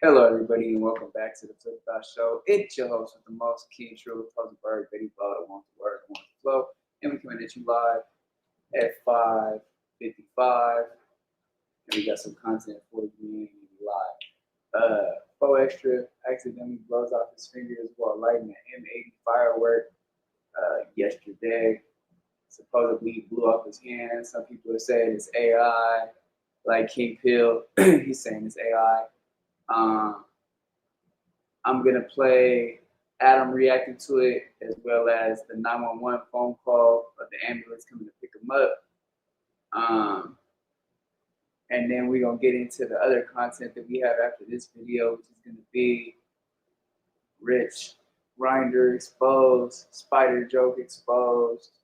Hello, everybody, and welcome back to the Flip Thought Show. It's your host with the most, King True, Bird, Betty Blow, that wants the word, wants the flow. And we're coming at you live at 5:55. And we got some content for you live. 4extra accidentally blows off his fingers while lighting an M1000 firework yesterday. Supposedly he blew off his hand. Some people are saying it's AI, like King Pill. He's saying it's AI. I'm going to play Adam reacting to it, as well as the 911 phone call of the ambulance coming to pick him up. And then we're going to get into the other content that we have after this video, which is going to be Rich Grinder exposed, Spider Joke exposed.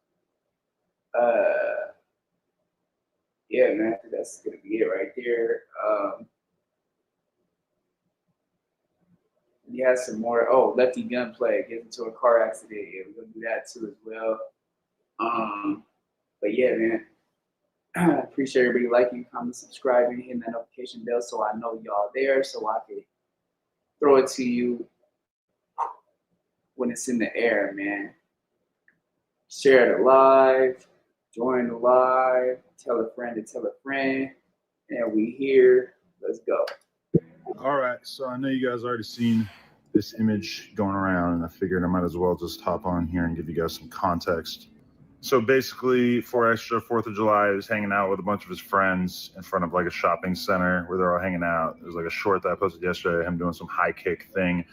Yeah, man, I think that's going to be it right there. He has some more. Oh, Lefty Gunplay gets into a car accident. Yeah, we're gonna do that too as well. But yeah, man, I appreciate everybody liking, commenting, subscribing, hitting that notification bell so I know y'all there, so I can throw it to you when it's in the air, man. Share the live, join the live, tell a friend to tell a friend, and we here. Let's go. All right, so I know you guys already seen this image going around, and I figured I might as well just hop on here and give you guys some context. So basically, 4extra 4th of July is hanging out with a bunch of his friends in front of like a shopping center where they're all hanging out. There's like a short that I posted yesterday, him doing some high kick thing,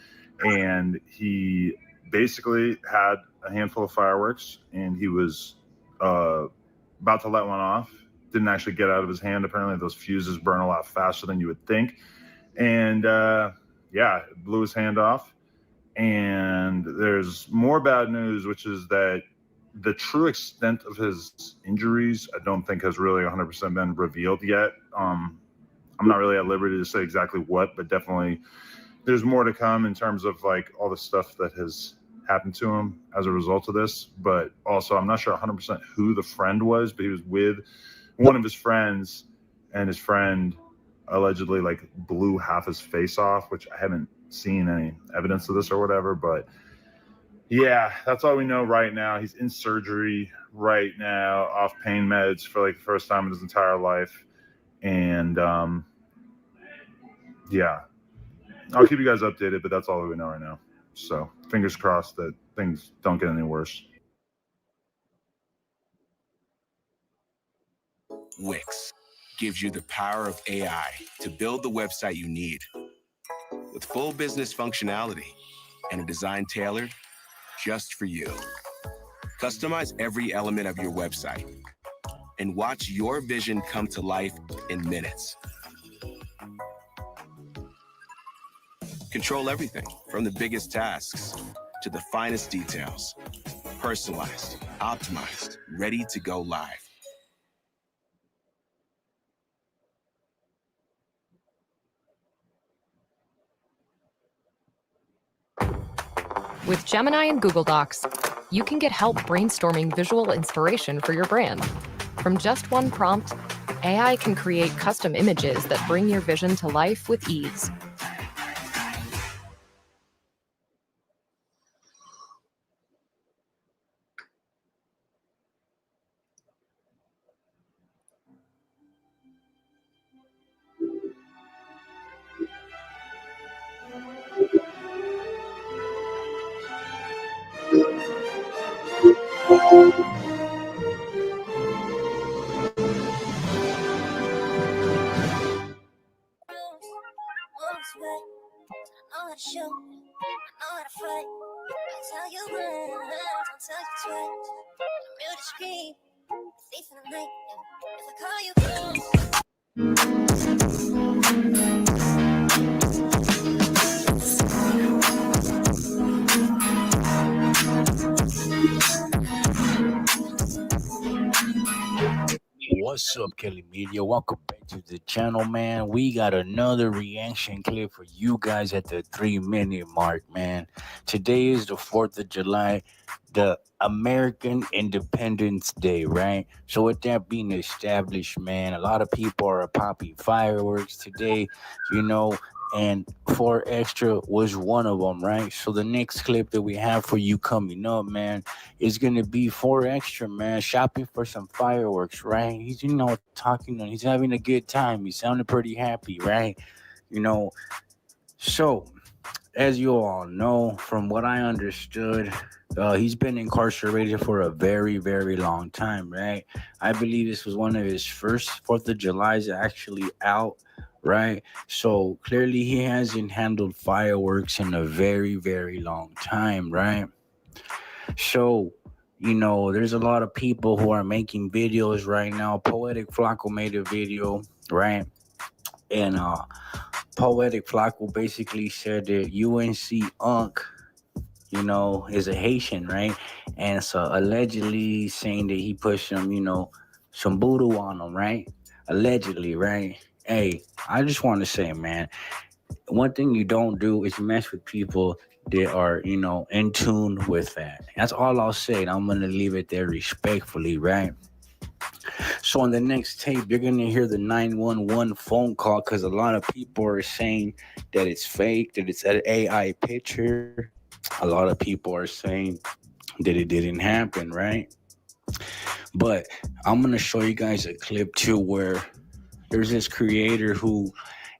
and he basically had a handful of fireworks, and he was about to let one off. Didn't actually get out of his hand. Apparently, those fuses burn a lot faster than you would think. And yeah, it blew his hand off. And there's more bad news, which is that the true extent of his injuries, I don't think has really 100% been revealed yet. I'm not really at liberty to say exactly what, but definitely there's more to come in terms of like all the stuff that has happened to him as a result of this. But also, I'm not sure 100% who the friend was, but he was with one of his friends, and his friend allegedly like blew half his face off, which I haven't seen any evidence of this or whatever, but yeah, that's all we know right now. He's in surgery right now, off pain meds for like the first time in his entire life. And yeah, I'll keep you guys updated, but that's all we know right now. So fingers crossed that things don't get any worse. Wix gives you the power of AI to build the website you need. With full business functionality and a design tailored just for you. Customize every element of your website and watch your vision come to life in minutes. Control everything from the biggest tasks to the finest details. Personalized, optimized, ready to go live. With Gemini and Google Docs, you can get help brainstorming visual inspiration for your brand. From just one prompt, AI can create custom images that bring your vision to life with ease. What's up, Kelly Media? Welcome back to the channel, man. We got another reaction clip for you guys at the 3-minute mark, man. Today is the 4th of July, the American Independence Day, right? So with that being established, man, a lot of people are popping fireworks today. You know, and 4extra was one of them, right? So the next clip that we have for you coming up, man, is gonna be 4extra, man, shopping for some fireworks, right? He's, talking, he's having a good time. He sounded pretty happy, right? You know, so as you all know, from what I understood, he's been incarcerated for a very, very long time, right? I believe this was one of his first 4th of July's actually out, right? So clearly he hasn't handled fireworks in a very, very long time, right? So, there's a lot of people who are making videos right now. Poetic Flacco made a video, right? And Poetic Flacco basically said that UNC Unc, is a Haitian, right? And so allegedly saying that he put some, some voodoo on him, right? Allegedly, right? Hey, I just want to say, man, one thing you don't do is mess with people that are, in tune with that. That's all I'll say. And I'm going to leave it there respectfully, right? So on the next tape, you're going to hear the 911 phone call because a lot of people are saying that it's fake, that it's an AI picture. A lot of people are saying that it didn't happen, right? But I'm going to show you guys a clip too where there's this creator who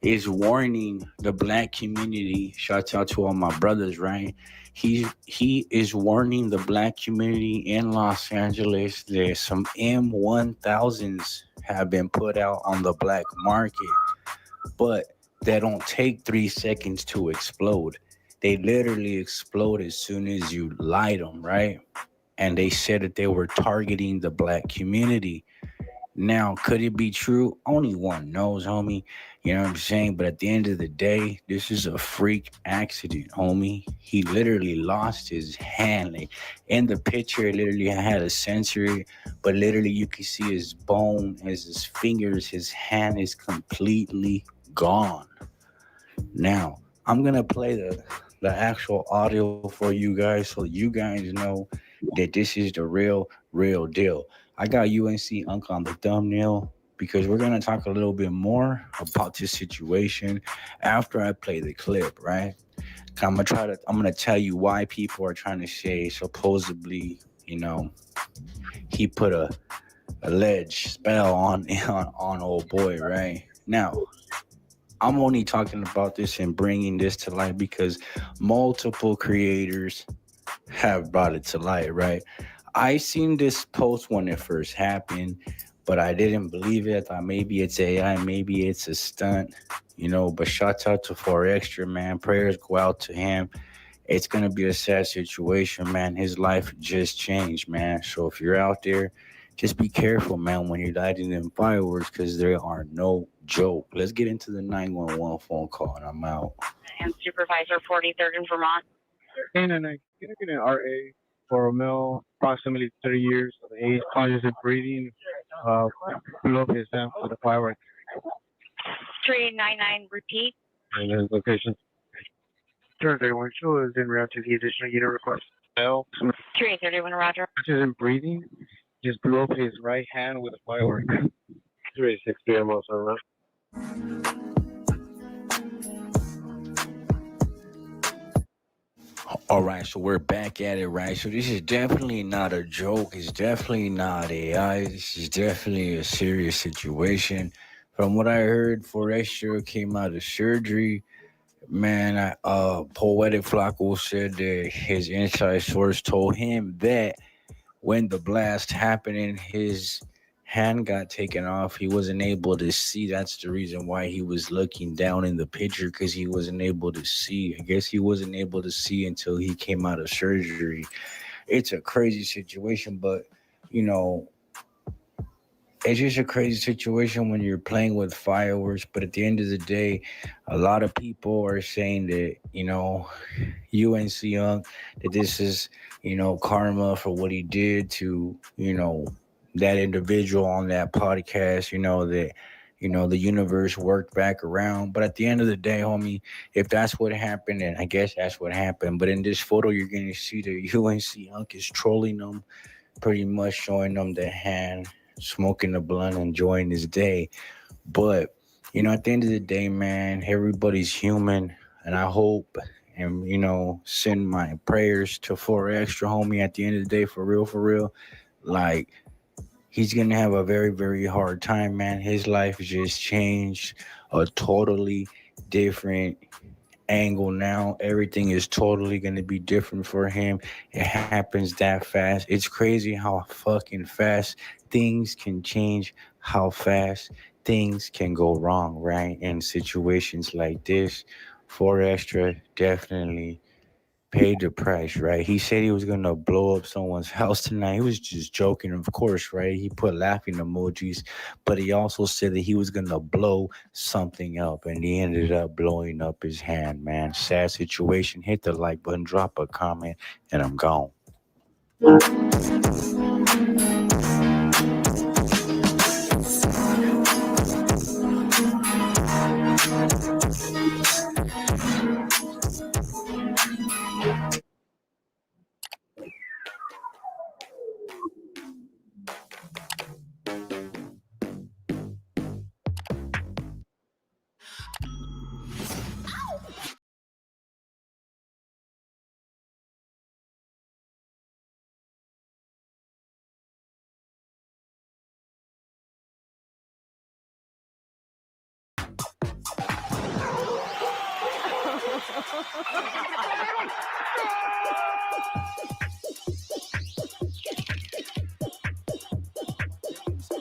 is warning the black community. Shout out to all my brothers, right? He is warning the black community in Los Angeles that some M1000s have been put out on the black market, but they don't take 3 seconds to explode. They literally explode as soon as you light them, right? And they said that they were targeting the black community. Now, could it be true? Only one knows, homie. You know what I'm saying? But at the end of the day, this is a freak accident, homie. He literally lost his hand. Like, in the picture, it literally had a sensor, but literally you can see his bone, his fingers, his hand is completely gone. Now, I'm going to play the actual audio for you guys so you guys know that this is the real deal. I got UNC Unc on the thumbnail because we're going to talk a little bit more about this situation after I play the clip, right? I'm going to tell you why people are trying to say supposedly, he put a alleged spell on old boy, right? Now, I'm only talking about this and bringing this to light because multiple creators have brought it to light, right? I seen this post when it first happened, but I didn't believe it. I thought maybe it's AI, maybe it's a stunt, but shout out to 4extra, man. Prayers go out to him. It's going to be a sad situation, man. His life just changed, man. So if you're out there, just be careful, man, when you're lighting them fireworks because they are no joke. Let's get into the 911 phone call, and I'm out. And Supervisor 43rd in Vermont. And then I get an RA for a male, approximately 30 years of age, conscious of breathing, blew up his hand with a firework. 3899, repeat. And his location. Turn 31 show is in route to the additional unit request. Male, 3831, Roger. conscious and breathing, just blew up his right hand with a firework. 363, I'm also around. All right, so we're back at it, right? So this is definitely not a joke. It's definitely not AI. This is definitely a serious situation. From what I heard, 4extra came out of surgery. Man, Poetic Flacco said that his inside source told him that when the blast happened and his hand got taken off, he wasn't able to see. That's the reason why he was looking down in the picture, because he wasn't able to see. I guess he wasn't able to see until he came out of surgery. It's a crazy situation, but it's just a crazy situation when you're playing with fireworks. But at the end of the day, a lot of people are saying that, UNC Young, that this is, karma for what he did to, that individual on that podcast, that, the universe worked back around. But at the end of the day, homie, if that's what happened, then I guess that's what happened. But in this photo, you're going to see that UNC Young is trolling them, pretty much showing them the hand, smoking the blunt, enjoying his day. But You know, at the end of the day, man, everybody's human, and I hope and send my prayers to 4extra, homie. At the end of the day, for real, like he's gonna have a very, very hard time, man. His life just changed a totally different angle now. Everything is totally going to be different for him. It happens that fast. It's crazy how fucking fast things can change, how fast things can go wrong, right? In situations like this, 4extra definitely paid the price, right? He said he was gonna blow up someone's house tonight. He was just joking, of course, right? He put laughing emojis, but he also said that he was gonna blow something up, and he ended up blowing up his hand, man. Sad situation. Hit the like button, drop a comment, and I'm gone.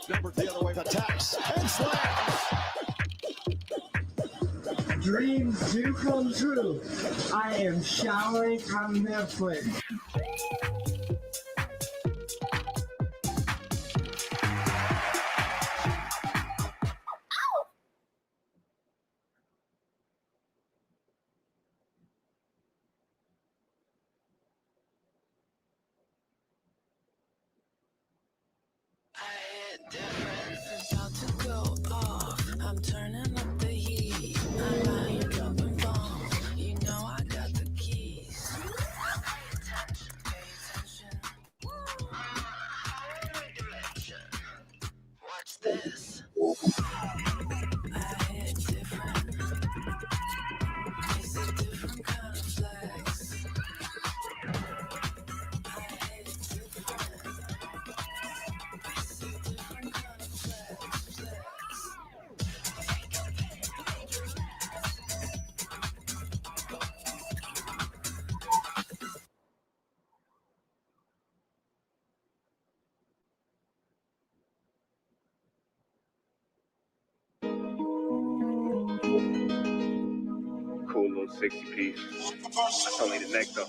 Number the other way, attacks and slams. Dreams do come true. I am showering on Netflix. About to go off. I'm turning up the heat. I'm out here dropping bombs. You know I got the keys. Pay attention. Watch this. I hit different. It's a different kind of flex. I hit different. It's a different kind of flex. Cool little 60 piece. That's only the neck though.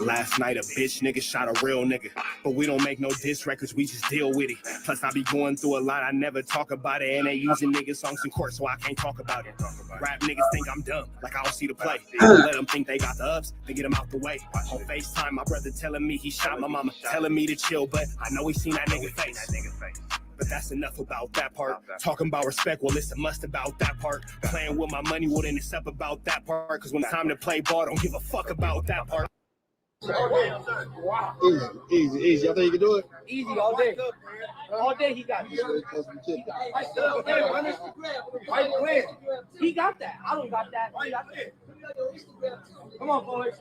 Last night a bitch nigga shot a real nigga, but we don't make no diss records, we just deal with it. Plus I be going through a lot, I never talk about it, and they using niggas songs in court, so I can't talk about it. Rap niggas think I'm dumb, like I don't see the play. Let them think they got the ups, then get them out the way. On FaceTime, my brother telling me he shot my mama, telling me to chill, but I know he seen that nigga face. But that's enough about that part. Talking about respect, well, it's a must about that part. Playing with my money, well, then it's up about that part. Cause when it's time to play ball, don't give a fuck about that part. Wow. Easy. I think you can do it. Easy all day. All day he got it. Right clear. He got that. I don't got that. He got that. Come on, boys.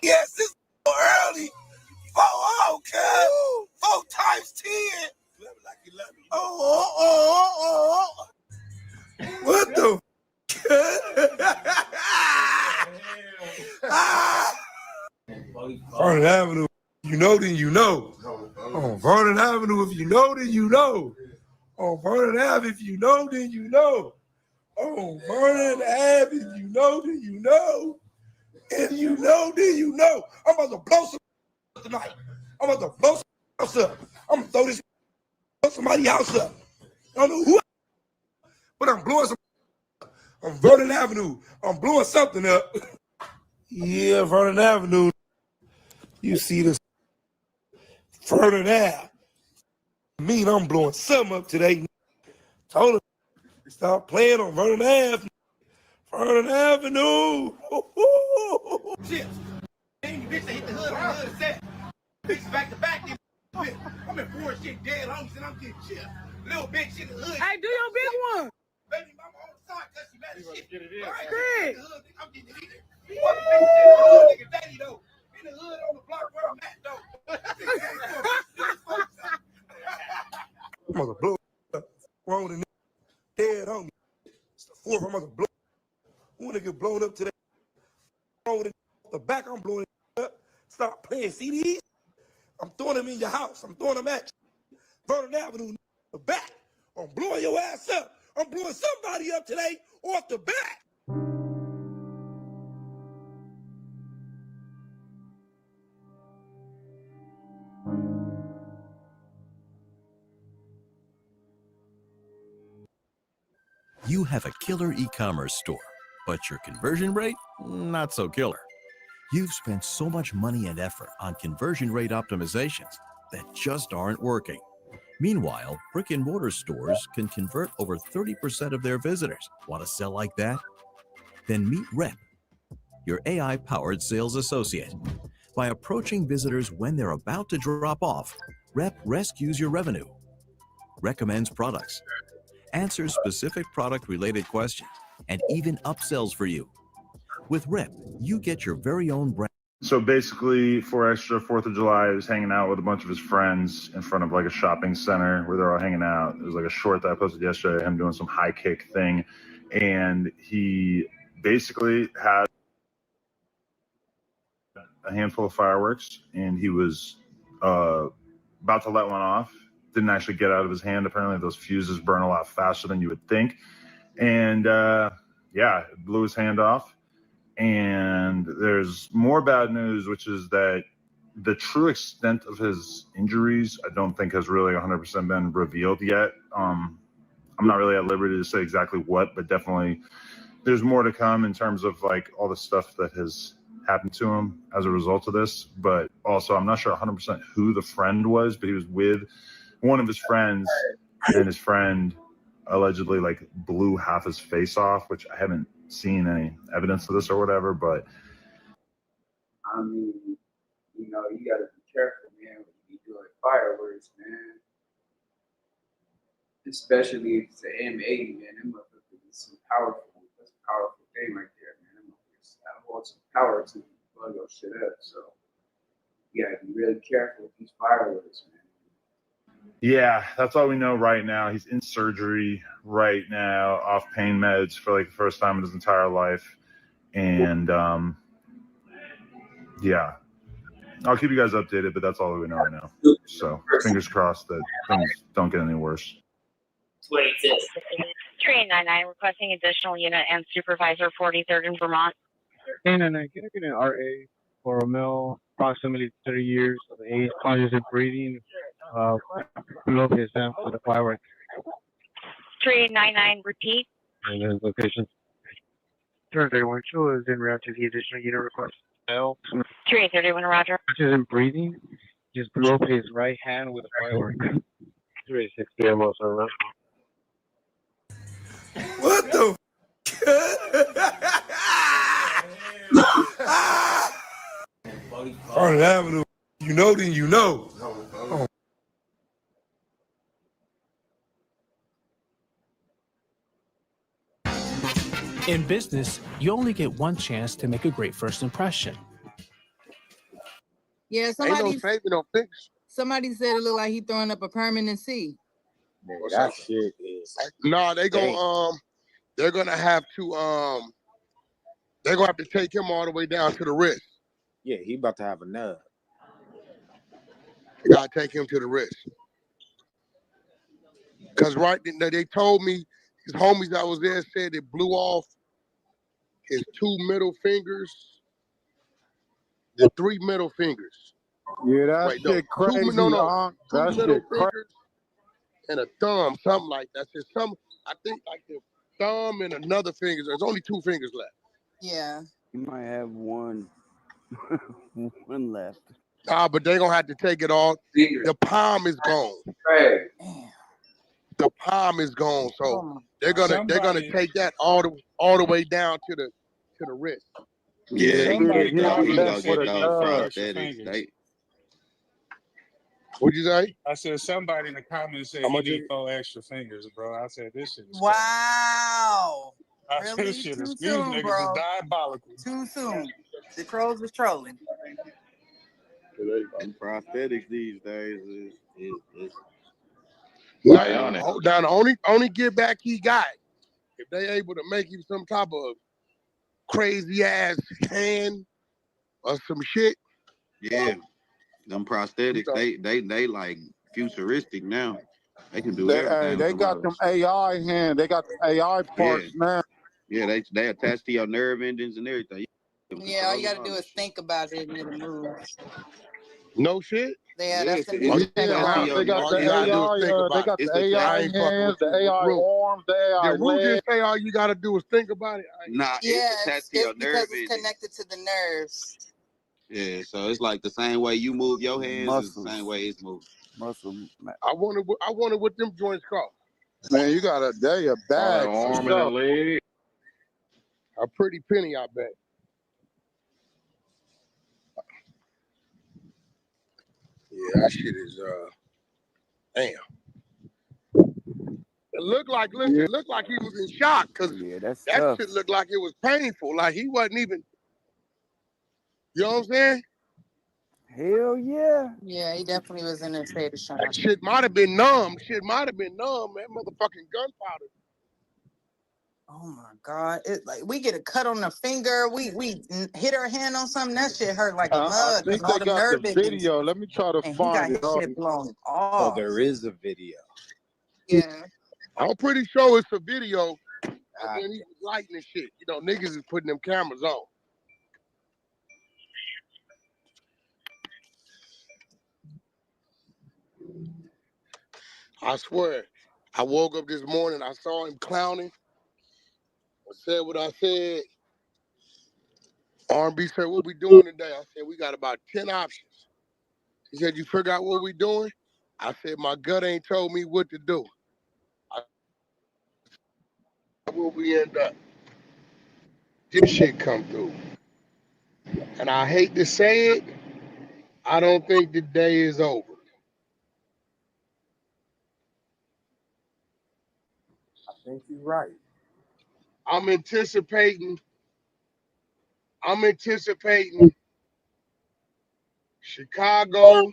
Yes, this is early. 4 okay. 4 times 10. Oh. What the Vernon Avenue, you know, then you know. On Vernon Avenue, if you know, then you know. On Vernon Ave, if you know, then you know. On Vernon Ave, if you know, then you know. And you know, then you know. I'm about to blow some tonight. I'm about to blow some house up. I'm going to throw this somebody's house up. I don't know who, but I'm blowing some on Vernon Avenue. I'm blowing something up. Yeah, Vernon Avenue. You see this Vernon Ave. Mean I'm blowing something up today. Told him, stop playing on Vernon Ave. Vernon Avenue. Shit. Bitch, they hit the hood. The hood is set. Bitch, back to back. I'm in bullshit, dead homies, and I'm getting chill. Little bitch in the hood. Hey, do your big one. Baby mama on the side because she mad as shit. Get it in. Right, Craig. I'm getting it in. What the bitch in the hood, nigga, daddy, though. In the hood on the block where I'm at, though. I'm gonna blow up. Wrong and dead homie. It's the fourth. I'm gonna blow. I wanna get blown up today. Wrong with the back. I'm blowing it up. Stop playing CDs. I'm throwing them in your house. I'm throwing them at you. Vernon Avenue, the back. I'm blowing your ass up. I'm blowing somebody up today off the back. You have a killer e-commerce store, but your conversion rate, not so killer. You've spent so much money and effort on conversion rate optimizations that just aren't working. Meanwhile, brick and mortar stores can convert over 30% of their visitors. Want to sell like that? Then meet Rep, your AI-powered sales associate. By approaching visitors when they're about to drop off, Rep rescues your revenue, recommends products, answers specific product-related questions, and even upsells for you. With Rep, you get your very own brand. So basically, 4extra 4th of July, he was hanging out with a bunch of his friends in front of like a shopping center where they're all hanging out. It was like a short that I posted yesterday, him doing some high kick thing. And he basically had a handful of fireworks and he was about to let one off. Didn't actually get out of his hand. Apparently those fuses burn a lot faster than you would think. And yeah, it blew his hand off. And there's more bad news, which is that the true extent of his injuries, I don't think has really 100% been revealed yet. I'm not really at liberty to say exactly what, but definitely there's more to come in terms of like all the stuff that has happened to him as a result of this. But also, I'm not sure 100% who the friend was, but he was with one of his friends, and his friend allegedly like blew half his face off, which I haven't seen any evidence of this or whatever, but I mean, you know, you gotta be careful, man, when you be doing fireworks, man. Especially if it's an M80, man. Them motherfuckers is some that's a powerful thing right there, man. Them motherfuckers hold some power to blow your shit up. So you gotta be really careful with these fireworks, man. yeah, that's all we know right now. He's in surgery right now, off pain meds for like the first time in his entire life. And yeah, I'll keep you guys updated, but that's all we know right now. So fingers crossed that things don't get any worse. 26. Train 99 requesting additional unit and supervisor 43rd in Vermont. And then can I get an RA for a male, approximately 30 years of age, conscious and breathing, below his down for the fireworks. Train 99 repeat. And then location. Turn 31 show is in route to the additional unit request. L. 331 Roger. Conscious and breathing, just below his right hand with a firework. 360 PM also around. What the Vernon Avenue, you know, then you know. Oh. In business, you only get one chance to make a great first impression. Yeah, somebody said it looked like he throwing up a permanent C. That shit is. No, they're gonna have to take him all the way down to the wrist. Yeah, he about to have a nub. They gotta take him to the wrist. Cause they told me his homies that was there said it blew off his 2 middle fingers, the 3 middle fingers. Yeah, that shit crazy. Two That middle shit fingers and a thumb, something like that. I think like the thumb and another finger. There's only 2 fingers left. Yeah. You might have one left. But they're gonna have to take it all. The palm is gone. Right. The palm is gone. So they're gonna take that all the way down to the wrist. Yeah, Somebody he gonna left get with a dog nub. that is. What'd you say? I said somebody in the comments said How you much need is 4 extra fingers, bro. I said this shit is Wow. crazy. I said Really? this shit Too is these soon, niggas bro. is diabolical. Too soon. The crows was trolling. And prosthetics these days is Now, the only get back he got, if they able to make him some type of crazy ass hand or some shit. yeah. Them prosthetics, they like futuristic now. They can do Hey, everything. they got them AI hands. They got the AI parts now. Yeah, they attach to your nerve endings and everything. Yeah, all you gotta do is think about it and it'll move. No shit. Yeah, that's the it's new attached to technology. your They got the All you gotta do is think AI. about They got It's the AI attached. hands, the AI arms, the AI Did Rue legs. just say all you gotta do is think about it? Nah, Yeah, it's attached to your because nerve it's endings. connected to the nerves. Yeah, so it's like the same way you move your hands is the same way it's moving. I wonder what them joints cost. Man, you got a bag for arm and a sure. leg. A pretty penny, I bet. Yeah, that shit is damn. It looked like it looked like he was in shock because that tough. shit looked like it was painful. Like he wasn't even, you know what I'm saying? Hell yeah. Yeah, he definitely was in a state of shock. That shit might have been numb. Shit might have been numb, man. Motherfucking gunpowder. Oh my God! It like we get a cut on the finger, we hit our hand on something. That shit hurt like a I mug. think All they the got the nerve endings. video. Let me try to And he find got it. his shit blown Oh, off. there is a video. Yeah. I'm pretty sure it's a video of when he was lighting and shit. You know, niggas is putting them cameras on. I swear, I woke up this morning, I saw him clowning. I said what I said. R&B said, what we doing today? I said, we got about 10 options. He said, you figure out what we doing? I said, my gut ain't told me what to do. Where we end up? This shit come through. And I hate to say it, I don't think the day is over. I think you're right. I'm anticipating Chicago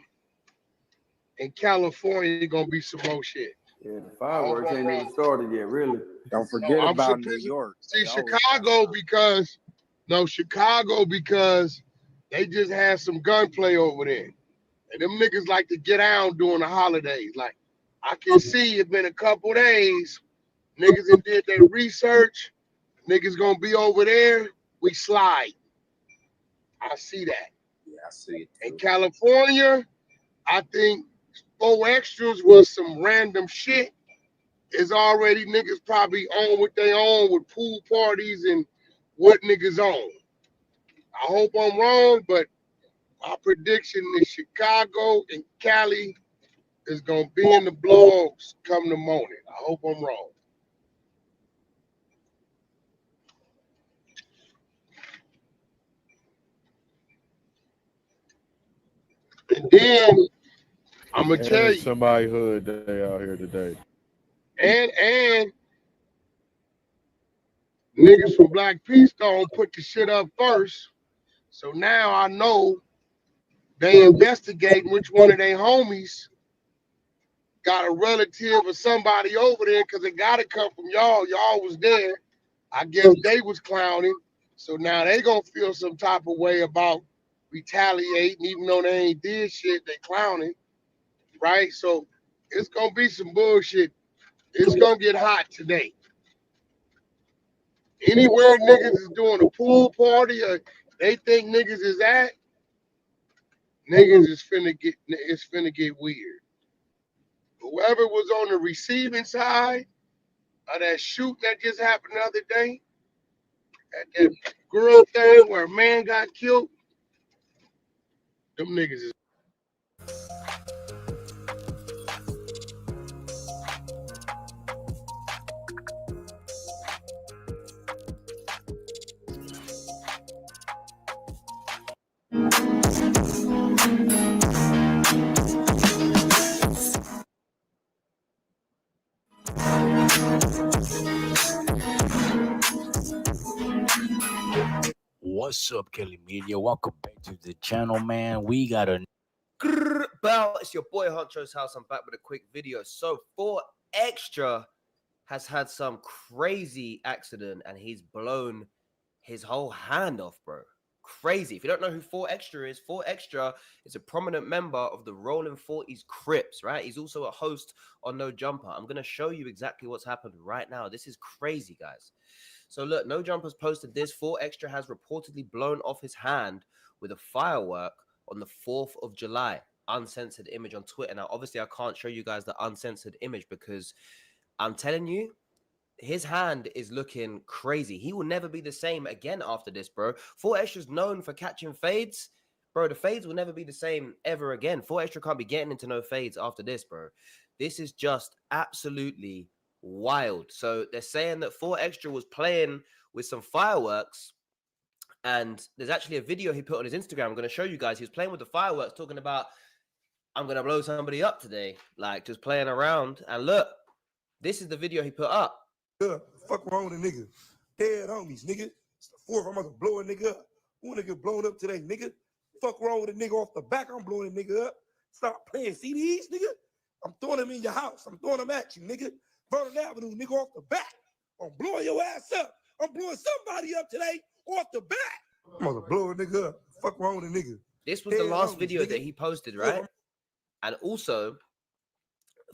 and California gonna be some more shit. Yeah, the fireworks ain't even started yet, really. Don't forget I'm about New York. See, Chicago because they just had some gunplay over there. And them niggas like to get out during the holidays. Like, I can see it's been a couple days. Niggas that did their research. Niggas gonna be over there. We slide. I see that. Yeah, I see it. In California, I think 4extras was some random shit. Is already niggas probably on what they own with pool parties and what niggas own. I hope I'm wrong, but my prediction is Chicago and Cali is gonna be in the blogs come the morning. I hope I'm wrong. And then I'm gonna tell you, Somebody hood day out here today. and niggas from Black Peace gonna put the shit up first. So now I know they investigating which one of their homies got a relative or somebody over there because it gotta come from y'all. Y'all was there. I guess they was clowning. So now they gonna feel some type of way about retaliating, even though they ain't did shit, they clowning. Right? So it's gonna be some bullshit. It's gonna get hot today. Anywhere niggas is doing a pool party or they think niggas is at, niggas is finna get weird. Whoever was on the receiving side of that shoot that just happened the other day, at that girl thing where a man got killed, them niggas is. What's up, Kelly Media? Welcome back to the channel, man. We got a Bell, it's your boy Honcho's house. I'm back with a quick video. So 4extra has had some crazy accident and he's blown his whole hand off, bro. Crazy. If you don't know who 4extra is, 4extra is a prominent member of the Rolling 40s Crips, right? He's also a host on No Jumper. I'm going to show you exactly what's happened right now. This is crazy, guys. So look, No Jumper's posted this. 4extra has reportedly blown off his hand with a firework on the 4th of July. Uncensored image on Twitter. Now, obviously, I can't show you guys the uncensored image because I'm telling you, his hand is looking crazy. He will never be the same again after this, bro. 4extra's known for catching fades. Bro, the fades will never be the same ever again. 4extra can't be getting into no fades after this, bro. This is just absolutely wild. So they're saying that 4extra was playing with some fireworks, and there's actually a video he put on his Instagram. I'm going to show you guys. He was playing with the fireworks, talking about, I'm going to blow somebody up today, like just playing around. And look, this is the video he put up. Fuck wrong with a nigga. Dead homies, nigga. It's the 4th. I'm about to blow a nigga up. Who wanna get blown up today, nigga? Fuck wrong with a nigga off the back. I'm blowing a nigga up. Stop playing CDs, nigga. I'm throwing them in your house. I'm throwing them at you, nigga. Vernon Avenue, nigga, off the back. I'm blowing your ass up. I'm blowing somebody up today off the back. I'm about to blow a nigga up. Fuck wrong with a nigga. This was the last video that he posted, right? And also,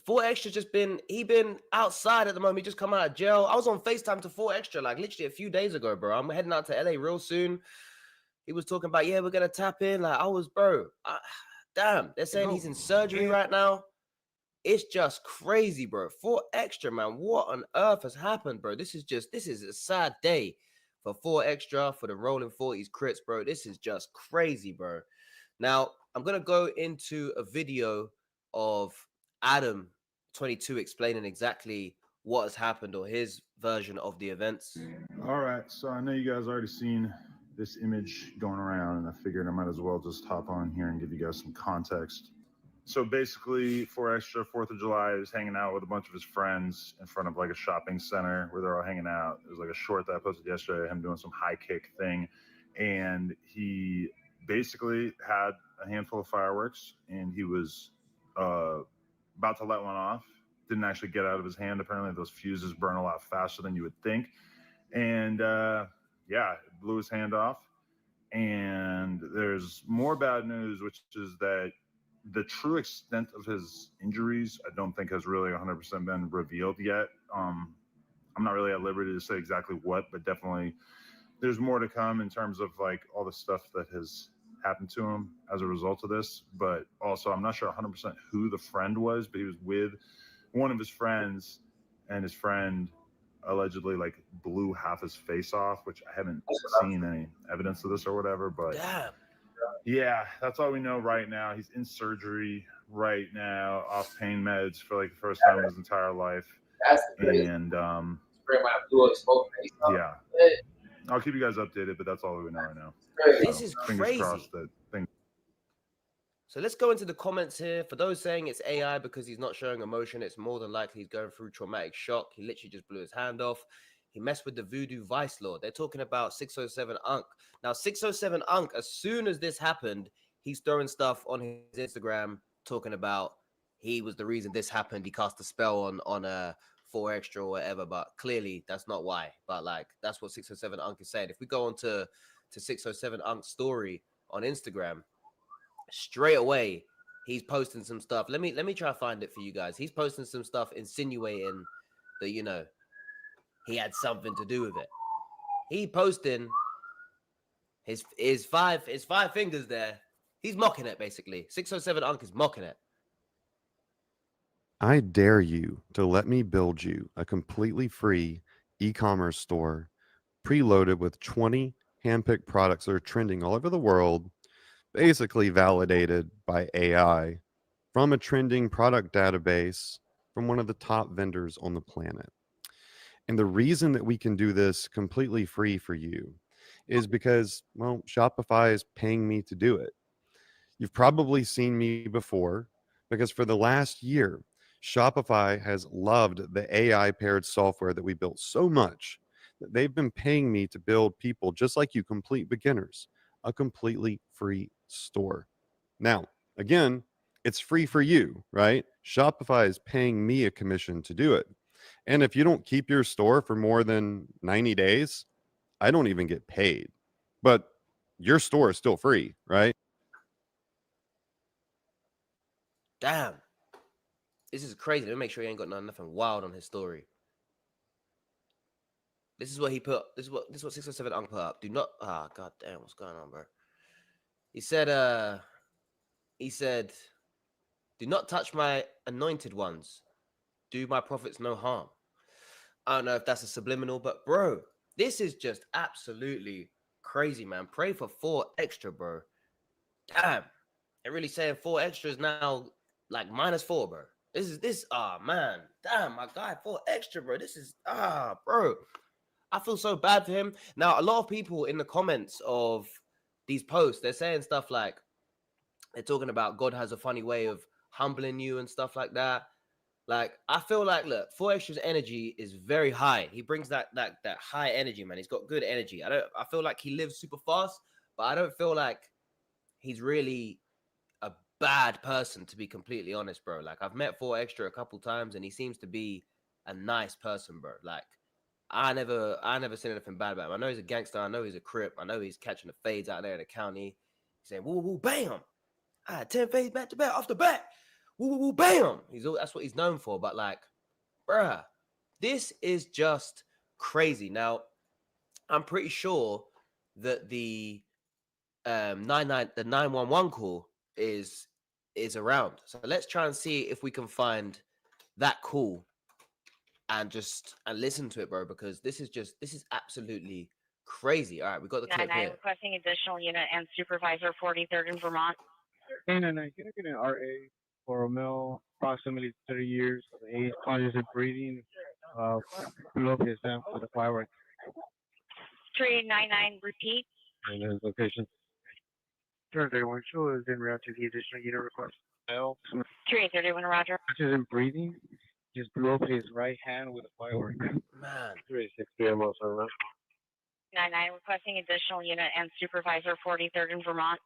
4extra just been outside at the moment. He just come out of jail. I was on FaceTime to 4extra like literally a few days ago, bro. I'm heading out to LA real soon. He was talking about, yeah, we're gonna tap in. Like I was, bro. Damn, they're saying he's in surgery right now. It's just crazy, bro. 4extra, man. What on earth has happened, bro? This is a sad day for 4extra, for the Rolling 40s Crits, bro. This is just crazy, bro. Now, I'm going to go into a video of Adam 22 explaining exactly what has happened or his version of the events. All right, so I know you guys already seen this image going around, and I figured I might as well just hop on here and give you guys some context. So basically, 4extra, 4th of July, is hanging out with a bunch of his friends in front of like a shopping center where they're all hanging out. There's like a short that I posted yesterday, him doing some high kick thing, and he basically had a handful of fireworks, and he was about to let one off. Didn't actually get out of his hand. Apparently, those fuses burn a lot faster than you would think, and yeah, it blew his hand off. And there's more bad news, which is that the true extent of his injuries, I don't think has really 100% been revealed yet. I'm not really at liberty to say exactly what, but definitely there's more to come in terms of like all the stuff that has happened to him as a result of this. But also, I'm not sure 100% who the friend was, but he was with one of his friends, and his friend allegedly like blew half his face off, which I haven't seen any evidence of this or whatever, but yeah, that's all we know right now. He's in surgery right now, off pain meds for like the first time in his entire life. And yeah, I'll keep you guys updated, but that's all we know right now. This is fingers crazy. crossed that things. So let's go into the comments here. For those saying it's AI because he's not showing emotion, it's more than likely he's going through traumatic shock. He literally just blew his hand off. He messed with the voodoo vice lord. They're talking about 607 Unk. Now, 607 Unk, as soon as this happened, he's throwing stuff on his Instagram talking about he was the reason this happened. He cast a spell on a 4extra or whatever, but clearly that's not why. But like that's what 607 Unk is saying. If we go on to 607 Unk's story on Instagram, straight away he's posting some stuff. Let me try to find it for you guys. He's posting some stuff insinuating that, you know, he had something to do with it. He posting his five fingers there. He's mocking it basically. 607 Unk is mocking it. I dare you to let me build you a completely free e-commerce store preloaded with 20 handpicked products that are trending all over the world, basically validated by AI from a trending product database from one of the top vendors on the planet. And the reason that we can do this completely free for you is because, well, Shopify is paying me to do it. You've probably seen me before because for the last year, Shopify has loved the AI paired software that we built so much that they've been paying me to build people just like you, complete beginners, a completely free store. Now, again, it's free for you, right? Shopify is paying me a commission to do it. And if you don't keep your store for more than 90 days, I don't even get paid. But your store is still free, right? Damn. This is crazy. Let me make sure he ain't got nothing wild on his story. This is what he put. This is what 607 Unk put up. Do not. Ah, god damn, what's going on, bro? He said. Do not touch my anointed ones. Do my prophets no harm. I don't know if that's a subliminal, but bro, this is just absolutely crazy, man. Pray for 4extra, bro. Damn, they're really saying 4extra is now like -4, bro. Ah, man. Damn, my guy, 4extra, bro. This is, bro. I feel so bad for him. Now, a lot of people in the comments of these posts, they're saying stuff like, they're talking about God has a funny way of humbling you and stuff like that. Like, I feel like, look, 4extra's energy is very high. He brings that high energy, man. He's got good energy. I feel like he lives super fast, but I don't feel like he's really a bad person, to be completely honest, bro. Like, I've met 4extra a couple times, and he seems to be a nice person, bro. Like, I never seen anything bad about him. I know he's a gangster. I know he's a crip. I know he's catching the fades out there in the county. He's saying, woo, woo, bam. I had 10 fades back to back off the bat. Woo, woo, woo, bam. That's what he's known for. But, like, bruh, this is just crazy. Now, I'm pretty sure that the 911 call is around. So let's try and see if we can find that call and listen to it, bro, because this is absolutely crazy. All right, we got the clip 99 here. requesting additional unit and supervisor 43rd in Vermont. 99, can I get an RA for a male, approximately 30 years of age, conscious and breathing, below his down for the firework. 399, repeat. And then location. Turn 31 show is en route to the additional unit request. Male, 331, roger. conscious and breathing, just blew up his right hand with a firework. Man. 363 PM also around. 99 requesting additional unit and supervisor 43rd in Vermont.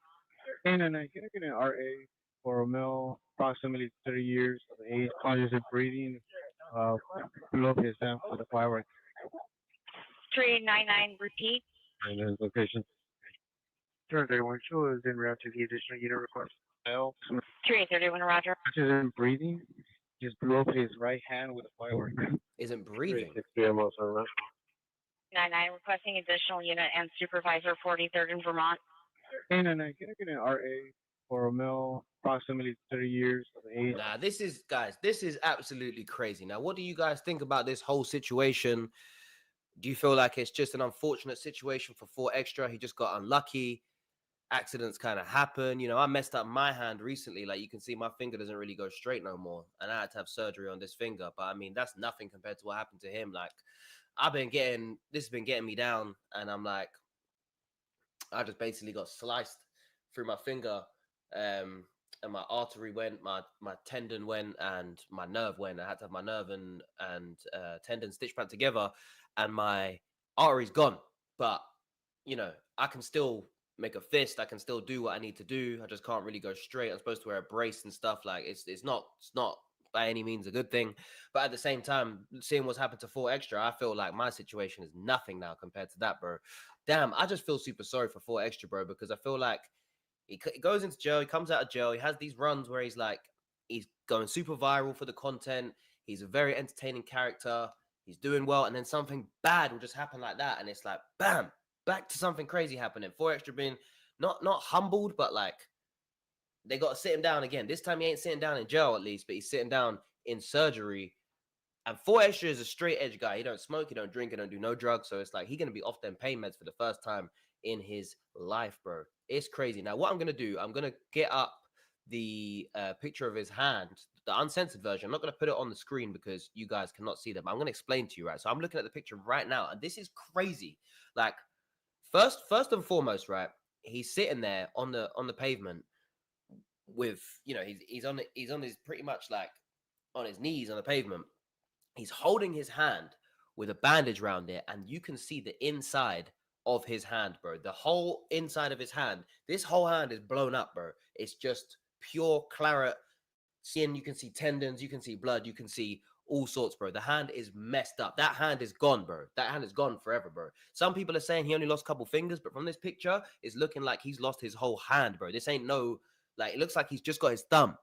99, can I get an RA for a male, approximately 30 years of age, conscious and breathing, below his down for the firework. 399, repeat. And then location. Turn 31 show is en route to the additional unit request. Male, 331, roger. conscious and breathing, just blew up his right hand with a firework. Isn't breathing. 363 PM also around. 99 requesting additional unit and supervisor 43rd in Vermont. 99, can I get an RA for a male, approximately 30 years of age? Nah, this is absolutely crazy. Now, what do you guys think about this whole situation? Do you feel like it's just an unfortunate situation for 4extra? He just got unlucky. Accidents kind of happen. You know, I messed up my hand recently. Like, you can see my finger doesn't really go straight no more. And I had to have surgery on this finger. But I mean, that's nothing compared to what happened to him. Like, this has been getting me down. And I'm like, I just basically got sliced through my finger. And my artery went, my tendon went, and my nerve went. I had to have my nerve and tendon stitched back together, and my artery's gone. But, you know, I can still make a fist. I can still do what I need to do. I just can't really go straight. I'm supposed to wear a brace and stuff. Like, it's not by any means a good thing. But at the same time, seeing what's happened to 4extra, I feel like my situation is nothing now compared to that, bro. Damn, I just feel super sorry for 4extra, bro, because I feel like he goes into jail, he comes out of jail, he has these runs where he's going super viral for the content. He's a very entertaining character. He's doing well, and then something bad will just happen like that, and it's like, bam, back to something crazy happening. 4extra being not humbled, but like, they got to sit him down again. This time he ain't sitting down in jail, at least, but he's sitting down in surgery. And 4extra is a straight edge guy. He don't smoke, he don't drink, he don't do no drugs. So it's like, he's going to be off them pain meds for the first time in his life, bro. It's crazy. Now, what I'm going to do, I'm going to get up the picture of his hand, the uncensored version. I'm not going to put it on the screen because you guys cannot see them. I'm going to explain to you, right? So I'm looking at the picture right now, and this is crazy. Like, first and foremost, right? He's sitting there on the pavement with, you know, he's on his pretty much like on his knees on the pavement. He's holding his hand with a bandage around it, and you can see the inside of his hand, bro. The whole inside of his hand. This whole hand is blown up, bro. It's just pure claret skin. You can see tendons, you can see blood, you can see all sorts, bro. The hand is messed up. That hand is gone, bro. That hand is gone forever, bro. Some people are saying he only lost a couple fingers, but from this picture, it's looking like he's lost his whole hand, bro. This ain't no, like, it looks like he's just got his thumb.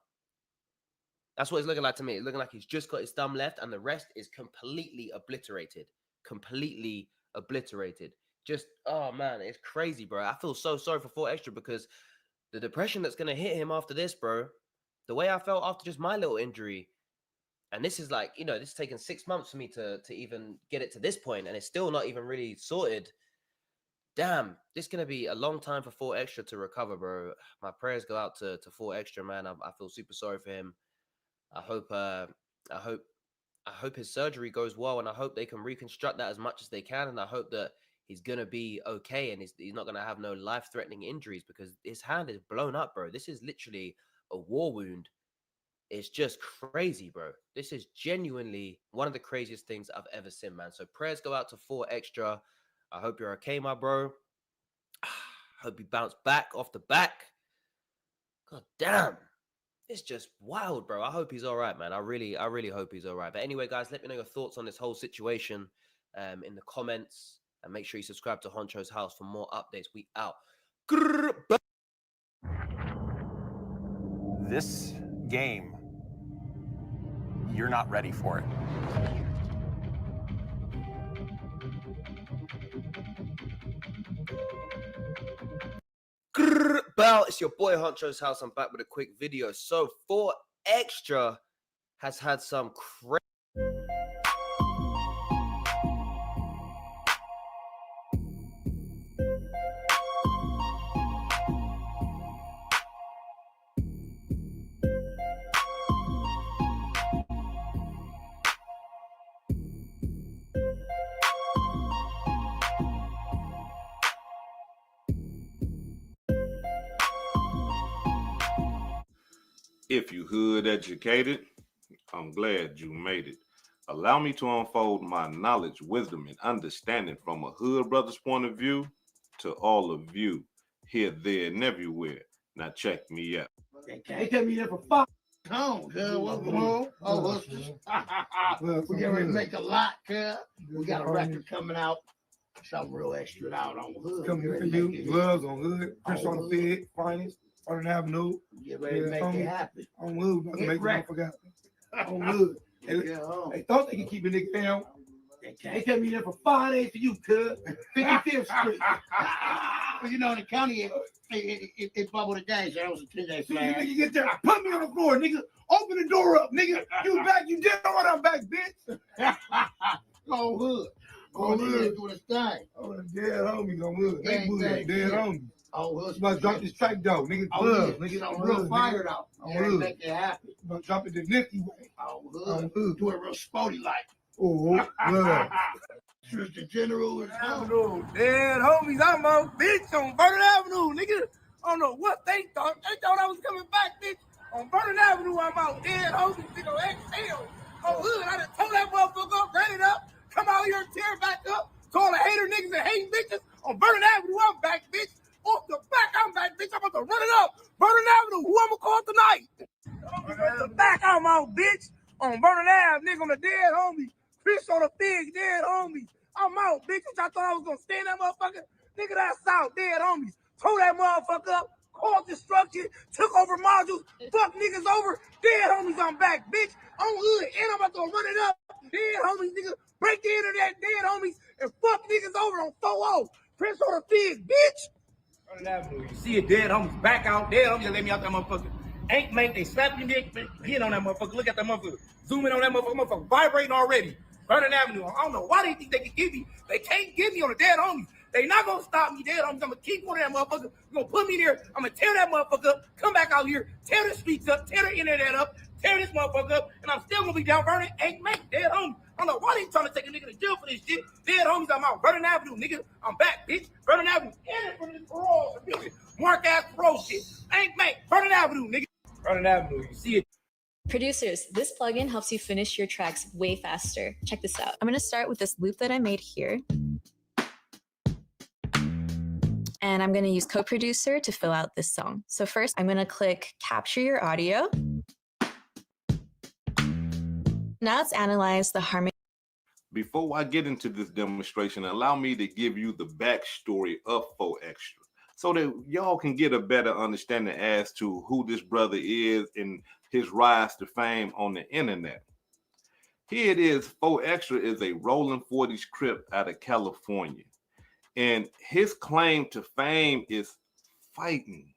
That's what it's looking like to me. It's looking like he's just got his thumb left, and the rest is completely obliterated. Completely obliterated. Just, oh, man, it's crazy, bro. I feel so sorry for 4extra because the depression that's going to hit him after this, bro, the way I felt after just my little injury, and this is like, you know, this has taken 6 months for me to even get it to this point, and it's still not even really sorted. Damn, this is going to be a long time for 4extra to recover, bro. My prayers go out to 4extra, man. I feel super sorry for him. I hope his surgery goes well, and I hope they can reconstruct that as much as they can, and I hope that he's gonna be okay and he's not gonna have no life-threatening injuries because his hand is blown up, bro. This is literally a war wound. It's just crazy, bro. This is genuinely one of the craziest things I've ever seen, man. So prayers go out to 4extra. I hope you're okay, my bro. Hope you bounce back off the back. God damn. It's just wild, bro. I hope he's all right, man. I really hope he's all right. But anyway, guys, let me know your thoughts on this whole situation in the comments. And make sure you subscribe to Honcho's House for more updates. We out. This game, you're not ready for it. Bell, it's your boy Honcho's House. I'm back with a quick video. So 4extra has had some crazy. If you hood educated, I'm glad you made it. Allow me to unfold my knowledge, wisdom, and understanding from a hood brother's point of view to all of you, here, there, and everywhere. Now check me out. They kept me there for 5 pounds, cuz. Welcome home. Oh, hustlers. We get ready to make a lot, cuz. We got a record coming out. Something real extra out on hood. Coming for you, gloves on hood, Chris on the Fed, finest, on Avenue. Get ready to make it happen. On hood, about to make it forgot. On hood. They thought they could keep a nigga down. They kept me there for 5 days for you, cuz. 55th Street. Well, you know, in the county, it bubbled the day, so that was a 10-day flag. Nigga get there, put me on the floor, nigga. Open the door up, nigga. You back, you dead on I'm back, bitch. On hood. On hood doing his thing. Oh, dead homies on hood. They dead homies. On hood. You must drop this track though, nigga. Love, nigga. I'm real fired out. On hood. Make it happen. You must drop it the nifty way. On hood. Do it real sporty like. Oh, love. Sister General is Avenue. Dead homies, I'm on bitch on Vernon Avenue, nigga. I don't know what they thought. They thought I was coming back, bitch. On Vernon Avenue, I'm out. Dead homies, nigga, on XL. On hood, I done told that motherfucker up, ran it up, come out here and tear it back up. To all the hater niggas and hating bitches. On Vernon Avenue, I'm back, bitch. Off the back, I'm back, bitch. I'm about to run it up. Vernon Avenue, who I'm gonna call tonight? Off the back, I'm out, bitch. On Vernon Ave, nigga, on the dead homies. Chris on the Fig, dead homies. I'm out, bitch. I thought I was gonna stand that motherfucker. Nigga, that's out, dead homies. Tore that motherfucker up, caused destruction, took over modules, fuck niggas over. Dead homies, I'm back, bitch. On hood, and I'm about to run it up. Dead homies, nigga. Break the internet, dead homies, and fuck niggas over on 4-0. Prince on the Fig, bitch. You see it, dead homies back out. Dead homies, let me out that motherfucker. Ain't make they slap your dick, hit on that motherfucker. Look at that motherfucker. Zoom in on that motherfucker vibrating already. Vernon Avenue. I don't know why they think they can get me. They can't get me on the dead homies. They not gonna stop me, dead homies. I'm gonna keep on that motherfucker. You're gonna put me there. I'm gonna tear that motherfucker up. Come back out here, tear the streets up, tear the internet up, tear this motherfucker up, and I'm still gonna be down Vernon. Ain't make dead homies. I don't know why they trying to take a nigga to jail for this shit. Dead homies, I'm out. Vernon Avenue, nigga. I'm back, bitch. Vernon Avenue. And it from this parole. Mark ass parole shit. Ain't make Vernon Avenue, nigga. Vernon Avenue. You see it. Producers, this plugin helps you finish your tracks way faster. Check this out. I'm going to start with this loop that I made here. And I'm going to use Co-Producer to fill out this song. So first, I'm going to click Capture Your Audio. Now let's analyze the harmony. Before I get into this demonstration, allow me to give you the backstory of 4extra so that y'all can get a better understanding as to who this brother is and his rise to fame on the internet. Here it is, 4extra is a rolling 40s Crip out of California. And his claim to fame is fighting,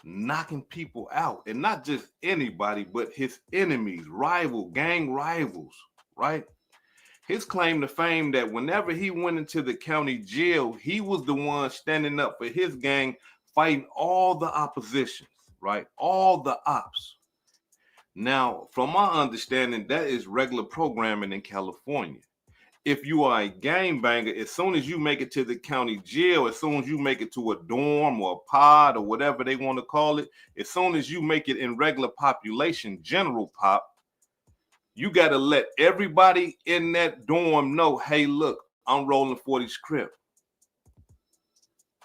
knocking people out, and not just anybody, but his enemies, gang rivals, right? His claim to fame that whenever he went into the county jail, he was the one standing up for his gang, fighting all the oppositions, right? All the ops. Now, from my understanding, that is regular programming in California. If you are a gangbanger, as soon as you make it to the county jail, as soon as you make it to a dorm or a pod or whatever they want to call it, as soon as you make it in regular population, general pop, you got to let everybody in that dorm know, hey, look, I'm rolling 40s Crip.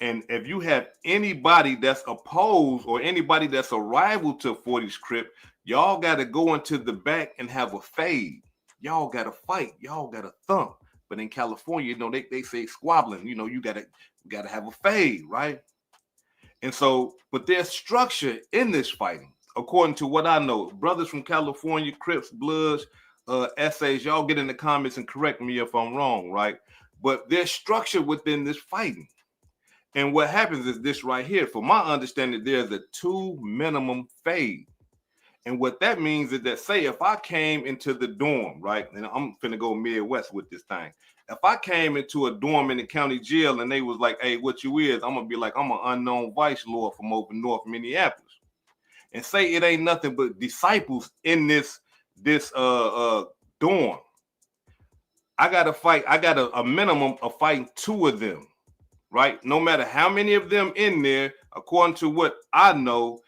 And if you have anybody that's opposed or anybody that's a rival to 40s Crip, y'all got to go into the back and have a fade. Y'all got to fight. Y'all got to thump. But in California, they say squabbling. You got to have a fade, right? And so, but there's structure in this fighting. According to what I know, brothers from California, Crips, Bloods, essays, y'all get in the comments and correct me if I'm wrong, right? But there's structure within this fighting. And what happens is this right here. From my understanding, there's a 2 minimum fade. And what that means is that, say, if I came into the dorm, right, and I'm finna go Midwest with this thing. If I came into a dorm in the county jail and they was like, hey, what you is? I'm going to be like, I'm an unknown vice lord from over North Minneapolis. And say it ain't nothing but disciples in this dorm. I got to fight. I got a minimum of fighting 2 of them, right? No matter how many of them in there, according to what I know,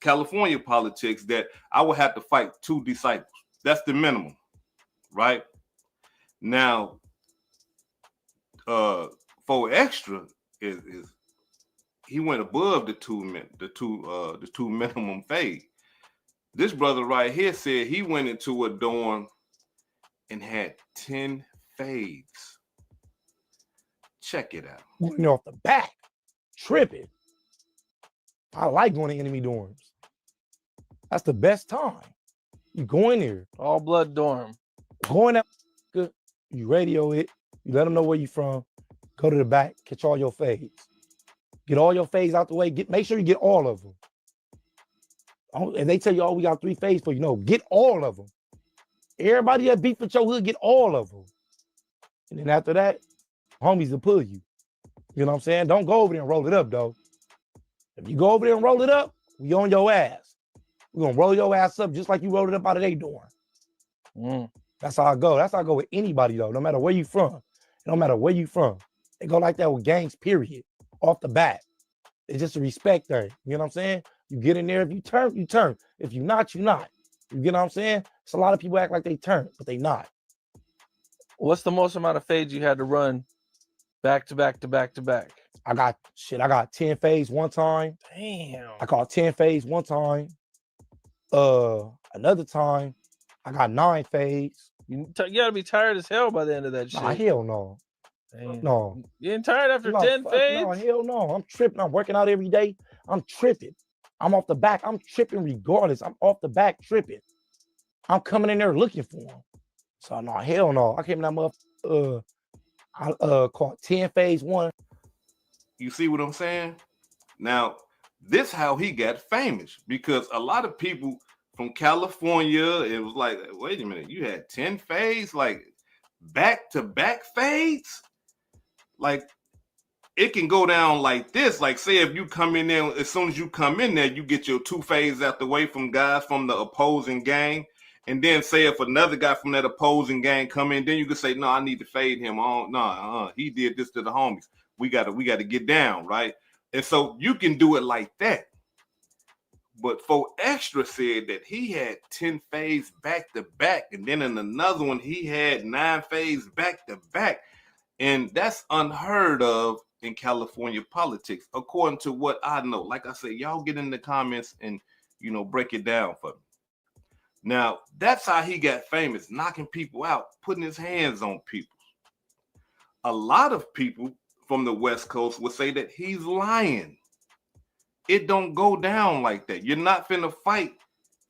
California politics, that I would have to fight 2 disciples. That's the minimum, right? Now, 4extra is he went above the two minimum fade. This brother right here said he went into a dorm and had 10 fades. Check it out. Going off the back, tripping. I like going to enemy dorms. That's the best time. You go in there. All blood dorm. Going out, good. You radio it. You let them know where you from. Go to the back. Catch all your fades. Get all your fades out the way. Make sure you get all of them. If they tell you, oh, we got 3 fades for you, no, get all of them. Everybody that beef with your hood, get all of them. And then after that, homies will pull you. You know what I'm saying? Don't go over there and roll it up, though. If you go over there and roll it up, we on your ass. We're going to roll your ass up just like you rolled it up out of their dorm. That's how I go. That's how I go with anybody, though, no matter where you from. No matter where you from. They go like that with gangs, period. Off the bat. It's just a respect thing. You know what I'm saying? You get in there. If you turn, you turn. If you're not, you're not. You get what I'm saying? It's a lot of people act like they turn, but they not. What's the most amount of fades you had to run back to back to back to back? I got 10 fades one time. Damn. I caught 10 fades one time. Another time, I got 9 fades. You gotta be tired as hell by the end of that shit. Nah, hell no. Damn. No. You ain't tired after No, 10 fades? No, hell no. I'm tripping. I'm working out every day. I'm tripping. I'm off the back. I'm tripping regardless. I'm off the back tripping. I'm coming in there looking for them. So no, hell no. I came in that motherfucker. I caught 10 fades one. You see what I'm saying? Now, this how he got famous, because a lot of people from California, it was like, wait a minute, you had 10 fades, like back-to-back fades? Like, it can go down like this. Like, say if you come in there, as soon as you come in there, you get your 2 fades out the way from guys from the opposing gang. And then say if another guy from that opposing gang come in, then you can say, no, I need to fade him. He did this to the homies. We gotta get down, right? And so you can do it like that. But 4extra said that he had 10 fades back to back, and then in another one he had 9 fades back to back, and that's unheard of in California politics, according to what I know. Like I said, y'all get in the comments and break it down for me. Now that's how he got famous, knocking people out, putting his hands on people. A lot of people from the West Coast would say that he's lying. It don't go down like that. You're not finna fight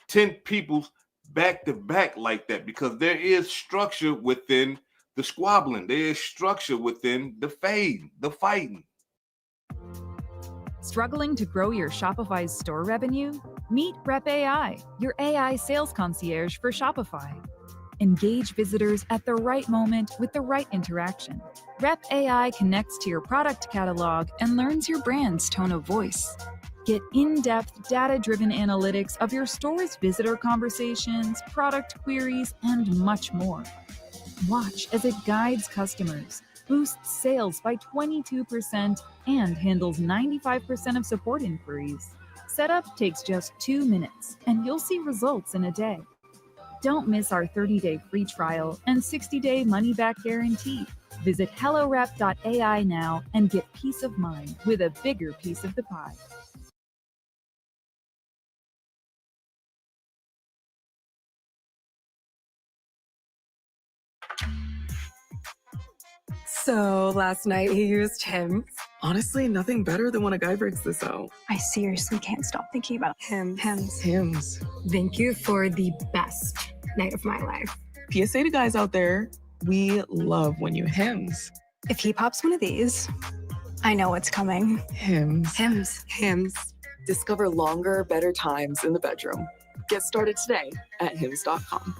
10 people's back to back like that, because there is structure within the squabbling. There is structure within the fade, the fighting. Struggling to grow your Shopify store revenue? Meet Rep AI, your AI sales concierge for Shopify. Engage visitors at the right moment with the right interaction. Rep AI connects to your product catalog and learns your brand's tone of voice. Get in-depth, data-driven analytics of your store's visitor conversations, product queries, and much more. Watch as it guides customers, boosts sales by 22%, and handles 95% of support inquiries. Setup takes just 2 minutes, and you'll see results in a day. Don't miss our 30-day free trial and 60-day money-back guarantee. Visit hellorep.ai now and get peace of mind with a bigger piece of the pie. So last night he used Hims. Honestly, nothing better than when a guy breaks this out. I seriously can't stop thinking about Hims. Thank you for the best night of my life. PSA to guys out there, we love when you Hims. If he pops one of these, I know what's coming. Hims. Discover longer, better times in the bedroom. Get started today at hims.com.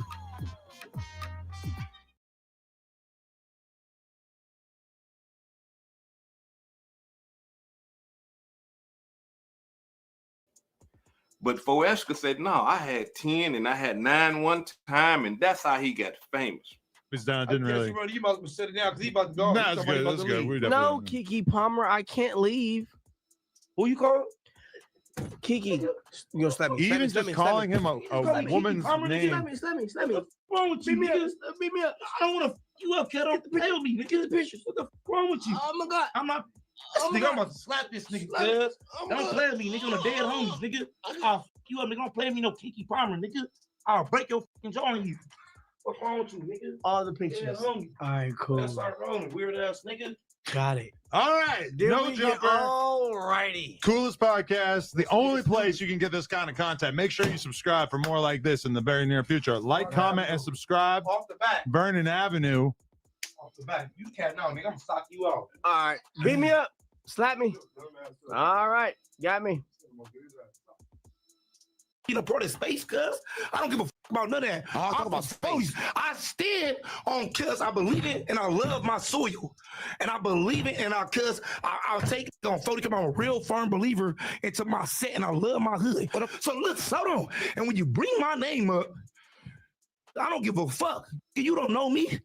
But 4extra said, no, I had 10 and I had 9 one time, and that's how he got famous. It's done. Didn't really. You must have sit it down because he about to go. Nah, it's good. It's good. No, Kiki Palmer, I can't leave. Who you call? Kiki. You gonna slap me? Even just calling him a woman's name. Slap me. What's wrong with you, nigga? Beat me up. I don't want to you up, kid. Don't play with me, nigga. Get the pictures. What the fuck wrong with you? Oh my God. I'm not. Oh Nigga, I'm about to slap this nigga, cuz. Don't play with me, nigga. On the dead homies, nigga. I'll fuck you up, nigga. Don't play with me, no Kiki Palmer, nigga. I'll break your fucking jaw on you. What's wrong with you, nigga? All the pictures. All right, cool. Let's start rolling, weird ass nigga. Got it. All right, no jumper. All righty. Coolest podcast, the only place you can get this kind of content. Make sure you subscribe for more like this in the very near future. Like, comment, and subscribe. Off the back. Vernon Avenue. Off the back. You can't know, nigga. I'm gonna sock you out. All right. Beat me up. Slap me. All right. Got me. You know, part of space, cuz. I don't give a fuck about none of that. I'll talk I'm about space. I stand on cuz I believe it and I love my soil. And I believe it and cuz I'll take it on 40 because I'm a real firm believer into my set and I love my hood. So look, hold on. And when you bring my name up, I don't give a fuck. You don't know me.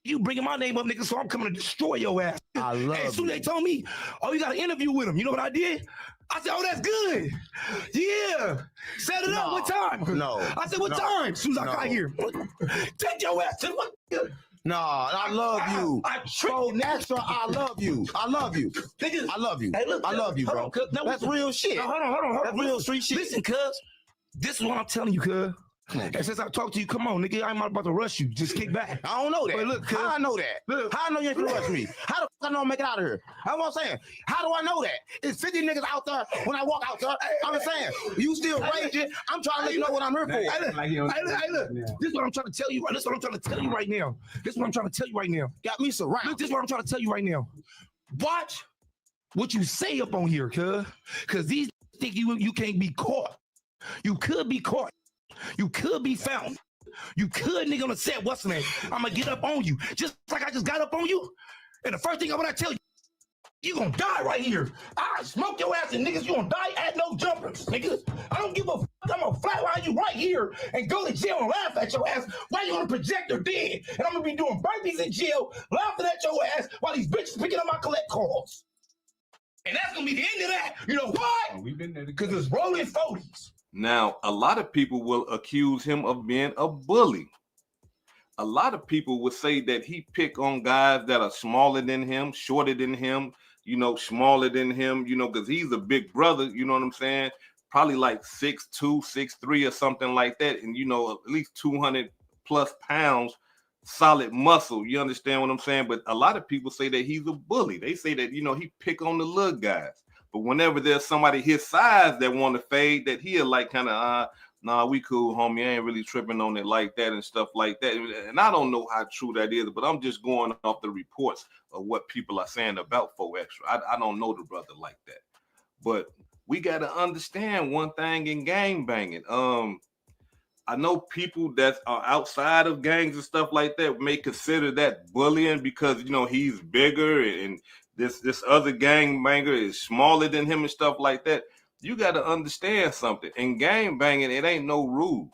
You bringing my name up, nigga, so I'm coming to destroy your ass. I love and as soon as they told me, oh, you got an interview with him. You know what I did? I said, oh, that's good. Yeah. Set it up. What time? No. I said, what time? As soon as I got here. Take your ass to what? No, I love you. Bro, extra, I love you. I love you. Nigga, I love you. Hey, look, I love you, bro. On, That's real shit. No, hold on. That's real street shit. Listen, cuz. This is what I'm telling you, cuz. And since I talked to you, come on, nigga, I'm not about to rush you. Just kick back. I don't know that. But look, how I know that? Look, how I know you ain't gonna rush me? How the fuck I know I'm making out of here? That's what I'm saying. How do I know that? It's 50 niggas out there when I walk out there. I'm just saying, you still raging. I'm trying to let you know what I'm here for. Hey, look. This is what I'm trying to tell you. This is what I'm trying to tell you right now. This is what I'm trying to tell you right now. Got me surrounded. Look, this is what I'm trying to tell you right now. Watch what you say up on here, cuz. Because these think you can't be caught. You could be caught. You could be found. You could, nigga, on the set. What's the name? I'm gonna get up on you, just like I just got up on you. And the first thing I'm gonna tell you, you gonna die right here. I smoke your ass, and niggas, you gonna die at no jumpers, niggas. I don't give a fuck. I'm gonna flatline you right here and go to jail and laugh at your ass while you on the projector dead. And I'm gonna be doing burpees in jail, laughing at your ass while these bitches picking up my collect calls. And that's gonna be the end of that. You know why? We've been there. Because it's rolling 40s. Now, a lot of people will accuse him of being a bully. A lot of people would say that he pick on guys that are smaller than him, shorter than him, smaller than him, because he's a big brother, you know what I'm saying? Probably like 6'2", 6'3", or something like that. And, at least 200 plus pounds, solid muscle. You understand what I'm saying? But a lot of people say that he's a bully. They say that, he pick on the little guys. But whenever there's somebody his size that want to fade, that he'll like kind of, nah, we cool, homie. I ain't really tripping on it like that and stuff like that. And I don't know how true that is, but I'm just going off the reports of what people are saying about 4extra. I don't know the brother like that. But we got to understand one thing in gang banging. I know people that are outside of gangs and stuff like that may consider that bullying because, he's bigger and this other gang banger is smaller than him and stuff like that. You got to understand something. In gang banging, it ain't no rules.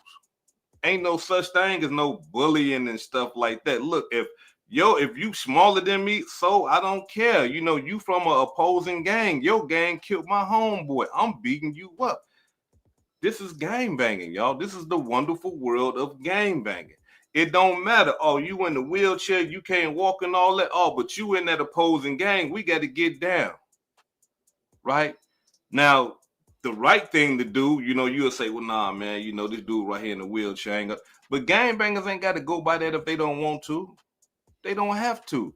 Ain't no such thing as no bullying and stuff like that. Look, if you smaller than me, so I don't care. You from an opposing gang. Your gang killed my homeboy. I'm beating you up. This is gang banging, y'all. This is the wonderful world of gang banging. It don't matter. Oh, you in the wheelchair, you can't walk and all that. Oh, but you in that opposing gang, we got to get down. Right? Now, the right thing to do, you'll say, well, nah, man, this dude right here in the wheelchair ain't got. But gang bangers ain't got to go by that if they don't want to. They don't have to.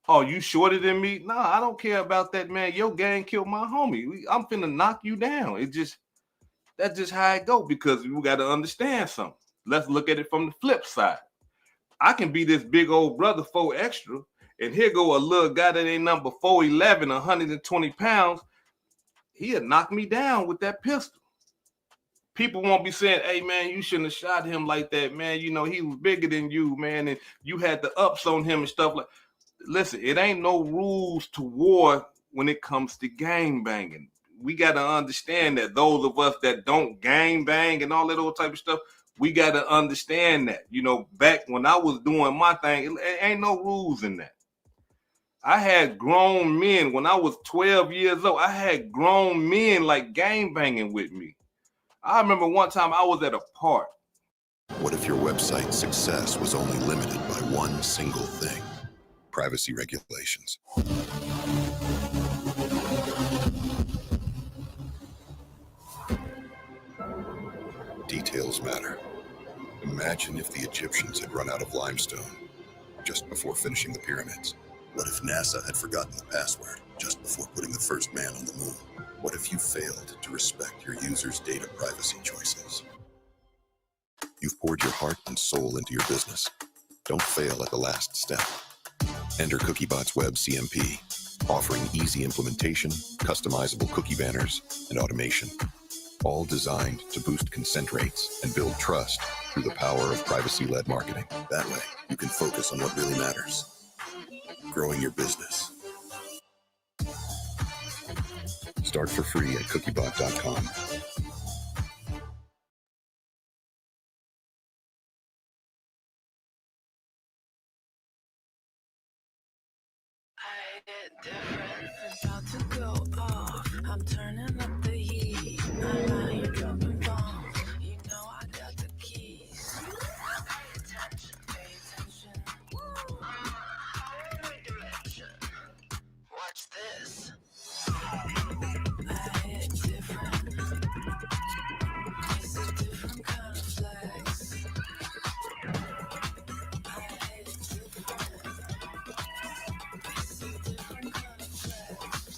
Oh, you shorter than me? Nah, I don't care about that, man. Your gang killed my homie. I'm finna knock you down. That's just how it go, because you got to understand something. Let's look at it from the flip side. I can be this big old brother 4extra, and here go a little guy that ain't number 4'11", 120 pounds. He'll knock me down with that pistol. People won't be saying, hey, man, you shouldn't have shot him like that, man. He was bigger than you, man, and you had the ups on him and stuff like. Listen, it ain't no rules to war when it comes to gang banging. We got to understand that those of us that don't gang bang and all that old type of stuff, we got to understand that. Back when I was doing my thing, it ain't no rules in that. I had grown men when I was 12 years old. I had grown men like gang banging with me. I remember one time I was at a park. What if your website's success was only limited by one single thing? Privacy regulations. Details matter. Imagine if the Egyptians had run out of limestone just before finishing the pyramids. What if NASA had forgotten the password just before putting the first man on the moon? What if you failed to respect your users' data privacy choices? You've poured your heart and soul into your business. Don't fail at the last step. Enter CookieBot's Web CMP, offering easy implementation, customizable cookie banners, and automation, all designed to boost consent rates and build trust through the power of privacy-led marketing. That way, you can focus on what really matters: growing your business. Start for free at cookiebot.com. About to go off. I'm turning up the heat. I'm out here dropping bombs. You know I got the keys. Pay attention, pay attention. Higher dimension. Watch this. I hit different. It's a different kind of flex. I hit different. It's a different kind of flex.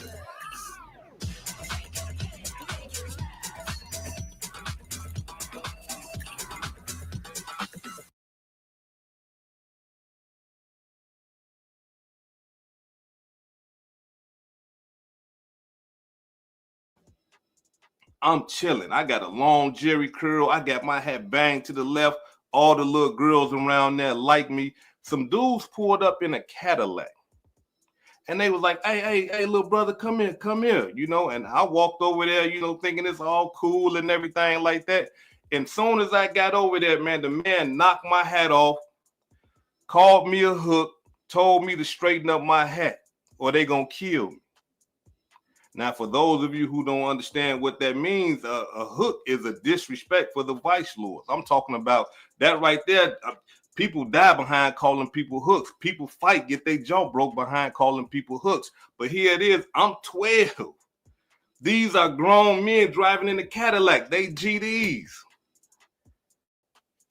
I'm chilling. I got a long jerry curl. I got my hat banged to the left. All the little girls around there like me. Some dudes pulled up in a Cadillac. And they was like, hey, little brother, come here. And I walked over there, thinking it's all cool and everything like that. And soon as I got over there, man, the man knocked my hat off, called me a hook, told me to straighten up my hat or they gonna kill me. Now, for those of you who don't understand what that means, a hook is a disrespect for the vice lords. I'm talking about that right there. People die behind calling people hooks. People fight, get their jaw broke behind calling people hooks. But here it is. I'm 12. These are grown men driving in a Cadillac. They GDs.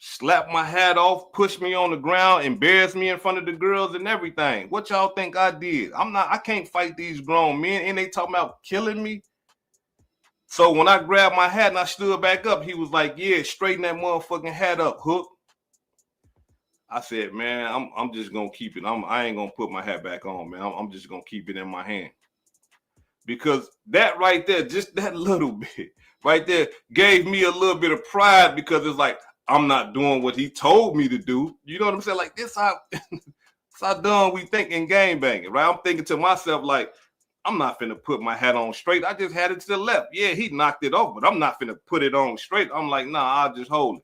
Slap my hat off, push me on the ground, embarrass me in front of the girls and everything. What y'all think I did? I can't fight these grown men, and they talking about killing me. So when I grabbed my hat and I stood back up, he was like, yeah, straighten that motherfucking hat up, Hook. I said, man, I'm just gonna keep it. I ain't gonna put my hat back on, man. I'm just gonna keep it in my hand. Because that right there, just that little bit right there gave me a little bit of pride, because it's like, I'm not doing what he told me to do. You know what I'm saying? Like this, how dumb we think in game banging, right? I'm thinking to myself, like, I'm not finna put my hat on straight. I just had it to the left. Yeah, he knocked it off, but I'm not finna put it on straight. I'm like, nah, I'll just hold it.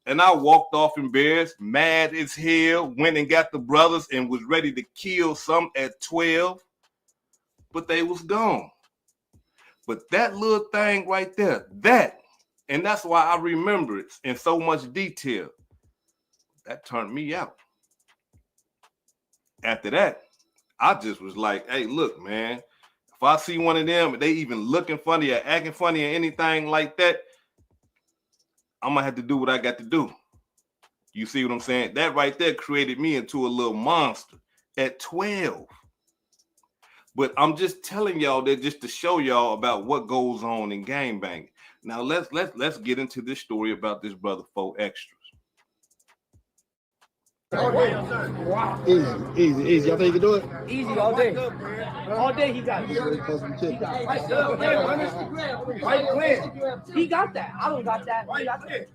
And I walked off embarrassed, mad as hell, went and got the brothers and was ready to kill some at 12, but they was gone. But that little thing right there, and that's why I remember it in so much detail, that turned me out. After that, I just was like, hey, look, man, if I see one of them, they even looking funny or acting funny or anything like that, I'm going to have to do what I got to do. You see what I'm saying? That right there created me into a little monster at 12. But I'm just telling y'all that just to show y'all about what goes on in gang banging. Now let's get into this story about this brother 4extra. Easy. Y'all think you can do it? Easy all day. All day he got it. He got that. I don't got that. He got that.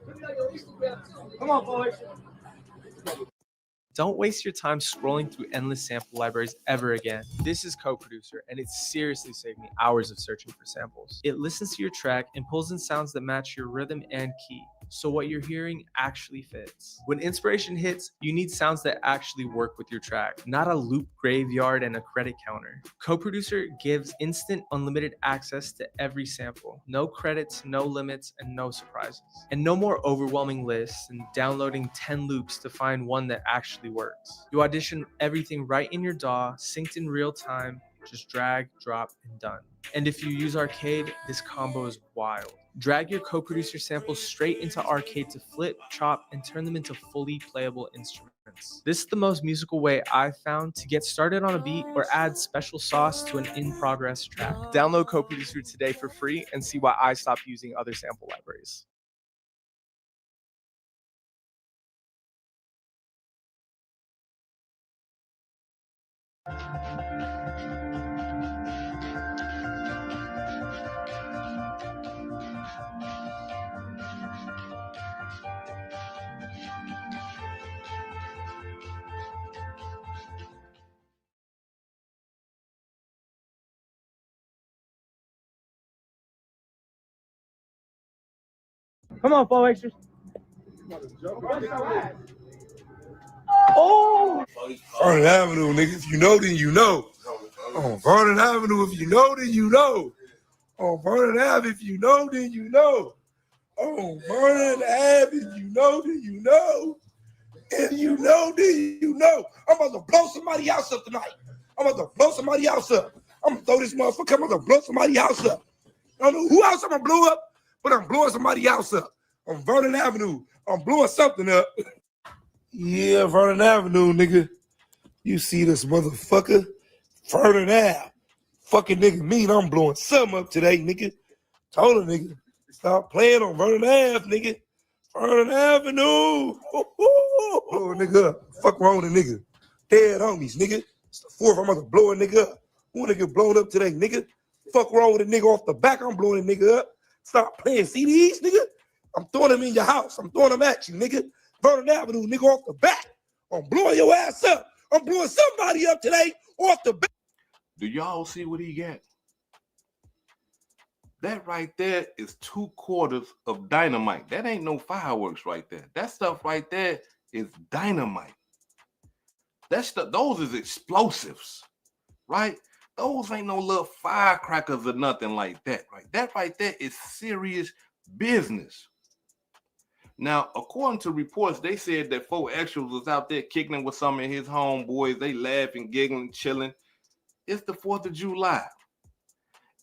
Come on, boys. Don't waste your time scrolling through endless sample libraries ever again. This is Co-Producer, and it seriously saved me hours of searching for samples. It listens to your track and pulls in sounds that match your rhythm and key, so what you're hearing actually fits. When inspiration hits, you need sounds that actually work with your track, not a loop graveyard and a credit counter. Co-Producer gives instant, unlimited access to every sample. No credits, no limits, and no surprises. And no more overwhelming lists and downloading 10 loops to find one that actually works. You audition everything right in your DAW, synced in real time, just drag, drop, and done. And if you use Arcade, this combo is wild. Drag your Co-Producer samples straight into Arcade to flip, chop, and turn them into fully playable instruments. This is the most musical way I've found to get started on a beat or add special sauce to an in-progress track. Download Co-Producer today for free and see why I stopped using other sample libraries. Come on, 4extra. Oh! Vernon Avenue, nigga. If you know, then you know. On Vernon Avenue, if you know, then you know. On Vernon Ave, if you know, then you know. On Vernon Ave, if you know, then you know. If you know, then you know. I'm about to blow somebody else up tonight. I'm about to blow somebody else up. I'm gonna throw this motherfucker. I'm about to blow somebody else up. I don't know who else I'm gonna blow up, but I'm blowing somebody else up. On Vernon Avenue, I'm blowing something up. Yeah, Vernon Avenue, nigga. You see this motherfucker? Vernon Ave. Fucking nigga mean I'm blowing something up today, nigga. Told her, nigga. Stop playing on Vernon Ave, nigga. Vernon Avenue. Blow a nigga up. Fuck wrong with a nigga. Dead homies, nigga. It's the fourth. I'm about to blow a nigga up. Who nigga blowing up today, nigga? Fuck wrong with a nigga off the back. I'm blowing a nigga up. Stop playing CDs, nigga. I'm throwing them in your house. I'm throwing them at you, nigga. Vernon Avenue, nigga, off the back. I'm blowing your ass up. I'm blowing somebody up today off the back. Do y'all see what he got? That right there is 2/4 of dynamite. That ain't no fireworks right there. That stuff right there is dynamite. That stuff, those is explosives, right? Those ain't no little firecrackers or nothing like that, right? That right there is serious business. Now, according to reports, they said that 4extra was out there kicking it with some of his homeboys. They laughing, giggling, chilling. It's the 4th of July.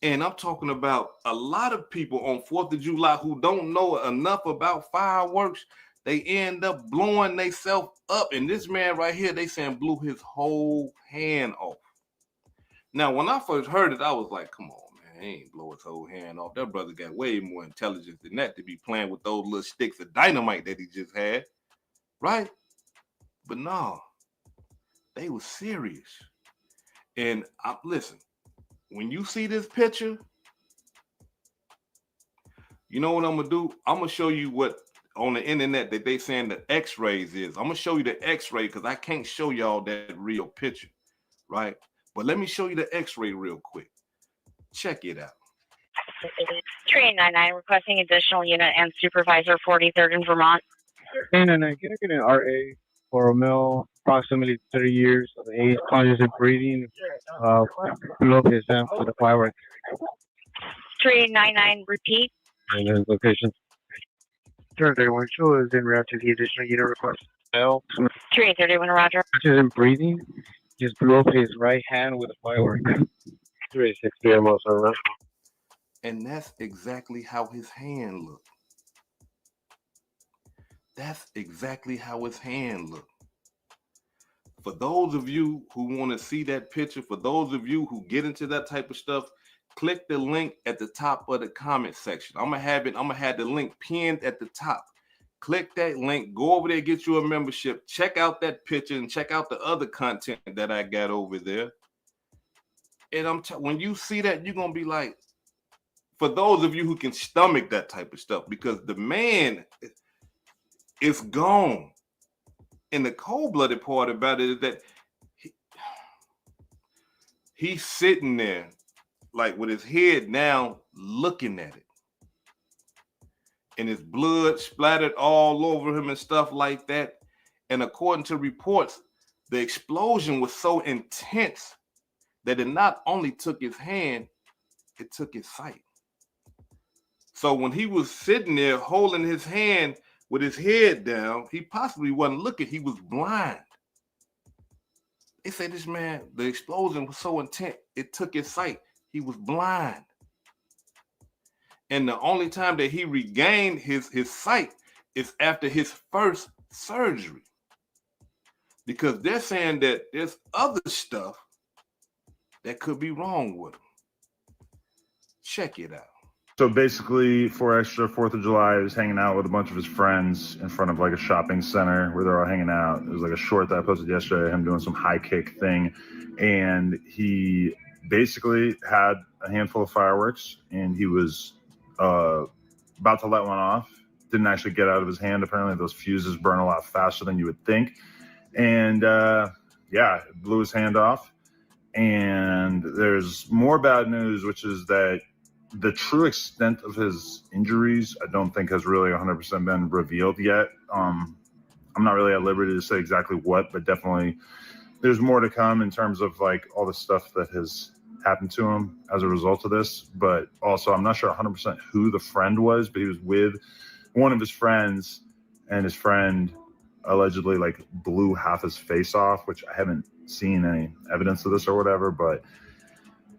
And I'm talking about a lot of people on 4th of July who don't know enough about fireworks. They end up blowing themselves up. And this man right here, they saying blew his whole hand off. Now, when I first heard it, I was like, come on, man, he ain't blow his whole hand off. That brother got way more intelligence than that to be playing with those little sticks of dynamite that he just had, right? But no, they were serious. And listen, when you see this picture, you know what I'm gonna do? I'm gonna show you what on the internet that they saying the X-rays is. I'm gonna show you the X-ray because I can't show y'all that real picture, right? But let me show you the X-ray real quick. Check it out. Train 99 requesting additional unit and supervisor 43rd in Vermont. Train 99, can I get an RA for a male, approximately 30 years of age, conscious and breathing, below his for the fireworks? Train 99, repeat. And then location. Turn 31 show is in route to the additional unit request. Male, Train 31, roger. conscious and breathing, just blew up his right hand with a firework. 360 almost around. And that's exactly how his hand looked. That's exactly how his hand looked. For those of you who want to see that picture, for those of you who get into that type of stuff, click the link at the top of the comment section. I'm gonna have the link pinned at the top. Click that link, go over there, get you a membership, check out that picture and check out the other content that I got over there. And when you see that, you're gonna be like, for those of you who can stomach that type of stuff, because the man is gone. And the cold-blooded part about it is that he's sitting there like with his head down looking at it. And his blood splattered all over him and stuff like that. And according to reports, the explosion was so intense that it not only took his hand, it took his sight. So when he was sitting there holding his hand with his head down, he possibly wasn't looking, he was blind. They say this man, the explosion was so intense, it took his sight. He was blind. And the only time that he regained his sight is after his first surgery. Because they're saying that there's other stuff that could be wrong with him. Check it out. So basically, 4extra 4th of July is hanging out with a bunch of his friends in front of like a shopping center where they're all hanging out. It was like a short that I posted yesterday, him doing some high kick thing. And he basically had a handful of fireworks and he was about to let one off. Didn't actually get out of his hand. Apparently those fuses burn a lot faster than you would think. And yeah, it blew his hand off. And there's more bad news, which is that the true extent of his injuries, I don't think has really 100% been revealed yet. I'm not really at liberty to say exactly what, but definitely there's more to come in terms of like all the stuff that has happened to him as a result of this. But also, I'm not sure 100% who the friend was, but he was with one of his friends, and his friend allegedly like blew half his face off, which I haven't seen any evidence of this or whatever, but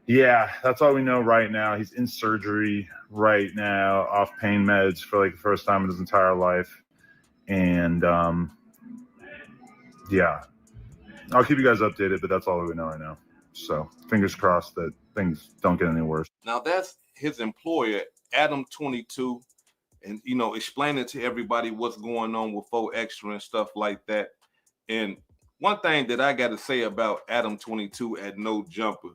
yeah, that's all we know right now. He's in surgery right now, off pain meds for like the first time in his entire life. And yeah, I'll keep you guys updated, but that's all we know right now. So fingers crossed that things don't get any worse. Now that's his employer, Adam 22, and explaining to everybody what's going on with 4extra and stuff like that. And one thing that I got to say about Adam 22 at No Jumper,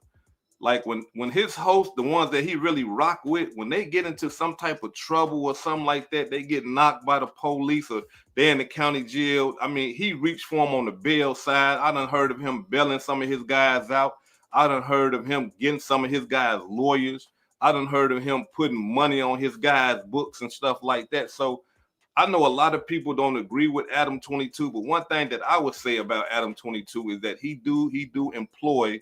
like when his hosts, the ones that he really rock with, when they get into some type of trouble or something like that, they get knocked by the police or they're in the county jail. I mean, he reached for them on the bail side. I done heard of him bailing some of his guys out. I done heard of him getting some of his guys lawyers. I done heard of him putting money on his guys' books and stuff like that. So I know a lot of people don't agree with Adam 22, but one thing that I would say about Adam 22 is that he do employ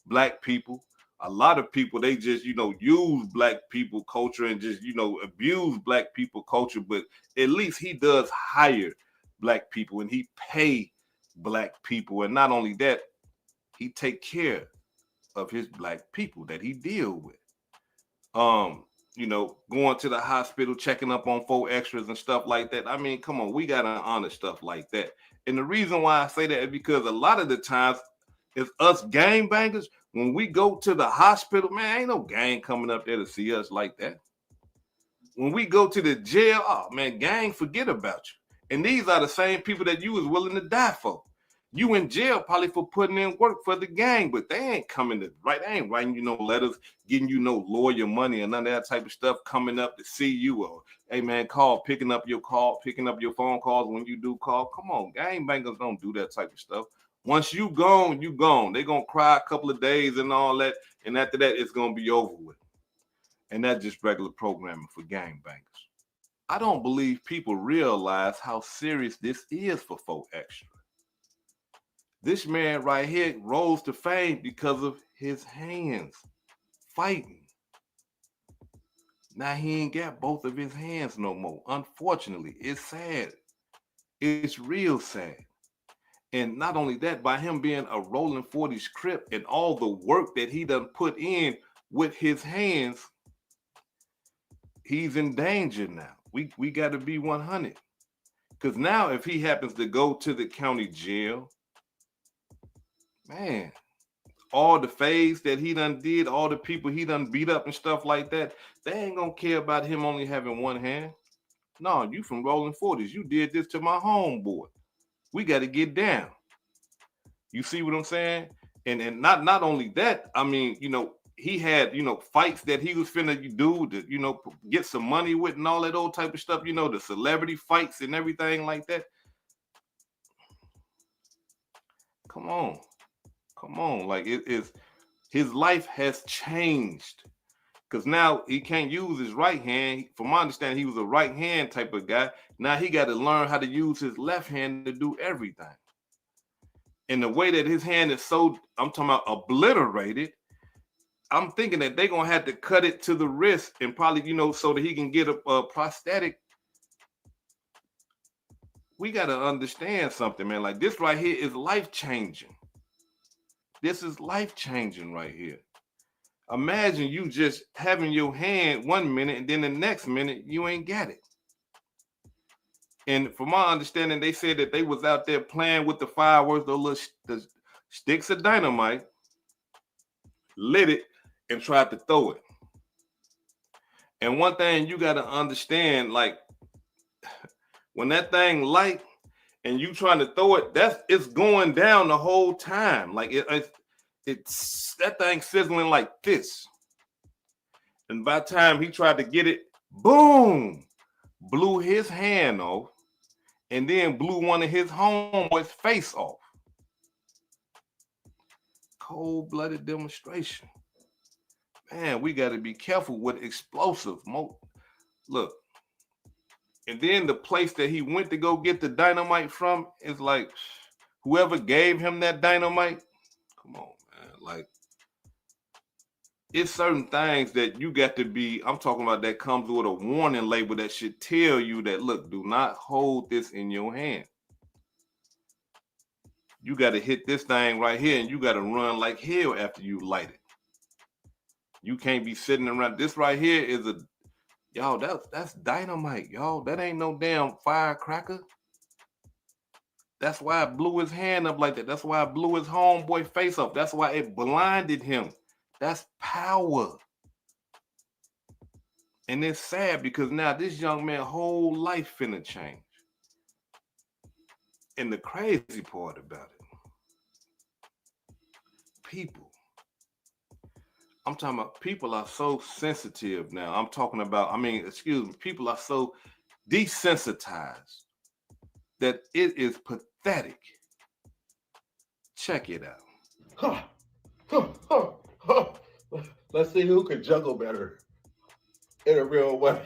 Black people. a lot of people, they just, use black people culture and just, abuse black people culture. But at least he does hire black people and he pay black people. And not only that, he take care of his black people that he deal with. Going to the hospital, checking up on 4extras and stuff like that. I mean, come on, we gotta honor stuff like that. And the reason why I say that is because a lot of the times it's us gangbangers. When we go to the hospital, man, ain't no gang coming up there to see us like that. When we go to the jail, oh man, gang, forget about you. And these are the same people that you was willing to die for. You in jail probably for putting in work for the gang, but they ain't coming to They ain't writing you no letters, getting you no lawyer money and none of that type of stuff, coming up to see you or, hey man, picking up your phone calls when you do call. Come on, gangbangers don't do that type of stuff. Once you gone, you gone. They gonna cry a couple of days and all that, and after that, it's gonna be over with. And that's just regular programming for gangbangers. I don't believe people realize how serious this is for 4extra. This man right here rose to fame because of his hands fighting. Now he ain't got both of his hands no more. Unfortunately, it's sad. It's real sad. And not only that, by him being a rolling 40s Crip and all the work that he done put in with his hands, he's in danger now. We got to be 100. Because now if he happens to go to the county jail, man, all the fades that he done did, all the people he done beat up and stuff like that, they ain't gonna care about him only having one hand. No, you from rolling 40s. You did this to my homeboy. We got to get down. You see what I'm saying? And not only that, I mean, he had, fights that he was finna do to, get some money with and all that old type of stuff, the celebrity fights and everything like that. Come on. Like it is, his life has changed because now he can't use his right hand. From my understanding, he was a right hand type of guy. Now he got to learn how to use his left hand to do everything. And the way that his hand is so, I'm talking about obliterated, I'm thinking that they're going to have to cut it to the wrist and probably, so that he can get a prosthetic. We got to understand something, man. Like this right here is life-changing. This is life-changing right here. Imagine you just having your hand 1 minute and then the next minute you ain't got it. And from my understanding, they said that they was out there playing with the fireworks, the sticks of dynamite, lit it, and tried to throw it. And one thing you got to understand, like when that thing light and you trying to throw it, it's going down the whole time. Like it's that thing sizzling like this. And by the time he tried to get it, boom, blew his hand off, and then blew one of his homeboys' face off. Cold-blooded demonstration. Man, we got to be careful with explosive. Look, and then the place that he went to go get the dynamite from is like, whoever gave him that dynamite, come on, man. Like, it's certain things that you got to be, I'm talking about that comes with a warning label that should tell you that, look, do not hold this in your hand. You got to hit this thing right here and you got to run like hell after you light it. You can't be sitting around. This right here is y'all, that's dynamite, y'all. That ain't no damn firecracker. That's why it blew his hand up like that. That's why it blew his homeboy face up. That's why it blinded him. That's power. And it's sad because now this young man's whole life finna change. And the crazy part about it, I'm talking about people are so sensitive now. I'm talking about, people are so desensitized that it is pathetic. Check it out. Let's see who can juggle better in a real way.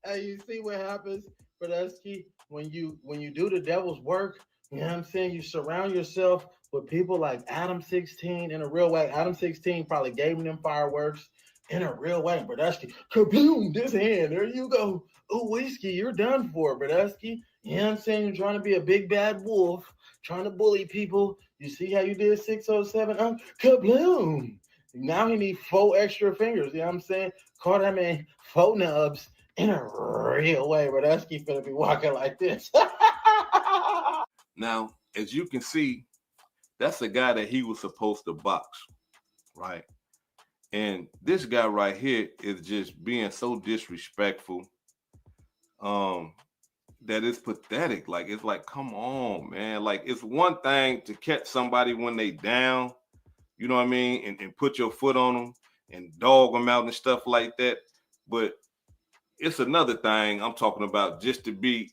Hey, you see what happens, Brodesky, when you do the devil's work, You know what I'm saying? You surround yourself with people like Adam 16 in a real way. Adam 16 probably gave them fireworks in a real way. Brodusky, kaboom, this hand, there you go. Oh, whiskey, you're done for, Brodusky. You know what I'm saying? You're trying to be a big bad wolf, trying to bully people. You see how you did 607? Kabloom. Now he need 4 extra fingers. You know what I'm saying? Call that man 4 nubs in a real way. Brodusky finna be walking like this. Now, as you can see, that's a guy that he was supposed to box, right? And this guy right here is just being so disrespectful that it's pathetic. Like, it's like, come on, man. Like, it's one thing to catch somebody when they down, you know what I mean, and put your foot on them and dog them out and stuff like that. But it's another thing I'm talking about just to be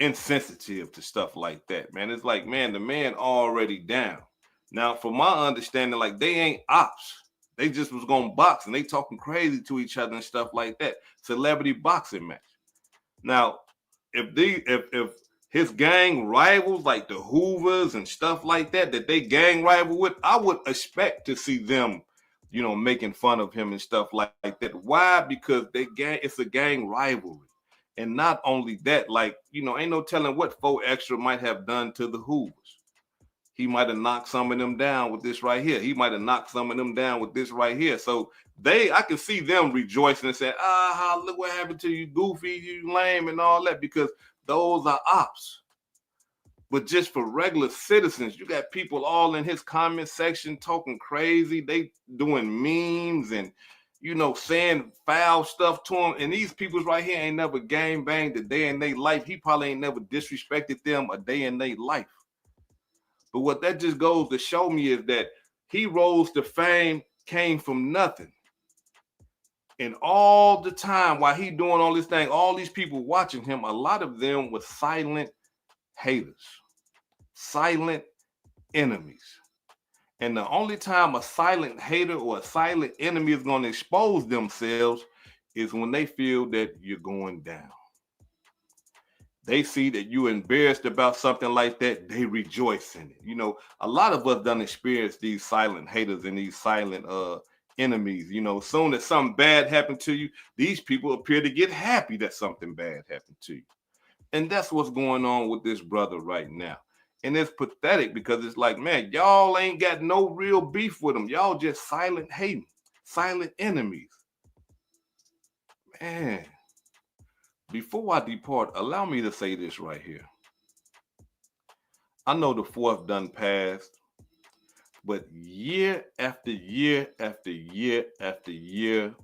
insensitive to stuff like that, man. It's like, man, the man already down. Now, from my understanding, like, they ain't ops. They just was gonna box and they talking crazy to each other and stuff like that. Celebrity boxing match. Now, if his gang rivals like the Hoovers and stuff like that they gang rival with, I would expect to see them, you know, making fun of him and stuff like that. Why? Because it's a gang rivalry. And not only that, like, you know, ain't no telling what 4extra might have done to the Hoovers. He might have knocked some of them down with this right here. He might have knocked some of them down with this right here. So I can see them rejoicing and saying, look what happened to you, goofy, you lame, and all that, because those are ops. But just for regular citizens, you got people all in his comment section talking crazy. They doing memes and, you know, saying foul stuff to him. And these people's right here ain't never gang banged a day in their life. He probably ain't never disrespected them a day in their life. But what that just goes to show me is that he rose to fame, came from nothing. And all the time while he doing all this thing, all these people watching him, a lot of them were silent haters, silent enemies. And the only time a silent hater or a silent enemy is going to expose themselves is when they feel that you're going down. They see that you're embarrassed about something like that, they rejoice in it. You know, a lot of us done experienced these silent haters and these silent enemies. You know, soon as something bad happened to you, these people appear to get happy that something bad happened to you. And that's what's going on with this brother right now. And it's pathetic because it's like, man, y'all ain't got no real beef with him. Y'all just silent hating, silent enemies. Man. Before I depart, allow me to say this right here. I know the 4th done passed, but year after year after year after year,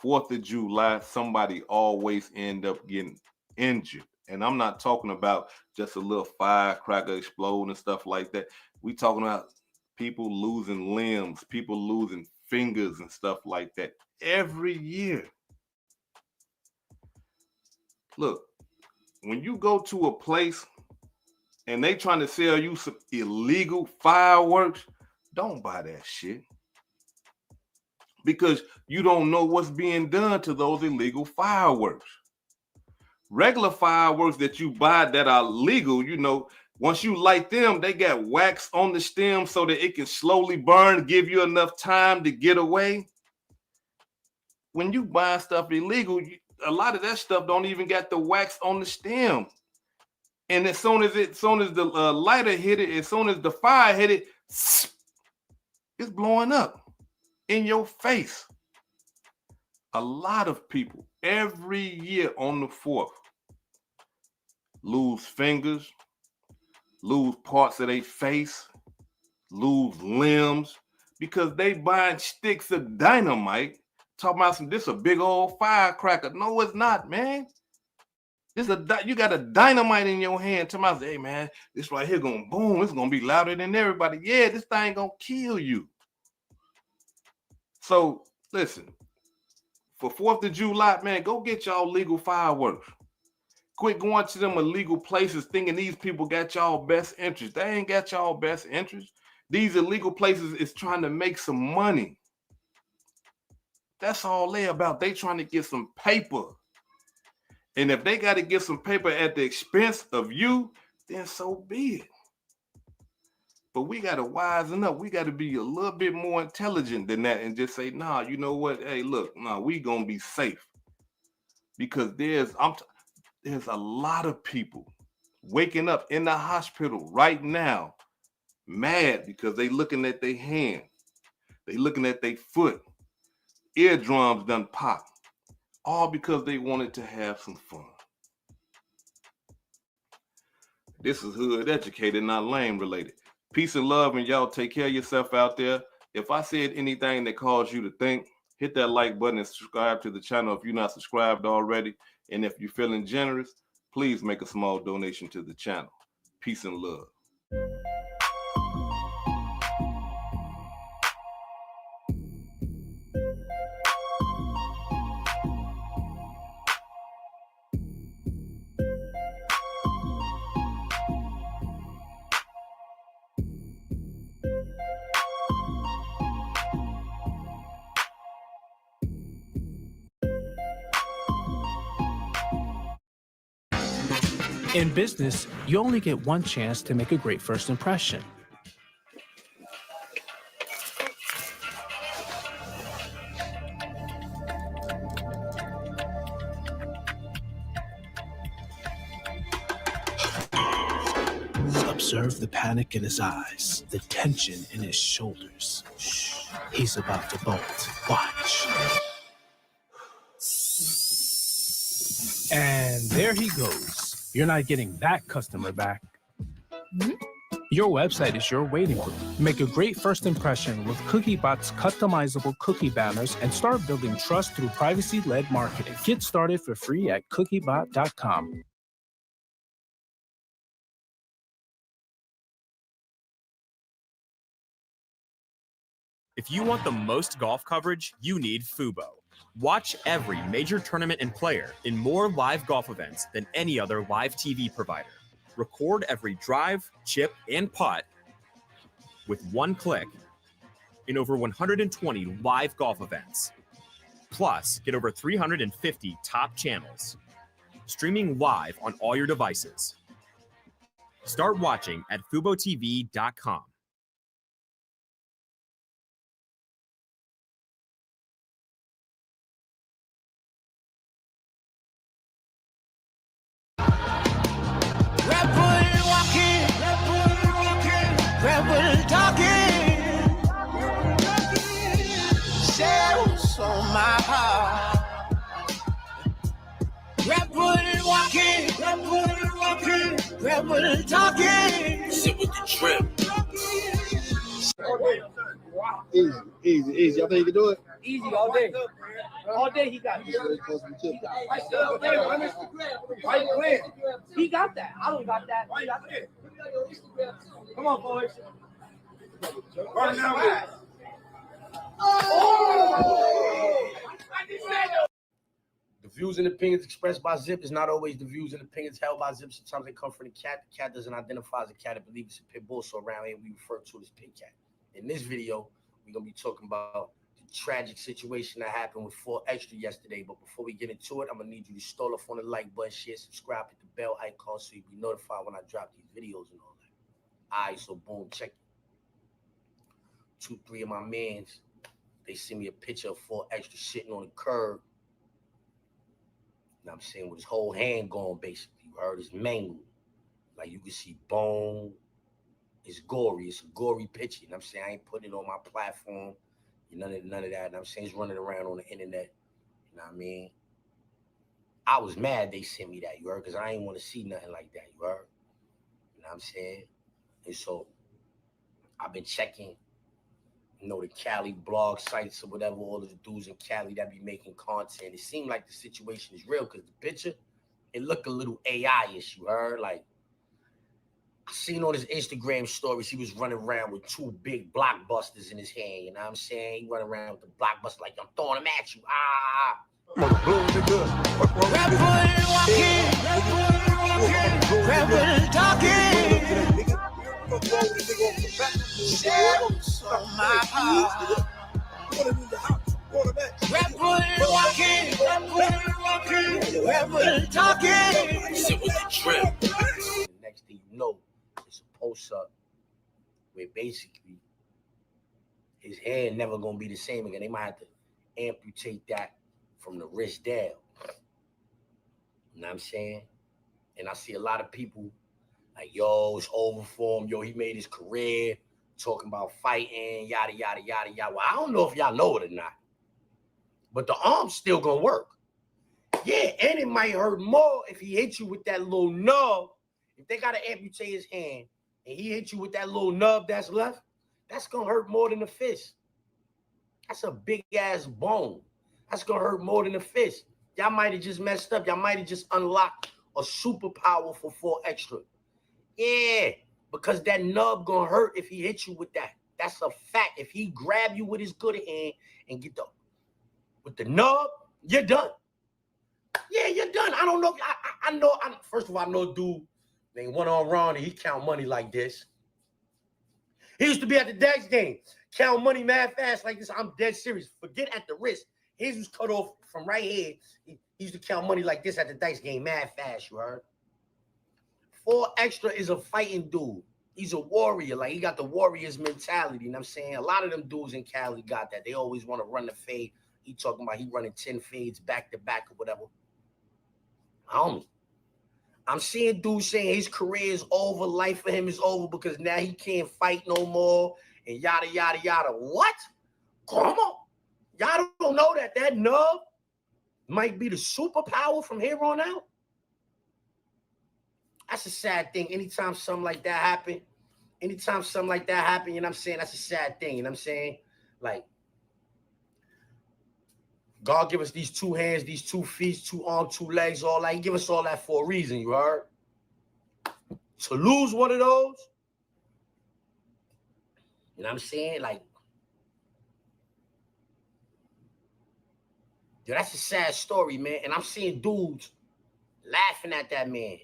4th of July, somebody always end up getting injured. And I'm not talking about just a little firecracker exploding and stuff like that. We talking about people losing limbs, people losing fingers and stuff like that every year. Look, when you go to a place and they trying to sell you some illegal fireworks, don't buy that shit. Because you don't know what's being done to those illegal fireworks. Regular fireworks that you buy that are legal, you know, once you light them, they got wax on the stem so that it can slowly burn, give you enough time to get away. When you buy stuff illegal, a lot of that stuff don't even got the wax on the stem. And as soon as the lighter hit it, as soon as the fire hit it, it's blowing up in your face. A lot of people every year on the 4th lose fingers, lose parts of their face, lose limbs because they buying sticks of dynamite. Talking about this a big old firecracker. No, it's not, man. You got a dynamite in your hand. Talking about, hey, man, this right here gonna boom. It's gonna be louder than everybody. Yeah, this thing gonna kill you. So listen, for 4th of July, man, go get y'all legal fireworks. Quit going to them illegal places thinking these people got y'all best interest. They ain't got y'all best interest. These illegal places is trying to make some money. That's all they about. They trying to get some paper. And if they got to get some paper at the expense of you, then so be it. But we got to wisen up. We got to be a little bit more intelligent than that and just say, nah, you know what? Hey, look, nah, we going to be safe. Because there's a lot of people waking up in the hospital right now mad because they looking at their hand. They looking at their foot. Eardrums done pop. All because they wanted to have some fun. This is Hood Educated, not lame related. Peace and love, and y'all take care of yourself out there. If I said anything that caused you to think, hit that like button and subscribe to the channel if you're not subscribed already. And if you're feeling generous, please make a small donation to the channel. Peace and love. In business, you only get one chance to make a great first impression. Observe the panic in his eyes, the tension in his shoulders. Shh, he's about to bolt. Watch. And there he goes. You're not getting that customer back. Your website is your waiting room. Make a great first impression with CookieBot's customizable cookie banners and start building trust through privacy-led marketing. Get started for free at cookiebot.com. If you want the most golf coverage, you need Fubo. Watch every major tournament and player in more live golf events than any other live TV provider. Record every drive, chip, and putt with one click in over 120 live golf events. Plus, get over 350 top channels. Streaming live on all your devices. Start watching at FuboTV.com. Rebel talking, shadows on my heart. Rebel walking, rebel talking. Sit with the trip. Easy. I think you can do it. Easy all day. All day he got it. Right clear. He got that. I don't got that. He got that. Come on, boys. Right now. The views and opinions expressed by Zip is not always the views and opinions held by Zip. Sometimes they come from the cat. The cat doesn't identify as a cat. I believe it's a pit bull. So around here, we refer to it as pit cat. In this video, we're going to be talking about the tragic situation that happened with 4extra yesterday. But before we get into it, I'm going to need you to stall off on the like button, share, subscribe, hit the bell icon so you'll be notified when I drop these videos and all that. All right, so boom, check it. 2-3 of my mans, they send me a picture of 4extra sitting on the curb. You know what I'm saying? With his whole hand gone, basically. You heard his mangled. Like you can see bone. It's gory. It's a gory picture. You know what I'm saying? I ain't putting it on my platform. None of that. You know what I'm saying? It's running around on the internet. You know what I mean? I was mad they sent me that, you heard? Because I ain't want to see nothing like that, you heard? You know what I'm saying? And so I've been checking, the Cali blog sites or whatever, all of the dudes in Cali that be making content. It seemed like the situation is real because the picture, it looked a little AI-ish, you heard? Like, I seen on his Instagram stories, he was running around with 2 big blockbusters in his hand, you know what I'm saying? He running around with the blockbuster like, I'm throwing them at you, Rebel talking, shadows on my heart. Rebel walking, rebel talking. Sit with the trip. The next thing you know, it's a post up where basically his hand never gonna be the same again. They might have to amputate that from the wrist down. You know what I'm saying? And I see a lot of people like, yo, it's over for him. Yo, he made his career talking about fighting, yada, yada, yada, yada. Well, I don't know if y'all know it or not, but the arm's still gonna work. Yeah, and it might hurt more if he hit you with that little nub. If they gotta amputate his hand and he hit you with that little nub that's left, that's gonna hurt more than the fist. That's a big ass bone. That's gonna hurt more than the fist. Y'all might have just messed up. Y'all might have just unlocked a superpower for 4extra. Yeah, because that nub gonna hurt if he hit you with that. That's a fact. If he grab you with his good hand and get with the nub, you're done. Yeah, you're done. I don't know. I know. First of all, I know a dude named One on Ron, and he count money like this. He used to be at the Dex game, count money mad fast like this. I'm dead serious. Forget at the wrist. His was cut off from right here. He used to count money like this at the Dice game, mad fast, you heard? 4extra is a fighting dude. He's a warrior. Like, he got the warrior's mentality, you know what I'm saying? A lot of them dudes in Cali got that. They always want to run the fade. He talking about he running 10 fades back to back or whatever. Homie, I'm seeing dudes saying his career is over, life for him is over because now he can't fight no more and yada, yada, yada. What? Come on. Y'all don't know that nub might be the superpower from here on out? That's a sad thing. Anytime something like that happen, you know what I'm saying? That's a sad thing, you know what I'm saying? Like, God give us these 2 hands, these 2 feet, 2 arms, 2 legs, all that. He give us all that for a reason, you heard? To lose one of those, you know what I'm saying? Like, yo, that's a sad story, man. And I'm seeing dudes laughing at that man.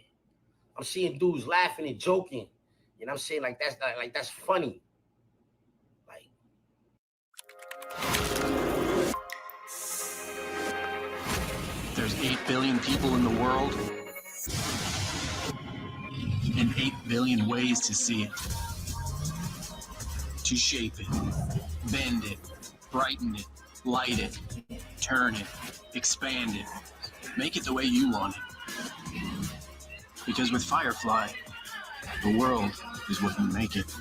I'm seeing dudes laughing and joking. You know what I'm saying? Like, that's funny. Like, there's 8 billion people in the world and 8 billion ways to see it. To shape it, bend it, brighten it, light it, turn it, expand it, make it the way you want it. Because with Firefly, the world is what you make it.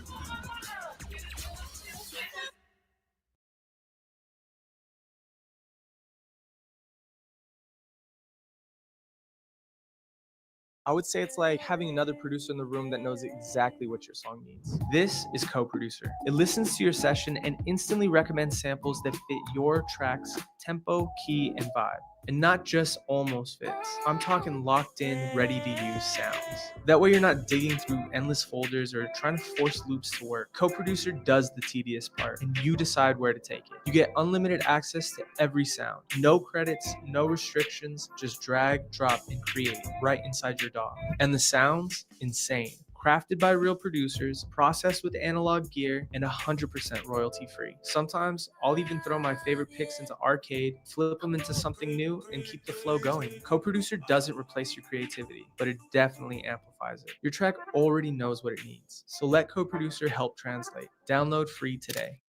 I would say it's like having another producer in the room that knows exactly what your song needs. This is Co-Producer. It listens to your session and instantly recommends samples that fit your track's tempo, key, and vibe. And not just almost fits. I'm talking locked in, ready to use sounds. That way you're not digging through endless folders or trying to force loops to work. Co-Producer does the tedious part, and you decide where to take it. You get unlimited access to every sound. No credits, no restrictions, just drag, drop, and create right inside your DAW. And the sounds? Insane. Crafted by real producers, processed with analog gear, and 100% royalty free. Sometimes I'll even throw my favorite picks into Arcade, flip them into something new, and keep the flow going. Co-Producer doesn't replace your creativity, but it definitely amplifies it. Your track already knows what it needs, so let Co-Producer help translate. Download free today.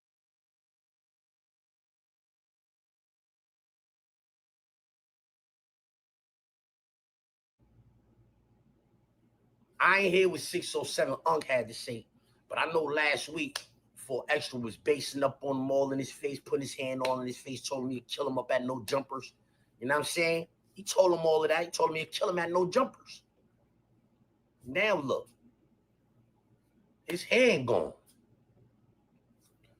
I ain't hear what 607 Unk had to say, but I know last week 4extra was basing up on them all in his face, putting his hand all in his face, told me to kill him up at no jumpers. You know what I'm saying? He told him all of that. He told me to kill him at no jumpers. Now look, his hand gone.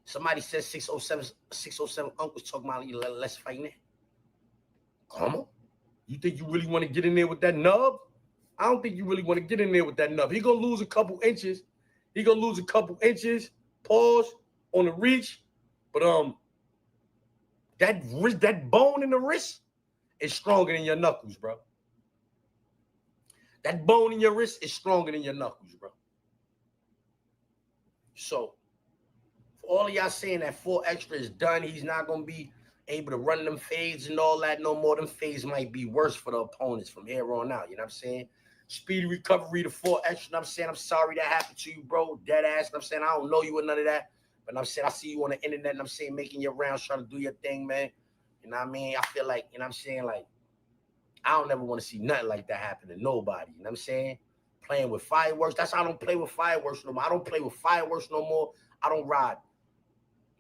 Somebody said 607 Unk was talking about let's fight now. Come on. You think you really want to get in there with that nub? I don't think you really want to get in there with that nub. He gonna lose a couple inches. Pause on the reach. But that bone in the wrist is stronger than your knuckles, bro. That bone in your wrist is stronger than your knuckles, bro. So, for all of y'all saying that 4extra is done, he's not gonna be able to run them fades and all that no more. Them fades might be worse for the opponents from here on out. You know what I'm saying? Speedy recovery to 4extra. You know what I'm saying? I'm sorry that happened to you, bro. Dead ass. You know what I'm saying? I don't know you or none of that. But you know what I'm saying, I see you on the internet, and I'm saying, making your rounds, trying to do your thing, man. You know what I mean? I feel like, you know what I'm saying, like, I don't ever want to see nothing like that happen to nobody. You know what I'm saying? Playing with fireworks. That's how I don't play with fireworks no more. I don't play with fireworks no more. I don't ride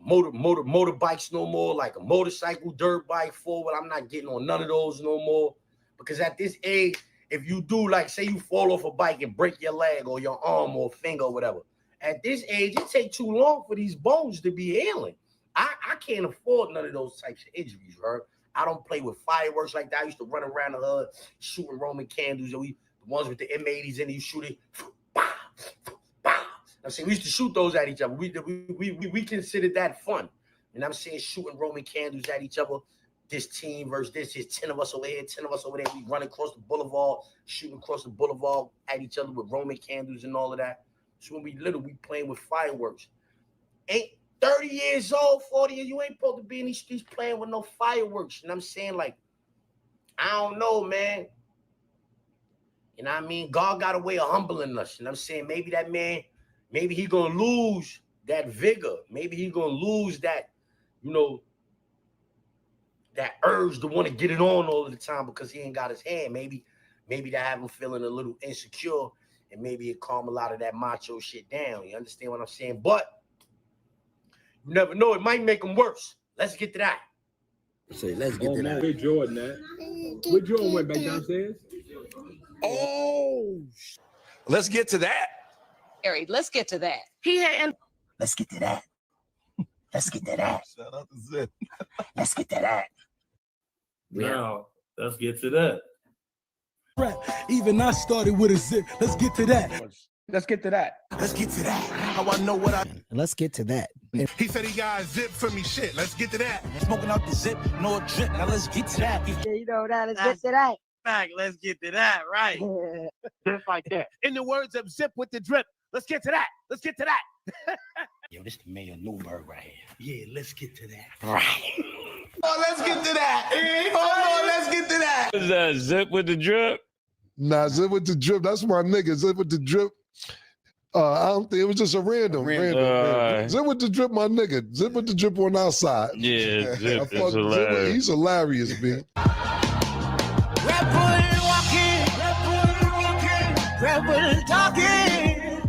motorbikes no more, like a motorcycle, dirt bike, forward. I'm not getting on none of those no more. Because at this age, if you do, like, say you fall off a bike and break your leg or your arm or finger or whatever, at this age, it takes too long for these bones to be healing. I can't afford none of those types of injuries, right? I don't play with fireworks like that. I used to run around the hood shooting Roman candles. And the ones with the M80s in it, you shoot it. I'm saying we used to shoot those at each other. We considered that fun. And I'm saying shooting Roman candles at each other. This team versus this. There's 10 of us over here, 10 of us over there. We run across the boulevard, shooting across the boulevard at each other with Roman candles and all of that. So when we little, we playing with fireworks. Ain't 30 years old, 40 years, you ain't supposed to be in these streets playing with no fireworks. You know what I'm saying? Like, I don't know, man. You know what I mean? God got a way of humbling us. You know what I'm saying? Maybe that man, maybe he gonna lose that vigor. Maybe he gonna lose that, you know, that urge to want to get it on all the time because he ain't got his hand. Maybe that have him feeling a little insecure, and maybe it calm a lot of that macho shit down. You understand what I'm saying? But you never know. It might make him worse. Let's get to that. Say, let's get to that. Where Jordan at? Where Jordan went back downstairs? Oh, let's get to that. Harry, let's get to that. Let's get to that. Let's get to that. Shout out to Zip. Let's get to that. Now, let's get to that. Even I started with a zip. Let's get to that. Let's get to that. Let's get to that. How I know what I. Let's get to that. He said he got a zip for me. Shit. Let's get to that. Smoking out the zip, no drip. Now let's get to that. Yeah, you know that. Let's get to that. Back, let's get to that, right? Just like that. In the words of Zip with the drip, let's get to that. Let's get to that. Yo, this the Mayor Newberg right here. Yeah, let's get to that. Right. Oh, let's get to that. Oh, let's get to that. Is that Zip with the drip? Nah, Zip with the drip. That's my nigga. Zip with the drip. I don't think it was just a random. Zip with the drip, my nigga. Zip with the drip on our side. Yeah, Zip is hilarious. He's hilarious, B. Rebel talking.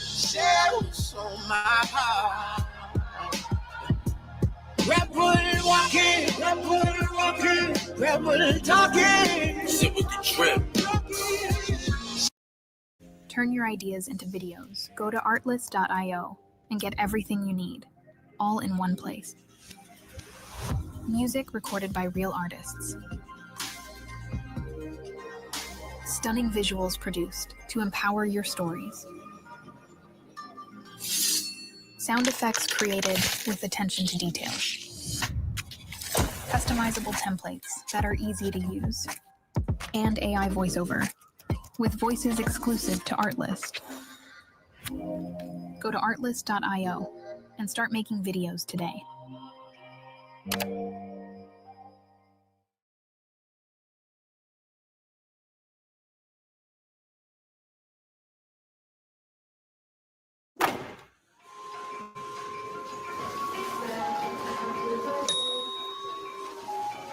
Shadows on my heart. Rebel walking, rebel talking. Sit with the trip. Turn your ideas into videos. Go to artlist.io and get everything you need, all in one place. Music recorded by real artists. Stunning visuals produced to empower your stories. Sound effects created with attention to detail. Customizable templates that are easy to use. And AI voiceover, with voices exclusive to Artlist. Go to artlist.io and start making videos today.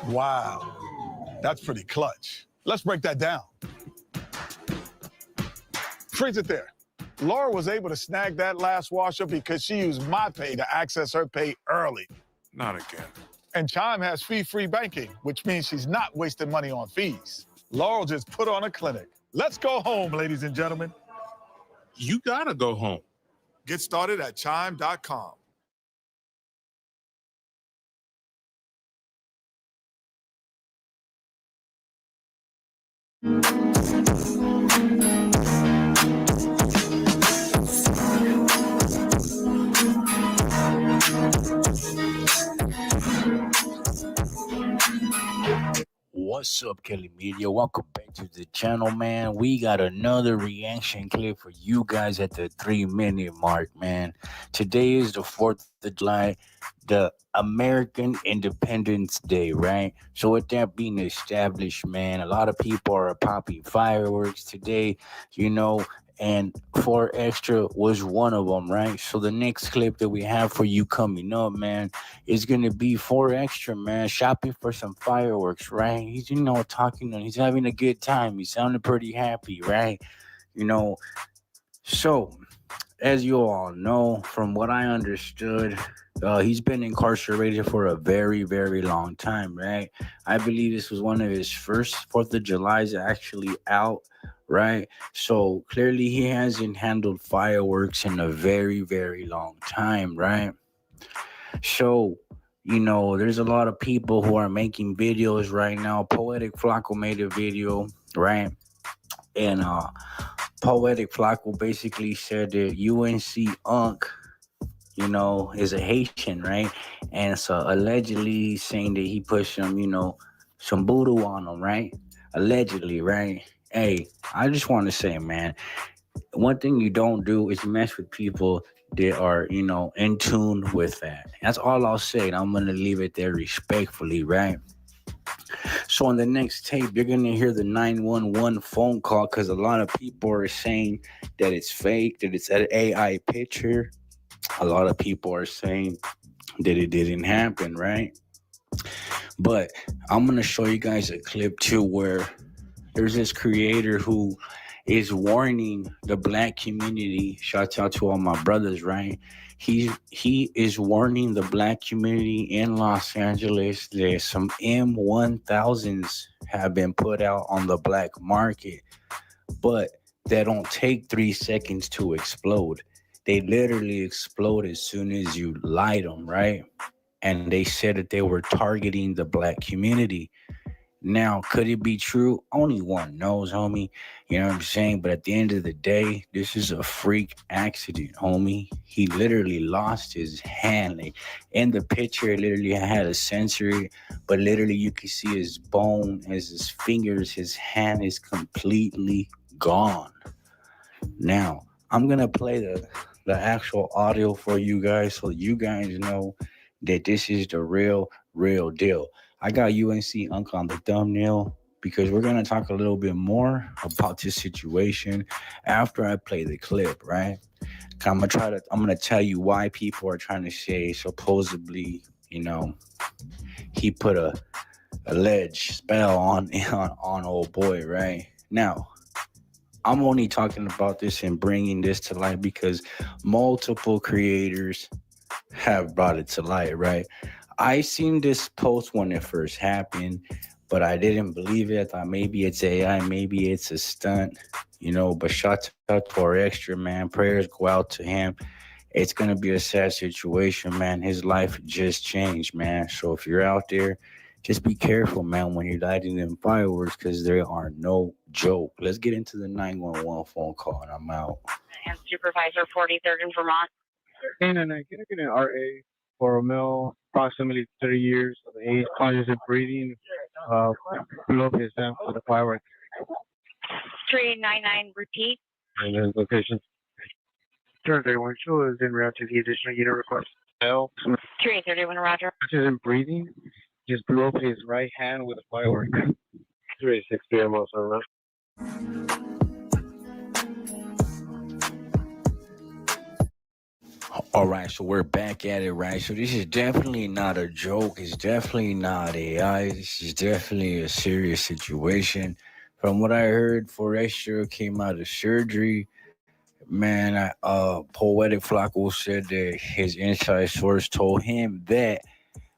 Wow, that's pretty clutch. Let's break that down. Freeze it there. Laura was able to snag that last washer because she used my pay to access her pay early. Not again. And Chime has fee-free banking, which means she's not wasting money on fees. Laurel just put on a clinic. Let's go home, ladies and gentlemen. You gotta go home. Get started at chime.com. What's What's up, Kelly Media? Welcome back to the channel, man. We got another reaction clip for you guys at the 3-minute mark, man. Today is the 4th of July, the American Independence Day, right? So with that being established, man, a lot of people are popping fireworks today, you know, and 4extra was one of them, right? So the next clip that we have for you coming up, man, is gonna be 4extra, man, shopping for some fireworks, right? He's, you know, talking, he's having a good time. He's sounding pretty happy, right? You know, so as you all know, from what I understood, he's been incarcerated for a very, very long time, right? I believe this was one of his first 4th of July's actually out, right? So clearly he hasn't handled fireworks in a very, very long time, right? So, you know, there's a lot of people who are making videos right now. Poetic Flacco made a video, right? And Poetic Flacco basically said that UNC Unc, you know, is a Haitian, right? And so allegedly he's saying that he put some, you know, some voodoo on him, right? Allegedly, right? Hey, I just want to say, man, one thing you don't do is mess with people that are, you know, in tune with that. That's all I'll say. And I'm going to leave it there respectfully, right? So on the next tape, you're going to hear the 911 phone call because a lot of people are saying that it's fake, that it's an AI picture. A lot of people are saying that it didn't happen, right? But I'm going to show you guys a clip too where there's this creator who is warning the black community. Shout out to all my brothers, right? He is warning the black community in Los Angeles that some M1000s have been put out on the black market, but they don't take 3 seconds to explode. They literally explode as soon as you light them, right? And they said that they were targeting the black community. Now, could it be true? Only one knows, homie. You know what I'm saying? But at the end of the day, this is a freak accident, homie. He literally lost his hand. Like, in the picture, it literally had a sensor, but literally you can see his bone, his fingers, his hand is completely gone. Now, I'm going to play the actual audio for you guys so you guys know that this is the real deal. I got UNC Unc on the thumbnail because we're going to talk a little bit more about this situation after I play the clip, right? I'm going to tell you why people are trying to say supposedly, you know, he put a alleged spell on old boy, right? Now, I'm only talking about this and bringing this to light because multiple creators have brought it to light, right? I seen this post when it first happened, but I didn't believe it. I thought maybe it's AI, maybe it's a stunt, you know, but shout out to 4extra, man. Prayers go out to him. It's going to be a sad situation, man. His life just changed, man. So if you're out there, just be careful, man, when you're lighting them fireworks because they are no joke. Let's get into the 911 phone call and I'm out. And Supervisor 43rd in Vermont. Can I get an RA for a male, approximately 30 years of age, conscious of breathing, below his down for the fireworks? 3899, repeat. And his location. 231 show is en route to the additional unit request. L. 3831, Roger. Conscious and breathing, just blew up his right hand with a firework. 360 almost around. All right, so we're back at it, right? So this is definitely not a joke. It's definitely not AI. This is definitely a serious situation. From what I heard, 4extra came out of surgery. Man, Poetic Flacco said that his inside source told him that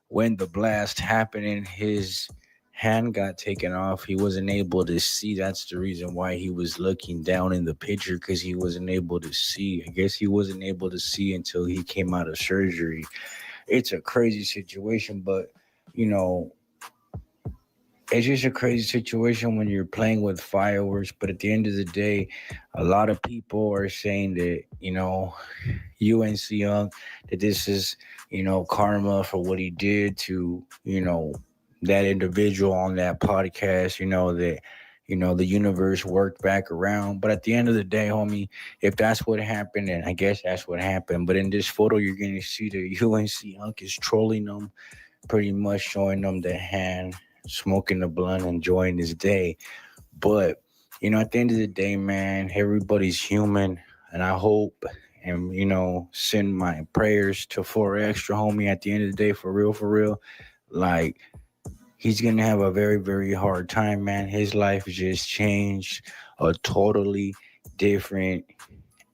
when the blast happened and his hand got taken off, he wasn't able to see. That's the reason why he was looking down in the picture, because he wasn't able to see. I guess he wasn't able to see until he came out of surgery. It's a crazy situation, but, you know, it's just a crazy situation when you're playing with fireworks. But at the end of the day, a lot of people are saying that, you know, UNC Young, that this is, you know, karma for what he did to, you know, that individual on that podcast, that the universe worked back around. But at the end of the day, homie, if that's what happened, then I guess that's what happened. But in this photo, you're going to see the UNC Unk is trolling them, pretty much showing them the hand, smoking the blunt, enjoying his day. But, at the end of the day, man, everybody's human. And I hope and, send my prayers to 4extra, homie, at the end of the day, for real. Like, he's going to have a very, very hard time, man. His life just changed a totally different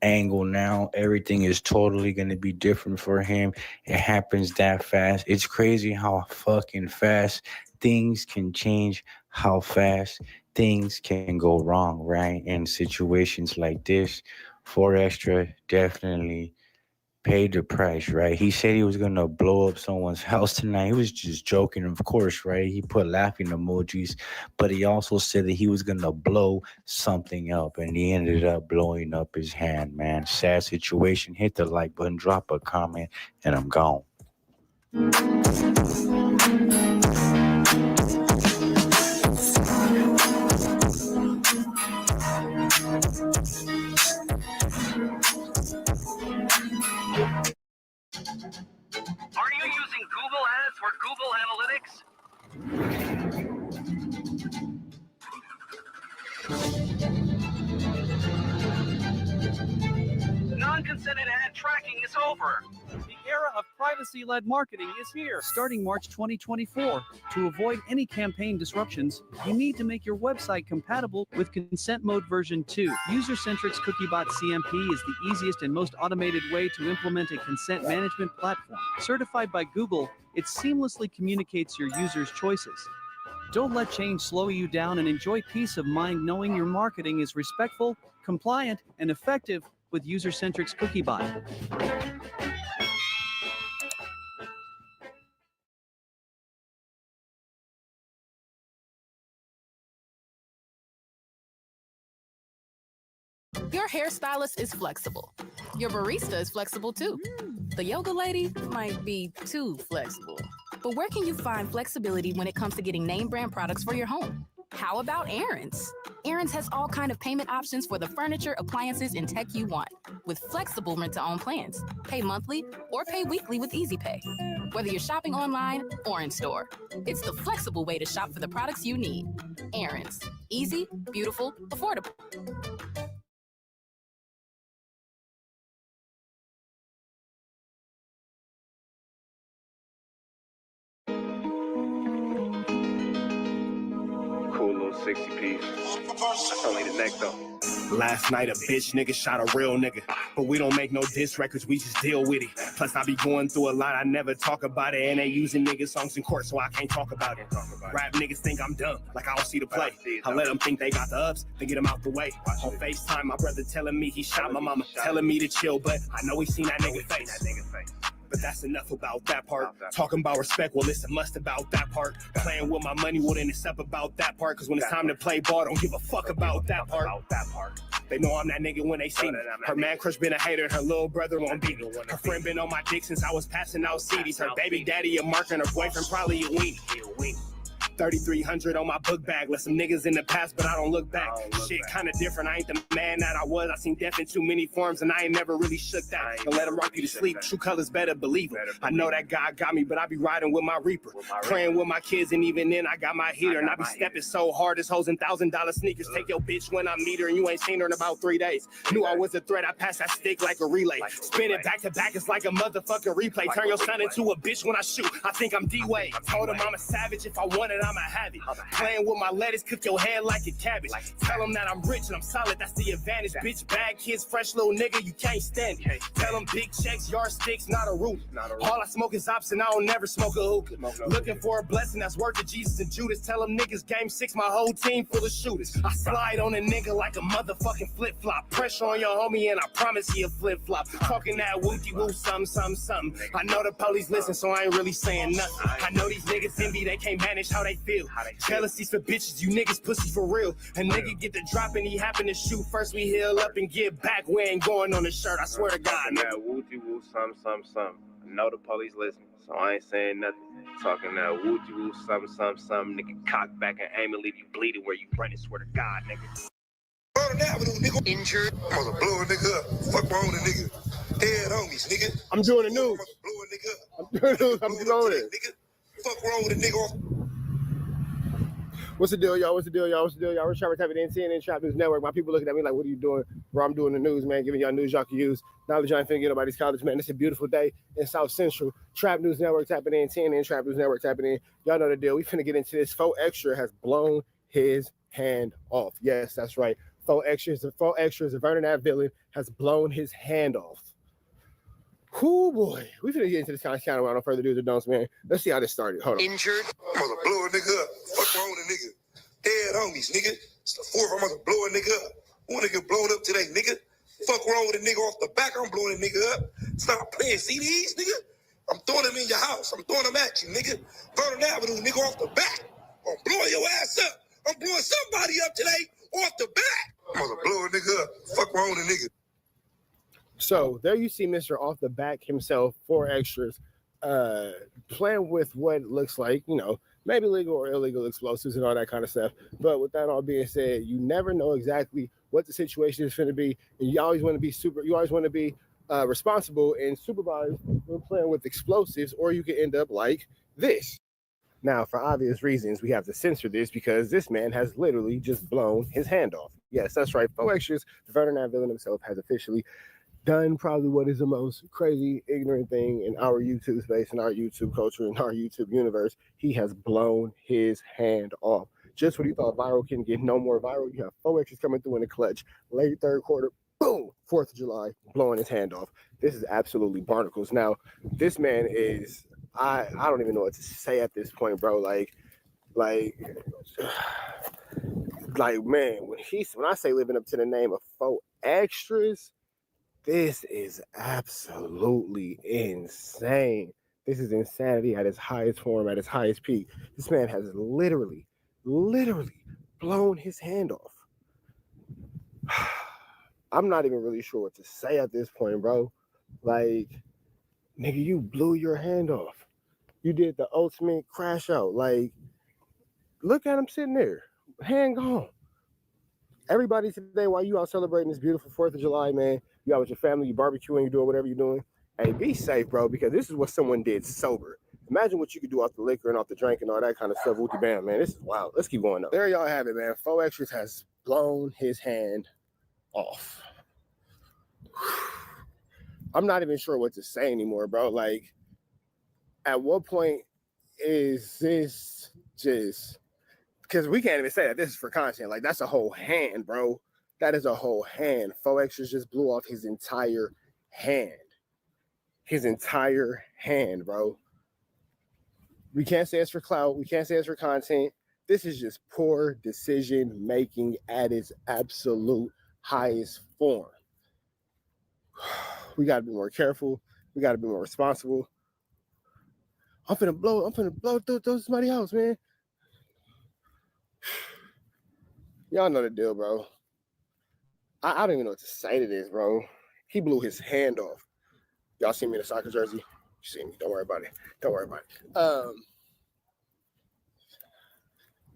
angle now. Everything is totally going to be different for him. It happens that fast. It's crazy how fucking fast things can change, how fast things can go wrong, right? In situations like this, 4extra definitely paid the price, right? He said he was gonna blow up someone's house tonight. He was just joking, of course, right? He put laughing emojis, but he also said that he was gonna blow something up, and he ended up blowing up his hand, man. Sad situation. Hit the like button, drop a comment, and I'm gone. Are you using Google Ads or Google Analytics? Non-consented ad tracking is over. The era of privacy-led marketing is here. Starting March 2024, to avoid any campaign disruptions, you need to make your website compatible with Consent Mode version 2. User-Centric's CookieBot CMP is the easiest and most automated way to implement a consent management platform. Certified by Google, it seamlessly communicates your users' choices. Don't let change slow you down, and enjoy peace of mind knowing your marketing is respectful, compliant, and effective with User-Centric's CookieBot. Your hairstylist is flexible. Your barista is flexible too. The yoga lady might be too flexible. But where can you find flexibility when it comes to getting name brand products for your home? How about Aaron's? Aaron's has all kinds of payment options for the furniture, appliances, and tech you want, with flexible rent-to-own plans. Pay monthly or pay weekly with Easy Pay. Whether you're shopping online or in store, it's the flexible way to shop for the products you need. Aaron's. Easy, beautiful, affordable. Cool little 60 piece. That's only the neck though. Last night a bitch nigga shot a real nigga. But we don't make no diss records, we just deal with it. Plus I be going through a lot, I never talk about it. And they using nigga songs in court, so I can't talk about it. Rap niggas think I'm dumb, like I don't see the play. I let them think they got the ups, then get them out the way. On FaceTime, my brother telling me he shot my mama, telling me to chill, but I know he seen that nigga face. But that's enough about that part. Talking about respect, well, it's a must about that part. Playing with my money, well, then it's up about that part. Cause when it's time to play ball, don't give a fuck about that part. They know I'm that nigga when they see me. Her man crush been a hater, and her little brother won't beat me. Her friend been on my dick since I was passing out CDs. Her baby daddy a mark, and her boyfriend probably a weenie. 3,300 on my book bag. Let some niggas in the past, but I don't look back. Shit kinda different. I ain't the man that I was. I seen death in too many forms, and I ain't never really shook that. Don't let him rock you to sleep. True colors better believe it. I know that God got me, but I be riding with my Reaper. Praying with my kids, and even then I got my heater. And I be stepping so hard, this hoes in $1,000 sneakers. Take your bitch when I meet her, and you ain't seen her in about 3 days. Knew I was a threat, I passed that stick like a relay. Spin it back to back, it's like a motherfucking replay. Turn your son into a bitch when I shoot. I think I'm D-Wade. Told him I'm a savage, if I want it, I'ma have it. Playing with my lettuce, cook your head like a cabbage. Tell them that I'm rich and I'm solid, that's the advantage. Bitch, bad kids, fresh little nigga, you can't stand it. Tell them big checks, yardsticks, not a root. All I smoke is ops and I don't never smoke a hookah. Looking for a blessing that's worth of Jesus and Judas. Tell them niggas game 6, my whole team full of shooters. I slide on a nigga like a motherfucking flip-flop. Pressure on your homie and I promise he a flip-flop. Talking that wookie-woo, something. I know the police listen, so I ain't really saying nothing. I know these niggas envy, they can't manage how they feel. Jealousy's for bitches, you niggas pussy for real. A nigga get the drop and he happen to shoot. First we heal up and get back. We ain't going on the shirt, I swear to God. That wooty woo, some. know the police listen, so I ain't saying nothing. Talking that wooty woo, something, nigga, cock back and aim and leave you bleeding where you running, swear to God, nigga. Injured. I'm gonna blow a nigga up. Fuck my own nigga. Dead homies, nigga. I'm doing the news. I'm doing the news. I'm doing it. Fuck wrong with a nigga off. What's the deal, y'all? What's the deal, y'all? What's the deal, y'all? We're Trapper Tapping in CNN Trap News Network. My people looking at me like, what are you doing? Bro, I'm doing the news, man. Giving y'all news y'all can use. Knowledge y'all ain't finna get nobody's college, man. It's a beautiful day in South Central. Trap News Network tapping in. CNN Trap News Network tapping in. Y'all know the deal. We finna get into this. 4extra has blown his hand off. Yes, that's right. 4extra, Vernon Ave villain, has blown his hand off. Whoo boy, we finna get into this kind of without no further ado or don'ts, man. Let's see how this started. Hold on. Injured. I'm gonna blow a nigga up. Fuck my own nigga. Dead homies, nigga. It's the fourth. I'm gonna blow a nigga up. One nigga blown up today, nigga. Fuck wrong with a nigga off the back. I'm blowing a nigga up. Stop playing CDs, nigga. I'm throwing them in your house. I'm throwing them at you, nigga. Vernon Avenue, nigga, off the back. I'm blowing your ass up. I'm blowing somebody up today off the back. I'm gonna blow a nigga up. Fuck wrong with a nigga. So there you see Mr. Off the Back himself, 4extras, playing with what looks like, you know, maybe legal or illegal explosives and all that kind of stuff. But with that all being said, you never know exactly what the situation is going to be, and you always want to be responsible and supervised when playing with explosives, or you could end up like this. Now, for obvious reasons, we have to censor this because this man has literally just blown his hand off. Yes, that's right. 4extras, the Vernon Ave villain himself, has officially done probably what is the most crazy, ignorant thing in our YouTube space, in our YouTube culture, in our YouTube universe. He has blown his hand off. Just when you thought viral can get no more viral, you have 4extras coming through in the clutch. Late third quarter, boom, 4th of July, blowing his hand off. This is absolutely barnacles. Now, this man is, I don't even know what to say at this point, bro. Like, man, when I say living up to the name of 4extras, this is absolutely insane. This is insanity at its highest form, at its highest peak. This man has literally blown his hand off. I'm not even really sure what to say at this point, bro. Like, nigga, you blew your hand off. You did the ultimate crash out. Like, look at him sitting there, hand gone. Everybody today, while you out celebrating this beautiful 4th of July, man, you out with your family, you barbecuing, you doing whatever you're doing. Hey, be safe, bro, because this is what someone did sober. Imagine what you could do off the liquor and off the drink and all that kind of stuff. Wooty bam, man. This is wild. Let's keep going, though. There y'all have it, man. 4extras has blown his hand off. I'm not even sure what to say anymore, bro. Like, at what point is this just... Because we can't even say that this is for content. Like, that's a whole hand, bro. That is a whole hand. 4extras just blew off his entire hand. His entire hand, bro. We can't say it's for clout. We can't say it's for content. This is just poor decision making at its absolute highest form. We got to be more careful. We got to be more responsible. I'm finna blow through somebody's house, man. Y'all know the deal, bro. I don't even know what to say to this, bro. He blew his hand off. Y'all see me in a soccer jersey? You see me. Don't worry about it. Don't worry about it.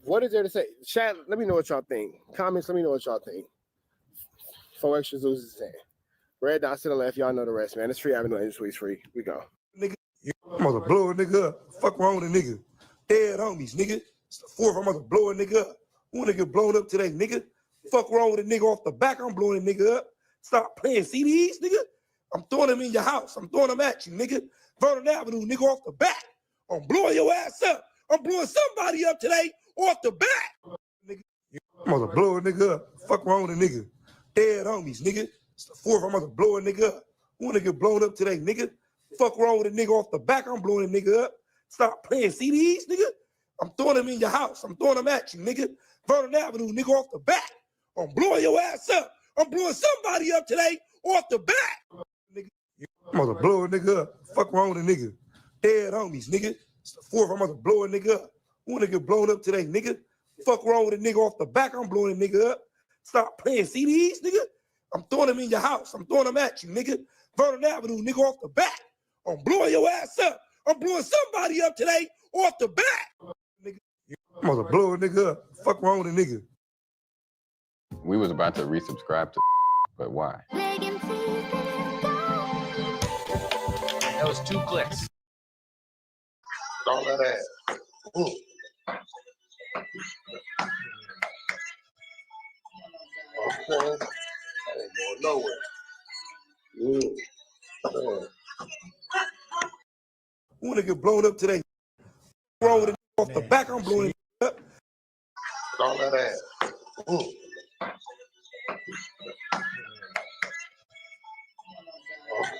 What is there to say? Chat, let me know what y'all think. Comments, let me know what y'all think. 4extras loses his hand. Red dots to the left. Y'all know the rest, man. It's free avenue. It's free. We go. Nigga, I'm gonna blow a nigga up. Fuck wrong with a nigga. Dead homies, nigga. It's the fourth. I'm gonna blow a nigga up. One nigga blown up today, nigga. Fuck wrong with a nigga off the back. I'm blowing a nigga up. Stop playing CDs, nigga. I'm throwing them in your house. I'm throwing them at you, nigga. Vernon Avenue, nigga, off the back. I'm blowing your ass up. I'm blowing somebody up today off the back. Nigga, I'm gonna blow a nigga up. Fuck wrong with a nigga. Dead homies, nigga. It's the fourth. I'm gonna blow a nigga up. One nigga blown up today, nigga. Fuck wrong with a nigga off the back. I'm blowing a nigga up. Stop playing CDs, nigga. I'm throwing them in your house. I'm throwing them at you, nigga. Vernon Avenue, nigga, off the back. I'm blowing your ass up. I'm blowing somebody up today off the back. Nigga, I'm gonna blow a nigga up. Fuck wrong with a nigga. Dead homies, nigga. It's the fourth. I'm gonna blow a nigga up. One nigga blown up today, nigga. Fuck wrong with a nigga off the back. I'm blowing a nigga up. Stop playing CDs, nigga. I'm throwing them in your house. I'm throwing them at you, nigga. Vernon Avenue, nigga, off the back. I'm blowing your ass up. I'm blowing somebody up today off the bat. Nigga, I'm gonna blow a nigga up. Fuck wrong with a nigga. We was about to resubscribe to, but why? That was 2 clicks. All that ass. Okay. That ain't going nowhere. Man. I wanna get blown up today. Wrong with a nigga off the back, I'm blowing it up. All that ass. Okay.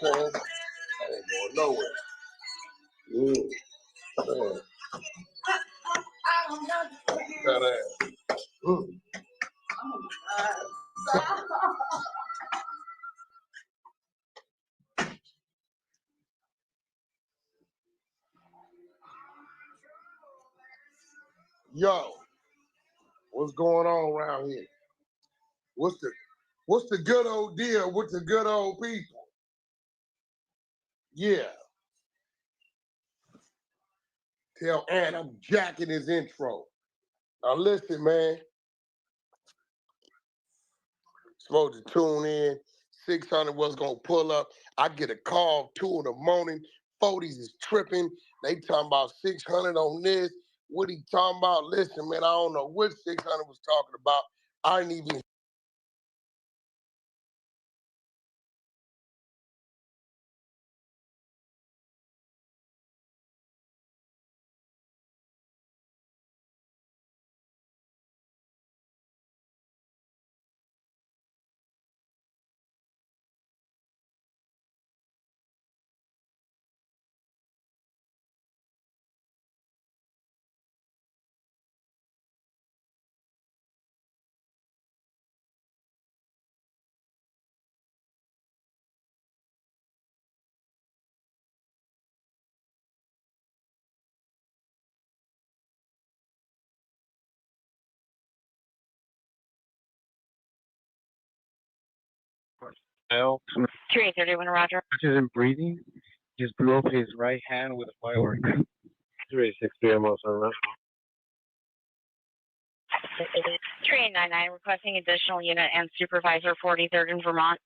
That ain't going nowhere. Man. That ass. Yo, what's going on around here? What's the good old deal with the good old people? Yeah. Tell Ant I'm jacking his intro. Now listen, man. Supposed to tune in. 600 was gonna pull up. I get a call 2 in the morning. 40s is tripping. They talking about 600 on this. What he talking about? Listen, man, I don't know what 600 was talking about. I didn't even. L. 3831, Roger. Isn't breathing. Just blew up his right hand with a firework. 363 almost around. 3899, requesting additional unit and supervisor 43rd in Vermont.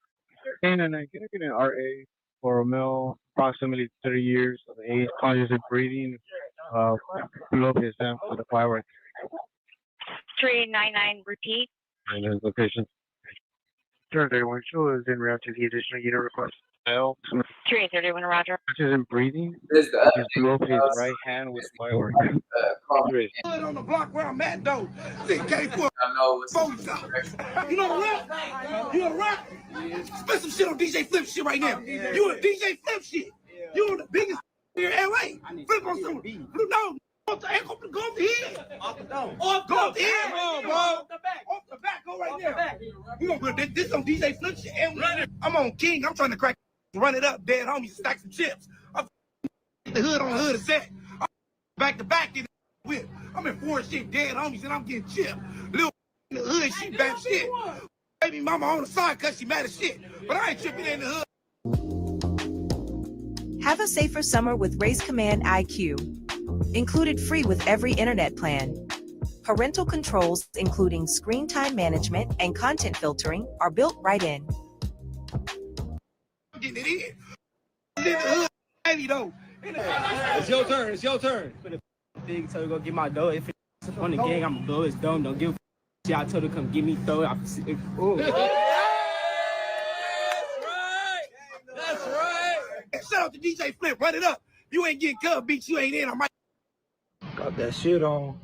And then I get an RA for a male, approximately 30 years of age, conscious of breathing, blew up his hand with a firework. 3899, repeat. And his location. 331 show is en route to the additional unit request. L. 3831, Roger. Isn't breathing. Just blew up his right hand with a firework. On the block where I'm at though. Came for folks out. You know the rap? You know the rap? Spit some shit on DJ Flip shit right now. You a DJ Flip shit. You the biggest here in LA. Flip on some. No. Go off the head. Off the dome. Go off the head. Bro. Off the back. Go right there. We gonna put this on DJ Flip shit. I'm on King. I'm trying to crack. Run it up. Dead homies. Stack some chips. I'm the hood on the hood is set. Back to back. I'm in 4 shit, dead homies, and I'm getting chipped. Little in the hood, she bad shit. Baby mama on the side cause she mad as shit. But I ain't tripping in the hood. Have a safer summer with Race Command IQ. Included free with every internet plan. Parental controls, including screen time management and content filtering, are built right in. I'm getting it in. In the hood, baby though. It's your turn. It's your turn. Big told go get my dough. If it's on the gang, I'm gonna blow his dome. Don't give a shit. I told her come get me, throw it. Ooh. That's right. Shout out to DJ Flip. Run it up. You ain't getting Cub beats. You ain't in. I might. Got that shit on.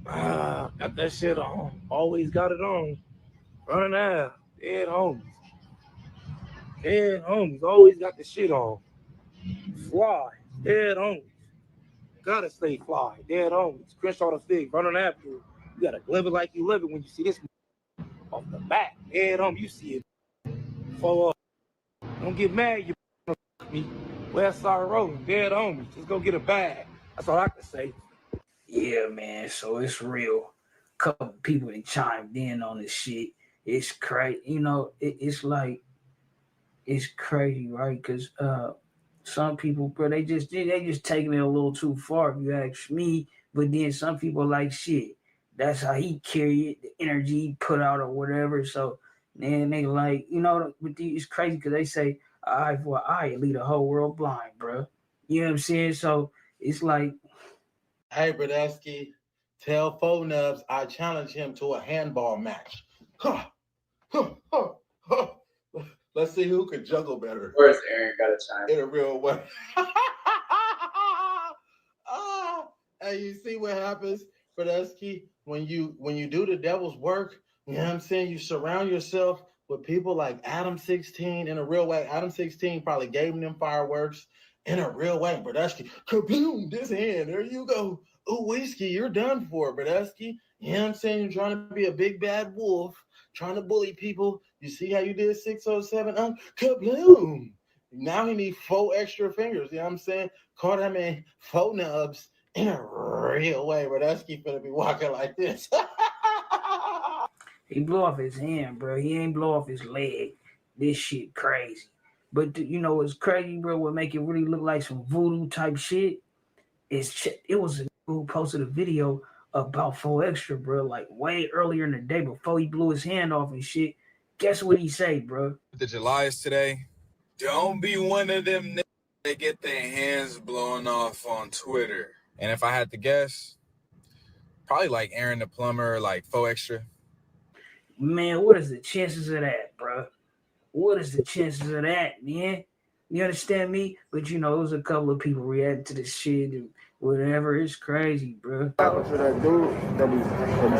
Got that shit on. Always got it on. Running out. Dead homies. Dead homies. Always got the shit on. Fly. Dead homies. Gotta stay fly. Dead homies. Crenshaw the Fig. Running after you. You gotta live it like you live it when you see this off the back. Dead home. You see it. Follow up. Don't get mad. You me. West Side rolling. Dead homies. Just go get a bag. That's all I can say. Yeah, man. So it's real. Couple people that chimed in on this shit. It's crazy. You know, it's like, it's crazy, right? Because some people, bro, they just taking it a little too far, if you ask me. But then some people like shit. That's how he carry it, the energy he put out or whatever. So then they like, but it's crazy because they say eye for an eye, lead the whole world blind, bro. You know what I'm saying? So it's like, hey, Brodesky, tell Fo Nubs I challenge him to a handball match. Huh, huh, huh, huh. Let's see who can juggle better. Of course, Aaron got a chime in a real way. And you see what happens, Brodesky, when you do the devil's work. You know what I'm saying? You surround yourself with people like Adam 16 in a real way. Adam 16 probably gave him them fireworks in a real way. Brodesky, kaboom, this hand, there you go. Ooh, whiskey, you're done for, Brodesky. You know what I'm saying? You're trying to be a big bad wolf, trying to bully people. You see how you did 607? Kaboom. Now he need 4 extra fingers. You know what I'm saying? Call that man 4 nubs in a real way. Brodesky finna be walking like this. he blew off his hand, bro. He ain't blow off his leg. This shit crazy. But you know what's crazy, bro? What make it really look like some voodoo type shit? It was a nigga who posted a video about 4extra, bro, like way earlier in the day before he blew his hand off and shit. Guess what he say, bro? The July is today. Don't be one of them niggas that get their hands blown off on Twitter. And if I had to guess, probably like Aaron the Plumber, like 4extra. Man, what is the chances of that, bro? What is the chances of that, man? You understand me? But it was a couple of people reacting to this shit and whatever. It's crazy, bro. For that dude that be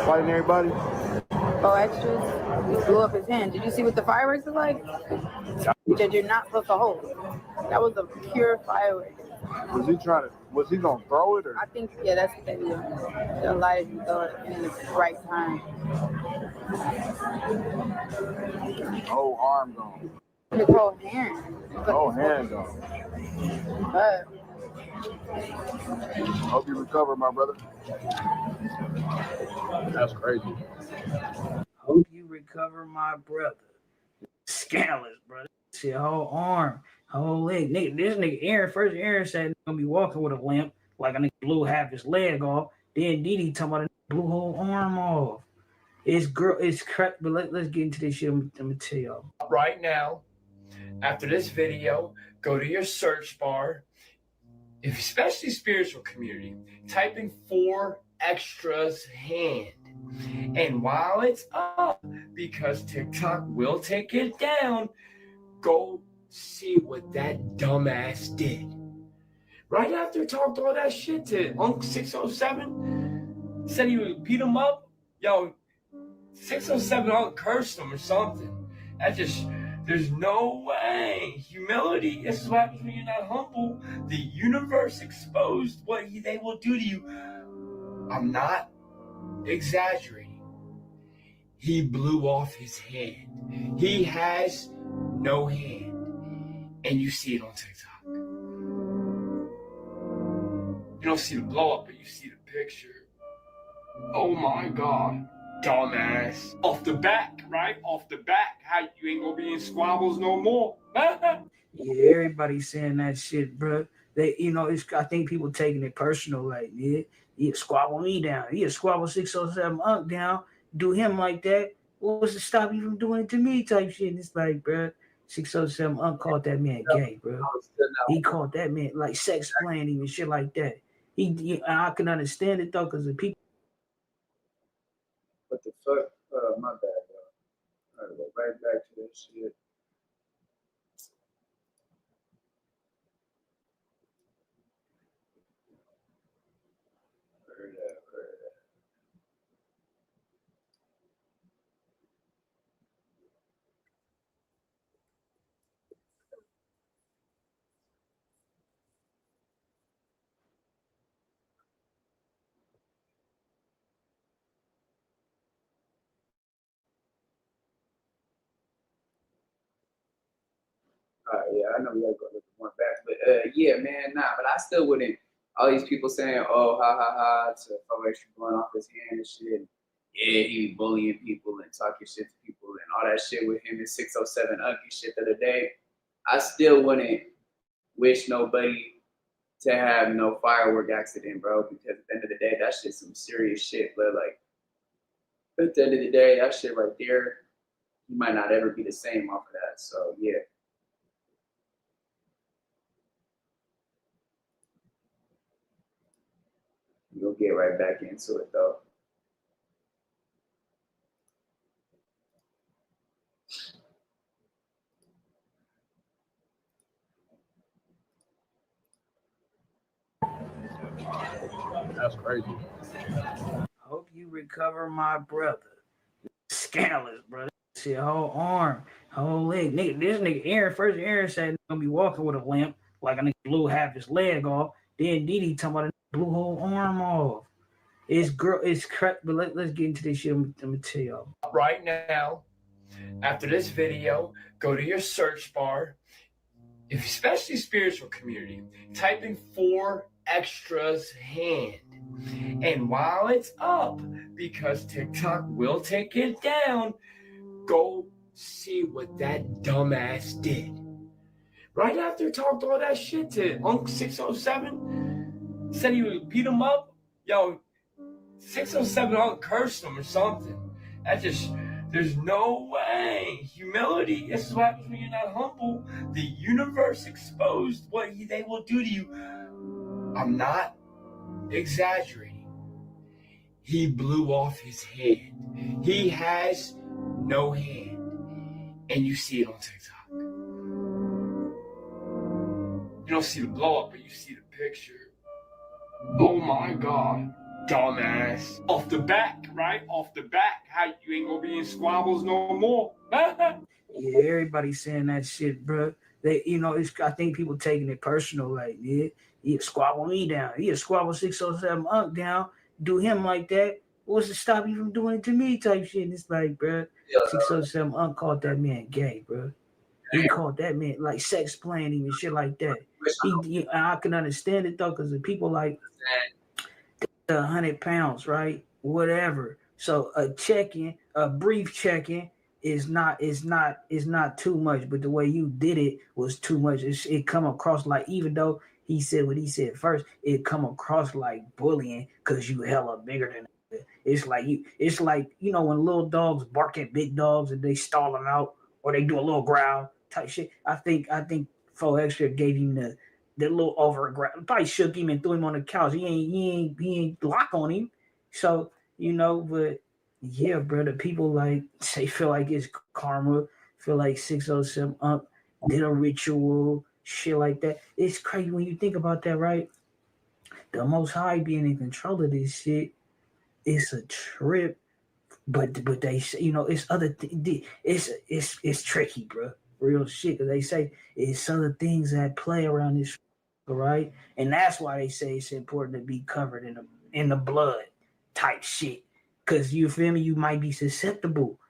fighting everybody. 4extras, he blew up his hand. Did you see what the fireworks was like? That you're not supposed to hold. That was a pure firework. Was he gonna throw it or? I think, yeah, that's what they do. They'll light it and throw it in the right time. Whole arm gone. The whole hand. Whole hand gone. But hope you recover, my brother. That's crazy. Hope you recover, my brother. Scandalous, brother. See, whole arm, whole leg. Nigga, this nigga Aaron said he's gonna be walking with a limp, like a nigga blew half his leg off. Then Didi talking about a blew whole arm off. It's crap, but let's get into this shit. I'm gonna tell y'all. Right now, after this video, go to your search bar, especially spiritual community, type in 4extra's hand. And while it's up, because TikTok will take it down, go see what that dumbass did. Right after he talked all that shit to Uncle 607, said he would beat him up. Yo, 607 cursed him or something. There's no way. Humility, this is what happens when you're not humble. The universe exposed what they will do to you. I'm not exaggerating. He blew off his hand. He has no hand. And you see it on TikTok. You don't see the blow up, but you see the picture. Oh my God. Dumbass. Off the back, right? Off the back. How you ain't gonna be in squabbles no more. Yeah, everybody's saying that shit, bro. I think people taking it personal, like, yeah, squabble me down. Yeah, squabble 607 Unk down. Do him like that. What's to stop you from doing it to me type shit? And it's like, bro, 607 Unk called that man gay, bro. He called that man like sex planning and shit like that. I can understand it though, because the people. What the fuck? My bad, y'all. All right, go right back to that shit. Yeah, I know we gotta go look one back, but yeah, man, but I still wouldn't. All these people saying, "Oh, ha ha ha," to 4extra blowing off his hand and shit. And yeah, he bullying people and talking shit to people and all that shit with him and 607 Ugly shit the other day. I still wouldn't wish nobody to have no firework accident, bro, because at the end of the day, that shit's some serious shit. But like, at the end of the day, that shit right there, you might not ever be the same off of that. So yeah. You'll get right back into it though. That's crazy. Hope you recover, my brother. Scandalous, brother. See, whole arm, whole leg. Nigga, this nigga Aaron said he's gonna be walking with a limp, like a nigga blew half his leg off. Then Didi talking about a blew whole arm off. It's crap, but let's get into this shit. I'm gonna tell y'all. Right now, after this video, go to your search bar, especially spiritual community, type in 4extra's hand. And while it's up, because TikTok will take it down, go see what that dumbass did. Right after he talked all that shit to Uncle 607, said he would beat him up. Yo, 607 cursed him or something. There's no way. Humility, this is what happens when you're not humble. The universe exposed what they will do to you. I'm not exaggerating. He blew off his hand. He has no hand. And you see it on TikTok. You don't see the blow up, but you see the picture. Oh my God. Dumbass. Off the back, right? Off the back. How you ain't gonna be in squabbles no more. Yeah, everybody's saying that shit, bro. They, I think people taking it personal. Like, he squabble me down. He squabble 607 Unk down. Do him like that. What's to stop you from doing it to me? Type shit. And it's like, bro, 607 Unk called that man gay, bro. He called that man like sex playing him and shit like that. I can understand it though, because the people like 100 pounds, right? Whatever. So a brief check-in is not too much, but the way you did it was too much. It come across like, even though he said what he said first, it come across like bullying because you hella bigger than it. It's like when little dogs bark at big dogs and they stall them out or they do a little growl type shit. I think 4extra gave him the little over growl, probably shook him and threw him on the couch. He ain't lock on him. So, but yeah, bro, the people like say feel like it's karma, feel like 607 did a ritual, shit like that. It's crazy when you think about that, right? The Most High being in control of this shit, it's a trip. But they say, it's other it's tricky, bro. Real shit. Cause they say it's other things that play around this, right? And that's why they say it's important to be covered in the blood type shit. Cause you feel me, you might be susceptible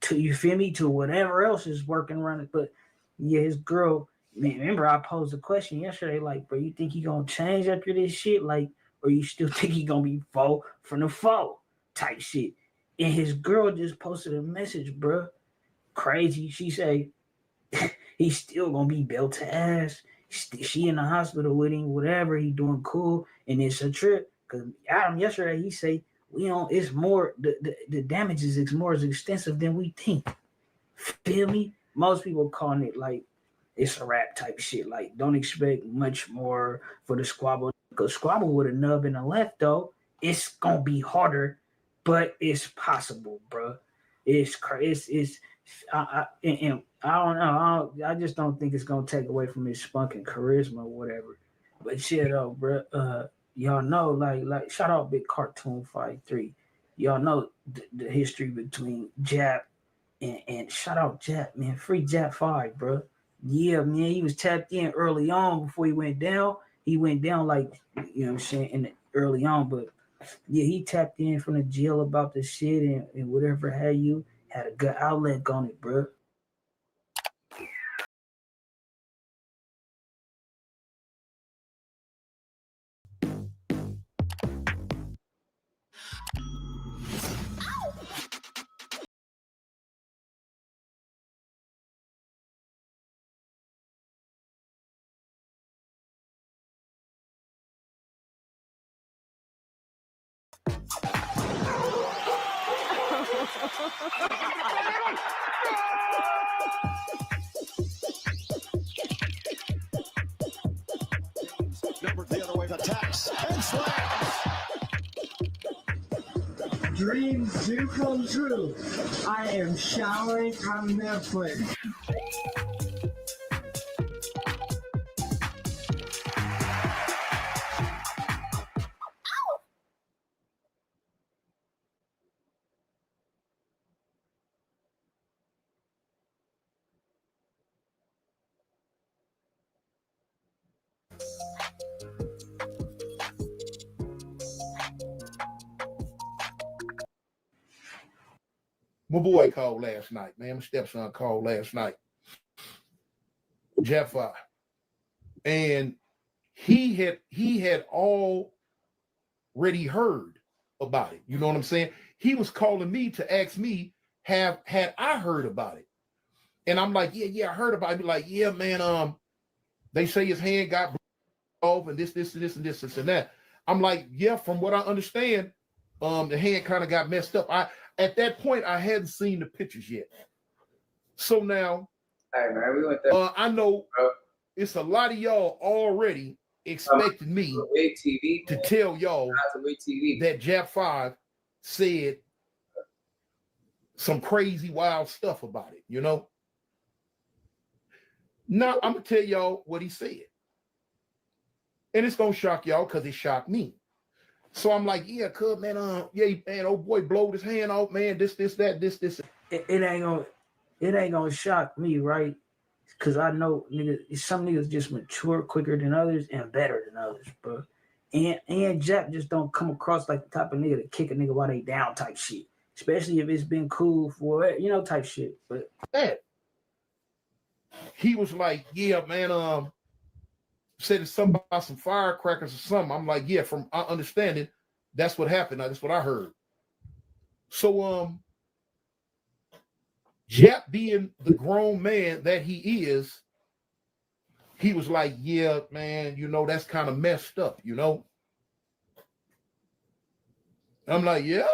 to whatever else is working around it. But yeah, his girl, man, remember I posed a question yesterday, like, bro, you think he gonna change after this shit? Like, or you still think he gonna be foe from the foe type shit? And his girl just posted a message, bro. Crazy. She say he's still gonna be built to ass. She in the hospital with him, whatever. He doing cool, and it's a trip. Cause Adam yesterday he say it's more the damage is more extensive than we think. Feel me? Most people calling it like it's a rap type shit. Like, don't expect much more for the squabble. Because squabble with a nub in the left though, it's gonna be harder. But it's possible, bro. It's crazy. And I don't know. I just don't think it's gonna take away from his spunk and charisma or whatever. But shit, though, bro. Y'all know, like, shout out Big Cartoon Fight 3. Y'all know the history between Jap and shout out Jap, man. Free Jap 5, bro. Yeah, man. He was tapped in early on before he went down. He went down like, what I'm saying, early on, but. Yeah, he tapped in from the jail about the shit and whatever had a good outlet on it, bro. Number the other way, attacks and slams. Dreams do come true. I am showering on Netflix. My boy called last night, man. My stepson called last night. Jeff 5. And he had already heard about it. You know what I'm saying? He was calling me to ask me, had I heard about it? And I'm like, yeah, I heard about it. Be like, yeah, man, they say his hand got off and this, and that. I'm like, yeah, from what I understand, the hand kind of got messed up. At that point, I hadn't seen the pictures yet. So now, hey, man, we went there. I know it's a lot of y'all already expecting me to tell y'all that Jap 5 said some crazy, wild stuff about it, you know? Now, I'm going to tell y'all what he said. And it's going to shock y'all because it shocked me. So I'm like, yeah, cuz, man, old boy blowed his hand off, man, this, that, this. It ain't gonna shock me, right? Because I know niggas, some niggas just mature quicker than others and better than others, bro. And Jap just don't come across like the type of nigga to kick a nigga while they down type shit. Especially if it's been cool for, type shit. But he was like, yeah, man, said it's something about some firecrackers or something. I'm like, yeah, from our understanding, that's what happened. That's what I heard. So, Jap being the grown man that he is, he was like, yeah, man, that's kind of messed up, I'm like, yeah.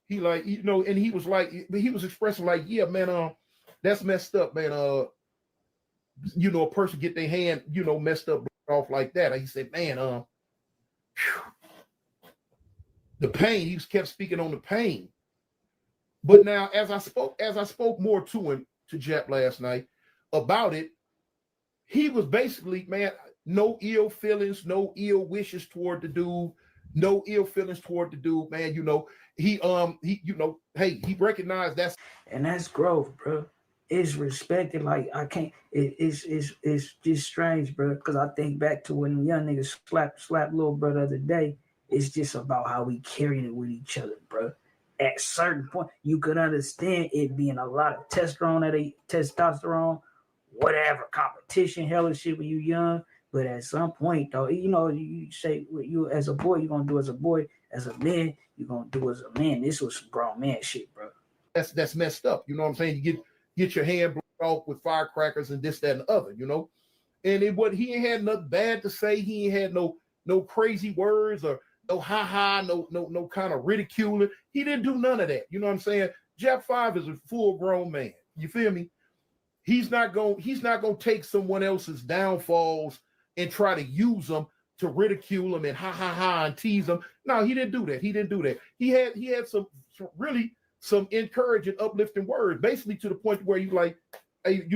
He like, and he was like, he was expressing like, yeah, man, that's messed up, man. A person get their hand, messed up off like that. He said, man, the pain. He kept speaking on the pain. But now, as I spoke more to him, to Jap last night about it, he was basically, man, no ill feelings, no ill wishes toward the dude, no ill feelings toward the dude, man. He he recognized that's, and that's growth, bro. It's respected. Like I can't. It's just strange, bro. Because I think back to when young niggas slapped little bro the other day. It's just about how we carrying it with each other, bro. At a certain point, you could understand it being a lot of testosterone, whatever, competition, hell of shit when you young. But at some point, though, you say what you as a boy, you're gonna do as a boy, as a man, you're gonna do as a man. This was some grown man shit, bro. That's messed up. You know what I'm saying? You get your hand blown off with firecrackers and this, that, and the other, And he ain't had nothing bad to say. He ain't had no crazy words or no ha-ha, no kind of ridiculing. He didn't do none of that. You know what I'm saying? Jap 5 is a full-grown man. You feel me? He's not gonna take someone else's downfalls and try to use them to ridicule them and ha and tease them. No, he didn't do that. He had some really some encouraging, uplifting words, basically to the point where you like, hey,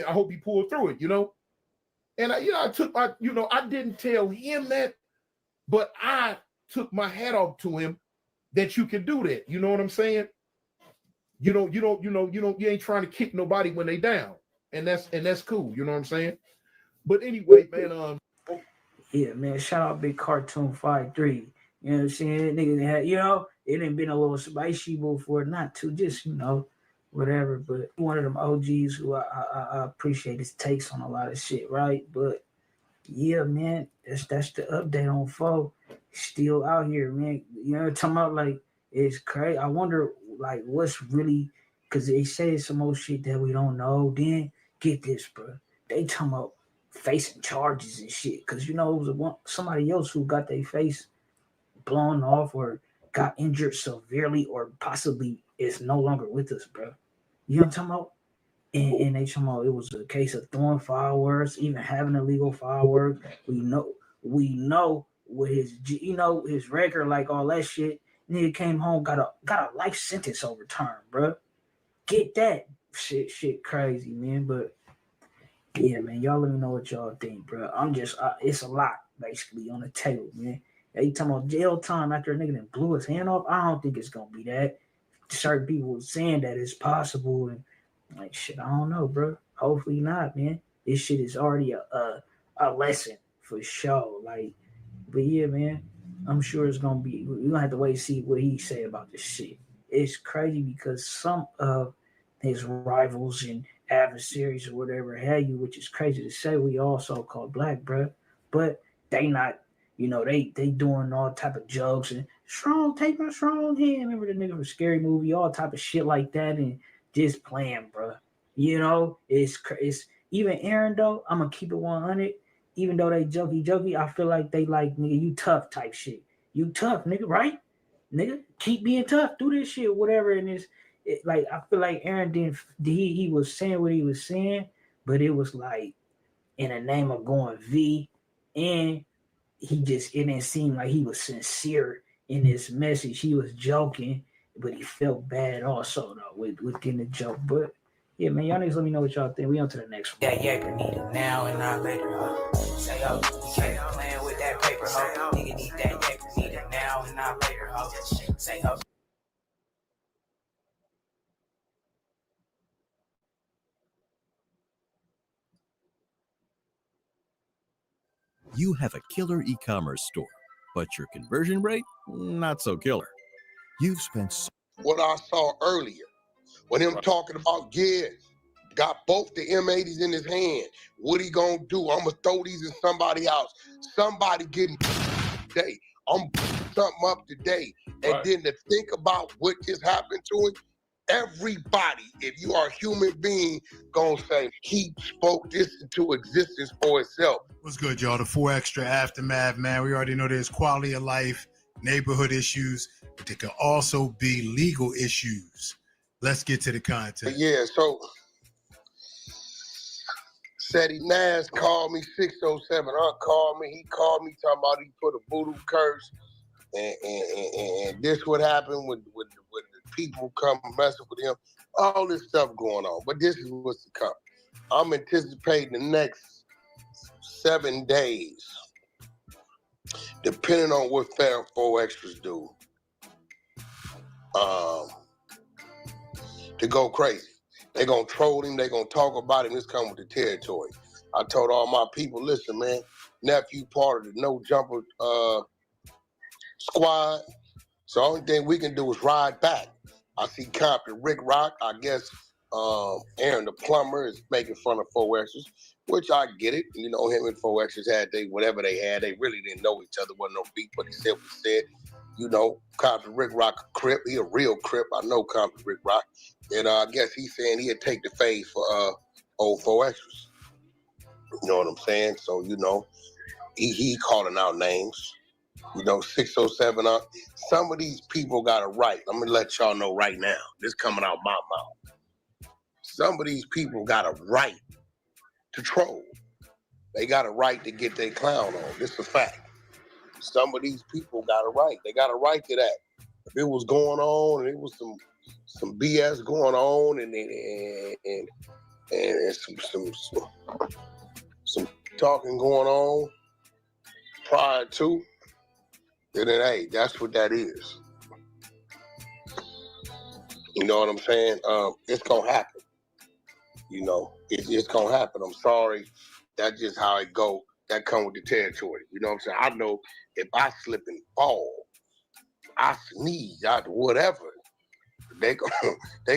I hope you pull through it, And I didn't tell him that, but I took my hat off to him that you can do that. You know what I'm saying? You ain't trying to kick nobody when they down. And that's cool. You know what I'm saying? But anyway, man, yeah, man, shout out Big Cartoon 5-3. You know what I'm saying? Nigga had, it ain't been a little spicy before, not too, just, whatever. But one of them OGs who I appreciate his takes on a lot of shit, right? But yeah, man, that's the update on 4. Still out here, man. Talking about like it's crazy. I wonder like what's really, because they say some more shit that we don't know. Then get this, bro. They talking about facing charges and shit. Because it was somebody else who got their face blown off or got injured severely or possibly is no longer with us, bro. You know what I'm talking about? And they talking about it was a case of throwing fireworks, even having illegal fireworks. We know what his, his record, like all that shit. Nigga came home, got a life sentence overturned, bro. Get that shit crazy, man. But yeah, man, y'all let me know what y'all think, bro. I'm just, it's a lot basically on the table, man. They talking about jail time after a nigga that blew his hand off. I don't think it's gonna be that. Certain people saying that it's possible, and like shit, I don't know, bro. Hopefully not, man. This shit is already a lesson for sure. Like, but yeah, man, I'm sure it's gonna be. We're gonna have to wait and see what he say about this shit. It's crazy because some of his rivals and adversaries or whatever have you, which is crazy to say, we all so-called black, bro. But they not, they doing all type of jokes and strong, take my strong hand. Remember the nigga from Scary Movie, all type of shit like that, and just playing, bro. It's even Aaron though. I'm gonna keep it 100. Even though they jokey, I feel like they like, nigga, you tough type shit. You tough, nigga, right? Nigga, keep being tough. Do this shit, whatever. And like I feel like Aaron he was saying what he was saying, but it was like in the name of going V, and it didn't seem like he was sincere in his message. He was joking, but he felt bad also though with getting the joke. But yeah, man, y'all niggas let me know what y'all think. We on to the next one. That yaker need it now and not later, huh? Say ho, you can't playing with that paper, ho. Nigga need that yaker need it now and not later, ho. Say ho. You have a killer e-commerce store, but your conversion rate, not so killer. You've spent what I saw earlier, when him talking about, got both the M80s in his hand. What he gonna do? I'm gonna throw these in somebody else. Somebody getting today. I'm something up today. And then to think about what just happened to him, everybody, if you are a human being, gonna say he spoke this into existence for itself. What's good, y'all? The 4extra aftermath, man. We already know there's quality of life, neighborhood issues, but there can also be legal issues. Let's get to the content. Yeah, so Seti Nas called me, 607 called me. He called me talking about he put a voodoo curse, and this would happen when the people come messing with him. All this stuff going on, but this is what's to come. I'm anticipating the next 7 days, depending on what 4extras do, to go crazy. They gonna troll him, they gonna talk about him, this come with the territory. I told all my people, listen, man, nephew part of the No Jumper squad, so the only thing we can do is ride back. I see Compton Rick Rock, I guess Aaron the plumber is making fun of 4extras, which I get it. Him and 4extras had whatever they had. They really didn't know each other, wasn't no beef, but he said what he said. Compton Rick Rock a Crip, he a real Crip. I know Compton Rick Rock. And I guess he's saying he'd take the fade for old 4extras. You know what I'm saying? So, he calling out names. 607 some of these people got a right. I'm gonna let y'all know right now. This coming out my mouth. Some of these people got a right to troll. They got a right to get their clown on. This is a fact. Some of these people got a right. They got a right to that. If it was going on and it was some BS going on and some talking going on prior to, then hey, that's what that is. You know what I'm saying? It's gonna happen. It's gonna happen. I'm sorry. That's just how it go. That come with the territory. You know what I'm saying? I know if I slip and fall, I sneeze, whatever, they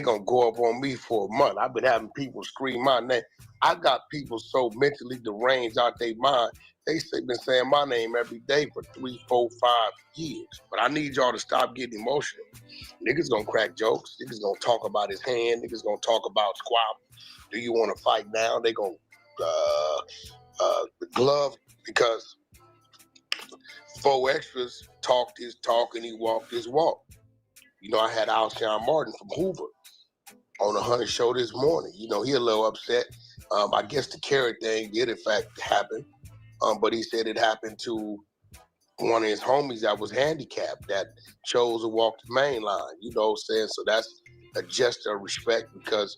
gonna go up on me for a month. I've been having people scream my name. I got people so mentally deranged out their mind, they been saying my name every day for 3, 4, 5 years. But I need y'all to stop getting emotional. Niggas gonna crack jokes. Niggas gonna talk about his hand. Niggas gonna talk about squab. Do you want to fight now? They gonna glove, because 4extras talked his talk and he walked his walk. You know, I had Alshon Martin from Hoover on the Hunter show this morning. You know, he a little upset. I guess the carrot thing did in fact happen. But he said it happened to one of his homies that was handicapped that chose to walk the main line. You know what I'm saying? So that's a gesture of respect, because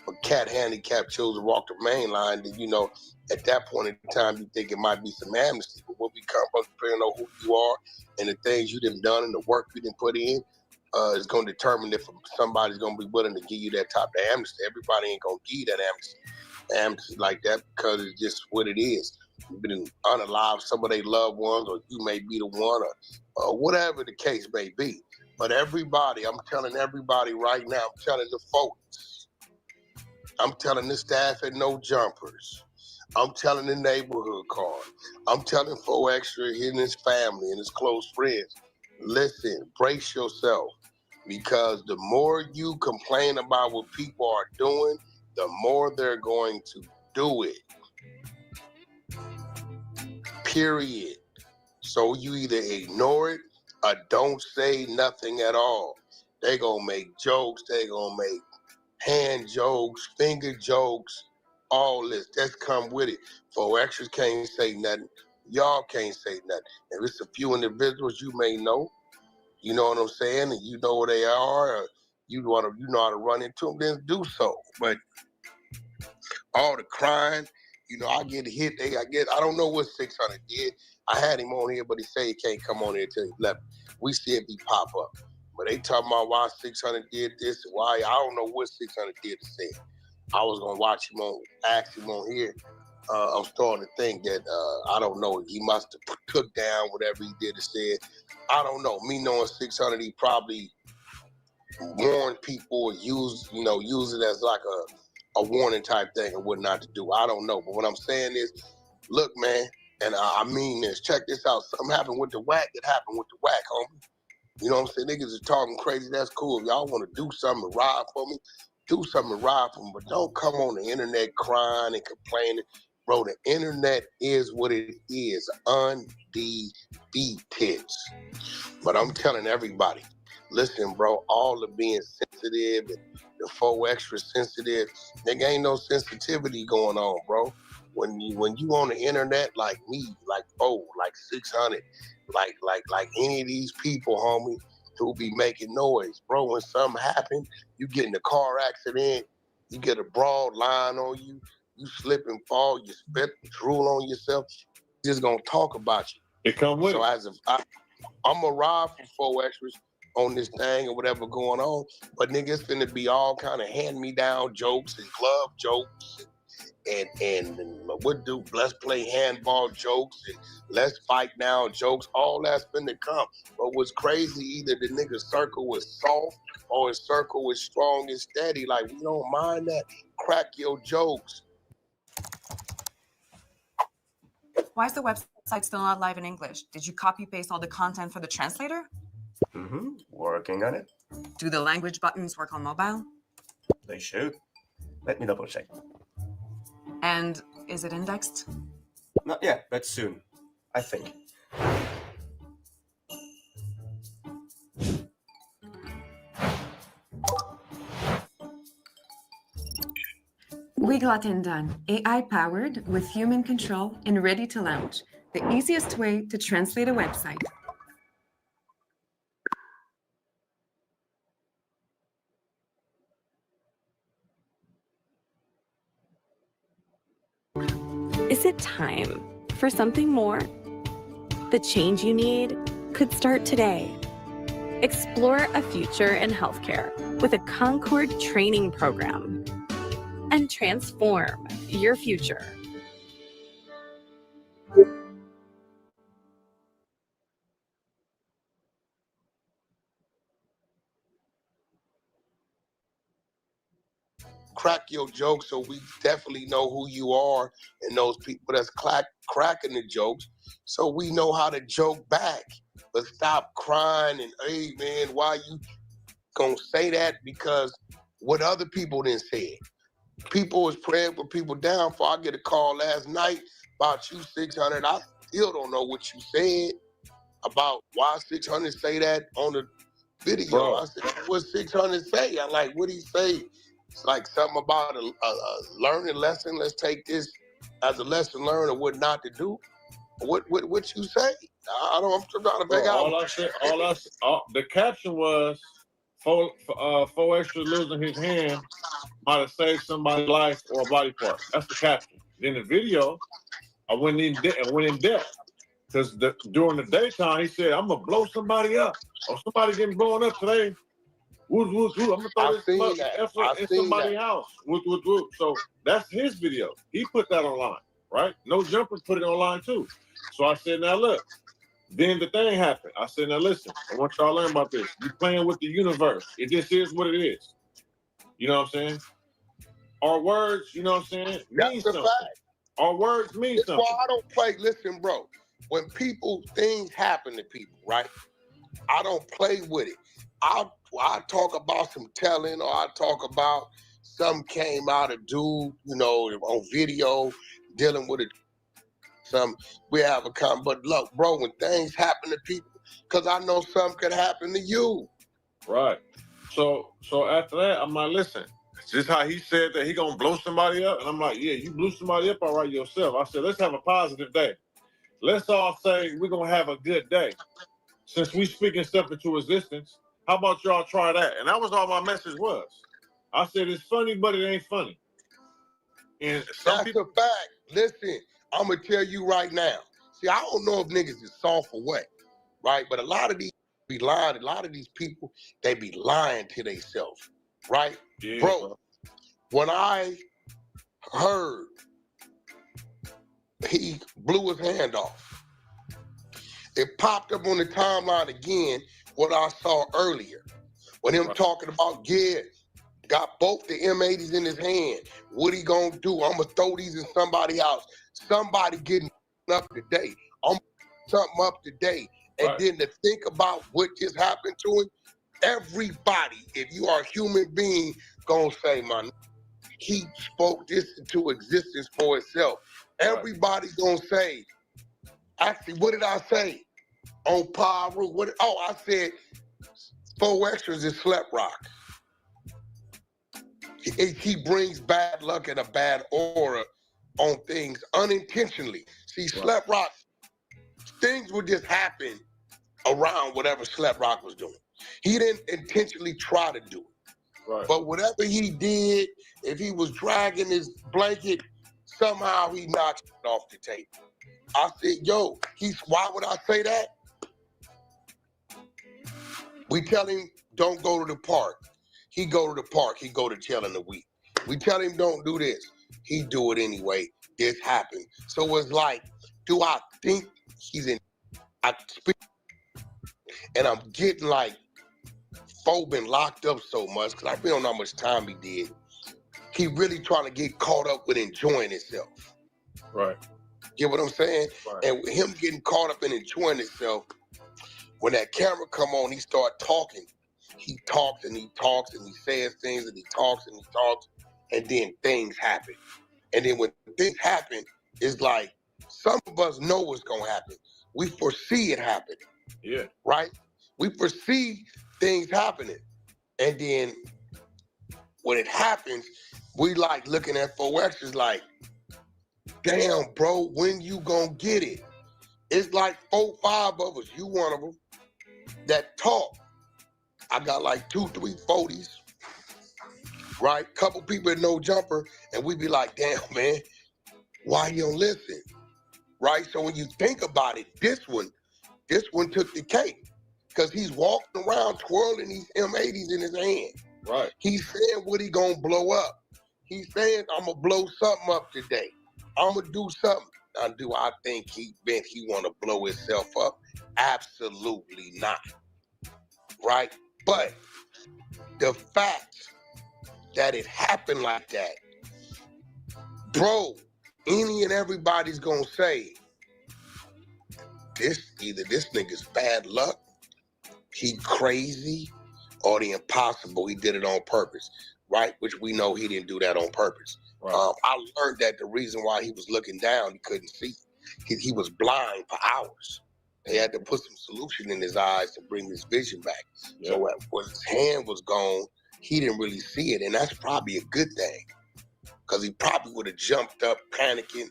a cat handicapped chose to walk the main line, then, you know, at that point in time, you think it might be some amnesty. But what we come up depending on who you are and the things you done done and the work you done put in, is going to determine if somebody's going to be willing to give you that type of amnesty. Everybody ain't going to give you that amnesty like that, because it's just what it is. You've been unalive some of their loved ones, or you may be the one, or whatever the case may be. But everybody, I'm telling everybody right now, I'm telling the folks, I'm telling the staff at No Jumpers, I'm telling the neighborhood card, I'm telling 4extra and his family and his close friends, listen, brace yourself, because the more you complain about what people are doing, the more they're going to do it. Period. So you either ignore it or don't say nothing at all. They gonna make jokes, they gonna make hand jokes, finger jokes, all this. That's come with it. 4extras can't say nothing. Y'all can't say nothing. If it's a few individuals you may know, you know what I'm saying, and you know where they are, or you know how to run into them, then do so. But all the crying, you know, I get hit. I don't know what 600 did. I had him on here, but he said he can't come on here until he left. We see if he pop up. But they talking about why 600 did this, why, I don't know what 600 did to say. I was going to ask him on here. I'm starting to think that, I don't know, he must have took down whatever he did or said. I don't know. Me knowing 600, he probably warned people or use it as like a warning type thing of what not to do. I don't know. But what I'm saying is, look, man, and I mean this, check this out. Something happened with the whack, it happened with the whack, homie. You know what I'm saying? Niggas is talking crazy, that's cool. If y'all want to do something to ride for me, do something to ride for me. But don't come on the internet crying and complaining. Bro, the internet is what it is, undefeated. But I'm telling everybody, listen, bro, all of being sensitive and the 4extra sensitive, nigga, ain't no sensitivity going on, bro. When you on the internet like me, like 600, like any of these people, homie, who be making noise, bro, when something happen, you get in a car accident, you get a broad line on you, you slip and fall, you spit, drool on yourself, just gonna talk about you. It come with so it. as if I'm gonna ride for 4extras on this thing or whatever going on, but nigga, it's finna be all kind of hand-me-down jokes and glove jokes and what do let's play handball jokes and let's fight now jokes. All that's finna come. But what's crazy, either the nigga circle was soft or his circle was strong and steady. Like, we don't mind that. Crack your jokes. Why is the website still not live in English? Did you copy paste all the content for the translator? Working on it. Do the language buttons work on mobile? They should. Let me double check. And is it indexed? Not yet, but soon, I think. We got it done. AI powered with human control and ready to launch. The easiest way to translate a website. Is it time for something more? The change you need could start today. Explore a future in healthcare with a Concord training program and transform your future. Crack your jokes so we definitely know who you are and those people that's cracking the jokes so we know how to joke back. But stop crying and, hey, man, why you gonna say that? Because what other people didn't say. People was praying for people down. Before I get a call last night about you, 600. I still don't know what you said. about why 600 say that on the video. Bro. I said, what 600 say? I like, what he say? It's like something about a learning lesson. Let's take this as a lesson learned of what not to do. What you say? I'm trying to figure out. The caption was 4extra losing his hand might have saved somebody's life or a body part. That's the caption. Then the video, I went in depth because during the daytime he said, "I'm gonna blow somebody up or somebody getting blown up today." Woo, woo, woo. I'm gonna throw this effort in somebody's house. Woo, woo, woo. So that's his video. He put that online, right? No Jumper put it online too. So I said, now look. Then the thing happened. I said, now listen, I want y'all to learn about this. You're playing with the universe. It just is what it is. You know what I'm saying? Our words, you know what I'm saying, mean something. Fact. Our words mean something. That's why I don't play. Listen, bro. When things happen to people, right? I don't play with it. I talk about some telling, or I talk about some came out of dude, you know, on video dealing with it. We have a but look, bro, when things happen to people, because I know something could happen to you. Right. So after that, I'm like, listen, this is how he said that he gonna blow somebody up, and I'm like, yeah, you blew somebody up all right yourself. I said, let's have a positive day. Let's all say we're gonna have a good day. Since we speaking stuff into existence, how about y'all try that? And that was all my message was. I said, it's funny, but it ain't funny. And that's a fact. Listen, I'm gonna tell you right now. See, I don't know if niggas is soft or what, right? But a lot of these be lying. A lot of these people, they be lying to themselves, right? Yeah, bro, when I heard he blew his hand off, it popped up on the timeline again what I saw earlier. When him talking about, got both the M80s in his hand. What he gonna do? I'm gonna throw these in somebody else. Somebody getting up today. I'm something up today. And then to think about what just happened to him, everybody, if you are a human being, gonna say, man, he spoke this into existence for itself. Everybody gonna say, actually, what did I say? On Pyro, I said 4extras is Slep Rock. He brings bad luck and a bad aura on things unintentionally. See, Slep Rock, things would just happen around whatever Slep Rock was doing. He didn't intentionally try to do it. But whatever he did, if he was dragging his blanket, somehow he knocked it off the table. I said, yo, why would I say that? We tell him, don't go to the park. He go to the park. He go to jail in a week. We tell him, don't do this. He do it anyway. This happened. So it's like, do I think he's in? I speak, and I'm getting like, Fo been locked up so much because I don't know how much time he did. He really trying to get caught up with enjoying himself. Right. Get what I'm saying? And with him getting caught up in enjoying himself, when that camera come on, he start talking. He talks and he talks and he says things and he talks and he talks, and then things happen. And then when things happen, it's like some of us know what's gonna happen. We foresee it happening. Yeah. Right? We foresee things happening. And then when it happens, we like looking at 4extras like, damn, bro, when you gonna get it? It's like 4, 5 of us, you one of them, that talk. I got like 2, 3 40s, right? Couple people at No Jumper, and we be like, damn, man, why you don't listen? Right? So when you think about it, this one took the cake because he's walking around twirling these M80s in his hand. Right. He's saying what he gonna blow up. He's saying, I'm gonna blow something up today. I'm gonna do something. Now, do I think he wanna blow himself up? Absolutely not. Right? But the fact that it happened like that, bro, any and everybody's gonna say, either this nigga's bad luck, he crazy, or the impossible, he did it on purpose, right? Which we know he didn't do that on purpose. I learned that the reason why he was looking down, he couldn't see. He was blind for hours. They had to put some solution in his eyes to bring his vision back. So when his hand was gone, he didn't really see it. And that's probably a good thing, because he probably would have jumped up panicking.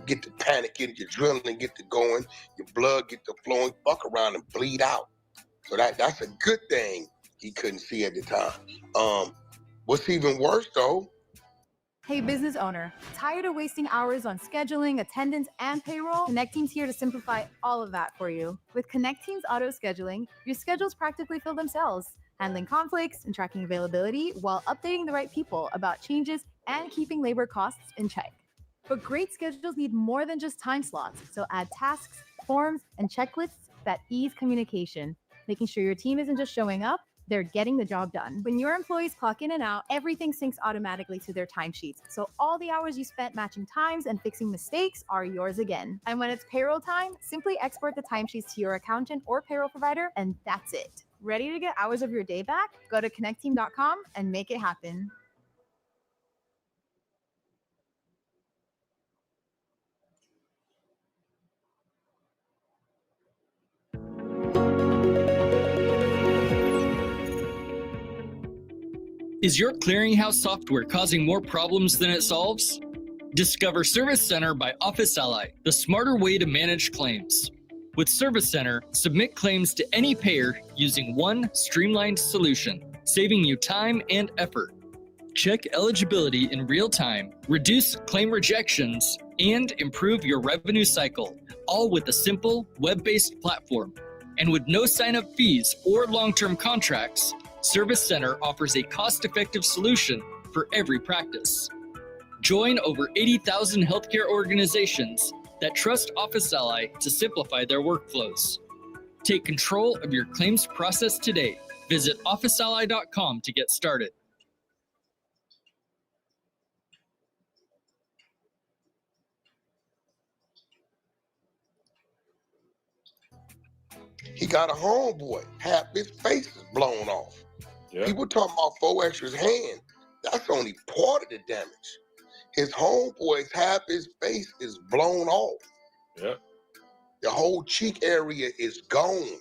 Get to panicking, your adrenaline get to going, your blood get to flowing, fuck around and bleed out. So that's a good thing he couldn't see at the time. What's even worse though, Hey, business owner, tired of wasting hours on scheduling, attendance, and payroll? ConnectTeam's here to simplify all of that for you. With ConnectTeam's auto scheduling, your schedules practically fill themselves, handling conflicts and tracking availability while updating the right people about changes and keeping labor costs in check. But great schedules need more than just time slots, so add tasks, forms, and checklists that ease communication, making sure your team isn't just showing up, they're getting the job done. When your employees clock in and out, everything syncs automatically to their timesheets. So all the hours you spent matching times and fixing mistakes are yours again. And when it's payroll time, simply export the timesheets to your accountant or payroll provider, and that's it. Ready to get hours of your day back? Go to connectteam.com and make it happen. Is your clearinghouse software causing more problems than it solves? Discover Service Center by Office Ally, the smarter way to manage claims. With Service Center, submit claims to any payer using one streamlined solution, saving you time and effort. Check eligibility in real time, reduce claim rejections, and improve your revenue cycle, all with a simple web-based platform. And with no sign-up fees or long-term contracts, Service Center offers a cost-effective solution for every practice. Join over 80,000 healthcare organizations that trust Office Ally to simplify their workflows. Take control of your claims process today. Visit officeally.com to get started. he got a homeboy, half his face is blown off. People talking about 4extra's hand. That's only part of the damage. His homeboy's half his face is blown off. The whole cheek area is gone.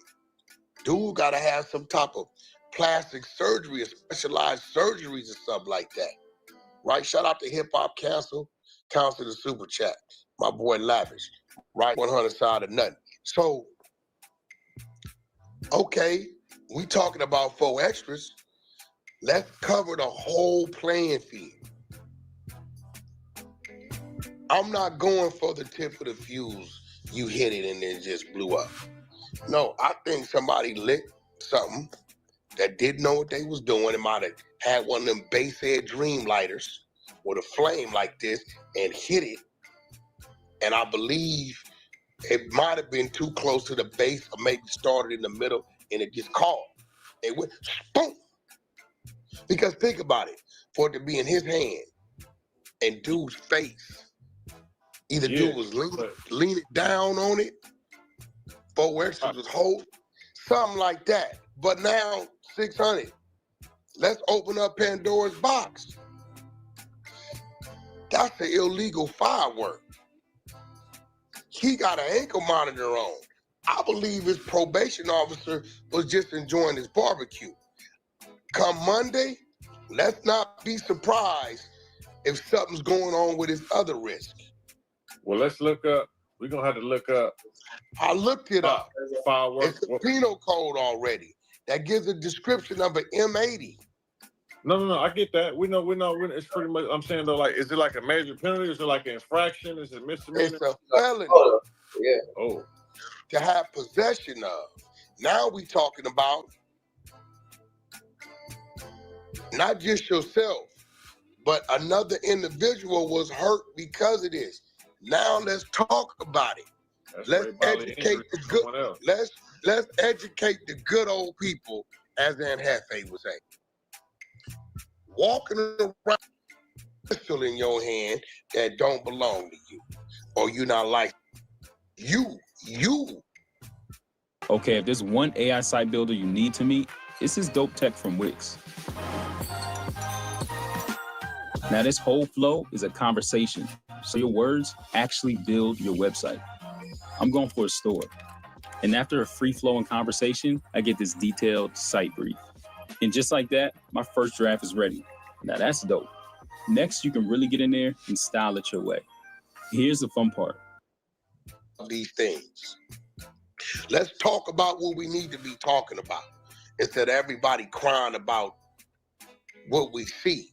Dude gotta have some type of plastic surgery or specialized surgeries or something like that. Right? Shout out to Hip Hop Council the Super Chat. My boy Lavish. Right? 100 side of nothing. So, okay, we talking about 4extras. Let's cover the whole playing field. I'm not going for the tip of the fuse. You hit it and it just blew up. No, I think somebody lit something that didn't know what they was doing. It might have had one of them base head dream lighters with a flame like this and hit it. And I believe it might have been too close to the base or maybe started in the middle and it just caught. It went boom. Because think about it, for it to be in his hand and dude's face, either dude was leaning down on it, 4extra was holding, something like that. But now, 600, let's open up Pandora's box. That's an illegal firework. He got an ankle monitor on. I believe his probation officer was just enjoying his barbecue. Come Monday, let's not be surprised if something's going on with his other wrist. Well, let's look up. We're going to have to look up. I looked it up. Fireworks. It's a penal code already. That gives a description of an M80. No. I get that. We know. It's pretty much, I'm saying though, like, is it like a major penalty? Is it like an infraction? Is it misdemeanor? It's a felony. To have possession of. Now we talking about not just yourself, but another individual was hurt because of this. Now let's talk about it. Let's educate the good. Let's educate the good old people, as Anne Hathaway was saying. Walking around with a pistol in your hand that don't belong to you, or you're not like you. Okay, if there's one AI site builder you need to meet, it's this dope tech from Wix. Now, this whole flow is a conversation, so your words actually build your website. I'm going for a store. And after a free-flowing conversation, I get this detailed site brief. And just like that, my first draft is ready. Now that's dope. Next, you can really get in there and style it your way. Here's the fun part. These things. Let's talk about what we need to be talking about instead of everybody crying about what we see,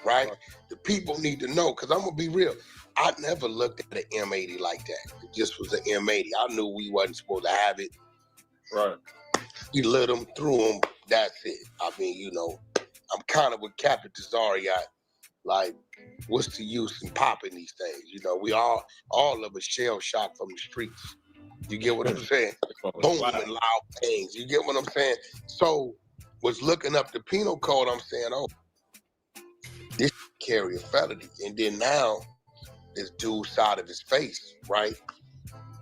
right? The people need to know, because I'm going to be real. I never looked at an M80 like that. It just was an M80. I knew we wasn't supposed to have it. Right. You lit them, threw them, that's it. I mean, you know, I'm kind of with Captain Tazariot. Like, what's the use in popping these things? You know, we all of us shell shocked from the streets. You get what I'm saying? Boom and loud things. You get what I'm saying? So, was looking up the penal code, I'm saying, oh, this carry a felony. And then now, this dude's side of his face, right?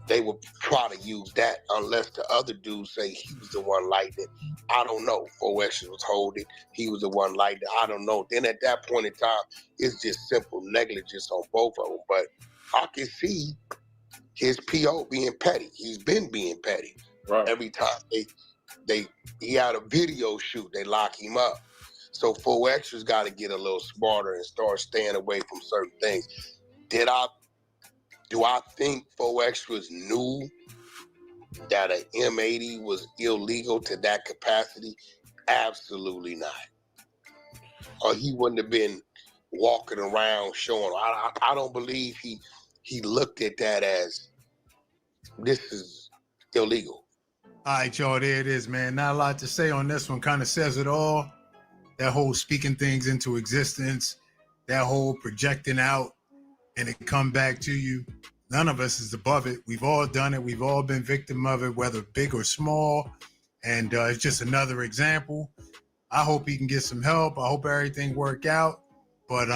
They will try to use that unless the other dude say he was the one lighting it. I don't know. 4extra was holding. He was the one lighting it. I don't know. Then at that point in time, it's just simple negligence on both of them. But I can see his PO being petty. He's been being petty. Right. Every time he had a video shoot, they lock him up. So 4extra's got to get a little smarter and start staying away from certain things. Do I think 4extras knew that an M80 was illegal to that capacity? Absolutely not. Or he wouldn't have been walking around showing. I don't believe he looked at that as this is illegal. All right, y'all, there it is, man. Not a lot to say on this one. Kind of says it all. That whole speaking things into existence, that whole projecting out and it come back to you. None of us is above it. We've all done it. We've all been victim of it, whether big or small. And it's just another example. I hope he can get some help. I hope everything work out. But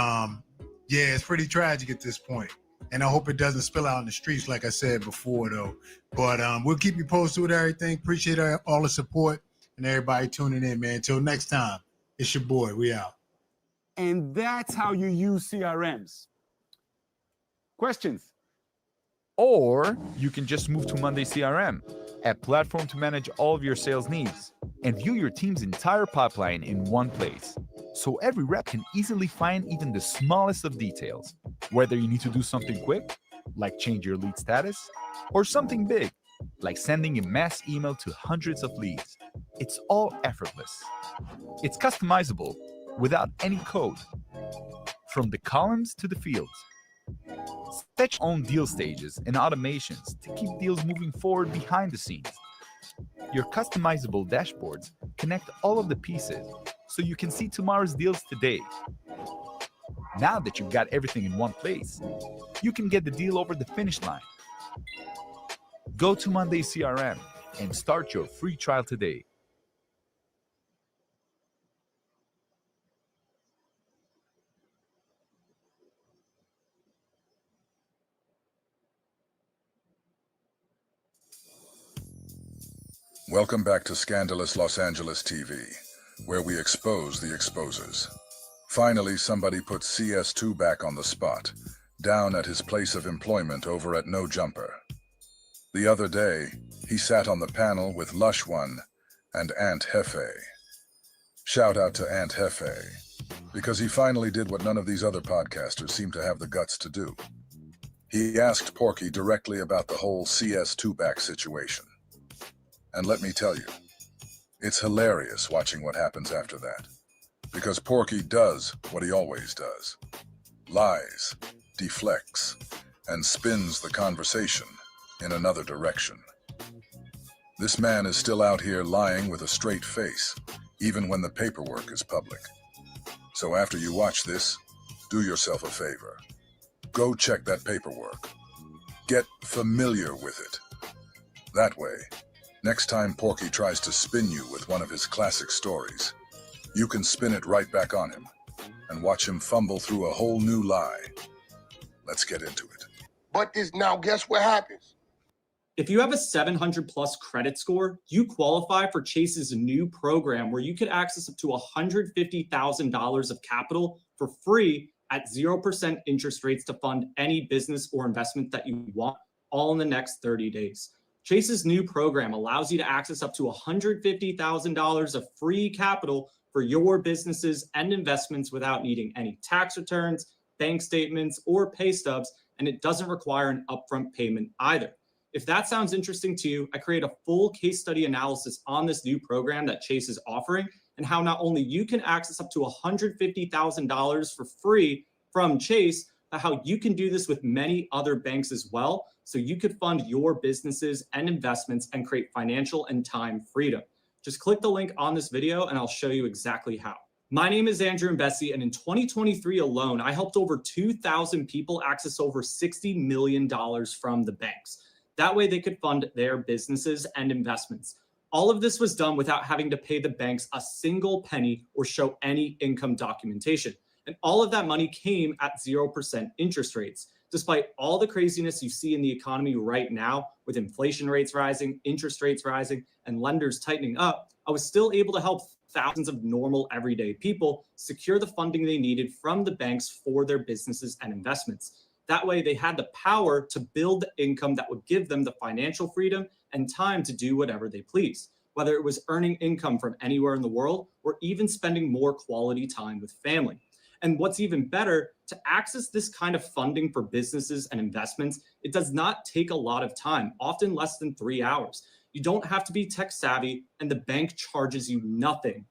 yeah, it's pretty tragic at this point. And I hope it doesn't spill out in the streets, like I said before, though. But we'll keep you posted with everything. Appreciate all the support and everybody tuning in, man. Until next time, it's your boy. We out. And that's how you use CRMs. Questions? Or you can just move to Monday CRM, a platform to manage all of your sales needs and view your team's entire pipeline in one place. So every rep can easily find even the smallest of details, whether you need to do something quick, like change your lead status, or something big, like sending a mass email to hundreds of leads. It's all effortless. It's customizable without any code, from the columns to the fields. Set your own deal stages and automations to keep deals moving forward behind the scenes. Your customizable dashboards connect all of the pieces so you can see tomorrow's deals today. Now that you've got everything in one place, you can get the deal over the finish line. Go to Monday CRM and start your free trial today. Welcome back to Scandalous Los Angeles TV, where we expose the exposers. Finally, somebody put CS2 back on the spot, down at his place of employment over at No Jumper. The other day, he sat on the panel with Lush One and Aunt Hefe. Shout out to Aunt Hefe, because he finally did what none of these other podcasters seem to have the guts to do. He asked Porky directly about the whole CS2 back situation. And let me tell you, it's hilarious watching what happens after that. Because Porky does what he always does. Lies, deflects, and spins the conversation in another direction. This man is still out here lying with a straight face, even when the paperwork is public. So after you watch this, do yourself a favor. Go check that paperwork. Get familiar with it. That way, next time Porky tries to spin you with one of his classic stories, you can spin it right back on him and watch him fumble through a whole new lie. Let's get into it. But now guess what happens? If you have a 700 plus credit score, you qualify for Chase's new program where you could access up to $150,000 of capital for free at 0% interest rates to fund any business or investment that you want, all in the next 30 days. Chase's new program allows you to access up to $150,000 of free capital for your businesses and investments without needing any tax returns, bank statements, or pay stubs, and it doesn't require an upfront payment either. If that sounds interesting to you, I create a full case study analysis on this new program that Chase is offering and how not only you can access up to $150,000 for free from Chase, but how you can do this with many other banks as well, so you could fund your businesses and investments and create financial and time freedom. Just click the link on this video and I'll show you exactly how. My name is Andrew Mbesi, and in 2023 alone, I helped over 2,000 people access over $60 million from the banks. That way they could fund their businesses and investments. All of this was done without having to pay the banks a single penny or show any income documentation. And all of that money came at 0% interest rates. Despite all the craziness you see in the economy right now, with inflation rates rising, interest rates rising, and lenders tightening up, I was still able to help thousands of normal everyday people secure the funding they needed from the banks for their businesses and investments. That way they had the power to build the income that would give them the financial freedom and time to do whatever they please, whether it was earning income from anywhere in the world or even spending more quality time with family. And what's even better, to access this kind of funding for businesses and investments, it does not take a lot of time, often less than 3 hours. You don't have to be tech savvy, and the bank charges you nothing.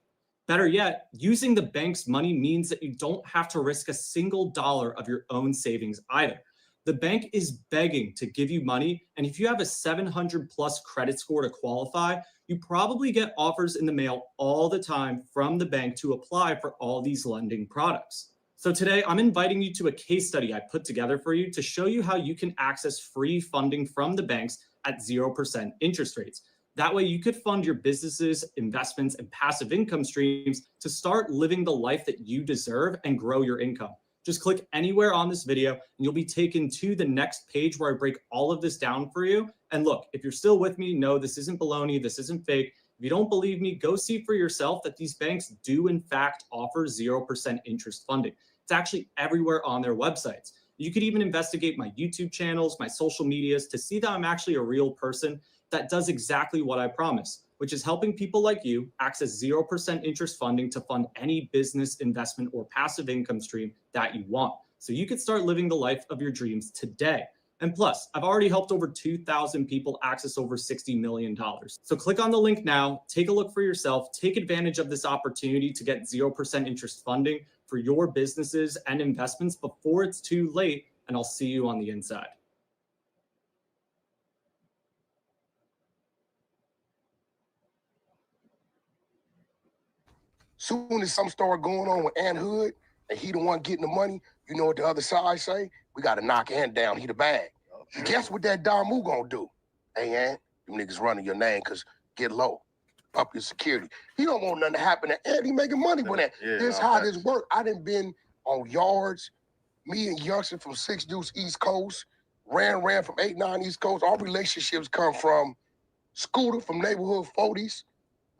Better yet, using the bank's money means that you don't have to risk a single dollar of your own savings either. The bank is begging to give you money, and if you have a 700 plus credit score to qualify, you probably get offers in the mail all the time from the bank to apply for all these lending products. So today, I'm inviting you to a case study I put together for you to show you how you can access free funding from the banks at 0% interest rates. That way you could fund your businesses, investments, and passive income streams to start living the life that you deserve and grow your income. Just click anywhere on this video and you'll be taken to the next page where I break all of this down for you. And look, if you're still with me, no, this isn't baloney, this isn't fake. If you don't believe me, go see for yourself that these banks do in fact offer 0% interest funding. It's actually everywhere on their websites. You could even investigate my YouTube channels, my social medias to see that I'm actually a real person that does exactly what I promise, which is helping people like you access 0% interest funding to fund any business, investment, or passive income stream that you want. So you could start living the life of your dreams today. And plus, I've already helped over 2,000 people access over $60 million. So click on the link now, take a look for yourself, take advantage of this opportunity to get 0% interest funding for your businesses and investments before it's too late, and I'll see you on the inside. Soon as something start going on with Ant Hood and he the one getting the money, you know what the other side say? We got to knock Ant down. He the bag. Guess what that Damu gonna do? Hey, Ant, you niggas running your name because get low. Up your security. He don't want nothing to happen to Ant. He making money with that. Yeah, This how this work. I done been on yards. Me and Youngster from 6 Deuce East Coast. Ran from 8-9 East Coast. Our relationships come from Scooter from neighborhood 40s.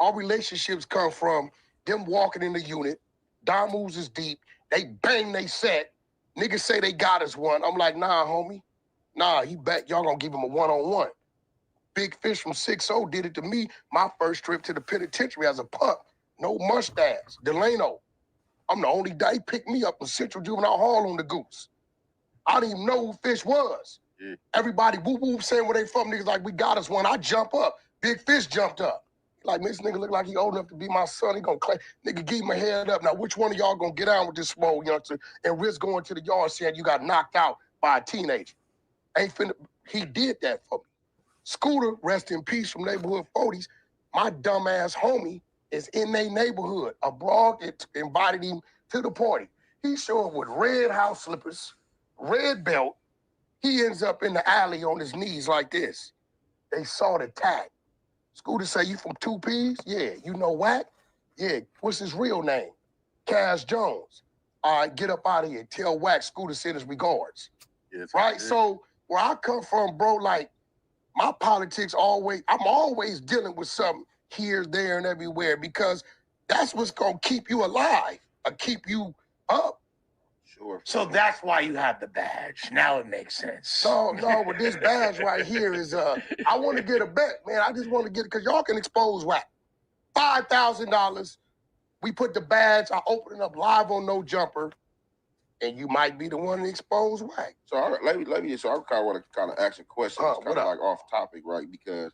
Our relationships come from them walking in the unit. Damu's is deep. They bang they set. Niggas say they got us one. I'm like, nah, homie. Nah, he bet y'all gonna give him a one-on-one. Big Fish from 6-0 did it to me my first trip to the penitentiary as a pup. No mustache. Delano. I'm the only guy. He picked me up in Central Juvenile Hall on the Goose. I didn't even know who Fish was. Yeah. Everybody whoop saying where they from. Niggas like, we got us one. I jump up. Big Fish jumped up. Like, this nigga look like he old enough to be my son. He gonna claim, nigga, give my head up. Now, which one of y'all gonna get out with this small youngster and risk going to the yard saying you got knocked out by a teenager? Ain't finna, he did that for me. Scooter, rest in peace from neighborhood 40s, my dumbass homie is in their neighborhood. A broad invited him to the party. He showed up with red house slippers, red belt. He ends up in the alley on his knees like this. They saw the tag. Scooter say, you from 2Ps? Yeah. You know Wack? Yeah. What's his real name? Cass Jones. All right, get up out of here. Tell Wack Scooter send his regards. Yes, right? So where I come from, bro, like, my politics I'm always dealing with something here, there, and everywhere because that's what's going to keep you alive or keep you up. Sure. So that's why you have the badge. Now it makes sense. No, with this badge right here is I want to get a bet, man. I just want to get it because y'all can expose whack. $5,000. We put the badge. I open it up live on No Jumper, and you might be the one to expose whack. So I kind of want to ask a question. It's kind of like off topic, right? Because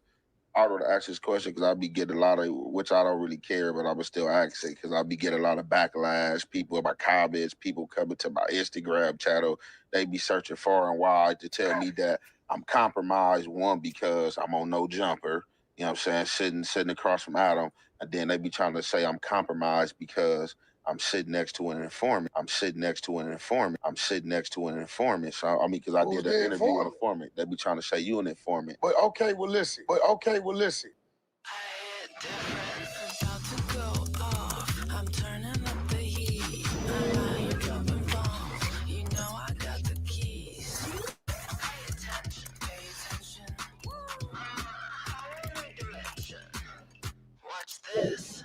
I want to ask this question because I be getting a lot of, which I don't really care, but I'm still ask it because I be getting a lot of backlash. People in my comments, people coming to my Instagram channel, they be searching far and wide to tell me that I'm compromised. One, because I'm on No Jumper, you know what I'm saying, sitting across from Adam, and then they be trying to say I'm compromised because I'm sitting next to an informant. I'm sitting next to an informant. I'm sitting next to an informant. So, I mean, because I did an interview with an informant. They be trying to say you an informant. But okay, well, listen. Watch this.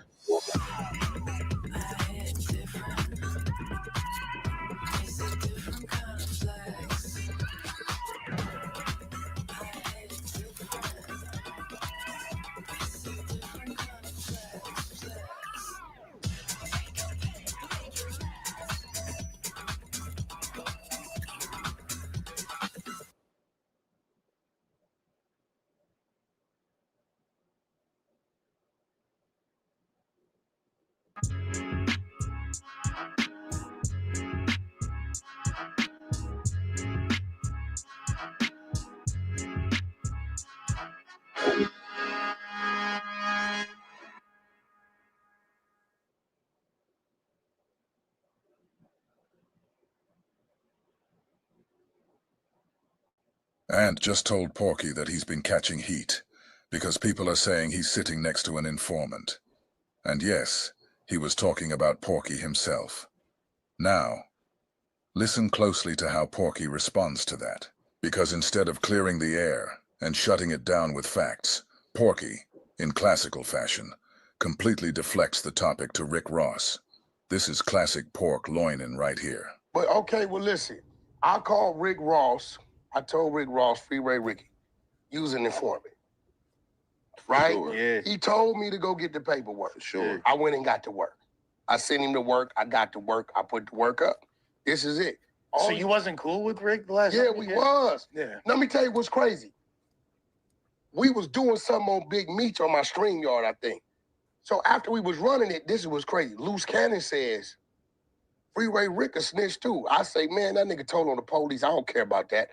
Ant just told Porky that he's been catching heat because people are saying he's sitting next to an informant. And yes, he was talking about Porky himself. Now, listen closely to how Porky responds to that. Because instead of clearing the air and shutting it down with facts, Porky, in classical fashion, completely deflects the topic to Rick Ross. This is classic pork loinin right here. But okay, well, listen. I called Rick Ross. I told Rick Ross, Freeway Ricky, use an informant. Right? Sure. Yeah. He told me to go get the paperwork. Sure. I went and got to work. I sent him to work. I got to work. I put the work up. This is it. So you wasn't cool with Rick the last Yeah, time? we was. Yeah. Let me tell you what's crazy. We was doing something on Big Meech on my StreamYard, I think. So after we was running it, this was crazy. Loose Cannon says, Freeway Rick a snitch too. I say, man, that nigga told on the police. I don't care about that.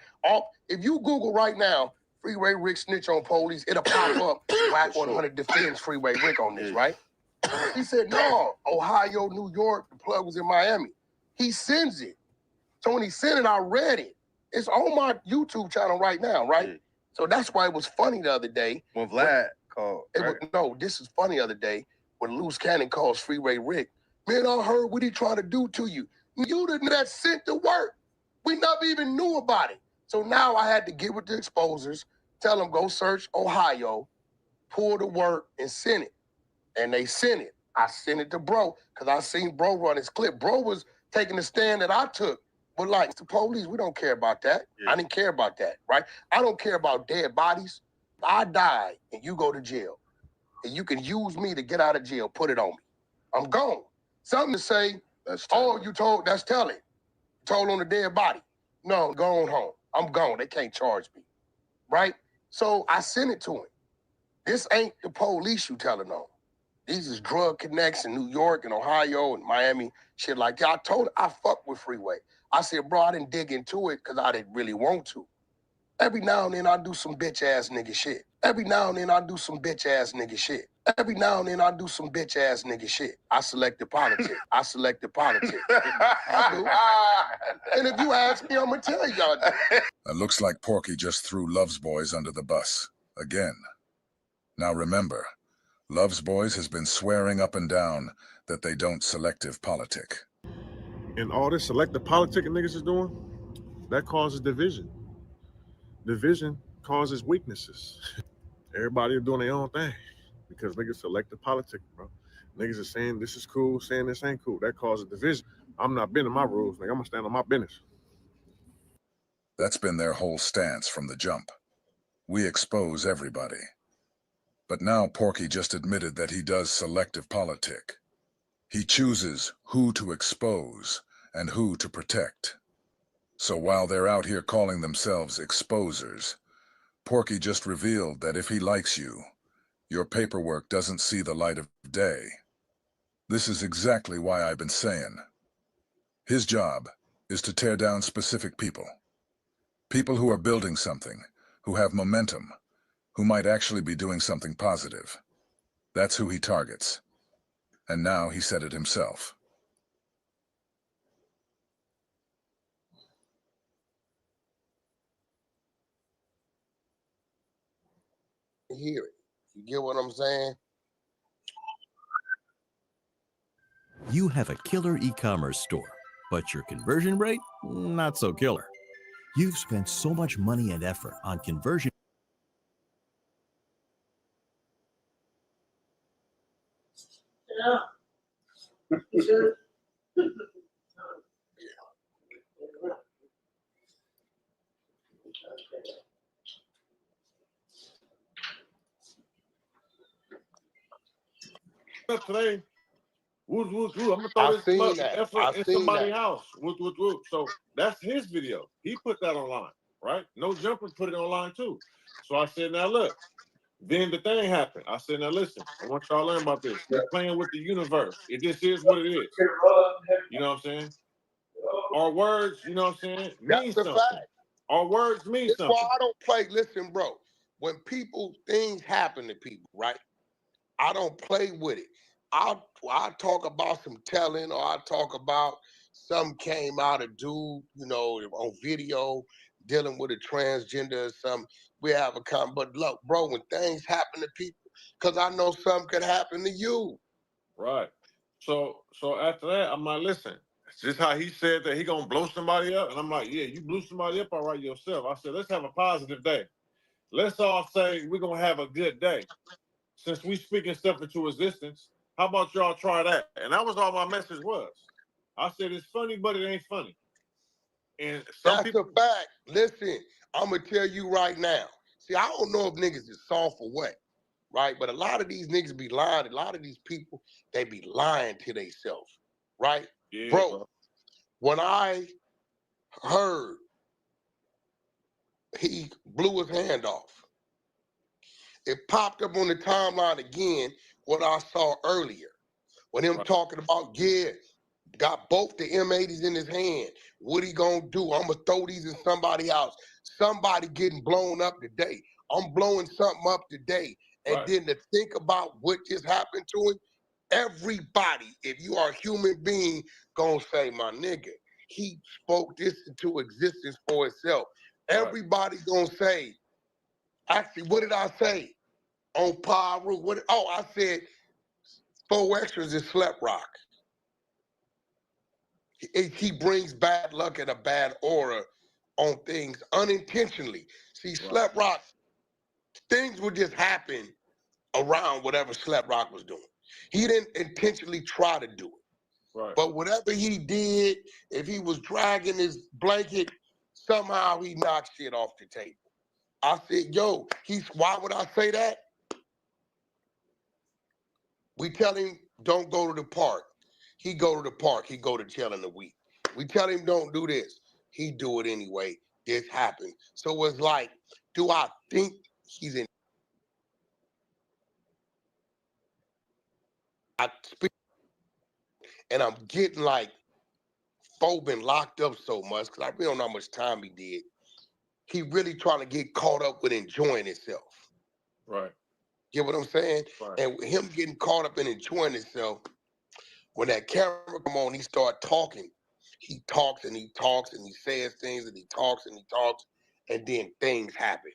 If you Google right now, Freeway Rick snitch on police, it'll pop up. Whack 100 defends Freeway Rick on this, right? He said, no, Ohio, New York, the plug was in Miami. He sends it. So when he sent it, I read it. It's on my YouTube channel right now, right? Yeah. So that's why it was funny the other day. When Vlad called. No, this is funny the other day when Loose Cannon calls Freeway Rick. Man, I heard what he trying to do to you. You the that sent the work. We never even knew about it. So now I had to get with the exposers, tell them go search Ohio, pull the work, and send it. And they sent it. I sent it to Bro, because I seen Bro run his clip. Bro was taking the stand that I took. But like, the police, we don't care about that. Yeah. I didn't care about that, right? I don't care about dead bodies. I die and you go to jail. And you can use me to get out of jail, put it on me. I'm gone. Something to say, you told, that's telling. Told on the dead body. No, go on home. I'm gone. They can't charge me, right? So I sent it to him. This ain't the police you telling on. These is drug connects in New York and Ohio and Miami, shit like that. I told her I fuck with Freeway. I said, bro, I didn't dig into it because I didn't really want to. Every now and then I do some bitch ass nigga shit. Every now and then I do some bitch ass nigga shit. Every now and then I do some bitch ass nigga shit. I select the politics. I select the politics. I do. And if you ask me, I'm gonna tell y'all. It looks like Porky just threw Love's Boys under the bus. Again. Now remember, Love's Boys has been swearing up and down that they don't selective politic. And all this selective politic niggas is doing, that causes division. Division causes weaknesses. Everybody are doing their own thing because niggas selective politic, bro. Niggas are saying this is cool, saying this ain't cool. That causes division. I'm not bending my rules, nigga. I'm gonna stand on my business. That's been their whole stance from the jump. We expose everybody. But now Porky just admitted that he does selective politic. He chooses who to expose and who to protect. So while they're out here calling themselves exposers, Porky just revealed that if he likes you, your paperwork doesn't see the light of day. This is exactly why I've been saying. His job is to tear down specific people. People who are building something, who have momentum, who might actually be doing something positive. That's who he targets. And now he said it himself. Hear it. You get what I'm saying? You have a killer e-commerce store, but your conversion rate, not so killer. You've spent so much money and effort on conversion. Today, whoop, whoop, whoop. I'm gonna throw this much effort in somebody's house. Whoop, whoop, whoop. So that's his video. He put that online, right? No Jumper put it online too. So I said, now look. Then the thing happened. I said, now listen, I want y'all to learn about this. We're playing with the universe. It just is what it is. You know what I'm saying? Our words, you know what I'm saying, mean something. Fact. Our words mean That's something. why I don't play. Listen, bro. When things happen to people, right? I don't play with it. I talk about some telling, or I talk about some came out a dude, you know, on video dealing with a transgender or something. We have a comment. But look, bro, when things happen to people, because I know something could happen to you. Right. So after that, I'm like, listen, it's just how he said that he gonna blow somebody up. And I'm like, yeah, you blew somebody up all right yourself. I said, let's have a positive day. Let's all say we're gonna have a good day. Since we speaking stuff into existence, how about y'all try that? And that was all my message was. I said it's funny, but it ain't funny. And That's a fact. Listen, I'm gonna tell you right now. See, I don't know if niggas is soft or what, right? But a lot of these niggas be lying. A lot of these people, they be lying to themselves, right? Yeah, bro, when I heard he blew his hand off, it popped up on the timeline again what I saw earlier. When him talking about, yeah, got both the M80s in his hand. What he gonna do? I'm gonna throw these in somebody else. Somebody getting blown up today. I'm blowing something up today. And then to think about what just happened to him, everybody, if you are a human being, gonna say, my nigga, he spoke this into existence for itself. Everybody gonna say, actually, what did I say? On Pyro, I said 4extras is Slept Rock. He brings bad luck and a bad aura on things unintentionally. See, Slept Rock, things would just happen around whatever Slept Rock was doing. He didn't intentionally try to do it. Right. But whatever he did, if he was dragging his blanket, somehow he knocked shit off the table. I said, yo, why would I say that? We tell him, don't go to the park. He go to the park. He go to jail in a week. We tell him, don't do this. He do it anyway. This happens. So it's like, do I think he's in? I speak, and I'm getting like, Fo been locked up so much because I really don't know how much time he did. He really trying to get caught up with enjoying himself. Right. Get what I'm saying? Right. And him getting caught up in enjoying himself, when that camera come on, he start talking. He talks and he talks and he says things and he talks and he talks, and then things happen.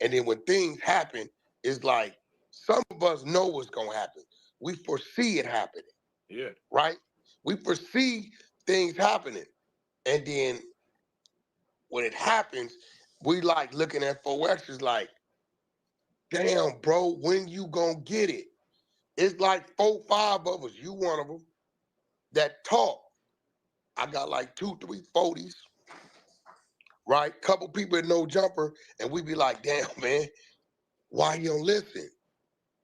And then when things happen, it's like some of us know what's gonna happen. We foresee it happening. Yeah. Right? We foresee things happening. And then when it happens, we like looking at 4extras like, damn, bro, when you gonna get it? It's like 4, 5 of us, you one of them, that talk. I got like 2, 3 40s, right? Couple people in no jumper, and we be like, damn, man, why you don't listen?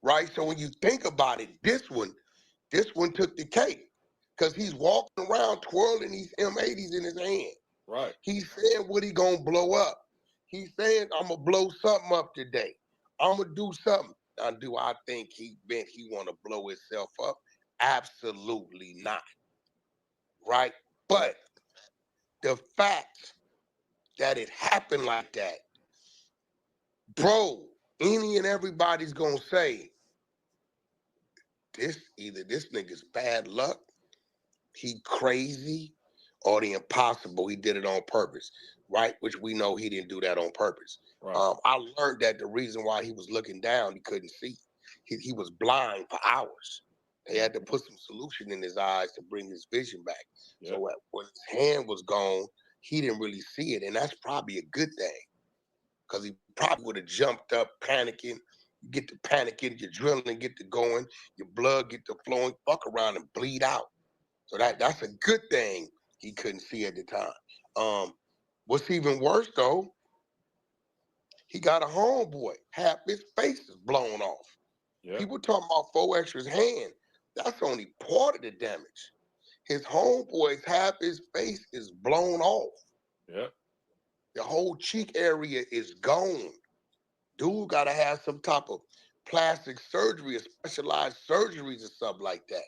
Right? So when you think about it, this one took the cake. Because he's walking around twirling these M80s in his hand. Right. He's saying what he gonna blow up. He's saying, I'm gonna blow something up today. I'm gonna do something. Now, do I think he meant he wanna blow himself up? Absolutely not. Right? But the fact that it happened like that, bro, any and everybody's gonna say, either this nigga's bad luck, he crazy, or the impossible, he did it on purpose, right? Which we know he didn't do that on purpose. Right. I learned that the reason why he was looking down, he couldn't see. He was blind for hours. They had to put some solution in his eyes to bring his vision back. Yep. So when his hand was gone, he didn't really see it, and that's probably a good thing, because he probably would have jumped up panicking. You get to panicking, your adrenaline get to going, your blood get to flowing, fuck around and bleed out. So that's a good thing he couldn't see at the time. What's even worse though, he got a homeboy, half his face is blown off. Yep. People talking about 4extra's hand. That's only part of the damage. His homeboy's half his face is blown off. Yep. The whole cheek area is gone. Dude gotta have some type of plastic surgery or specialized surgeries or something like that.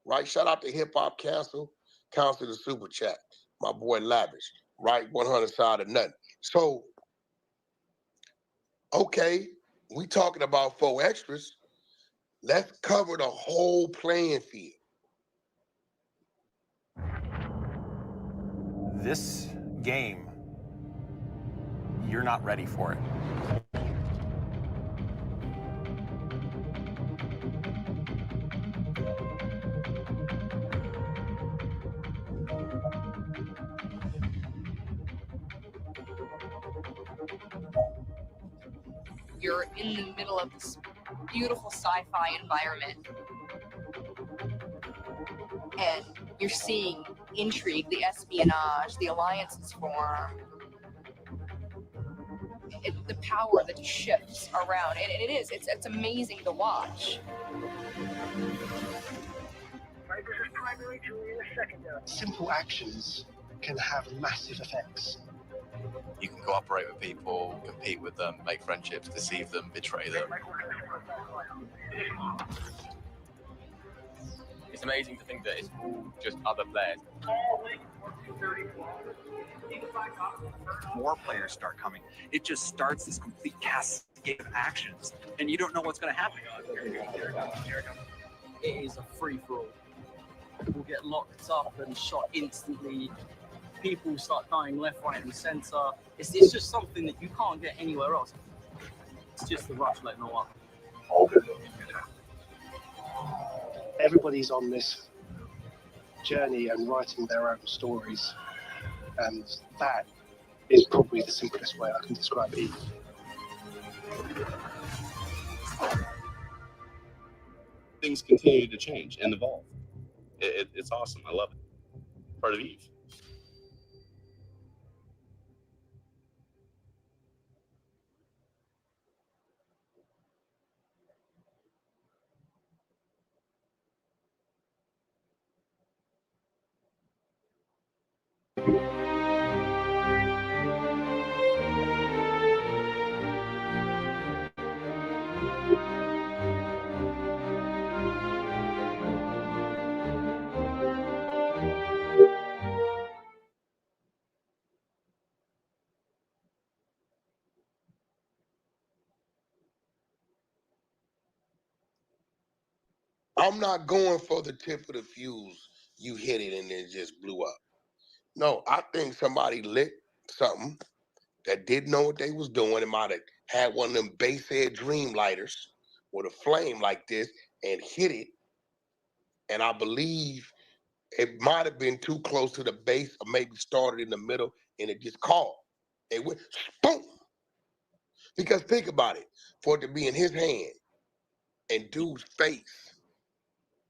Right? Shout out to Hip Hop Council the Super Chat. My boy Lavish. Right? 100 side of nothing. So, okay, we talking about 4extras. Let's cover the whole playing field. This game, you're not ready for it. You're in the middle of this beautiful sci-fi environment, and you're seeing intrigue, the espionage, the alliances form, the power that just shifts around, and it's amazing to watch. Simple actions can have massive effects. You can cooperate with people, compete with them, make friendships, deceive them, betray them. It's amazing to think that it's all just other players. More players start coming. It just starts this complete cascade of actions, and you don't know what's going to happen. It is a free-for-all. People get locked up and shot instantly. People start dying left, right, and center. It's just something that you can't get anywhere else. It's just the rush like no other. Everybody's on this journey and writing their own stories, and that is probably the simplest way I can describe it. Things continue to change and evolve. It's awesome. I love it. Part of Eve. I'm not going for the tip of the fuse. You hit it and it just blew up. No, I think somebody lit something that didn't know what they was doing. It might have had one of them base head dream lighters with a flame like this and hit it. And I believe it might have been too close to the base, or maybe started in the middle and it just caught. It went boom. Because think about it, for it to be in his hand and dude's face,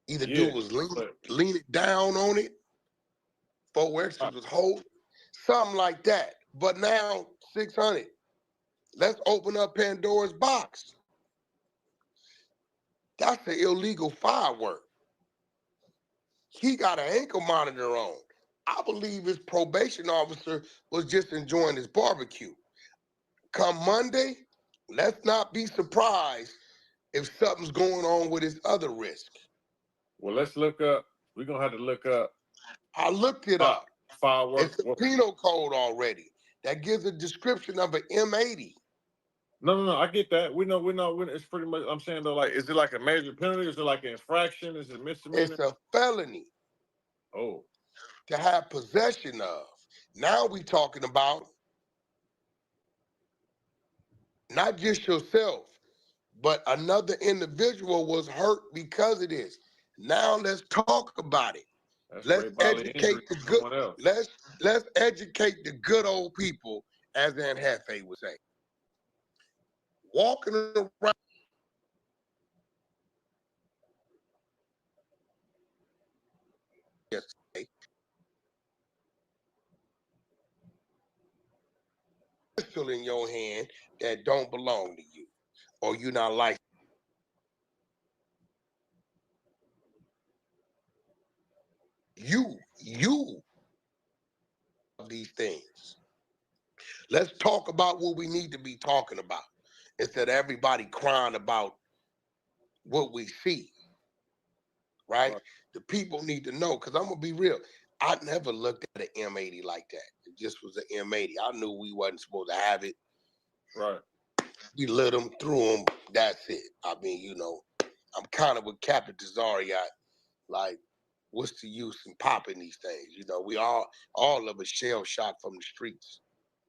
either dude was leaning down on it 4extras was holding, something like that. But now 600. Let's open up Pandora's box. That's an illegal firework. He got an ankle monitor on. I believe his probation officer was just enjoying his barbecue. Come Monday, let's not be surprised if something's going on with his other risk. Well, let's look up. We're going to have to look up. I looked it up. Fireworks. It's a penal code already that gives a description of an M80. No. I get that. We know. It's pretty much. I'm saying though, like, is it like a major penalty? Is it like an infraction? Is it misdemeanor? It's a felony. Oh. To have possession of. Now we talking about not just yourself, but another individual was hurt because of this. Now let's talk about it. Let's educate the good. Let's educate the good old people, as Aunt Hefe would say. Walking around. Yesterday, pistol in your hand that don't belong to you, or you're not licensed. You these things. Let's talk about what we need to be talking about instead of everybody crying about what we see. Right? The people need to know, because I'm gonna be real. I never looked at an M80 like that. It just was an M80. I knew we wasn't supposed to have it. Right. We lit them, threw them. That's it. I mean, you know, I'm kind of with Captain Tazariot. Like, what's the use in popping these things? You know, we all of us shell shocked from the streets.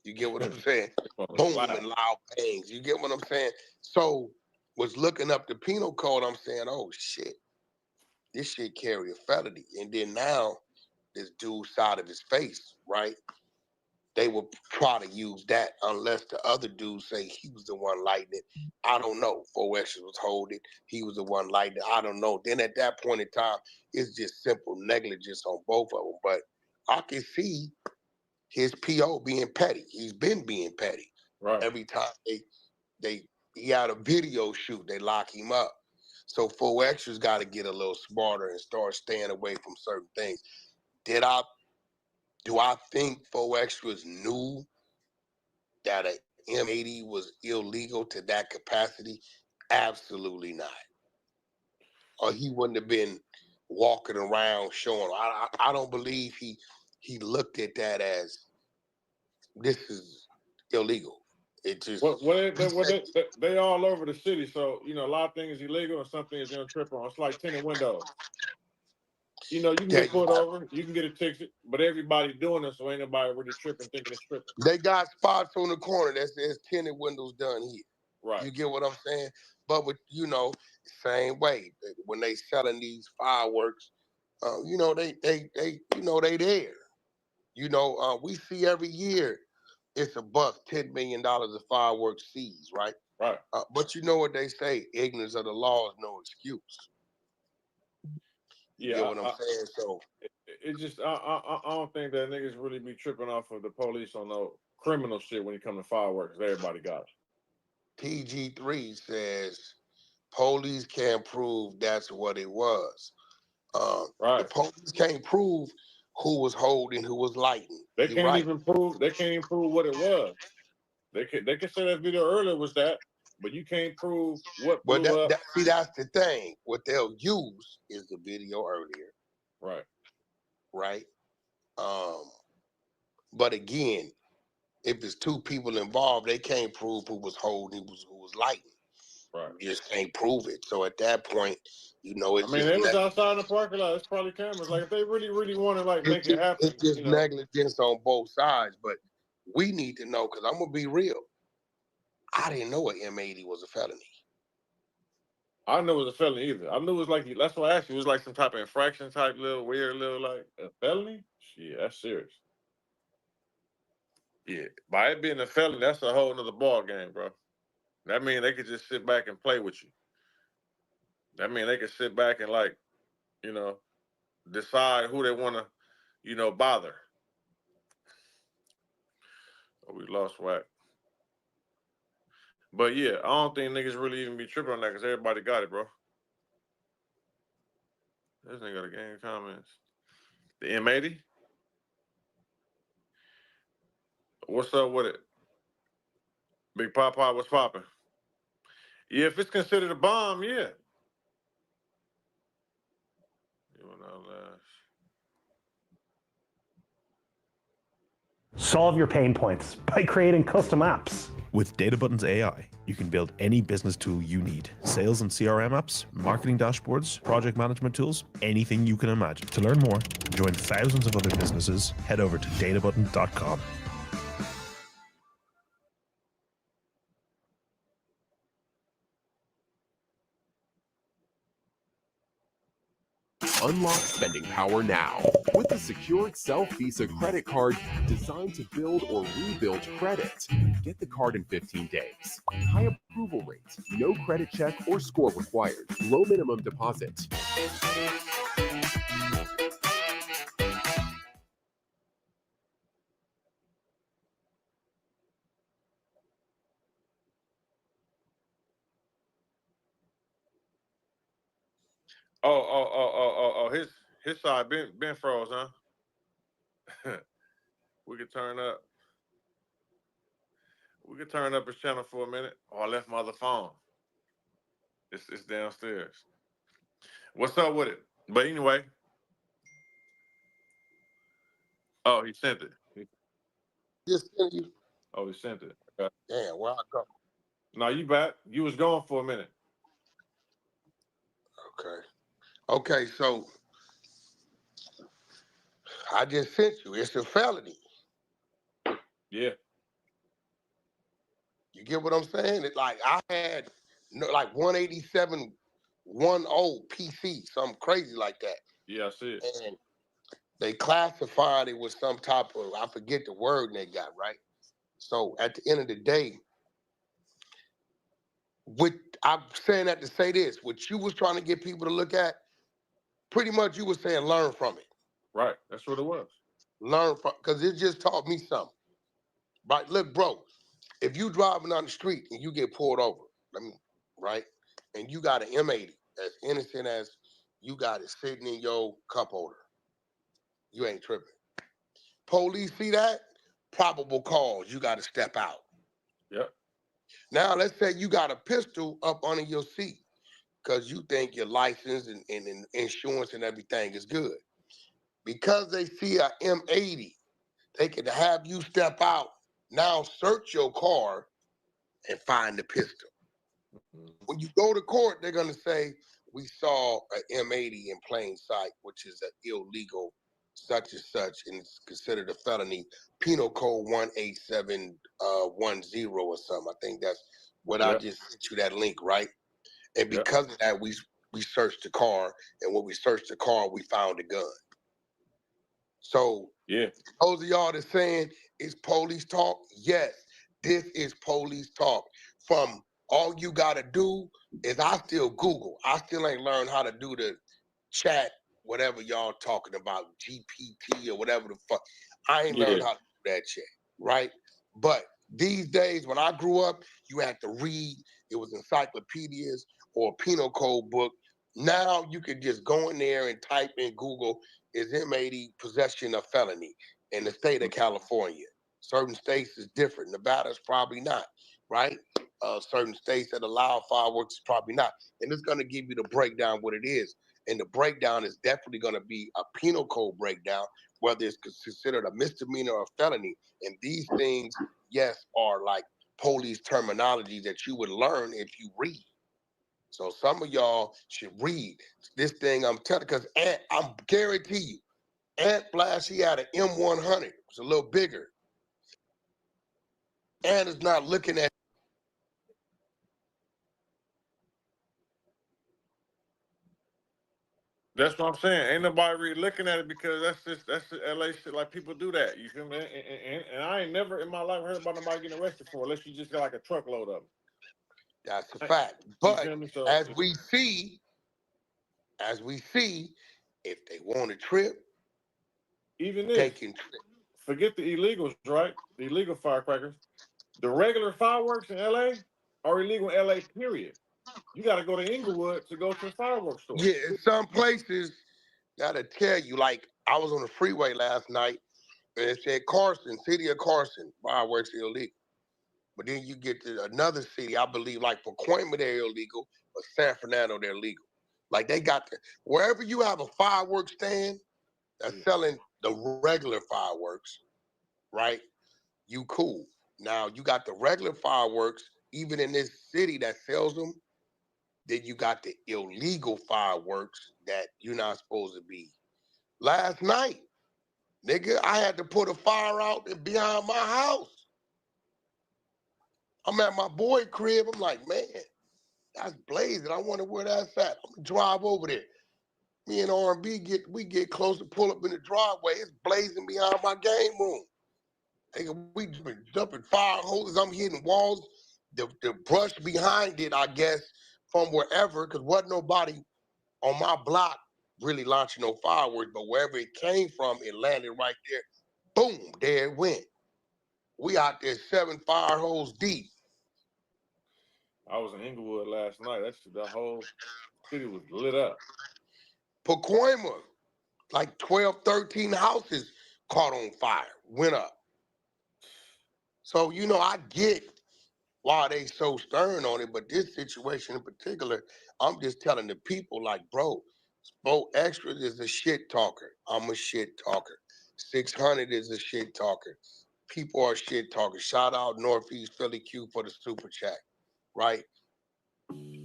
You get what I'm saying? Boom and loud bangs. You get what I'm saying? So, was looking up the penal code. I'm saying, oh shit, this shit carry a felony. And then now, this dude's side of his face, right? They will try to use that unless the other dude say he was the one lighting it. I don't know. 4extra was holding. He was the one lighting it. I don't know. Then at that point in time, it's just simple negligence on both of them. But I can see his PO being petty. He's been being petty. Right. Every time he had a video shoot, they lock him up. So 4extra's got to get a little smarter and start staying away from certain things. Do I think 4extras knew that an M80 was illegal to that capacity? Absolutely not. Or he wouldn't have been walking around showing. I don't believe he looked at that as this is illegal. It just they all over the city. So you know, a lot of things illegal and some things you don't trip on. It's like tinted windows. You know, you can get pulled over, you can get a ticket, but everybody doing it, so ain't nobody really tripping, thinking it's tripping. They got spots on the corner that says tinted windows done here. Right. You get what I'm saying? But with, you know, same way when they selling these fireworks, you know, they you know, they there. You know, we see every year it's a buck, $10 million of fireworks seized, right? Right. But you know what they say, ignorance of the law is no excuse. You get what I'm saying? So it just I don't think that niggas really be tripping off of the police on no criminal shit when it comes to fireworks. Everybody got it. TG3 says police can't prove that's what it was. Right. The police can't prove who was holding, who was lighting. They can't even prove what it was. They can say that video earlier was that, but you can't prove what blew up. See, that's the thing. What they'll use is the video earlier. Right. Right. But again, if it's two people involved, they can't prove who was holding, who was lighting. Right. You just can't prove it. So at that point, you know, it's they was outside in the parking lot. It's probably cameras. Like if they really want to make it happen, it's just negligence on both sides. But we need to know, because I'm gonna be real. I didn't know an M80 was a felony. I didn't know it was a felony either. I knew it was like, that's why I asked you. It was like some type of infraction type little weird little like a felony. Shit, that's serious. Yeah, by it being a felony, that's a whole nother ball game, bro. That means they could just sit back and play with you. That means they could sit back and, like, you know, decide who they want to, bother. Oh, we lost whack. But yeah, I don't think niggas really even be tripping on that because everybody got it, bro. This nigga got a gang of comments. The M80? What's up with it? Big Papa, what's popping? Yeah, if it's considered a bomb, yeah. You will not last. Solve your pain points by creating custom apps. With DataButton's AI, you can build any business tool you need. Sales and CRM apps, marketing dashboards, project management tools, anything you can imagine. To learn more, join thousands of other businesses, head over to databutton.com. Unlock spending power now with the secured self-Visa credit card designed to build or rebuild credit. Get the card in 15 days. High approval rates, no credit check or score required. Low minimum deposit. Oh, his side been froze, huh? We could turn up. We could turn up his channel for a minute. Oh, I left my other phone. It's downstairs. What's up with it? But anyway. Oh, he sent it. Just sent you. Oh, he sent it. Okay. Damn, where I go? No, you back. You was gone for a minute. Okay, so I just sent you. It's a felony. Yeah. You get what I'm saying? It, like I had like 187 10 PC, something crazy like that. Yeah, I see it. And they classified it with some type of, I forget the word they got, right? So at the end of the day, I'm saying that to say this, what you was trying to get people to look at, pretty much you was saying learn from it. Right, that's what it was. Learn from, because it just taught me something. Right, look, bro, if you driving on the street and you get pulled over, right, and you got an M80 as innocent as you got it sitting in your cup holder, you ain't tripping. Police see that, probable cause, you got to step out. Yep. Now, let's say you got a pistol up under your seat because you think your license and insurance and everything is good. Because they see a M80, they can have you step out, now search your car and find the pistol. When you go to court, they're going to say, we saw an M80 in plain sight, which is an illegal such and such, and it's considered a felony. Penal Code 18710 or something. I think that's what I just sent you that link, right? And because of that, we searched the car, and when we searched the car, we found a gun. So yeah, those of y'all that's saying it's police talk, yes, this is police talk. From all you gotta do is I still Google. I still ain't learned how to do the chat, whatever y'all talking about, GPT or whatever the fuck. I ain't learned how to do that shit, right? But these days, when I grew up, you had to read. It was encyclopedias or a penal code book. Now you could just go in there and type in Google, is M80 possession of felony in the state of California? Certain states is different. Nevada's probably not, right? Certain states that allow fireworks is probably not. And it's going to give you the breakdown what it is. And the breakdown is definitely going to be a penal code breakdown, whether it's considered a misdemeanor or a felony. And these things, yes, are like police terminology that you would learn if you read. So some of y'all should read this thing I'm telling, because I'm guarantee you, Ant Blast, he had an M1000. It's a little bigger. Ant is not looking at. That's what I'm saying. Ain't nobody really looking at it because that's the LA shit. Like people do that. You feel me? And I ain't never in my life heard about nobody getting arrested for, unless you just got like a truckload of them. That's a fact. But as we see, if they want a trip, Even this, taking. forget the illegals, right? The illegal firecrackers. The regular fireworks in LA are illegal in LA, period. You got to go to Inglewood to go to a fireworks store. Yeah, in some places, gotta tell you, like, I was on the freeway last night, and it said Carson, city of Carson, fireworks illegal. But then you get to another city, I believe, like for Pacoima, they're illegal, but San Fernando, they're legal. Like they got wherever you have a fireworks stand that's selling the regular fireworks, right? You cool. Now you got the regular fireworks, even in this city that sells them. Then you got the illegal fireworks that you're not supposed to be. Last night, nigga, I had to put a fire out behind my house. I'm at my boy crib. I'm like, man, that's blazing. I wonder where that's at. I'm gonna drive over there. Me and R&B get close to pull up in the driveway. It's blazing behind my game room. Nigga, we jumping fire hoses. I'm hitting walls. The brush behind it, I guess, from wherever, because wasn't nobody on my block really launching no fireworks, but wherever it came from, it landed right there. Boom, there it went. We out there 7 fire hose deep. I was in Inglewood last night. The whole city was lit up. Pacoima, like 12, 13 houses caught on fire, went up. So, I get why they so stern on it, but this situation in particular, I'm just telling the people, like, bro, 4extra is a shit talker. I'm a shit talker. 600 is a shit talker. People are shit talkers. Shout out Northeast Philly Q for the super chat, right?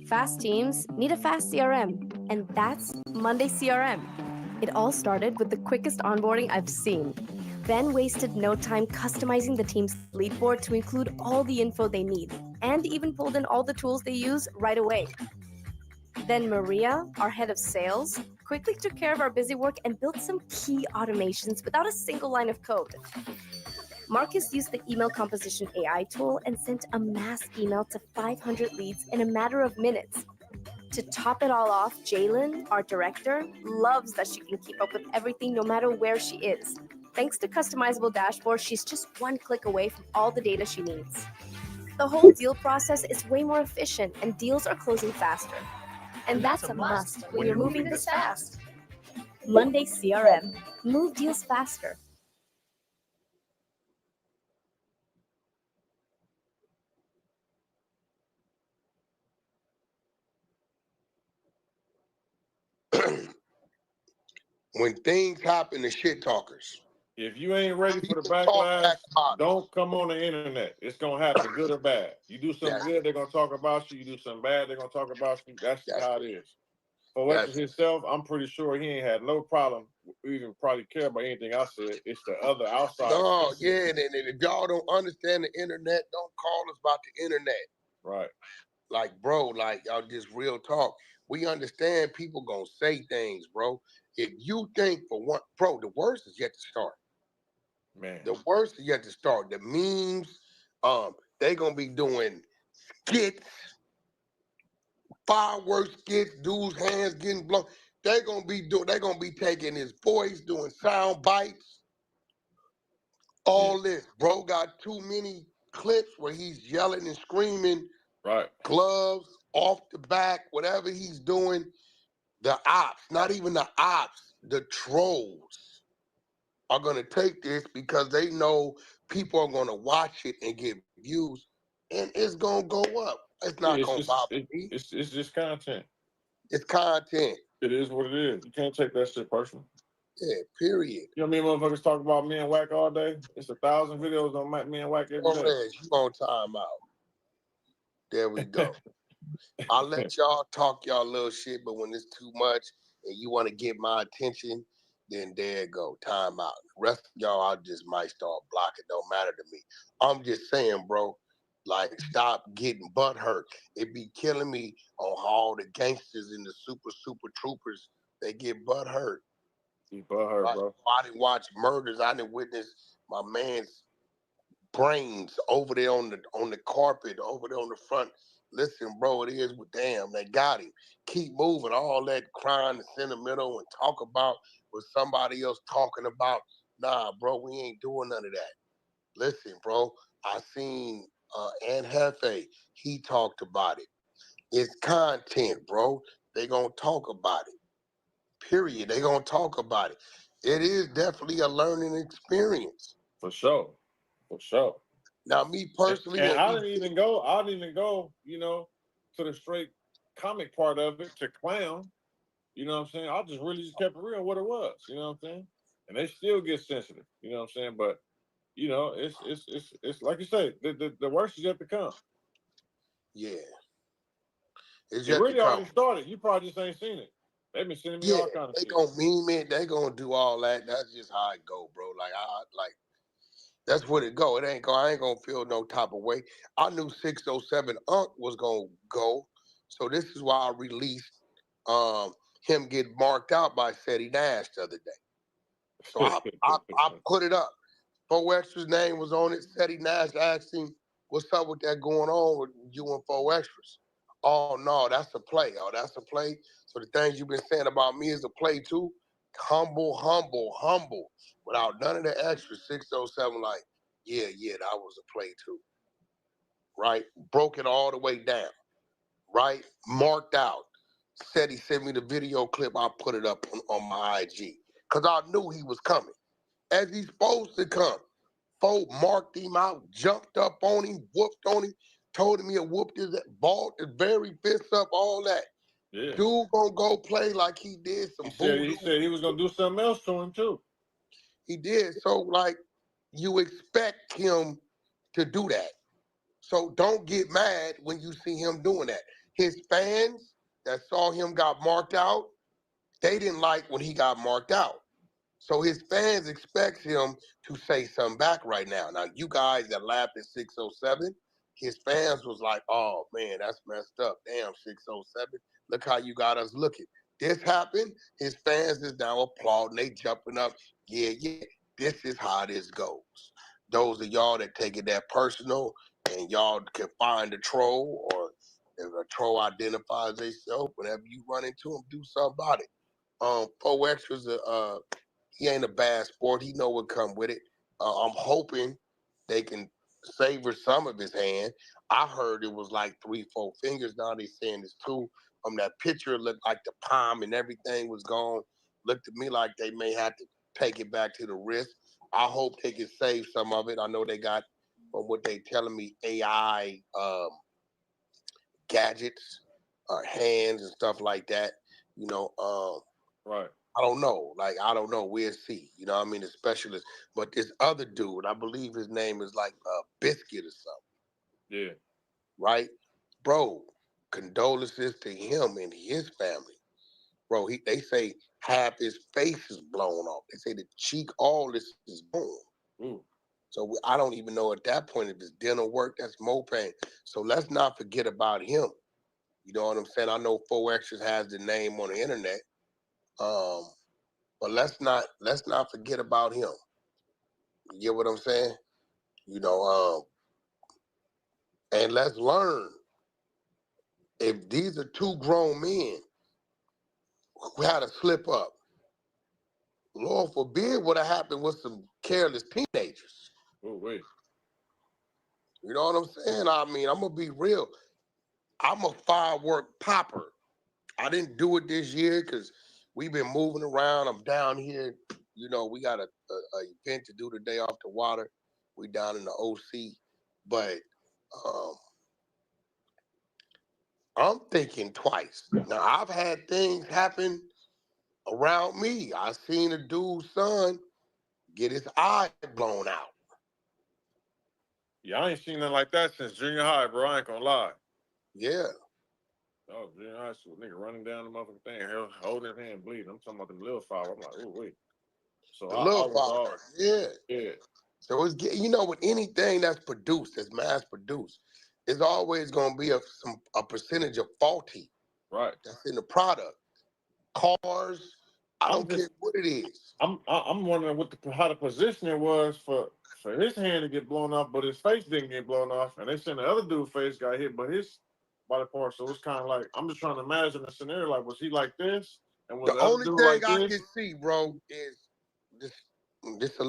Fast teams need a fast CRM, and that's Monday CRM. It all started with the quickest onboarding I've seen. Ben wasted no time customizing the team's lead board to include all the info they need, and even pulled in all the tools they use right away. Then Maria, our head of sales, quickly took care of our busy work and built some key automations without a single line of code. Marcus used the email composition AI tool and sent a mass email to 500 leads in a matter of minutes. To top it all off, Jalen, our director, loves that she can keep up with everything no matter where she is. Thanks to customizable dashboards, she's just one click away from all the data she needs. The whole deal process is way more efficient and deals are closing faster. And that's a must when you're moving this fast. Monday CRM. Move deals faster. When things happen to shit talkers. If you ain't ready for the backlash, don't come on the internet. It's gonna happen, good or bad. You do something good, they're gonna talk about you. You do something bad, they're gonna talk about you. That's how it is. For Wexford himself, I'm pretty sure he ain't had no problem even probably care about anything I said. It's the other outside. No, yeah, and if y'all don't understand the internet, don't call us about the internet. Right. Like, bro, like, y'all just real talk. We understand people gonna say things, bro. If you think for one, bro, the worst is yet to start. Man. The worst is yet to start. The memes, they gonna be doing skits, fireworks skits, dudes' hands getting blown. They're gonna be taking his voice, doing sound bites. All this, bro, got too many clips where he's yelling and screaming. Right. Gloves off the back, whatever he's doing. The ops, not even the ops, the trolls are gonna take this because they know people are gonna watch it and get views, and it's gonna go up. It's not gonna bother me. It's just content. It's content. It is what it is. You can't take that shit personal. Yeah, period. You know what I mean? Motherfuckers talk about me and Wack all day. It's 1,000 videos on me and Wack every day. You on timeout. There we go. I'll let y'all talk y'all little shit, but when it's too much and you want to get my attention, then there it go. Time out. The rest of y'all, I just might start blocking. Don't matter to me. I'm just saying, bro, like, stop getting butt hurt. It be killing me on how all the gangsters and the super troopers, they get butt hurt. Be butt hurt, Right? bro. I didn't watch murders. I didn't witness my man's brains over there on the carpet, over there on the front. Listen, bro, it is with damn, they got him. Keep moving. All that crying and sentimental and talk about what somebody else talking about. Nah, bro, we ain't doing none of that. Listen, bro, I seen Aunt Hefe. He talked about it. It's content, bro. They gonna talk about it. Period. They gonna talk about it. It is definitely a learning experience. For sure. For sure. Now, me personally, And when I we didn't even go, you know, to the straight comic part of it to clown. You know what I'm saying? I just really just kept it real what it was. You know what I'm saying? And they still get sensitive. You know what I'm saying? But you know, it's like you say, the worst is yet to come. yeah, it's It yet to really come. already started. You probably just ain't seen it. They've been sending me Yeah, all kind of they shit. gonna meme it. They gonna do all that. That's just how it go, bro. Like that's what it go. It ain't go. I ain't gonna feel no type of way. I knew 607 Unc was gonna go, so this is why I released him get marked out by Seti Nash the other day. So I put it up. 4extra's name was on it. Seti Nash asked him, "What's up with that going on with you and 4extras?" Oh no, that's a play. Oh, that's a play. So the things you've been saying about me is a play too. Humble, humble, humble. Without none of the extra 607, like, yeah, that was a play too. Right? Broke it all the way down. Right? Marked out. Said he sent me the video clip. I put it up on my IG. Because I knew he was coming. As he's supposed to come. Folk marked him out, jumped up on him, whooped on him, told him he whooped his balled his very fist up, all that. Yeah. Dude gonna go play like he did some voodoo. He said he was gonna do something else to him too. He did. So like you expect him to do that. So don't get mad when you see him doing that. His fans that saw him got marked out, they didn't like when he got marked out. So his fans expect him to say something back right now. Now, you guys that laughed at 607, his fans was like, oh, man, that's messed up. Damn, 607. Look how you got us looking. This happened. His fans is now applauding. They jumping up. Yeah. This is how this goes. Those of y'all that take it that personal and y'all can find a troll, or if a troll identifies themselves, whenever you run into him, do something about it. 4extra's he ain't a bad sport. He know what come with it. I'm hoping they can savor some of his hand. I heard it was like 3, 4 fingers. Now they saying it's 2. That picture looked like the palm and everything was gone. Looked to me like they may have to take it back to the wrist. I hope they can save some of it. I know they got, from what they telling me, AI gadgets, hands and stuff like that. You know, right. I don't know. Like, I don't know. We'll see. You know what I mean? The specialist. But this other dude, I believe his name is like Biscuit or something. Yeah. Right? Bro, condolences to him and his family. Bro, they say half his face is blown off. They say the cheek, all this is gone. So I don't even know at that point if it's dental work, that's more pain. So let's not forget about him. You know what I'm saying? I know 4extras has the name on the internet. But let's not forget about him. You get what I'm saying? You know, and let's learn. If these are 2 grown men who had a slip up, Lord forbid what happened with some careless teenagers. Oh wait. You know what I'm saying? I mean, I'm gonna be real. I'm a firework popper. I didn't do it this year because we've been moving around. I'm down here. You know, we got a event to do today off the water. We down in the OC, but I'm thinking twice. Now, I've had things happen around me. I seen a dude's son get his eye blown out. Yeah, I ain't seen nothing like that since junior high, bro. I ain't gonna lie. Yeah. Oh, junior high school, nigga running down the motherfucking thing, holding his hand, bleeding. I'm talking about the little fire. I'm like, oh wait. So The I little was all fire. Yeah. yeah. So it's, you know, with anything that's produced, that's mass produced, it's always gonna be a percentage of faulty. Right. That's in the product. Cars, I don't care what it is. I'm wondering how the positioning was for his hand to get blown off, but his face didn't get blown off, and they said the other dude's face got hit, but his body part. So it's kind of like I'm just trying to imagine the scenario. Like, was he like this, and was The the other only dude thing like I this? can see, bro, is this. this,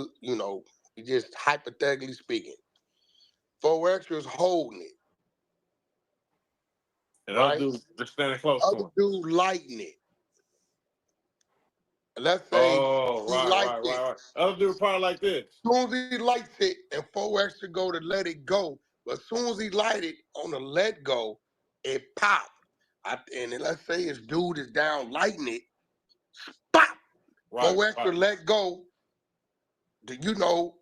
just hypothetically speaking, 4extra is holding it, And right? other dude just standing close to Other him. dude lighting it. Let's say Oh, he right. lights it. Other dude probably like this. As soon as he lights it and 4extra go to let it go, but as soon as he light it on the let go, it pop. And then let's say his dude is down lighting it, pop. 4extra let go. You know,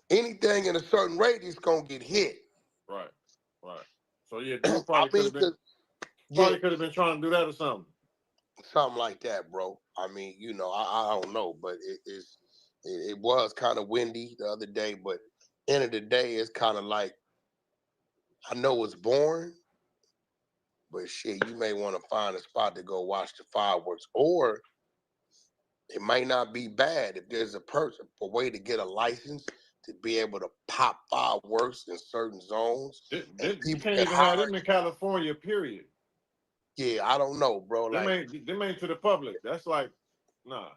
anything in a certain radius gonna get hit. Right. So yeah, dude probably could have been trying to do that or something. Something like that, bro. I mean, I don't know, but it was kind of windy the other day, but end of the day, it's kind of like, I know it's boring, but shit, you may want to find a spot to go watch the fireworks, or it might not be bad if there's a way to get a license to be able to pop fireworks in certain zones. You can't even have them in California, period. Yeah, I don't know, bro. Them ain't to the public. That's like, nah.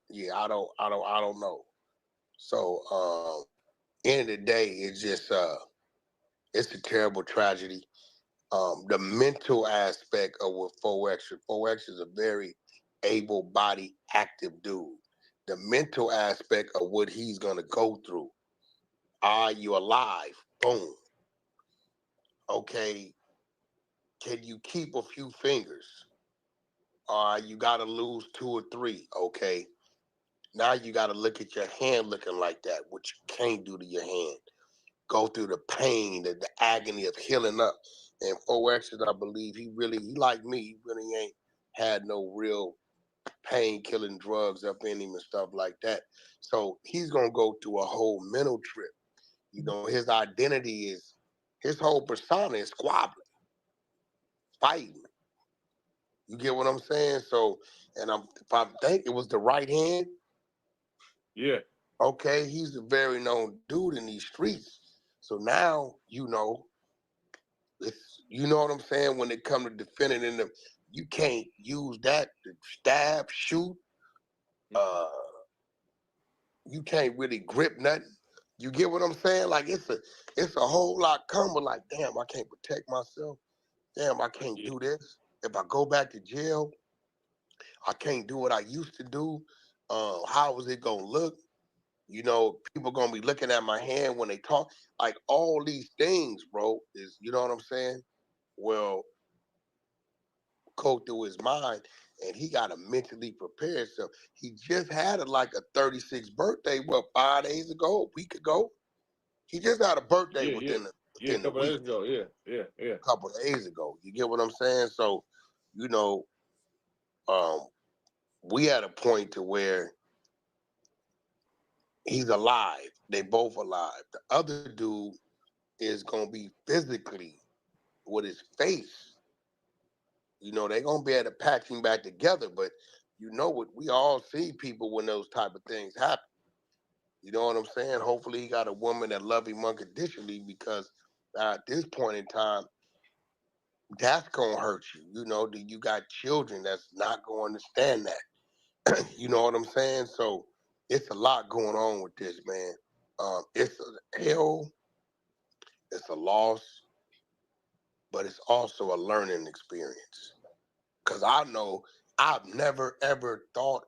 Yeah, I don't know. So, end of the day, it's just it's a terrible tragedy. The mental aspect of what 4extra is a very able-bodied, active dude. The mental aspect of what he's gonna go through. Are you alive? Boom. Okay. Can you keep a few fingers? You gotta lose 2 or 3. Okay. Now you gotta look at your hand looking like that, which you can't do to your hand. Go through the pain, the agony of healing up. And 4extra, I believe he like me, he really ain't had no real pain-killing drugs up in him and stuff like that. So he's gonna go through a whole mental trip. His identity his whole persona is squabbling, fighting. You get what I'm saying? So, and if I think it was the right hand. Yeah. Okay, he's a very known dude in these streets. So now, it's, you know what I'm saying? When it comes to defending in them, you can't use that to stab, shoot. You can't really grip nothing. You get what I'm saying? Like it's a whole lot coming. Like, damn, I can't protect myself. Damn, I can't do this. If I go back to jail, I can't do what I used to do. How is it gonna look? People gonna be looking at my hand when they talk. Like all these things, bro, is, you know what I'm saying? Well, go through his mind, and he got to mentally prepare himself. He just had a 36th birthday, 5 days ago, a week ago. He just had a birthday within a couple week. days ago. Yeah. A couple of days ago. You get what I'm saying? So, we at a point to where he's alive. They both alive. The other dude is gonna be physically with his face. They're gonna be able to patch him back together, but what we all see people when those type of things happen. You know what I'm saying? Hopefully he got a woman that love him unconditionally, because at this point in time, that's gonna hurt you. You got children that's not going to stand that. You know what I'm saying? So it's a lot going on with this, man. It's a hell, it's a loss, but it's also a learning experience. Cause I know I've never ever thought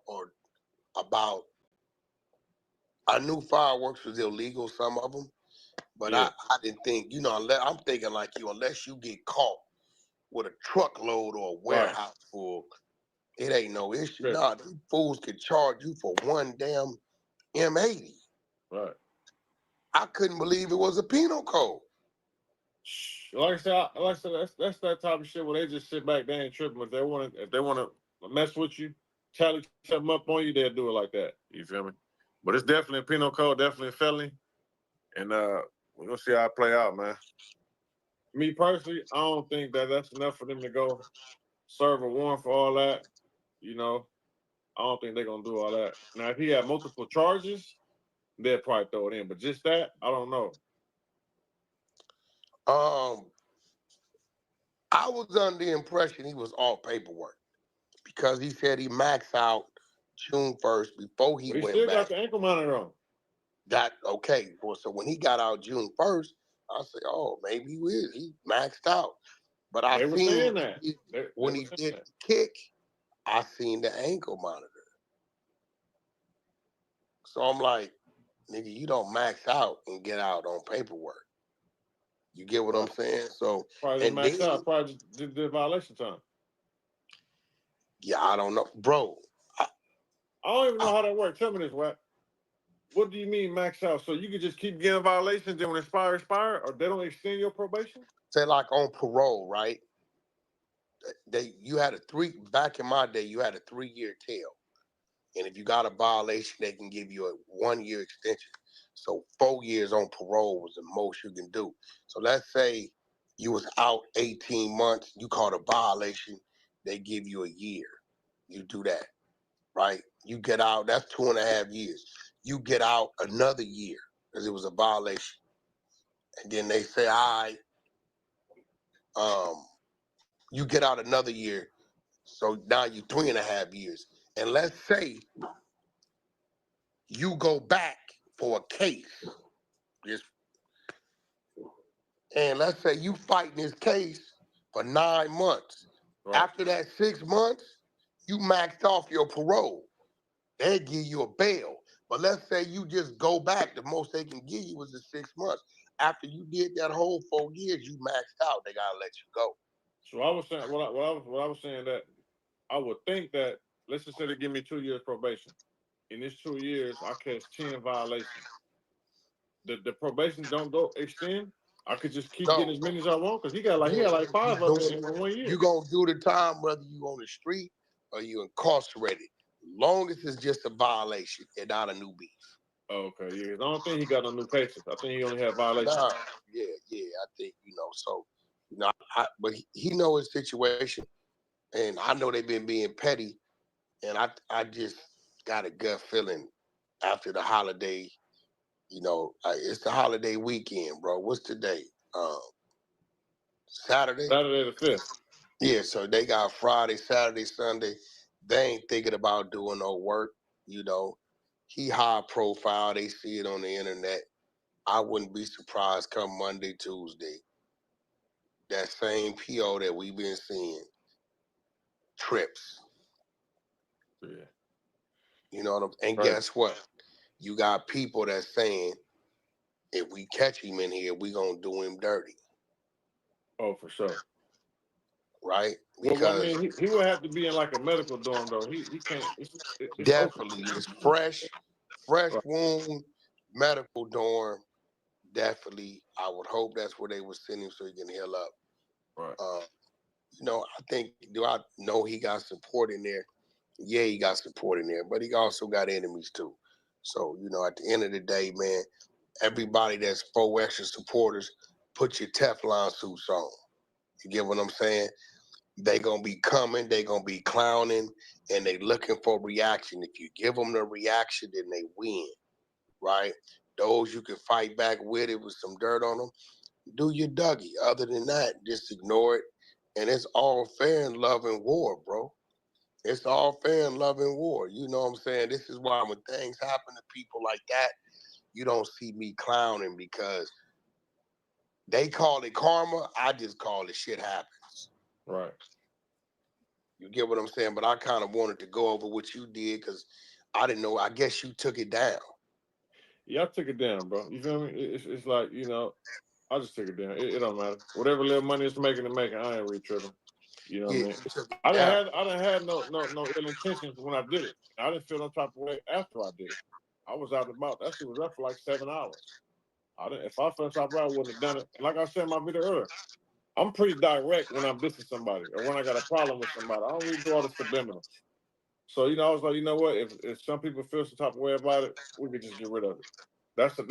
about. I knew fireworks was illegal, some of them, but I didn't think, I'm thinking like unless you get caught with a truckload or a warehouse full, it ain't no issue. Right. Nah, these fools could charge you for one damn M80. Right. I couldn't believe it was a penal code. Like I said, that's that type of shit where they just sit back, they ain't tripping. If they want to mess with you, tally something up on you, they'll do it like that. You feel me? But it's definitely a penal code, definitely a felony, and we're gonna see how it play out, man. Me personally, I don't think that's enough for them to go serve a warrant for all that. I don't think they're gonna do all that. Now, if he had multiple charges, they'll probably throw it in. But just that, I don't know. I was under the impression he was all paperwork, because he said he maxed out June 1st, before he But he went still back. got the ankle monitor on. That okay. Well, so when he got out June 1st, I said, oh, maybe he maxed out. But I They were seen saying that. when he did the kick, I seen the ankle monitor. So I'm like, nigga, you don't max out and get out on paperwork. You get what I'm saying? So Probably and maxed then, out. Probably just did the violation time. yeah, I don't know, bro. I don't even know how that works. Tell me this, Wack. What do you mean max out? So you can just keep getting violations, then when expire, or they don't extend your probation? Say like on parole, right? You had back in my day, you had a 3-year tail. And if you got a violation, they can give you a 1-year extension. So 4 years on parole was the most you can do. So let's say you was out 18 months, you caught a violation, they give you a year. You do that, right? You get out, that's 2.5 years. You get out another year because it was a violation. And then they say, all right, you get out another year. So now you 3.5 years. And let's say you go back for a case. And let's say you fighting this case for 9 months. Right. After that 6 months, you maxed off your parole. They give you a bail. But let's say you just go back. The most they can give you is the 6 months. After you did that whole 4 years, you maxed out. They gotta let you go. So I was saying, what I was saying that I would think that, let's just say they give me 2 years probation. In this 2 years, I catch 10 violations. The probation don't go extend. I could just keep getting as many as I want because he got like 5 of them in 1 year. You gonna do the time whether you on the street or you incarcerated. Long as it's just a violation and not a new beef. Okay, yeah. I don't think he got no new cases. I think he only had violations. Nah, yeah. I think so. But he know his situation, and I know they've been being petty, and I just got a gut feeling after the holiday. It's the holiday weekend, bro. What's today? Saturday. Saturday the 5th. Yeah, so they got Friday, Saturday, Sunday. They ain't thinking about doing no work. He high profile. They see it on the internet. I wouldn't be surprised come Monday, Tuesday. That same PO that we've been seeing trips. Yeah. You know what I'm saying? And Right. guess what? You got people that's saying, if we catch him in here, we gonna do him dirty. Oh, for sure. Right? Well, I mean, he would have to be in like a medical dorm though. He can't. It's definitely open. it's fresh right. Wound, medical dorm. Definitely, I would hope that's where they would send him so he can heal up. Right. I think, do I know he got support in there? Yeah, he got support in there, but he also got enemies too. So, at the end of the day, man, everybody that's 4extra supporters, put your Teflon suits on. You get what I'm saying? They gonna be coming, they gonna be clowning, and they looking for reaction. If you give them the reaction, then they win, right? Those you can fight back with it with some dirt on them, do your Dougie. Other than that, just ignore it. And it's all fair in love and war, bro. It's all fair in love and war. You know what I'm saying? This is why when things happen to people like that, you don't see me clowning because they call it karma. I just call it shit happens. Right. You get what I'm saying? But I kind of wanted to go over what you did because I didn't know. I guess you took it down. Yeah, I took it down, bro. You feel me? It's like, I just took it down. It don't matter. Whatever little money it's making, I ain't really tripping. You know what I mean? I didn't have no ill intentions when I did it. I didn't feel no type of way after I did it. I was out and about. That shit was up for like 7 hours. If I felt type of way, I wouldn't have done it. And like I said in my video earlier, I'm pretty direct when I'm dissing somebody or when I got a problem with somebody. I don't really do all the subliminals. So, I was like, you know what? If some people feel some type of way about it, we could just get rid of it.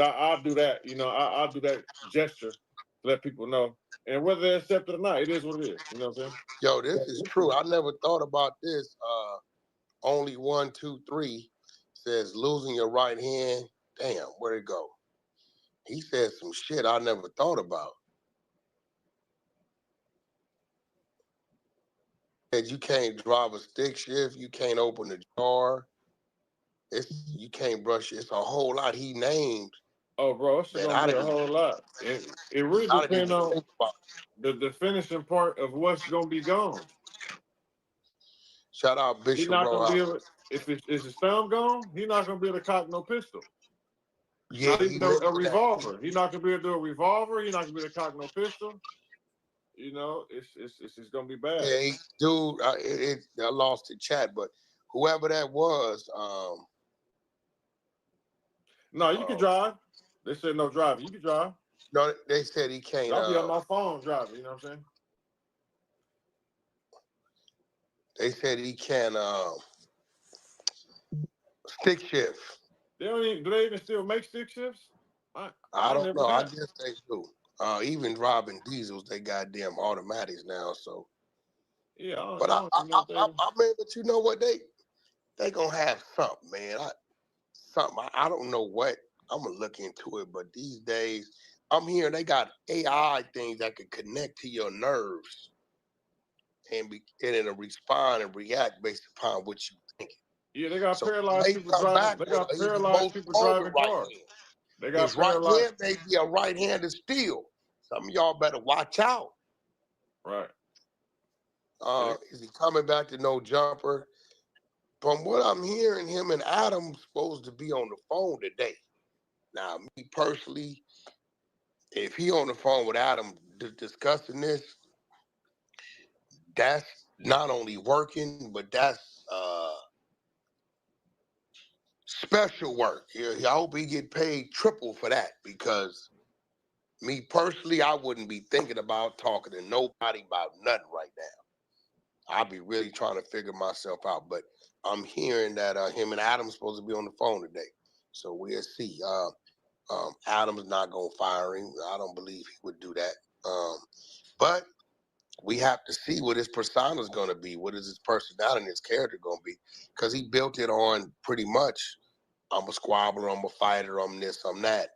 I'll do that. I'll do that gesture to let people know. And whether they accept it or not, it is what it is. You know what I'm saying? Yo, this is true. I never thought about this. Only 1, 2, 3 says losing your right hand. Damn, where'd it go? He said some shit I never thought about. Said you can't drive a stick shift, you can't open the jar. you can't brush it. It's a whole lot he named. Oh, bro, it's Man, gonna be a whole lot. It really I didn't depends even on think about the finishing part of what's gonna be gone. Shout out He's Bishop not gonna be Rojas. able. If his thumb gone, he's not gonna be able to cock no pistol. Yeah, Not he even a mentioned that. revolver. He's not gonna be able to do a revolver. He's not gonna be able to cock no pistol. You know, it's gonna be bad. Yeah, dude, I lost the chat, but whoever that was, No, you can drive. They said no driving. You can drive. no, they said he can't. I'll be on my phone driving. You know what I'm saying? They said he can't stick shift. They don't even. Do they even still make stick shifts? I don't never know. I have. guess they do. Even driving diesels, they goddamn automatics now. So, Yeah, but I mean, but you know what? They gonna have something, man. I don't know what. I'm gonna look into it, but these days, I'm hearing they got AI things that can connect to your nerves and it'll respond and react based upon what you think. Yeah, they got So paralyzed they people come driving. back They with got an even paralyzed more people stronger driving right cars. hand. They got His right paralyzed. hand may be a right-handed steel. Some of y'all better watch out. Right. Is he coming back to no jumper? From what I'm hearing, him and Adam's supposed to be on the phone today. Now, me personally, if he on the phone with Adam discussing this, that's not only working, but that's special work. I hope he get paid triple for that, because me personally, I wouldn't be thinking about talking to nobody about nothing right now. I'll be really trying to figure myself out. But I'm hearing that him and Adam's supposed to be on the phone today. So we'll see. Adam's not going to fire him. I don't believe he would do that. But we have to see what his persona is going to be. What is his personality and his character going to be? Because he built it on pretty much, I'm a squabbler, I'm a fighter, I'm this, I'm that.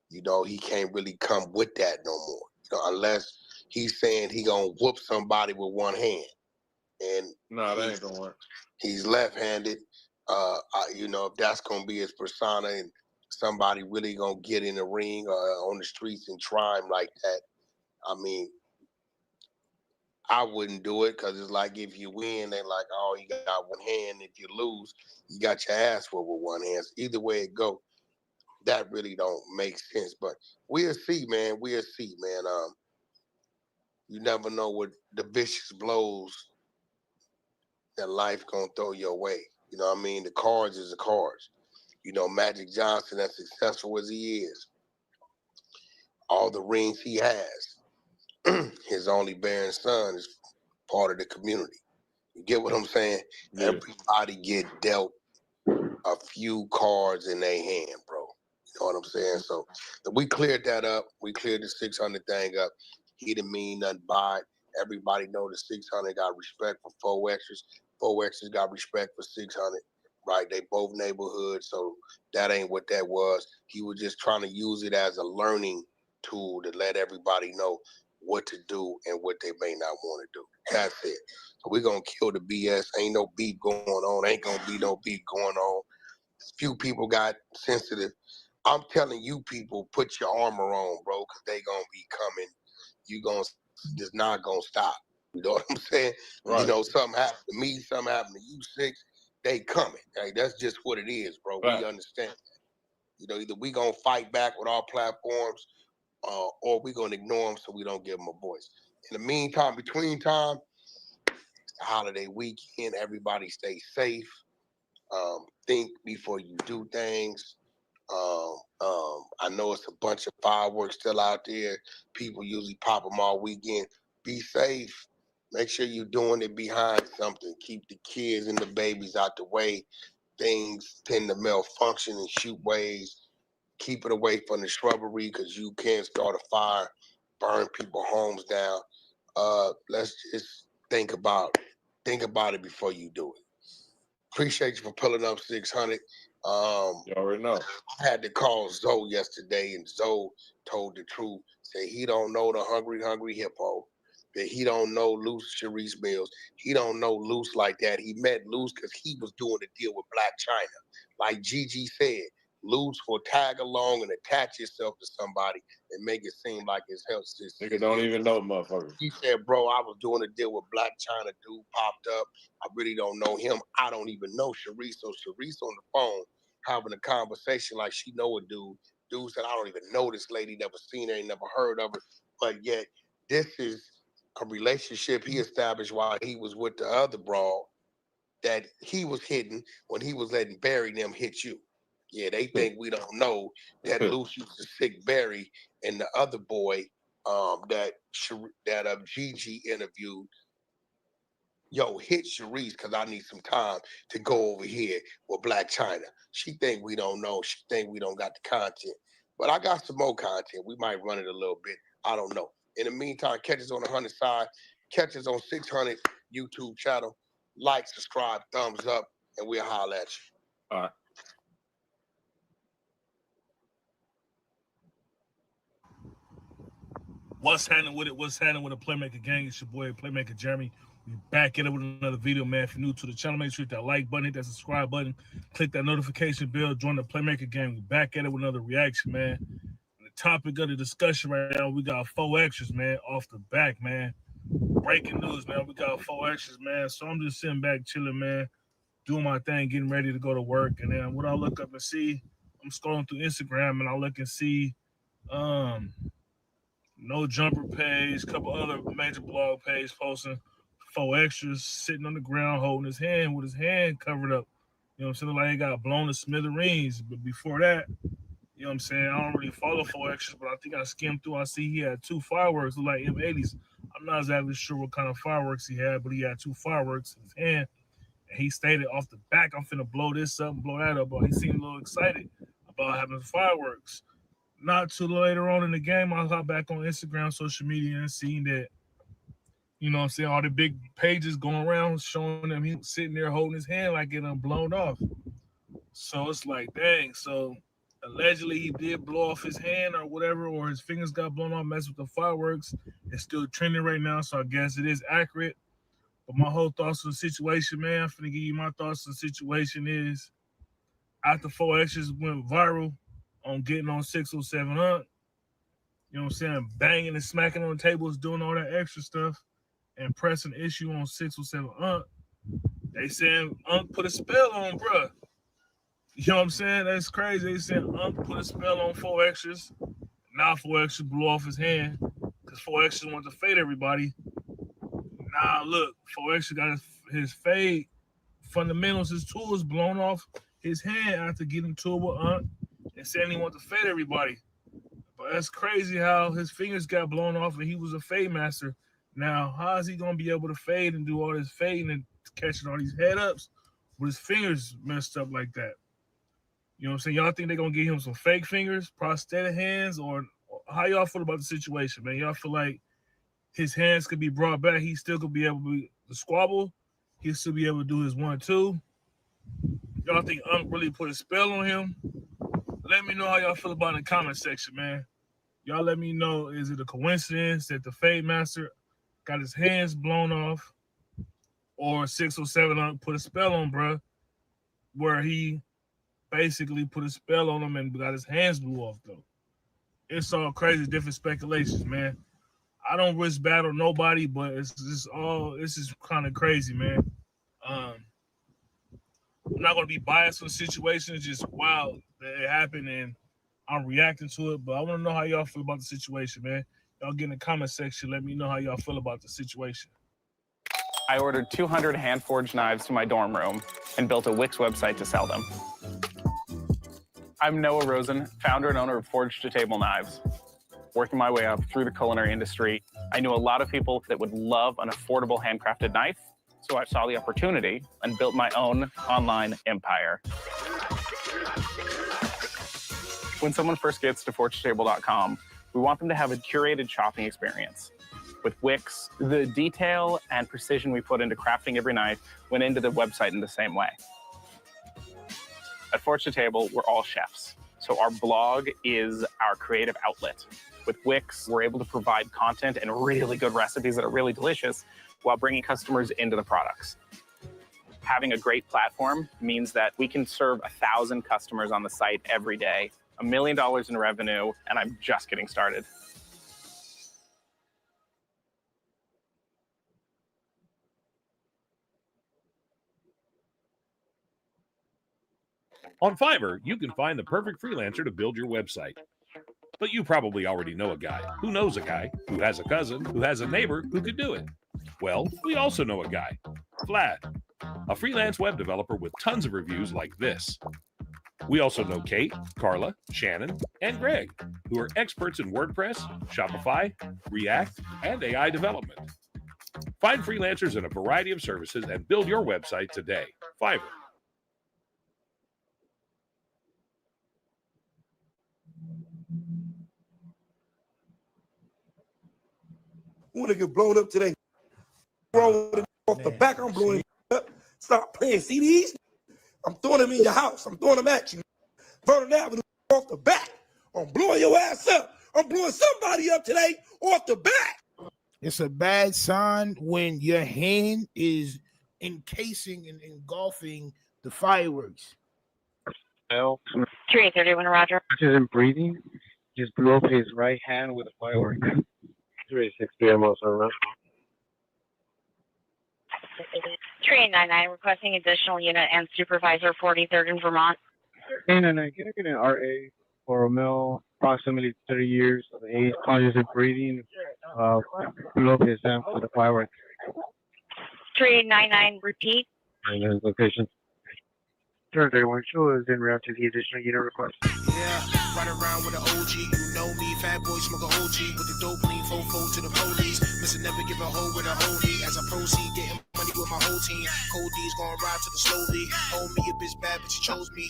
You know, he can't really come with that no more. You know, unless he's saying he going to whoop somebody with one hand. And no, that ain't going to work. He's left-handed. You know, if that's going to be his persona and somebody really going to get in the ring or on the streets and try him like that, I mean, I wouldn't do it, because it's like if you win, they're like, oh, you got one hand. If you lose, you got your ass whooped with one hand. So either way it go, that really don't make sense. But we'll see, man. We'll see, man. You never know what the vicious blows that life gonna throw your way. You know what I mean? The cards is the cards. You know, Magic Johnson, as successful as he is, all the rings he has, his only bearing son is part of the community. You get what I'm saying? Yeah. Everybody get dealt a few cards in their hand, bro. You know what I'm saying? So we cleared that up. We cleared the 600 thing up. He didn't mean nothing by it. Everybody know the 600 got respect for 4extras. 4extras got respect for 600. Right? They both neighborhoods, so that ain't what that was. He was just trying to use it as a learning tool to let everybody know what to do and what they may not want to do. That's it. So we're gonna kill the BS. Ain't no beef going on. Ain't gonna be no beef going on. Few people got sensitive. I'm telling you, people, put your armor on, bro, because they gonna be coming. You gonna just not gonna stop. You know what I'm saying? Right. You know, something happened to me, something happened to you, six. They coming. Like, that's just what it is, bro. Right. We understand that. You know, either we gonna fight back with our platforms, or we gonna ignore them so we don't give them a voice. In the meantime, between time, it's the holiday weekend. Everybody stay safe. Think before you do things. I know it's a bunch of fireworks still out there. People usually pop them all weekend. Be safe. Make sure you're doing it behind something. Keep the kids and the babies out the way. Things tend to malfunction in shoot ways. Keep it away from the shrubbery, because you can start a fire, burn people's homes down. Let's just think about it before you do it. Appreciate you for pulling up 600. You already know. I had to call Zoe yesterday, and Zoe told the truth. Said he don't know the hungry hippo. that he don't know Luce Sharice Mills. He don't know Luce like that. He met Luce because he was doing a deal with Black China. Like Gigi said, Luce will tag along and attach himself to somebody and make it seem like it's help. Nigga don't even know motherfuckers. He said, bro, I was doing a deal with Black China. Dude popped up. I really don't know him. I don't even know Sharice. So Sharice on the phone having a conversation like she know a dude. Dude said, I don't even know this lady, never seen her, ain't never heard of her. But yet, this is a relationship he established while he was with the other broad that he was hitting when he was letting Barry them hit you. Yeah, they think we don't know that Luce used to sick Barry and the other boy that Gigi interviewed. Yo, hit Sharice because I need some time to go over here with Black China. She think we don't know. She think we don't got the content. But I got some more content. We might run it a little bit. I don't know. In the meantime, catch us on the 100 side. Catch us on 600 YouTube channel. Like, subscribe, thumbs up, and we'll holler at you. All right. What's happening with it? What's happening with the Playmaker Gang? It's your boy, Playmaker Jeremy. We back at it with another video, man. If you're new to the channel, make sure you hit that like button, hit that subscribe button, click that notification bell, join the Playmaker Gang. We back at it with another reaction, man. And the topic of the discussion right now, we got 4extras, man, off the back, man. Breaking news, man. We got 4extras, man. So I'm just sitting back chilling, man, doing my thing, getting ready to go to work. And then what I look up and see, I'm scrolling through Instagram and I look and see No Jumper page, couple other major blog pages posting 4extras sitting on the ground holding his hand with his hand covered up. You know what I'm saying? Like he got blown to smithereens. But before that, you know what I'm saying? I don't really follow 4extras, but I think I skimmed through. I see he had 2 fireworks, look like M80s. I'm not exactly sure what kind of fireworks he had, but he had 2 fireworks in his hand. And he stated off the back, I'm finna blow this up and blow that up. But he seemed a little excited about having fireworks. Not too later on in the game, I got back on Instagram, social media, and seeing that, you know what I'm saying, all the big pages going around showing him he was sitting there holding his hand like it done blown off. So it's like, dang. So allegedly he did blow off his hand or whatever, or his fingers got blown off, messed with the fireworks. It's still trending right now, so I guess it is accurate. But my whole thoughts on the situation, man, I'm finna give you my thoughts on the situation is, after 4extras went viral on getting on 607 Unc, you know what I'm saying, banging and smacking on tables, doing all that extra stuff, and pressing issue on 607 Unc, they saying Unc put a spell on bruh. You know what I'm saying? That's crazy. They said Unc put a spell on 4extras. Now 4extras blew off his hand because 4extras wanted to fade everybody. Now look, 4extras got his fade fundamentals, his tools blown off his hand after getting to it with Unc and saying he wanted to fade everybody. But that's crazy how his fingers got blown off and he was a fade master. Now, how is he going to be able to fade and do all this fading and catching all these head ups with his fingers messed up like that? You know what I'm saying? Y'all think they're going to give him some fake fingers, prosthetic hands, or how y'all feel about the situation, man? Y'all feel like his hands could be brought back, he still could be able to squabble, he'll still be able to do his 1-2? Y'all think Unc really put a spell on him? Let me know how y'all feel about it in the comment section, man. Y'all let me know, is it a coincidence that the Fade Master got his hands blown off, or 607 Unc put a spell on bruh, where he basically put a spell on him and got his hands blew off, though? It's all crazy, different speculations, man. I don't risk battle nobody, but it's just kind of crazy, man. I'm not gonna be biased on the situation. It's just wild that it happened, and I'm reacting to it. But I want to know how y'all feel about the situation, man. Y'all get in the comment section. Let me know how y'all feel about the situation. I ordered 200 hand-forged knives to my dorm room and built a Wix website to sell them. I'm Noah Rosen, founder and owner of Forged to Table Knives. Working my way up through the culinary industry, I knew a lot of people that would love an affordable handcrafted knife, so I saw the opportunity and built my own online empire. When someone first gets to forgetotable.com, we want them to have a curated shopping experience. With Wix, the detail and precision we put into crafting every knife went into the website in the same way. At Forge to Table, we're all chefs, So our blog is our creative outlet. With Wix, we're able to provide content and really good recipes that are really delicious while bringing customers into the products. Having a great platform means that we can serve 1,000 customers on the site every day, $1 million in revenue, and I'm just getting started. On Fiverr, you can find the perfect freelancer to build your website. But you probably already know a guy who knows a guy who has a cousin who has a neighbor who could do it. Well, we also know a guy, Vlad, a freelance web developer with tons of reviews like this. We also know Kate, Carla, Shannon, and Greg, who are experts in WordPress, Shopify, React, and AI development. Find freelancers in a variety of services and build your website today. Fiverr. I want to get blown up today. Roll off the back, I'm blowing up. Stop playing CDs. I'm throwing them in your house. I'm throwing them at you. Vernon Avenue off the back. I'm blowing your ass up. I'm blowing somebody up today off the back. It's a bad sign when your hand is encasing and engulfing the fireworks. 331 Roger. Isn't breathing. Just blew up his right hand with a firework. 360 almost around. 399 requesting additional unit and supervisor 43rd in Vermont. 399, can I get an RA for a male, approximately 30 years of age, conscious and breathing, blew up his hand with a firework. 399 repeat. And his location. 331 show is in route to the additional unit request. Yeah, run around with an OG, you know me, fat boy, smoke a OG with the dope lean, fofo to the police. Missing never give a hoe with a holy. As I proceed, getting money with my whole team. Cold D's gonna ride to the slowly. Hold me a bitch bad, but you chose me.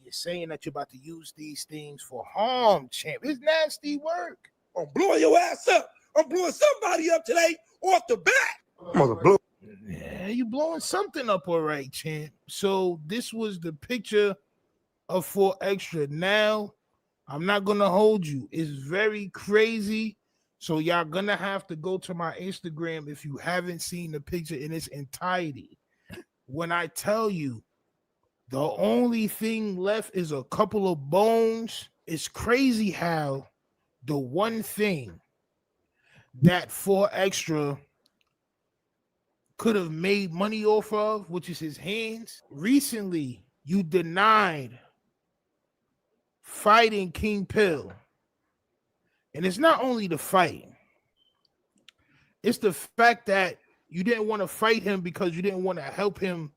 You're saying that you're about to use these things for harm, champ. It's nasty work. I'm blowing your ass up. I'm blowing somebody up today off the back. I'm gonna blow. Yeah, you blowing something up, all right, champ. So this was the picture of 4extra. Now, I'm not gonna hold you. It's very crazy. So y'all gonna have to go to my Instagram if you haven't seen the picture in its entirety. When I tell you the only thing left is a couple of bones, it's crazy how the one thing that 4extra could have made money off of, which is his hands. Recently, you denied fighting King Pill. And it's not only the fight, it's the fact that you didn't want to fight him because you didn't want to help him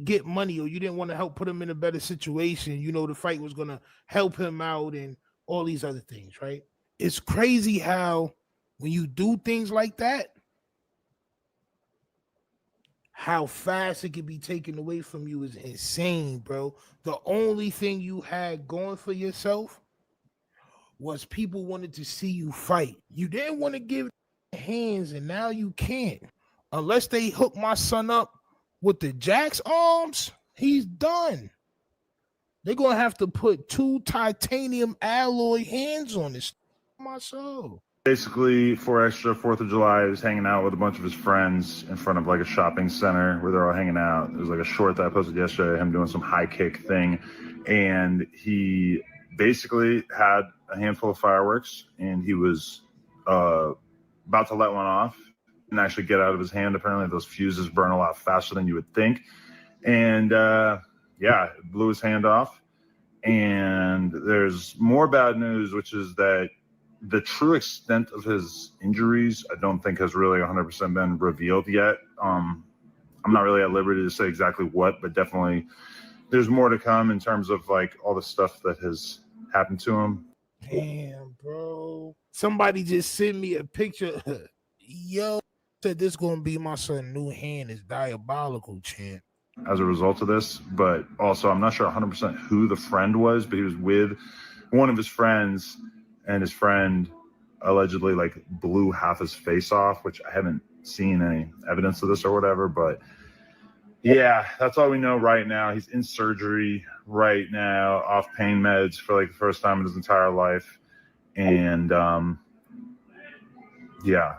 get money, or you didn't want to help put him in a better situation. You know, the fight was going to help him out and all these other things, right? It's crazy how when you do things like that, how fast it can be taken away from you is insane, bro. The only thing you had going for yourself was people wanted to see you fight. You didn't want to give hands, and now you can't. Unless they hook my son up with the Jack's arms, he's done. They're going to have to put 2 titanium alloy hands on this. My soul. Basically, 4extra 4th of July is hanging out with a bunch of his friends in front of like a shopping center where they're all hanging out. It was like a short that I posted yesterday, him doing some high kick thing. And he basically had a handful of fireworks and he was about to let one off and actually get out of his hand. Apparently those fuses burn a lot faster than you would think. And yeah, it blew his hand off. And there's more bad news, which is that the true extent of his injuries, I don't think has really 100% been revealed yet. I'm not really at liberty to say exactly what, but definitely there's more to come in terms of like all the stuff that has happened to him. Damn, bro. Somebody just sent me a picture. Yo, said this gonna be my son's new hand. Is diabolical, champ. As a result of this, but also I'm not sure 100% who the friend was, but he was with one of his friends, and his friend allegedly like blew half his face off, which I haven't seen any evidence of this or whatever, but Yeah, that's all we know right now. He's in surgery right now, off pain meds for like the first time in his entire life. And yeah,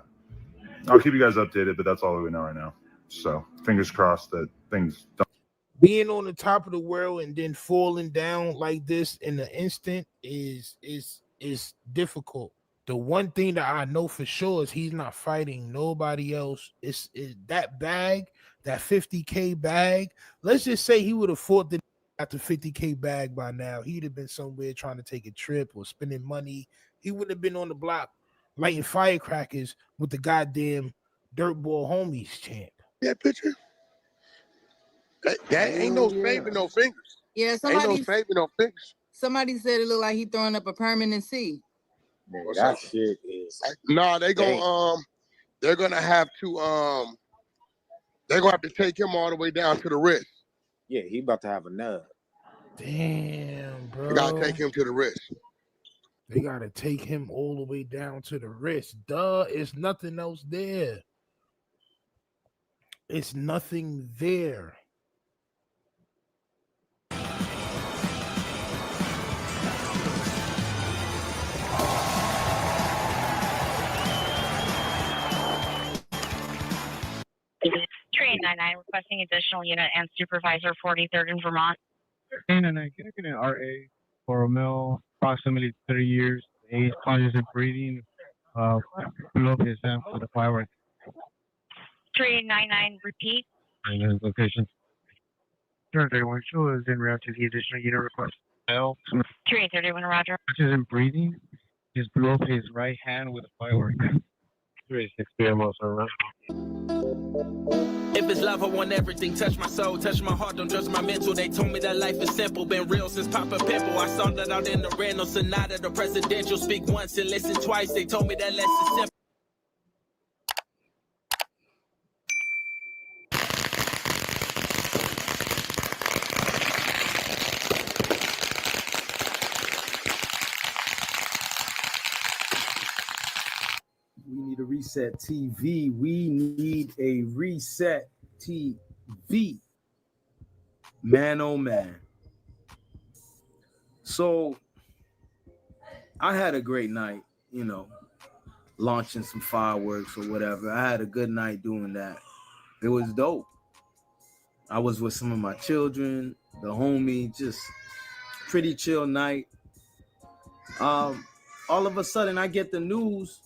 I'll keep you guys updated, but that's all we know right now. So fingers crossed that things don't. Being on the top of the world and then falling down like this in an instant is difficult. The one thing that I know for sure is he's not fighting nobody else. It's that bag, that 50K bag. Let's just say he would have fought the got the 50K bag by now. He'd have been somewhere trying to take a trip or spending money. He wouldn't have been on the block lighting firecrackers with the goddamn dirtball homies chant. That picture? That ain't no saving no fingers. Yeah, Ain't no somebody saving no fingers. somebody said it looked like he throwing up a permanent C. What's that shit is. No, they're gonna have to take him all the way down to the wrist. Yeah, he about to have a nub. Damn, bro. They gotta take him to the wrist. They gotta take him all the way down to the wrist. Duh, it's nothing else there. It's nothing there. Train 99 requesting additional unit and supervisor 43rd in Vermont. Train 99, can I get an RA for a male, approximately 30 years, age, conscious and breathing, below his hand for the fireworks? Train 99, repeat. And his location. Train 31 show is en route to the additional unit request. Male, Train 31, roger. conscious and breathing, is below his right hand with a firework. 3:06 p.m. also around. If it's love, I want everything. Touch my soul, touch my heart, don't judge my mental. They told me that life is simple, been real since Papa Pimple. I sung that out in the Renault Sonata, the presidential. Speak once and listen twice. They told me that less is simple. We need a reset TV. We need a reset TV. Man, oh man. So I had a great night, launching some fireworks or whatever. I had a good night doing that. It was dope. I was with some of my children, the homie, just pretty chill night. All of a sudden I get the news.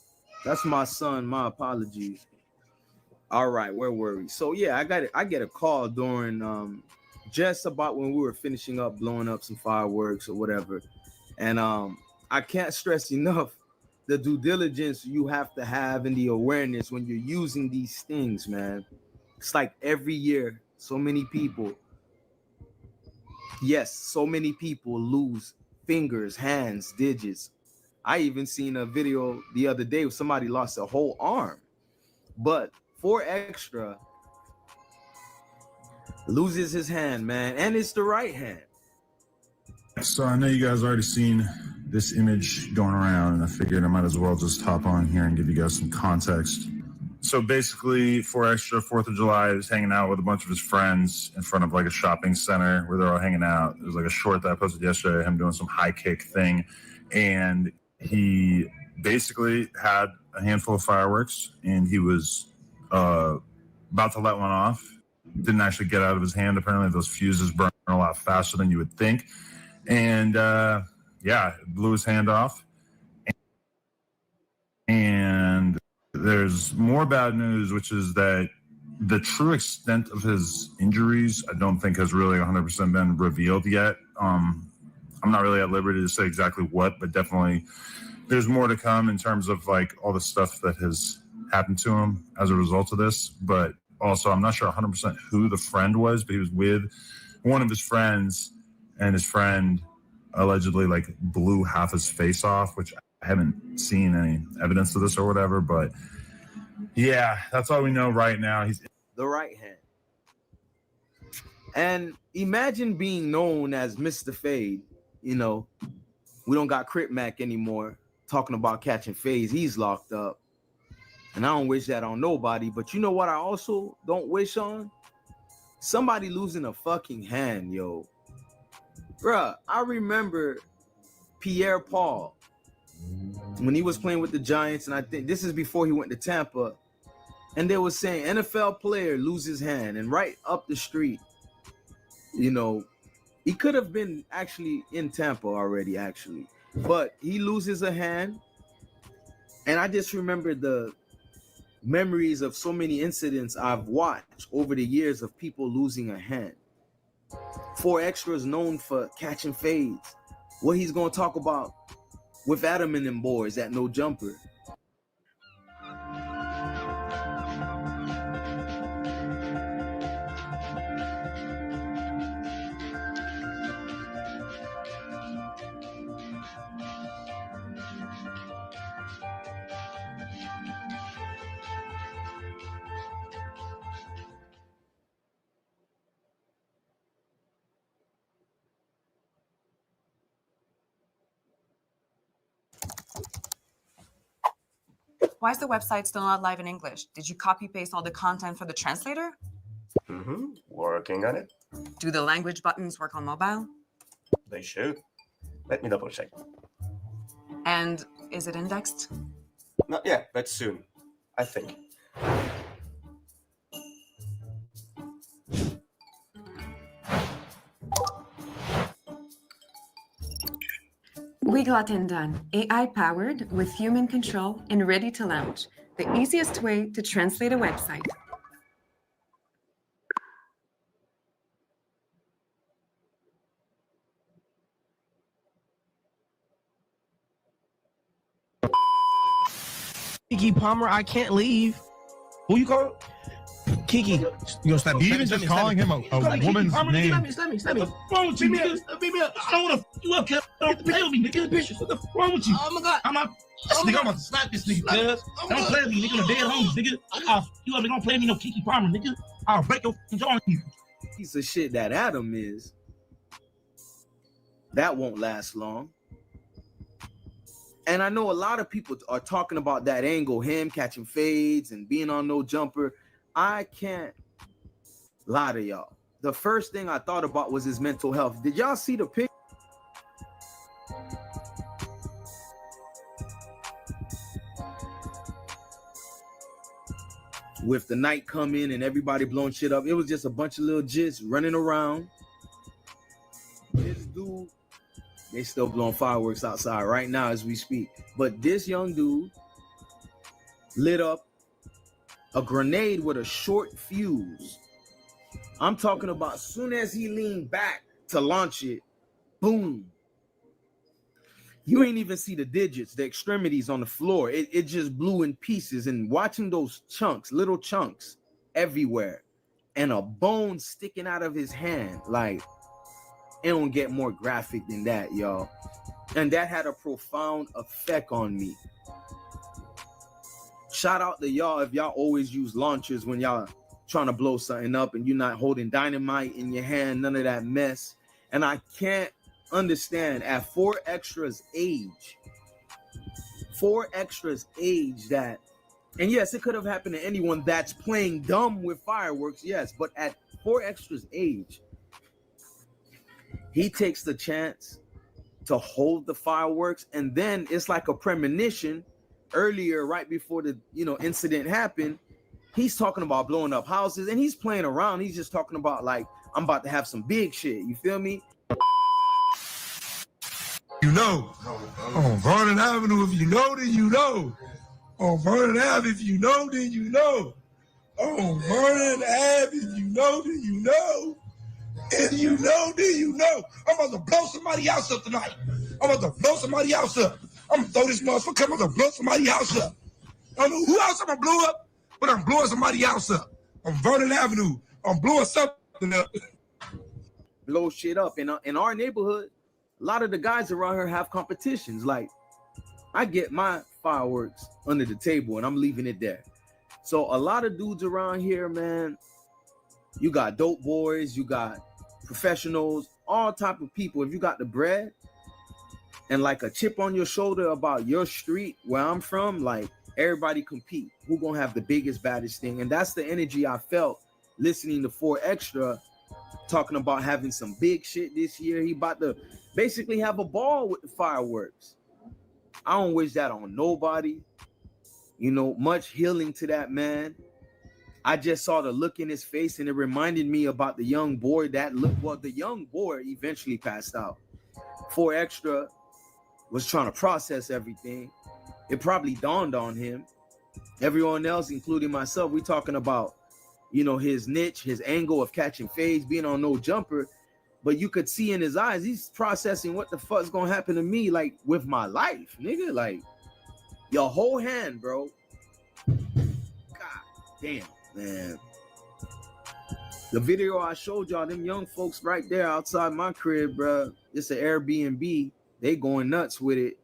That's my son. My apologies. All right, where were we? So yeah, I get a call during just about when we were finishing up blowing up some fireworks or whatever. And I can't stress enough the due diligence you have to have and the awareness when you're using these things, man. It's like every year, so many people lose fingers, hands, digits. I even seen a video the other day where somebody lost a whole arm. But 4extra loses his hand, man, and it's the right hand. So I know you guys already seen this image going around, and I figured I might as well just hop on here and give you guys some context. So basically, 4extra 4th of July is hanging out with a bunch of his friends in front of like a shopping center where they're all hanging out. There's like a short that I posted yesterday, him doing some high kick thing, and he basically had a handful of fireworks, and he was about to let one off. Didn't actually get out of his hand. Apparently, those fuses burn a lot faster than you would think. And it blew his hand off. And there's more bad news, which is that the true extent of his injuries, I don't think has really 100% been revealed yet. I'm not really at liberty to say exactly what, but definitely there's more to come in terms of like all the stuff that has happened to him as a result of this. But also, I'm not sure 100% who the friend was, but he was with one of his friends, and his friend allegedly like blew half his face off, which I haven't seen any evidence of this or whatever. But yeah, that's all we know right now. He's the right hand. And imagine being known as Mr. Fade. We don't got Crip Mac anymore talking about catching fades. He's locked up. And I don't wish that on nobody. But you know what I also don't wish on? somebody losing a fucking hand, yo. Bruh, I remember Pierre Paul when he was playing with the Giants, and I think this is before he went to Tampa, and they were saying NFL player loses hand, and right up the street, you know, he could have been actually in Tampa already, actually, but he loses a hand, and I just remember the memories of so many incidents I've watched over the years of people losing a hand. 4extra is known for catching fades. What he's gonna talk about with Adam and them boys at No Jumper. Why is the website still not live in English? Did you copy paste all the content for the translator? Working on it. Do the language buttons work on mobile? They should. Let me double check. And is it indexed? Not yet, but soon. I think. We got it done. AI powered with human control and ready to launch. The easiest way to translate a website. Kiki Palmer, I can't leave. Who you call? Kiki. You gonna stop? Even just calling him a woman's name. Slap me. What's wrong with you? Beat me up. I don't want to you up, kid. Don't play with me, nigga. Get the pictures. What's wrong with you? Oh my god. I'm not. Nigga, I'm gonna slap this nigga, cuz. Don't play with me, nigga. The dead homies, nigga. You ever gonna play with me, no Kiki Palmer, nigga? I'll break your jaw on you. Piece of shit that Adam is. That won't last long. And I know a lot of people are talking about that angle, him catching fades and being on No Jumper. I can't lie to y'all. The first thing I thought about was his mental health. Did y'all see the picture? With the night coming and everybody blowing shit up. It was just a bunch of little jits running around. This dude, they still blowing fireworks outside right now as we speak. But this young dude lit up a grenade with a short fuse. I'm talking about as soon as he leaned back to launch it, boom. You ain't even see the digits, the extremities on the floor. It just blew in pieces. And watching those chunks, little chunks everywhere, and a bone sticking out of his hand, like, it don't get more graphic than that, y'all. And that had a profound effect on me. Shout out to y'all if y'all always use launchers when y'all trying to blow something up and you're not holding dynamite in your hand, none of that mess. And I can't understand at 4extra's age that, and yes, it could have happened to anyone that's playing dumb with fireworks, yes, but at 4extra's age, he takes the chance to hold the fireworks, and then it's like a premonition. Earlier, right before the incident happened, he's talking about blowing up houses, and he's playing around. He's just talking about, like, I'm about to have some big shit. You feel me? You know, on Vernon Avenue, if you know, then you know. On Vernon Ave, if you know, then you know. On Vernon Ave, if you know, then you know. If you know, then you know. I'm about to blow somebody else up tonight. I'm about to blow somebody else up. I'm gonna throw this motherfucker. I'm gonna blow somebody else up. I don't know who else I'm gonna blow up, but I'm blowing somebody else up. On Vernon Avenue, I'm blowing something up. Blow shit up. In our neighborhood, a lot of the guys around here have competitions. Like, I get my fireworks under the table and I'm leaving it there. So a lot of dudes around here, man, you got dope boys, you got professionals, all type of people. If you got the bread and like a chip on your shoulder about your street where I'm from, like, everybody compete. Who gonna have the biggest, baddest thing? And that's the energy I felt listening to 4extra talking about having some big shit this year. He about to basically have a ball with the fireworks. I don't wish that on nobody. You know, much healing to that man. I just saw the look in his face, and it reminded me about the young boy that looked. Well, the young boy eventually passed out. 4extra was trying to process everything. It probably dawned on him. Everyone else, including myself, we talking about, you know, his niche, his angle of catching fades, being on no jumper. But you could see in his eyes, he's processing what the fuck's gonna happen to me, like with my life, nigga. Like your whole hand, bro. God damn, man. The video I showed y'all, them young folks right there outside my crib, bro. It's an Airbnb. They going nuts with it.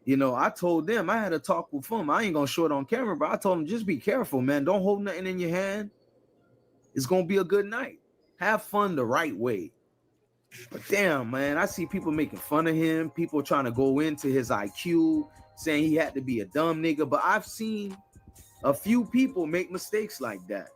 You know, I told them, I had a talk with them. I ain't gonna show it on camera, but I told them, just be careful, man. Don't hold nothing in your hand. It's gonna be a good night. Have fun the right way. But damn, man, I see people making fun of him, people trying to go into his IQ, saying he had to be a dumb nigga. But I've seen a few people make mistakes like that.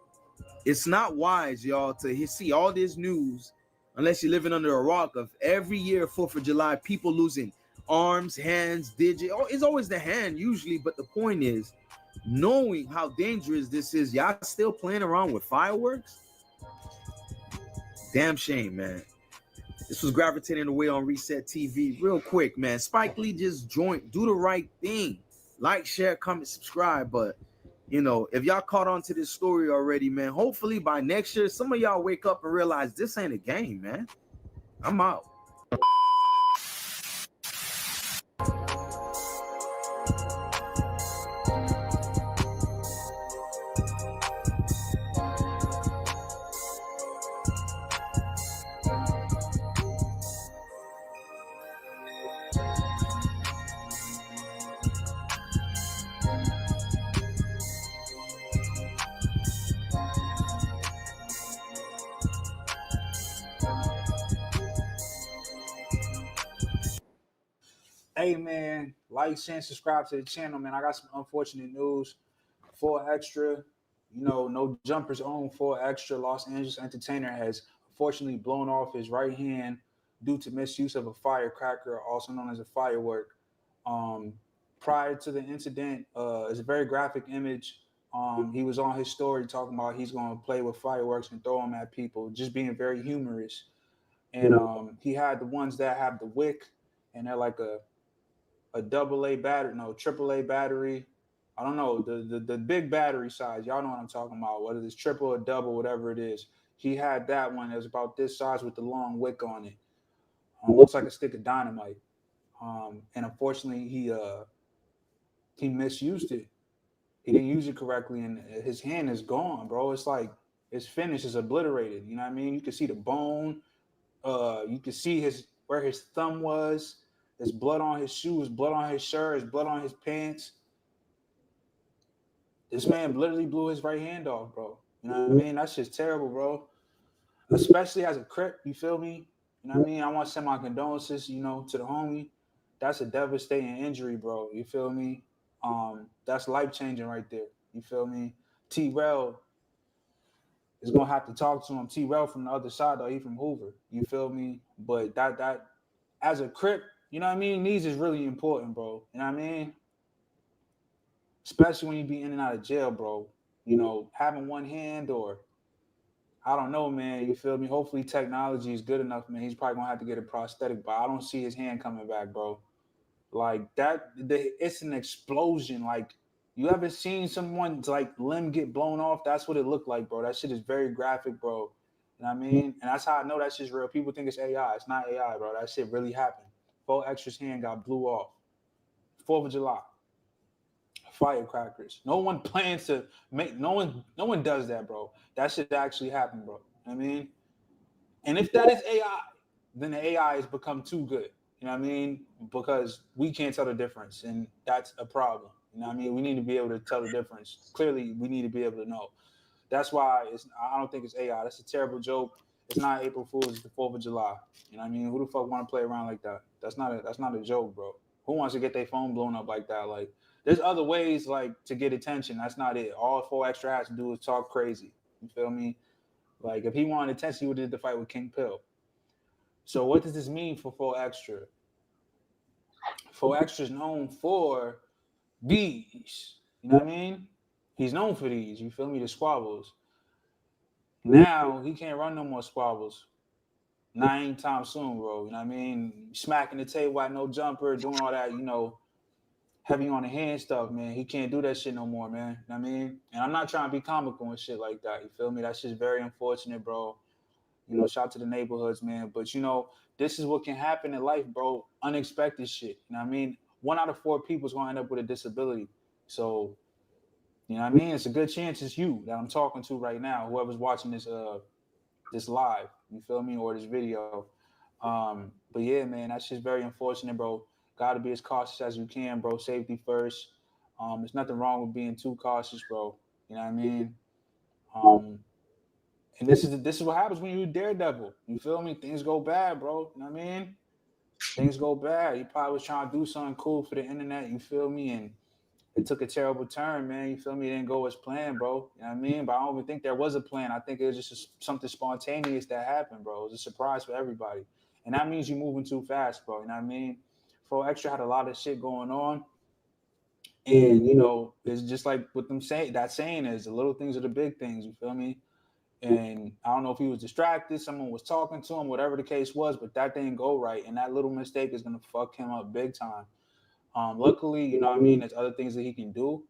It's not wise, y'all, to see all this news, unless you're living under a rock, of every year, 4th of July, people losing arms, hands, digits. Oh, it's always the hand usually, but the point is, knowing how dangerous this is, y'all still playing around with fireworks? Damn shame, man. This was Gravitating Away on Reset TV. Real quick, man. Spike Lee just joined. Do the right thing. Like, share, comment, subscribe. But, you know, if y'all caught on to this story already, man, hopefully by next year, some of y'all wake up and realize this ain't a game, man. I'm out. Hey man, like, share, and subscribe to the channel, man. I got some unfortunate news. 4extra, you know, no jumpers own 4extra. Los Angeles entertainer has unfortunately blown off his right hand due to misuse of a firecracker, also known as a firework. Prior to the incident, it's a very graphic image. He was on his story talking about he's going to play with fireworks and throw them at people, just being very humorous. And he had the ones that have the wick, and they're like a AA battery, no, AAA battery. I don't know, the big battery size. Y'all know what I'm talking about, whether it's triple or double, whatever it is. He had that one that was about this size with the long wick on it. Looks like a stick of dynamite. And unfortunately, he misused it. He didn't use it correctly, and his hand is gone, bro. It's like his finish is obliterated. You know what I mean? You can see the bone. You can see where his thumb was. There's blood on his shoes, blood on his shirt, there's blood on his pants. This man literally blew his right hand off, bro. You know what I mean? That's just terrible, bro. Especially as a Crip, you feel me? You know what I mean? I want to send my condolences, you know, to the homie. That's a devastating injury, bro. You feel me? That's life-changing right there. You feel me? T-Rel is gonna have to talk to him. T-Rel from the other side, though, he from Hoover. You feel me? But that as a Crip, you know what I mean? Knees is really important, bro. You know what I mean? Especially when you be in and out of jail, bro. You know, having one hand, or I don't know, man. You feel me? Hopefully technology is good enough, man. He's probably gonna have to get a prosthetic, but I don't see his hand coming back, bro. Like that, it's an explosion. Like, you ever seen someone's like limb get blown off? That's what it looked like, bro. That shit is very graphic, bro. You know what I mean? And that's how I know that shit's real. People think it's AI. It's not AI, bro. That shit really happened. 4extra's hand got blew off. 4th of July. Firecrackers. No one plans to make. No one does that, bro. That shit actually happened, bro. You know what I mean? And if that is AI, then the AI has become too good. You know what I mean? Because we can't tell the difference, and that's a problem. You know what I mean? We need to be able to tell the difference. Clearly, we need to be able to know. That's why I don't think it's AI. That's a terrible joke. It's not April Fool's. It's the 4th of July. You know what I mean? Who the fuck want to play around like that? That's not a joke, bro. Who wants to get their phone blown up like that? Like, there's other ways, like, to get attention. That's not it. All 4extra has to do is talk crazy. You feel me? Like if he wanted attention, he would have did the fight with King Pill. So what does this mean for 4extra? 4extra is known for these. You know what I mean? He's known for these. You feel me? The squabbles. Now he can't run no more squabbles. Not anytime soon, bro. You know what I mean? Smacking the table at no jumper, doing all that, heavy on the hand stuff, man. He can't do that shit no more, man. You know what I mean? And I'm not trying to be comical and shit like that. You feel me? That's just very unfortunate, bro. Shout out to the neighborhoods, man. But this is what can happen in life, bro. Unexpected shit. You know what I mean? 1 out of 4 people is gonna end up with a disability. So, you know what I mean? It's a good chance it's you that I'm talking to right now, whoever's watching this this live, you feel me, or this video. But yeah, man, that's just very unfortunate, bro. Gotta be as cautious as you can, bro. Safety first. There's nothing wrong with being too cautious, bro. You know what I mean? And this is what happens when you're a daredevil. You feel me? Things go bad, bro. You know what I mean? Things go bad. You probably was trying to do something cool for the internet, you feel me? And it took a terrible turn, man. You feel me? It didn't go as planned, bro. You know what I mean? But I don't even think there was a plan. I think it was just something spontaneous that happened, bro. It was a surprise for everybody. And that means you're moving too fast, bro. You know what I mean? 4extra had a lot of shit going on. And, it's just like what that saying is, the little things are the big things, you feel me? And I don't know if he was distracted, someone was talking to him, whatever the case was, but that didn't go right. And that little mistake is going to fuck him up big time. Luckily, you know what I mean, there's other things that he can do.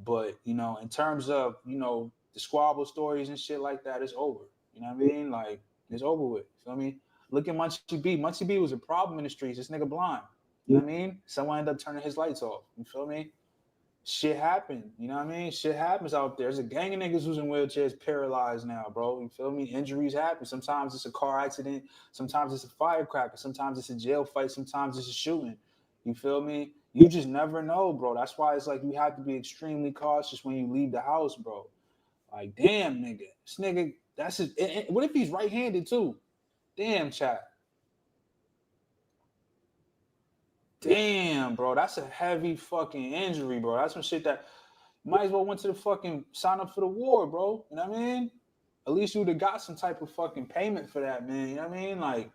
But, in terms of, the squabble stories and shit like that, it's over. You know what I mean? Like, it's over with. You feel me? Look at Munchie B. Munchie B was a problem in the streets. This nigga blind. You know what I mean? Someone ended up turning his lights off. You feel me? Shit happened. You know what I mean? Shit happens out there. There's a gang of niggas who's in wheelchairs paralyzed now, bro. You feel me? Injuries happen. Sometimes it's a car accident. Sometimes it's a firecracker. Sometimes it's a jail fight. Sometimes it's a shooting. You feel me? You just never know, bro. That's why it's like you have to be extremely cautious when you leave the house, bro. Like, damn, nigga. This nigga, that's his. What if he's right-handed, too? Damn, chat. Damn, bro. That's a heavy fucking injury, bro. That's some shit that might as well went to the fucking sign up for the war, bro. You know what I mean? At least you would have got some type of fucking payment for that, man. You know what I mean? Like,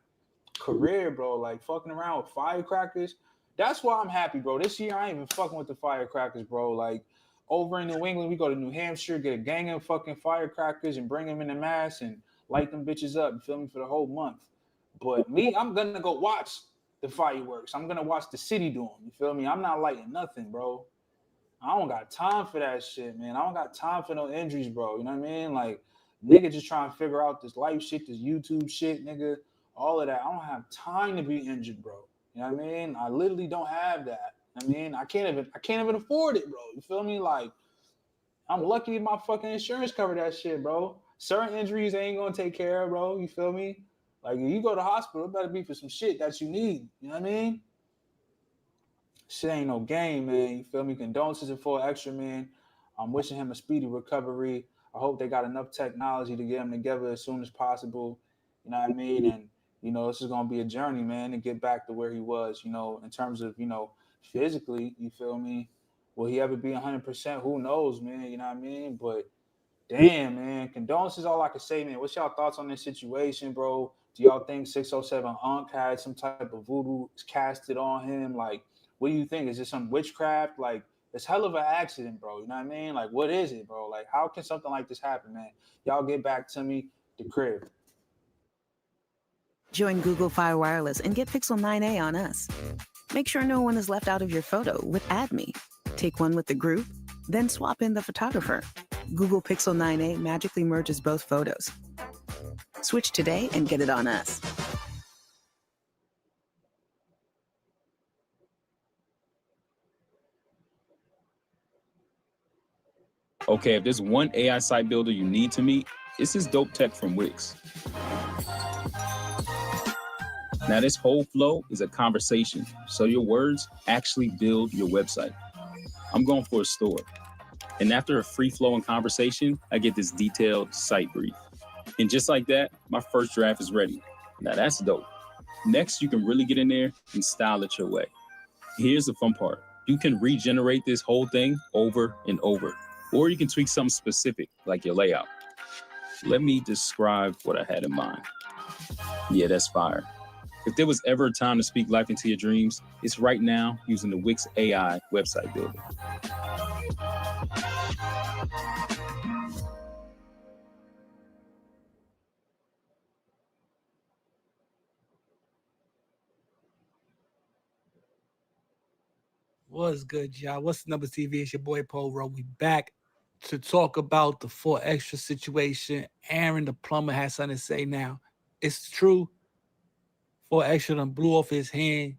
career, bro. Like, fucking around with firecrackers. That's why I'm happy, bro. This year, I ain't even fucking with the firecrackers, bro. Like, over in New England, we go to New Hampshire, get a gang of fucking firecrackers and bring them in the mass and light them bitches up, you feel me, for the whole month. But me, I'm going to go watch the fireworks. I'm going to watch the city do them, you feel me? I'm not lighting nothing, bro. I don't got time for that shit, man. I don't got time for no injuries, bro. You know what I mean? Like, nigga just trying to figure out this life shit, this YouTube shit, nigga, all of that. I don't have time to be injured, bro. You know what I mean? I literally don't have that. I mean, I can't even afford it, bro. You feel me? Like, I'm lucky my fucking insurance covered that shit, bro. Certain injuries they ain't gonna take care of, bro. You feel me? Like, if you go to the hospital, it better be for some shit that you need. You know what I mean? Shit ain't no game, man. You feel me? Condolences to 4extra, man. I'm wishing him a speedy recovery. I hope they got enough technology to get him together as soon as possible. You know what I mean? And, this is going to be a journey, man, to get back to where he was, in terms of, physically, you feel me? Will he ever be 100%? Who knows, man? You know what I mean? But damn, man, condolences all I can say, man. What's y'all thoughts on this situation, bro? Do y'all think 607 Unc had some type of voodoo casted on him? Like, what do you think? Is it some witchcraft? Like, it's hell of an accident, bro. You know what I mean? Like, what is it, bro? Like, how can something like this happen, man? Y'all get back to me, the crib. Join Google Fire Wireless and get Pixel 9a on us. Make sure no one is left out of your photo with Add Me. Take one with the group, then swap in the photographer. Google Pixel 9a magically merges both photos. Switch today and get it on us. Okay, if there's one AI site builder you need to meet, it's this dope tech from Wix. Now, this whole flow is a conversation, so your words actually build your website. I'm going for a store, and after a free-flowing conversation, I get this detailed site brief. And just like that, my first draft is ready. Now, that's dope. Next, you can really get in there and style it your way. Here's the fun part. You can regenerate this whole thing over and over, or you can tweak something specific, like your layout. Let me describe what I had in mind. Yeah, that's fire. If there was ever a time to speak life into your dreams, it's right now using the Wix AI website builder. What's good, y'all? What's the Numbers TV? It's your boy Paul Rowe. We back to talk about the 4extra situation. Aaron the plumber has something to say now. It's true. 4extra done blew off his hand,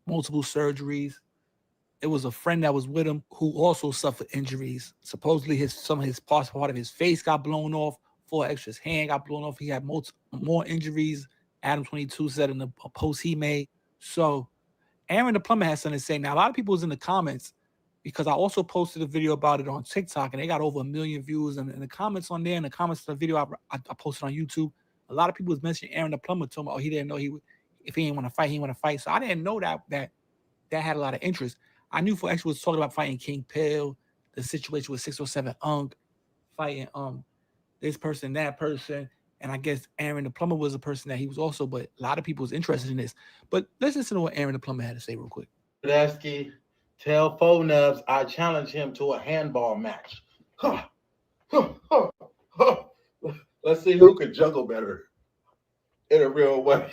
multiple surgeries. It was a friend that was with him who also suffered injuries. Supposedly some of his part of his face got blown off. 4extra's hand got blown off. He had more injuries. Adam 22 said in the post he made. So Aaron the plumber has something to say. Now, a lot of people was in the comments because I also posted a video about it on TikTok and they got over 1 million views. And in the comments on there, in the comments of the video I posted on YouTube, a lot of people was mentioning Aaron the plumber, told me, oh, he didn't know if he didn't want to fight, he didn't want to fight. So I didn't know that had a lot of interest. I knew 4extra was talking about fighting King Pill, the situation with 607 Unk, fighting this person, that person. And I guess Aaron the plumber was a person that he was also, but a lot of people was interested in this. But let's listen to what Aaron the plumber had to say real quick. Tedeschi, tell Fo Nubs I challenge him to a handball match. Let's see who can juggle better in a real way.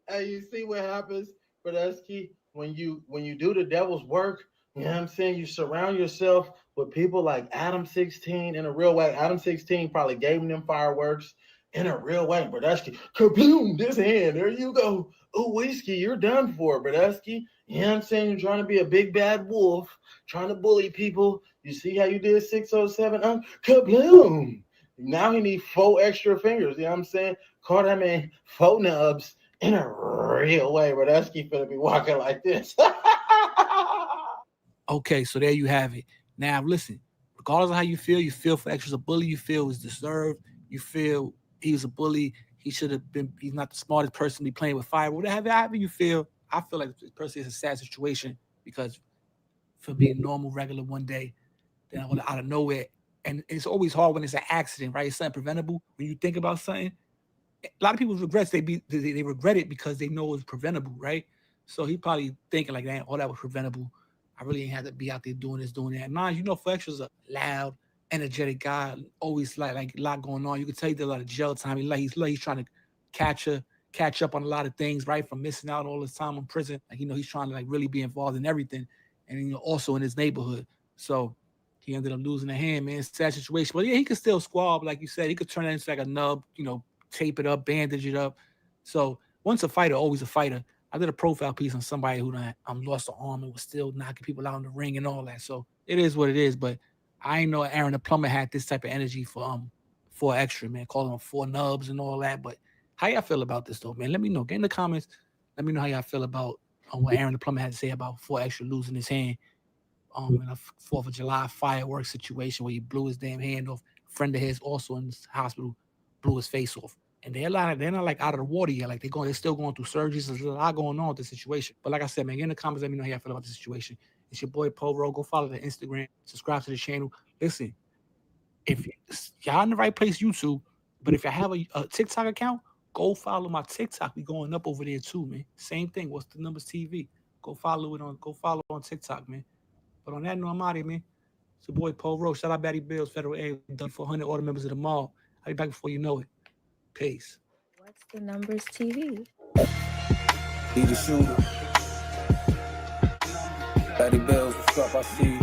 And you see what happens, Tedeschi, when you do the devil's work. You know what I'm saying? You surround yourself with people like Adam 16 in a real way. Adam 16 probably gave them fireworks in a real way. Tedeschi, kaboom, this hand, there you go. Oh, Whiskey, you're done for, Tedeschi. You know what I'm saying? You're trying to be a big bad wolf, trying to bully people. You see how you did 607? Kaboom. Now he need 4 extra fingers. You know what I'm saying? Call that man 4 nubs in a real way. Tedeschi finna be walking like this. Okay, so there you have it. Now, listen, regardless of how you feel 4extra's a bully, you feel is deserved, you feel he's a bully, he should have been, he's not the smartest person to be playing with fire, whatever you feel, I feel like this person is a sad situation because for being normal, regular one day, then out of nowhere, and it's always hard when it's an accident, right? It's something preventable. When you think about something, a lot of people regret they regret it because they know it's preventable, right? So he probably thinking like, that was preventable. I really ain't had to be out there doing this, doing that. Mind you know, 4extra's a loud, energetic guy, always like a lot going on. You can tell he did a lot of jail time. He's trying to catch up on a lot of things, right? From missing out all his time in prison. Like, you know, he's trying to like really be involved in everything. And you know, also in his neighborhood. So he ended up losing a hand, man. It's a sad situation. But yeah, he could still squab, like you said. He could turn it into like a nub, you know, tape it up, bandage it up. So once a fighter, always a fighter. I did a profile piece on somebody who lost an arm and was still knocking people out in the ring and all that. So it is what it is. But I ain't know Aaron the plumber had this type of energy for 4extra, man. Calling him 4 nubs and all that. But how y'all feel about this though, man? Let me know. Get in the comments. Let me know how y'all feel about what Aaron the plumber had to say about 4extra losing his hand in a 4th of July fireworks situation where he blew his damn hand off. A friend of his also in the hospital blew his face off. And they're not like out of the water yet. Like they're still going through surgeries. There's a lot going on with the situation. But like I said, man, get in the comments, let me know how you feel about the situation. It's your boy Paul Rowe. Go follow the Instagram, subscribe to the channel. Listen, if y'all in the right place, YouTube, but if you have a TikTok account, go follow my TikTok. We going up over there too, man. Same thing. What's the Numbers TV? Go follow on TikTok, man. But on that note, I'm out here, man. It's your boy Paul Rowe. Shout out Batty Bills, Federal Aid, done for 100 order members of the mall. I'll be back before you know it. Peace. What's the Numbers TV? Be the shooter. Batty Bills, what's up? I see you.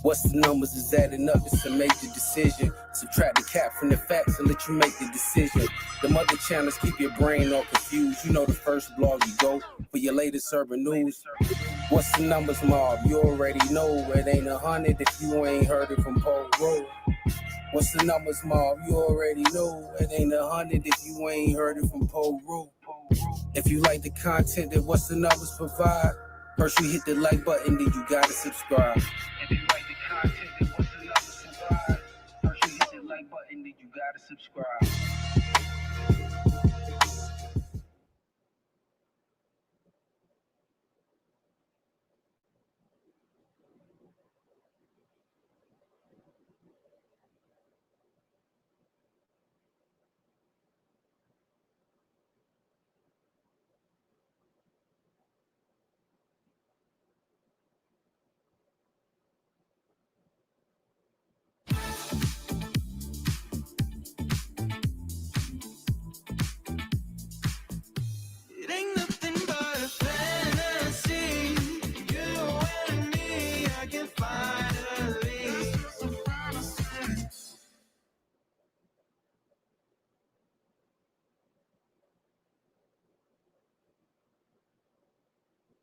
What's the numbers is adding up? It's a major decision. Subtract the cap from the facts and let you make the decision. The mother channels keep your brain all confused. You know the first blog you go for your latest urban news. What's the numbers, mob? You already know it ain't 100 if you ain't heard it from Paul Rowe. What's the numbers, mob? You already know it ain't 100 if you ain't heard it from Paul Rowe. If you like the content that What's the Numbers provide, first you hit the like button, then you gotta subscribe. If you like the content that What's the Numbers provide, first you hit the like button, then you gotta subscribe.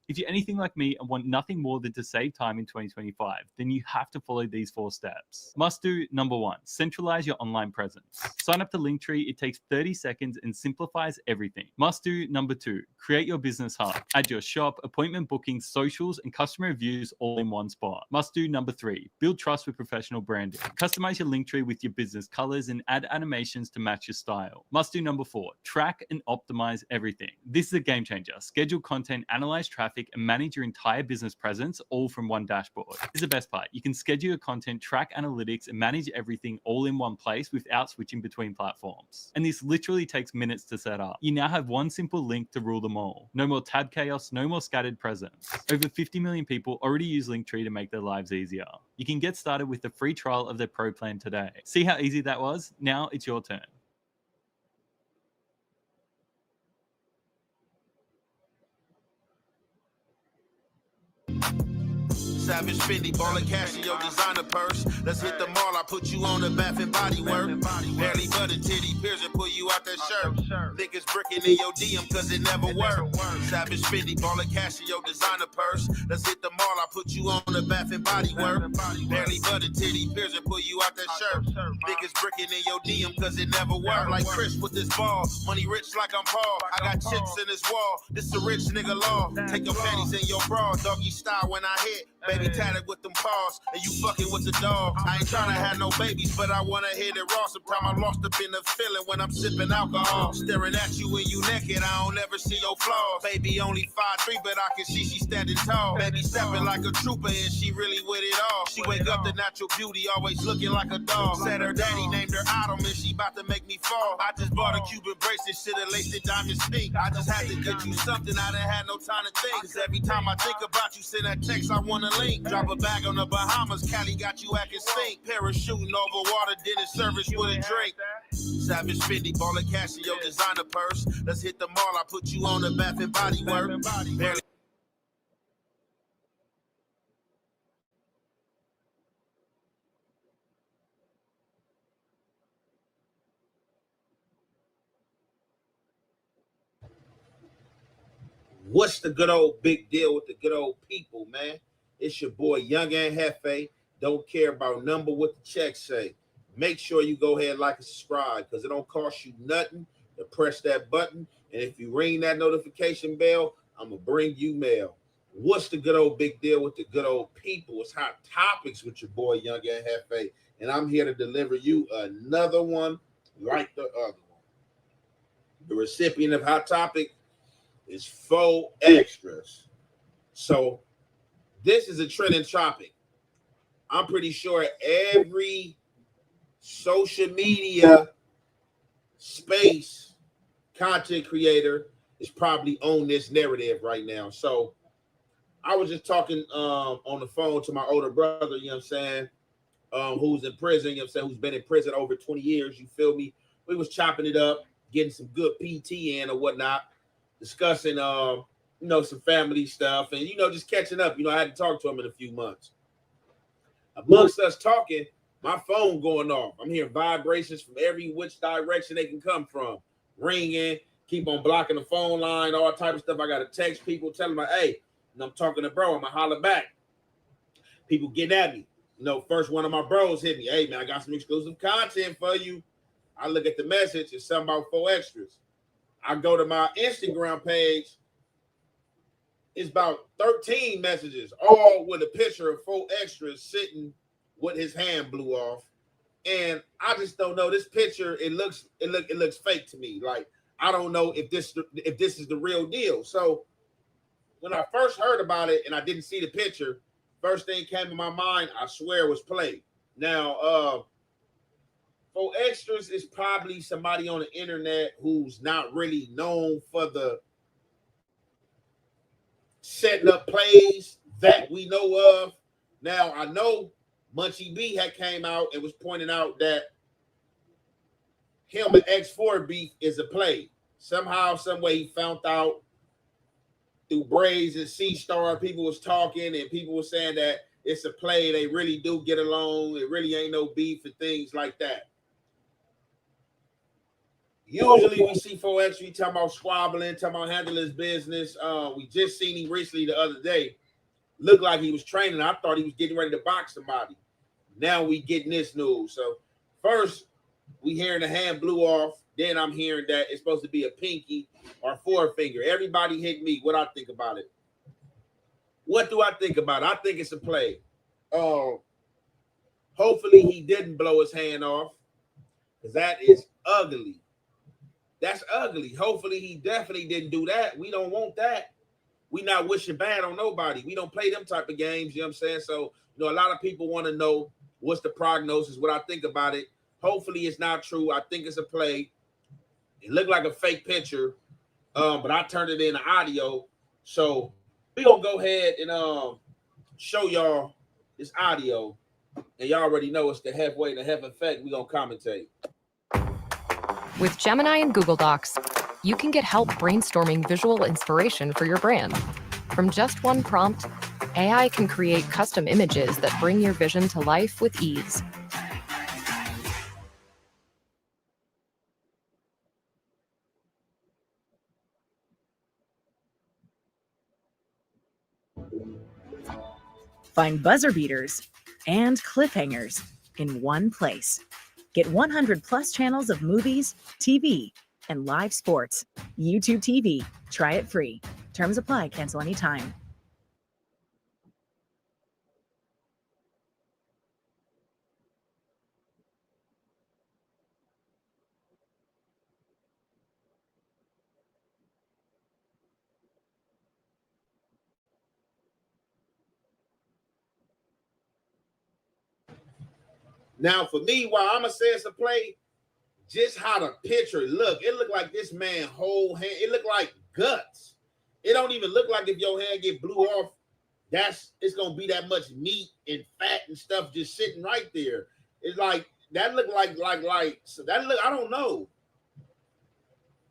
If you're anything like me and want nothing more than to save time in 2025, then you have to follow these 4 steps. Must do number 1, centralize your online presence. Sign up to Linktree, it takes 30 seconds and simplifies everything. Must do number 2, create your business hub. Add your shop, appointment booking, socials, and customer reviews all in one spot. Must do number 3, build trust with professional branding. Customize your Linktree with your business colors and add animations to match your style. Must do number 4, track and optimize everything. This is a game changer. Schedule content, analyze traffic, and manage your entire business presence all from one dashboard. This is the best part. You can schedule your content, track analytics, and manage everything all in one place without switching between platforms. And this literally takes minutes to set up. You now have one simple link to rule them all. No more tab chaos, no more scattered presence. Over 50 million people already use Linktree to make their lives easier. You can get started with the free trial of their Pro plan today. See how easy that was? Now it's your turn. Savage Fendi, ball of cash in your designer purse. Let's hit the mall, I put you on the Bath and Body Work. Barely button, titty pierce and pull you out that shirt. Niggas bricking in your DM cause it never worked. Savage Fendi, ball of cash in your designer purse. Let's hit the mall, I put you on the Bath and Body Work. Barely button, titty pierce and pull you out that shirt. Niggas bricking in your DM cause it never worked. Like Chris with this ball, money rich like I'm Paul. I got chips in this wall, this a rich nigga law. Take your panties in your bra, doggy style when I hit. Baby tatted with them paws, and you fucking with the dog. I ain't tryna have no babies, but I wanna hit it raw. Sometime I'm lost up in the feeling when I'm sipping alcohol. Staring at you when you naked, I don't ever see your flaws. Baby only 5'3", but I can see she standing tall. Baby stepping like a trooper, and she really with it all. She wake up to natural beauty, always looking like a dog. Said her daddy named her Autumn, and she about to make me fall. I just bought a Cuban bracelet, should've laced it diamond pink. I just had to get you something, I done had no time to think. Cause every time I think about you, send that text, I wanna link. Drop a bag on the Bahamas, Cali got you acting stink. Parachuting over water, dinner service with a drink. Savage Fendi, ball of cash in your designer purse. Let's hit the mall, I put you on the Bath and Body Work. Barely. What's the good old big deal with the good old people, man? It's your boy Young and Hefe. Don't care about number what the checks say. Make sure you go ahead, like and subscribe, because it don't cost you nothing to press that button. And if you ring that notification bell, I'm going to bring you mail. What's the good old big deal with the good old people? It's Hot Topics with your boy Young and Hefe. And I'm here to deliver you another one like the other one. The recipient of Hot Topic is 4extras. So this is a trending topic. I'm pretty sure every social media space content creator is probably on this narrative right now. So I was just talking on the phone to my older brother, you know what I'm saying, who's in prison, you know what I'm saying, who's been in prison over 20 years, you feel me? We was chopping it up, getting some good PT in or whatnot, discussing some family stuff and just catching up. I hadn't talked to him in a few months. Amongst us talking, my phone going off. I'm hearing vibrations from every which direction they can come from. Ringing, keep on blocking the phone line, all type of stuff. I got to text people, tell them, hey, and I'm talking to bro, I'm going to holler back. People getting at me. First one of my bros hit me. Hey, man, I got some exclusive content for you. I look at the message. It's something about 4extras. I go to my Instagram page. It's about 13 messages, all with a picture of 4extras sitting with his hand blew off. And I just don't know. This picture, it looks fake to me. Like, I don't know if this is the real deal. So when I first heard about it and I didn't see the picture, first thing came to my mind, I swear, was played. Now, 4extras is probably somebody on the internet who's not really known for the setting up plays that we know of. Now, I know Munchie B had came out and was pointing out that him and X4 beef is a play. Somehow, some way he found out through Braves and C-Star. People was talking and people were saying that it's a play. They really do get along. It really ain't no beef and things like that. Usually we see 4extra, we talking about squabbling, talking about handling his business. We just seen him recently the other day. Looked like he was training. I thought he was getting ready to box somebody. Now we getting this news. So first we hearing the hand blew off. Then I'm hearing that it's supposed to be a pinky or forefinger. Everybody hit me. What I think about it? What do I think about it? I think it's a play. Hopefully he didn't blow his hand off, because that is ugly. That's ugly. Hopefully he definitely didn't do that. We don't want that. We not wishing bad on nobody. We don't play them type of games. You know what I'm saying? So, a lot of people want to know what's the prognosis, what I think about it. Hopefully it's not true. I think it's a play. It looked like a fake picture, but I turned it into audio. So we're going to go ahead and show y'all this audio. And y'all already know it's the halfway to half effect. We're going to commentate. With Gemini and Google Docs, you can get help brainstorming visual inspiration for your brand. From just one prompt, AI can create custom images that bring your vision to life with ease. Find buzzer beaters and cliffhangers in one place. Get 100 plus channels of movies, TV, and live sports. YouTube TV. Try it free. Terms apply. Cancel anytime. Now, for me, while I'm going to say it's a play, just how the picture look, it looked like this man whole hand, it looked like guts. It don't even look like if your hand get blew off, it's going to be that much meat and fat and stuff just sitting right there. It's like, that look so that look, I don't know.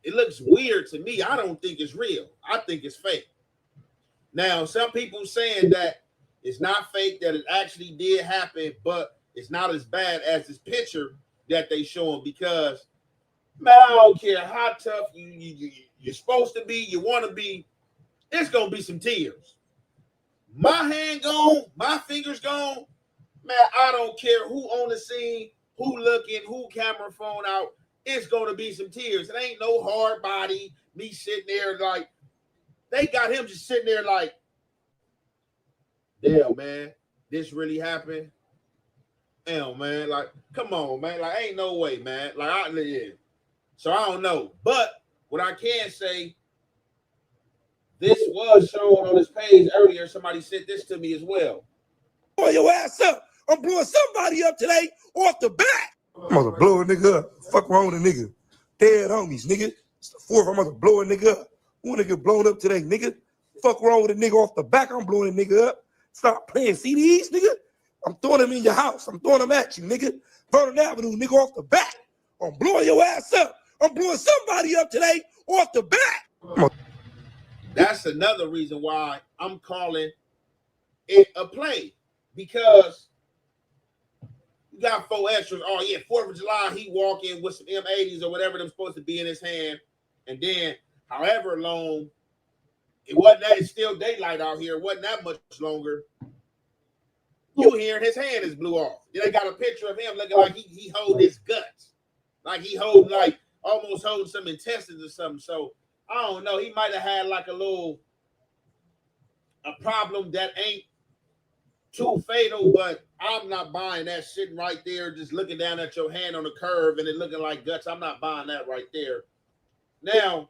It looks weird to me. I don't think it's real. I think it's fake. Now, some people saying that it's not fake, that it actually did happen, but it's not as bad as this picture that they showing, because, man, I don't care how tough you're supposed to be, you want to be, it's going to be some tears. My hand gone, my fingers gone, man, I don't care who on the scene, who looking, who camera phone out, it's going to be some tears. It ain't no hard body, me sitting there like, they got him just sitting there like, damn, man, this really happened? Damn, man, like, come on, man, like, ain't no way, man, like, so I don't know, but what I can say, this was shown on this page earlier. Somebody sent this to me as well. Blow your ass up. I'm blowing somebody up today off the bat. I'm gonna blow a nigga up. Fuck wrong with a nigga. Dead homies, nigga. It's the fourth. I'm gonna blow a nigga up. Who wanna get blown up today, nigga? Fuck wrong with a nigga off the back. I'm blowing a nigga up. Stop playing CDs, nigga. I'm throwing them in your house. I'm throwing them at you, nigga. Vernon Avenue, nigga, off the back. I'm blowing your ass up. I'm blowing somebody up today off the back. That's another reason why I'm calling it a play, because you got 4extras. Oh, yeah, 4th of July, he walk in with some M80s or whatever them supposed to be in his hand. And then, however long, it's still daylight out here. It wasn't that much longer. You hearing his hand is blew off. Then they got a picture of him looking like he hold his guts. Like he hold, like, almost holding some intestines or something. So, I don't know. He might have had like a problem that ain't too fatal, but I'm not buying that sitting right there, just looking down at your hand on the curve and it looking like guts. I'm not buying that right there. Now,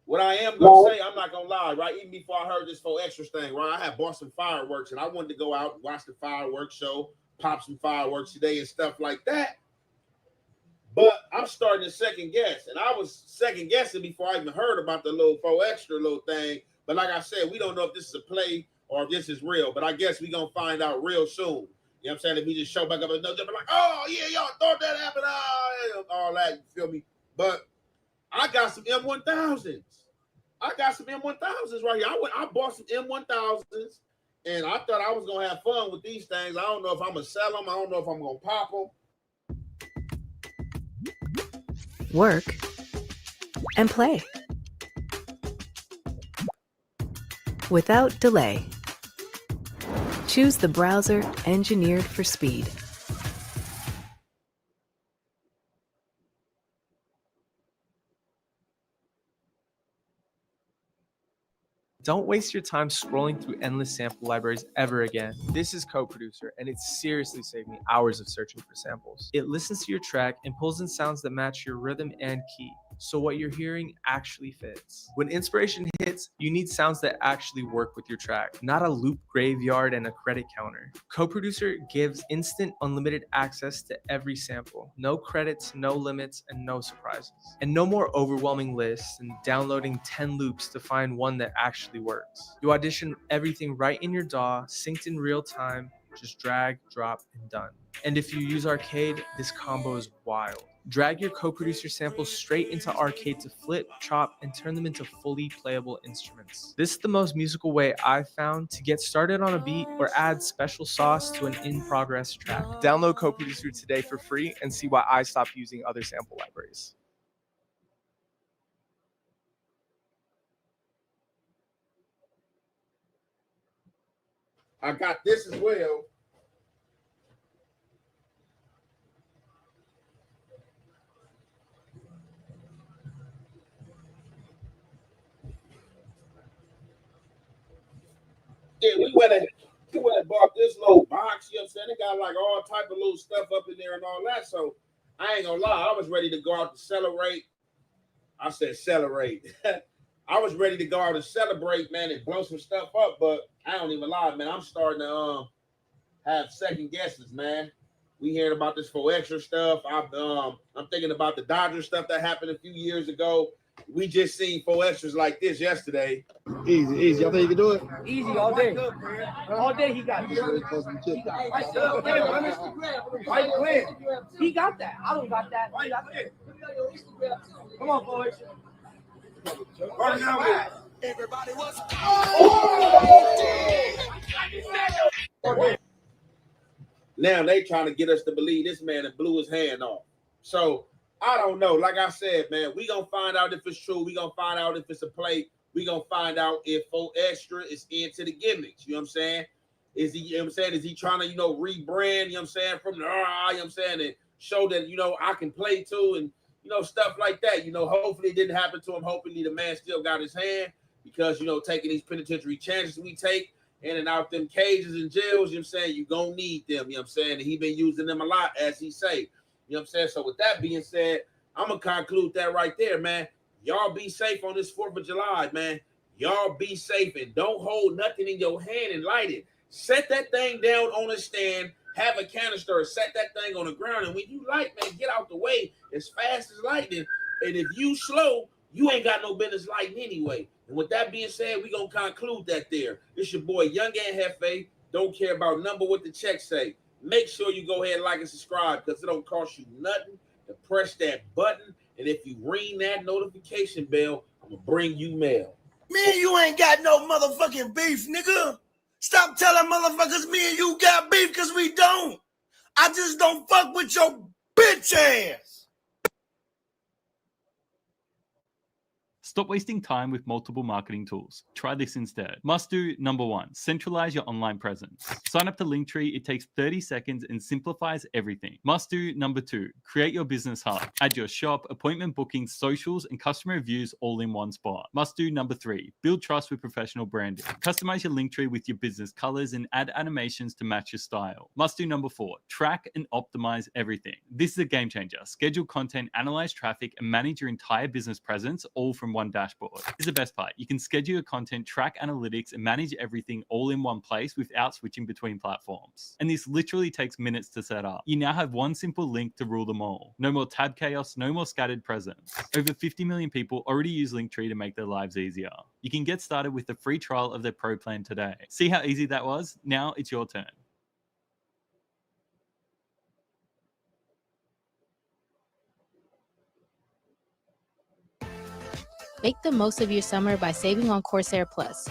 what I am going to say, I'm not going to lie, right? Even before I heard this 4extras thing, right? I had bought some fireworks and I wanted to go out and watch the fireworks show, pop some fireworks today and stuff like that. But I'm starting to second guess. And I was second guessing before I even heard about the little 4extra little thing. But like I said, we don't know if this is a play or if this is real. But I guess we're going to find out real soon. You know what I'm saying? If we just show back up and like, oh, yeah, y'all thought that happened. All that, you feel me? But I got some M1000s. I got some M1000s right here. I bought some M1000s. And I thought I was going to have fun with these things. I don't know if I'm going to sell them. I don't know if I'm going to pop them. work, and play without delay. Choose the browser engineered for speed. Don't waste your time scrolling through endless sample libraries ever again. This is CoProducer, and it seriously saved me hours of searching for samples. It listens to your track and pulls in sounds that match your rhythm and key, so what you're hearing actually fits. When inspiration hits, you need sounds that actually work with your track, not a loop graveyard and a credit counter. CoProducer gives instant, unlimited access to every sample. No credits, no limits, and no surprises. And no more overwhelming lists and downloading 10 loops to find one that actually works. You audition everything right in your DAW, synced in real time, just drag, drop, and done. And if you use Arcade, this combo is wild. Drag your CoProducer samples straight into Arcade to flip, chop, and turn them into fully playable instruments. This is the most musical way I've found to get started on a beat or add special sauce to an in-progress track. Download CoProducer today for free and see why I stopped using other sample libraries. I got this as well. Yeah, we went and bought this little box, you know what I'm saying? It got like all type of little stuff up in there and all that. So I ain't gonna lie, I was ready to go out to celebrate. I said celebrate. I was ready to go out and celebrate, man, and blow some stuff up, but I don't even lie, man. I'm starting to have second guesses, man. We hearing about this 4extra stuff. I'm thinking about the Dodger stuff that happened a few years ago. We just seen 4extras like this yesterday. Easy. Y'all think you can do it? Easy all day. All day he got it. Right clear. He got that. I don't got that. Right clear. Come on, boys. Everybody was. Now they trying to get us to believe this man that blew his hand off. So I don't know. Like I said, man, we gonna find out if it's true. We gonna find out if it's a play. We gonna find out if 4extra is into the gimmicks. You know what I'm saying? Is he? You know what I'm saying? Is he trying to rebrand? You know what I'm saying? From the you know what I'm saying, and show that I can play too, and stuff like that. Hopefully it didn't happen to him. Hopefully the man still got his hand because taking these penitentiary chances we take in and out them cages and jails. You know what I'm saying? You gonna need them. You know what I'm saying? And he been using them a lot, as he say. You know what I'm saying? So with that being said, I'm going to conclude that right there, man. Y'all be safe on this 4th of July, man. Y'all be safe and don't hold nothing in your hand and light it. Set that thing down on a stand, have a canister, set that thing on the ground, and when you light, man, get out the way as fast as lightning. And if you slow, you ain't got no business lighting anyway. And with that being said, we going to conclude that there. It's your boy, Young and Hefe. Don't care about number what the check say. Make sure you go ahead and like and subscribe because it don't cost you nothing to press that button. And if you ring that notification bell, I'm going to bring you mail. Me and you ain't got no motherfucking beef, nigga. Stop telling motherfuckers me and you got beef because we don't. I just don't fuck with your bitch ass. Stop wasting time with multiple marketing tools. Try this instead. Must do number 1, centralize your online presence. Sign up to Linktree. It takes 30 seconds and simplifies everything. Must do number 2, create your business hub. Add your shop, appointment bookings, socials, and customer reviews all in one spot. Must do number 3, build trust with professional branding. Customize your Linktree with your business colors and add animations to match your style. Must do number 4, track and optimize everything. This is a game changer. Schedule content, analyze traffic, and manage your entire business presence all from one dashboard. This is the best part. You can schedule your content, track analytics, and manage everything all in one place without switching between platforms. And this literally takes minutes to set up. You now have one simple link to rule them all. No more tab chaos, no more scattered presence. Over 50 million people already use Linktree to make their lives easier. You can get started with the free trial of their pro plan today. See how easy that was? Now it's your turn. Make the most of your summer by saving on Coursera Plus.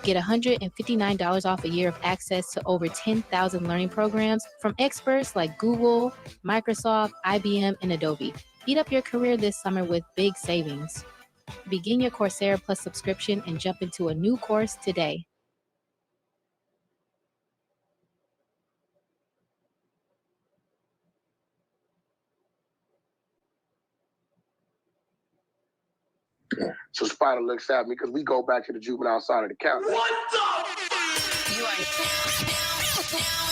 Get $159 off a year of access to over 10,000 learning programs from experts like Google, Microsoft, IBM, and Adobe. Speed up your career this summer with big savings. Begin your Coursera Plus subscription and jump into a new course today. So Spider looks at me because we go back to the juvenile side of the county. What the? You are now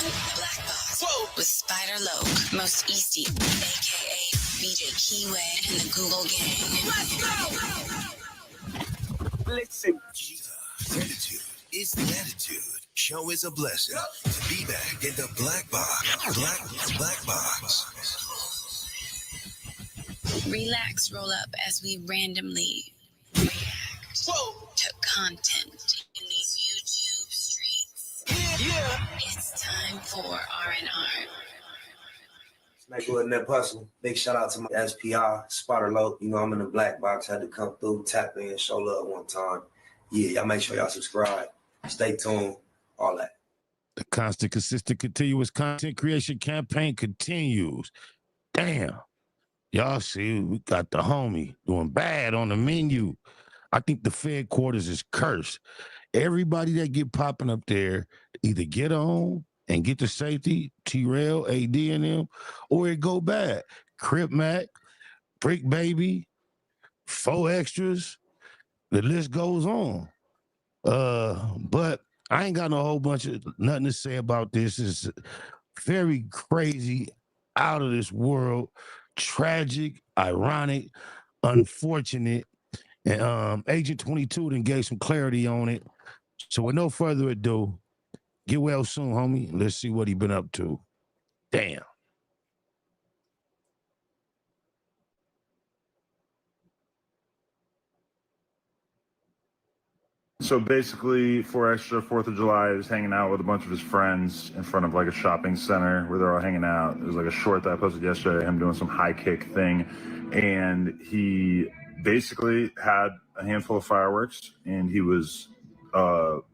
in the Black Box with Spider Loke, Most Easty, aka BJ Keyway, and the Google Gang. Let's go! Listen, gratitude is the attitude. Show is a blessing. To be back in the Black Box. Black Box. Relax, roll up as we randomly react to content in these YouTube streets. Yeah. It's time for R&R. Smack with that hustle. Big shout out to my SPR, Spotter Low. You know, I'm in the Black Box. Had to come through, tap in, show love one time. Yeah, y'all make sure y'all subscribe. Stay tuned. All that. The constant, consistent, continuous content creation campaign continues. Damn. Y'all see, we got the homie doing bad on the menu. I think the Fed quarters is cursed. Everybody that get popping up there either get on and get to safety, T-Rail, AD and them, or it go bad. Crip Mac, Brick Baby, 4extras, the list goes on. But I ain't got no whole bunch of nothing to say about this. It's very crazy, out of this world, tragic, ironic, unfortunate. And Agent 22 then gave some clarity on it. So with no further ado, get well soon, homie. Let's see what he been up to. Damn. So basically, 4extra 4th of July is hanging out with a bunch of his friends in front of like a shopping center where they're all hanging out. There's like a short that I posted yesterday, him doing some high kick thing. And he basically had a handful of fireworks and he was about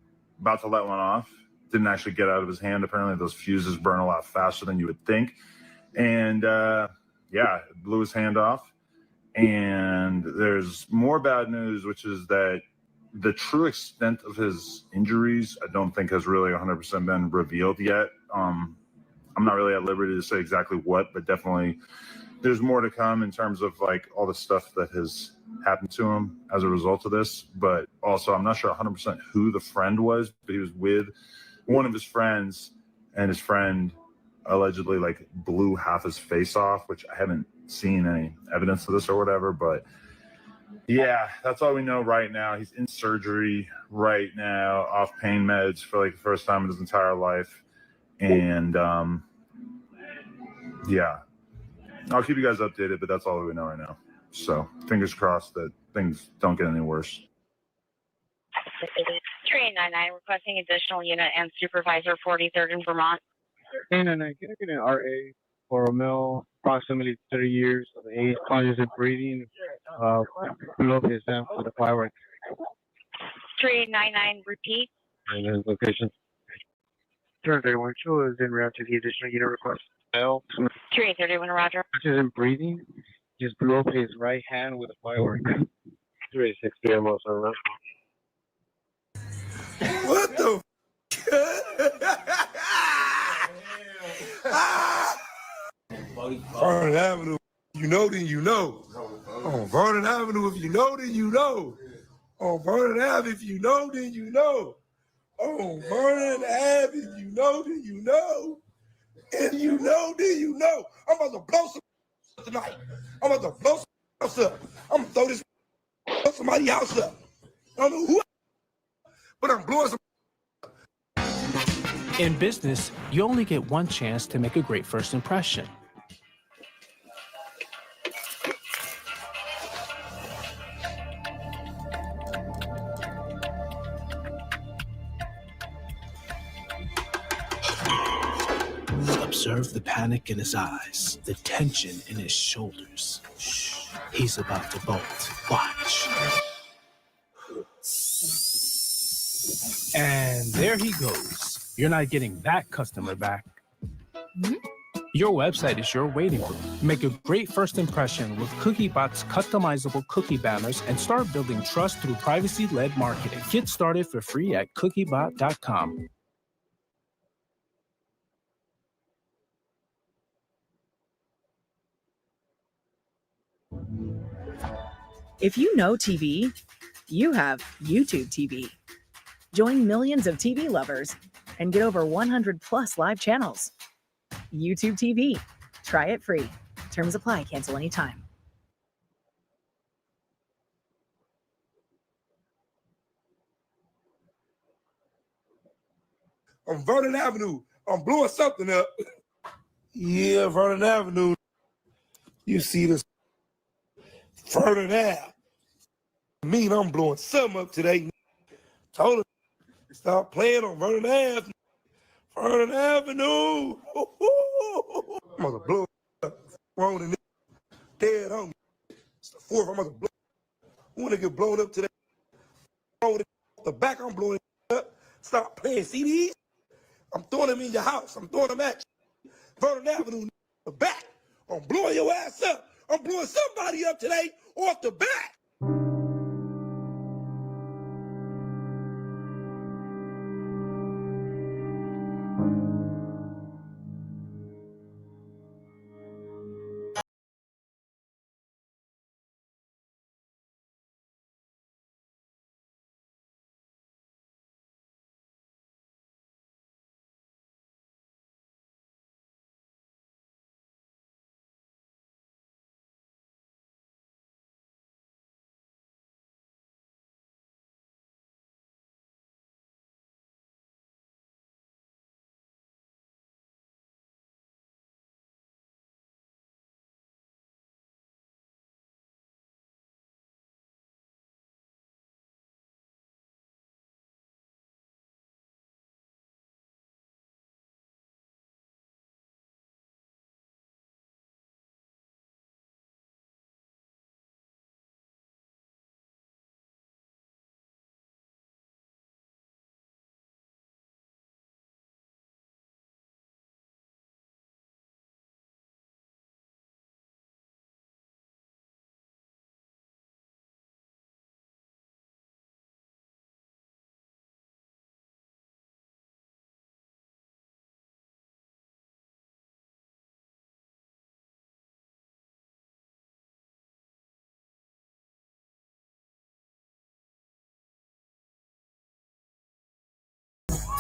to let one off. Didn't actually get out of his hand. Apparently those fuses burn a lot faster than you would think. And yeah, it blew his hand off. And there's more bad news, which is that the true extent of his injuries, I don't think has really 100% been revealed yet. I'm not really at liberty to say exactly what, but definitely there's more to come in terms of like all the stuff that has happened to him as a result of this. But also, I'm not sure 100% who the friend was, but he was with one of his friends, and his friend allegedly like blew half his face off, which I haven't seen any evidence of this or whatever, but yeah, that's all we know right now. He's in surgery right now, off pain meds for like the first time in his entire life. And yeah, I'll keep you guys updated, but that's all we know right now. So fingers crossed that things don't get any worse. 3899 requesting additional unit and supervisor 43rd in Vermont. 3999, can I get an RA for a male, approximately 30 years of age, conscious and breathing, below his hand for the firework. 3899, repeat. And his location. 31 show is in route to the additional unit request. Male, 3831, roger. conscious and breathing, just blew up his right hand with a firework. 386 p.m. also around. What the Vernon Avenue, you know, then you know. On Vernon Avenue, if you know, then you know. On Vernon Ave, if you know, then you know. On Vernon Ave, if you know, then you know. And you know, then you know. I'm about to blow some tonight. I'm about to blow some house up. I'm gonna throw this blow somebody's house up. I don't know who, but I'm blowing some. In business, you only get one chance to make a great first impression. Observe the panic in his eyes, the tension in his shoulders. Shh, he's about to bolt. Watch. And there he goes. You're not getting that customer back. Your website is your waiting room. Make a great first impression with CookieBot's customizable cookie banners and start building trust through privacy-led marketing. Get started for free at cookiebot.com. If you know TV, you have YouTube TV. Join millions of TV lovers and get over 100 plus live channels. YouTube TV. Try it free. Terms apply. Cancel anytime. On Vernon Avenue, I'm blowing something up. Yeah, Vernon Avenue. You see this Vernon Ave. I'm blowing something up today. Told her, stop playing on Vernon Ave. Vernon Avenue. I'm gonna blow up. Wrong in dead on me. It's the fourth. I'm gonna blow. I wanna get blown up today. Off the back, I'm blowing up. Stop playing CDs. I'm throwing them in your house. I'm throwing them at you. Vernon Avenue, the back. I'm blowing your ass up. I'm blowing somebody up today off the back.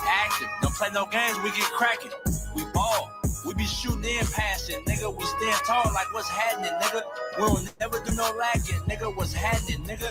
Action. Don't play no games, we get cracking. We ball. We be shooting in passing, nigga. We stand tall like what's happening, nigga. We don't never do no lacking, nigga. What's happening, nigga?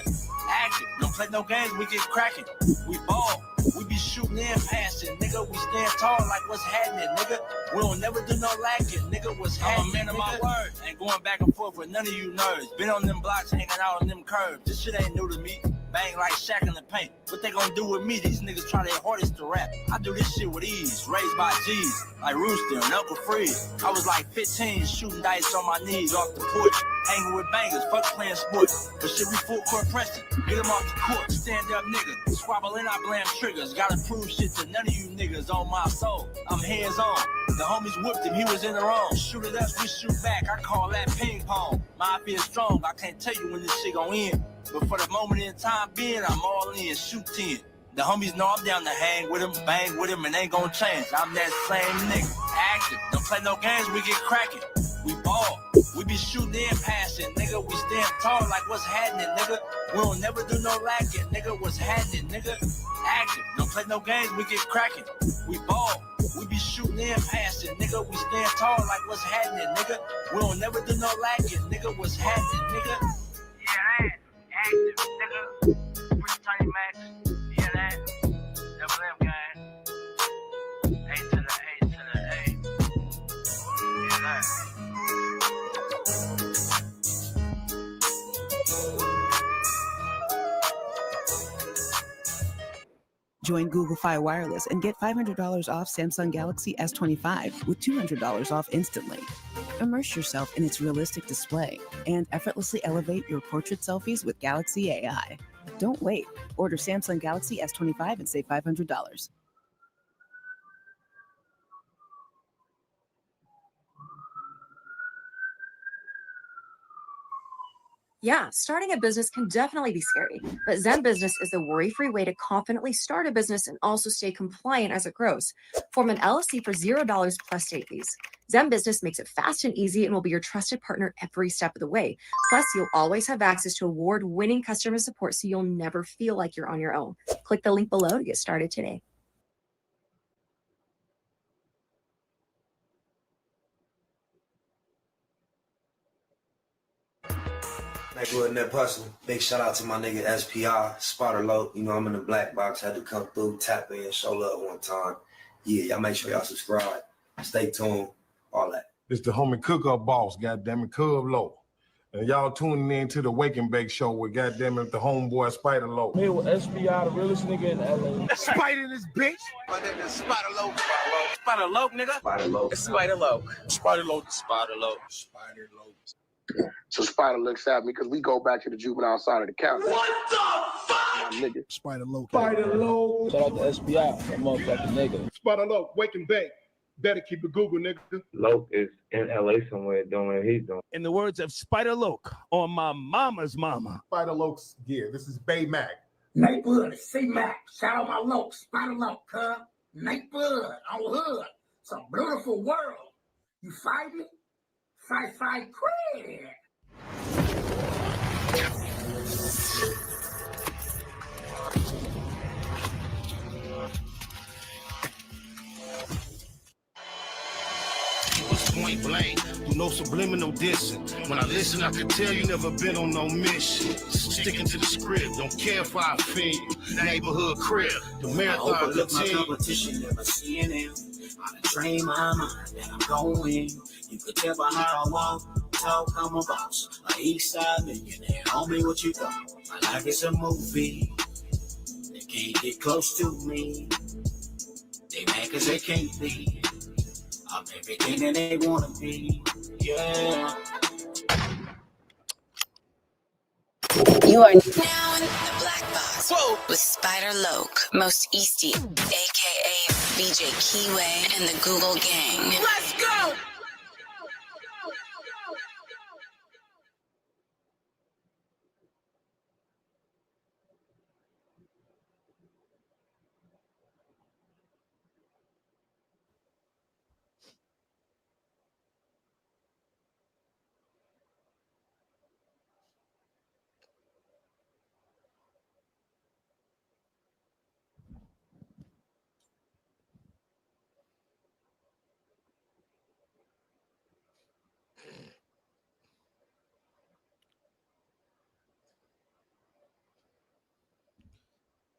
Action. Don't play no games, we get cracking. We ball. We be shooting in passing, nigga. We stand tall like what's happening, nigga. We don't never do no lacking, nigga. What's happening? I'm a man of my word. Ain't going back and forth with none of you nerds. Been on them blocks, hanging out on them curves. This shit ain't new to me. Bang like Shaq in the paint. What they gonna do with me? These niggas try their hardest to rap. I do this shit with ease. Raised by G's, like Rooster and Uncle Freeze. I was like 15, shooting dice on my knees off the porch. Hanging with bangers, fuck playing sports. But shit, we full court pressing. Get them off the court, stand up nigga. Squabble and I blame triggers. Gotta prove shit to none of you niggas on my soul. I'm hands on. The homies whooped him, he was in the wrong. Shoot at us, we shoot back. I call that ping pong. My feel strong, I can't tell you when this shit gon' end. But for the moment in time being, I'm all in, shoot 10. The homies know I'm down to hang with him, bang with him, and ain't gonna change. I'm that same nigga. Active, don't play no games, we get cracking. We ball, we be shooting and passing, nigga. We stand tall like what's happening, nigga. We don't never do no lacking, nigga. What's happening, nigga? Active, don't play no games, we get cracking. We ball, we be shooting and passing, nigga. We stand tall like what's happening, nigga. We don't never do no lacking, nigga. What's happening, nigga? Yeah, active, nigga. Pretty tiny max. Yeah, that. Double M gang. A to the A to the A. Yeah, that. Join Google Fi Wireless and get $500 off Samsung Galaxy S25 with $200 off instantly. Immerse yourself in its realistic display and effortlessly elevate your portrait selfies with Galaxy AI. Don't wait. Order Samsung Galaxy S25 and save $500. Yeah, starting a business can definitely be scary, but Zen Business is a worry-free way to confidently start a business and also stay compliant as it grows. Form an LLC for $0 plus state fees. Zen Business makes it fast and easy and will be your trusted partner every step of the way. Plus, you'll always have access to award-winning customer support, so you'll never feel like you're on your own. Click the link below to get started today. Neighborhood Net Hustle. Big shout out to my nigga SPI, Spotter Low. You know, I'm in the black box. Had to come through, tap in, show love one time. Yeah, y'all make sure y'all subscribe. Stay tuned. All that. It's the homie cook-up boss, goddammit, Cub Low. And y'all tuning in to the Wake and Bake Show with goddammit the homeboy Spider Low. Hey, with SPI, the realest nigga in LA. Spider this bitch. My nigga is Spider Low. Spider Low, nigga. Spider Low. It's Spider Low. Spider Low. Spider Low. Spider Low. So Spider looks at me because we go back to the juvenile side of the county. What the fuck? My nigga. Spider Low. Spider Low. Shout out to SPI, that motherfucking nigga. Spider Low, Wake and Bake. Better keep it Google, nigga. Loke is in LA somewhere doing what he's doing. In the words of Spider Loke on my mama's mama. Spider Loke's gear. This is Bay Mac. Neighborhood, C-Mac. Shout out my Loke. Spider Low, cuz. Neighborhood, on hood. It's a beautiful world. You fight it? Fight, quit. Point blank, with no subliminal dissing. When I listen, I can tell you never been on no mission. Sticking to the script, don't care if I offend you. Neighborhood crib, the marathon Overlook my continue. competition, never seeing them. I done trained my mind that I'm going. You could tell by how I walk, talk, I'm a boss. A east side millionaire, homie, what you thought? My life is a movie. They can't get close to me. They mad cause they can't be. I'm everything that they wanna be. Yeah. You are now in the black box with Spider Loke, Most Easty, aka BJ Keyway, and the Google Gang. Let's go!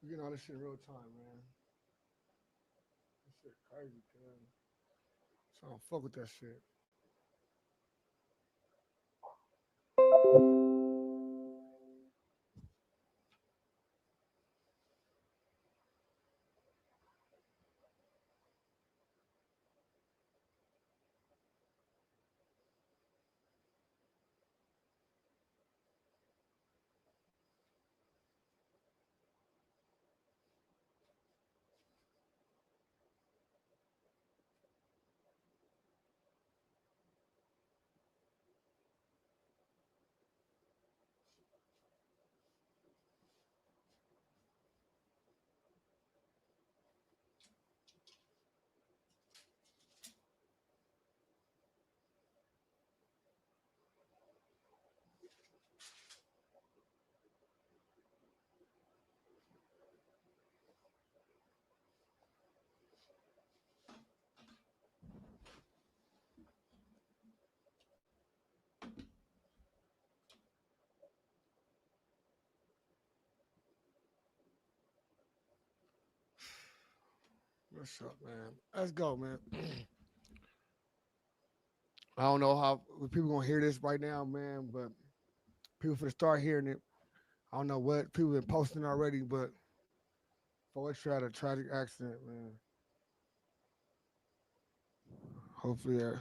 You getting all this shit in real time, man. This shit crazy, man. So I don't fuck with that shit. What's up, man? Let's go, man. I don't know how people gonna hear this right now, man, but people for start hearing it. I don't know what people been posting already, but 4extra had a tragic accident, man. Hopefully, I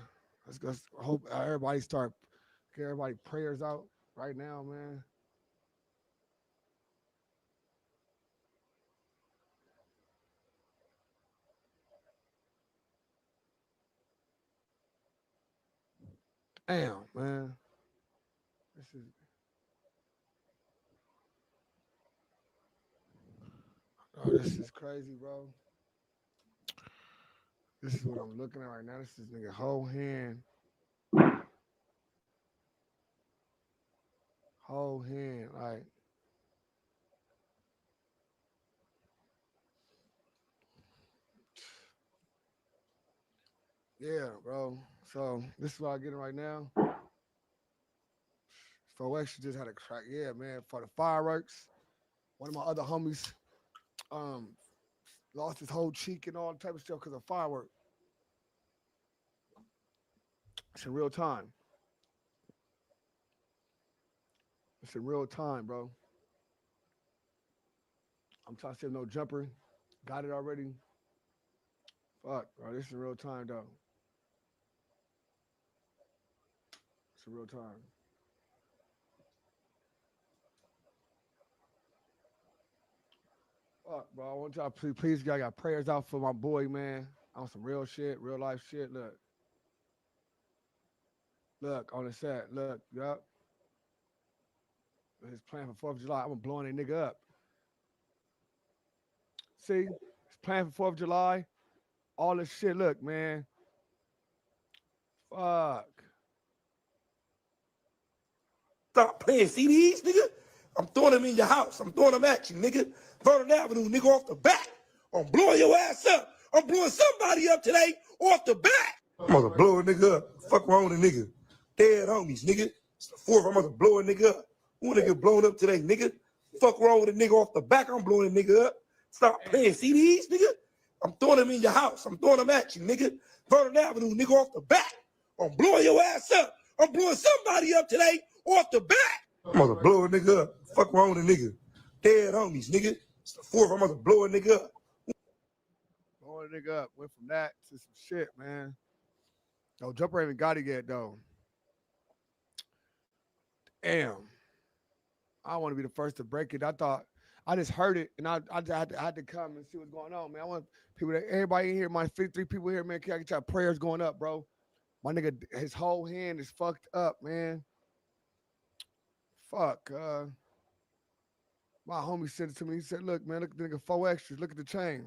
hope everybody get everybody prayers out right now, man. Damn, man. This is Oh, this is crazy, bro. This is what I'm looking at right now. This is nigga whole hand. Whole hand, like. Yeah, bro. So this is what I'm getting right now. 4extra just had a crack. Yeah, man. For the fireworks, one of my other homies lost his whole cheek and all type of stuff because of fireworks. It's in real time. It's in real time, bro. I'm trying to save no jumper. Got it already. Fuck, bro. This is real time, though. It's in real time. Fuck, bro. I want y'all please, I got prayers out for my boy, man. On some real shit, real life shit. Look, on the set. Look, yup. His plan for 4th of July. I'm blowing that nigga up. See? His plan for 4th of July. All this shit. Look, man. Fuck. Stop playing CDs, nigga. I'm throwing them in your house. I'm throwing them at you, nigga. Vernon Avenue, nigga, off the back. I'm blowing your ass up. I'm blowing somebody up today off the back. I'm gonna blow a nigga up. Fuck wrong with a nigga. Dead homies, nigga. It's the 4th. I'm gonna blow a nigga up. Who nigga blown up today, nigga? Fuck wrong with a nigga off the back. I'm blowing a nigga up. Stop playing CDs, nigga. I'm throwing them in your house. I'm throwing them at you, nigga. Vernon Avenue, nigga, off the back. I'm blowing your ass up. I'm blowing somebody up today off the back. I'm gonna blow a nigga up. Fuck wrong with a nigga. Dead homies, nigga. It's the 4th. I'm gonna blow a nigga up. Blowing a nigga up. Went from that to some shit, man. No, jumper ain't even got it yet, though. Damn. I want to be the first to break it. I just heard it, and I had to come and see what's going on, man. I want people, everybody in here, my 53 people here, man, can I get your prayers going up, bro? My nigga, his whole hand is fucked up, man. Fuck. My homie said it to me. He said, look, man, look at the nigga 4extras. Look at the chain.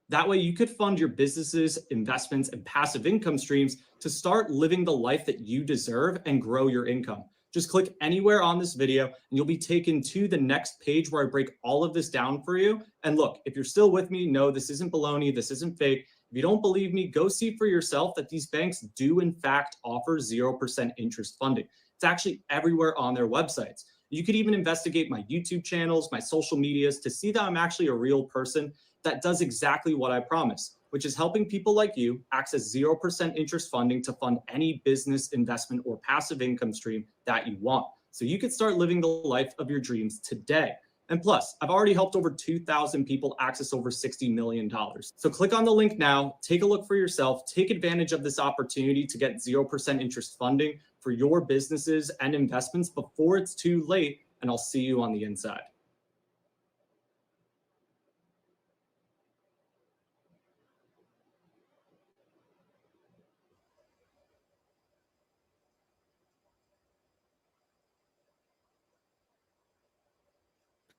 That way you could fund your businesses, investments, and passive income streams to start living the life that you deserve and grow your income. Just click anywhere on this video and you'll be taken to the next page where I break all of this down for you. And look, if you're still with me, no, this isn't baloney, this isn't fake. If you don't believe me, go see for yourself that these banks do in fact offer 0% interest funding. It's actually everywhere on their websites. You could even investigate my YouTube channels, my social medias to see that I'm actually a real person that does exactly what I promise, which is helping people like you access 0% interest funding to fund any business, investment, or passive income stream that you want. So you can start living the life of your dreams today. And plus, I've already helped over 2,000 people access over $60 million. So click on the link now, take a look for yourself, take advantage of this opportunity to get 0% interest funding for your businesses and investments before it's too late, and I'll see you on the inside.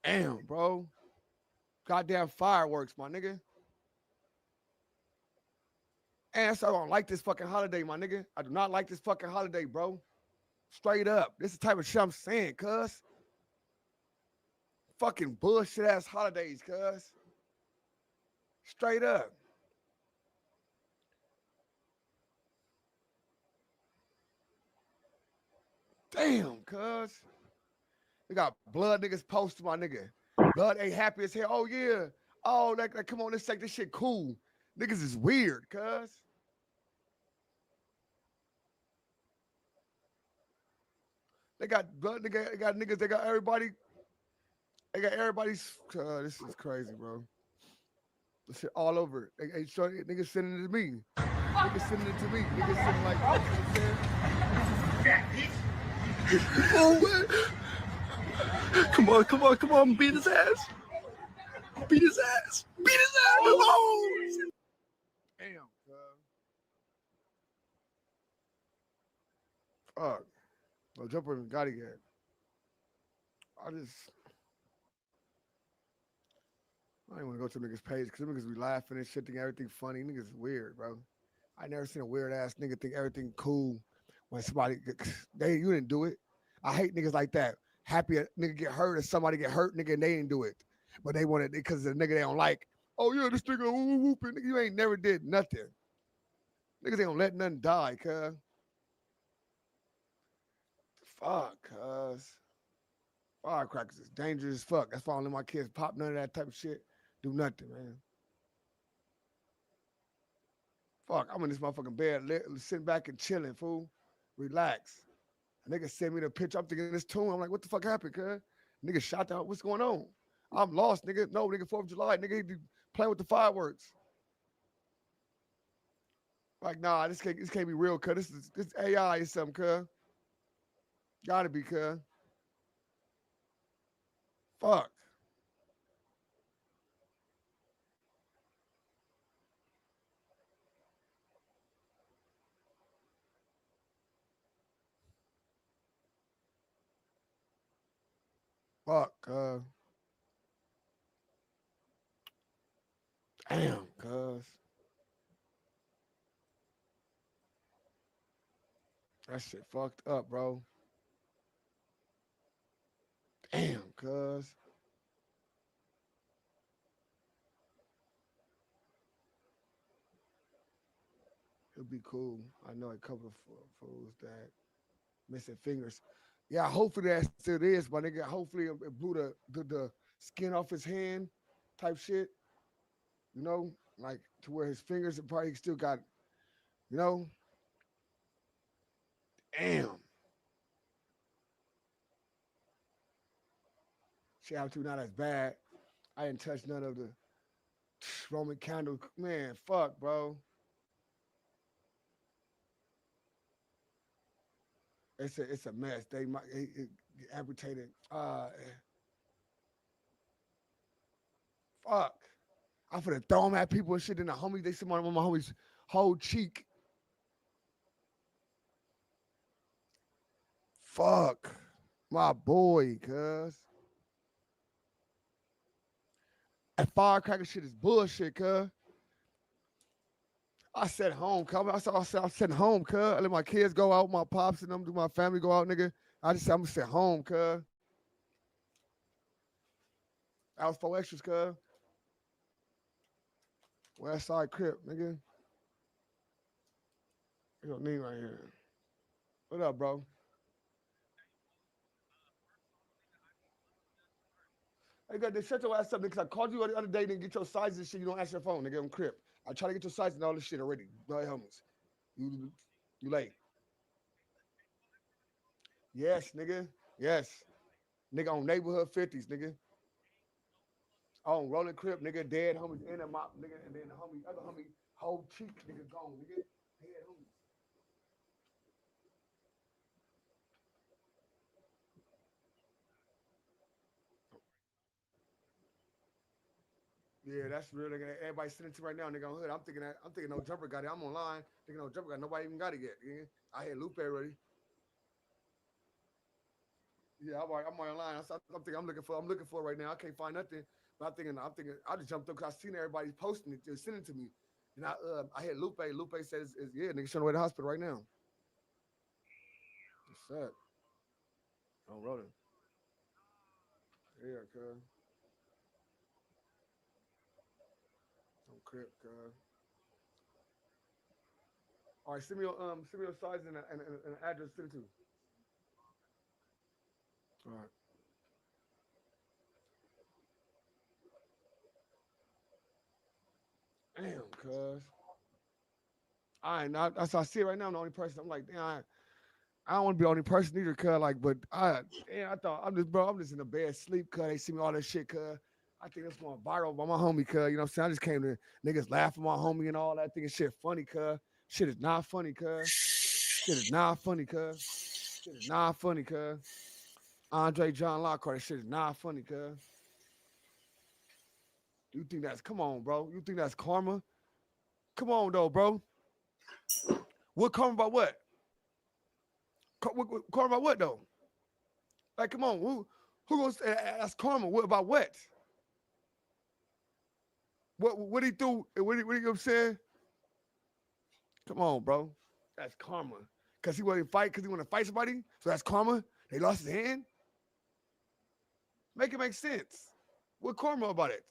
Damn, bro. Goddamn fireworks, my nigga. And so I don't like this fucking holiday, my nigga. I do not like this fucking holiday, bro. Straight up. This is the type of shit I'm saying, cuz. Fucking bullshit ass holidays, cuz. Straight up. Damn, cuz. They got blood niggas posted, my nigga. Blood ain't happy as hell. Oh, yeah. Oh, come on, let's take this shit cool. Niggas is weird, cuz. They got blood, they got niggas, they got everybody. They got everybody's. This is crazy, bro. This shit all over. Niggas sending it to me. Niggas sending it to me. Niggas sending like, you know what I'm saying? Oh, man. Come on, beat his ass. Beat his ass. Beat his ass. Oh, shit. Damn, Fuck. No jumper even got it yet. I ain't want to go to niggas' page because niggas be laughing and shit, think everything funny. Niggas weird, bro. I never seen a weird ass nigga think everything cool when somebody you didn't do it. I hate niggas like that. Happy a nigga get hurt or somebody get hurt, nigga, and they didn't do it, but they want it because the nigga they don't like. Oh yeah, this nigga whooping. Nigga, you ain't never did nothing. Niggas ain't gonna let nothing die, cuz. Fuck, cuz. Firecrackers is dangerous as fuck. That's why I don't let my kids pop none of that type of shit. Do nothing, man. Fuck, I'm in this motherfucking bed, sitting back and chilling, fool. Relax. A nigga sent me the picture. I'm thinking this tune. I'm like, what the fuck happened, cuz? Nigga shot out. What's going on? I'm lost, nigga. No, nigga, 4th of July. Nigga, he playing with the fireworks. Like, nah, this can't be real, cuz. This AI or something, cuz. Gotta be, cuz. Fuck. Fuck, cuz. Damn, cuz. That shit fucked up, bro. Damn, cuz. It'll be cool. I know a couple of fools that missing fingers. Yeah, hopefully that still is, my nigga. Hopefully it blew the skin off his hand type shit. You know, like to where his fingers probably still got, you know. Damn. Shit, how to not as bad. I didn't touch none of the Roman candle. Man, fuck, bro. It's a mess. They might it amputated. Fuck. I'm finna throw them at people and shit. And the homies, they see my homies' whole cheek. Fuck. My boy, cuz. That firecracker shit is bullshit, cuz. I said home, cuz. I said home, cuz. I let my kids go out, my pops and them, do my family go out, nigga. I just said I'm gonna sit home, cuz. That was 4extras, cuz. West Side Crip, nigga. You don't need right here. What up, bro? I got this shut your ass up, nigga. I called you the other day, nigga, get your sizes and shit. You don't answer your phone, nigga. I'm Crip. I try to get your sizes and all this shit already. No helmets. You late. Yes, nigga. Yes. Nigga on neighborhood 50s, nigga. On rolling Crip, nigga, dead homies in a mop, nigga, and then the other homie, whole cheek, nigga, gone, nigga. Dead homies. Yeah, that's real. Nigga. Everybody sending to right now, nigga. On hood. I'm thinking no jumper got it. I'm online. Thinking no jumper got it. Nobody even got it yet. Nigga. I had Lupe already. Yeah, I'm online. I'm thinking I'm looking for right now. I can't find nothing. But I'm thinking I just jumped up because I seen everybody posting it, just sending it to me. And I had Lupe. Lupe says yeah, nigga showing away to the hospital right now. What's up? I'm rolling. Yeah, cuz. I'm Crip, cuz. All right, send me your size and an address. Send it to. All right. Damn, cuz. I ain't not. That's how I see it right now. I'm the only person. I'm like, damn. I don't want to be the only person either, cuz. Like, but I thought I'm just in a bed sleep, cuz. They see me all that shit, cuz. I think it's going viral by my homie, cuz. You know what I'm saying? I just came to niggas laughing my homie and all that. Thinking shit funny, cuz. Shit is not funny, cuz. Shit is not funny, cuz. Shit is not funny, cuz. Andre John Lockhart, shit is not funny, cuz. You think come on, bro. You think that's karma? Come on, though, bro. What karma about what? Karma about what though? Like, come on, who gonna say that's karma? What about what? What he do? What you know what I'm saying? Come on, bro. That's karma. Cause he want to fight, cause he want to fight somebody. So that's karma. They lost his hand. Make it make sense. What karma about it?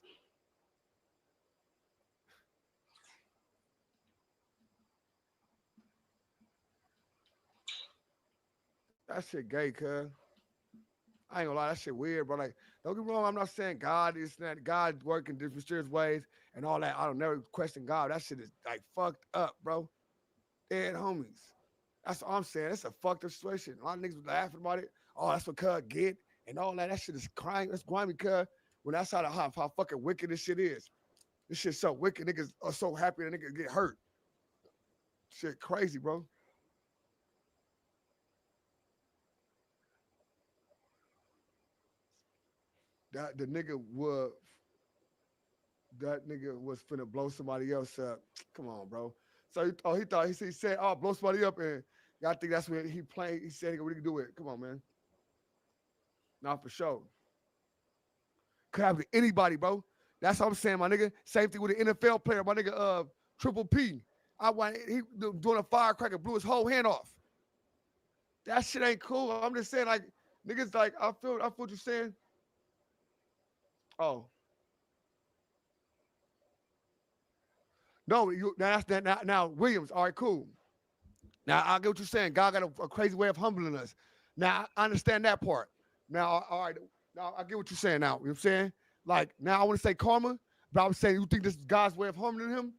That shit gay, cuz. I ain't gonna lie, that shit weird, bro. Like, don't get me wrong, I'm not saying God is that God working different mysterious ways and all that. I don't never question God. That shit is like fucked up, bro. Dead homies. That's all I'm saying. It's a fucked up situation. A lot of niggas was laughing about it. Oh, that's what cuz get and all that. That shit is crying. That's grimy, cuz. When that's how fucking wicked this shit is. This shit's so wicked. Niggas are so happy that niggas get hurt. Shit crazy, bro. That nigga was finna blow somebody else up. Come on, bro. So he said, oh, blow somebody up, and y'all think that's when he played. He said, what he can do it. Come on, man. Not for sure. Could happen to anybody, bro. That's what I'm saying, my nigga. Same thing with an NFL player, my nigga, Triple P. He doing a firecracker, blew his whole hand off. That shit ain't cool. I'm just saying, like, niggas, like, I feel what you're saying. Oh. No, now Williams. All right, cool. Now I get what you're saying. God got a crazy way of humbling us. Now I understand that part. Now, all right. Now I get what you're saying. Now you know what I'm saying. Like now I want to say karma, but I was saying you think this is God's way of humbling him.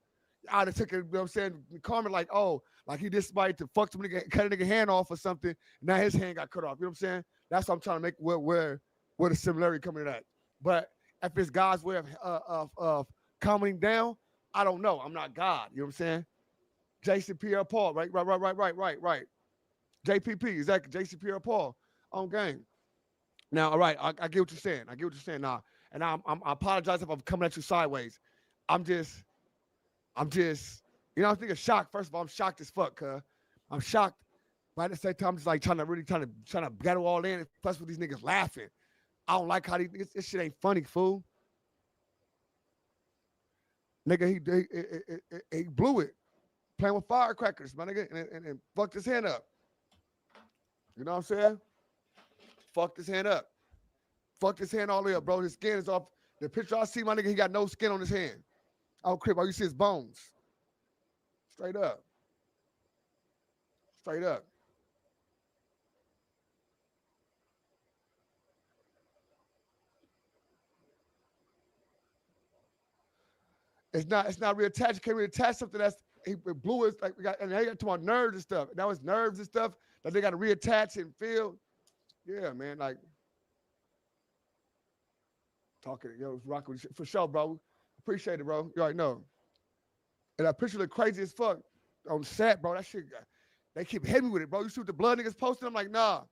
I'd have taken, you know what I'm saying, karma like, oh, like he did somebody to fuck some nigga, cut a nigga hand off or something. Now his hand got cut off. You know what I'm saying? That's what I'm trying to make where the similarity coming to that. But if it's God's way of calming down, I don't know. I'm not God. You know what I'm saying? Jason Pierre Paul, right. JPP, exactly. Jason Pierre Paul on game. Now, all right, I get what you're saying. I get what you're saying now. And I apologize if I'm coming at you sideways. I'm just, you know, I'm thinking shocked. First of all, I'm shocked as fuck, cuz. I'm shocked. But at the same time, I'm just like trying to battle all in. Plus with these niggas laughing. I don't like how this shit ain't funny, fool. Nigga, he blew it. Playing with firecrackers, my nigga, and fucked his hand up. You know what I'm saying? Fucked his hand up. Fucked his hand all the way up, bro. His skin is off. The picture I see, my nigga, he got no skin on his hand. Oh, crap, all you see his bones. Straight up. Straight up. It's not reattached. You can't reattach something that's he blew his like we got, and they got to my nerves and stuff. Now it's nerves and stuff that they got to reattach and feel. Yeah, man, like talking, rocking with you for sure, bro. Appreciate it, bro. You already know. And that picture look crazy as fuck on set, bro. That shit, they keep hitting me with it, bro. You see what the blood niggas posting? I'm like, nah.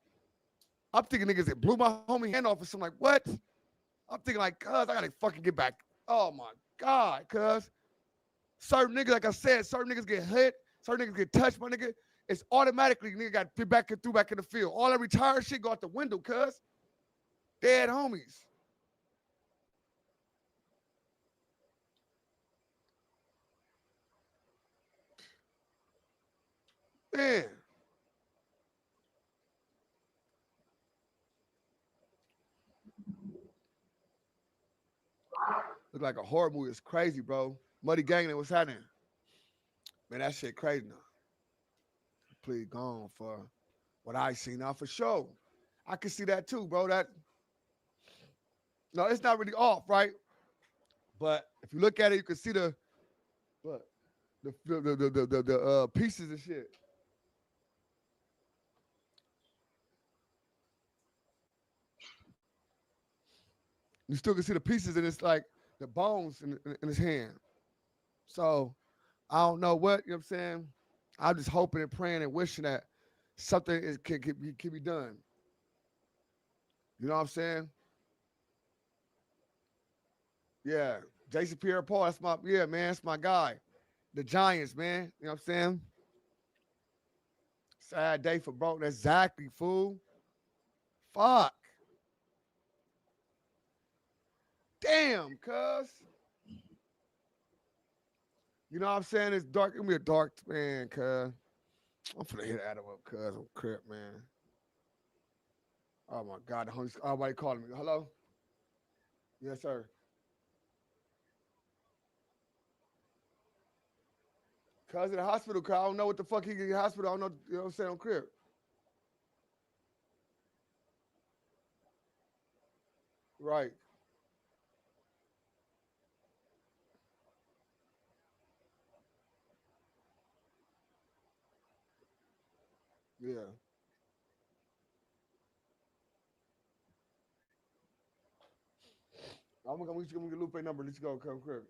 I'm thinking niggas that blew my homie hand off or something. Like, what? I'm thinking like, cuz I gotta fucking get back. Oh my God, cuz. Certain niggas, like I said, certain niggas get hit, certain niggas get touched, my nigga. It's automatically nigga got to back and through back in the field. All that retired shit go out the window, cuz. Dead homies. Man. Look like a horror movie. It's crazy, bro. Muddy Gangland, what's happening? Man, that shit crazy now. Completely gone for what I see now for sure. I can see that too, bro. No, it's not really off, right? But if you look at it, you can see the pieces and shit. You still can see the pieces, and it's like the bones in his hand. So I don't know what, you know what I'm saying? I'm just hoping and praying and wishing that something can be done. You know what I'm saying? Yeah. Jason Pierre Paul, that's my guy. The Giants, man. You know what I'm saying? Sad day for broke. Exactly, fool. Fuck. Damn, cuz. You know what I'm saying? It's dark. Give me a dark man, cuz. I'm finna hit Adam up, cuz. I'm crip, man. Oh my God, the Holy everybody calling me. Hello? Yes, sir. Cuz in the hospital, cuz I don't know what the fuck he get in the hospital. I don't know, you know what I'm saying, on crib. Right. Yeah. I'm gonna get Lupe number. Let's go, come crib.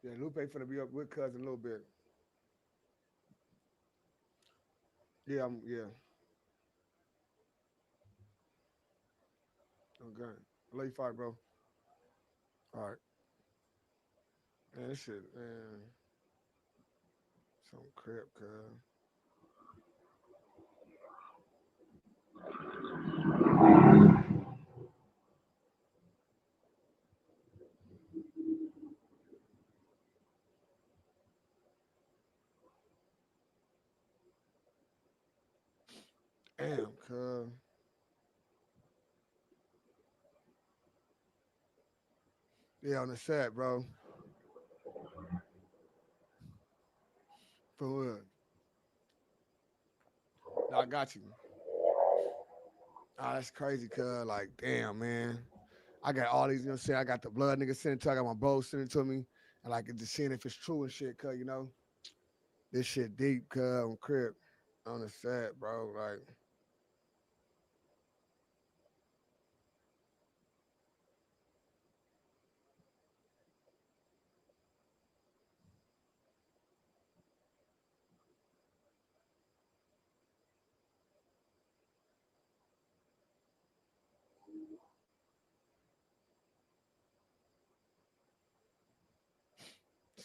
Yeah, Lupe finna be up with cuz in a little bit. Yeah, yeah. Okay. I love you, five, bro. All right. Man, this shit, man. Some crap, cuz. Damn, cuz. Yeah, on the set, bro. For what? No, I got you. Ah, that's crazy, cuz. Like, damn, man. I got all these, you know what I'm saying? I got the blood nigga sent it to, I got my bro sent it to me. And like just seeing if it's true and shit, cuz, you know? This shit deep, cuz, on crib. On the set, bro. Like,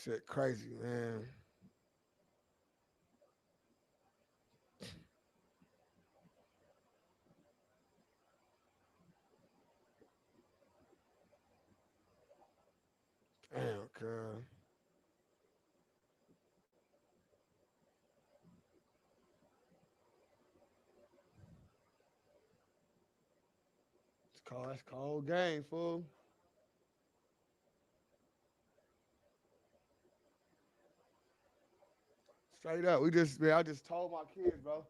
shit crazy, man. Damn, cuz. That's cold game, fool. Straight up. I just told my kids, bro.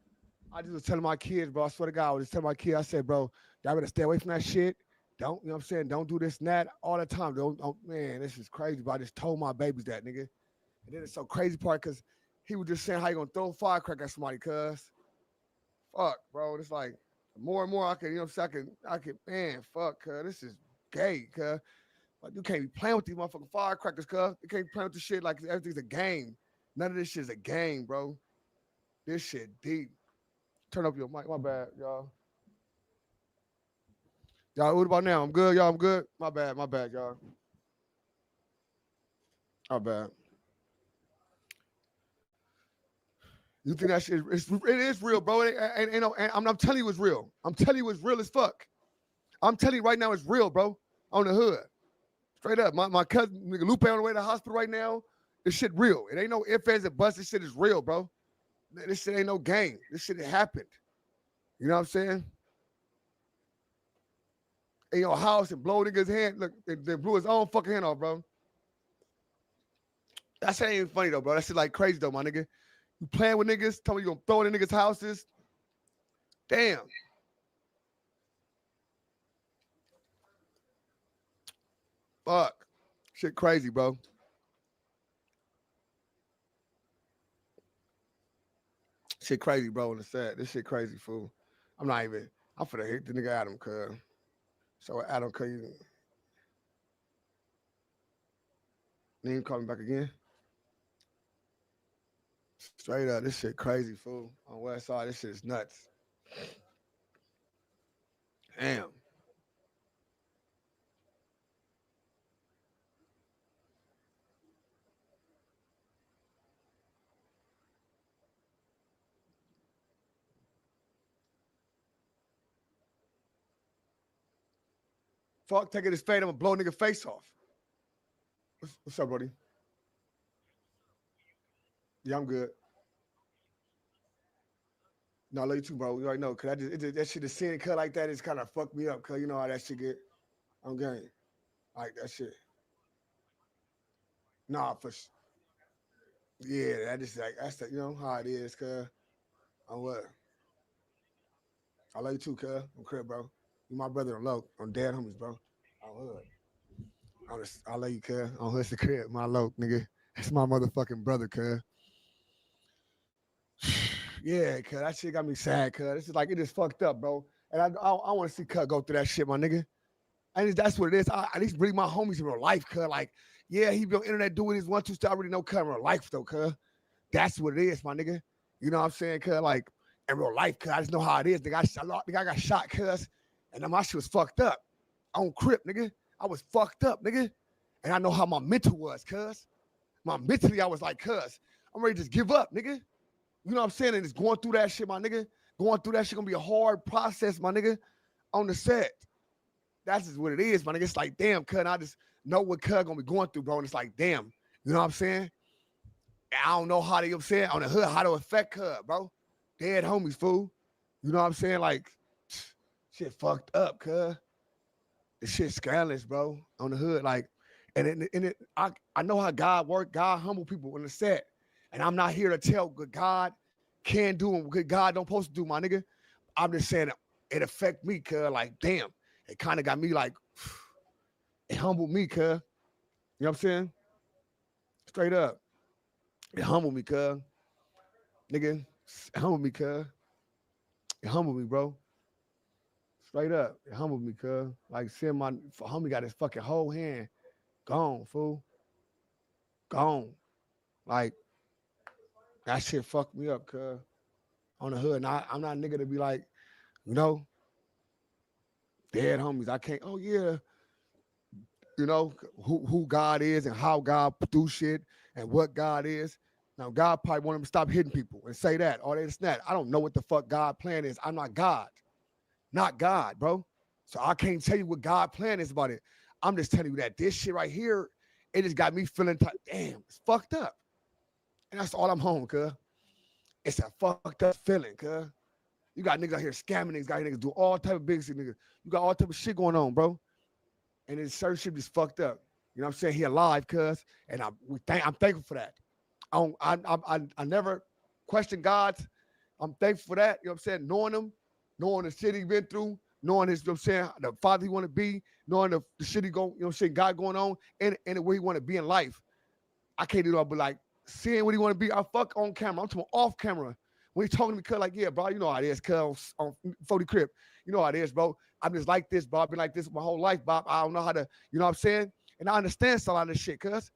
I just was telling my kids, bro. I swear to God, I was just telling my kids, I said, bro, y'all better stay away from that shit. Don't, you know what I'm saying? Don't do this and that all the time. Don't man, this is crazy. But I just told my babies that, nigga. And then it's so crazy part because he was just saying how you gonna throw a firecracker at somebody, cuz. Fuck, bro. It's like more and more I can, you know what I'm saying? I can, man, fuck, cuz. This is gay, cuz. Like, you can't be playing with these motherfucking firecrackers, cuz. You can't be playing with this shit like everything's a game. None of this shit is a game, bro. This shit deep. Turn up your mic. My bad, y'all. Y'all, what about now? I'm good, y'all. I'm good. My bad, y'all. My bad. You think that shit it is real, bro? I'm telling you it's real. I'm telling you it's real as fuck. I'm telling you right now it's real, bro. On the hood. Straight up. My cousin, nigga Lupe on the way to the hospital right now. This shit real. It ain't no ifs, ands, and buts. This shit is real, bro. This shit ain't no game. This shit happened. You know what I'm saying? In your house and blow nigga's hand. Look, they blew his own fucking hand off, bro. That shit ain't even funny though, bro. That shit like crazy though, my nigga. You playing with niggas, tell me you gonna throw it in niggas' houses. Damn. Fuck. Shit crazy, bro. Shit crazy, bro, on the set. This shit crazy, fool. I'm finna hit the nigga Adam, cuz. So Adam, cuz you even call me back again? Straight up, this shit crazy, fool. On West Side, this shit is nuts. Damn. Fuck, taking his fade, I'm gonna blow a nigga face off. What's up, buddy? Yeah, I'm good. No, I love you too, bro. You already know, cause that shit, the seeing cut like that is kind of fucked me up, cause you know how that shit get. I'm game. Like that shit. Nah, yeah, that just like that's the, you know how it is, cuz. I'm what? I love you too, cuz. I'm crib, bro. You my brother on low, on dead homies, bro. On hood. I love you, cuz. On hood's the crib, my low, nigga. That's my motherfucking brother, cuz. Yeah, cuz that shit got me sad, cuz. This is like, it just fucked up, bro. And I want to see cuz go through that shit, my nigga. And that's what it is. At least really my homies in real life, cuz. Like, yeah, he be on internet doing his 1-2 stuff. I already know cuz in real life, though, cuz. That's what it is, my nigga. You know what I'm saying, cuz? Like, in real life, cuz. I just know how it is. Nigga, I got shot, cuz. And then my shit was fucked up. On Crip, nigga. I was fucked up, nigga. And I know how my mental was, cuz. Mentally, I was like, cuz, I'm ready to just give up, nigga. You know what I'm saying? And it's going through that shit, my nigga. Going through that shit gonna be a hard process, my nigga, on the set. That's just what it is, my nigga. It's like, damn, cuz, I just know what cuz gonna be going through, bro. And it's like, damn, you know what I'm saying? I don't know how to, you know what I'm saying, on the hood, how to affect cuz, bro. Dead homies, fool. You know what I'm saying? Like, shit fucked up, cuz. The shit scandalous, bro, on the hood. Like, I know how God work. God humble people in the set. And I'm not here to tell good God can do and good God don't supposed to do, my nigga. I'm just saying it affect me, cuz. Like, damn. It kind of got me like, it humbled me, cuz. You know what I'm saying? Straight up. It humbled me, cuz. Nigga, it humbled me, cuz. It humbled me, bro. Straight up. It humbled me, cuz. Like, seeing my homie got his fucking whole hand gone, fool. Gone. Like, that shit fucked me up, cuz. On the hood. And I'm not a nigga to be like, you know, dead homies. I can't, oh yeah, you know, who God is and how God do shit and what God is. Now, God probably want him to stop hitting people and say that or this and that. I don't know what the fuck God plan is. I'm not God. Not God, bro. So I can't tell you what God plan is about it. I'm just telling you that this shit right here, it just got me feeling, damn, it's fucked up. And that's all I'm home, cuz. It's a fucked up feeling, cuz. You got niggas out here scamming niggas, got niggas do all type of big shit, niggas. You got all type of shit going on, bro. And this certain shit is fucked up. You know what I'm saying? He alive, cuz. And I'm thankful for that. I never question God. I'm thankful for that. You know what I'm saying? Knowing him, knowing the shit he been through, knowing his, you know what I'm saying, the father he want to be, knowing the shit he go, you know what I'm saying, God going on and where he want to be in life. I can't do that, but like seeing what he want to be, I fuck on camera. I'm talking off camera. When he talking to me, cuz, like, yeah, bro, you know how it is, cuz, on 40 Crip. You know how it is, bro. I'm just like this, bro. I've been like this my whole life, Bob. I don't know how to, you know what I'm saying? And I understand some of this shit, cuz.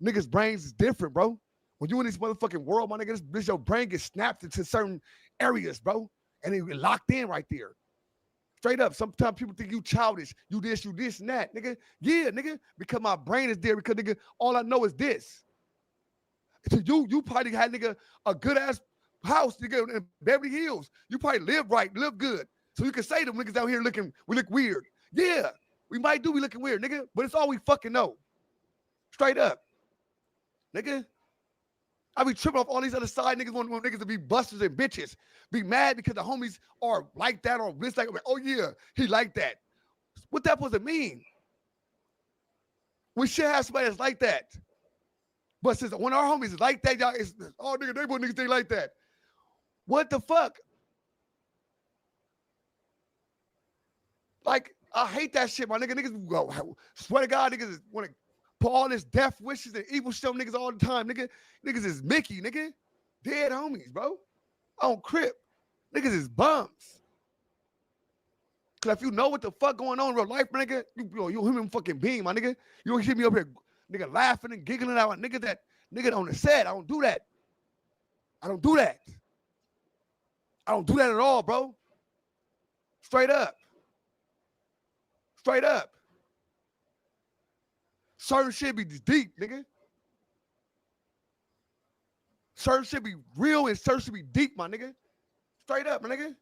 Niggas' brains is different, bro. When you in this motherfucking world, my nigga, this your brain gets snapped into certain areas, bro. And it get locked in right there. Straight up. Sometimes people think you childish. You this, and that, nigga. Yeah, nigga. Because my brain is there. Because, nigga, all I know is this. So you probably had, nigga, a good-ass house, nigga, in Beverly Hills. You probably live right, live good. So you can say them niggas out here we look weird. Yeah, we might do, we looking weird, nigga. But it's all we fucking know. Straight up. Nigga. I be tripping off all these other side niggas want niggas to be busters and bitches. Be mad because the homies are like that or this like, oh yeah, he like that. What that supposed to mean? We should have somebody that's like that. But since when our homies is like that, y'all, it's, oh nigga, they both niggas think like that. What the fuck? Like, I hate that shit, my nigga. Niggas go, swear to God, niggas want to put all this death wishes and evil shit on niggas all the time, nigga. Niggas is Mickey, nigga. Dead homies, bro. On Crip. Niggas is bums. Cause if you know what the fuck going on in real life, nigga, you human fucking being, my nigga. You don't hear me up here, nigga, laughing and giggling out, nigga on the set. I don't do that. I don't do that. I don't do that at all, bro. Straight up. Straight up. Certain shit be deep, nigga. Certain shit be real and certain shit be deep, my nigga. Straight up, my nigga.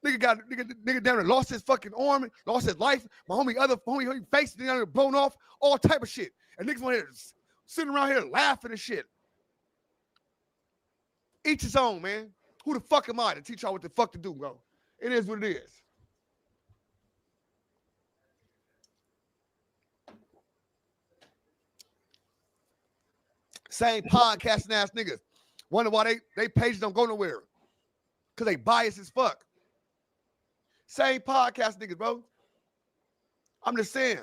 Nigga down there lost his fucking arm, lost his life. My homie face down there blown off, all type of shit. And niggas want here sitting around here laughing and shit. Each his own, man. Who the fuck am I to teach y'all what the fuck to do, bro? It is what it is. Same podcasting ass niggas. Wonder why they pages don't go nowhere. Because they biased as fuck. Same podcast niggas, bro. I'm just saying.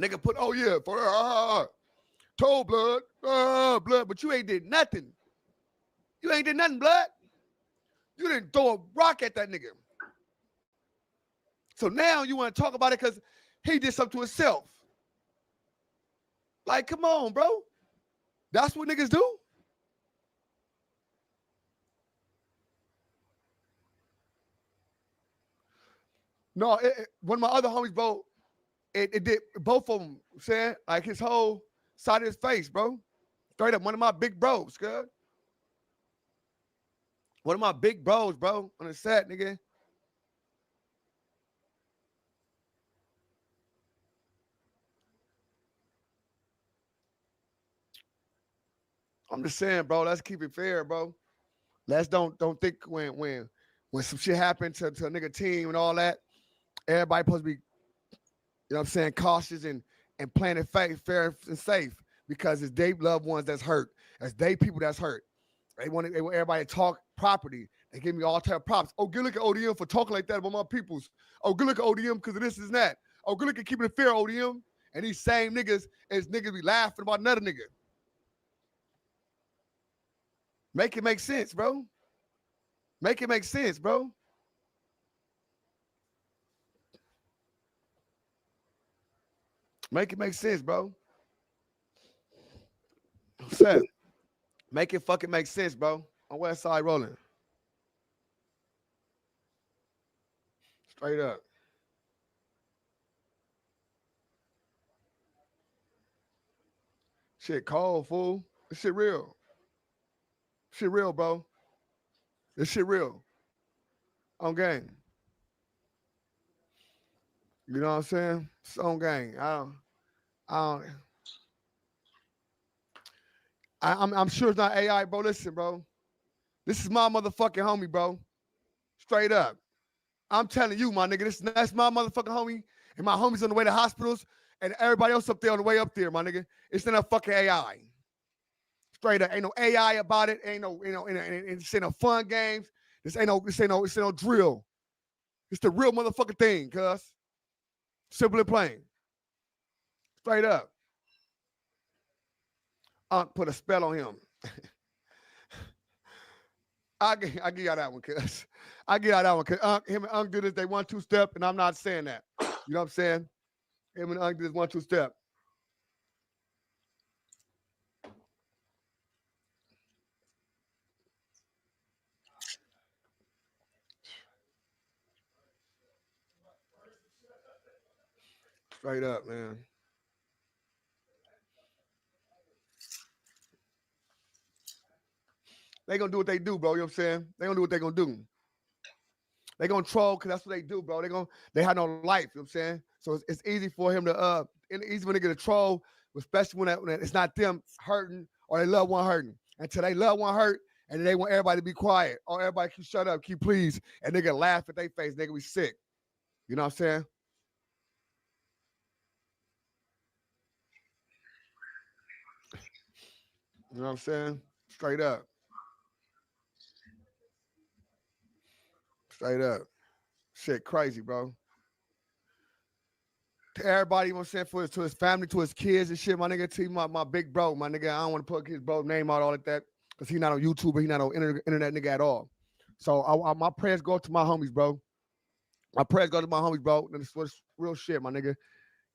Nigga put, oh yeah, for told blood, blood, but you ain't did nothing. You ain't did nothing, blood. You didn't throw a rock at that nigga. So now you want to talk about it because he did something to himself. Like, come on, bro. That's what niggas do. No, one of my other homies, bro, it did both of them, saying, like his whole side of his face, bro. Straight up, one of my big bros, good. One of my big bros, bro, on the set, nigga. I'm just saying, bro, let's keep it fair, bro. Let's don't think when some shit happened to a nigga team and all that, everybody supposed to be, you know what I'm saying, cautious and playing it fair and safe because it's they loved ones that's hurt. It's they people that's hurt. They want everybody to talk property. They give me all type of props. Oh, good look at ODM for talking like that about my peoples. Oh, good look at ODM because of this and that. Oh, good look at keeping it fair, ODM. And these same niggas be laughing about another nigga. Make it make sense, bro. Make it make sense, bro. Make it make sense, bro. Set. Make it fucking make sense, bro. On West Side rolling. Straight up. Shit cold, fool. This shit real. Shit real, bro. This shit real. On game. You know what I'm saying? It's on game. I'm sure it's not AI, bro. Listen, bro. This is my motherfucking homie, bro. Straight up. I'm telling you, my nigga, that's my motherfucking homie. And my homie's on the way to hospitals and everybody else up there on the way up there, my nigga. It's not a fucking AI. Straight up. Ain't no AI about it. Ain't no fun games. This ain't no drill. It's the real motherfucking thing, cuz. Simple and plain. Straight up. Put a spell on him. I give y'all that one, cuz. I give y'all that one, cuz him and Unc did this, they 1-2 step, and I'm not saying that. You know what I'm saying? Him and Unc did this 1-2 step. Straight up, man. They gonna do what they do, bro. You know what I'm saying? They gonna do what they gonna do. They gonna troll because that's what they do, bro. They have no life. You know what I'm saying? So it's easy for him to easy when they get a troll, especially when it's not them hurting or they love one hurting. Until they love one hurt and they want everybody to be quiet or everybody keep shut up, keep please, and they gonna laugh at their face. They gonna be sick. You know what I'm saying? You know what I'm saying? Straight up. Straight up. Shit crazy, bro. To everybody, you know what I'm saying, to his family, to his kids and shit, my nigga, to my big bro, my nigga. I don't want to put his bro name out all like that because he's not on YouTube or he's not on internet nigga at all. So my prayers go to my homies, bro. My prayers go to my homies, bro. This was real shit, my nigga.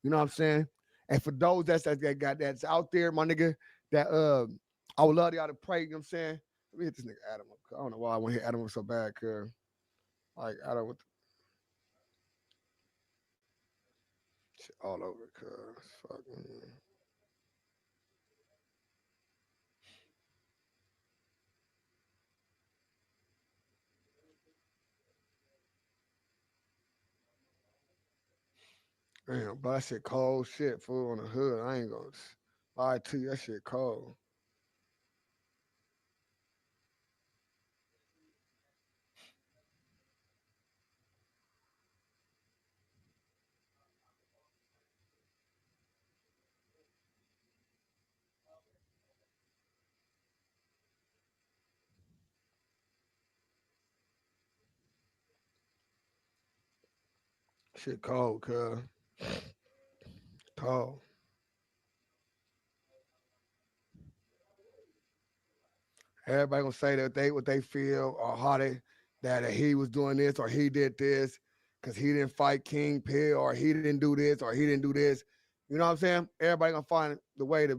You know what I'm saying? And for those that's out there, my nigga, that I would love y'all to pray, you know what I'm saying? Let me hit this nigga Adam up. I don't know why I want to hit Adam up so bad, cuz. Like, Adam with shit all over, cuz. Fucking. Damn, bro, that shit cold shit, fool, on the hood. I ain't gonna lie to you, that shit cold. Shit cold, cuz. Cold. Everybody gonna say that what they feel or how they that he was doing this or he did this because he didn't fight King Pill or he didn't do this or he didn't do this. You know what I'm saying? Everybody gonna find the way to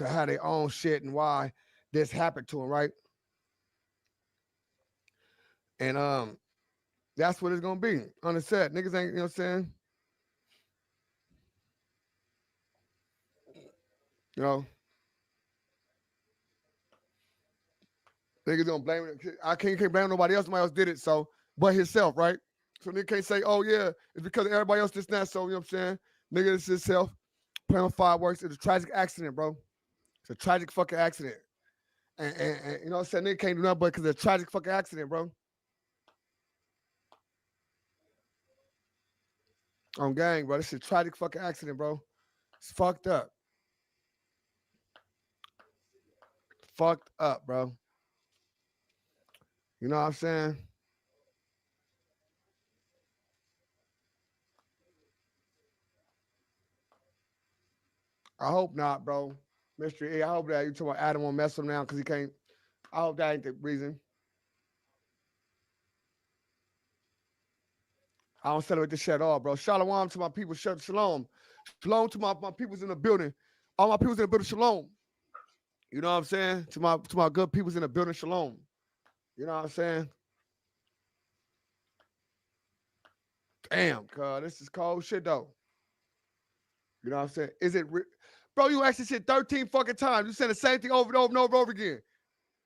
have their own shit and why this happened to him, right? And that's what it's gonna be on the set. Niggas ain't, you know what I'm saying? You know, niggas gonna blame it. I can't blame nobody else. Nobody else did it, so but himself, right? So nigga can't say, oh yeah, it's because of everybody else this and that. So you know what I'm saying? Nigga, it's himself playing on fireworks. It's a tragic accident, bro. It's a tragic fucking accident. And you know what I'm saying? Nigga can't do nothing but because it's a tragic fucking accident, bro. On gang, bro. This is a tragic fucking accident, bro. It's fucked up. Fucked up, bro. You know what I'm saying? I hope not, bro. Mystery E, I hope that you talking about Adam won't mess him now because he can't. I hope that ain't the reason. I don't celebrate this shit at all, bro. Shalom to my people. Shalom. Shalom to my peoples in the building. All my peoples in the building, shalom. You know what I'm saying? To my good peoples in the building, shalom. You know what I'm saying? Damn, cuz this is cold shit though. You know what I'm saying? Is it bro, you asked this shit 13 fucking times. You said the same thing over and over and over and over again.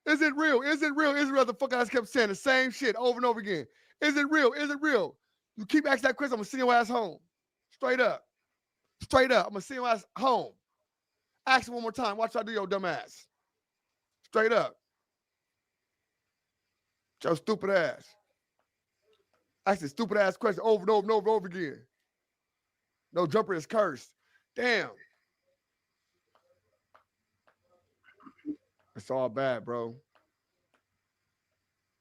Is it real? Is it real? Is it real? The fuck I just kept saying the same shit over and over again. Is it real? Is it real? You keep asking that question, I'm gonna send your ass home. Straight up. Straight up. I'm gonna send your ass home. Ask it one more time. Watch I do your dumb ass. Straight up. Your stupid ass. Ask the stupid ass question over and over and over and over again. No jumper is cursed. Damn. It's all bad, bro.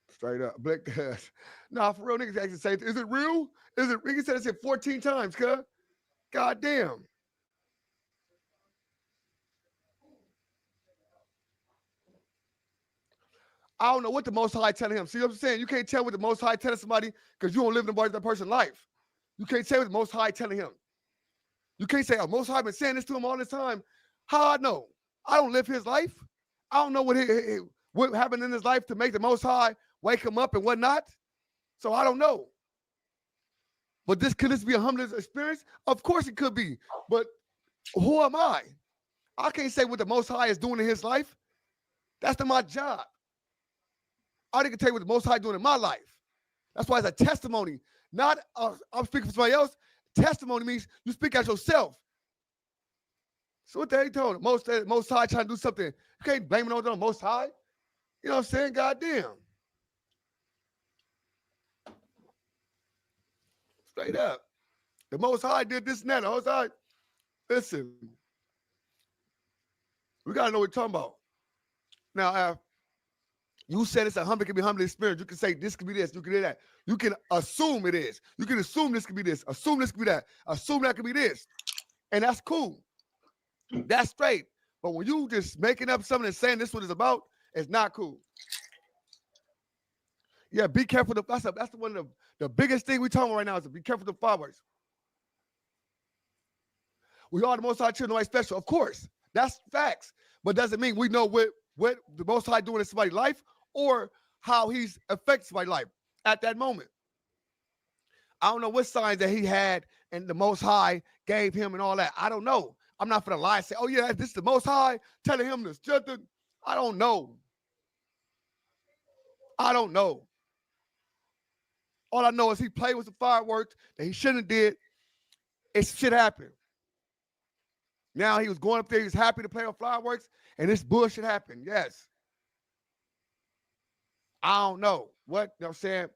Straight up. Blick. Nah, for real, niggas actually say, is it real? Is it? Niggas said it 14 times, cuz. God damn. I don't know what the Most High telling him. See what I'm saying? You can't tell what the Most High telling somebody because you don't live in that person's life. You can't tell what the Most High telling him. You can't say, oh, Most High been saying this to him all this time. How I know? I don't live his life. I don't know what happened in his life to make the Most High wake him up and whatnot. So I don't know. But could this be a humbling experience? Of course it could be. But who am I? I can't say what the Most High is doing in his life. That's not my job. I can tell you what the Most High doing in my life. That's why it's a testimony. Not I'm speaking for somebody else. Testimony means you speak as yourself. So what the hell you told him? Most High trying to do something. You can't blame it on the Most High. You know what I'm saying? Goddamn. Straight up. The Most High did this and that. The Most High. Listen. We got to know what we're talking about. Now, you said it's a humble, can be humbling experience. You can say this could be this, you can do that. You can assume it is. You can assume this could be this, assume this could be that, assume that could be this. And that's cool. That's straight. But when you just making up something and saying this is what it's about, it's not cool. Yeah, be careful. That's one of the biggest thing we talking about right now is to be careful of the fireworks. We are the Most High children, nobody special. Of course, that's facts. But doesn't mean we know what the Most High doing in somebody's life or how he's affected somebody's life at that moment. I don't know what signs that he had and the Most High gave him and all that. I don't know. I'm not gonna lie and say, oh yeah, this is the Most High telling him this. I don't know. I don't know. All I know is he played with the fireworks that he shouldn't have did. It's shit happened. Now he was going up there, he was happy to play on fireworks, and this bullshit happened. Yes. I don't know. What, you know what I'm saying?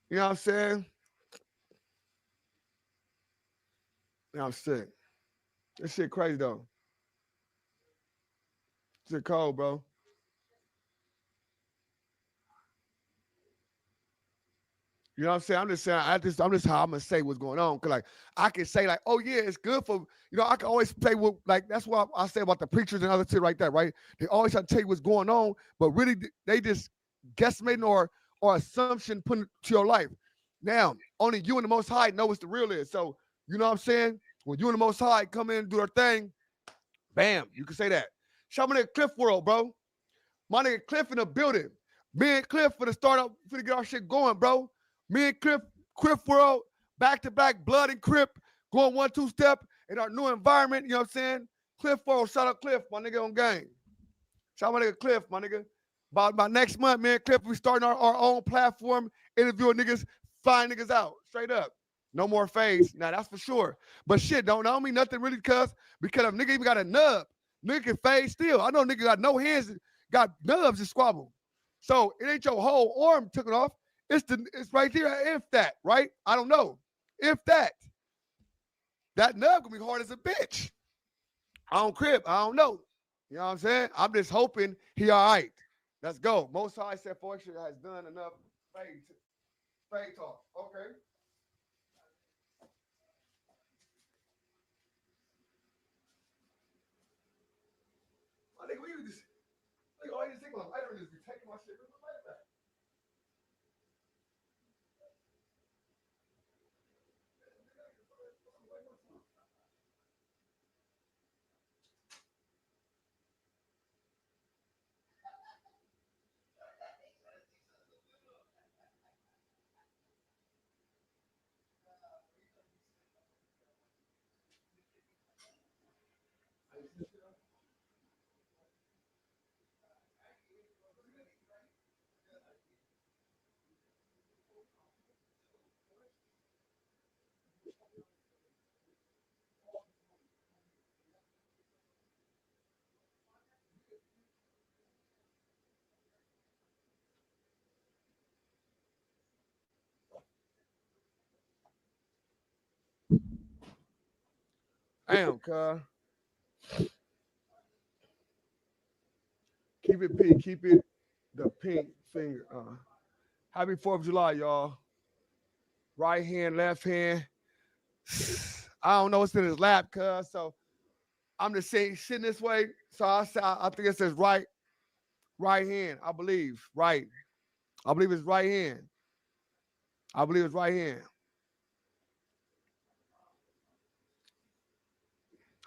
You know what I'm saying? Yeah, I'm sick. This shit crazy though. Shit cold, bro. You know what I'm saying? I'm just saying, I'm just how I'm gonna say what's going on. Cause like I can say, like, oh yeah, it's good for, you know, I can always say what, like, that's what I say about the preachers and other shit like that, right? They always try to tell you what's going on, but really they just guesstimating or assumption put into your life. Now, only you and the Most High know what the real is. So, you know what I'm saying? When you and the Most High come in and do their thing, bam, you can say that. Shout my nigga Cliff World, bro. My nigga Cliff in the building. Me and Cliff for the start up, for to get our shit going, bro. Me and Cliff World, back-to-back Blood and Crip, going 1-2 step in our new environment, you know what I'm saying? Cliff World, shout out Cliff, my nigga on game. Shout out my nigga Cliff, my nigga. About next month, man, Cliff, we starting our own platform, interviewing niggas, flying niggas out, straight up. No more phase. Now, that's for sure. But shit, don't mean nothing really, because if nigga even got a nub, nigga can fade still. I know nigga got no hands, got nubs and squabble. So it ain't your whole arm took it off. It's right there, if that, right? I don't know. If that. That nub gonna be hard as a bitch. I don't crib. I don't know. You know what I'm saying? I'm just hoping he all right. Let's go. Most High said 4extra has done enough fade talk. Okay. My nigga, we just like all these things on lighter just be taking my shit. Damn, cuz. Keep it pink. Keep it the pink finger. Happy 4th of July, y'all. Right hand, left hand. I don't know what's in his lap, cuz. So I'm just saying, sitting this way. So I think it says right hand. I believe. Right. I believe it's right hand. I believe it's right hand.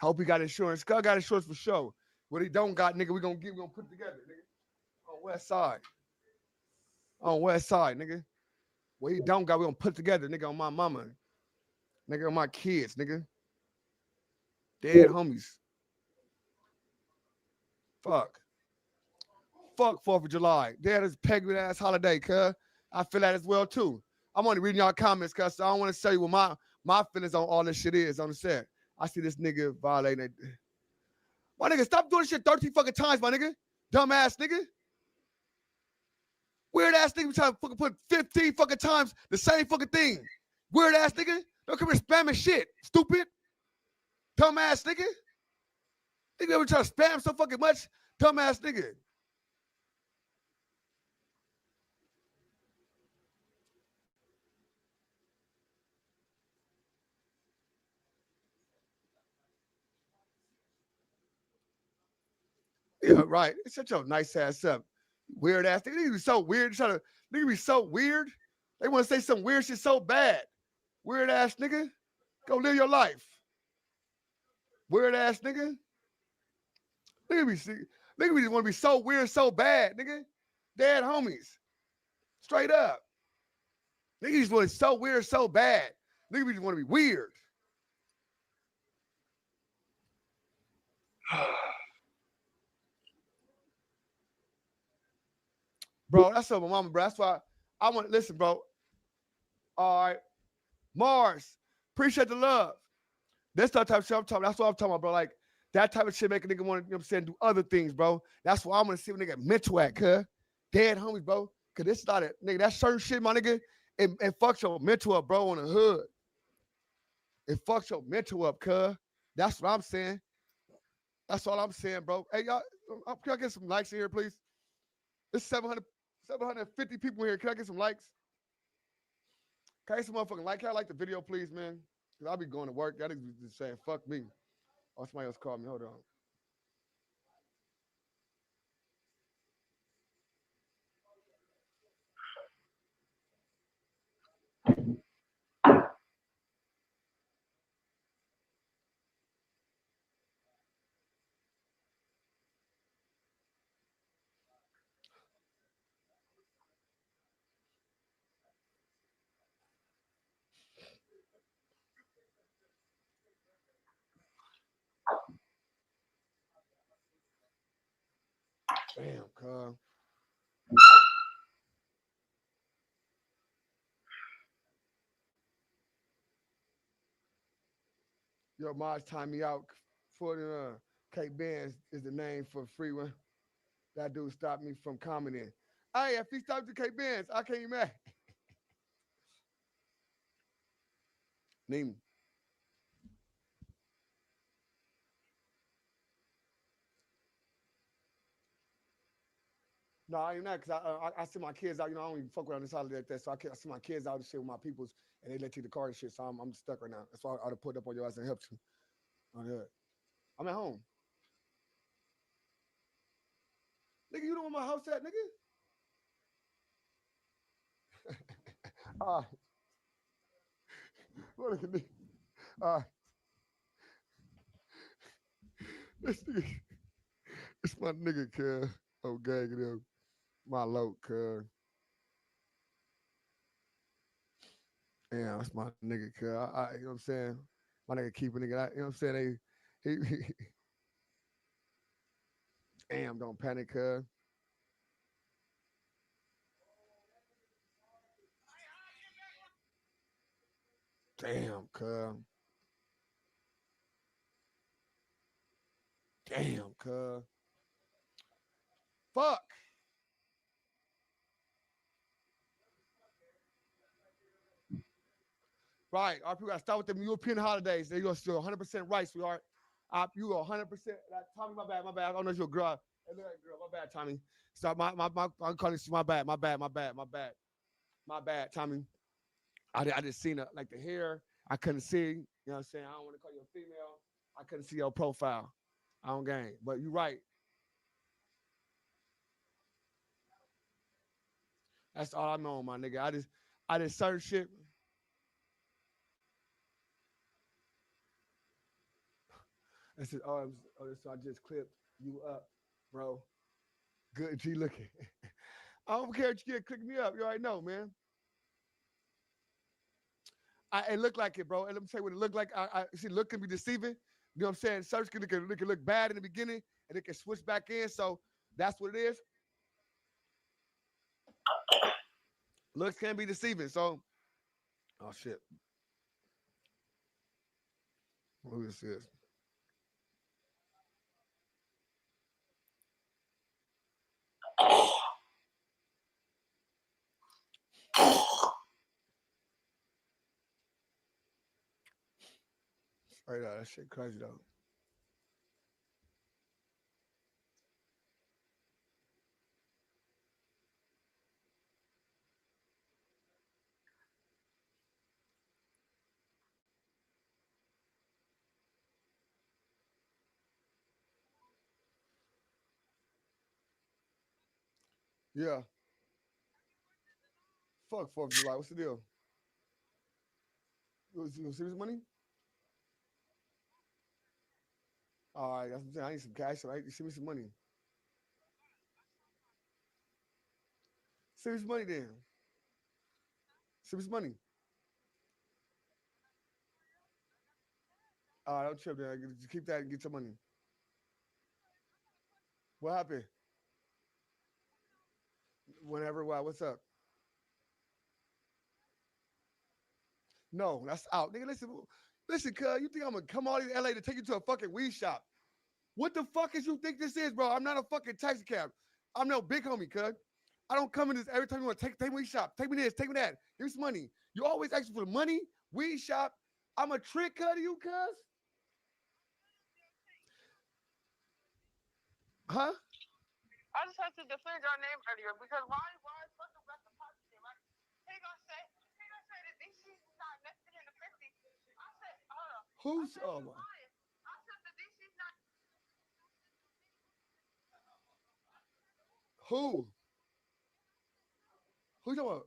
Hope he got insurance. Cuz got insurance for sure. What he don't got, nigga, we gonna put it together, nigga. On West Side. On West Side, nigga. What he don't got, we gonna put together, nigga, on my mama. Nigga, on my kids, nigga. Dead homies. Fuck 4th of July. Dead as peg ass holiday, cuz. I feel that as well, too. I'm only reading y'all comments, cuz so I don't want to tell you what my feelings on all this shit is on the set. I see this nigga violating it. My nigga, stop doing this shit 13 fucking times, my nigga. Dumbass nigga. Weird ass nigga trying to fucking put 15 fucking times the same fucking thing. Weird ass nigga. Don't come here spamming shit. Stupid. Dumbass nigga. Nigga ever try to spam so fucking much? Dumbass nigga. Yeah, right. Shut your nice ass up. Weird ass nigga. Nigga be so weird. Nigga be so weird. They want to say some weird shit so bad. Weird ass nigga. Go live your life. Weird ass nigga. Nigga be want to be so weird so bad, nigga. Dead homies. Straight up. Nigga just want to be so weird so bad. Nigga just want to be weird. Bro, that's what my mama, bro. That's why I want to listen, bro. All right. Mars, appreciate the love. That's the type of shit I'm talking. That's what I'm talking about, bro. Like that type of shit make a nigga want to, you know what I'm saying, do other things, bro. That's why I'm gonna see what nigga mental at, cuz. Dead homies, bro. Cause this started, nigga, that certain shit, my nigga, it fucks your mental up, bro, on the hood. It fucks your mental up, cuz. That's what I'm saying. That's all I'm saying, bro. Hey, y'all, can I get some likes in here, please? It's 750 people here. Can I get some likes? Can I get some motherfucking like? Can I like the video, please, man? Because I'll be going to work. Y'all niggas be just saying, fuck me. Oh, somebody else called me. Hold on. Damn, cuz. Yo, Maj time me out for the Kate Benz is the name for the freeway. That dude stopped me from commenting. Hey, if he stopped the Kate Benz, I can't even mad. Name. No, I ain't that because I see my kids out. You know, I don't even fuck around this holiday like that. So I see my kids out and shit with my peoples, and they let you the car and shit. So I'm stuck right now. That's why I'd have put up on your ass and helped you. On that. I'm at home. Nigga, you know where my house at, nigga? All right. Look at me. All right. This nigga, it's my nigga, cuz. Oh, gang, you know, my low, cuz. Yeah, that's my nigga, cuz. You know what I'm saying? My nigga keep a nigga, you know what I'm saying? He damn, don't panic, cuz. Damn, cuz. Damn, cuz. Fuck. Right. Our people got to start with them European holidays. They're going to still 100% right, sweetheart. You are 100%. Tommy, my bad. I don't know if you're a girl. Hey, look at that girl. My bad, Tommy. Stop. I'm calling you. My bad. My bad, Tommy. I just seen it. Like the hair, I couldn't see. You know what I'm saying? I don't want to call you a female. I couldn't see your profile. I don't gang. But you're right. That's all I know, my nigga. I just certain shit. I said, so I just clipped you up, bro. Good G looking. I don't care if you get click me up. You already know, man. It looked like it, bro. And let me tell you what it looked like. I see, look can be deceiving. You know what I'm saying? Search can look bad in the beginning, and it can switch back in. So that's what it is. Looks can be deceiving. So, oh shit. Who is this? Straight out, that shit crazy though. Yeah. Fuck 4th of July. What's the deal? You see this money? All right, that's what I'm saying. I need some cash. Right? You send me some money. Send me some money then. Send me some money. All right, don't trip then. Just keep that and get your money. What happened? Whenever, why? What's up? No, that's out. Nigga, listen, cuz, you think I'm gonna come all the way to LA to take you to a fucking weed shop? What the fuck is you think this is, bro? I'm not a fucking taxi cab. I'm no big homie, cuz. I don't come in this every time you want to take me weed shop. Take me this, take me that. Give me some money. You always asking for the money, weed shop. I'm a trick cut to you, cuz. Huh? I just had to defend your name earlier because why fuck about the pop shit? Like he gonna say that these seasons not nested in the 50. I said, hold on. Who's oh my? I said that these seasons not. Who? Who you talking about?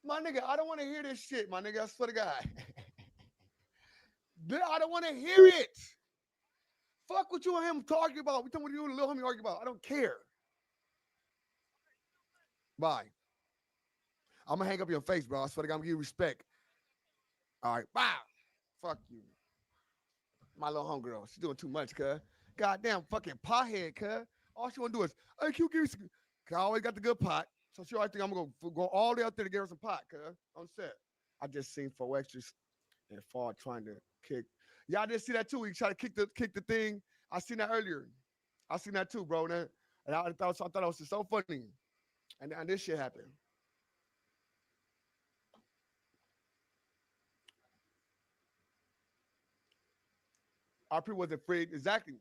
My nigga, I don't want to hear this shit, my nigga. I swear to God. I don't want to hear it. Fuck what you and him talking about. We talking what you and Lil Homie argue about. I don't care. Bye. I'm gonna hang up your face, bro. I swear to God, I'm gonna give you respect. All right, bye. Fuck you. My little homegirl. She's doing too much, cuz. Goddamn fucking pothead, cuz. All she wanna do is, hey, can you give me some? Cuz I always got the good pot. So she always think I'm gonna go all the way out there to get her some pot, cuz. I'm set. I just seen 4extra and Fall trying to kick. Y'all didn't see that too. He tried to kick the thing. I seen that earlier. I seen that too, bro. And I thought it was just so funny. And this shit happened. Our people wasn't freed. Exactly.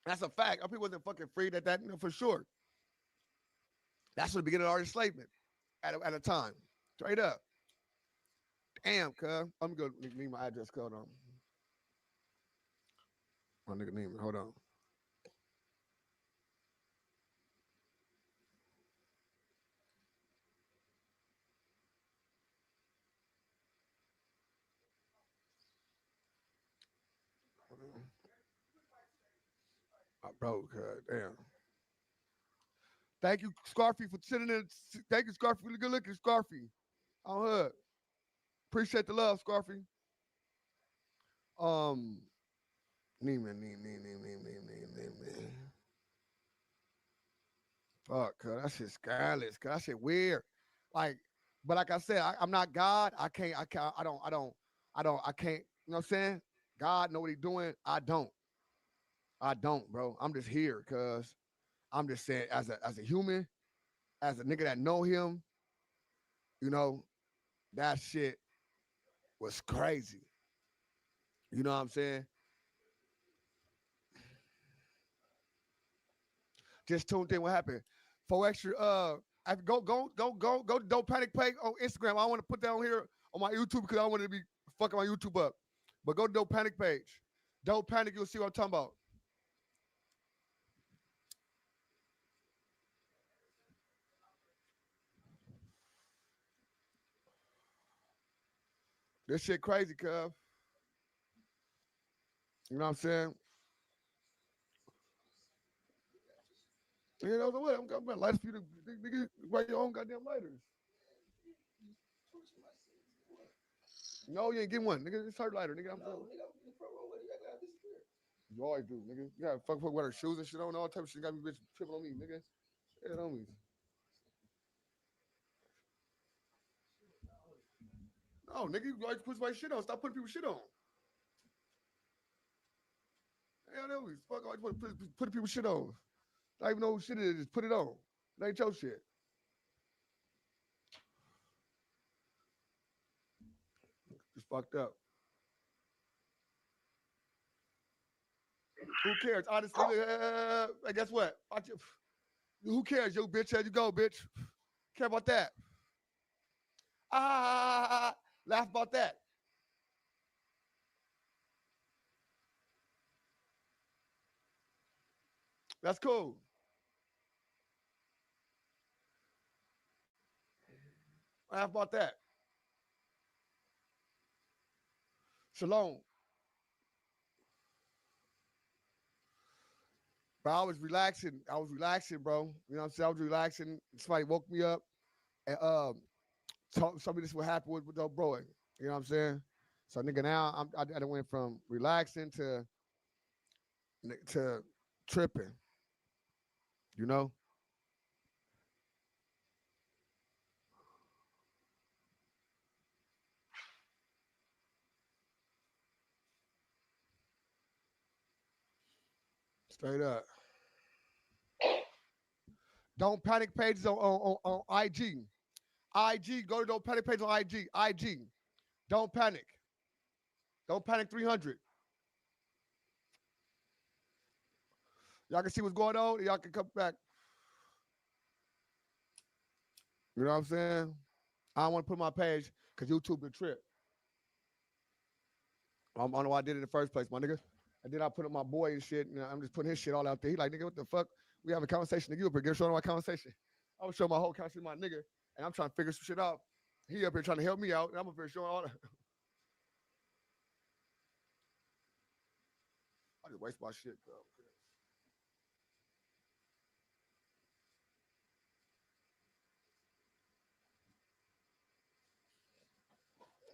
That's a fact. Our people wasn't fucking freed at that, for sure. That's the beginning of our enslavement at a time. Straight up. Damn, cuz. I'm going to need my address code on. My nigga name. Hold on. Bro, damn. Thank you, Scarfy, for sending in. Thank you, Scarfy, for the good looking, Scarfy. On hood. Appreciate the love, Scarfy. Neiman. Fuck, cuz that shit scandalous. Cuz that shit weird. Like, but like I said, I'm not God. I can't. I can't. I don't. You know what I'm saying? God know what He doing. I don't, bro. I'm just here, cuz I'm just saying, as a human, as a nigga that know Him, you know, that shit was crazy. You know what I'm saying? Just tuned in. What happened? 4extra. Go to Don't Panic page on Instagram. I don't want to put that on here on my YouTube because I don't want to be fucking my YouTube up. But go to Don't Panic page. Don't Panic. You'll see what I'm talking about. This shit crazy, cuz. You know what I'm saying? You know what? I'm gonna light for you to nigga write your own goddamn lighters. No, you ain't getting one, nigga. It's her lighter, nigga. You always do, nigga. You gotta fuck with her shoes and shit on, all type of shit. Got me bitch tripping on me, nigga. Yeah, on me. No, nigga, you always put my shit on. Stop putting people's shit on. Hell no, fuck always put people's shit on. I don't even know who shit it is. Just put it on. That ain't your shit. Just fucked up. Who cares? Honestly, guess what? Who cares, you bitch? There you go, bitch. Care about that? Laugh about that. That's cool. Laugh about that. Shalom. But I was relaxing, bro. You know what I'm saying? I was relaxing. Somebody woke me up and told me this what happened with the bro. You know what I'm saying? So nigga, now I went from relaxing to tripping. You know? Straight up. Don't Panic pages on IG. IG, go to Don't Panic page on IG. IG. Don't Panic. Don't Panic 300. Y'all can see what's going on. Y'all can come back. You know what I'm saying? I don't want to put my page because YouTube been trip. I don't know why I did it in the first place, my nigga. And then I put up my boy and shit, and I'm just putting his shit all out there. He like, nigga, what the fuck? We have a conversation. Nigga, you up here showing my conversation. I was showing my whole conversation with my nigga, and I'm trying to figure some shit out. He up here trying to help me out, and I'm up here showing all that. I just waste my shit, bro.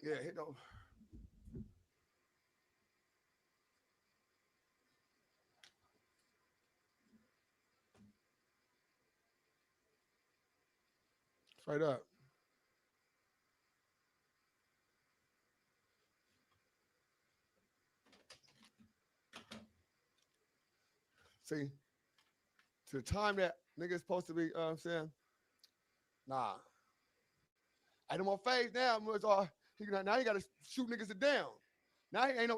Yeah, hit no. Straight up. See, to the time that niggas supposed to be, I'm saying, nah. Ain't no more phase now. It's all, now you got to shoot niggas down. Now ain't no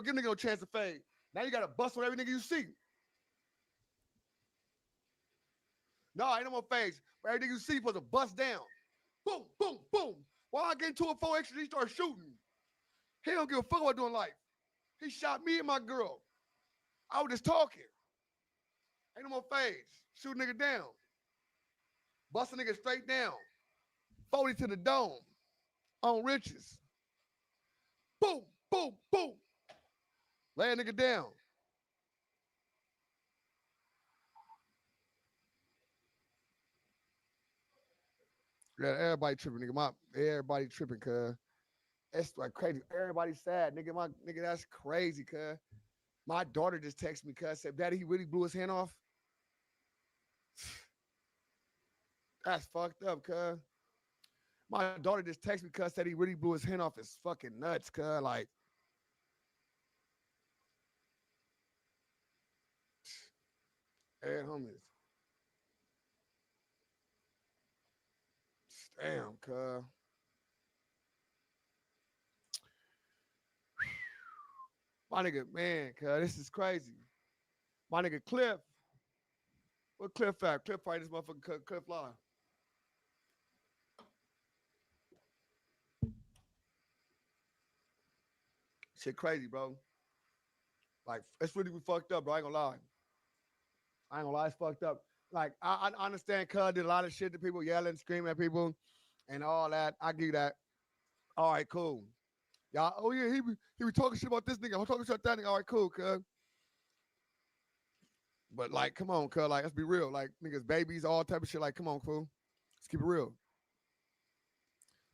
give nigga no chance to fade. Now you got to bust on every nigga you see. No, ain't no more phase. Every nigga you see supposed to bust down. Boom, boom, boom. While I get into a 4extra, he start shooting. He don't give a fuck about doing life. He shot me and my girl. I was just talking. Ain't no more phase. Shoot nigga down. Bust a nigga straight down. 40 to the dome. On riches. Boom, boom, boom. Lay a nigga down. Yeah, everybody tripping, nigga. Everybody tripping, cuz. That's like crazy. Everybody sad, nigga. Nigga, that's crazy, cuz. My daughter just texted me, cuz, said, Daddy, he really blew his hand off. That's fucked up, cuz. My daughter just texted me, cuz, said he really blew his hand off. It's fucking nuts, cuz. Like, hey, homies. Damn, cuz. My nigga, man, cuz, this is crazy. My nigga Cliff. What Cliff at? Cliff fight this motherfucker Cliff Live. Shit crazy, bro. Like, it's really fucked up, bro. I ain't gonna lie, it's fucked up. Like, I understand cuz did a lot of shit to people, yelling, screaming at people, and all that. I give you that. All right, cool. Y'all, oh yeah, he be talking shit about this nigga. I'm talking shit about that nigga. All right, cool, cuz. But like, come on, cuz. Like, let's be real. Like, niggas, babies, all type of shit. Like, come on, fool. Let's keep it real.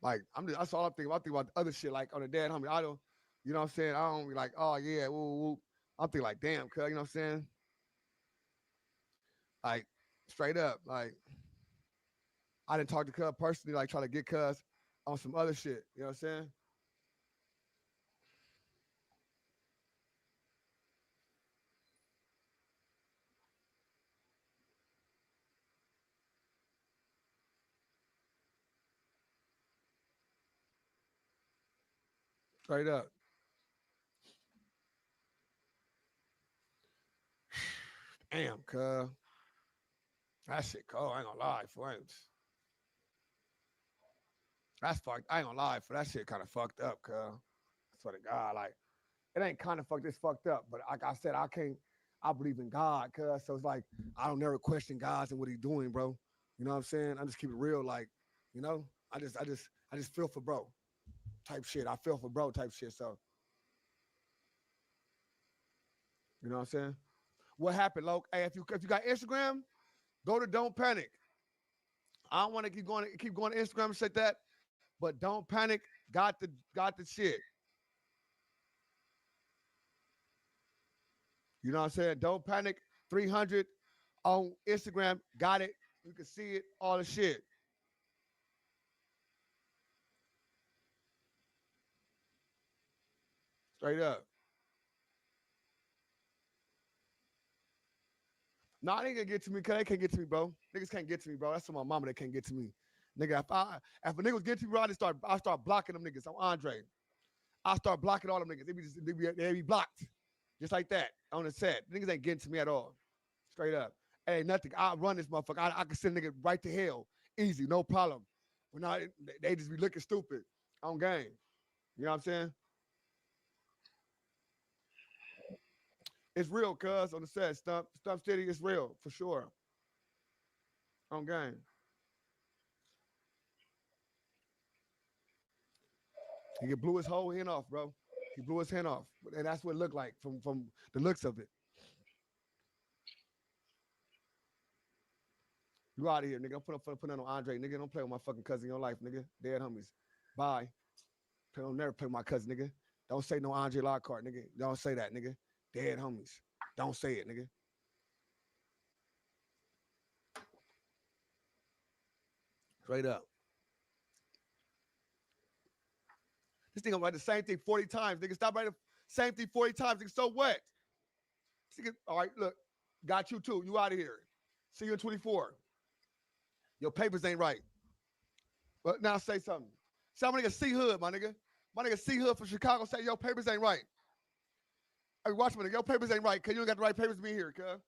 Like, that's all I'm thinking about. I think about the other shit, like on the dead homie. I don't, you know what I'm saying? I don't be like, oh yeah, woo, woo. I'm thinking like, damn, cuz, you know what I'm saying? Like, straight up, like, I didn't talk to cuz personally, like, try to get cuz on some other shit. You know what I'm saying? Straight up. Damn, cuz. That shit cold. I ain't gonna lie, friends. That's fucked. I ain't gonna lie, for that shit kind of fucked up, cuz. I swear to God, like, it ain't kind of fucked. It's fucked up. But like I said, I believe in God, cuz. So it's like, I don't never question God and what he's doing, bro. You know what I'm saying? I just keep it real, like, you know? I just feel for bro type shit. I feel for bro type shit. So, you know what I'm saying? What happened, Loke? Hey, if you got Instagram, go to Don't Panic. I don't want to keep going to Instagram and shit that, but Don't Panic got the shit. You know what I'm saying? Don't Panic 300 on Instagram. Got it. You can see it, all the shit. Straight up. Nah, they ain't gonna get to me because they can't get to me, bro. Niggas can't get to me, bro. That's my mama that can't get to me. Nigga, if a nigga was getting to me, bro, I start blocking them niggas. I'm Andre. I start blocking all them niggas. They be blocked. Just like that. On the set. Niggas ain't getting to me at all. Straight up. Hey, nothing. I run this motherfucker. I can send a nigga right to hell. Easy, no problem. But now they just be looking stupid on game. You know what I'm saying? It's real, cuz on the set. Stump City is real, for sure. On game. He blew his whole hand off, bro. He blew his hand off. And that's what it looked like from the looks of it. You out of here, nigga. I'm putting that on Andre, nigga. Don't play with my fucking cousin in your life, nigga. Dead homies. Bye. Don't never play with my cousin, nigga. Don't say no Andre Lockhart, nigga. Don't say that, nigga. Dead homies. Don't say it, nigga. Straight up. This nigga write the same thing 40 times, nigga. Stop writing the same thing 40 times, nigga. So what? Nigga, all right, look. Got you too. You out of here. See you in 24. Your papers ain't right. But now say something. Say my nigga C Hood, my nigga. My nigga C Hood from Chicago say your papers ain't right. Hey, watch my nigga. Your papers ain't right, cuz you ain't got the right papers to be here, cuz.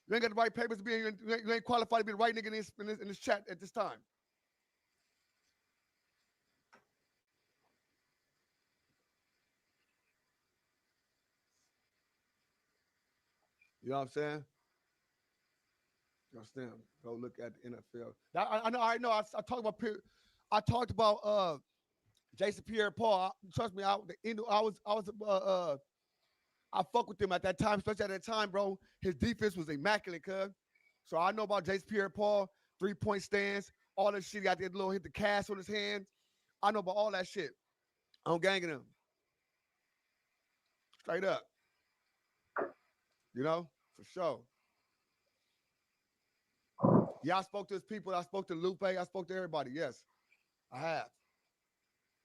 You ain't got the right papers to be here. You ain't qualified to be the right nigga in this chat at this time. You know what I'm saying? You understand? Go look at the NFL. I know. I talked about Jason Pierre-Paul. Trust me, I fuck with him at that time, especially at that time, bro. His defense was immaculate, cuz. So I know about Jason Pierre-Paul, 3-point stands, all that shit. He got that little hit the cast on his hand. I know about all that shit. I'm ganging him. Straight up. You know? For sure. Yeah, I spoke to his people. I spoke to Lupe. I spoke to everybody. Yes, I have.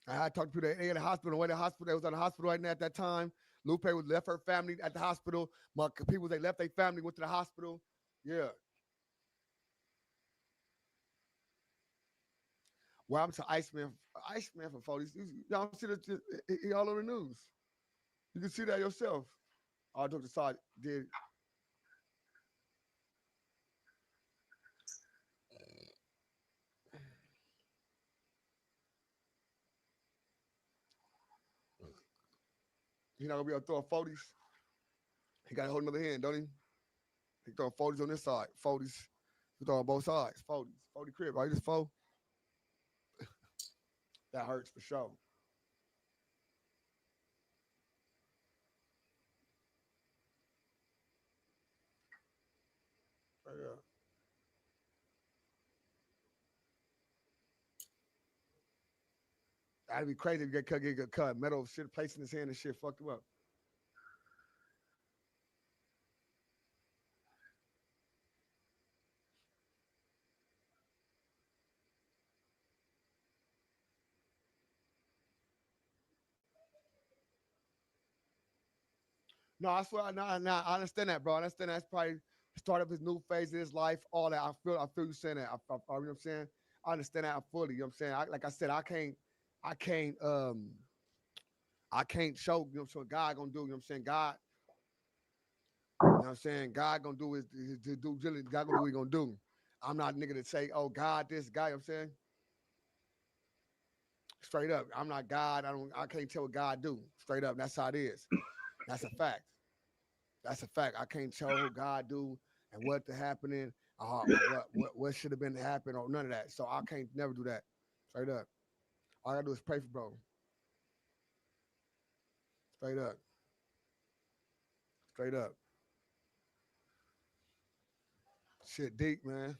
I had talked to people that in the hospital. They was at the hospital right now at that time. Lupe was left her family at the hospital. My people, they left their family, went to the hospital. Yeah. Well, I'm to Iceman for 40. Y'all see that he all over the news. You can see that yourself. I took the side, did. He's not gonna be able to throw 40s. He got to hold another hand, don't he? He throwing 40s on this side, 40s. He throwing both sides, 40s, 40 crib, right? Just 4. That hurts for sure. Yeah. That'd be crazy if you get cut. Metal shit placed in his hand and shit fucked him up. No, I swear, I understand that, bro. I understand that's probably the start of his new phase of his life, all that. I feel you saying that. You know what I'm saying? I understand that fully. You know what I'm saying? Like I said, I can't show, you know what God gonna do, you know what I'm saying? God, you know what I'm saying? God gonna do his due diligence. God gonna do what he gonna do. I'm not a nigga to say, oh, God, this guy, you know what I'm saying? Straight up. I'm not God. I can't tell what God do. Straight up. That's how it is. That's a fact. That's a fact. I can't tell what God do and what to happening, what should have been to happen or none of that. So I can't never do that. Straight up. All I gotta do is pray for bro. Straight up. Straight up. Shit deep, man.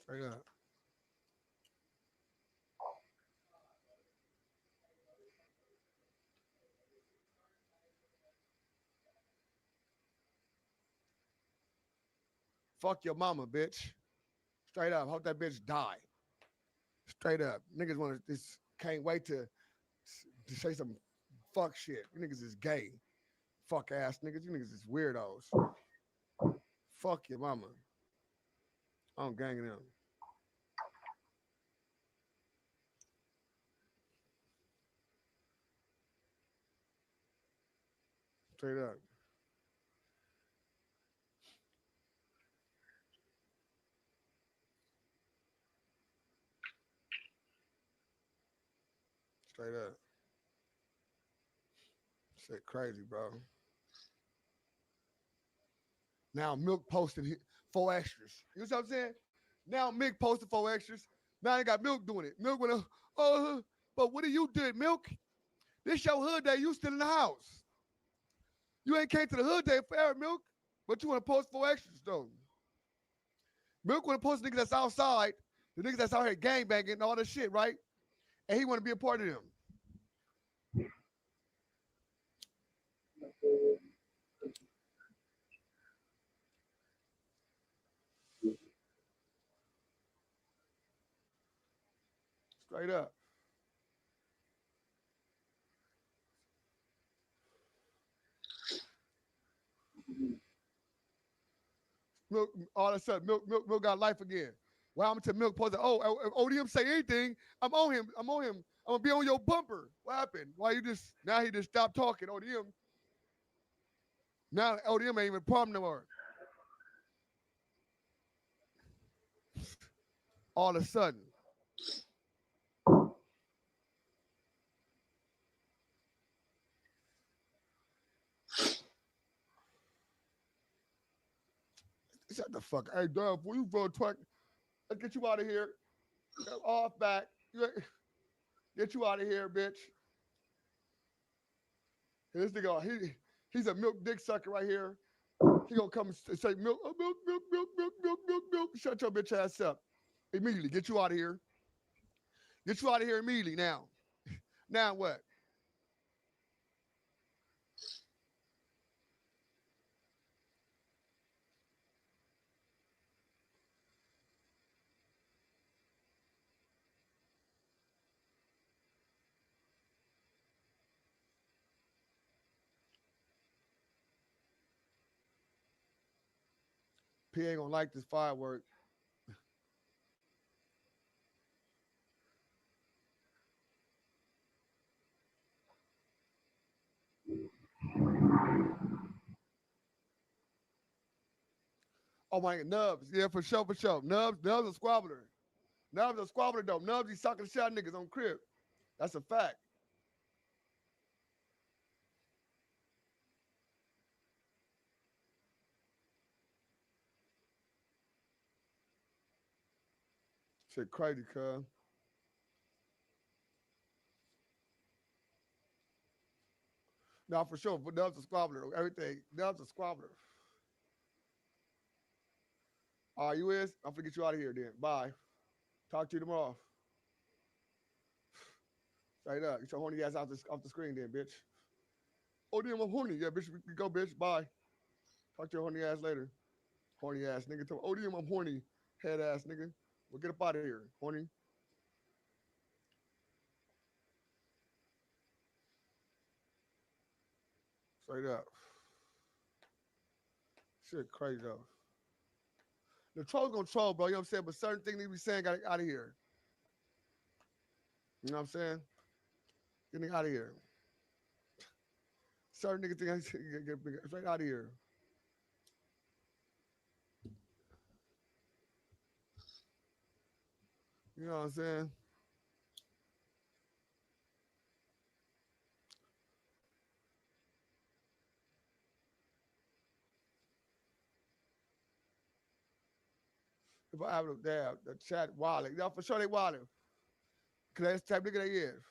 Straight up. Fuck your mama, bitch. Straight up. Hope that bitch die. Straight up. Niggas want to just can't wait to say some fuck shit. You niggas is gay. Fuck ass niggas. You niggas is weirdos. Fuck your mama. I'm ganging them. Straight up. Straight up. Shit crazy, bro. Now Milk posted 4 extras. You know what I'm saying? Now Mick posted 4 extras. Now they got Milk doing it. Milk went, but what do you do, Milk? This your hood day. You still in the house. You ain't came to the hood day forever, Milk. But you want to post 4 extras, though. Milk want to post niggas that's outside, the niggas that's out here gangbanging and all this shit, right? And he want to be a part of them. Straight up. Milk, all of a sudden, Milk got life again. Well, I'm to Milk posted, if ODM say anything, I'm on him. I'm gonna be on your bumper. What happened? Why now he just stopped talking, ODM. Now ODM ain't even a problem no more. All of a sudden. Shut the fuck. Hey, Dub, before you bro twerk, let's get you out of here. Off back. Get you out of here, bitch. And this nigga, he's a milk dick sucker right here. He gonna come and say milk, milk. Shut your bitch ass up. Immediately. Get you out of here. Get you out of here immediately now. Now what? P ain't gonna like this firework. Oh my God, Nubs. Yeah, for sure. Nubs a squabbler. Nubs a squabbler though. Nubs, he sucking shit out of niggas on crib. That's a fact. Shit crazy, cuz. No, for sure. But Nubs a squabbler. Everything. Nubs a squabbler. All right, you is? I'm gonna get you out of here then. Bye. Talk to you tomorrow. Straight up. Get your horny ass off the screen then, bitch. Oh, damn, I'm horny. Yeah, bitch, we go, bitch. Bye. Talk to your horny ass later. Horny ass nigga. Oh, damn, I'm horny. Head ass nigga. Well, get up out of here. Horny. Straight up. Shit crazy though. The troll's gonna troll, bro. You know what I'm saying? But certain things they be saying got out of here. You know what I'm saying? Get out of here. Certain niggas think get straight out of here. You know what I'm saying? If I have the chat wallet, y'all for sure they wallet. Cause that's the type of nigga they is.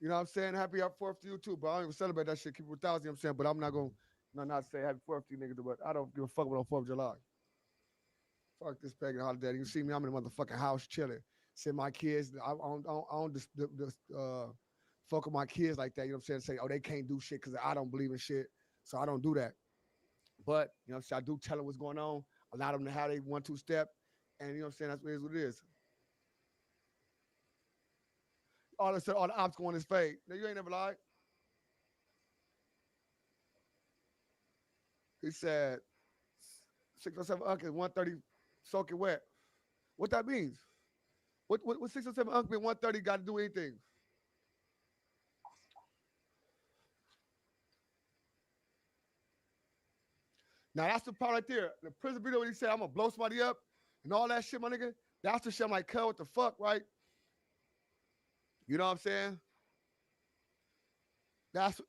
You know what I'm saying? Happy 4th to you too, but I don't even celebrate that shit. Keep it 1,000, you know what I'm saying? But I'm not gonna not say happy 4th to you niggas, but I don't give a fuck about 4th of July. Fuck this pagan holiday. You see me, I'm in the motherfucking house chilling. Send my kids. I don't just fuck with my kids like that. You know what I'm saying? Say, oh, they can't do shit because I don't believe in shit. So I don't do that. But, you know what I'm saying? I do tell them what's going on. Allow them to have a 1-2 step. And you know what I'm saying? That's what it is. All of a sudden, all the ops go on his fade. Now, you ain't never lied. He said, 607 Unc is 130 soaking wet. What that means? What 607 Unc and 130 got to do anything? Now that's the part right there. The prison video when he said, I'm gonna blow somebody up and all that shit, my nigga. That's the shit I'm like, cuz, what the fuck, right? You know what I'm saying? That's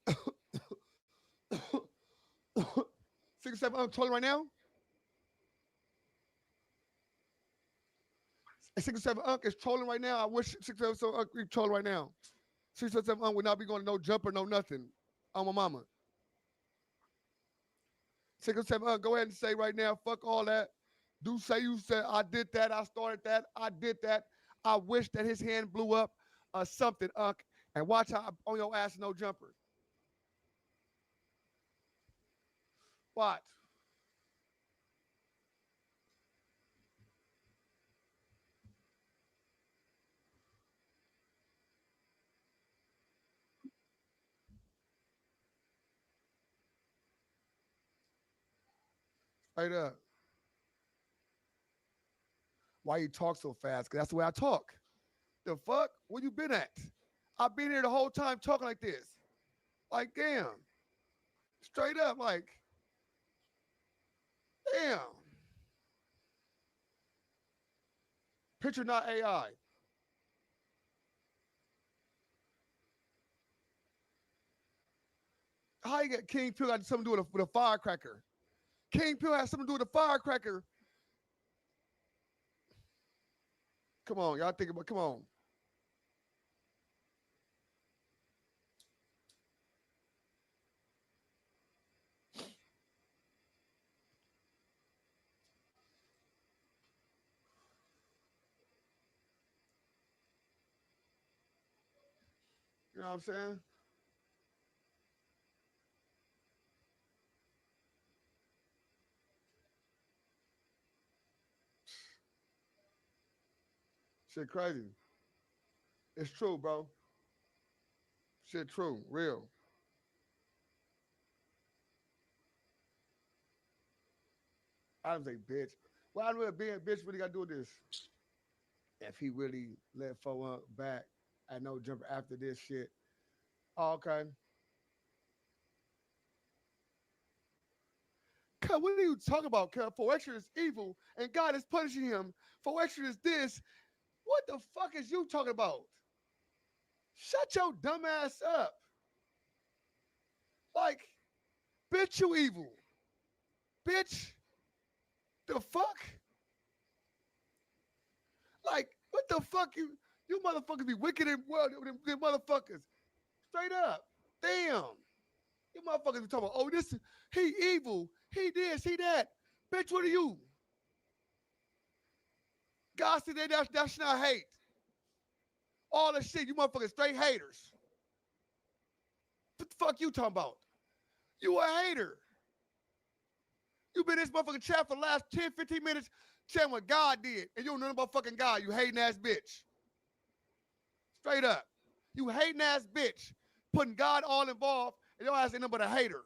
607 Unc trolling right now. 607 Unc is trolling right now. I wish 607 Unc be trolling right now. 607 Unc would not be going to no jumper, no nothing. On my mama. 607 Unc, go ahead and say right now, fuck all that. Do say you said, I did that, I started that, I did that. I wish that his hand blew up or something, Unc. And watch how I'm on your ass, no jumper. Watch. Straight up. Why you talk so fast? Because that's the way I talk. The fuck? Where you been at? I've been here the whole time talking like this. Like, damn. Straight up, like, damn. Picture not AI. How you get King Pill got something to do with a firecracker? King Pill has something to do with a firecracker. Come on, y'all think about, come on. You know what I'm saying? Shit crazy. It's true, bro. Shit true, real. I was like, bitch. Well, I know being a bitch really got to do with this. If he really let 4 back at no jumper after this shit. Oh, okay. Cuz, what are you talking about, cuz? 4extra is evil and God is punishing him. 4extra is this. What the fuck is you talking about? Shut your dumb ass up. Like, bitch, you evil. Bitch. The fuck? Like, what the fuck? You motherfuckers be wicked in the world, them motherfuckers. Straight up. Damn. You motherfuckers be talking about, oh, this, he evil. He this, he that. Bitch, what are you? God said that's not hate. All the shit, you motherfuckers straight haters. What the fuck you talking about? You a hater. You been in this motherfucking chat for the last 10, 15 minutes saying what God did, and you don't know about fucking God, you hating ass bitch. Straight up. You hating ass bitch. Putting God all involved, and your ass ain't nothing but a hater.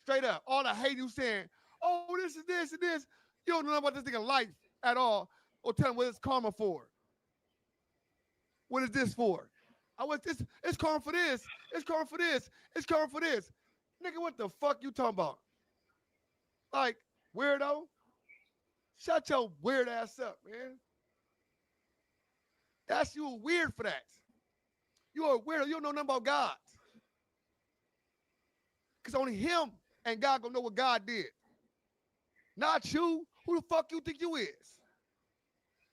Straight up. All the hate you saying, oh, this is this and this. You don't know about this nigga life at all, or tell him what it's karma for. What is this for? It's karma for this. It's karma for this. It's karma for this. Nigga, what the fuck you talking about? Like, weirdo? Shut your weird ass up, man. That's you weird for that. You are a weirdo. You don't know nothing about God. Because only him and God gonna know what God did. Not you. Who the fuck you think you is?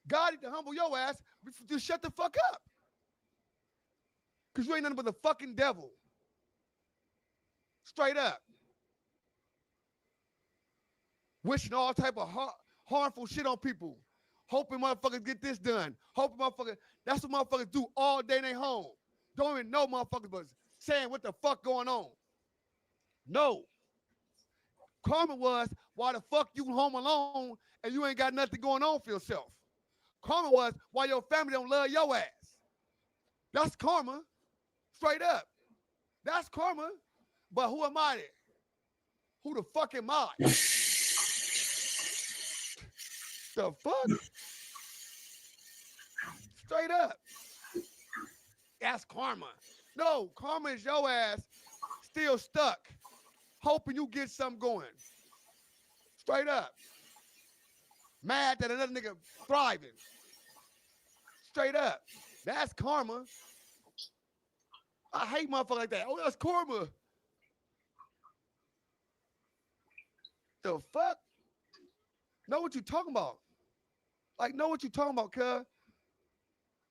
God need to humble your ass. Just shut the fuck up. Because you ain't nothing but the fucking devil. Straight up. Wishing all type of harmful shit on people. Hoping motherfuckers get this done. Hoping motherfuckers, that's what motherfuckers do all day in their home. Don't even know motherfuckers, but saying what the fuck going on. No. Karma was, why the fuck you home alone and you ain't got nothing going on for yourself. Karma was why your family don't love your ass. That's karma, straight up. That's karma. But who am I then? Who the fuck am I? The fuck? Straight up. That's karma. No, karma is your ass still stuck, hoping you get something going. Straight up. Mad that another nigga thriving. Straight up. That's karma. I hate motherfuckers like that. Oh, that's karma. The fuck? Know what you talking about. Like, know what you talking about, cuz.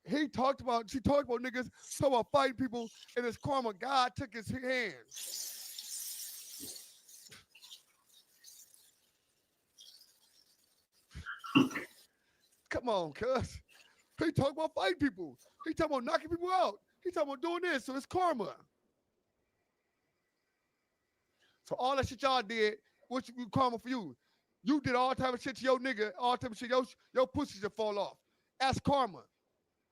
She talked about niggas, talking about fighting people, and it's karma. God took his hand. Come on, cuz. He talking about fighting people. He talking about knocking people out. He talking about doing this, so it's karma. So all that shit y'all did, what you karma for you? You did all type of shit to your nigga, all type of shit, your pussy should fall off. That's karma.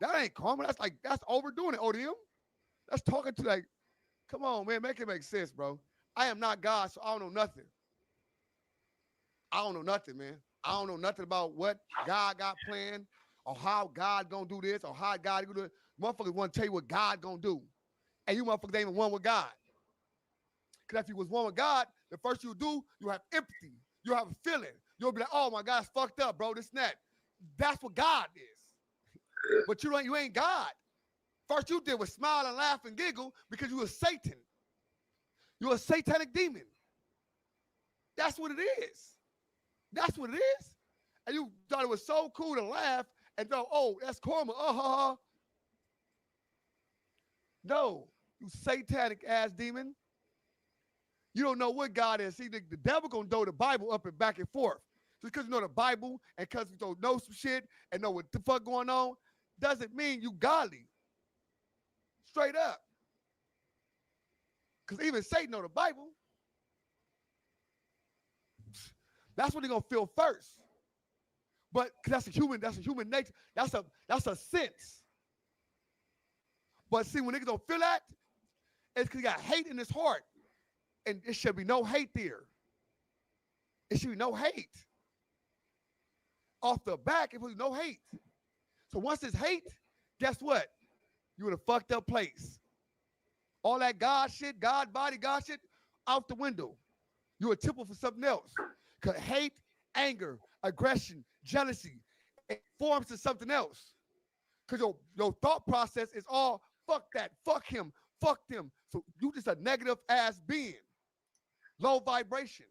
That ain't karma. That's overdoing it, ODM. That's talking to like, come on, man, make it make sense, bro. I am not God, so I don't know nothing. I don't know nothing, man. I don't know nothing about what God got planned or how God gonna do this or how God gonna do it. Motherfuckers want to tell you what God gonna do. And you motherfuckers ain't even one with God. Because if you was one with God, the first you do, you have empathy. You have a feeling. You'll be like, oh my God, it's fucked up, bro, this and that. That's what God is. But you ain't God. First you did was smile and laugh and giggle because you were Satan. You're a satanic demon. That's what it is. That's what it is. And you thought it was so cool to laugh and go, oh, that's karma. No, you satanic ass demon. You don't know what God is. See, the devil gonna throw the Bible up and back and forth. Just because you know the Bible and because you don't know some shit and know what the fuck going on, doesn't mean you godly. Straight up. Because even Satan know the Bible. That's what they're gonna feel first. But that's a human nature. That's a sense. But see, when niggas don't feel that, it's because he got hate in his heart. And it should be no hate there. It should be no hate. Off the back, it was no hate. So once it's hate, guess what? You in a fucked up place. All that God shit, God body, God shit, out the window. You're a temple for something else. Because hate, anger, aggression, jealousy, it forms to something else. Because your thought process is all, fuck that, fuck him, fuck them. So you just a negative ass being. Low vibration.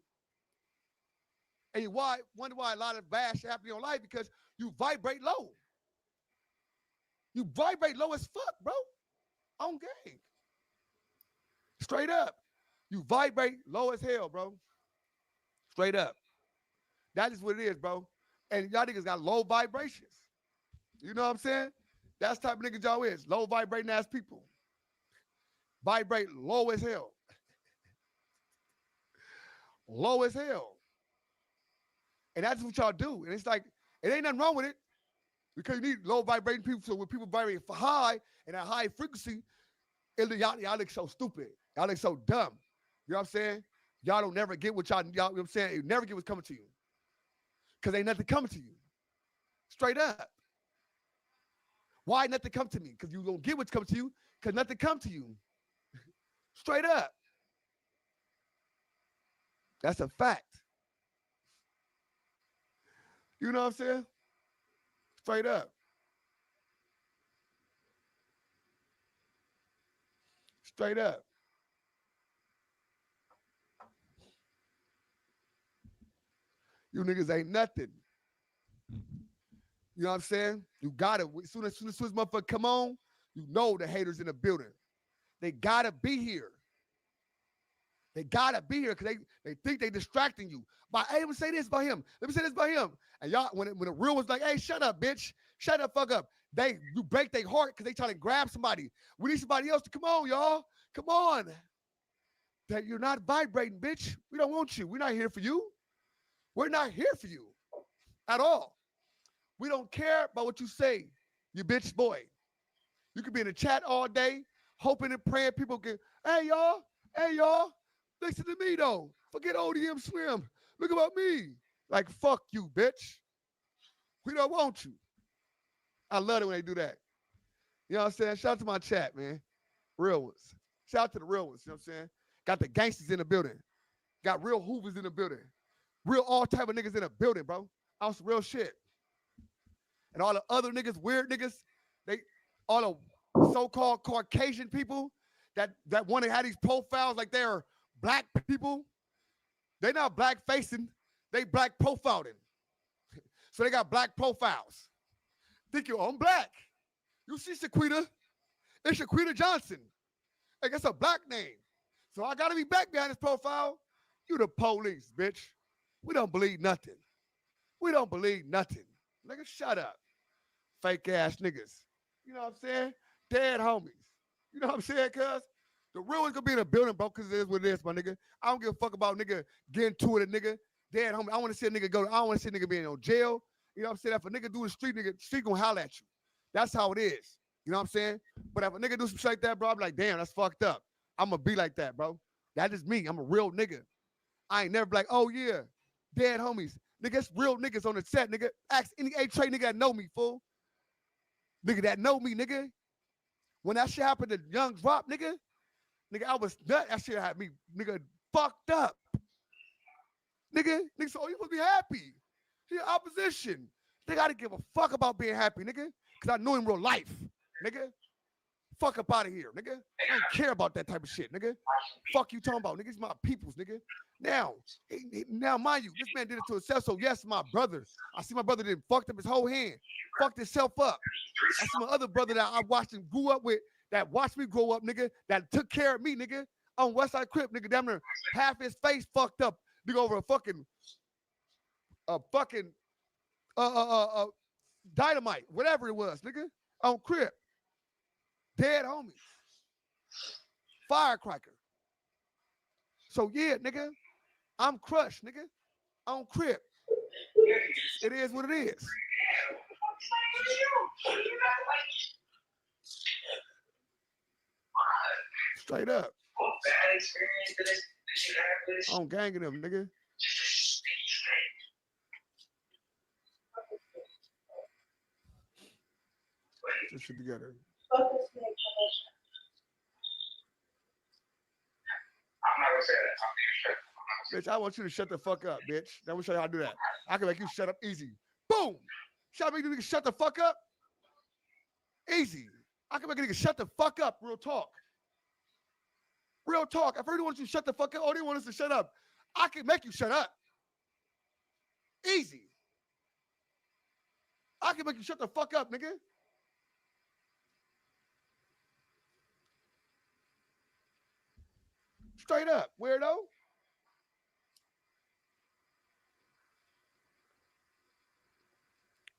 And you wonder why a lot of bad shit happen in your life, because you vibrate low. You vibrate low as fuck, bro. On game. Straight up. You vibrate low as hell, bro. Straight up. That is what it is, bro. And y'all niggas got low vibrations. You know what I'm saying? That's the type of niggas y'all is. Low vibrating ass people. Vibrate low as hell. Low as hell. And that's what y'all do. And it's like, it ain't nothing wrong with it. Because you need low vibrating people. So when people vibrate for high and at high frequency, y'all look so stupid. Y'all look so dumb. You know what I'm saying? Y'all don't never get what y'all, you know what I'm saying? You never get what's coming to you. Because ain't nothing coming to you. Straight up. Why nothing come to me? Because you don't get what's coming to you. Because nothing come to you. Straight up. That's a fact. You know what I'm saying? Straight up. Straight up. You niggas ain't nothing. You know what I'm saying? You got it. As soon as this motherfucker come on, you know the haters in the building. They gotta be here. They gotta be here because they think they distracting you. But hey, let me say this about him. Let me say this about him. And y'all, when the real was like, hey, shut up, bitch. Shut the fuck up. You break their heart because they trying to grab somebody. We need somebody else to come on, y'all. Come on. That you're not vibrating, bitch. We don't want you. We're not here for you. We're not here for you. at all. We don't care about what you say, you bitch boy. You could be in the chat all day, hoping and praying people can, hey y'all, listen to me though. Forget ODM Slim. Look about me. Like, fuck you, bitch. We don't want you. I love it when they do that. You know what I'm saying? Shout out to my chat, man. Real ones. Shout out to the real ones, you know what I'm saying? Got the gangsters in the building. Got real hoovers in the building. Real all type of niggas in the building, bro. On some real shit. And all the other niggas, weird niggas, all the so-called Caucasian people that want to have these profiles like they're black people. They not black facing, they black profiling. So they got black profiles. Think you're on black. You see Shaquita, it's Shaquita Johnson. Like, that's a black name. So I gotta be black behind this profile. You the police, bitch. We don't believe nothing. We don't believe nothing. Nigga, shut up. Fake ass niggas. You know what I'm saying? Dead homies. You know what I'm saying, cuz? The real one's gonna be in the building, bro, because it is what it is, my nigga. I don't give a fuck about nigga getting to it, a nigga. Dead homie. I want to see a nigga go. I don't want to see a nigga being in jail. You know what I'm saying? If a nigga do the street, nigga, street gonna holler at you. That's how it is. You know what I'm saying? But if a nigga do some shit like that, bro, I'm like, damn, that's fucked up. I'm gonna be like that, bro. That is me. I'm a real nigga. I ain't never be like, oh yeah, dead homies. Nigga, it's real niggas on the set, nigga. Ask any A-Tray nigga that know me, fool. Nigga that know me, nigga. When that shit happened to Young Drop, nigga, I was nut. That shit had me, nigga, fucked up. Nigga, so you supposed to be happy. He opposition. Nigga, I didn't give a fuck about being happy, nigga, because I knew in real life, nigga. Fuck up out of here, nigga. I don't care about that type of shit, nigga. Fuck you talking about, nigga. It's my peoples, nigga. Now, now, mind you, this man did it to himself, so yes, my brother. I see my brother did fucked up his whole hand. Fucked himself up. I see my other brother that I watched and grew up with, that watched me grow up, nigga, that took care of me, nigga, on Westside Crip, nigga, damn near half his face fucked up, nigga, over a fucking dynamite, whatever it was, nigga, on Crip. Dead homies. Firecracker. So yeah, nigga, I'm crushed, nigga, on Crip. It is what it is. Straight up. I'm ganging them, nigga. This shit together. I'm not gonna say that. Bitch, I want you to shut the fuck up, bitch. Let me show you how to do that. I can make you shut up easy. Boom! Shut up, make you shut the fuck up. Easy. I can make a nigga shut the fuck up. Real talk. Real talk. If I really want you to shut the fuck up, all they want us to shut up. I can make you shut up. Easy. I can make you shut the fuck up, nigga. Straight up, weirdo.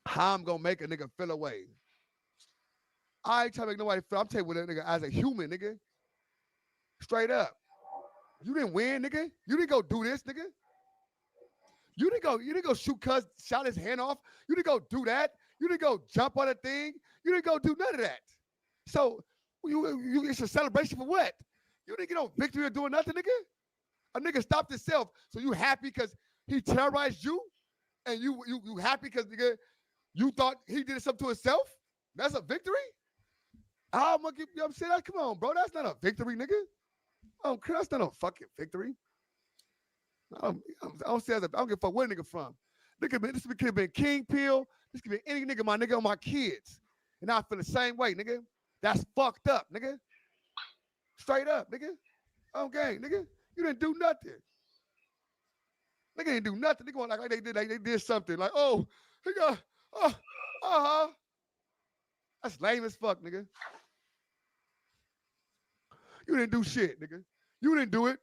How I'm gonna make a nigga feel away. I ain't trying to make nobody feel. I'm telling you what a nigga as a human, nigga. Straight up. You didn't win, nigga. You didn't go do this, nigga. You didn't go shoot cuz, shot his hand off. You didn't go do that. You didn't go jump on a thing. You didn't go do none of that. So it's a celebration for what? You didn't get no victory or doing nothing, nigga. A nigga stopped himself. So you happy because he terrorized you? And you happy because, nigga, you thought he did something to himself? That's a victory? How am I get, you know what I'm saying? Come on, bro. That's not a victory, nigga. That's not a fucking victory. I don't give a fuck where nigga from. This could have been King Peel. This could be any nigga, my nigga, on my kids. And I feel the same way, nigga. That's fucked up, nigga. Straight up, nigga. Okay, nigga. You didn't do nothing. Nigga didn't do nothing. They going like they did something. Like, oh, he got, That's lame as fuck, nigga. You didn't do shit, nigga. You didn't do it.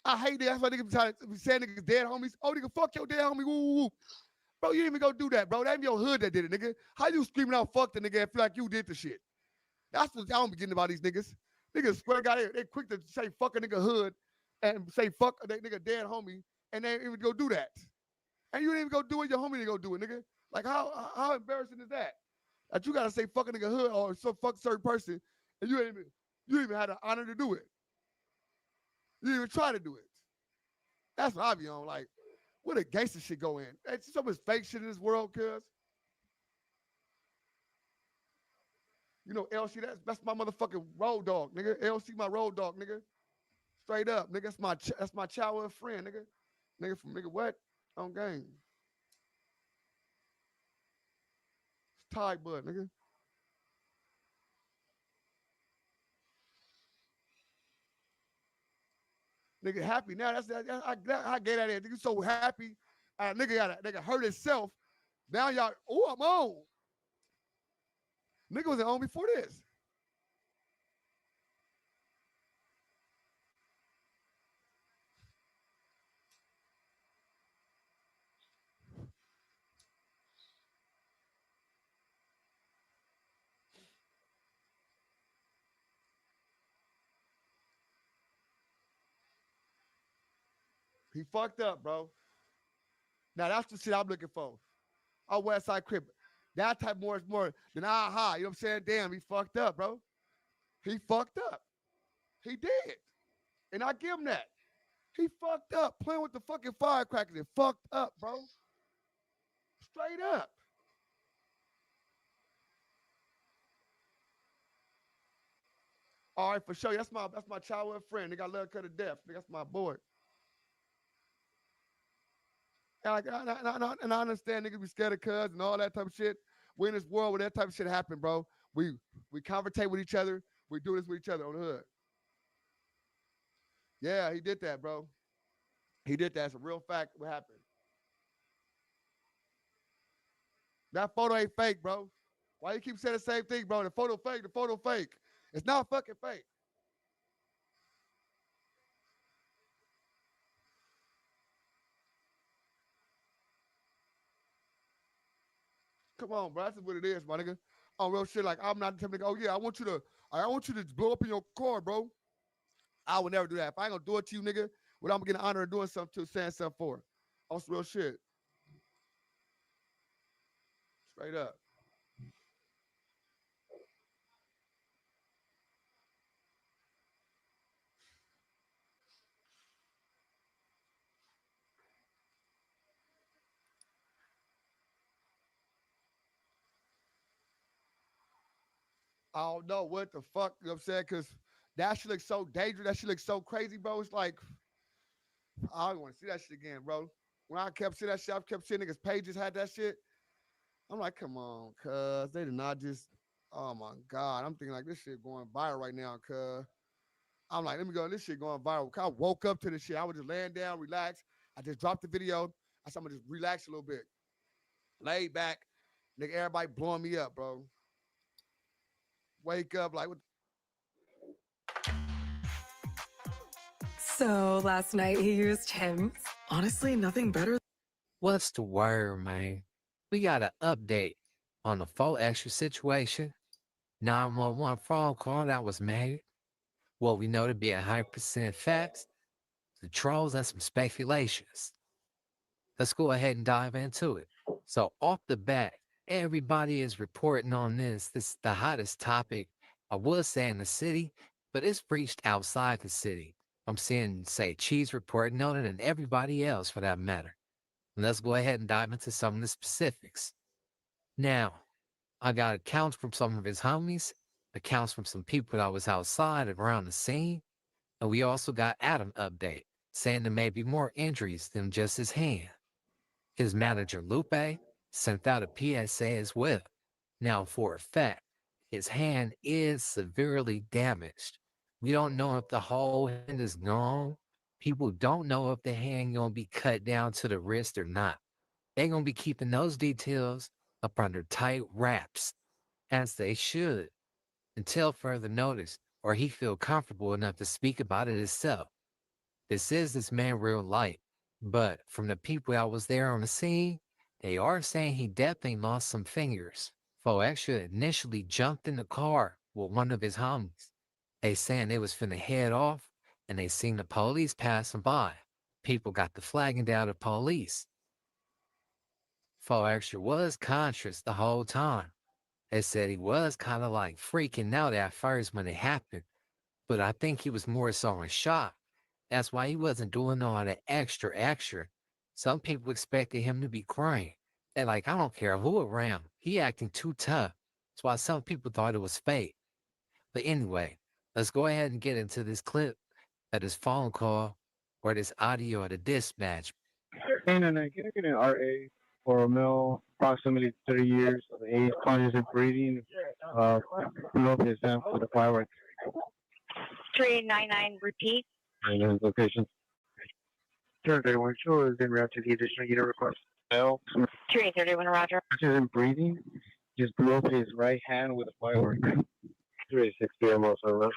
I hate that. That's why niggas be saying niggas dead homies. Oh, nigga, fuck your dead homie. Woo, woo, woo. Bro, you didn't even go do that, bro. That ain't your hood that did it, nigga. How you screaming out fuck the nigga and feel like you did the shit? That's what I don't be getting about these niggas. Niggas swear to God, they quick to say fuck a nigga hood and say fuck a nigga dead homie and they ain't even go do that. And you didn't even go do it, your homie didn't go do it, nigga. Like, how embarrassing is that? That you gotta say fucking nigga hood or some fuck certain person, and you ain't even had the honor to do it. You didn't even try to do it. That's what I be on. Like, where the gangster shit go in? There's so much fake shit in this world, cuz. You know, LC, that's my motherfucking road dog, nigga. LC, my road dog, nigga. Straight up, nigga. That's my childhood friend, nigga. Nigga from nigga what? On game. It's Ty Bud, nigga. Nigga happy now. I get at it. Nigga so happy. Nigga hurt himself. Now y'all, I'm on. Nigga wasn't on before this. He fucked up, bro. Now that's the shit I'm looking for. Oh, West Side Crip. That type more is more than aha. You know what I'm saying? Damn, he fucked up, bro. He fucked up. He did. And I give him that. He fucked up playing with the fucking firecrackers. It fucked up, bro. Straight up. All right, for sure. That's my childhood friend. Nigga, I love her to death. Nigga, that's my boy. And I understand niggas be scared of cuz and all that type of shit. We're in this world where that type of shit happen, bro. We conversate with each other. We do this with each other on the hood. Yeah, he did that, bro. He did that. It's a real fact what happened. That photo ain't fake, bro. Why you keep saying the same thing, bro? The photo fake, the photo fake. It's not fucking fake. Come on, bro. That's what it is, my nigga. On real shit, like I'm not telling nigga, oh yeah, I want you to blow up in your car, bro. I would never do that. If I ain't gonna do it to you, nigga, what I'm gonna get an honor of doing something to, saying something for. On some real shit. Straight up. I don't know what the fuck, you know what I'm saying? Because that shit looks so dangerous. That shit looks so crazy, bro. It's like, I don't want to see that shit again, bro. When I kept seeing that shit, I kept seeing niggas' pages had that shit. I'm like, come on, cuz. They did not just, oh my God. I'm thinking like this shit going viral right now, cuz. I'm like, let me go, this shit going viral. I woke up to this shit. I was just laying down, relaxed. I just dropped the video. I said, I'm gonna just relax a little bit. Laid back. Nigga, everybody blowing me up, bro. Wake up like, what? So last night he used him. Honestly, nothing better. What's the word, man? We got an update on the 4extra situation. 911 phone call that was made. What we know to be 100% facts, the trolls, and some speculations. Let's go ahead and dive into it. So off the bat, everybody is reporting on this. This is the hottest topic, I would say, in the city, but it's breached outside the city. I'm seeing, say, Cheese reporting on it and everybody else for that matter. Let's go ahead and dive into some of the specifics. Now, I got accounts from some of his homies, accounts from some people that was outside and around the scene, and we also got Adam update, saying there may be more injuries than just his hand. His manager, Lupe, sent out a PSA as well. Now, for a fact, his hand is severely damaged. We don't know if the whole hand is gone. People don't know if the hand gonna be cut down to the wrist or not. They're gonna be keeping those details up under tight wraps, as they should, until further notice, or he feel comfortable enough to speak about it himself. This is this man real life, but from the people that was there on the scene, they are saying he definitely lost some fingers. 4extra initially jumped in the car with one of his homies. They saying they was finna head off, and they seen the police passing by. People got the flagging down the police. 4extra was conscious the whole time. They said he was kind of like freaking out at first when it happened, but I think he was more so in shock. That's why he wasn't doing all that extra. Some people expected him to be crying. They're like, I don't care who around. He acting too tough. That's why some people thought it was fake. But anyway, let's go ahead and get into this clip of this phone call or this audio of the dispatch. And then can I get an RA for a male, approximately 30 years of age, conscious and breathing, below his hand for the fireworks. 399, repeat. And then location. Turn 31 show is in route to the additional unit request. Male, 331, Roger. conscious and breathing, just below his right hand with a firework. 360 PM also.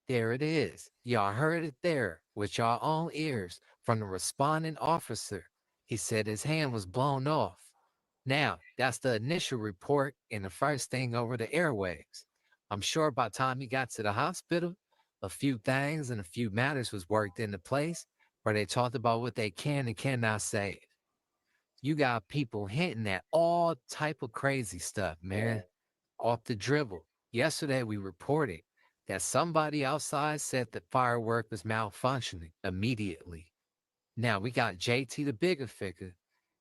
There it is. Y'all heard it there with y'all own ears from the responding officer. He said his hand was blown off. Now, that's the initial report and the first thing over the airwaves. I'm sure by the time he got to the hospital, a few things and a few matters was worked into place where they talked about what they can and cannot say. You got people hinting at all type of crazy stuff, man. Off the dribble. Yesterday we reported that somebody outside said the firework was malfunctioning immediately. Now we got JT, the bigger figure.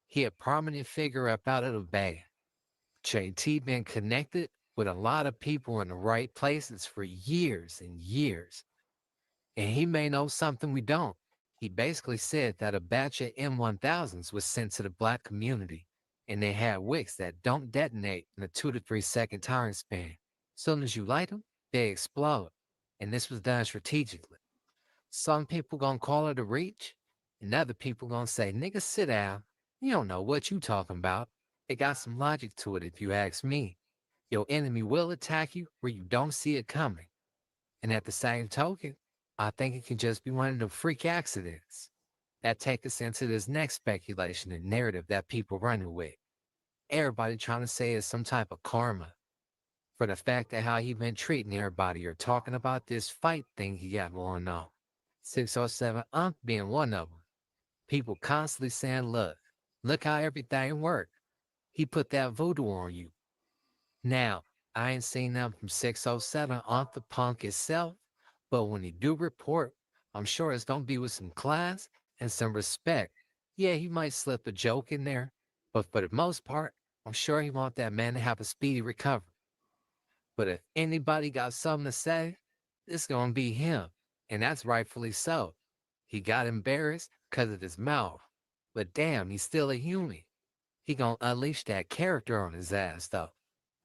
He a prominent figure up out of the Bay. JT been connected with a lot of people in the right places for years and years. And he may know something we don't. He basically said that a batch of M1000s was sent to the black community, and they had wicks that don't detonate in a 2 to 3 second time span. Soon as you light them, they explode. And this was done strategically. Some people gonna call it a reach, and other people gonna say, nigga, sit down. You don't know what you talking about. It got some logic to it if you ask me. Your enemy will attack you where you don't see it coming. And at the same token, I think it can just be one of the freak accidents that take us into this next speculation and narrative that people running with. Everybody trying to say it's some type of karma for the fact that how he been treating everybody or talking about this fight thing he got going on. 607 being one of them. People constantly saying, look how everything worked. He put that voodoo on you. Now, I ain't seen them from 607 the punk itself, but when he do report, I'm sure it's gonna be with some class and some respect. Yeah, he might slip a joke in there, but for the most part, I'm sure he want that man to have a speedy recovery. But if anybody got something to say, it's gonna be him, and that's rightfully so. He got embarrassed because of his mouth, but damn, he's still a human. He gonna unleash that character on his ass, though.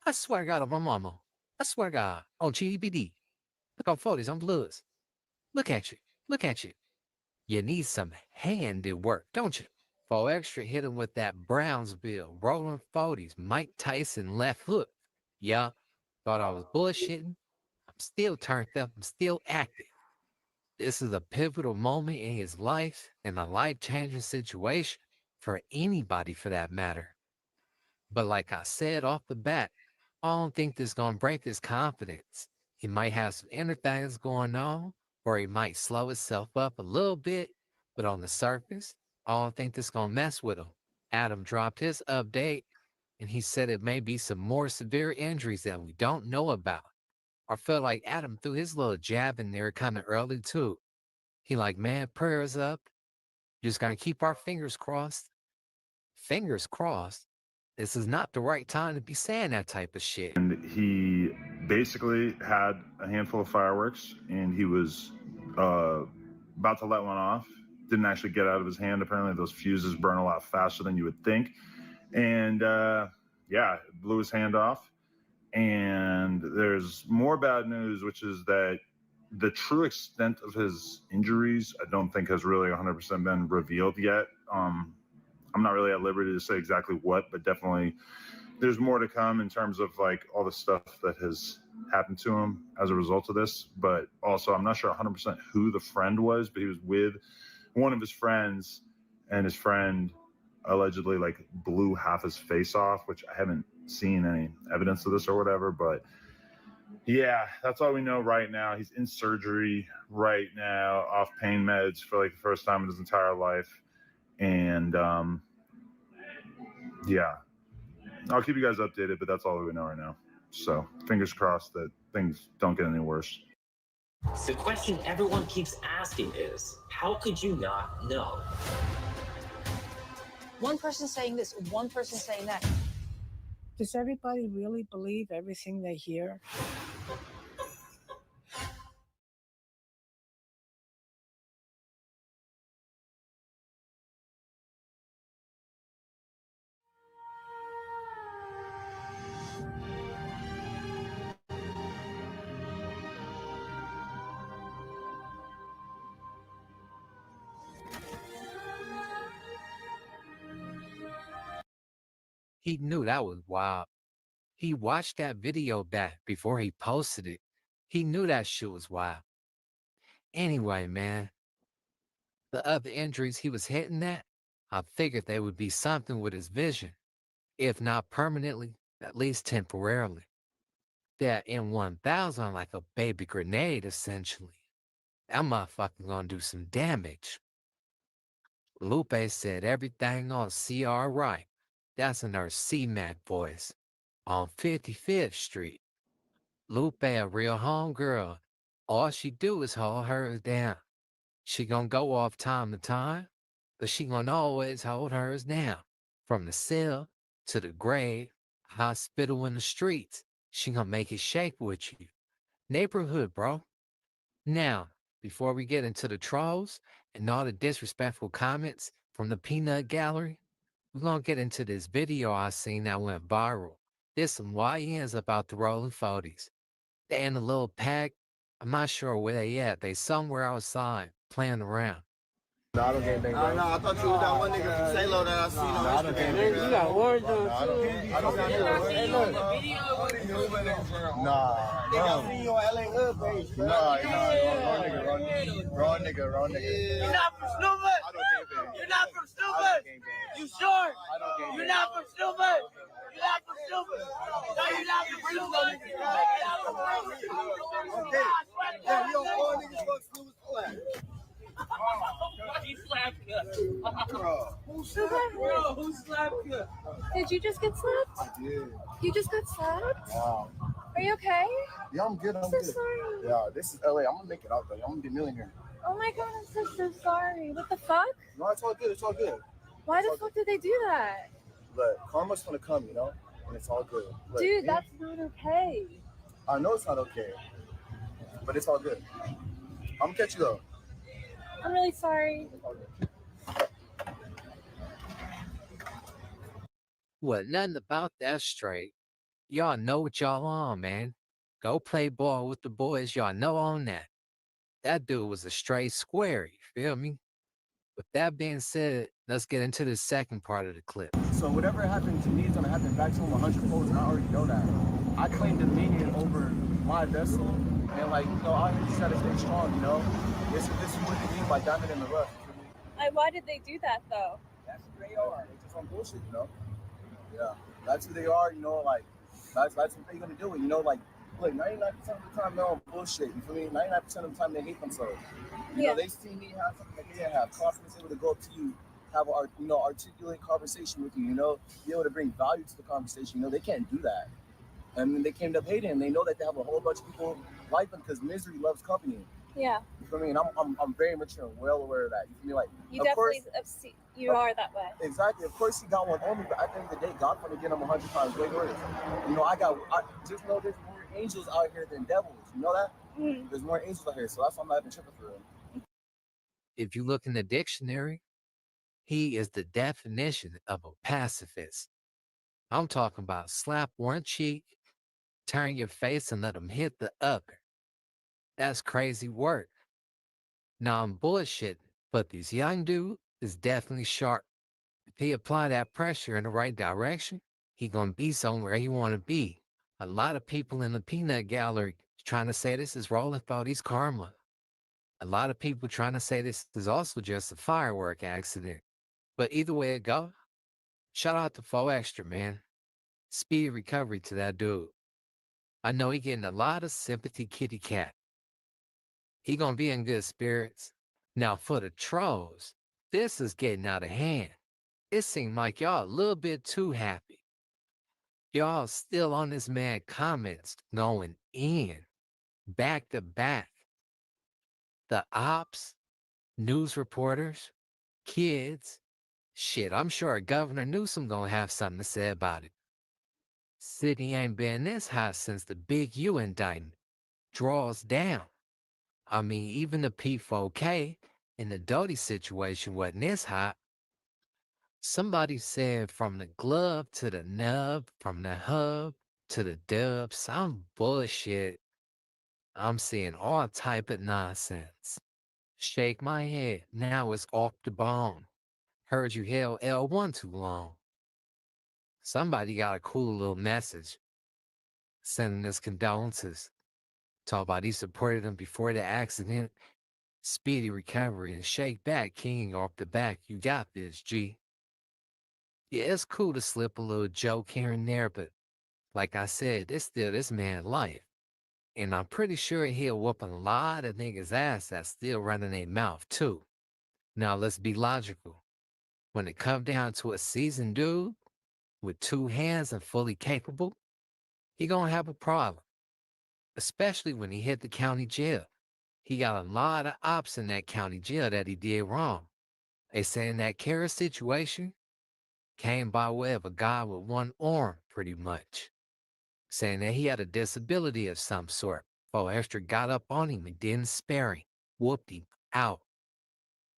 I swear to God on my mama. I swear to God on GBD. Look on 40s on Bloods. Look at you. Look at you. You need some handy work, don't you? 4extra hit him with that Brownsville, rolling 40s, Mike Tyson left hook. Yeah, thought I was bullshitting. I'm still turned up. I'm still active. This is a pivotal moment in his life and a life-changing situation for anybody for that matter. But like I said off the bat, I don't think this gonna break his confidence. He might have some inner things going on, or he might slow himself up a little bit, but on the surface, I don't think this gonna mess with him. Adam dropped his update, and he said it may be some more severe injuries that we don't know about. I felt like Adam threw his little jab in there kind of early too. He like, man, prayers up. Just gotta keep our fingers crossed. Fingers crossed. This is not the right time to be saying that type of shit. And he basically had a handful of fireworks, and he was about to let one off. Didn't actually get out of his hand. Apparently, those fuses burn a lot faster than you would think. And yeah, blew his hand off. And there's more bad news, which is that the true extent of his injuries, I don't think has really 100% been revealed yet. I'm not really at liberty to say exactly what, but definitely there's more to come in terms of like all the stuff that has happened to him as a result of this. But also, I'm not sure 100% who the friend was, but he was with one of his friends, and his friend allegedly like blew half his face off, which I haven't seen any evidence of this or whatever, but yeah, that's all we know right now. He's in surgery right now, off pain meds for like the first time in his entire life. And Yeah. I'll keep you guys updated, but that's all we know right now. So fingers crossed that things don't get any worse. The question everyone keeps asking is, how could you not know? One person saying this, one person saying that. Does everybody really believe everything they hear? He knew that was wild. He watched that video back before he posted it. He knew that shit was wild. Anyway, man, the other injuries he was hitting at, I figured they would be something with his vision. If not permanently, at least temporarily. That M1000 like a baby grenade, essentially. That motherfucker gonna do some damage. Lupe said everything on CR right. That's in her C-Mac voice. On 55th Street. Lupe a real homegirl. All she do is hold hers down. She gonna go off time to time, but she gonna always hold hers down. From the cell to the grave, hospital in the streets. She gonna make it shake with you. Neighborhood, bro. Now, before we get into the trolls and all the disrespectful comments from the peanut gallery, we're gonna get into this video I seen that went viral. There's some YNs about the rolling 40s. They in a little pack. I'm not sure where they at. They somewhere outside playing around. No, I don't game bang, bro. No, I thought you was that one nigga from St. Lo that I seen on Instagram. I don't game bang, bro. You got orange on, too. I don't game bang, bro. Nah, bro. I seen you on LA Hood page, bro. Nah, wrong nigga. You're not from Snowman? I don't game bang. You're not from Snowman? You sure? I don't game bang. You're not from Snowman? You're not from Snowman? No, you're not from Snowman. You're not from Snowman. Okay. Yeah, yo, all niggas fuck Snowman. He slapped you. Who slapped you? Did you just get slapped? I did. You just got slapped? Wow. Are you okay? Yeah, I'm good. I'm so sorry. Yeah, this is LA. I'm gonna make it out there. I'm gonna be a millionaire. Oh my god, I'm so sorry. What the fuck? No, it's all good. It's all good. Why the fuck did they do that? But karma's gonna come, you know, and it's all good. Look, dude, that's not okay. I know it's not okay, but it's all good. I'm gonna catch you though. I'm really sorry. Well, nothing about that straight. Y'all know what y'all on, man. Go play ball with the boys. Y'all know on that. That dude was a straight square, you feel me? With that being said, let's get into the second part of the clip. So whatever happened to me is gonna happen back to him 100-fold, and I already know that. I claim dominion over my vessel, and like, you know, I just gotta stay strong, you know? This is what they mean by diamond in the rough. Why did they do that though? That's who they are. They're just on bullshit, you know? Yeah, that's who they are, you know, like, that's what they're gonna do it, you know, like, look, 99% of the time they're on bullshit, you feel me? 99% of the time they hate themselves. You know, they see me have something that they didn't have, confidence able to go up to you, have a, you know, articulate conversation with you, you know, be able to bring value to the conversation, you know, they can't do that. And then they came up hating him. They know that they have a whole bunch of people like them because misery loves company. Yeah. You feel me? And I'm very mature and well aware of that. You feel me? Like, you definitely are that way. Exactly. Of course he got one on me, but at the end of the day, God gonna get him 100 times way worse. You know, I just know there's more angels out here than devils. You know that? Mm. There's more angels out here, so that's why I'm not even tripping for him. If you look in the dictionary, he is the definition of a pacifist. I'm talking about slap one cheek, turn your face and let him hit the other. That's crazy work. Now I'm bullshitting, but this young dude is definitely sharp. If he apply that pressure in the right direction, he gonna be somewhere he wanna be. A lot of people in the peanut gallery trying to say this is Rolling 40's karma. A lot of people trying to say this is also just a firework accident. But either way it go, shout out to 4extra, man. Speed recovery to that dude. I know he getting a lot of sympathy, kitty cat. He gonna be in good spirits. Now for the trolls, this is getting out of hand. It seemed like y'all a little bit too happy. Y'all still on this man comments going in, back to back. The ops, news reporters, kids. Shit, I'm sure Governor Newsom gonna have something to say about it. City ain't been this hot since the Big U indictment. Draws down. I mean, even the P4K in the Doty situation wasn't this hot. Somebody said from the glove to the nub, from the hub to the dub, some bullshit. I'm seeing all type of nonsense. Shake my head. Now it's off the bone. Heard you held L1 too long. Somebody got a cool little message. Sending us condolences. Talk about he supported him before the accident. Speedy recovery and shake back, king off the back. You got this, G. Yeah, it's cool to slip a little joke here and there, but like I said, it's still this man's life. And I'm pretty sure he'll whoop a lot of niggas' ass that's still running their mouth, too. Now, let's be logical. When it come down to a seasoned dude with 2 hands and fully capable, he gonna have a problem. Especially when he hit the county jail. He got a lot of ops in that county jail that he did wrong. They saying that Kara situation came by way of a guy with 1 arm, pretty much. Saying that he had a disability of some sort. 4extra got up on him and didn't spare him. Whooped him out.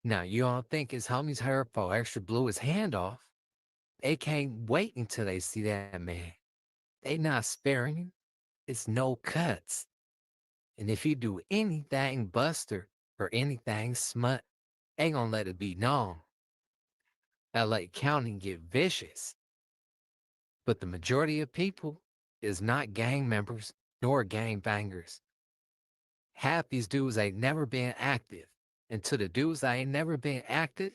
Now, you don't think his homies heard 4extra blew his hand off? They can't wait until they see that man. They not sparing him. It's no cuts. And if you do anything Buster or anything smut, they gonna let it be known. LA County get vicious. But the majority of people is not gang members nor gang bangers. Half these dudes ain't never been active. And to the dudes that ain't never been active,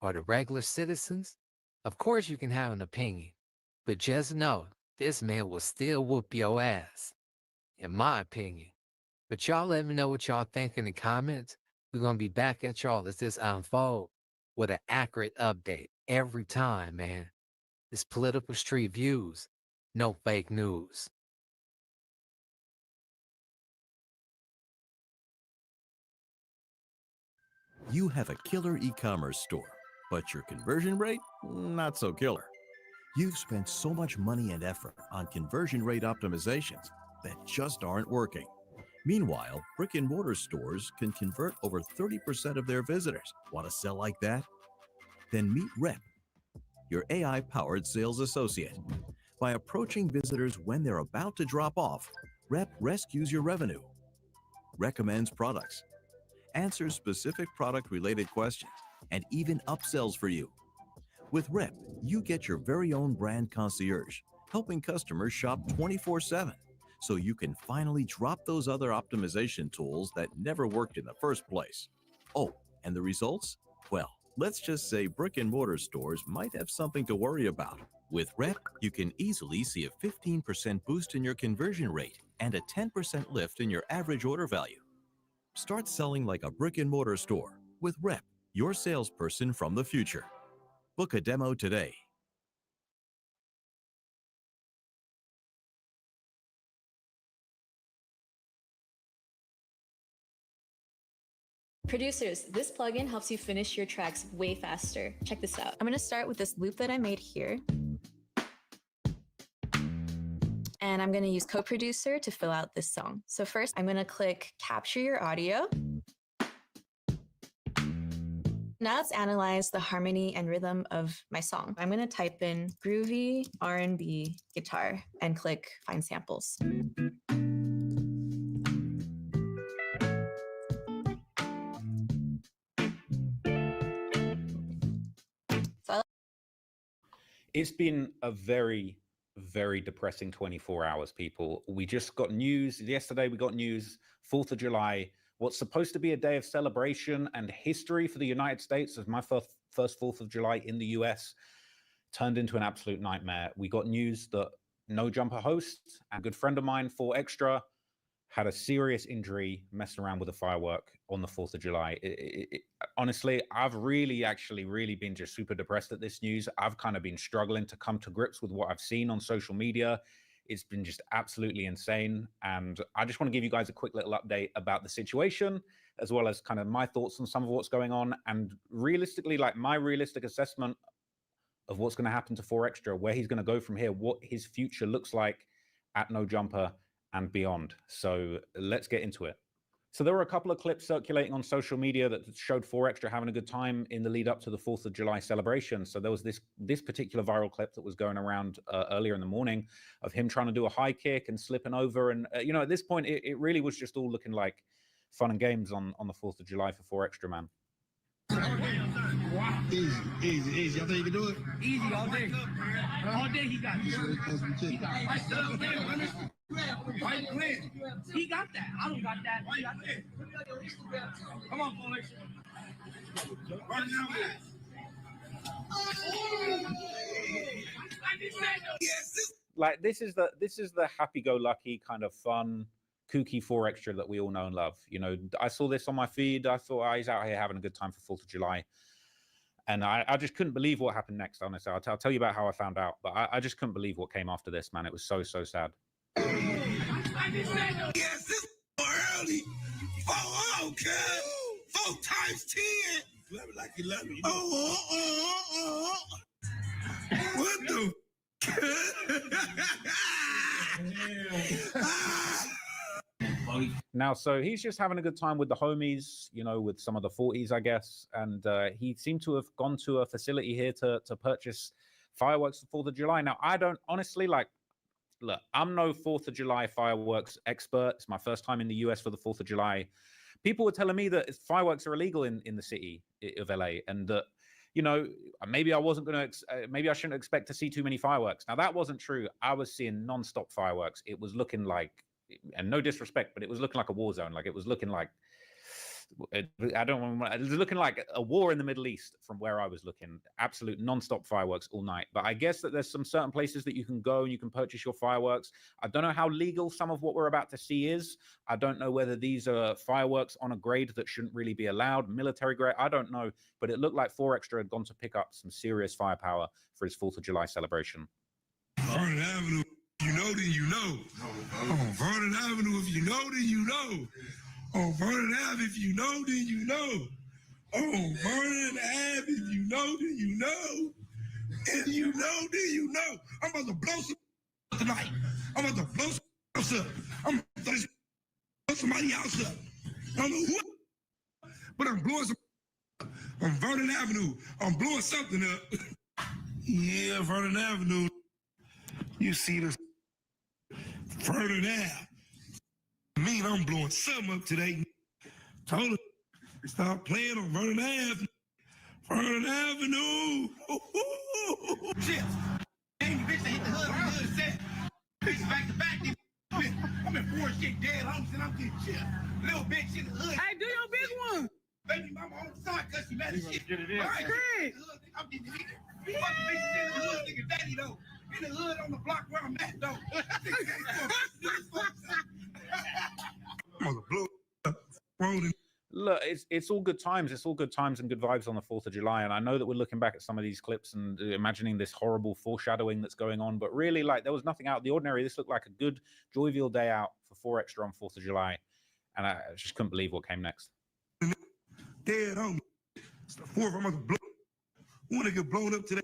or the regular citizens, of course you can have an opinion. But just know, this man will still whoop your ass. In my opinion. But y'all let me know what y'all think in the comments. We're going to be back at y'all as this unfold with an accurate update every time, man. It's political street views, no fake news. You have a killer e-commerce store, but your conversion rate, not so killer. You've spent so much money and effort on conversion rate optimizations that just aren't working. Meanwhile, brick-and-mortar stores can convert over 30% of their visitors. Want to sell like that? Then meet Rep, your AI-powered sales associate. By approaching visitors when they're about to drop off, Rep rescues your revenue, recommends products, answers specific product-related questions, and even upsells for you. With Rep, you get your very own brand concierge, helping customers shop 24/7. So you can finally drop those other optimization tools that never worked in the first place. Oh, and the results? Well, let's just say brick-and-mortar stores might have something to worry about. With Rep, you can easily see a 15% boost in your conversion rate and a 10% lift in your average order value. Start selling like a brick-and-mortar store with Rep, your salesperson from the future. Book a demo today. Producers, this plugin helps you finish your tracks way faster. Check this out. I'm gonna start with this loop that I made here. And I'm gonna use Co-Producer to fill out this song. So first, I'm gonna click Capture Your Audio. Now let's analyze the harmony and rhythm of my song. I'm gonna type in groovy R&B guitar and click Find Samples. It's been a very, very depressing 24 hours, people. We just got news. Yesterday, we got news, 4th of July, what's supposed to be a day of celebration and history for the United States as my first 4th of July in the US turned into an absolute nightmare. We got news that No Jumper host and a good friend of mine, 4extra, had a serious injury messing around with a firework on the 4th of July. Honestly, I've really been just super depressed at this news. I've kind of been struggling to come to grips with what I've seen on social media. It's been just absolutely insane. And I just want to give you guys a quick little update about the situation, as well as kind of my thoughts on some of what's going on. And realistically, like my realistic assessment of what's going to happen to 4extra, where he's going to go from here, what his future looks like at No Jumper and beyond. So let's get into it. So there were a couple of clips circulating on social media that showed 4extra having a good time in the lead up to the 4th of July celebration. So there was this particular viral clip that was going around earlier in the morning of him trying to do a high kick and slipping over. And, at this point, it really was just all looking like fun and games on the 4th of July for 4extra, man. Easy. Y'all think you can do it? Easy all day. All day he got it. He got it. Right clear. He got that. I don't got that. He got that. Come on, boys. Run down there. Like this is the happy-go-lucky kind of fun, kooky 4extra that we all know and love. I saw this on my feed. I thought, he's out here having a good time for 4th of July. And I just couldn't believe what happened next, honestly. I'll tell you about how I found out. But I just couldn't believe what came after this, man. It was so sad. Yes, this early. 4 okay. 4 times 10. Love it like you love me. Oh. What the? Now, so he's just having a good time with the homies, with some of the 40s, I guess. And he seemed to have gone to a facility here to purchase fireworks for 4th of July. Now, I don't honestly look, I'm no 4th of July fireworks expert. It's my first time in the US for the 4th of July. People were telling me that fireworks are illegal in the city of LA, and that, maybe I wasn't going to, maybe I shouldn't expect to see too many fireworks. Now, that wasn't true. I was seeing nonstop fireworks. It was looking like, and no disrespect, but it was looking like a war zone. Like it was looking like, it was looking like a war in the Middle East from where I was looking. Absolute nonstop fireworks all night. But I guess that there's some certain places that you can go and you can purchase your fireworks. I don't know how legal some of what we're about to see is. I don't know whether these are fireworks on a grade that shouldn't really be allowed, military grade. I don't know. But it looked like 4extra had gone to pick up some serious firepower for his 4th of July celebration. Vernon Avenue, you know, then you know. Oh, Vernon Avenue, if you know, then you know. Oh, Vernon Ave, if you know, then you know. Oh, Vernon Ave, if you know, then you know. If you know, then you know. I'm about to blow some tonight. I'm about to blow some else up. I'm about to blow somebody else up. I don't know who, but I'm blowing some on Vernon Avenue. I'm blowing something up. Yeah, Vernon Avenue. You see this Vernon Ave. I'm blowing something up today. Told her, stop playing on Vernon Avenue. Vernon Avenue. Shit. Ain't the bitch that hit the hood on the hood set. Bitch back to back. I'm in 4 shit dead homies and I'm getting shit. Little bitch in the hood. Hey, do your big one. Baby mama on the side cause she mad as shit. Get it in. All right, great. I'm getting hit. Fuck the bitches in the hood, nigga daddy though. In the hood on the block where I'm at though. Look, it's all good times. It's all good times and good vibes on the 4th of July. And I know that we're looking back at some of these clips and imagining this horrible foreshadowing that's going on. But really, there was nothing out of the ordinary. This looked like a good, jovial day out for 4extra on 4th of July. And I just couldn't believe what came next. Dead homie. It's the 4th. I'm going to blow. I want to get blown up today.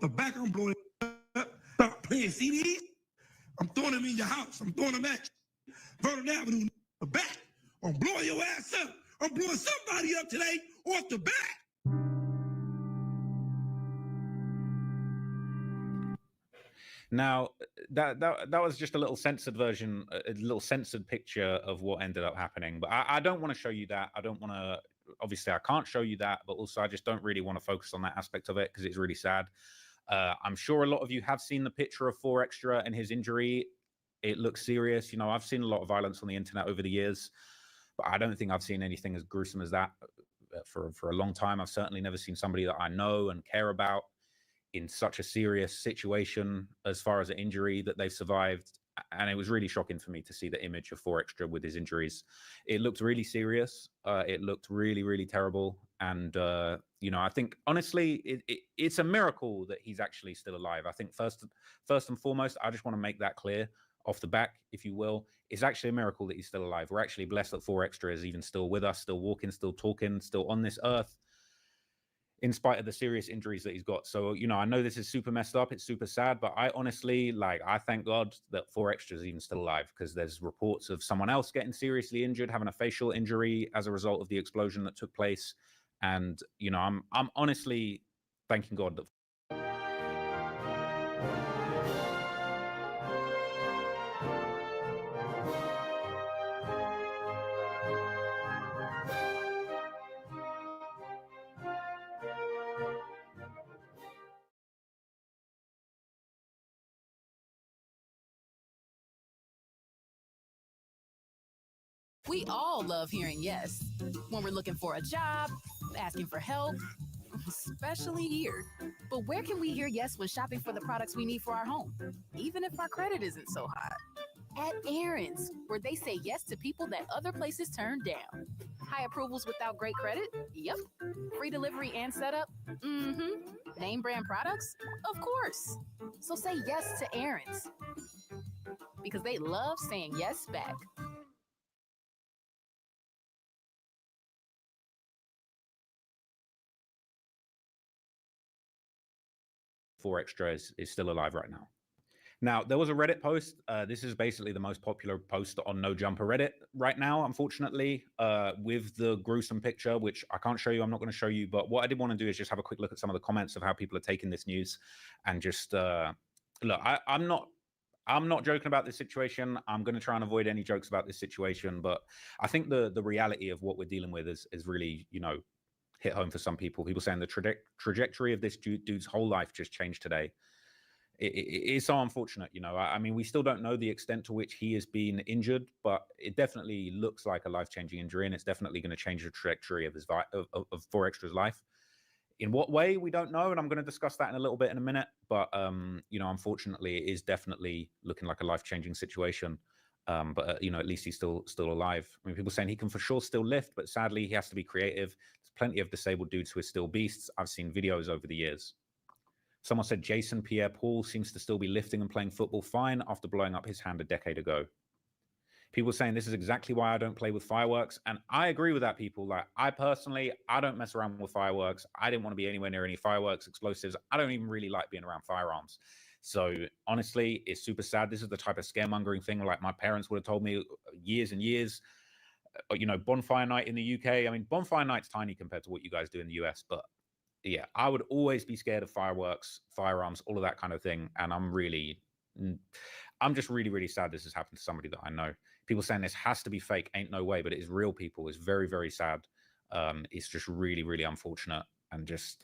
The back, I'm blowing up. Stop playing CDs. I'm throwing them in your house. I'm throwing them at you. Vernon Avenue, the back. I'm blowing your ass up. I'm blowing somebody up today off the back. Now, that was just a little censored version, a little censored picture of what ended up happening. But I don't want to show you that. I don't want to, obviously, I can't show you that. But also, I just don't really want to focus on that aspect of it because it's really sad. I'm sure a lot of you have seen the picture of 4extra and his injury. It looks serious. I've seen a lot of violence on the internet over the years, but I don't think I've seen anything as gruesome as that for a long time. I've certainly never seen somebody that I know and care about in such a serious situation as far as an injury that they've survived. and it was really shocking for me to see the image of 4extra with his injuries. It looked really serious. It looked really, really terrible. And, you know, I think, honestly, it's a miracle that he's actually still alive. I think first and foremost, I just want to make that clear off the back, if you will. It's actually a miracle that he's still alive. We're actually blessed that 4extra is even still with us, still walking, still talking, still on this earth, in spite of the serious injuries that he's got. So, you know, I know this is super messed up. It's super sad, but I honestly, like, I thank God that 4extra is even still alive, because there's reports of someone else getting seriously injured, having a facial injury as a result of the explosion that took place. And, you know, I'm honestly thanking God that We all love hearing yes when we're looking for a job, asking for help, especially here. But where can we hear yes when shopping for the products we need for our home, even if our credit isn't so hot? At Aaron's, where they say yes to people that other places turn down. High approvals without great credit? Yep. Free delivery and setup? Mm-hmm. Name brand products? Of course. So say yes to Aaron's, because they love saying yes back. 4extra is still alive right now. Now, there was a Reddit post. This is basically the most popular post on No Jumper Reddit right now, unfortunately, with the gruesome picture, which I can't show you. I'm not going to show you. But what I did want to do is just have a quick look at some of the comments of how people are taking this news. And just, look, I'm not joking about this situation. I'm going to try and avoid any jokes about this situation. But I think the reality of what we're dealing with is really, you know, hit home for some people. People saying the trajectory of this dude's whole life just changed today. It's so unfortunate, you know. I mean, we still don't know the extent to which he has been injured, but it definitely looks like a life-changing injury, and it's definitely going to change the trajectory of his of 4extra's life. In what way, we don't know, and I'm going to discuss that in a little bit in a minute. But you know, unfortunately, it is definitely looking like a life-changing situation. But you know, at least he's still alive. I mean, people saying he can for sure still lift, but sadly, he has to be creative. There's plenty of disabled dudes who are still beasts. I've seen videos over the years. Someone said Jason Pierre-Paul seems to still be lifting and playing football fine after blowing up his hand a decade ago. People saying this is exactly why I don't play with fireworks. And I agree with that, people. Like, I personally, I don't mess around with fireworks. I didn't want to be anywhere near any fireworks, explosives. I don't even really like being around firearms. So honestly, it's super sad. This is the type of scaremongering thing like my parents would have told me years and years. You know, bonfire night in the UK. I mean, bonfire night's tiny compared to what you guys do in the US, but yeah, I would always be scared of fireworks, firearms, all of that kind of thing. And I'm just really, really sad this has happened to somebody that I know. People saying this has to be fake, ain't no way, but it is real, people. It's very, very sad. It's just really, really unfortunate. And just,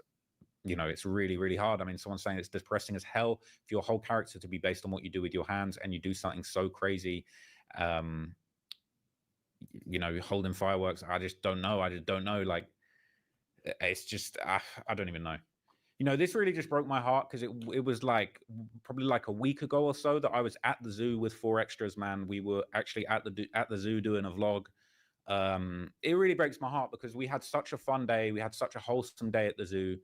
you know, it's really, really hard. I mean, someone's saying it's depressing as hell for your whole character to be based on what you do with your hands, and you do something so crazy. You know, holding fireworks, I just don't know. Like, it's just, I don't even know. You know, this really just broke my heart, because it was like probably like a week ago or so that I was at the zoo with 4extras, man. We were actually at the zoo doing a vlog. It really breaks my heart because we had such a fun day. We had such a wholesome day at the zoo.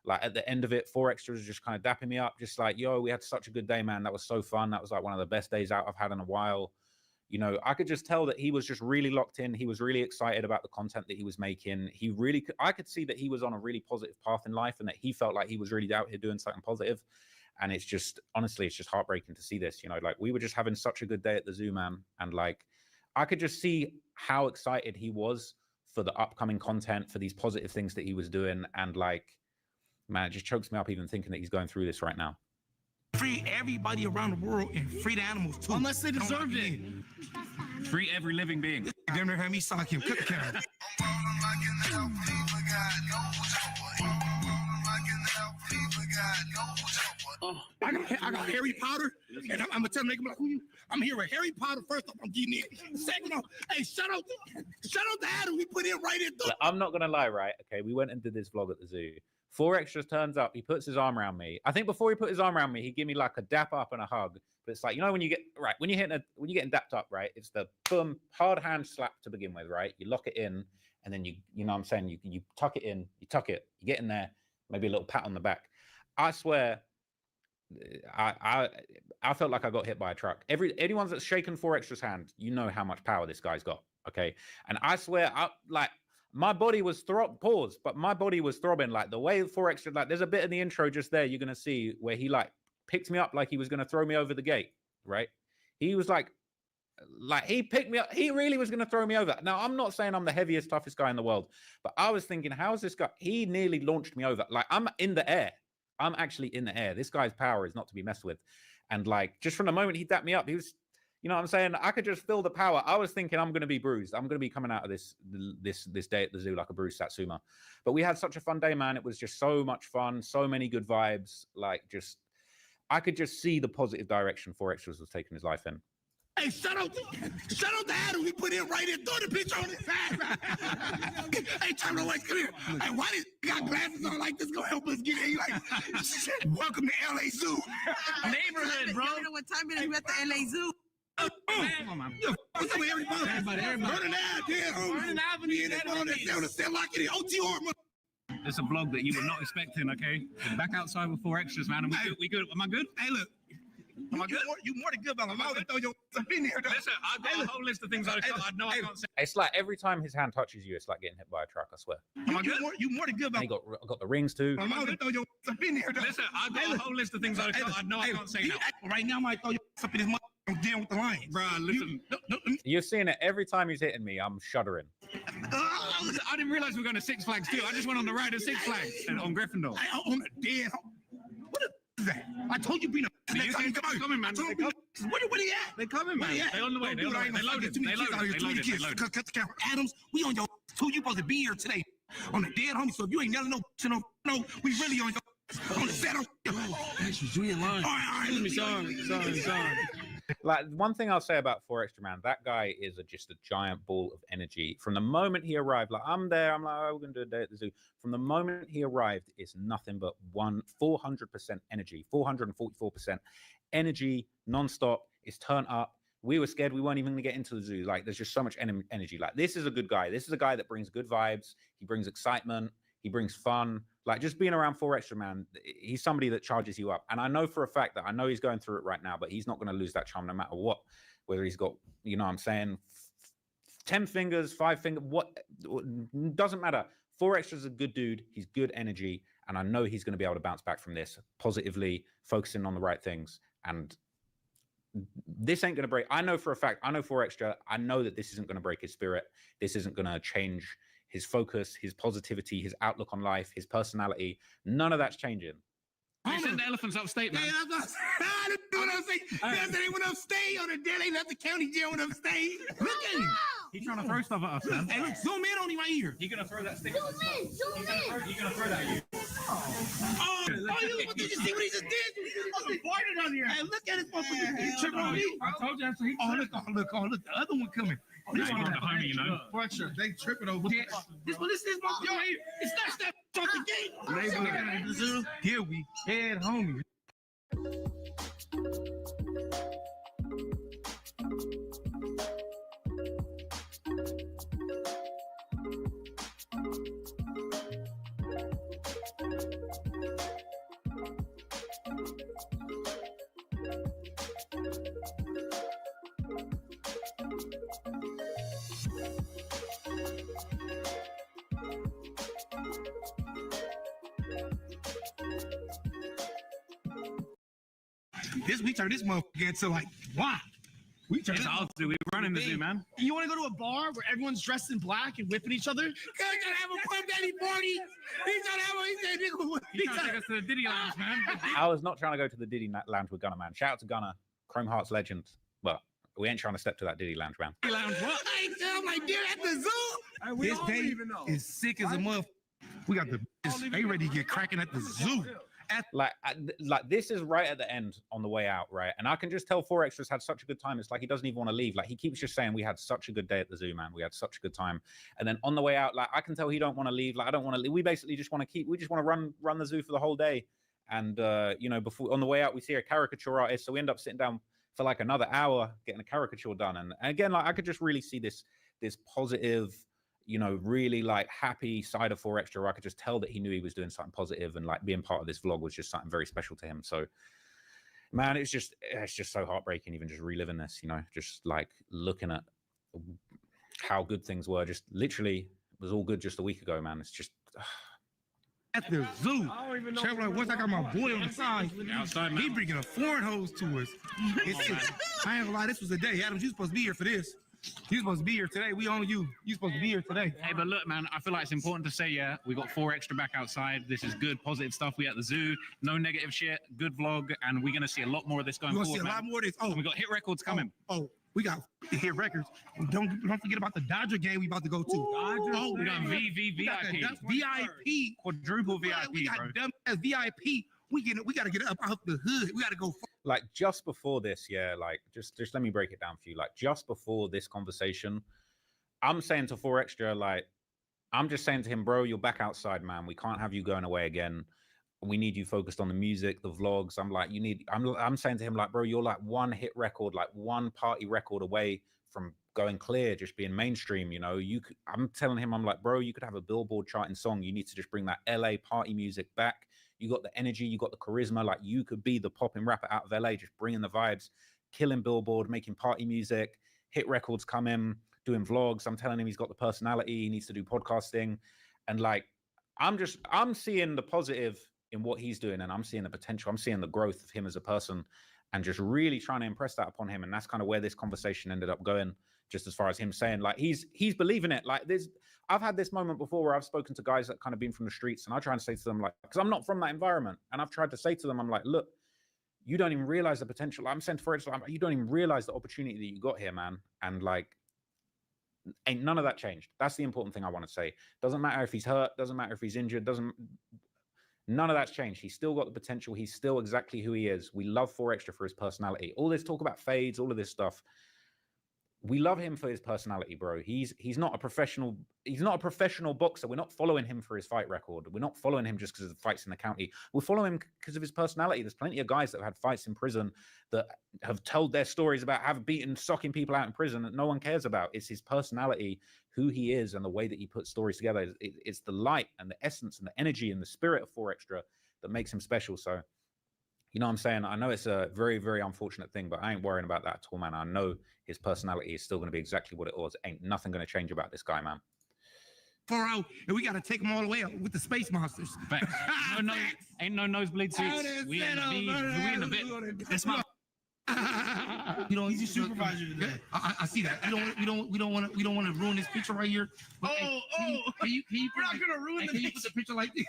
Like, at the end of it, 4extras was just kind of dapping me up, just like, yo, we had such a good day, man. That was so fun. That was like one of the best days out I've had in a while. You know, I could just tell that he was just really locked in. He was really excited about the content that he was making. I could see that he was on a really positive path in life, and that he felt like he was really out here doing something positive. And it's just, honestly, it's just heartbreaking to see this. You know, like, we were just having such a good day at the zoo, man. And like, I could just see how excited he was for the upcoming content, for these positive things that he was doing. And like, man, it just chokes me up even thinking that he's going through this right now. Free everybody around the world and free the animals too. Unless they deserve it. Free every living being. Damn near had me sock him. Cut the camera. I got Harry Potter, and I'm gonna tell them, I'm here with Harry Potter. First off, I'm getting it. Second off, hey, shout out the Adam we put in right in. I'm not gonna lie, right? Okay, we went and did this vlog at the zoo. 4extra turns up, he puts his arm around me. I think before he put his arm around me, he gave me like a dap up and a hug. But it's like, you know, when you're getting dapped up, right? It's the boom, hard hand slap to begin with, right? You lock it in, and then you know what I'm saying, you tuck it in, you tuck it, you get in there, maybe a little pat on the back. I swear, I felt like I got hit by a truck. Anyone that's shaken 4extra's hand, you know how much power this guy's got. Okay, and I swear, my body was but my body was throbbing. Like the way 4extra, like there's a bit in the intro just there, you're gonna see where he like picked me up like he was gonna throw me over the gate, right? He was like he picked me up. He really was gonna throw me over. Now I'm not saying I'm the heaviest, toughest guy in the world, but I was thinking, how's this guy? He nearly launched me over. Like I'm in the air. I'm actually in the air. This guy's power is not to be messed with. And like just from the moment he dapped me up, he was, you know what I'm saying? I could just feel the power. I was thinking I'm going to be bruised. I'm going to be coming out of this day at the zoo like a bruised Satsuma. But we had such a fun day, man. It was just so much fun. So many good vibes. Like just, I could just see the positive direction 4extra was taking his life in. Hey, shout out to Adam. He put in right in, throw the picture on his side. Hey, Charlie, come here. Hey, why this got glasses on like this? Gonna help us get in. Like, welcome to LA Zoo. Neighborhood, bro. You know what time it is? We at the LA Zoo. Come on, man. What's up with everybody? Burning Avenue. It's a vlog that you were not expecting, okay? Back outside with 4extras, man. And we good? Am I good? Hey, look. Am I good? You more than good, man. I'm about to throw your stuff in here. Listen, I've got a whole list of things I know I can't say. It's like every time his hand touches you, it's like getting hit by a truck, I swear. Am I good? You more than good, man. He got the rings too. I'm about to throw your stuff in here. Listen, I've got a whole list of things I know I can't say now. Right now, I might throw your stuff in his mouth. I'm dealing with the lions. Bro, listen. You're seeing it every time he's hitting me. I'm shuddering. I didn't realize we were going to Six Flags too. I just went on the ride at Six Flags on Gryffindor. On a dead. What is that? I told you, be they're coming, man. Where they at? They're coming, man. They're on the way. They loaded. Cut the camera. Adams, we on your too. You supposed to be here today on the dead homie. So if you ain't never no, we really on your the set. You in line. All right. Sorry. Like one thing I'll say about 4extra, man, that guy is just a giant ball of energy. From the moment he arrived, like I'm there, I'm like, oh, we're gonna do a day at the zoo. From the moment he arrived, it's nothing but 400% energy, 444% energy, non-stop. It's turned up. We were scared we weren't even gonna get into the zoo. Like there's just so much energy. Like this is a good guy. This is a guy that brings good vibes. He brings excitement. He brings fun. Like just being around 4extra, man, he's somebody that charges you up. And I know for a fact that I know he's going through it right now, but he's not going to lose that charm no matter what. Whether he's got, you know what I'm saying, 10 fingers, 5 fingers, what, doesn't matter. 4extra is a good dude. He's good energy. And I know he's going to be able to bounce back from this positively, focusing on the right things. And this ain't going to break. I know for a fact, I know 4extra, I know that this isn't going to break his spirit. This isn't going to change his focus, his positivity, his outlook on life, his personality. None of that's changing. They send the elephants upstate, man. Yeah, that's what I'm saying. They went upstate on the day. They left the county jail and upstate. Look at him. He's trying to throw stuff at us, man. Hey, look, zoom in on him right here. He's going to throw that stick. Zoom in. He's going to throw that at you. Did you see what he just did? He fucking farted on here. Hey, look at his motherfucker. He's tripping on me. I told you. Look, the other one coming. Oh, this one, the homie, you know. 4extra, they tripping over there. This motherfucker right here. It's not that off the gate. Neighborhood at the zoo. Here we head homie. We turn this motherfucker into like why? We turn it's all zoo. We run in the zoo, man. You want to go to a bar where everyone's dressed in black and whipping each other? He's trying to have a Pump Daddy party. He's trying to have He's trying to take us to the Diddy Lounge, man. I was not trying to go to the Diddy Lounge with Gunner, man. Shout out to Gunner, Chrome Hearts legend. But we ain't trying to step to that Diddy Lounge, man. Diddy Lounge, what? I'm like, they're at the zoo. This day is sick as a motherfucker. We got the they ready to get cracking at the zoo. Like this is right at the end on the way out, right? And I can just tell 4extra's had such a good time. It's like he doesn't even want to leave. Like he keeps just saying, we had such a good day at the zoo, man. We had such a good time. And then on the way out, like I can tell he don't want to leave. Like I don't want to leave. We basically just want to run the zoo for the whole day. And you know, before on the way out, we see a caricature artist. So we end up sitting down for like another hour getting a caricature done. And again, like I could just really see this positive, you know, really like happy side of 4extra where I could just tell that he knew he was doing something positive, and like being part of this vlog was just something very special to him. So man, it's just so heartbreaking even just reliving this, you know, just like looking at how good things were. Just literally it was all good just a week ago, man. It's just at the zoo. Trevor, like, once I got my boy on the side, he bringing a foreign hose to us. I ain't gonna lie, this was a day. Adams, you supposed to be here for this. You supposed to be here today. We on you. You supposed to be here today. Hey, but look, man, I feel like it's important to say, yeah, we got 4extra back outside. This is good, positive stuff. We at the zoo. No negative shit. Good vlog, and we're gonna see a lot more of this going forward. We're gonna see a lot more of this. Oh, we got hit records coming. We got hit records. Don't forget about the Dodger game we about to go to. Oh, we got VIP. VIP. Quadruple VIP, we got bro. VIP. We got to get up out the hood. We got to go. Like just before this, yeah, like just let me break it down for you. Like just before this conversation, I'm saying to 4extra, like I'm just saying to him, bro, you're back outside, man. We can't have you going away again. We need you focused on the music, the vlogs. I'm like, I'm saying to him, like, bro, you're like one hit record, like one party record away from going clear, just being mainstream. You know, I'm telling him, I'm like, bro, you could have a Billboard charting song. You need to just bring that LA party music back. You got the energy, you got the charisma. Like you could be the popping rapper out of LA, just bringing the vibes, killing Billboard, making party music, hit records come in, doing vlogs. I'm telling him he's got the personality. He needs to do podcasting. And like, I'm seeing the positive in what he's doing, and I'm seeing the potential. I'm seeing the growth of him as a person, and just really trying to impress that upon him. And that's kind of where this conversation ended up going, just as far as him saying like he's believing it. Like I've had this moment before where I've spoken to guys that kind of been from the streets, and I try and say to them, like, because I'm not from that environment, and I've tried to say to them, I'm like, look, you don't even realize the potential. I'm saying for it, like, you don't even realize the opportunity that you got here, man. And like, ain't none of that changed. That's the important thing I want to say. Doesn't matter if he's hurt, doesn't matter if he's injured, none of that's changed. He's still got the potential. He's still exactly who he is. We love 4extra for his personality. All this talk about fades, all of this stuff. We love him for his personality, bro. He's not a professional. He's not a professional boxer. We're not following him for his fight record. We're not following him just because of the fights in the county. We're following him because of his personality. There's plenty of guys that have had fights in prison that have told their stories about having beaten, socking people out in prison that no one cares about. It's his personality, who he is, and the way that he puts stories together. It's the light and the essence and the energy and the spirit of 4extra that makes him special. So, you know what I'm saying? I know it's a very, very unfortunate thing, but I ain't worrying about that at all, man. I know his personality is still going to be exactly what it was. Ain't nothing going to change about this guy, man. Far out, and we got to take them all the way out with the space monsters. Ain't no nosebleed seats. We in the bit. That's my. You know, he's a supervisor today. I see that. We don't want to ruin this picture right here. But, can you we're not gonna ruin the picture. Can you put the picture like this?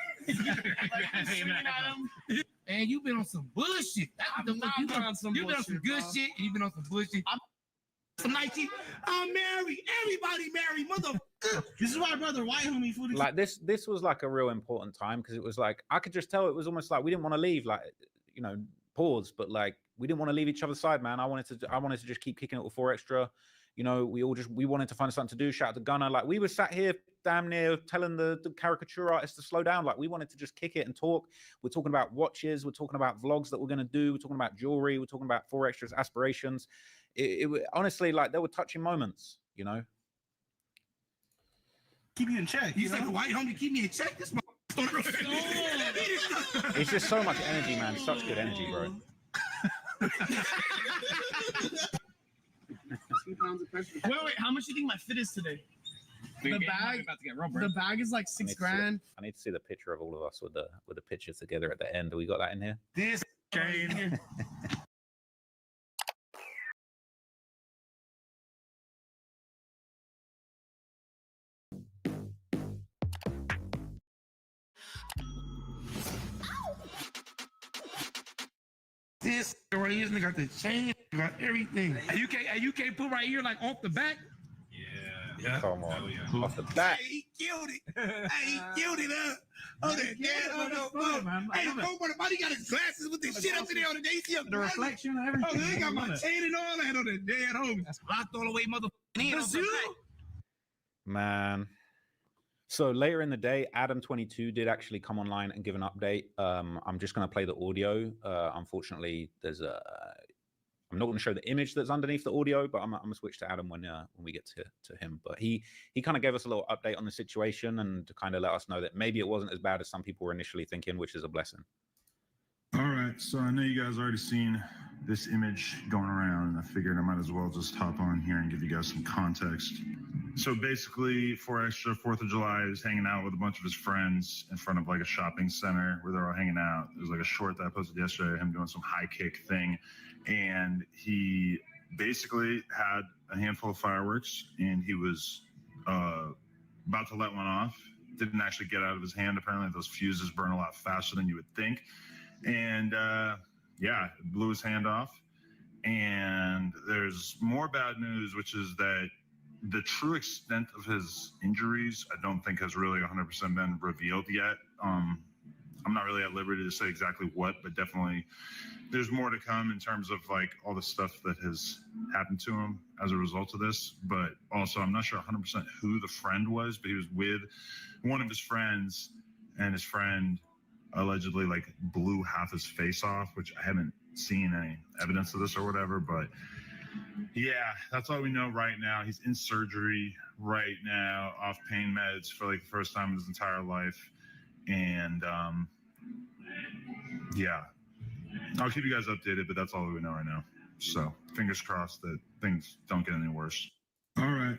And you've been on some bullshit. You've been on some good shit, and you've been on some bullshit. Some nice shit. I'm married. Everybody married, motherfucker. This is why, brother. Why, homie? Like this was like a real important time, because it was like I could just tell it was almost like we didn't want to leave. Like, you know, pause, but like we didn't want to leave each other's side, man. I wanted to just keep kicking it with 4extra. You know, we wanted to find something to do. Shout out to Gunner. Like we were sat here damn near telling the caricature artist to slow down. Like we wanted to just kick it and talk. We're talking about watches. We're talking about vlogs that we're going to do. We're talking about jewelry. We're talking about 4extra's aspirations. It honestly, like, there were touching moments, you know. Keep you in check. He's like, why, homie, keep me in check? This It's just so much energy, man. Such good energy, bro. 2 pounds of pressure. Wait, how much do you think my fit is today? The bag, about to get robbed, bro. the bag is like $6 grand. I need to see the picture of all of us with the pictures together at the end. We got that in here? This game. This right here, nigga got the chain, got everything. And you can't put right here like off the back. Come on. Off the bat. Hey, he killed it. Hey, he killed it, huh? Oh, that dad, Hey, why he got his glasses with this shit up in there on the day? The reflection and everything. Oh, they got my chain and all that on the dead homie. That's locked all the way, motherfucking in. Man. So later in the day, Adam22 did actually come online and give an update. I'm just going to play the audio. Unfortunately, I'm not going to show the image that's underneath the audio, but I'm going to switch to Adam when we get to him. But he kind of gave us a little update on the situation and to kind of let us know that maybe it wasn't as bad as some people were initially thinking, which is a blessing. All right, so I know you guys already seen this image going around, and I figured I might as well just hop on here and give you guys some context. So basically, 4extra 4th of July is hanging out with a bunch of his friends in front of like a shopping center where they're all hanging out. There's like a short that I posted yesterday, him doing some high kick thing, and he basically had a handful of fireworks, and he was about to let one off. Didn't actually get out of his hand. Apparently, those fuses burn a lot faster than you would think. And yeah, it blew his hand off. And there's more bad news, which is that the true extent of his injuries, I don't think has really 100% been revealed yet. I'm not really at liberty to say exactly what, but definitely there's more to come in terms of like all the stuff that has happened to him as a result of this. But also, I'm not sure 100% who the friend was, but he was with one of his friends, and his friend allegedly like blew half his face off, which I haven't seen any evidence of this or whatever, but yeah, that's all we know right now. He's in surgery right now, off pain meds for like the first time in his entire life. And yeah, I'll keep you guys updated, but that's all we know right now. So fingers crossed that things don't get any worse. All right,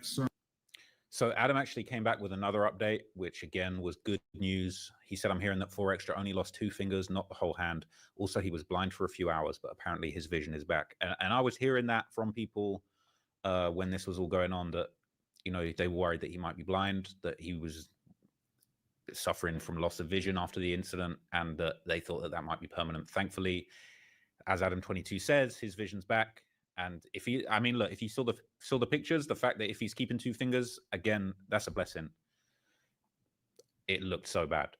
So Adam actually came back with another update, which again was good news. He said, I'm hearing that 4extra only lost 2 fingers, not the whole hand. Also, he was blind for a few hours, but apparently his vision is back. And I was hearing that from people when this was all going on, that, you know, they were worried that he might be blind, that he was suffering from loss of vision after the incident, and that they thought that that might be permanent. Thankfully, as Adam22 says, his vision's back. And if he, I mean, look, if you saw the pictures, the fact that if he's keeping 2 fingers, again, that's a blessing. It looked so bad.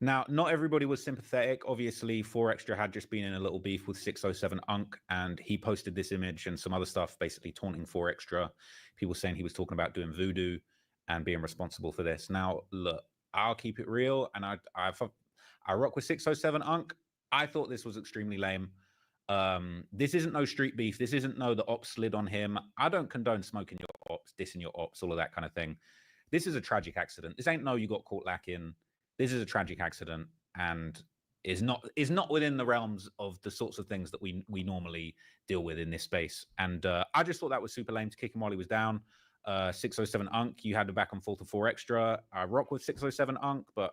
Now, not everybody was sympathetic. Obviously, 4extra had just been in a little beef with 607 Unk, and he posted this image and some other stuff, basically taunting 4extra. People saying he was talking about doing voodoo and being responsible for this. Now, look, I'll keep it real, and I rock with 607 Unk. I thought this was extremely lame. This isn't no street beef. This isn't no the ops slid on him. I don't condone smoking your ops, dissing your ops, all of that kind of thing. This is a tragic accident. This ain't no you got caught lacking. This is a tragic accident, and is not within the realms of the sorts of things that we normally deal with in this space. And I just thought that was super lame to kick him while he was down. 607 Unk, you had the back and forth of 4extra. I rock with 607 Unk, but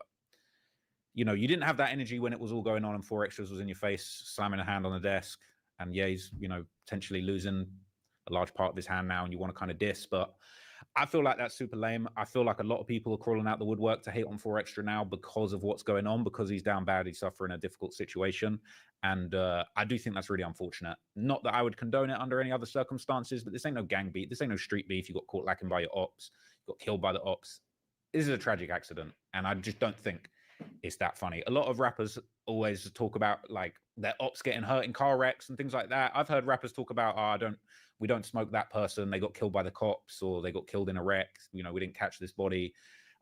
you know, you didn't have that energy when it was all going on and 4extras was in your face, slamming a hand on the desk. And yeah, he's, you know, potentially losing a large part of his hand now, and you want to kind of diss. But I feel like that's super lame. I feel like a lot of people are crawling out the woodwork to hate on 4extra now because of what's going on, because he's down bad, he's suffering a difficult situation. And I do think that's really unfortunate. Not that I would condone it under any other circumstances, but this ain't no gang beat. This ain't no street beef. You got caught lacking by your ops. You got killed by the ops. This is a tragic accident. And I just don't think it's that funny. A lot of rappers always talk about like their ops getting hurt in car wrecks and things like that. I've heard rappers talk about, we don't smoke that person, they got killed by the cops, or they got killed in a wreck, you know, we didn't catch this body.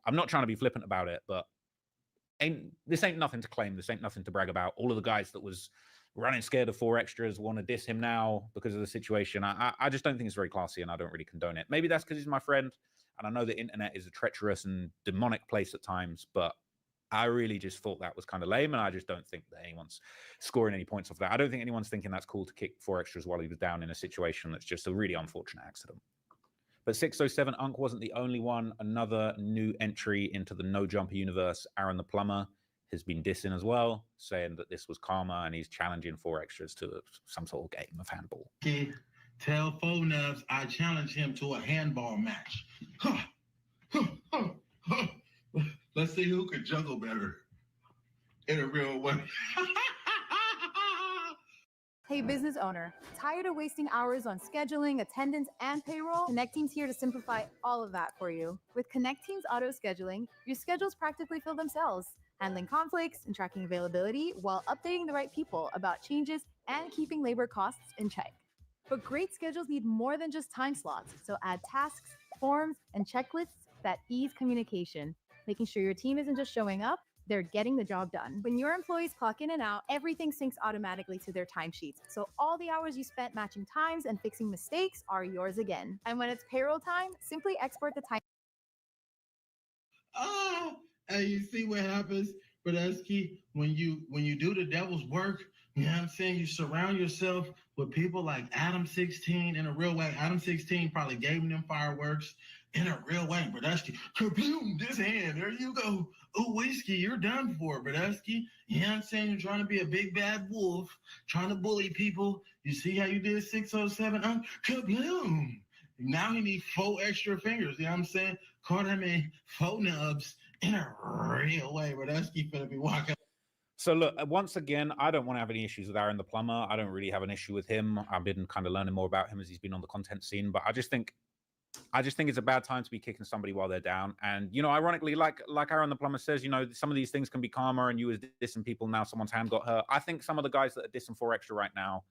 I'm not trying to be flippant about it, but this ain't nothing to claim. This ain't nothing to brag about. All of the guys that was running scared of 4extras want to diss him now because of the situation. I just don't think it's very classy, and I don't really condone it. Maybe that's because he's my friend, and I know the internet is a treacherous and demonic place at times, but I really just thought that was kind of lame, and I just don't think that anyone's scoring any points off that. I don't think anyone's thinking that's cool to kick 4extras while he was down in a situation that's just a really unfortunate accident. But 607 Unk wasn't the only one. Another new entry into the No Jumper universe, Aaron the Plumber, has been dissing as well, saying that this was karma, and he's challenging 4extras to some sort of game of handball. Tell Phonubs I challenge him to a handball match. Let's see who can juggle better in a real way. Hey, business owner, tired of wasting hours on scheduling, attendance, and payroll? Connect Team's here to simplify all of that for you. With Connect Team's auto scheduling, your schedules practically fill themselves, handling conflicts and tracking availability while updating the right people about changes and keeping labor costs in check. But great schedules need more than just time slots, so add tasks, forms, and checklists that ease communication, making sure your team isn't just showing up, they're getting the job done. When your employees clock in and out, everything syncs automatically to their timesheets. So all the hours you spent matching times and fixing mistakes are yours again. And when it's payroll time, simply export the time. Oh, and you see what happens, Brodesky, when you do the devil's work, you know what I'm saying? You surround yourself with people like Adam 16 in a real way. Adam 16 probably gave them fireworks in a real way. Brodesky, kaboom, this hand, there you go. Oh, whiskey, you're done for, Brodesky. You know what I'm saying? You're trying to be a big bad wolf, trying to bully people. You see how you did 607? Kaboom. Now he needs 4 extra fingers. You know what I'm saying? Caught him in 4 nubs in a real way. Brodesky finna be walking. So look, once again, I don't want to have any issues with Aaron the Plumber. I don't really have an issue with him. I've been kind of learning more about him as he's been on the content scene, but I just think it's a bad time to be kicking somebody while they're down. And, you know, ironically, like Aaron the Plumber says, you know, some of these things can be karma, and you was dissing people, now someone's hand got hurt. I think some of the guys that are dissing 4extra right now,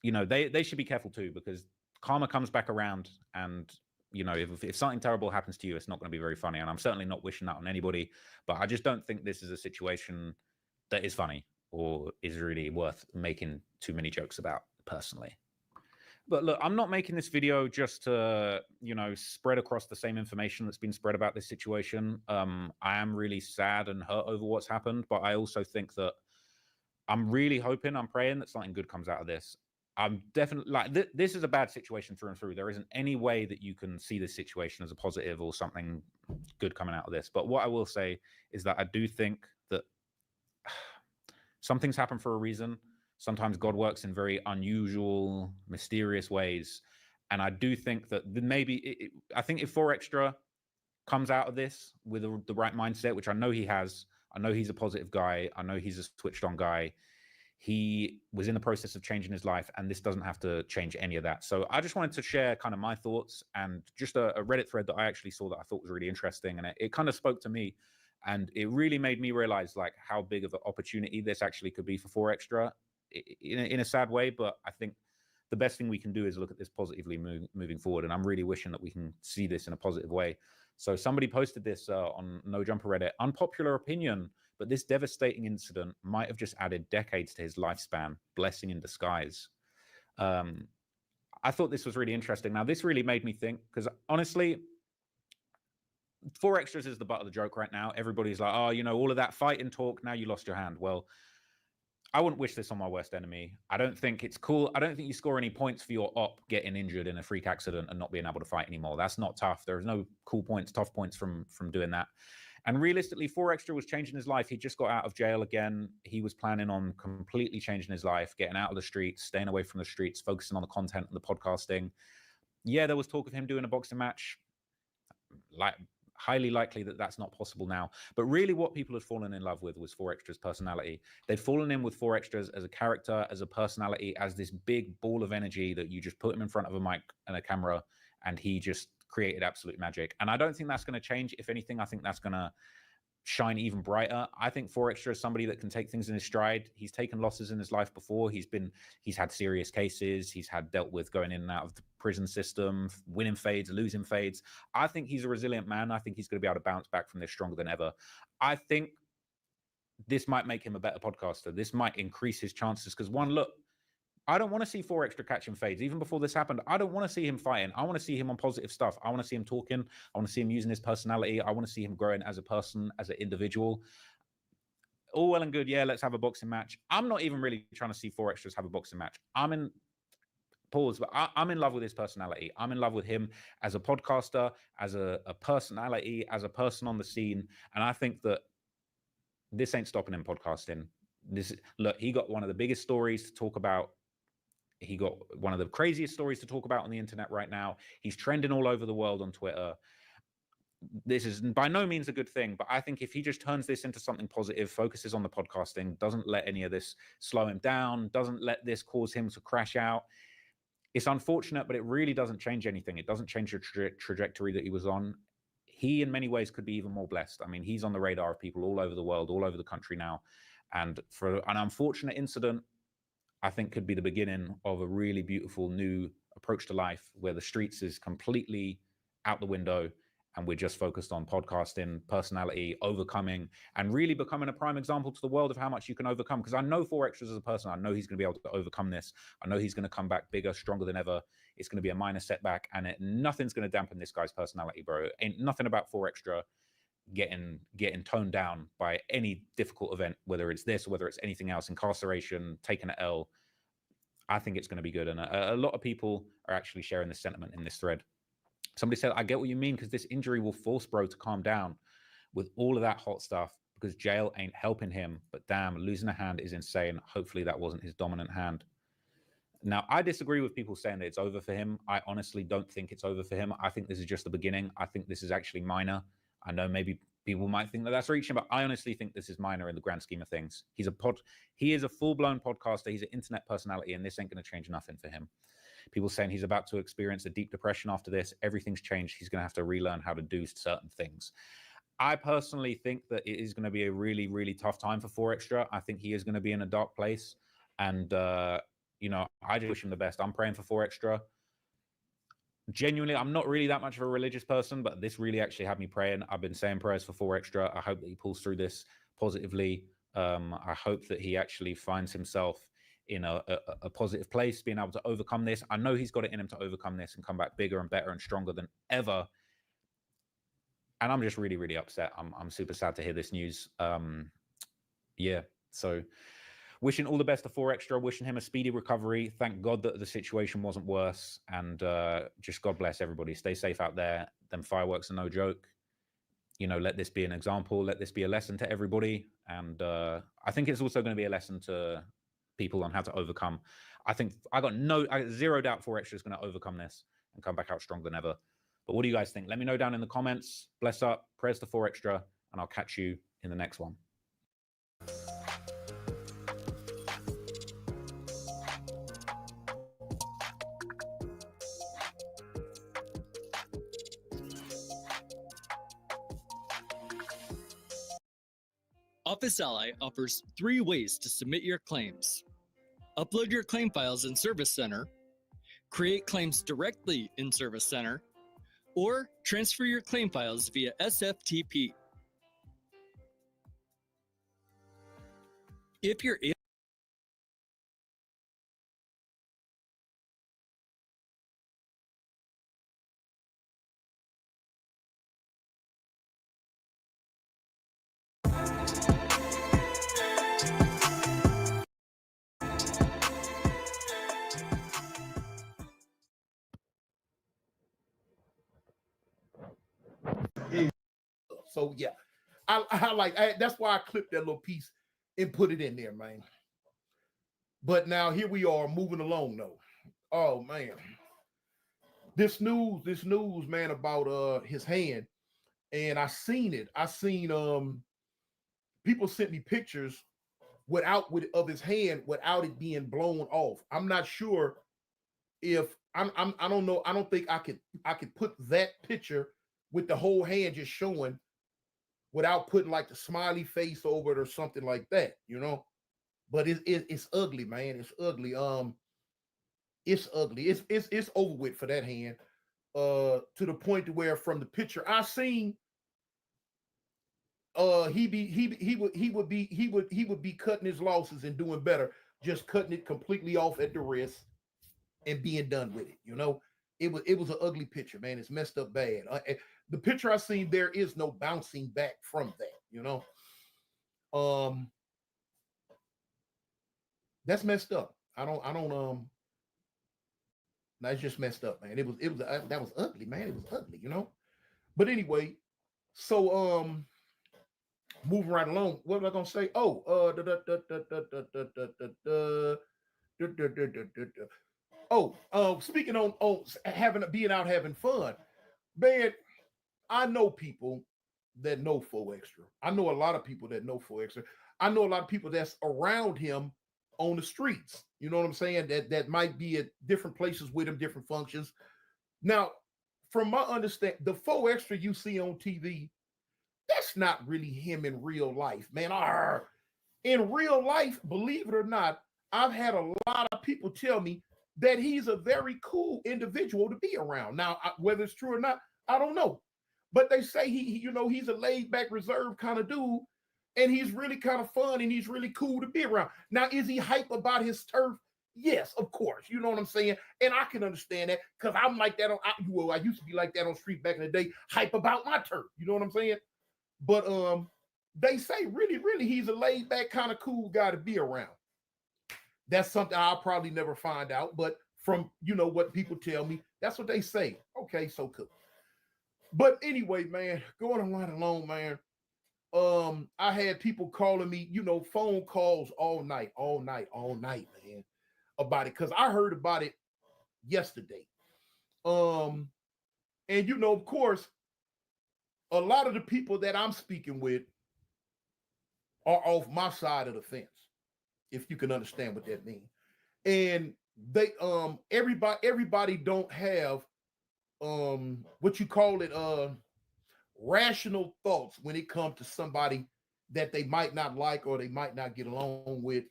you know, they should be careful too, because karma comes back around, and, you know, if something terrible happens to you, it's not going to be very funny. And I'm certainly not wishing that on anybody, but I just don't think this is a situation that is funny or is really worth making too many jokes about, personally. But look, I'm not making this video just to, you know, spread across the same information that's been spread about this situation. I am really sad and hurt over what's happened, but I also think that I'm really hoping, I'm praying that something good comes out of this. I'm definitely like, this is a bad situation through and through. There isn't any way that you can see this situation as a positive or something good coming out of this. But what I will say is that I do think that some things happen for a reason. Sometimes God works in very unusual, mysterious ways. And I do think that maybe, I think if 4extra comes out of this with the right mindset, which I know he has, I know he's a positive guy, I know he's a switched on guy, he was in the process of changing his life, and this doesn't have to change any of that. So I just wanted to share kind of my thoughts and just a Reddit thread that I actually saw that I thought was really interesting. And it kind of spoke to me, and it really made me realize like how big of an opportunity this actually could be for 4extra in a sad way. But I think the best thing we can do is look at this positively moving forward. And I'm really wishing that we can see this in a positive way. So somebody posted this on No Jumper Reddit. Unpopular opinion, but this devastating incident might have just added decades to his lifespan. Blessing in disguise. I thought this was really interesting. Now, this really made me think, because honestly, 4extras is the butt of the joke right now. Everybody's like, oh, you know, all of that fighting talk, now you lost your hand. Well, I wouldn't wish this on my worst enemy. I don't think it's cool. I don't think you score any points for your op getting injured in a freak accident and not being able to fight anymore. That's not tough. There's no cool points, tough points from doing that. And realistically, 4extra was changing his life. He just got out of jail again. He was planning on completely changing his life, getting out of the streets, staying away from the streets, focusing on the content and the podcasting. Yeah, there was talk of him doing a boxing match. Like, highly likely that that's not possible now. But really what people had fallen in love with was 4extra's personality. They'd fallen in with 4extra as a character, as a personality, as this big ball of energy that you just put him in front of a mic and a camera, and he just created absolute magic. And I don't think that's going to change. If anything, I think that's going to shine even brighter. I think 4extra is somebody that can take things in his stride. He's taken losses in his life before. He's had serious cases. He's had dealt with going in and out of the prison system, winning fades, losing fades. I think he's a resilient man. I think he's going to be able to bounce back from this stronger than ever. I think this might make him a better podcaster. This might increase his chances, because one, look, I don't want to see 4extra catching fades. Even before this happened, I don't want to see him fighting. I want to see him on positive stuff. I want to see him talking. I want to see him using his personality. I want to see him growing as a person, as an individual. All well and good. Yeah, let's have a boxing match. I'm not even really trying to see 4extras have a boxing match. I'm in love with his personality. I'm in love with him as a podcaster, as a personality, as a person on the scene. And I think that this ain't stopping him podcasting. Look, he got one of the biggest stories to talk about. He got one of the craziest stories to talk about on the internet right now. He's trending all over the world on Twitter. this is by no means a good thing, but I think if he just turns this into something positive, focuses on the podcasting, doesn't let any of this slow him down, doesn't let this cause him to crash out, it's unfortunate, but it really doesn't change anything. It doesn't change the trajectory that he was on. He, in many ways, could be even more blessed. I mean, he's on the radar of people all over the world, all over the country now. And for an unfortunate incident, I think could be the beginning of a really beautiful new approach to life where the streets is completely out the window and we're just focused on podcasting, personality, overcoming, and really becoming a prime example to the world of how much you can overcome. Because I know 4extras as a person. I know he's going to be able to overcome this. I know he's going to come back bigger, stronger than ever. It's going to be a minor setback, and nothing's going to dampen this guy's personality, bro. Ain't nothing about 4extra getting toned down by any difficult event, whether it's this or whether it's anything else, incarceration, taking an L. I think it's going to be good. And a lot of people are actually sharing this sentiment in this thread. Somebody said, I get what you mean, because this injury will force bro to calm down with all of that hot stuff, because jail ain't helping him. But damn, losing a hand is insane. Hopefully that wasn't his dominant hand. Now, I disagree with people saying that it's over for him. I honestly don't think it's over for him. I think this is just the beginning. I think this is actually minor. I know maybe people might think that that's reaching, but I honestly think this is minor in the grand scheme of things. He is a full-blown podcaster. He's an internet personality, and this ain't going to change nothing for him. People saying he's about to experience a deep depression after this. Everything's changed. He's going to have to relearn how to do certain things. I personally think that it is going to be a really, really tough time for 4extra. I think he is going to be in a dark place. And, you know, I just wish him the best. I'm praying for 4extra. Genuinely, I'm not really that much of a religious person, but this really actually had me praying. I've been saying prayers for 4extra. I hope that he pulls through this positively. I hope that he actually finds himself in a positive place, being able to overcome this. I know he's got it in him to overcome this and come back bigger and better and stronger than ever. And I'm just really, really upset. I'm super sad to hear this news. Yeah, so wishing all the best to 4extra, wishing him a speedy recovery. Thank God that the situation wasn't worse. And just God bless everybody. Stay safe out there. Them fireworks are no joke. You know, let this be an example. Let this be a lesson to everybody. And I think it's also going to be a lesson to people on how to overcome. I think I got zero doubt 4extra is going to overcome this and come back out stronger than ever. But what do you guys think? Let me know down in the comments. Bless up, prayers to 4extra, and I'll catch you in the next one. Office Ally offers 3 ways to submit your claims. Upload your claim files in Service Center, create claims directly in Service Center, or transfer your claim files via SFTP. If you're So yeah, that's why I clipped that little piece and put it in there, man. But now here we are moving along though. Oh man, this news, man, about his hand, and I seen it. I seen people sent me pictures of his hand without it being blown off. I'm not sure if I don't know. I don't think I could put that picture with the whole hand just showing without putting like the smiley face over it or something like that, you know. But it's ugly, man. It's ugly. It's ugly. It's over with for that hand. To the point to where from the picture I seen, he would be cutting his losses and doing better, just cutting it completely off at the wrist and being done with it. You know, it was an ugly picture, man. It's messed up bad. The picture I seen, there is no bouncing back from that. You know, that's messed up. I don't. That's just messed up, man. That was ugly, man. It was ugly, you know. But anyway, so moving right along. What was I gonna say? Speaking on being out having fun, man. I know people that know 4extra. I know a lot of people that know 4extra. I know a lot of people that's around him on the streets. You know what I'm saying? That might be at different places with him, different functions. Now, from my understanding, the 4extra you see on TV, that's not really him in real life, man. In real life, believe it or not, I've had a lot of people tell me that he's a very cool individual to be around. Now, whether it's true or not, I don't know. But they say he's a laid back, reserved kind of dude, and he's really kind of fun and he's really cool to be around. Now, is he hype about his turf? Yes, of course. You know what I'm saying? And I can understand that because I'm like that I used to be like that on street back in the day, hype about my turf. You know what I'm saying? But they say really, he's a laid back kind of cool guy to be around. That's something I'll probably never find out, but from what people tell me, that's what they say. Okay, so cool. But anyway, man, going right along, man. I had people calling me, phone calls all night, man, about it because I heard about it yesterday. And of course, a lot of the people that I'm speaking with are off my side of the fence, if you can understand what that means. And they everybody don't have what you call it rational thoughts when it comes to somebody that they might not like or they might not get along with.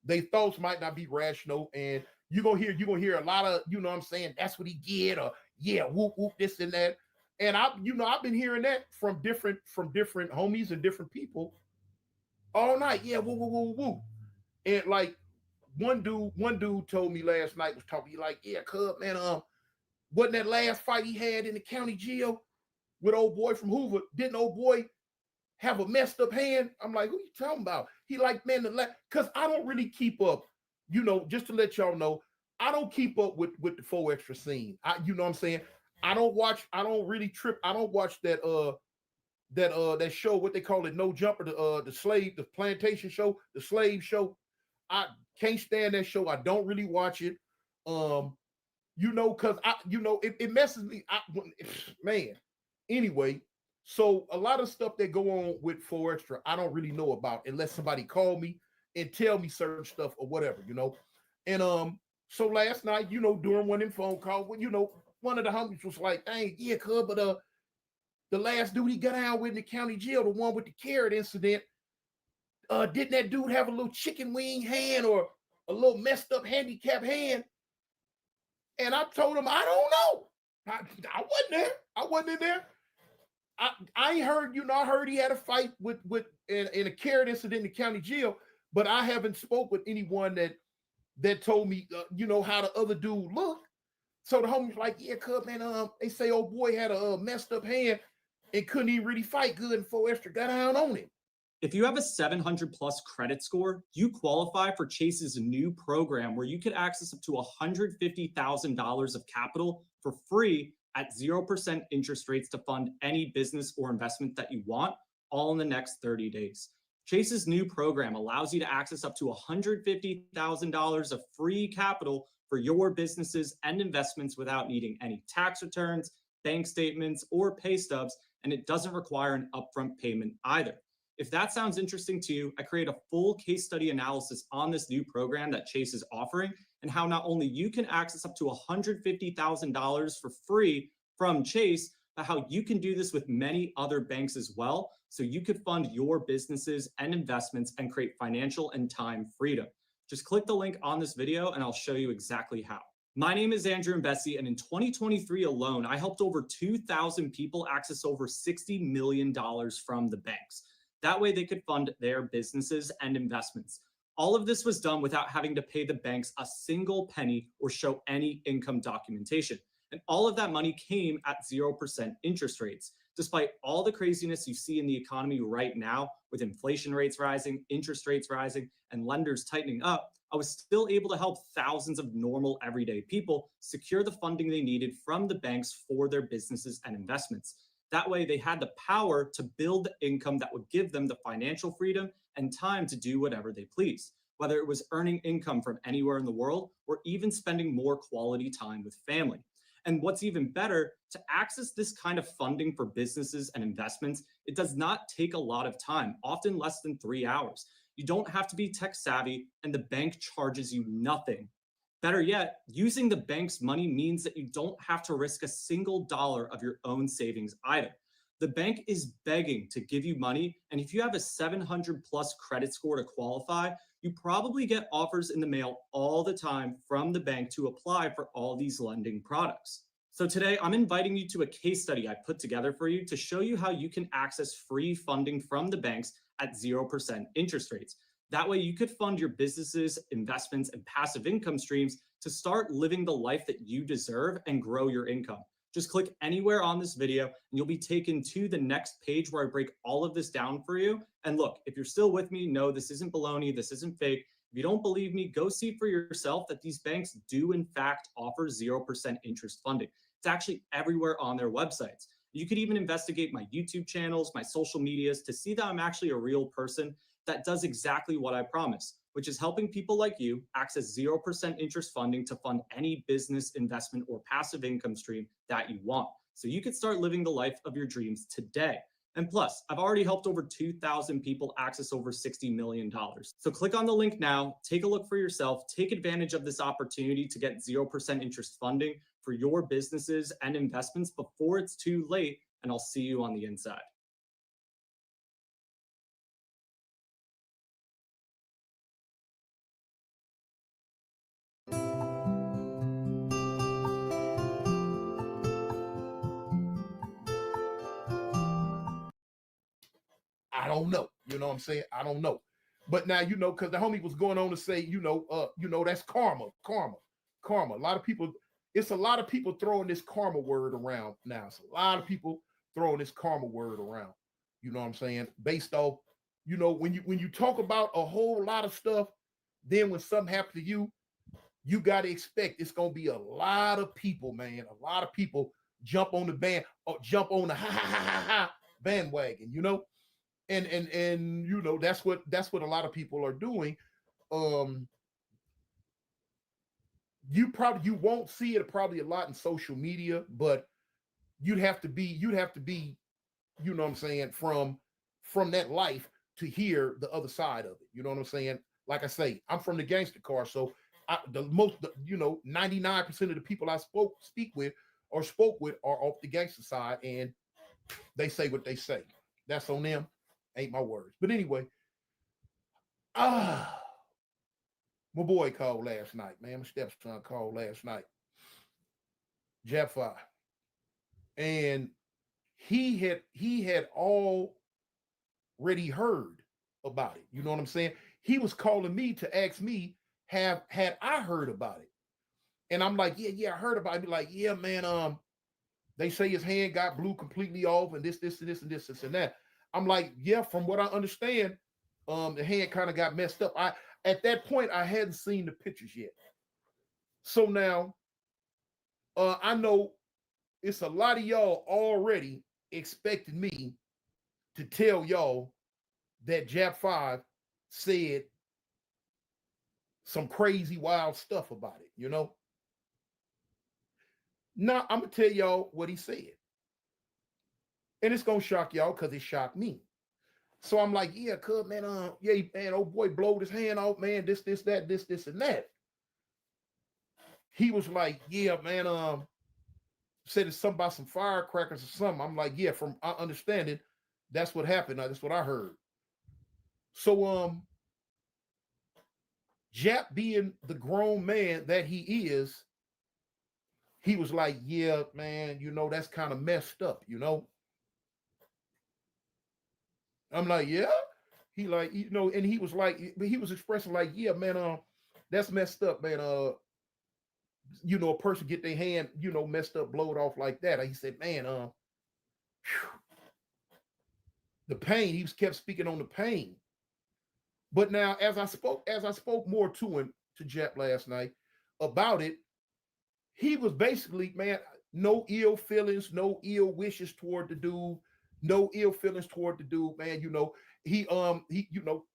Their thoughts might not be rational, and you're gonna hear a lot of, what I'm saying, that's what he get, or yeah, whoop whoop, this and that. And I've been hearing that from different homies and different people all night. Yeah, woo woo woo woo. And like one dude told me last night, was talking, like, yeah, cub, man, wasn't that last fight he had in the county jail with old boy from Hoover? Didn't old boy have a messed up hand? I'm like, who you talking about? He like, man, because I don't really keep up, just to let y'all know, I don't keep up with the 4extra scene. You know what I'm saying? I don't really trip. I don't watch that show, what they call it, No Jumper, the plantation show, the slave show. I can't stand that show. I don't really watch it. Because it messes me. Man. Anyway, so a lot of stuff that go on with 4extra, I don't really know about unless somebody call me and tell me certain stuff or whatever, And so last night, during one of them phone calls, one of the homies was like, "Dang, yeah, cuz, but the last dude he got out with in the county jail, the one with the carrot incident, didn't that dude have a little chicken wing hand or a little messed up handicap hand?" And I told him, I don't know. I wasn't there. I wasn't in there. I ain't heard, I heard he had a fight with in a carrot incident in the county jail, but I haven't spoke with anyone that told me, how the other dude looked. So the homie's like, yeah, cuz, man, they say old boy had a messed up hand and couldn't even really fight good, and 4extra got down on him. If you have a 700 plus credit score, you qualify for Chase's new program where you could access up to $150,000 of capital for free at 0% interest rates to fund any business or investment that you want, all in the next 30 days. Chase's new program allows you to access up to $150,000 of free capital for your businesses and investments without needing any tax returns, bank statements, or pay stubs, and it doesn't require an upfront payment either. If that sounds interesting to you, I create a full case study analysis on this new program that Chase is offering and how not only you can access up to $150,000 for free from Chase, but how you can do this with many other banks as well, so you could fund your businesses and investments and create financial and time freedom. Just click the link on this video and I'll show you exactly how. My name is Andrew Mbesi, and in 2023 alone, I helped over 2,000 people access over $60 million from the banks. That way they could fund their businesses and investments. All of this was done without having to pay the banks a single penny or show any income documentation. And all of that money came at 0% interest rates. Despite all the craziness you see in the economy right now, with inflation rates rising, interest rates rising, and lenders tightening up, I was still able to help thousands of normal everyday people secure the funding they needed from the banks for their businesses and investments. That way they had the power to build the income that would give them the financial freedom and time to do whatever they pleased, whether it was earning income from anywhere in the world or even spending more quality time with family. And what's even better, to access this kind of funding for businesses and investments, it does not take a lot of time, often less than 3 hours. You don't have to be tech savvy, and the bank charges you nothing. Better yet, using the bank's money means that you don't have to risk a single dollar of your own savings either. The bank is begging to give you money, and if you have a 700 plus credit score to qualify, you probably get offers in the mail all the time from the bank to apply for all these lending products. So today, I'm inviting you to a case study I put together for you to show you how you can access free funding from the banks at 0% interest rates. That way you could fund your businesses, investments, and passive income streams to start living the life that you deserve and grow your income. Just click anywhere on this video and you'll be taken to the next page where I break all of this down for you. And look, if you're still with me, no, this isn't baloney, this isn't fake. If you don't believe me, go see for yourself that these banks do in fact offer 0% interest funding. It's actually everywhere on their websites. You could even investigate my YouTube channels, my social medias to see that I'm actually a real person that does exactly what I promise, which is helping people like you access 0% interest funding to fund any business, investment, or passive income stream that you want. So you could start living the life of your dreams today. And plus, I've already helped over 2,000 people access over $60 million. So click on the link now, take a look for yourself, take advantage of this opportunity to get 0% interest funding for your businesses and investments before it's too late, and I'll see you on the inside. I don't know. You know what I'm saying? I don't know. But now, because the homie was going on to say, that's karma. A lot of people, it's a lot of people throwing this karma word around now. It's a lot of people throwing this karma word around. You know what I'm saying? Based off, when you talk about a whole lot of stuff, then when something happens to you, you got to expect it's going to be a lot of people, man. A lot of people jump on the jump on the bandwagon, and that's what a lot of people are doing. You won't see it probably a lot in social media, but you'd have to be, you know what I'm saying, from that life to hear the other side of it. You know what I'm saying? Like I say, I'm from the gangster car, so 99% of the people I speak with or spoke with are off the gangster side, and they say what they say. That's on them. Ain't my words. But anyway, my boy called last night, man. My stepson called last night. Jab 5. And he had already heard about it. You know what I'm saying? He was calling me to ask me, had I heard about it? And I'm like, yeah, I heard about it. I'd be like, yeah, man, they say his hand got blew completely off and this and that. I'm like, yeah, from what I understand, the hand kind of got messed up. At that point, I hadn't seen the pictures yet. So now, I know it's a lot of y'all already expecting me to tell y'all that Jap 5 said some crazy, wild stuff about it, Now, I'm going to tell y'all what he said. And it's going to shock y'all because it shocked me. So I'm like, yeah, cuz, man, old boy blowed his hand off, man, this, that, this, and that. He was like, yeah, man, said it's something about some firecrackers or something. I'm like, yeah, from our understanding, that's what happened. That's what I heard. So, Jap being the grown man that he is, he was like, yeah, man, that's kind of messed up, I'm like, yeah. He like, and he was like, he was expressing like, yeah, man, that's messed up, man. A person get their hand, messed up, blowed off like that. He said, man, the pain. He kept speaking on the pain. But now, as I spoke more to him, to Jap last night about it, he was basically, man, no ill feelings, no ill wishes toward the dude. No ill feelings toward the dude, man. He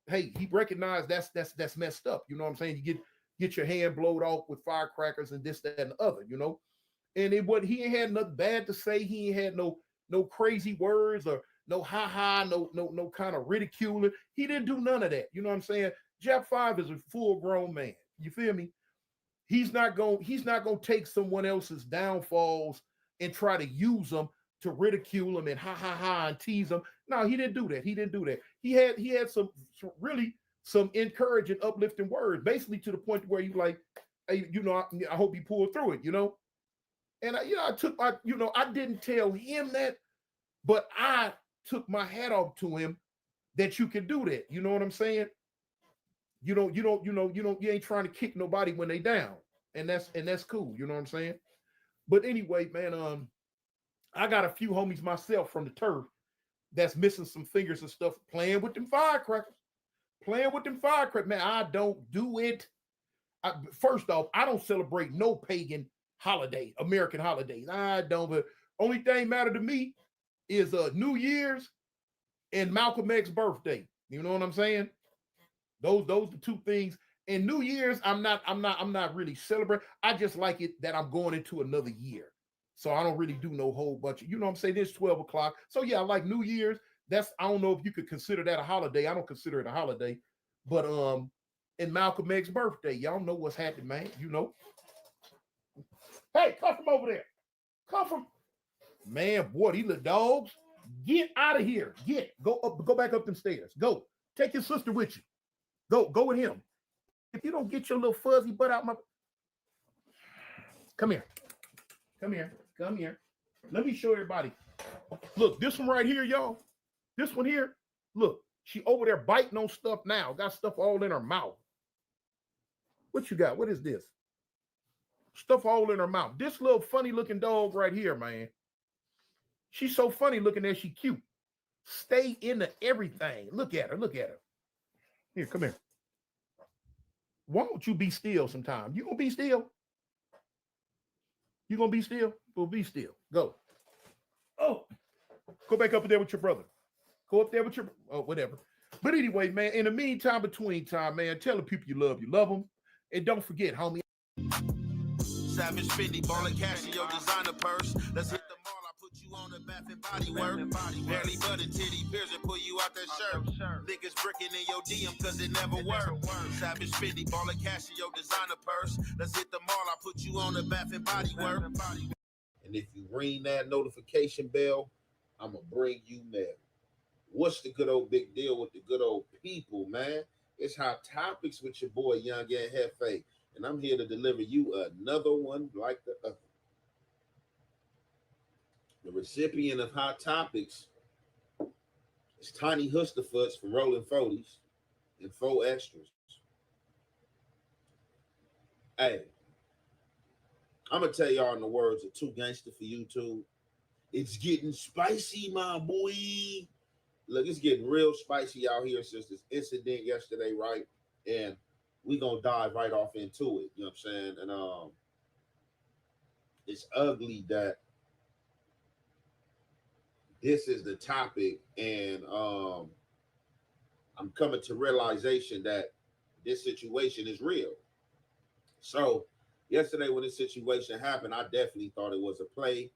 hey, he recognized that's messed up. You know what I'm saying? You get your hand blowed off with firecrackers and this, that, and the other, And he ain't had nothing bad to say. He ain't had no crazy words or no no kind of ridiculing. He didn't do none of that. You know what I'm saying? Jack 5 is a full-grown man. You feel me? He's not gonna take someone else's downfalls and try to use them to ridicule them and and tease them. No, he didn't do that. He didn't do that. He had some really some encouraging, uplifting words, basically to the point where you like, hey, I hope you pull through it, And I didn't tell him that, but I took my hat off to him that you can do that. You know what I'm saying? You ain't trying to kick nobody when they down. And that's cool. You know what I'm saying? But anyway, man, I got a few homies myself from the turf that's missing some fingers and stuff playing with them firecrackers. Man, I don't do it. First off, I don't celebrate no pagan holiday, American holidays. I don't, but only thing matter to me is New Year's and Malcolm X's birthday. You know what I'm saying? Those the two things. And New Year's, I'm not really celebrating. I just like it that I'm going into another year. So I don't really do no whole bunch of, you know what I'm saying? It's 12 o'clock. So yeah, I like New Year's. I don't know if you could consider that a holiday. I don't consider it a holiday. But and Malcolm X's birthday, y'all know what's happening, man. You know. Hey, come from over there. Come from, man, boy, these little dogs. Get out of here. Go back up them stairs. Go. Take your sister with you. Go with him. If you don't get your little fuzzy butt out my, come here. Let me show everybody. Look, this one right here, y'all. This one here. Look, she over there biting on stuff now. Got stuff all in her mouth. What you got? What is this? Stuff all in her mouth. This little funny looking dog right here, man. She's so funny looking that she cute. Stay into everything. Look at her. Here, come here. Why don't you be still sometime? You gonna be still? You gonna be still? Well, be still. Go. Oh, go back up there with your brother. Go up there with your, oh, whatever. But anyway, man, in the meantime, between time, man, tell the people you love them. And don't forget, homie. Savage Fendi, ballin' cash in your designer purse. Let's hit the mall, I put you on the bath and body work. Barely button titty pierce and pull you out that shirt. Niggas bricking in your DM cause it never worked. Savage Fendi, ballin' cash in your designer purse. Let's hit the mall, I put you on the bath and body work. And if you ring that notification bell, I'ma bring you mail. What's the good old big deal with the good old people, man? It's Hot Topics with your boy Young and Hefe. And I'm here to deliver you another one like the other. The recipient of Hot Topics is Tiny Husterfoots from Rolling 40s and 4extras. Hey, I'm going to tell y'all in the words of Too Gangster for YouTube, it's getting spicy, my boy. Look, it's getting real spicy out here since this incident yesterday, right? And we gonna dive right off into it. You know what I'm saying? And it's ugly that this is the topic, and I'm coming to realization that this situation is real. So yesterday when this situation happened, I definitely thought it was a play.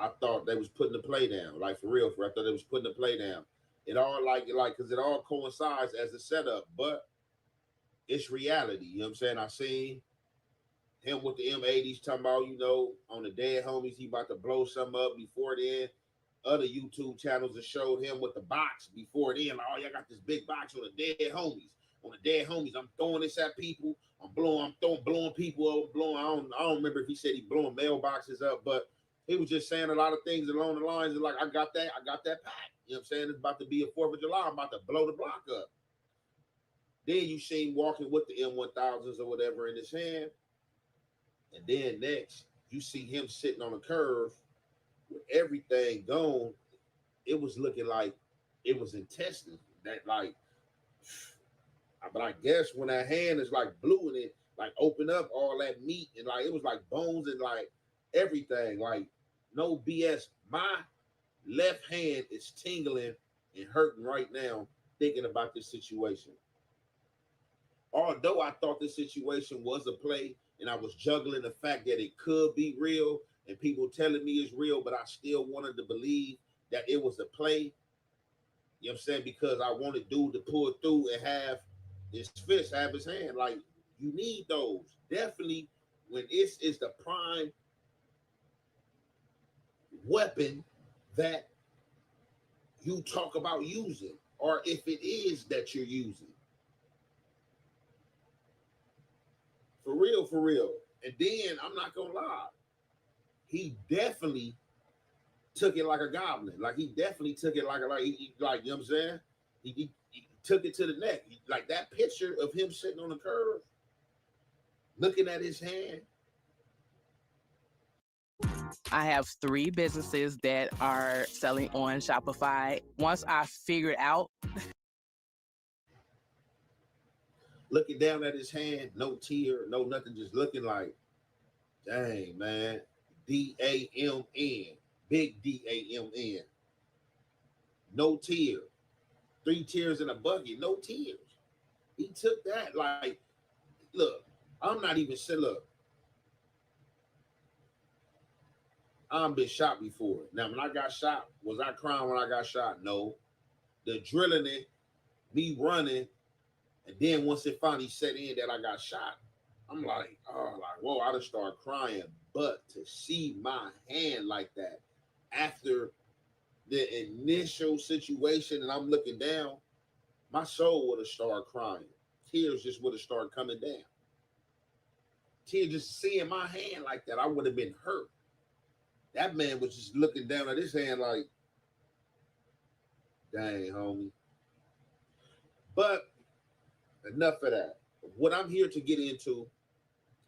I thought they was putting the play down, like for real. I thought they was putting the play down. It all because it all coincides as a setup, but it's reality. You know what I'm saying? I seen him with the M80s talking about, on the dead homies, he about to blow something up. Before then, other YouTube channels that showed him with the box before then. Like, oh, y'all got this big box on the dead homies. On the dead homies, I'm throwing this at people. I'm blowing people up, I don't remember if he said he blowing mailboxes up, but he was just saying a lot of things along the lines of like, I got that pack. You know what I'm saying? It's about to be a 4th of July. I'm about to blow the block up. Then you see him walking with the M1000s or whatever in his hand. And then next, you see him sitting on a curve with everything gone. It was looking like it was intestine. But I guess when that hand is like blue and it like open up all that meat and like it was like bones and like everything, like no BS. My left hand is tingling and hurting right now thinking about this situation. Although I thought this situation was a play, and I was juggling the fact that it could be real and people telling me it's real, but I still wanted to believe that it was a play. You know what I'm saying? Because I wanted dude to pull through and have his fist, have his hand. Like, you need those. Definitely when it's is the prime weapon that you talk about using, or if it is that you're using. For real, for real. And then I'm not gonna lie, he definitely took it like a goblin. Like he definitely took it like you know what I'm saying? He took it to the neck. Like that picture of him sitting on the curb, looking at his hand. I have 3 businesses that are selling on Shopify. Once I figured out, looking down at his hand, no tear, no nothing, just looking like, dang, man, D-A-M-N, big D-A-M-N. No tear. 3 tears in a bucket, no tears. He took that like, look, I'm not even saying, look, I've been shot before. Now, when I got shot, was I crying when I got shot? No. The drilling it, me running, and then once it finally set in that I got shot, I'm like, oh, like, whoa, I just started crying. But to see my hand like that after the initial situation and I'm looking down, my soul would have started crying. Tears just would have started coming down. Tears just seeing my hand like that, I would have been hurt. That man was just looking down at his hand like, dang, homie. But enough of that. What I'm here to get into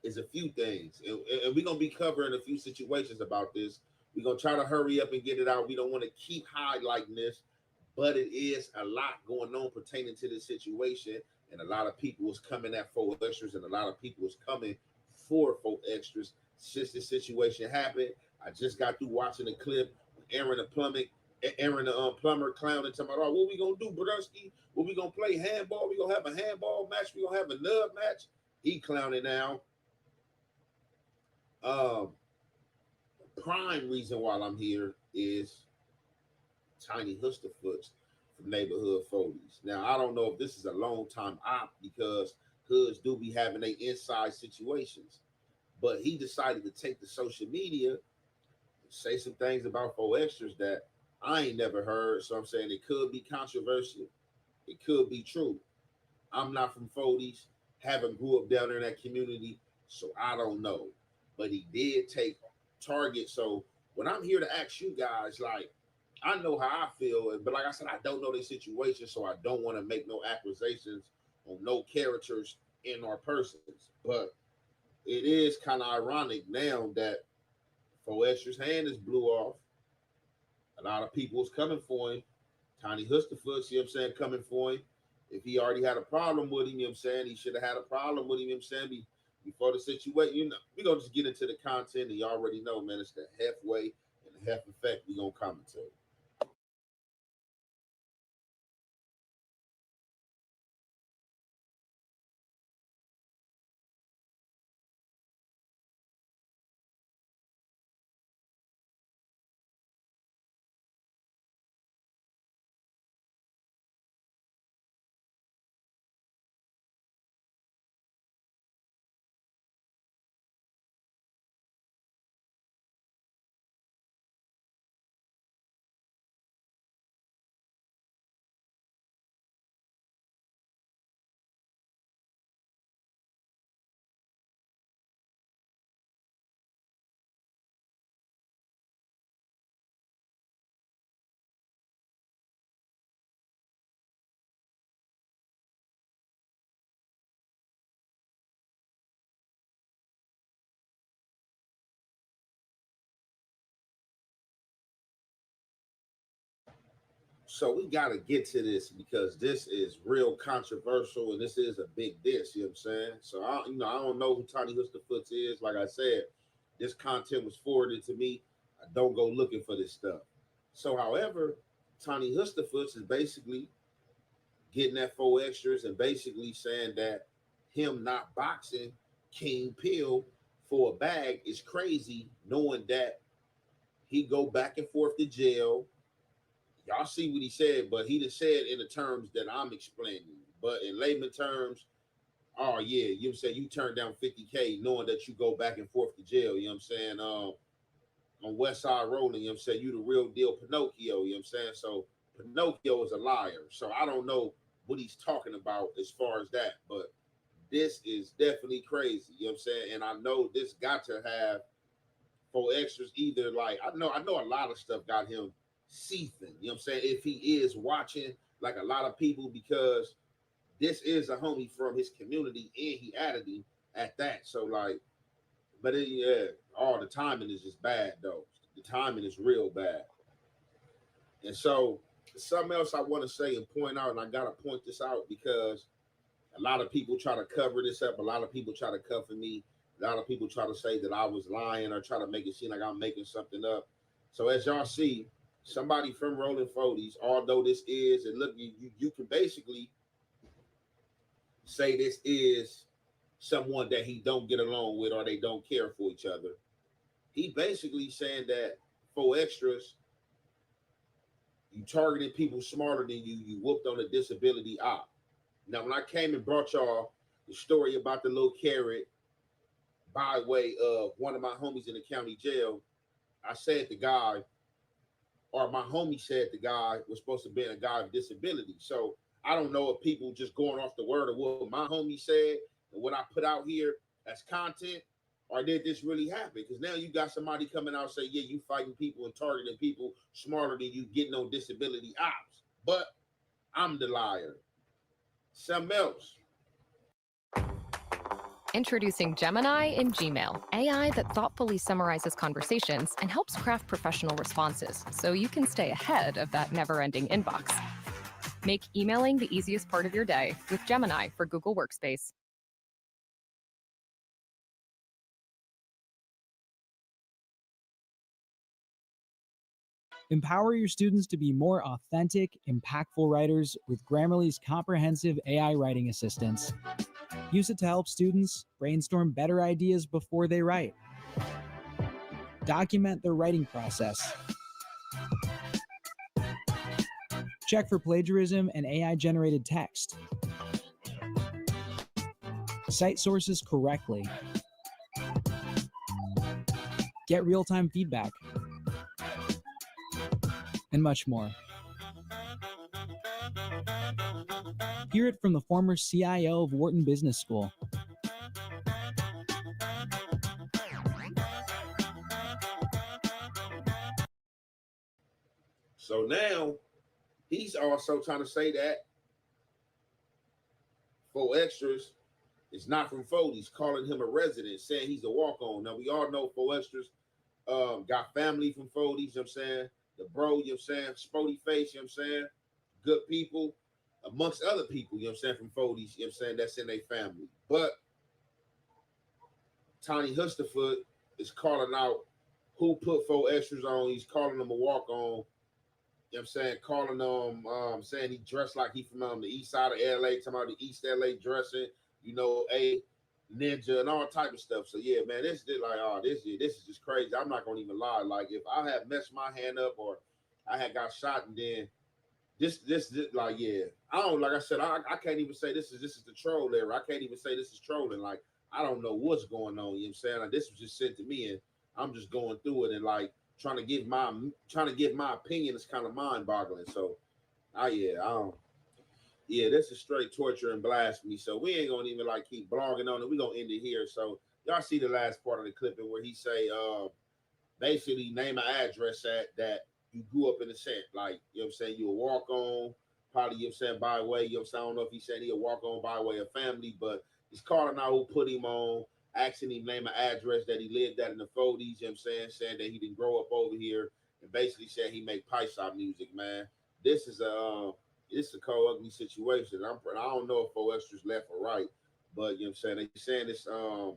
is a few things. And we're going to be covering a few situations about this. We're going to try to hurry up and get it out. We don't want to keep highlighting this, but it is a lot going on pertaining to this situation. And a lot of people was coming at 4extras, and a lot of people was coming for 4extras since this situation happened. I just got through watching the clip with Aaron the plumber clowning, talking about, oh, what we gonna do, Brodusky? What we gonna play handball? We gonna have a handball match? We gonna have a nub match? He clowning now. Prime reason why I'm here is Tiny Husterfoots from Neighborhood 40s. Now, I don't know if this is a long time op because hoods do be having their inside situations, but he decided to take to social media, say some things about 4extras that I ain't never heard. So I'm saying it could be controversial. It could be true. I'm not from 40s, haven't grew up down there in that community, so I don't know. But he did take target. So when I'm here to ask you guys, like, I know how I feel, but like I said, I don't know their situation, so I don't want to make no accusations on no characters in our persons. But it is kind of ironic now that 4extra's hand is blew off. A lot of people was coming for him. Tiny Husterfoots, you know what I'm saying, coming for him. If he already had a problem with him, you know what I'm saying, he should have had a problem with him, you know what I'm saying, before the situation. You know, we're going to just get into the content, and you already know, man, it's the halfway and the half effect we're going to commentate. So we got to get to this because this is real controversial and this is a big diss, you know what I'm saying? So, I don't know who Tiny Husterfoots is. Like I said, this content was forwarded to me. I don't go looking for this stuff. So, however, Tiny Husterfoots is basically getting at 4extras and basically saying that him not boxing King Pill for a bag is crazy, knowing that he go back and forth to jail. Y'all see what he said, but he just said in the terms that I'm explaining. But in layman terms, oh yeah, you know what I'm saying, you turn down 50K knowing that you go back and forth to jail, you know what I'm saying? On West Side Rolling, you know what I'm saying, you the real deal Pinocchio, you know what I'm saying? So Pinocchio is a liar. So I don't know what he's talking about as far as that, but this is definitely crazy, you know what I'm saying? And I know this got to have 4extras either, like I know a lot of stuff got him seething, you know what I'm saying? If he is watching, like a lot of people, because this is a homie from his community and he added him at that. So like, but yeah, the timing is just bad though. The timing is real bad. And so something else I want to say and point out, and I gotta point this out because a lot of people try to cover this up. A lot of people try to cover me. A lot of people try to say that I was lying or try to make it seem like I'm making something up. So as y'all see, somebody from Rolling 40s, although this is, and look, you can basically say this is someone that he don't get along with or they don't care for each other. He basically saying that 4extras, you targeted people smarter than you, you whooped on a disability op. Now, when I came and brought y'all the story about the little carrot by way of one of my homies in the county jail, I said the guy, or my homie said the guy was supposed to be a guy with disability. So I don't know if people just going off the word of what my homie said and what I put out here as content, or did this really happen? Because now you got somebody coming out and say, yeah, you fighting people and targeting people smarter than you, getting on disability ops. But I'm the liar. Something else. Introducing Gemini in Gmail, AI that thoughtfully summarizes conversations and helps craft professional responses so you can stay ahead of that never-ending inbox. Make emailing the easiest part of your day with Gemini for Google Workspace. Empower your students to be more authentic, impactful writers with Grammarly's comprehensive AI writing assistance. Use it to help students brainstorm better ideas before they write. Document their writing process. Check for plagiarism and AI-generated text. Cite sources correctly. Get real-time feedback. And much more. Hear it from the former CIO of Wharton Business School. So now he's also trying to say that 4extras is not from Foley's, calling him a resident, saying he's a walk-on. Now we all know 4extras got family from Foley's, you know what I'm saying? The bro, you know what I'm saying? Spody face, you know what I'm saying? Good people, amongst other people, you know what I'm saying, from Foley's, you know what I'm saying, that's in their family. But Tony Husterfoot is calling out who put 4extras on. He's calling them a walk-on. You know what I'm saying? Calling them, saying he dressed like he from the east side of LA, talking about the East LA dressing, you know, a ninja and all type of stuff. So yeah, man, this is like, this is just crazy. I'm not gonna even lie. Like if I had messed my hand up or I had got shot, and then this like, yeah, I don't, like I said, I can't even say this is the troll era. I can't even say this is trolling. Like I don't know what's going on. You know what I'm saying? Like, this was just sent to me, and I'm just going through it and like trying to give my opinion is kind of mind-boggling. So, this is straight torture and blasphemy. So we ain't gonna even like keep blogging on it. We gonna end it here. So y'all see the last part of the clipping where he say, basically name an address that you grew up in the set. Like, you know what I'm saying, you a walk on, probably, you know what I'm saying, by way, you know what I'm saying, I don't know if he said he a walk on by way of family, but he's calling out who put him on, asking him name an address that he lived at in the 40s, you know what I'm saying that he didn't grow up over here, and basically said he make pipe shop music, man. This is a cold, ugly situation. I don't know if 4extras left or right, but you know what I'm saying, they're saying it's the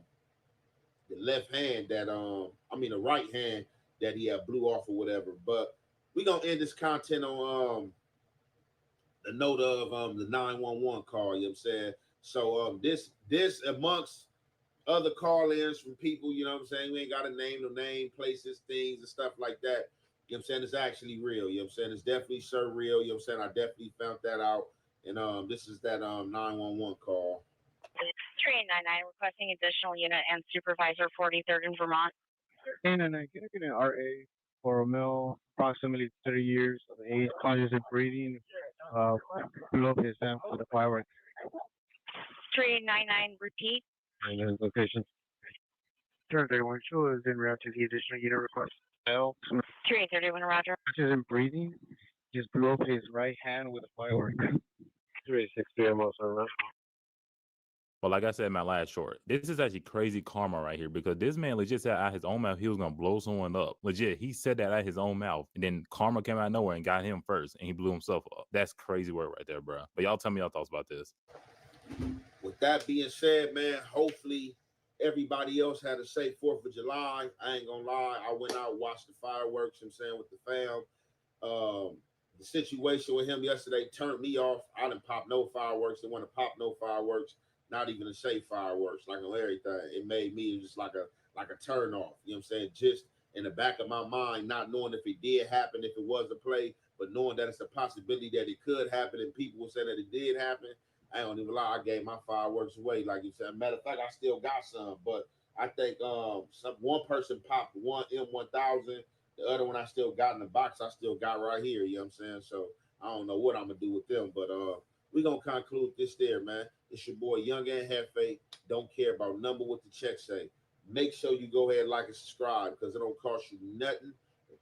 left hand that the right hand that he had blew off or whatever. But we gonna end this content on the note of the 911 call, you know what I'm saying? So this amongst other call-ins from people, you know what I'm saying? We ain't got to name the name, places, things, and stuff like that. You know what I'm saying? It's actually real. You know what I'm saying? It's definitely surreal. You know what I'm saying? I definitely found that out. And this is that 911 call. 3899 requesting additional unit and supervisor 43rd in Vermont. 3999, can I get an RA for a male, approximately 30 years of age, conscious and breathing, blew up his hand with a firework. 3899, repeat. And his location. Turn 31 show is in route to the additional unit request. L. 3831, roger. Conscious and breathing, just blew up his right hand with a firework. 363 also around. But like I said in my last short, this is actually crazy karma right here because this man legit said out his own mouth he was gonna blow someone up. Legit, he said that out his own mouth, and then karma came out of nowhere and got him first, and he blew himself up. That's crazy work right there, bro. But y'all tell me y'all thoughts about this. With that being said, man, hopefully everybody else had a safe 4th of July. I ain't gonna lie, I went out, watched the fireworks, you know what I'm saying, with the fam. The situation with him yesterday turned me off. I didn't pop no fireworks. Didn't want to pop no fireworks. Not even to say fireworks, like on everything. It made me just like a turn off. You know what I'm saying? Just in the back of my mind, not knowing if it did happen, if it was a play, but knowing that it's a possibility that it could happen, and people will say that it did happen. I don't even lie. I gave my fireworks away, like you said. Matter of fact, I still got some, but I think one person popped one M1000. The other one I still got in the box. I still got right here. You know what I'm saying? So I don't know what I'm gonna do with them, but we're gonna conclude this there, man. It's your boy Young and Hefe. Don't care about number what the check say. Make sure you go ahead, like and subscribe, because it don't cost you nothing.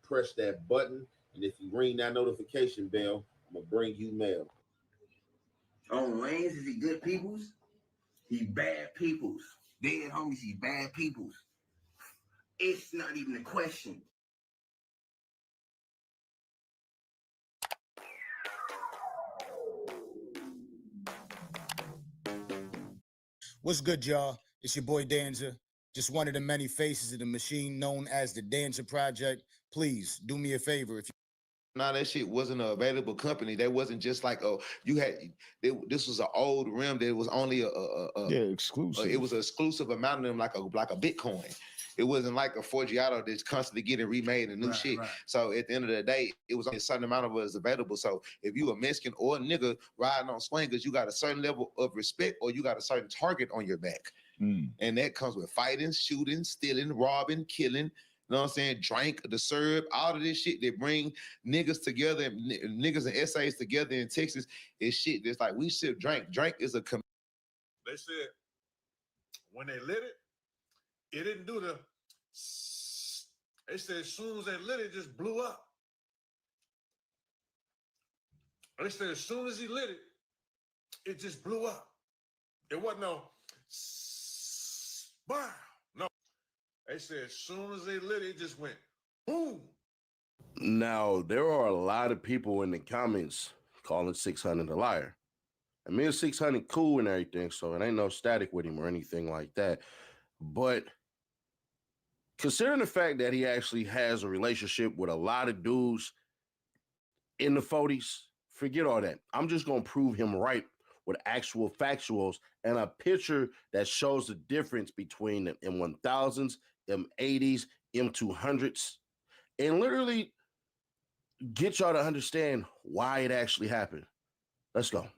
Press that button, and if you ring that notification bell, I'm gonna bring you mail. On lanes, is he good peoples? He bad peoples. Dead homies, he bad peoples. It's not even a question. What's good, y'all? It's your boy Danza. Just one of the many faces of the machine known as the Danza Project. Please do me a favor. If No, that shit wasn't an available company. That wasn't just like, oh, you had, this was an old rim. There was only exclusive. It was an exclusive amount of them, like a Bitcoin. It wasn't like a Forgiato that's constantly getting remade and new shit. Right. So at the end of the day, it was only a certain amount of us available. So if you a Mexican or a nigga riding on swingers, you got a certain level of respect or you got a certain target on your back. And that comes with fighting, shooting, stealing, robbing, killing. You know what I'm saying? Drink, the serve, all of this shit that bring niggas together, niggas and essays together in Texas is shit that's like we should drink. Drink is a They said when they lit it, it didn't do the. They said as soon as they lit it, it just blew up. They said as soon as he lit it, it just blew up. It wasn't no. No. They said as soon as they lit it, it just went boom. Now, there are a lot of people in the comments calling 600 a liar. I mean, 600 cool and everything, so it ain't no static with him or anything like that. But considering the fact that he actually has a relationship with a lot of dudes in the 40s, forget all that. I'm just going to prove him right with actual factuals and a picture that shows the difference between the M1000s, M80s, M200s, and literally get y'all to understand why it actually happened. Let's go.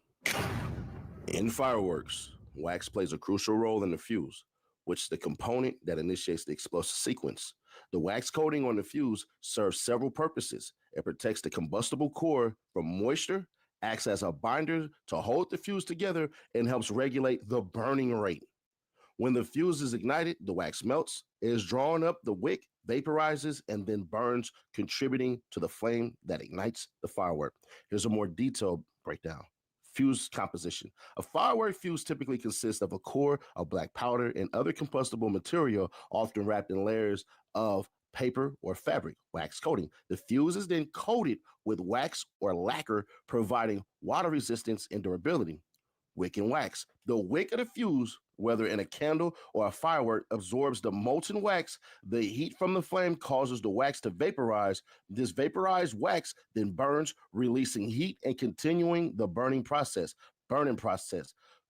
In fireworks, wax plays a crucial role in the fuse, which is the component that initiates the explosive sequence. The wax coating on the fuse serves several purposes. It protects the combustible core from moisture, acts as a binder to hold the fuse together, and helps regulate the burning rate. When the fuse is ignited, the wax melts, it is drawn up the wick, vaporizes, and then burns, contributing to the flame that ignites the firework. Here's a more detailed breakdown. Fuse composition. A firework fuse typically consists of a core of black powder and other combustible material, often wrapped in layers of paper or fabric, wax coating. The fuse is then coated with wax or lacquer, providing water resistance and durability. Wick and wax. The wick of the fuse, whether in a candle or a firework, absorbs the molten wax. The heat from the flame causes the wax to vaporize. This vaporized wax then burns, releasing heat and continuing the burning process.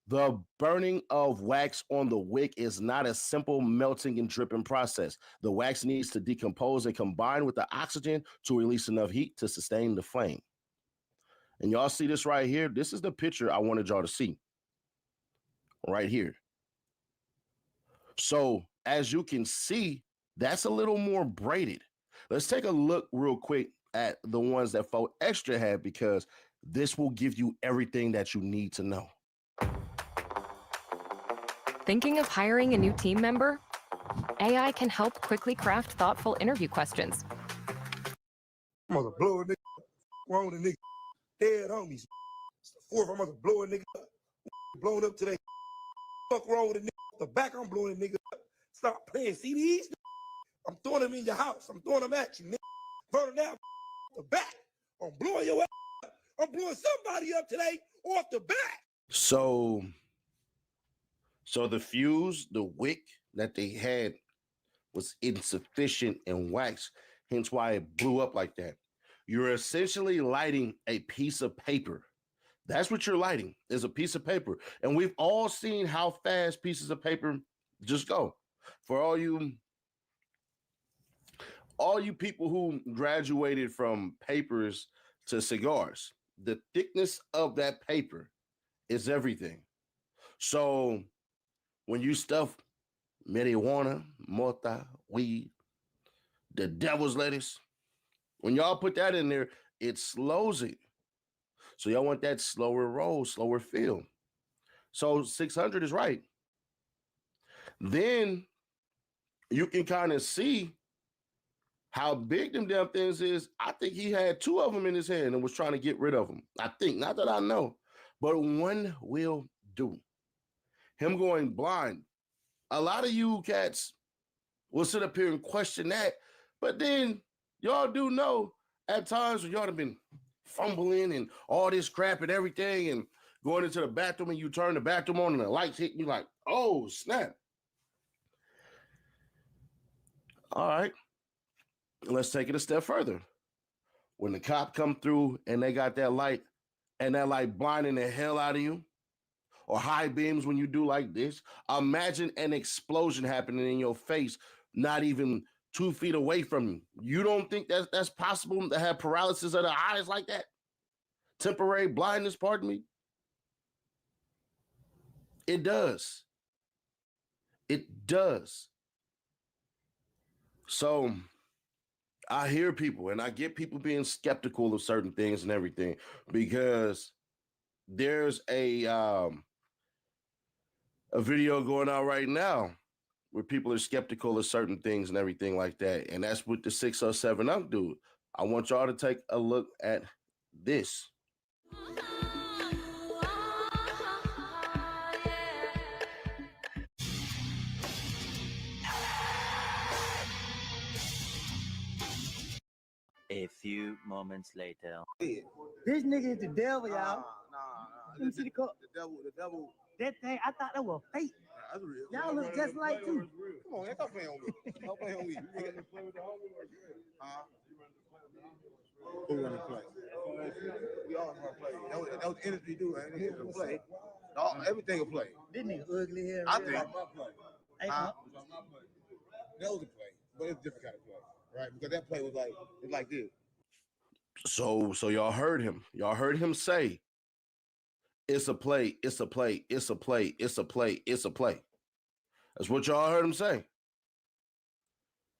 The burning of wax on the wick is not a simple melting and dripping process. The wax needs to decompose and combine with the oxygen to release enough heat to sustain the flame. And y'all see this right here? This is the picture I wanted y'all to see right here. So as you can see, that's a little more braided. Let's take a look real quick at the ones that 4extra had, because this will give you everything that you need to know. Thinking of hiring a new team member? AI can help quickly craft thoughtful interview questions. I'm gonna blow a nigga wrong with a nigga. Dead homies. It's the fourth, I'm gonna blow a nigga up. Blown up today. Fuck wrong with a nigga. The back, I'm blowing a nigga up. Stop playing CDs. I'm throwing them in your house. I'm throwing them at you, nigga. Burning out the back. I'm blowing your ass up. I'm blowing somebody up today off the back. So the fuse, the wick that they had was insufficient in wax, hence why it blew up like that. You're essentially lighting a piece of paper. That's what you're lighting, is a piece of paper. And we've all seen how fast pieces of paper just go. For all you people who graduated from papers to cigars, the thickness of that paper is everything. So when you stuff marijuana, mota, weed, the devil's lettuce, when y'all put that in there, it slows it. So y'all want that slower roll, slower feel. So 600 is right. Then you can kind of see how big them damn things is. I think he had 2 of them in his hand and was trying to get rid of them. I think, not that I know, but one will do. Him going blind. A lot of you cats will sit up here and question that, but then y'all do know at times when y'all have been fumbling and all this crap and everything and going into the bathroom and you turn the bathroom on and the lights hit you like, oh, snap. All right, let's take it a step further. When the cop come through and they got that light and that light blinding the hell out of you, or high beams when you do like this, imagine an explosion happening in your face, not even 2 feet away from you. You don't think that's possible to have paralysis of the eyes like that? Temporary blindness, pardon me? It does. It does. So I hear people and I get people being skeptical of certain things and everything, because there's a video going on right now where people are skeptical of certain things and everything like that. And that's what the 607 Unk do. I want y'all to take a look at this. A few moments later. This nigga is the devil, y'all. Let me see the cup. The devil. That thing, I thought that was fake. That's real. Y'all look just like too. Come on, stop playing on me. Stop playing on me. Who wanna play? We all wanna play. That was the industry do, man. They wanna play. Everything will play. This nigga ugly here. I think. Hey, That was a play, but it's a different kind of play, right? Because that play was like, it's like this. So y'all heard him. Y'all heard him say, it's a play, it's a play, it's a play, it's a play, it's a play. That's what y'all heard him say.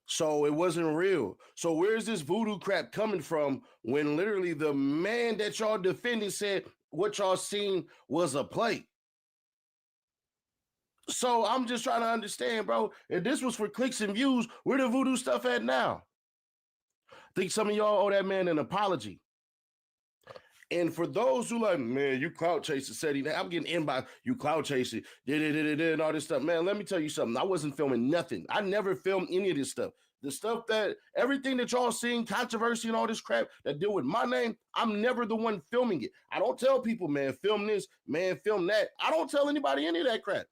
So it wasn't real. So where's this voodoo crap coming from when literally the man that y'all defended said what y'all seen was a play? So I'm just trying to understand, bro, if this was for clicks and views, where the voodoo stuff at now? I think some of y'all owe that man an apology. And for those who like, man, you clout chasing, said he, I'm getting inbox, you clout chasing, and all this stuff. Man, let me tell you something. I wasn't filming nothing. I never filmed any of this stuff. The stuff that, everything that y'all seen, controversy and all this crap that deal with my name, I'm never the one filming it. I don't tell people, man, film this, man, film that. I don't tell anybody any of that crap.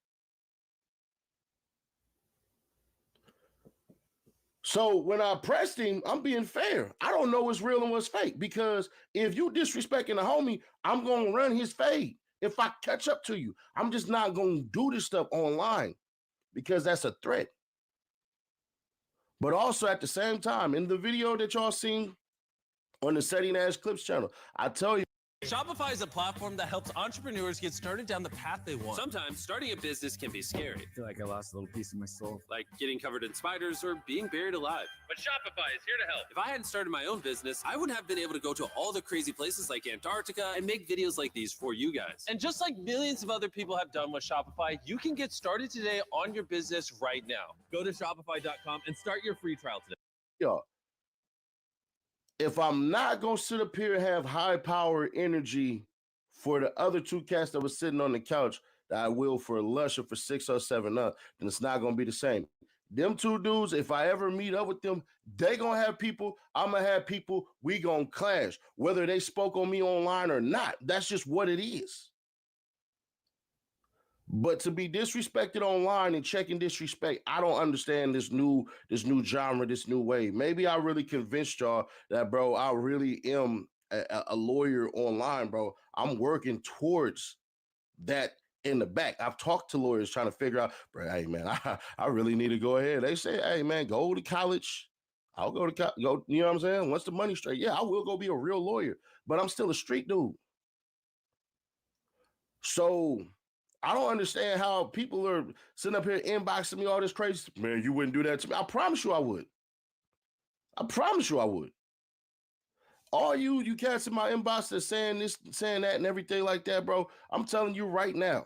So when I pressed him, I'm being fair. I don't know what's real and what's fake, because if you disrespecting a homie, I'm going to run his fade. if I catch up to you. I'm just not going to do this stuff online because that's a threat. But also at the same time, in the video that y'all seen on the Setting Ash Clips channel, I tell you, Shopify is a platform that helps entrepreneurs get started down the path they want. Sometimes starting a business can be scary. I feel like I lost a little piece of my soul. Like getting covered in spiders or being buried alive. But Shopify is here to help. If I hadn't started my own business, I wouldn't have been able to go to all the crazy places like Antarctica and make videos like these for you guys. And just like millions of other people have done with Shopify, you can get started today on your business right now. Go to shopify.com and start your free trial today. yo, if I'm not going to sit up here and have high power energy for the other two cats that was sitting on the couch that I will for Lush or for 607 up, then it's not going to be the same. Them two dudes, if I ever meet up with them, they going to have people, I'm going to have people, we going to clash, whether they spoke on me online or not. That's just what it is. But to be disrespected online and checking disrespect, I don't understand this new genre, this new way. Maybe I really convinced y'all that, bro, I really am a lawyer online, bro. I'm working towards that in the back. I've talked to lawyers trying to figure out, bro, hey, man, I really need to go ahead. They say, hey, man, go to college. I'll go to go, you know what I'm saying? Once the money's straight, yeah, I will go be a real lawyer, but I'm still a street dude. So I don't understand how people are sitting up here inboxing me all this crazy. Man, you wouldn't do that to me. I promise you I would. I promise you I would. All you cats in my inbox that's saying this, saying that, and everything like that, bro, I'm telling you right now,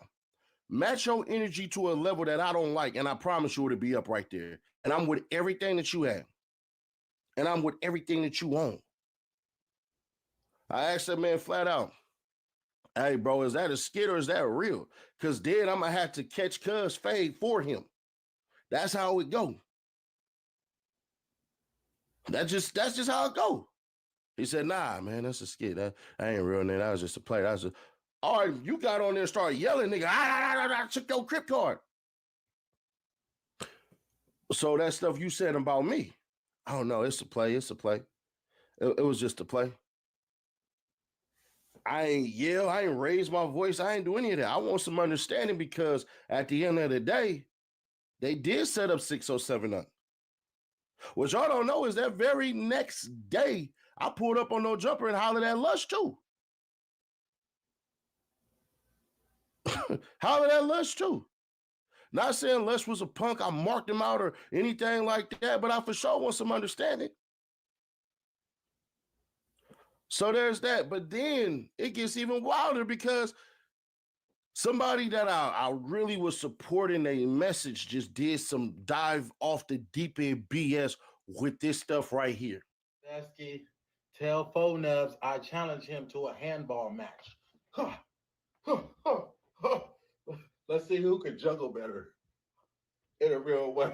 match your energy to a level that I don't like, and I promise you it'll be up right there. And I'm with everything that you have. And I'm with everything that you own. I asked that man flat out, hey, bro, is that a skit or is that real? Because then I'm going to have to catch Cuz fade for him. That's how it go. That's just how it go. He said, nah, man, that's a skit. That ain't real, nigga. That was just a play. That was just, all right, you got on there and started yelling, nigga. I took your crypt card. So that stuff you said about me, I don't know. It's a play. It's a play. It was just a play. I ain't yell. I ain't raise my voice. I ain't do any of that. I want some understanding because at the end of the day, they did set up 607 up. What y'all don't know is that very next day, I pulled up on No Jumper and hollered at Lush too. Hollered at Lush too. Not saying Lush was a punk. I marked him out or anything like that, but I for sure want some understanding. So there's that. But then it gets even wilder because somebody that I really was supporting a message just did some dive off the deep end BS with this stuff right here. Dasky, tell Faux Nubs I challenge him to a handball match. Let's see who can juggle better in a real way.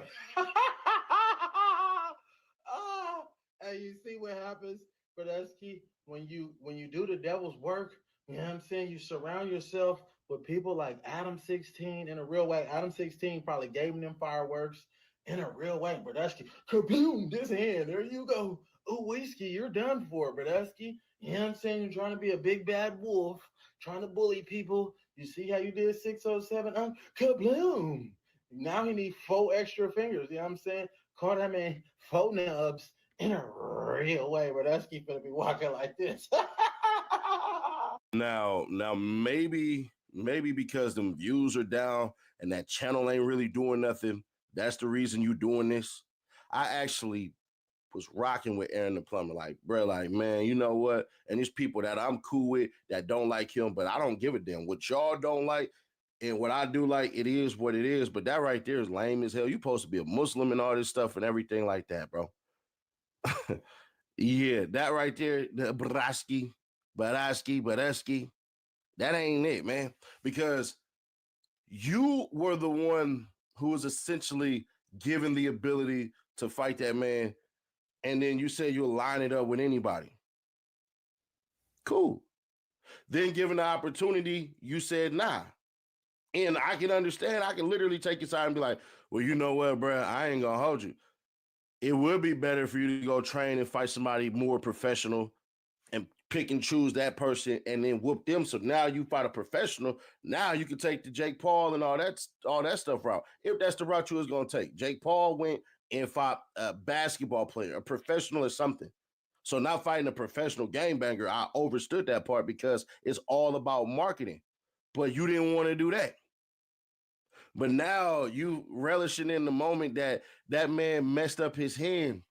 And you see what happens, Brodesky, when you do the devil's work, you know what I'm saying? You surround yourself with people like Adam 16 in a real way. Adam 16 probably gave them fireworks in a real way. Brodesky, kabloom, this hand, there you go. Oh, Whiskey, you're done for, Brodesky. You know what I'm saying? You're trying to be a big bad wolf, trying to bully people. You see how you did 607? Kabloom. Now he need 4 extra fingers. You know what I'm saying? Call that man 4 nubs in a real way. Brodesky finna be walking like this. Now maybe because them views are down and that channel ain't really doing nothing, that's the reason you doing this. I actually was rocking with Aaron the Plumber, like, bro, like, man, you know what? And there's people that I'm cool with that don't like him, but I don't give a damn. What y'all don't like and what I do like, it is what it is. But that right there is lame as hell. You supposed to be a Muslim and all this stuff and everything like that, bro. Yeah, that right there, the Brodesky, that ain't it, man. Because you were the one who was essentially given the ability to fight that man, and then you said you'll line it up with anybody. Cool. Then given the opportunity, you said nah. And I can understand, I can literally take your side and be like, well, you know what, bro, I ain't gonna hold you. It would be better for you to go train and fight somebody more professional and pick and choose that person and then whoop them. So now you fight a professional. Now you can take the Jake Paul and all that stuff route. If that's the route you was gonna take. Jake Paul went and fought a basketball player, a professional or something. So now fighting a professional game banger, I overstood that part because it's all about marketing. But you didn't want to do that. But now you relishing in the moment that that man messed up his hand.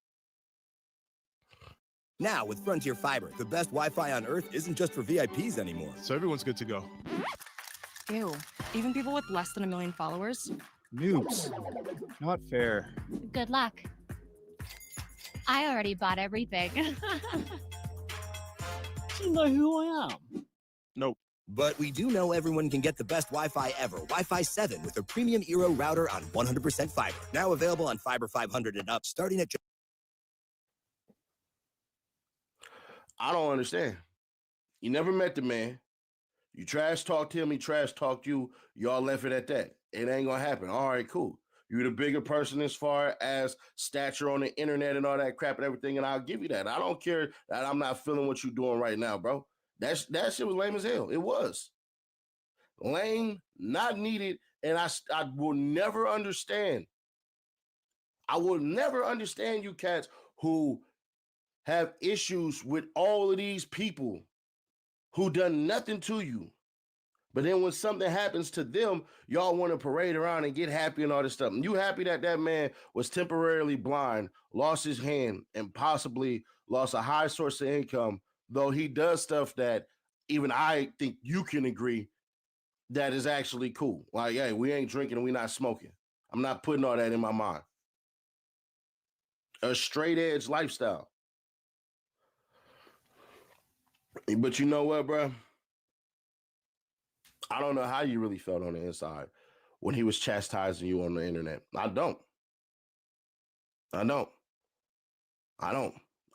Now, with Frontier Fiber, the best Wi-Fi on Earth isn't just for VIPs anymore. So everyone's good to go. Ew. Even people with less than 1 million followers? Noobs. Not fair. Good luck. I already bought everything. You know who I am. Nope. But we do know everyone can get the best Wi-Fi ever, Wi-Fi 7, with a premium Eero router on 100% fiber. Now available on Fiber 500 and up, starting at... I don't understand. You never met the man. You trash talked him, he trash talked you. Y'all left it at that. It ain't gonna happen. All right, cool. You're the bigger person as far as stature on the internet and all that crap and everything, and I'll give you that. I don't care that I'm not feeling what you're doing right now, bro. That shit was lame as hell. It was. Lame, not needed, and I will never understand. I will never understand you cats who have issues with all of these people who done nothing to you. But then when something happens to them, y'all want to parade around and get happy and all this stuff. And you happy that that man was temporarily blind, lost his hand, and possibly lost a high source of income, though he does stuff that even I think you can agree that is actually cool. Like, hey, we ain't drinking and we not smoking. I'm not putting all that in my mind. A straight edge lifestyle. But you know what, bro? I don't know how you really felt on the inside when he was chastising you on the internet. I don't.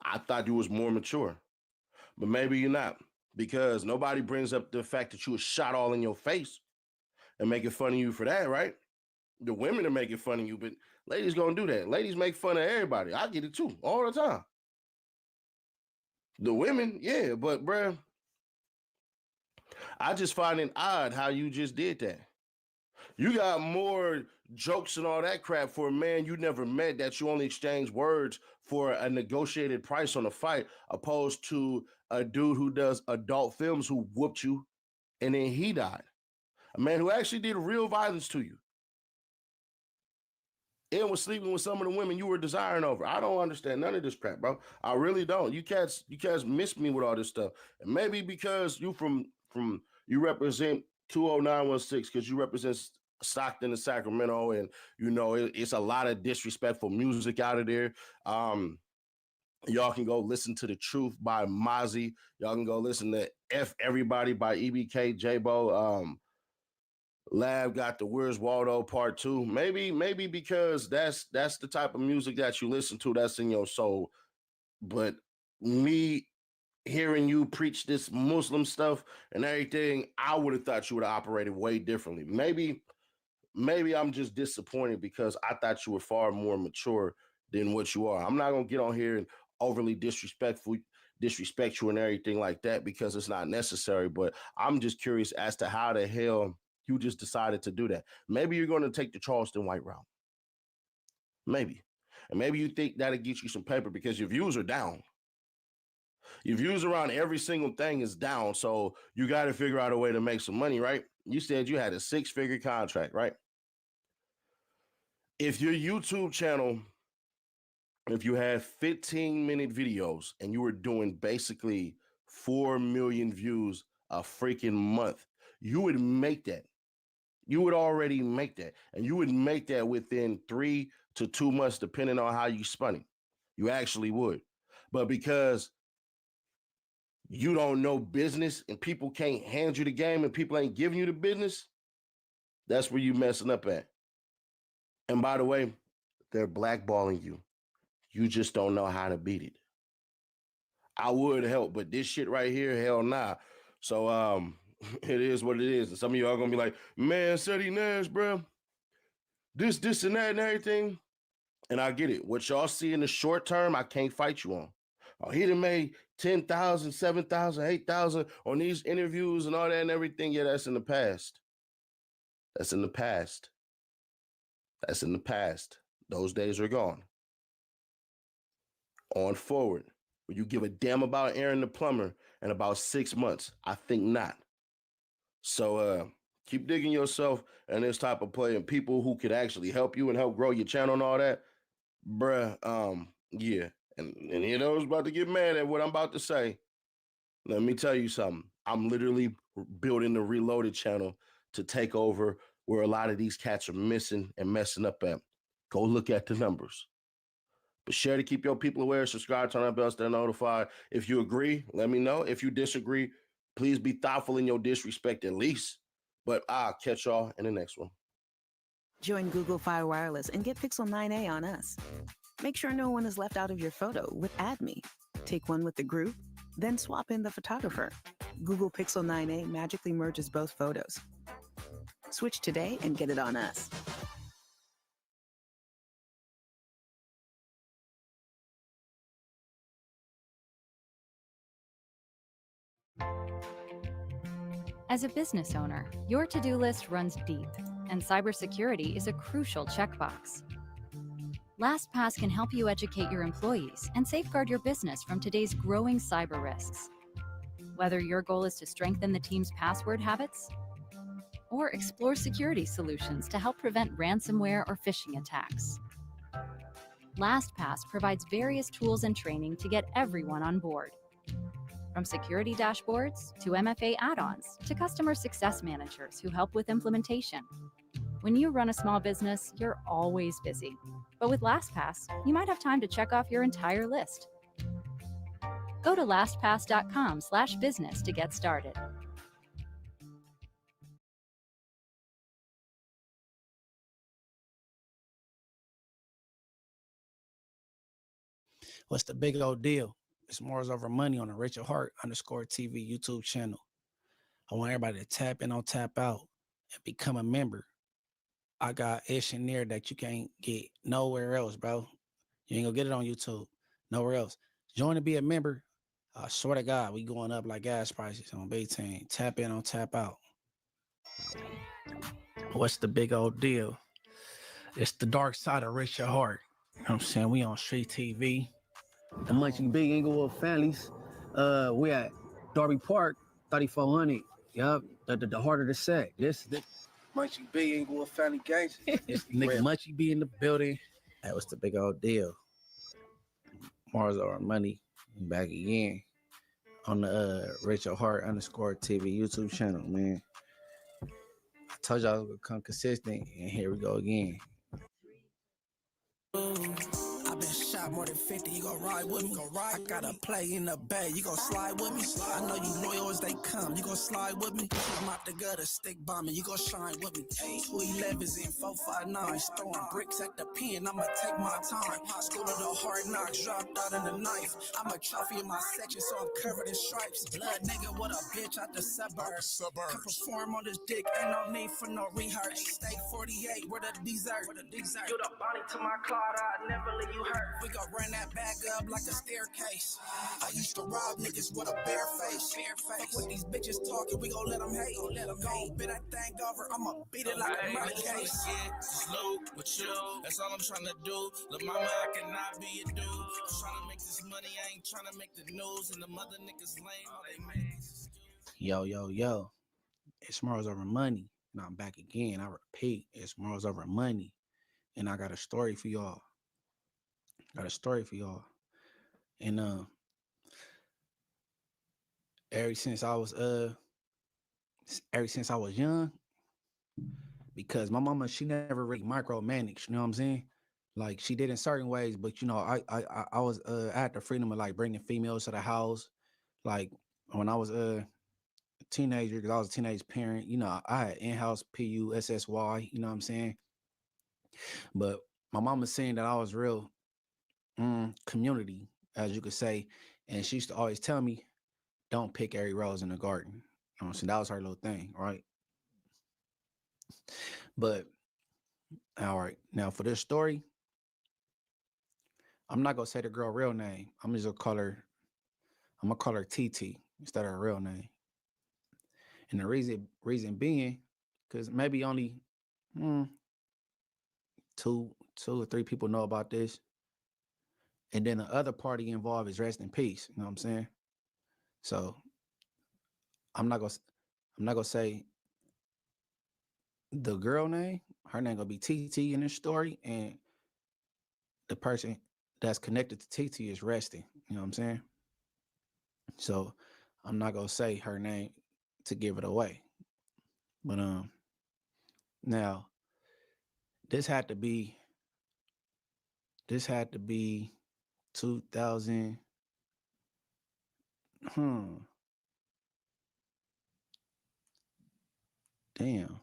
I thought you was more mature. But maybe you're not. Because nobody brings up the fact that you was shot all in your face and making fun of you for that, right? The women are making fun of you, but ladies gonna do that. Ladies make fun of everybody. I get it too, all the time. The women, yeah, but bruh, I just find it odd how you just did that. You got more jokes and all that crap for a man you never met that you only exchange words for a negotiated price on a fight, opposed to a dude who does adult films who whooped you and then he died. A man who actually did real violence to you. And was sleeping with some of the women you were desiring over. I don't understand none of this crap, bro. I really don't. You cats miss me with all this stuff. And maybe because you you represent 20916, because you represent Stockton and Sacramento, and you know it's a lot of disrespectful music out of there. Y'all can go listen to The Truth by Mozzie. Y'all can go listen to F Everybody by EBK, J-Bo. Lab got the Where's Waldo Part 2. Maybe because that's the type of music that you listen to that's in your soul. But me hearing you preach this Muslim stuff and everything, I would have thought you would have operated way differently. Maybe I'm just disappointed because I thought you were far more mature than what you are. I'm not gonna get on here and overly disrespect you and everything like that because it's not necessary. But I'm just curious as to how the hell you just decided to do that. Maybe you're going to take the Charleston White route. Maybe. And maybe you think that'll get you some paper because your views are down. Your views around every single thing is down. So you got to figure out a way to make some money, right? You said you had a 6-figure contract, right? If your YouTube channel, if you had 15-minute videos and you were doing basically 4 million views a freaking month, you would make that. You would already make that. And you would make that within 3 to 2 months, depending on how you spun it. You actually would. But because you don't know business and people can't hand you the game and people ain't giving you the business, that's where you messing up at. And by the way, they're blackballing you. You just don't know how to beat it. I would help, but this shit right here, hell nah. So, it is what it is. And some of y'all gonna be like, man, Seti Nash, bro. This, and that, and everything. And I get it. What y'all see in the short term, I can't fight you on. Oh, he done made 10,000, 7,000, 8,000 on these interviews and all that and everything. Yeah, that's in the past. That's in the past. That's in the past. Those days are gone. On forward. Will you give a damn about Aaron the plumber in about 6 months? I think not. So keep digging yourself in this type of play and people who could actually help you and help grow your channel and all that. Bruh, yeah. And you know, I was about to get mad at what I'm about to say. Let me tell you something. I'm literally building the Reloaded channel to take over where a lot of these cats are missing and messing up at. Go look at the numbers. But share to keep your people aware, subscribe, turn on bells, stay notified. If you agree, let me know. If you disagree, please be thoughtful in your disrespect at least. But I'll catch y'all in the next one. Join Google Fi Wireless and get Pixel 9a on us. Make sure no one is left out of your photo with Add Me. Take one with the group, then swap in the photographer. Google Pixel 9a magically merges both photos. Switch today and get it on us. As a business owner, your to-do list runs deep, and cybersecurity is a crucial checkbox. LastPass can help you educate your employees and safeguard your business from today's growing cyber risks. Whether your goal is to strengthen the team's password habits or explore security solutions to help prevent ransomware or phishing attacks, LastPass provides various tools and training to get everyone on board. From security dashboards to MFA add-ons to customer success managers who help with implementation. When you run a small business, you're always busy. But with LastPass, you might have time to check off your entire list. Go to lastpass.com/business to get started. What's the big old deal? It's Mars Over Money on the Rachel Hart _TV YouTube channel. I want everybody to tap in on Tap Out and become a member. I got ish in there that you can't get nowhere else, bro. You ain't gonna get it on YouTube, nowhere else. Join to be a member. I swear to God, we going up like gas prices on B10. Tap in on Tap Out. What's the big old deal? It's the dark side of Rachel Hart. You know what I'm saying? We on Street TV. The Munchie Big Inglewood families. We at Darby Park, 3400. Yup, the heart of the set. This Munchie Big Inglewood family gangs. It's nigga Munchie be in the building. That was the big old deal. Mars Over Money back again on the Rachel Hart _TV YouTube channel, man. I told y'all I was gonna come consistent, and here we go again. I've been shot more than 50, you gon' ride with me? I got a play in the bay, you gon' slide with me? I know you loyal as they come, you gon' slide with me? I'm out the gutter, stick bombing, you gon' shine with me? 211s in 459s, throwing bricks at the pen, I'ma take my time. School of the hard knocks, dropped out in the knife. I'm a trophy in my section, so I'm covered in stripes. Blood nigga, what a bitch out the suburbs. Can perform on this dick, ain't no need for no rehearse. Stay 48, where the dessert. You the body to my cloud, I never leave you hurt. We gon' run that back up like a staircase. I used to rob niggas with a bare face. Fuck with these bitches talking, we gon' let them hate. Gon' bit that thing over, I'ma beat it like a murder case. Slow with you, that's all I'm trying to do. Look, mama, I cannot be a dude. I'm trying to make this money, I ain't trying to make the news. And the mother niggas lame, all they make is Yo. It's Mars Over Money. And I'm back again. I repeat, it's Mars Over Money. And I got a story for y'all. And ever since I was young, because my mama, she never really micromanaged, you know what I'm saying? Like she did in certain ways, but you know, I was I had the freedom of like bringing females to the house. Like when I was a teenager, because I was a teenage parent, you know, I had in-house PUSSY, you know what I'm saying? But my mama saying that I was real community, as you could say, and she used to always tell me, don't pick every rose in the garden. You know what I'm saying? That was her little thing, right? But all right, now for this story, I'm not gonna say the girl real name. I'm just gonna call her I'm gonna call her TT instead of her real name. And the reason being, because maybe only two or three people know about this. And then the other party involved is rest in peace. You know what I'm saying? So I'm not gonna say the girl name. Her name gonna be TT in this story, and the person that's connected to TT is resting. You know what I'm saying? So I'm not gonna say her name to give it away. But now this had to be 2000. Damn.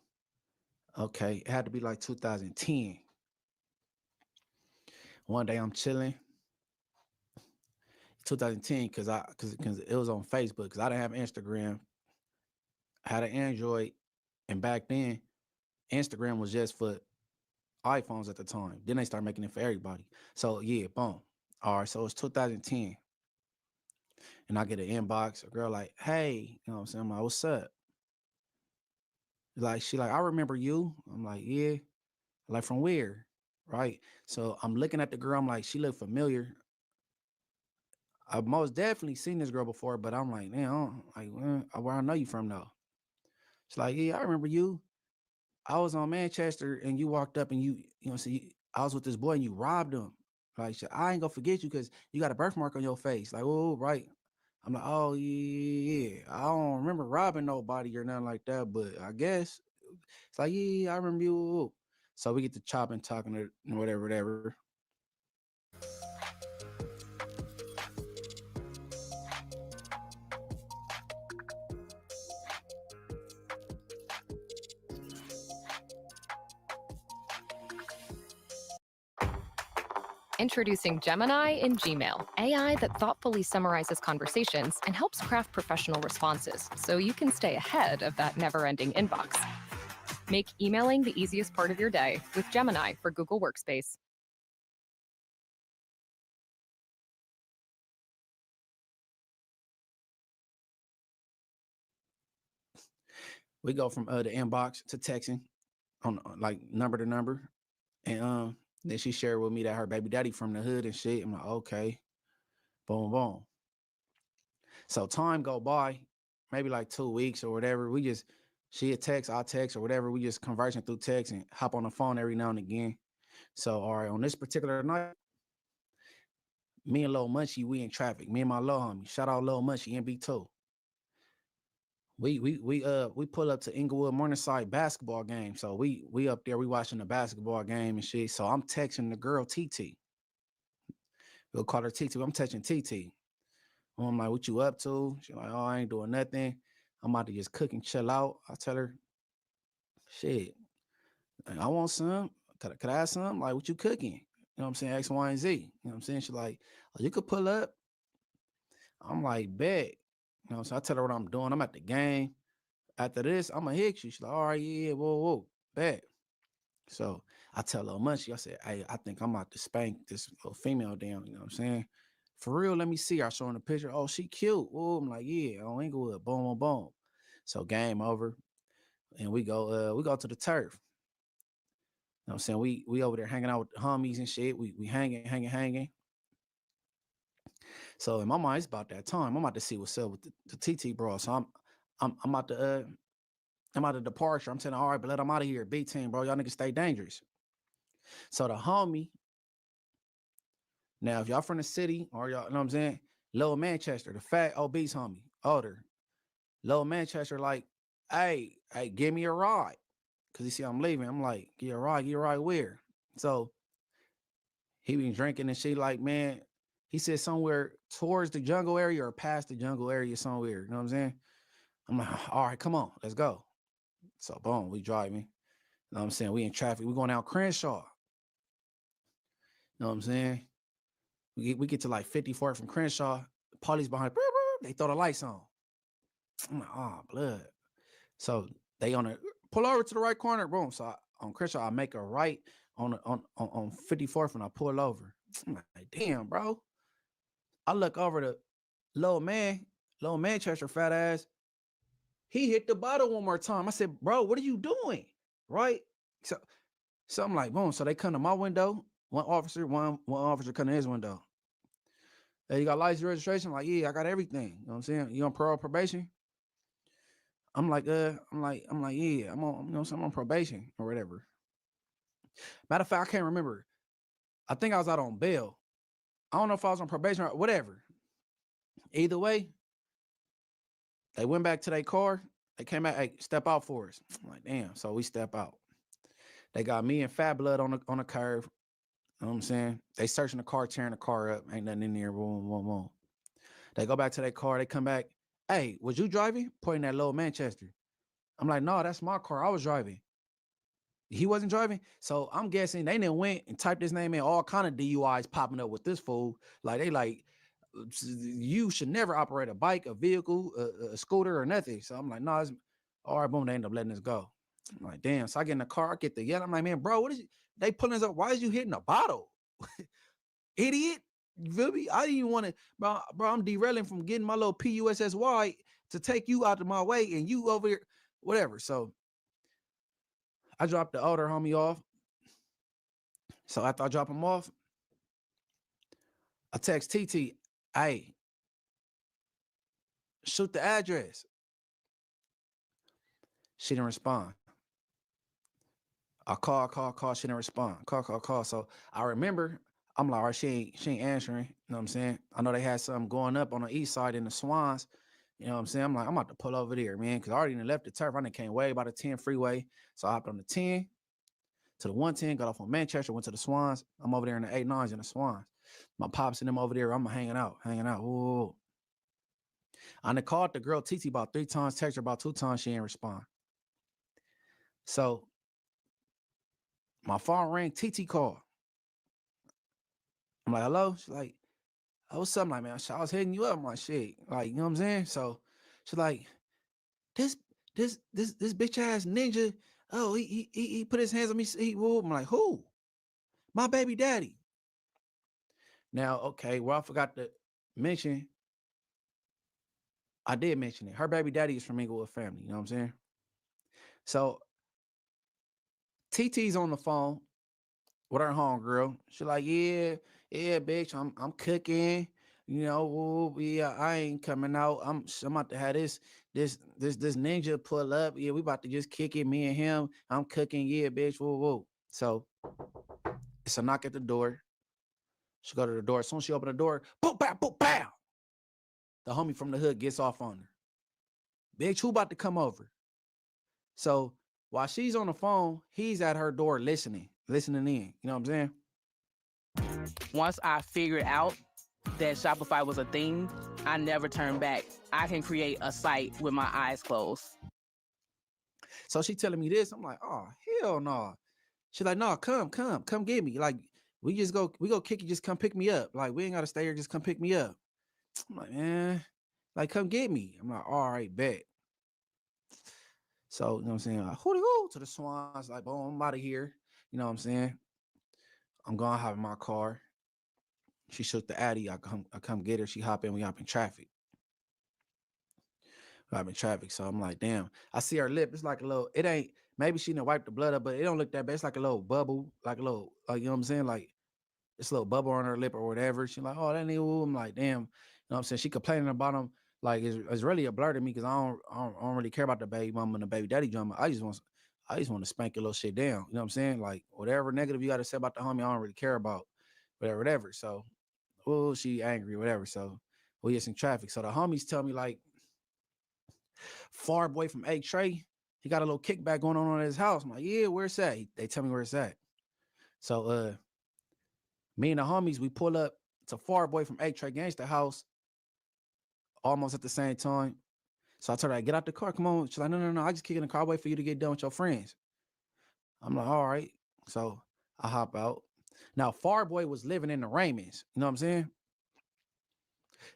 Okay, it had to be like 2010. One day I'm chilling. 2010, cause it was on Facebook. Cause I didn't have Instagram. I had an Android, and back then, Instagram was just for iPhones at the time. Then they started making it for everybody. So yeah, boom. All right, so it's 2010, and I get an inbox. A girl like, "Hey," you know what I'm saying? I'm like, "What's up?" Like she like, "I remember you." I'm like, "Yeah." Like, "From where?" Right. So I'm looking at the girl. I'm like, she looked familiar. I've most definitely seen this girl before, but I'm like, man, where I know you from though? She's like, "Yeah, I remember you. I was on Manchester and you walked up and see, I was with this boy and you robbed him. Like, I ain't gonna forget you because you got a birthmark on your face." Like, "Oh, right." I'm like, "Oh, yeah. I don't remember robbing nobody or nothing like that, but I guess." It's like, "Yeah, I remember you." So we get to chopping, talking to whatever. Introducing Gemini in Gmail, AI that thoughtfully summarizes conversations and helps craft professional responses so you can stay ahead of that never-ending inbox. Make emailing the easiest part of your day with Gemini for Google Workspace. We go from the inbox to texting on like number to number. And then she shared with me that her baby daddy from the hood and shit. I'm like, okay. Boom, boom. So time go by, maybe like 2 weeks or whatever. She'd text, I'll text or whatever. We just conversing through text and hop on the phone every now and again. So, all right, on this particular night, me and Lil Munchie, we in traffic. Me and my little homie. Shout out Lil Munchie, MB2. We pull up to Inglewood Morningside basketball game. So we up there, we watching the basketball game and shit. So I'm texting the girl TT. We'll call her TT. I'm texting TT. I'm like, "What you up to?" She's like, "Oh, I ain't doing nothing. I'm about to just cook and chill out." I tell her, "Shit, I want some. Could I have some? Like, what you cooking?" You know what I'm saying? X, Y, and Z. You know what I'm saying? She's like, "Oh, you could pull up." I'm like, "Bet." You know, so I tell her what I'm doing. I'm at the game. After this, I'm gonna hit you. She's like, "All right, yeah, whoa, bet." So I tell Lil Munchie, I said, "Hey, I think I'm about to spank this little female down." You know what I'm saying? "For real, let me see." I show her the picture. "Oh, she cute." Oh, I'm like, "Yeah, on Inglewood." Boom, boom, boom. So game over. And we go to the turf. You know what I'm saying? We over there hanging out with the homies and shit. We hanging. So in my mind, it's about that time. I'm about to see what's up with the TT bro. So I'm about to I'm out of departure. I'm saying, "All right, but let them out of here. B team, bro. Y'all niggas stay dangerous." So the homie, now if y'all from the city or y'all, you know what I'm saying, Lower Manchester, the fat obese homie, older, Lower Manchester, like, hey, give me a ride. Cause you see I'm leaving. I'm like, get a ride where? So he been drinking and shit, like, man, he said somewhere towards the jungle area or past the jungle area somewhere. You know what I'm saying? I'm like, all right, come on, let's go. So boom, we driving. You know what I'm saying? We in traffic. We going down Crenshaw. You know what I'm saying? We get to like 54th from Crenshaw. Police behind, they throw the lights on. I'm like, oh, blood. So they on a pull over to the right corner, boom. So on Crenshaw, I make a right on 54th and I pull over. I'm like, damn, bro. I look over Little Manchester fat ass, he hit the bottle one more time. I said, bro, what are you doing? Right? So I'm like, boom. So they come to my window. One officer come to his window. Hey, you got license registration? I'm like, yeah, I got everything. You know what I'm saying? You on parole probation? I'm like, yeah, I'm on, I'm on probation or whatever. Matter of fact, I can't remember. I think I was out on bail. I don't know if I was on probation or whatever. Either way, they went back to their car. They came back, hey, step out for us. I'm like, damn. So we step out. They got me and Fat Blood on the curve. You know what I'm saying? They searching the car, tearing the car up. Ain't nothing in there. Boom, boom, boom. They go back to their car. They come back. Hey, was you driving? Pointing at Little Manchester. I'm like, no, that's my car. I was driving. He wasn't driving. So I'm guessing they didn't went and typed his name in, all kind of DUIs popping up with this fool. Like they like, you should never operate a bike, a vehicle, a scooter or nothing. So I'm like, no, it's all right, boom. They end up letting us go. I'm like, damn. So I get in the car, I get the yell. I'm like, man, bro, what is it? They pulling us up. Why is you hitting a bottle? Idiot. You feel me? I didn't even want to, bro, I'm derailing from getting my little PUSSY to take you out of my way and you over here, whatever. So I dropped the older homie off. So after I drop him off, I text TT, hey, shoot the address. She didn't respond. I call, she didn't respond. Call. So I remember, I'm like, all right, she ain't answering. You know what I'm saying? I know they had something going up on the east side in the Swans. You know what I'm saying? I'm like, I'm about to pull over there, man, because I already left the turf. I done came way by the 10 freeway. So I hopped on the 10 to the 110, got off on Manchester, went to the Swans. I'm over there in the 8-9s in the Swans. My pops and them over there, I'm hanging out. Ooh. I done called the girl TT about 3 times, text her about 2 times, she didn't respond. So my phone rang, TT called. I'm like, hello? She's like, oh, what's up? I'm like, man, I was hitting you up. I'm like, shit. Like, you know what I'm saying? So she's like, this bitch ass ninja, oh, he put his hands on me. I'm like, who? My baby daddy. Now, okay, well, I forgot to mention, I did mention it. Her baby daddy is from Inglewood family, you know what I'm saying? So TT's on the phone with her homegirl. She's like, yeah, bitch, I'm cooking. You know, yeah, I ain't coming out. I'm about to have this ninja pull up. Yeah, we about to just kick it, me and him. I'm cooking, yeah, bitch. Woo. So it's a knock at the door. She go to the door. As soon as she open the door, boom, pow, boom, pow. The homie from the hood gets off on her. Bitch, who about to come over? So while she's on the phone, he's at her door listening in. You know what I'm saying? Once I figured out that Shopify was a thing, I never turned back. I can create a site with my eyes closed. So she telling me this. I'm like, oh, hell no. She's like, no, come get me. Like, we go kick you, just come pick me up. Like, we ain't gotta stay here, just come pick me up. I'm like, man, like, come get me. I'm like, all right, bet. So, you know what I'm saying? Like, hoo to the Swans, like, boom, I'm out of here. You know what I'm saying? I'm gonna hop in my car. She shook the Addy. I come get her. She hop in. We hop in traffic. So I'm like, damn. I see her lip. It's like a little. It ain't. Maybe she didn't wipe the blood up, but it don't look that bad. It's like a little bubble, like a little. Like, you know what I'm saying? Like it's a little bubble on her lip or whatever. She's like, oh, that nigga. I'm like, damn. You know what I'm saying? She complaining about him. Like it's really a blur to me because I don't really care about the baby mama and the baby daddy drama. I just want to spank your little shit down. You know what I'm saying? Like whatever negative you got to say about the homie, I don't really care about. Whatever. So. Oh, she angry, whatever. So we get some traffic. So the homies tell me like far boy from A Trey, he got a little kickback going on at his house. I'm like, yeah, where's that? They tell me where it's at. So me and the homies, we pull up to far boy from A Trey Gangsta house almost at the same time. So I told her, get out the car, come on. She's like, no, I just kick in the car, wait for you to get done with your friends. I'm like, all right. So I hop out. Now, Farboy was living in the Raymonds. You know what I'm saying?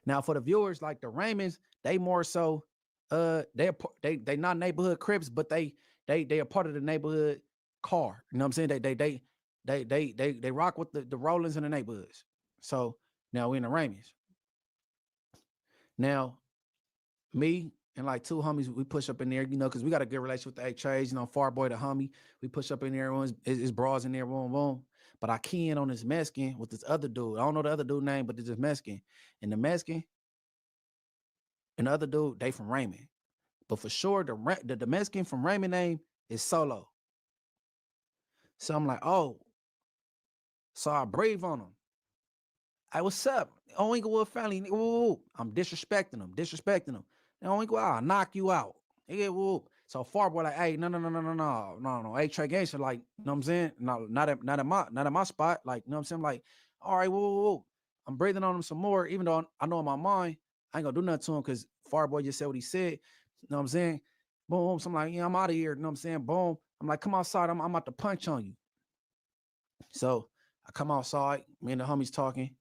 Now, for the viewers, like the Raymonds, they more so, they not neighborhood Crips, but they are part of the neighborhood car. You know what I'm saying? They rock with the Rollins in the neighborhoods. So now we're in the Raymonds. Now, me and like two homies, we push up in there, you know, because we got a good relationship with the H-Trades, you know, Far Boy, the homie. We push up in there, everyone's his bras in there, boom, boom. But I key in on this Mexican with this other dude. I don't know the other dude name, but there's this Mexican. And the Mexican and the other dude, they from Raymond. But for sure, the Mexican from Raymond name is Solo. So I'm like, oh. So I brave on him. Hey, what's up? Oh, Inglewood family. Woo. I'm disrespecting him. And Inglewood, I'll knock you out. Yeah, woo. So Far Boy like, hey, no. Hey, Trey Gangster, like, you know what I'm saying? No, not at my spot. Like, you know what I'm saying? Like, all right, woo. I'm breathing on him some more, even though I know in my mind, I ain't gonna do nothing to him because Far Boy just said what he said. You know what I'm saying? Boom. So I'm like, yeah, I'm out of here. You know what I'm saying? Boom. I'm like, come outside. I'm about to punch on you. So I come outside, me and the homies talking.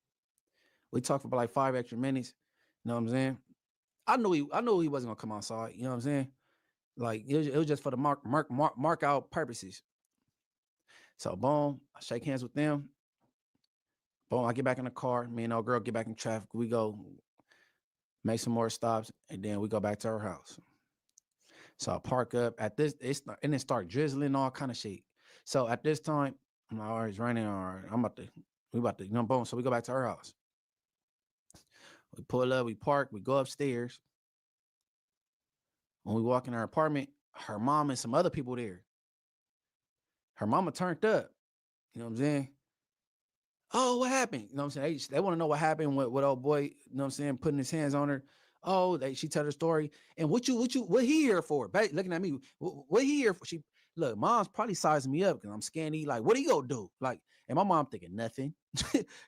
We talked for about like 5 extra minutes. You know what I'm saying? I knew he wasn't gonna come outside. You know what I'm saying? Like it was just for the mark out purposes. So boom, I shake hands with them. Boom, I get back in the car. Me and old girl get back in traffic. We go make some more stops, and then we go back to our house. So I park up at this, and it start drizzling, all kind of shit. So at this time, I'm like, all right, it's raining. All right, we about to, you know, boom. So we go back to our house. We pull up, we park, we go upstairs. When we walk in her apartment, her mom and some other people there. Her mama turned up. You know what I'm saying? Oh, what happened? You know what I'm saying? They want to know what happened with old boy, you know what I'm saying, putting his hands on her. Oh, she tell her story. And what he here for? Looking at me, what he here for? Look, mom's probably sizing me up because I'm scanny. Like, what he gonna do? Like, and my mom thinking nothing,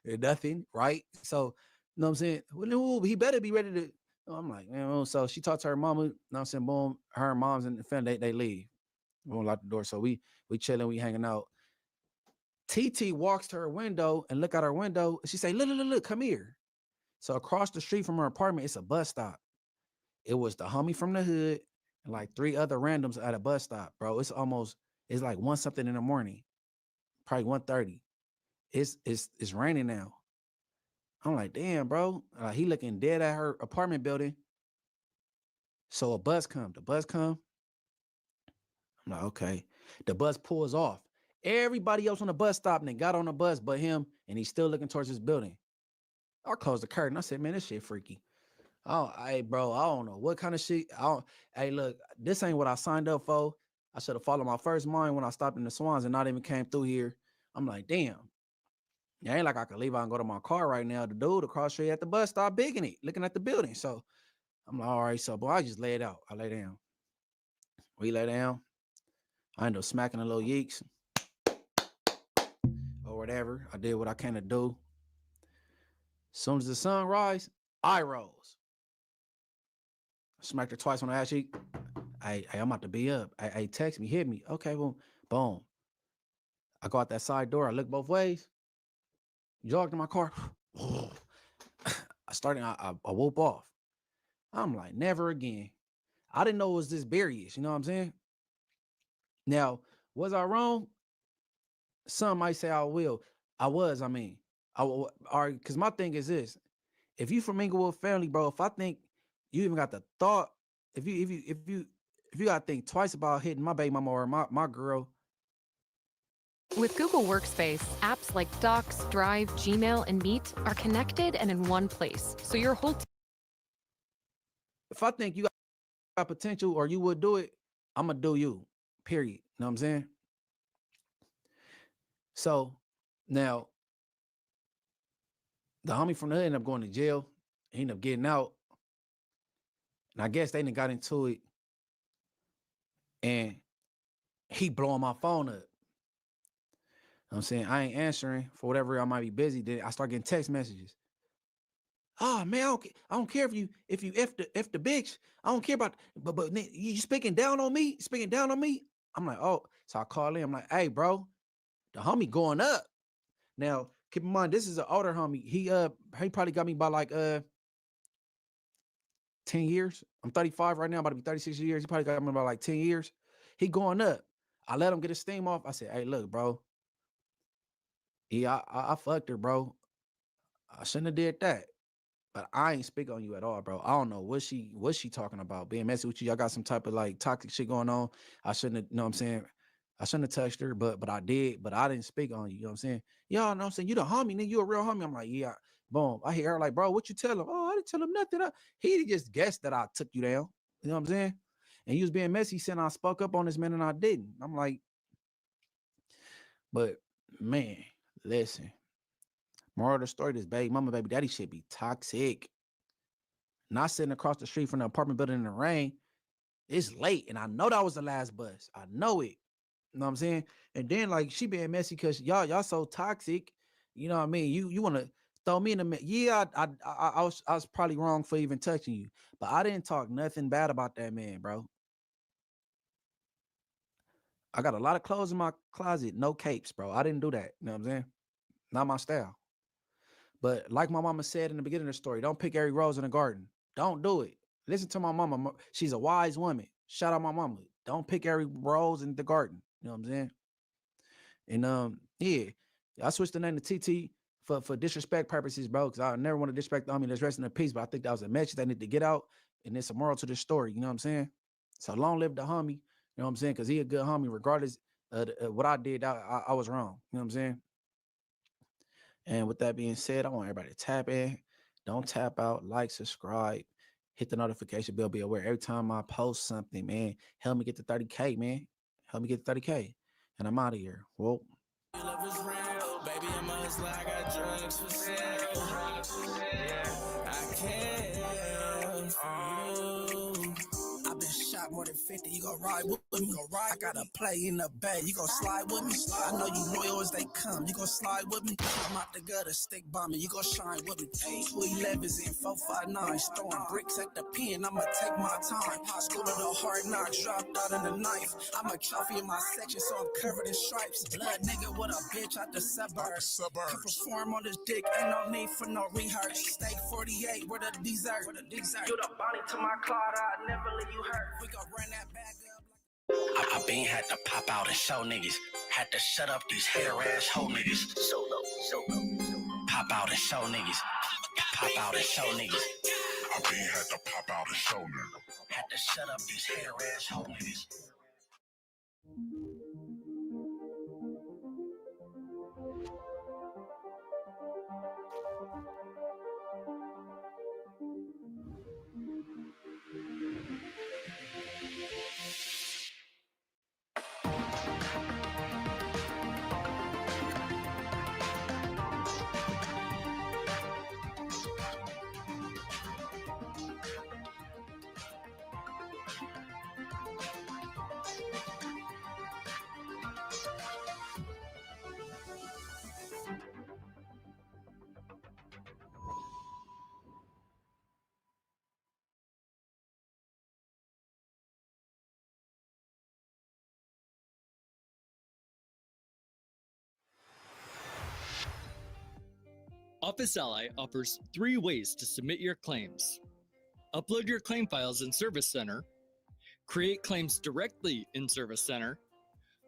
nothing, right? So, you know what I'm saying? Well, he better be ready to. I'm like, you know, so she talked to her mama, you know what I'm saying? Boom, her mom's and the family, they leave. We won't lock the door. So we chilling, we hanging out. TT walks to her window and look out her window. And she say, look, come here. So across the street from her apartment, it's a bus stop. It was the homie from the hood and like 3 other randoms at a bus stop, bro. It's like 1 something in the morning, probably 1:30. It's raining now. I'm like, damn, bro. He looking dead at her apartment building. So a bus come. I'm like, okay. The bus pulls off. Everybody else on the bus stopped and got on the bus but him, and he's still looking towards his building. I closed the curtain. I said, man, this shit freaky. Oh, hey, bro, I don't know what kind of shit. Hey, look, this ain't what I signed up for. I should have followed my first mind when I stopped in the Swans and not even came through here. I'm like, damn. It ain't like I could leave out and go to my car right now. The dude across the street at the bus stop bigging it, looking at the building. So I'm like, all right, so boy, I just lay it out. I lay down. We lay down. I end up smacking a little yeeks or whatever. I did what I can to do. As soon as the sun rise, I rose. Smacked her twice on the ass cheek. Hey, I'm about to be up. Hey, text me, hit me. Okay, well, boom. I go out that side door. I look both ways. Jogged in my car. I whoop off. I'm like, never again. I didn't know it was this serious. You know what I'm saying? Now, was I wrong? Some might say I will. I was, I mean. All right, because my thing is this. If you from Inglewood family, bro, if I think you even got the thought, if you gotta think twice about hitting my baby mama or my girl. With Google Workspace, apps like Docs, Drive, Gmail, and Meet are connected and in one place, so your whole If I think you got potential or you would do it, I'm gonna do you. Period. You know what I'm saying? So now the homie from the hood ended up going to jail. He ended up getting out. And I guess they done got into it. And he blowing my phone up. You know what I'm saying? I ain't answering for whatever I might be busy. Then I start getting text messages. Oh man, I don't care if you F the bitch. I don't care about, but you speaking down on me? I'm like, oh, so I call in. I'm like, hey, bro, the homie going up. Now, keep in mind, this is an older homie. He probably got me by like 10 years. I'm 35 right now, about to be 36 years. He probably got me by like 10 years. He going up. I let him get his steam off. I said, hey, look, bro. Yeah, I fucked her, bro. I shouldn't have did that. But I ain't speak on you at all, bro. I don't know what she talking about. Being messy with you. Y'all got some type of like toxic shit going on. I shouldn't have, you know what I'm saying? I shouldn't have touched her, but I did, but I didn't speak on you. You know what I'm saying? Y'all know what I'm saying? You the homie, nigga. You a real homie. I'm like, yeah. Boom. I hear her like, bro, what you tell him? Oh, I didn't tell him nothing. He just guessed that I took you down. You know what I'm saying? And he was being messy, saying I spoke up on this man and I didn't. I'm like, but man, listen. Moral of the story, this baby mama, baby daddy shit be toxic. Not sitting across the street from the apartment building in the rain. It's late, and I know that was the last bus. I know it. You know what I'm saying? And then like she being messy because y'all so toxic. You know what I mean? You want to throw me in the mix. Yeah, I was probably wrong for even touching you, but I didn't talk nothing bad about that man, bro. I got a lot of clothes in my closet, no capes, bro. I didn't do that. You know what I'm saying? Not my style. But like my mama said in the beginning of the story, don't pick every rose in the garden. Don't do it. Listen to my mama. She's a wise woman. Shout out my mama. Don't pick every rose in the garden. You know what I'm saying? And yeah, I switched the name to TT for disrespect purposes, bro, because I never want to disrespect the homie that's resting in peace, but I think that was a message that need to get out, and it's a moral to the story. You know what I'm saying? So long live the homie. You know what I'm saying? Because he a good homie, regardless of what I did. I was wrong. You know what I'm saying? And with that being said, I want everybody to tap in. Don't tap out. Like, subscribe, hit the notification bell. Be aware every time I post something, man. Help me get to 30K, man. Help me get to 30K. And I'm out of here. Whoa. Love is real, baby. I'm a hustler. I got drugs for sale. I can't. I've been shot more than 50. You gon' ride with me? I got a play in the bag. You gon' slide with me? I know you loyal as they come. You gon' slide with me? I'm out the gutter, stick bombing. You gon' shine with me? 211s and 459s, throwing bricks at the pen. I'ma take my time. School of the hard knocks, dropped out in the knife. I'm a trophy in my section, so I'm covered in stripes. Blood nigga with a bitch out the suburbs. Can perform on this dick, ain't no need for no rehearse. Steak 48, where the dessert? You the Bonnie to my Clyde, I never leave you hurt. We gon' run that back up. I been had to pop out and show niggas. Had to shut up these hater ass hoe niggas. Solo. Pop out and show niggas. Pop out and show niggas. I been had to pop out and show niggas. Had to shut up these hater ass hoe niggas. Office Ally offers 3 ways to submit your claims. Upload your claim files in Service Center, create claims directly in Service Center,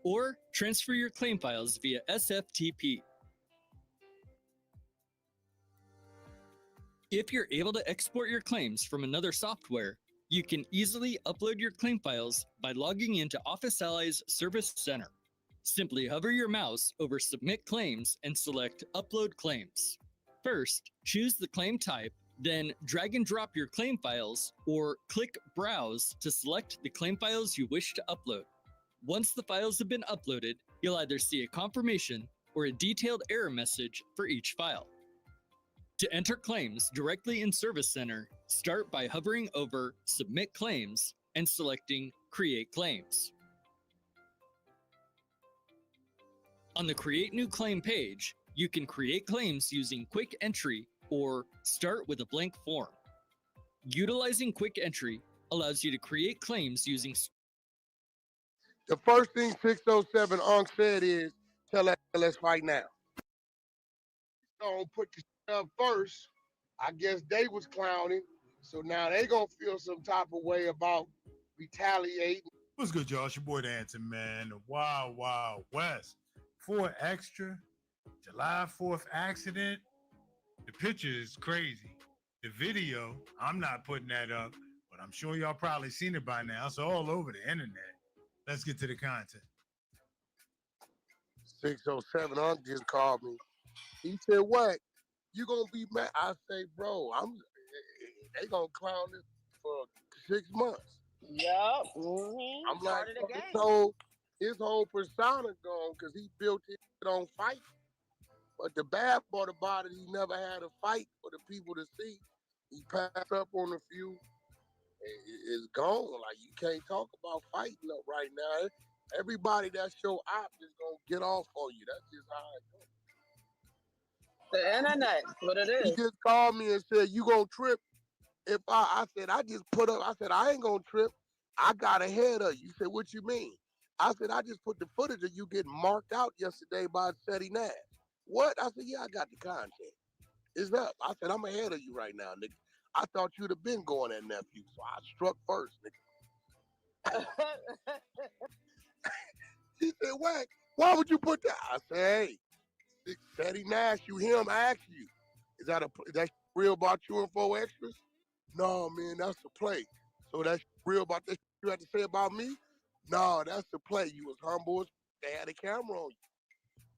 or transfer your claim files via SFTP. If you're able to export your claims from another software, you can easily upload your claim files by logging into Office Ally's Service Center. Simply hover your mouse over Submit Claims and select Upload Claims. First, choose the claim type, then drag and drop your claim files, or click Browse to select the claim files you wish to upload. Once the files have been uploaded, you'll either see a confirmation or a detailed error message for each file. To enter claims directly in Service Center, start by hovering over Submit Claims and selecting Create Claims. On the Create New Claim page, you can create claims using Quick Entry or start with a blank form. Utilizing Quick Entry allows you to create claims using... The first thing 607 Unc said is, tell us right now. Don't put the shit up first. I guess they was clowning, so now they gonna feel some type of way about retaliating. What's good, y'all? It's your boy Dancing, man. The Wild Wild West. 4extra. July 4th accident. The picture is crazy. The video, I'm not putting that up, but I'm sure y'all probably seen it by now. It's all over the internet. Let's get to the content. 607 Unc just called me. He said, "What? You gonna be mad?" I say, "Bro, they gonna clown this for 6 months." Yup. I'm like, Started again. his whole persona gone because he built it on fight. But the bad part about it, he never had a fight for the people to see. He passed up on a few. It's gone. Like, you can't talk about fighting up right now. Everybody that's your op is gonna get off on you. That's just how it goes. The internet, what it is. He just called me and said, "You gonna trip?" If I said, I just put up, I said, "I ain't gonna trip. I got ahead of you." He said, "What you mean?" I said, "I just put the footage of you getting marked out yesterday by Seti Nash." What? I said, "Yeah, I got the content. It's up." I said, "I'm ahead of you right now, nigga. I thought you'd have been going at nephew, so I struck first, nigga." He said, "What? Why would you put that?" I said, "Hey, Seti Nash, you him, I asked you. Is that real about you and 4extras?" "No, man, that's the play." "So that's real about that you had to say about me?" "No, that's the play. You was humble as they had a camera on you."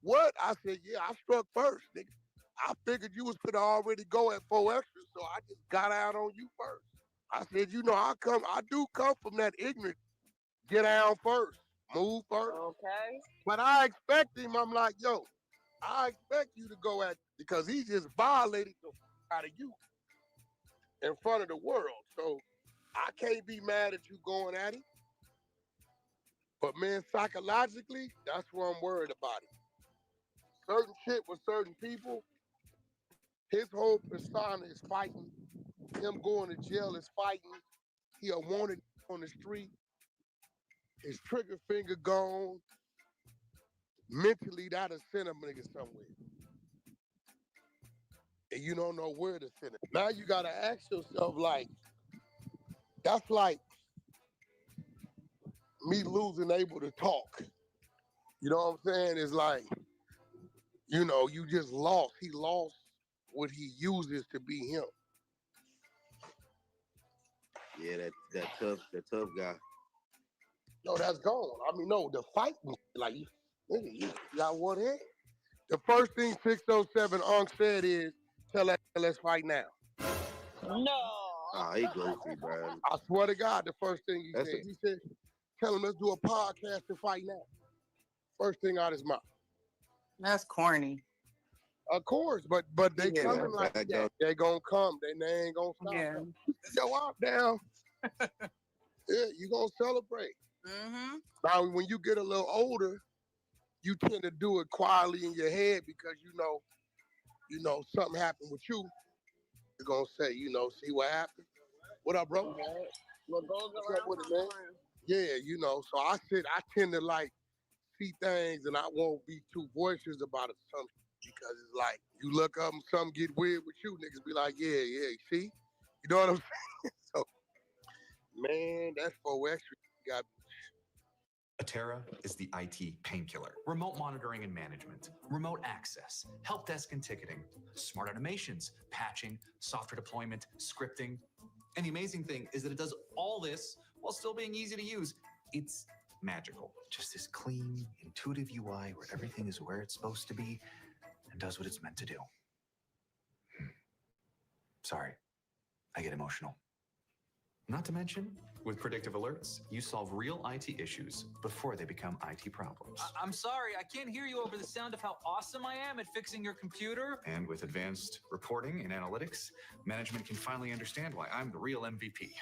"What?" I said, "Yeah, I struck first, nigga. I figured you was gonna already go at 4extras, so I just got out on you first." I said, I do come from that ignorant, get down first, move first. Okay. But I expect him, I'm like, yo, I expect you to go at, because he just violated the out of you in front of the world. So I can't be mad at you going at him. But man, psychologically, that's what I'm worried about it. Certain shit with certain people, his whole persona is fighting. Him going to jail is fighting. He a wanted on the street. His trigger finger gone. Mentally, that'll send a nigga somewhere. And you don't know where to send it. Now you gotta ask yourself, like, that's like me losing able to talk. You know what I'm saying? It's like, you just lost. He lost what he uses to be him. Yeah, that tough guy. No, that's gone. I mean, no, the fighting, like, nigga, you got one head. The first thing 607 Unc said is, "Tell that, let's fight now." No. Ah, he goofy, bro. I swear to God, the first thing he said, he said, "Tell him let's do a podcast and fight now." First thing out his mouth. That's corny. Of course, but they coming like that. They gonna come. They ain't gonna stop. Yeah. Yo, up down. Yeah, you gonna celebrate. Mm-hmm. Now, when you get a little older, you tend to do it quietly in your head because you know something happened with you. You're gonna say, see what happened. What up, bro? What goes What's around up with it, comes man? around. Yeah, so I tend to like see things and I won't be too boisterous about it because it's like you look up and something get weird with you, niggas be like, yeah, see? You know what I'm saying? So, man, that's 4extra got. Atera is the IT painkiller. Remote monitoring and management, remote access, help desk and ticketing, smart automations, patching, software deployment, scripting. And the amazing thing is that it does all this while still being easy to use. It's magical. Just this clean, intuitive UI where everything is where it's supposed to be and does what it's meant to do. Sorry, I get emotional. Not to mention, with predictive alerts, you solve real IT issues before they become IT problems. I'm sorry, I can't hear you over the sound of how awesome I am at fixing your computer. And with advanced reporting and analytics, management can finally understand why I'm the real MVP.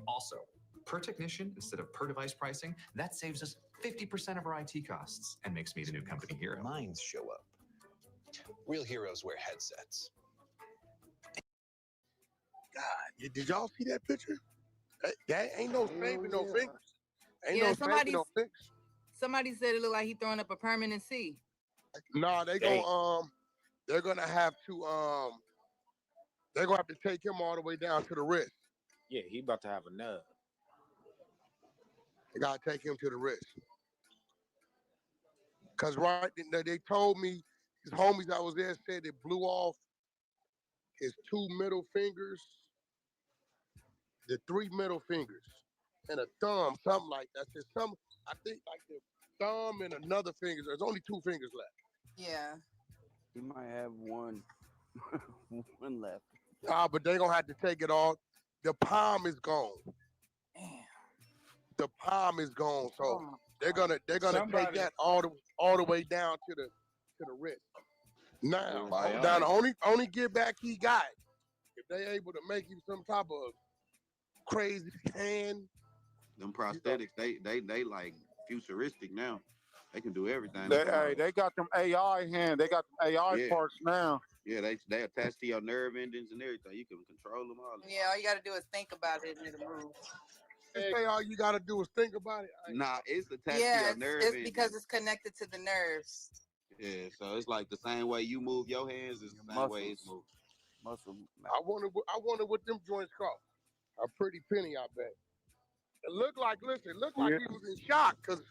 Also, per technician instead of per device pricing, that saves us 50% of our IT costs and makes me the new company hero. Minds show up. Real heroes wear headsets. God, did y'all see that picture? That ain't no saving no fingers. Ain't Yeah, no saving no fingers. Somebody said it looked like he throwing up a permanent C. No, they're gonna have to take him all the way down to the wrist. Yeah, he about to have a nub. They gotta take him to the wrist. Cause they told me his homies that was there said it blew off his 2 middle fingers, the 3 middle fingers, and a thumb, something like that. Said some, I think like the thumb and another finger. There's only 2 fingers left. Yeah. He might have one, one left. But they gonna have to take it off. The palm is gone. Damn. The palm is gone. So they're gonna take Somebody- that all the way down to the wrist. Now, Bionic. now the only get back he got, if they able to make him some type of crazy hand. Them prosthetics, they like futuristic now. They can do everything. They got them AI hand. They got them AI parts now. Yeah, they attach to your nerve endings and everything. You can control them all. Yeah, all you got to do is think about it and it'll move. Say all you gotta do is think about it. Nah, it's attached Yeah, to your nerve it's endings. because it's connected to the nerves. Yeah, so it's like the same way you move your hands is the same way it's moved. Muscle. I wonder what them joints cost. A pretty penny, I bet. It looked like he was in shock because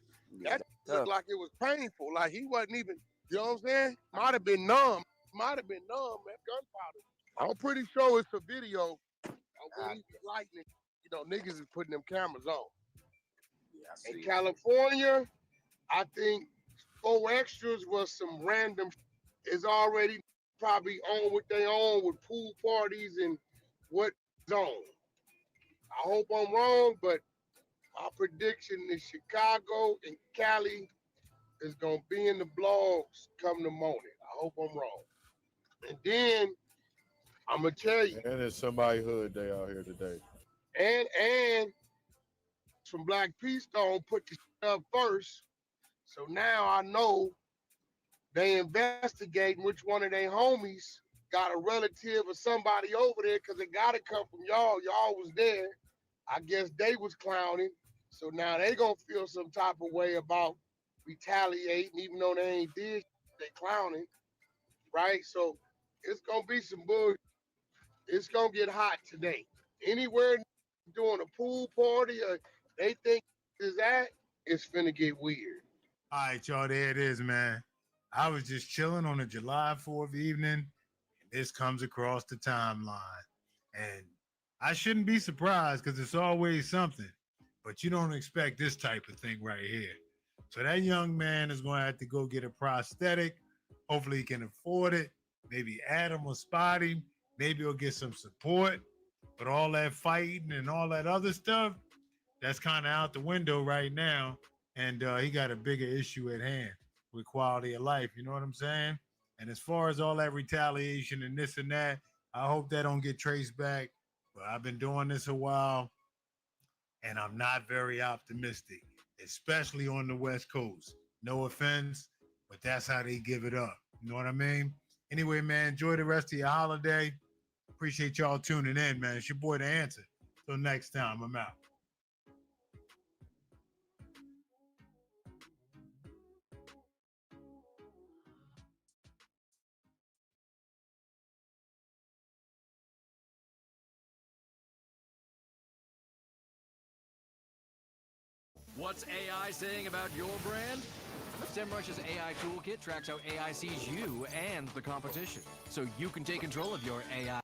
that looked like it was painful. Like he wasn't even, you know what I'm saying? Might have been numb. That gunpowder. I'm pretty sure it's a video of when he was lighting it. You know, niggas is putting them cameras on. Yeah, in California, I think 4extras was some random is already probably on what they own with pool parties and what zone. I hope I'm wrong, but my prediction is Chicago and Cali is gonna be in the blogs come the morning. I hope I'm wrong. And then I'm gonna tell you. And it's somebody hood day out here today. And from Black Peace Stone put the shit up first. So now I know they investigating which one of their homies got a relative or somebody over there because it got to come from y'all. Y'all was there. I guess they was clowning. So now they going to feel some type of way about retaliating, even though they ain't did, they clowning, right? So it's going to be some bullshit. It's going to get hot today. Anywhere doing a pool party or they think is that, it's finna get weird. All right, y'all, there it is, man. I was just chilling on a July 4th evening, and this comes across the timeline. And I shouldn't be surprised because it's always something, but you don't expect this type of thing right here. So that young man is going to have to go get a prosthetic. Hopefully he can afford it. Maybe Adam will spot him. Maybe he'll get some support. But all that fighting and all that other stuff, that's kind of out the window right now. And he got a bigger issue at hand with quality of life. You know what I'm saying? And as far as all that retaliation and this and that, I hope that don't get traced back. But I've been doing this a while, and I'm not very optimistic, especially on the West Coast. No offense, but that's how they give it up. You know what I mean? Anyway, man, enjoy the rest of your holiday. Appreciate y'all tuning in, man. It's your boy, The Answer. Till next time, I'm out. What's AI saying about your brand? SEMrush's AI toolkit tracks how AI sees you and the competition, so you can take control of your AI.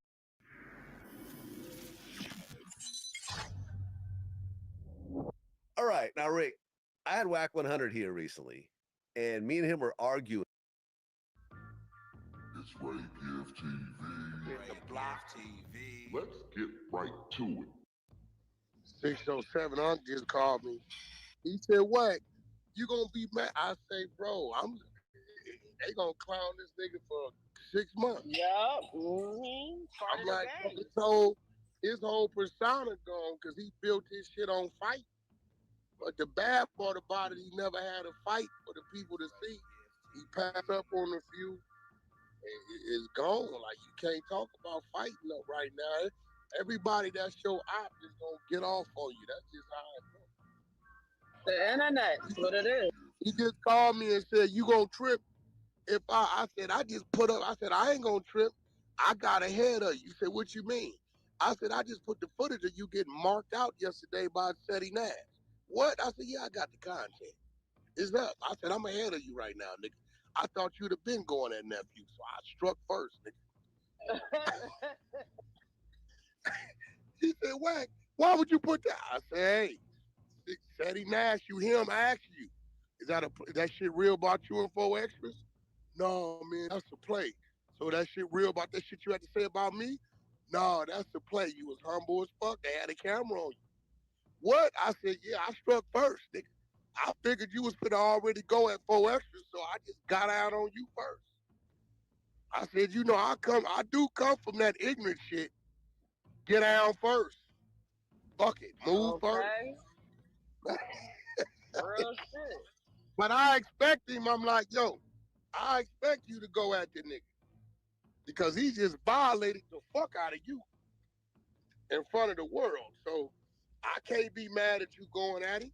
All right, now Rick, I had Whack 100 here recently, and me and him were arguing. It's Ray Gift TV. The Block TV. Let's get right to it. 607 Unc just called me. He said, "What? You gonna be mad?" I say, "Bro, they gonna clown this nigga for 6 months." Yup. Mm-hmm. I'm like, his whole persona gone because he built his shit on fight. But the bad part about it, he never had a fight for the people to see. He passed up on a few. It's gone. Like, you can't talk about fighting up right now. Everybody that's your op is gonna get off on you. That's just how it goes. The internet, that's what it is. He just called me and said, "You gonna trip?" If I said, "I just put up," I said, "I ain't gonna trip. I got ahead of you." He said, "What you mean?" I said, "I just put the footage of you getting marked out yesterday by Seti Nash." What? I said, "Yeah, I got the content." Is that? I said, I'm ahead of you right now, nigga. I thought you'd have been going at nephew, so I struck first, nigga. He said, Wack, why would you put that? I said, hey, said he Nash, you him, I asked you. Is that shit real about you and 4extras? No, man, that's a play. So that shit real about that shit you had to say about me? No, that's a play. You was humble as fuck. They had a camera on you. What? I said, yeah, I struck first, nigga. I figured you was finna already go at 4extras, so I just got out on you first. I said, you know, I do come from that ignorant shit. Get down first. Fuck it. Move first. Real shit. But I expect him, I'm like, yo, I expect you to go at the nigga. Because he just violated the fuck out of you in front of the world. So I can't be mad at you going at him.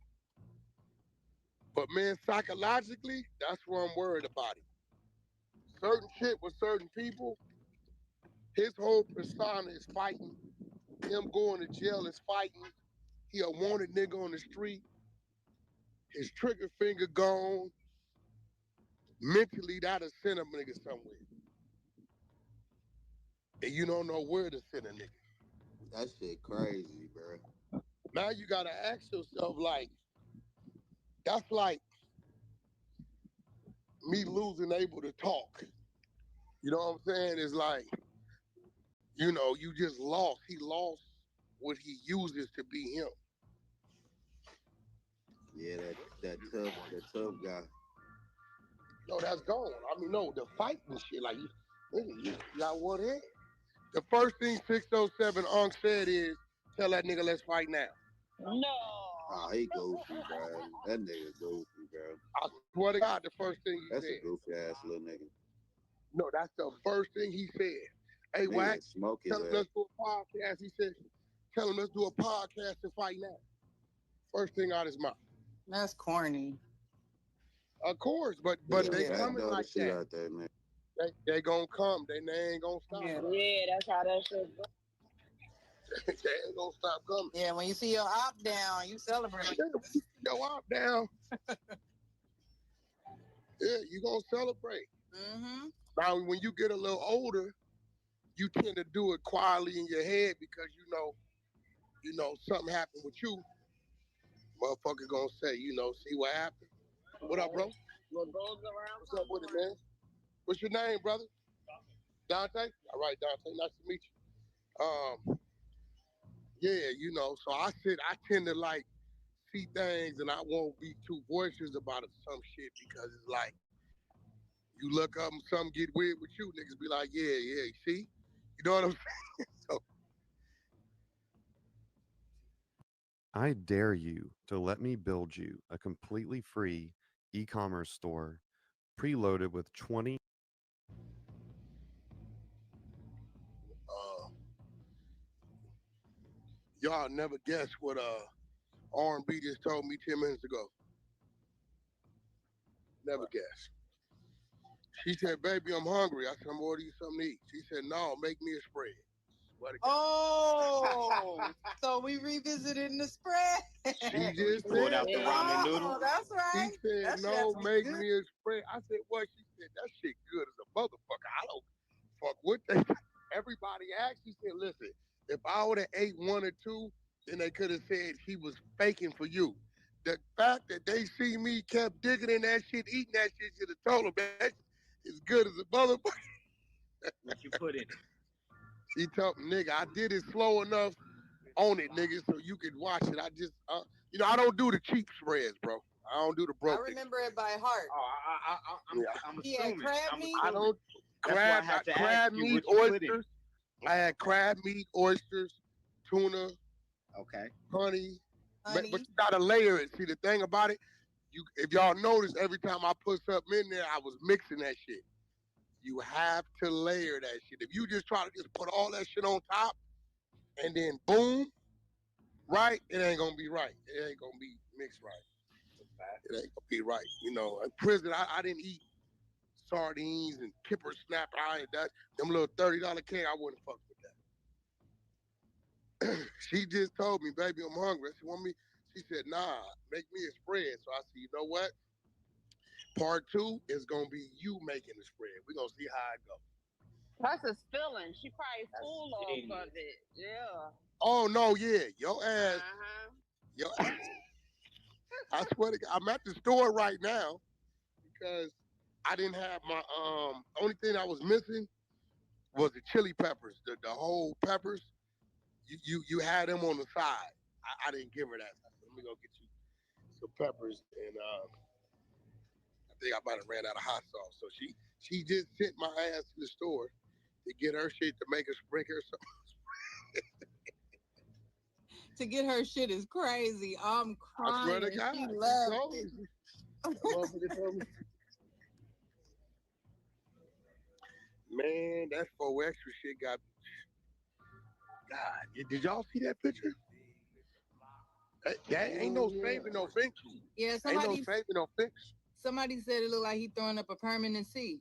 But man, psychologically, that's where I'm worried about him. Certain shit with certain people, his whole persona is fighting. Him going to jail is fighting. He a wanted nigga on the street. His trigger finger gone. Mentally, that'll send a nigga somewhere. And you don't know where to send a nigga. That shit crazy, bro. Now you gotta ask yourself, like, that's like me losing able to talk. You know what I'm saying? It's like, you know, you just lost. He lost what he uses to be him. Yeah, that tough guy. No, that's gone. I mean, no, the fighting shit, like, you got one head. The first thing 607 Unc said is, tell that nigga let's fight now. No. Oh, he goofy, bro. That nigga goofy, bro. I swear to God, the first thing he That's said. a goofy ass little nigga. No, that's the first thing he said. Hey, Nigga Wack, smoke his tell him ass. let's do a podcast. He said, tell him let's do a podcast and fight now. First thing out his mouth. That's corny. Of course, but they coming like shit that. out there, man. They gonna come. They ain't gonna stop. Yeah. Yeah, that's how that shit goes. They ain't gonna stop coming. Yeah, when you see your op down, you celebrate. Yo, op down. Yeah, you gonna celebrate. Mm-hmm. Now, when you get a little older, you tend to do it quietly in your head because you know something happened with you. Motherfucker gonna say, see what happened. What up, bro? What goes around? What's up with it, man? What's your name, brother? Dante? All right, Dante. Nice to meet you. Yeah, so I tend to like see things and I won't be too boisterous about it, some shit, because it's like you look up and something get weird with you, niggas be like, yeah, you see? You know what I'm saying? So I dare you to let me build you a completely free e-commerce store preloaded with 20 y'all never guess what R&B just told me 10 minutes ago. Never guess. She said, baby, I'm hungry. I said, I'm ordering you something to eat. She said, no, make me a spread. Oh, so we revisited the spread. She just Pulled out the said, ramen noodle. Oh, that's right. She said, That shit no, was make good. me a spread. I said, what? She said, that shit good as a motherfucker. I don't fuck with they. Everybody asked. She said, listen, if I would have ate one or two, then they could have said she was faking for you. The fact that they see me kept digging in that shit, eating that shit, should have told them that is good as a motherfucker. What you put in it? She told me, nigga, I did it slow enough on it, nigga, so you could watch it. I just, I don't do the cheap spreads, bro. I don't do the broke. I remember it by heart. Oh, I'm He had assuming. crab meat. I don't That's why I have to crab ask you meat, what you put in. oysters. I had crab meat, oysters, tuna, Okay. honey. But you gotta layer it. See, the thing about it, if y'all notice, every time I put something in there, I was mixing that shit. You have to layer that shit. If you just try to just put all that shit on top and then boom, right, it ain't gonna be right. It ain't gonna be mixed right. It ain't gonna be right. In prison, I didn't eat sardines and kipper snapper. Them little $30 can, I wouldn't fuck with that. She just told me, baby, I'm hungry. I said, want me? She said, nah, make me a spread. So I said, you know what? Part 2 is gonna be you making the spread. We're gonna see how it goes. That's a feeling. She probably full off of it. Yeah. Oh no, yeah, your ass, Uh-huh. your. I swear to God, I'm at the store right now because I didn't have my only thing I was missing was the chili peppers, the whole peppers. You had them on the side. I didn't give her that. I said, let me go get you some peppers, and I think I might have ran out of hot sauce. So she just sent my ass to the store to get her shit to make her sprinkle some. To get her shit is crazy. I'm I swear crying. to God, She she loved told it. me. Motherfucker told me. Man, that 4extra shit got. God, did y'all see that picture? That ain't no saving no fix. Yeah, Ain't no saving no fix. somebody said it looked like he throwing up a permanent seat.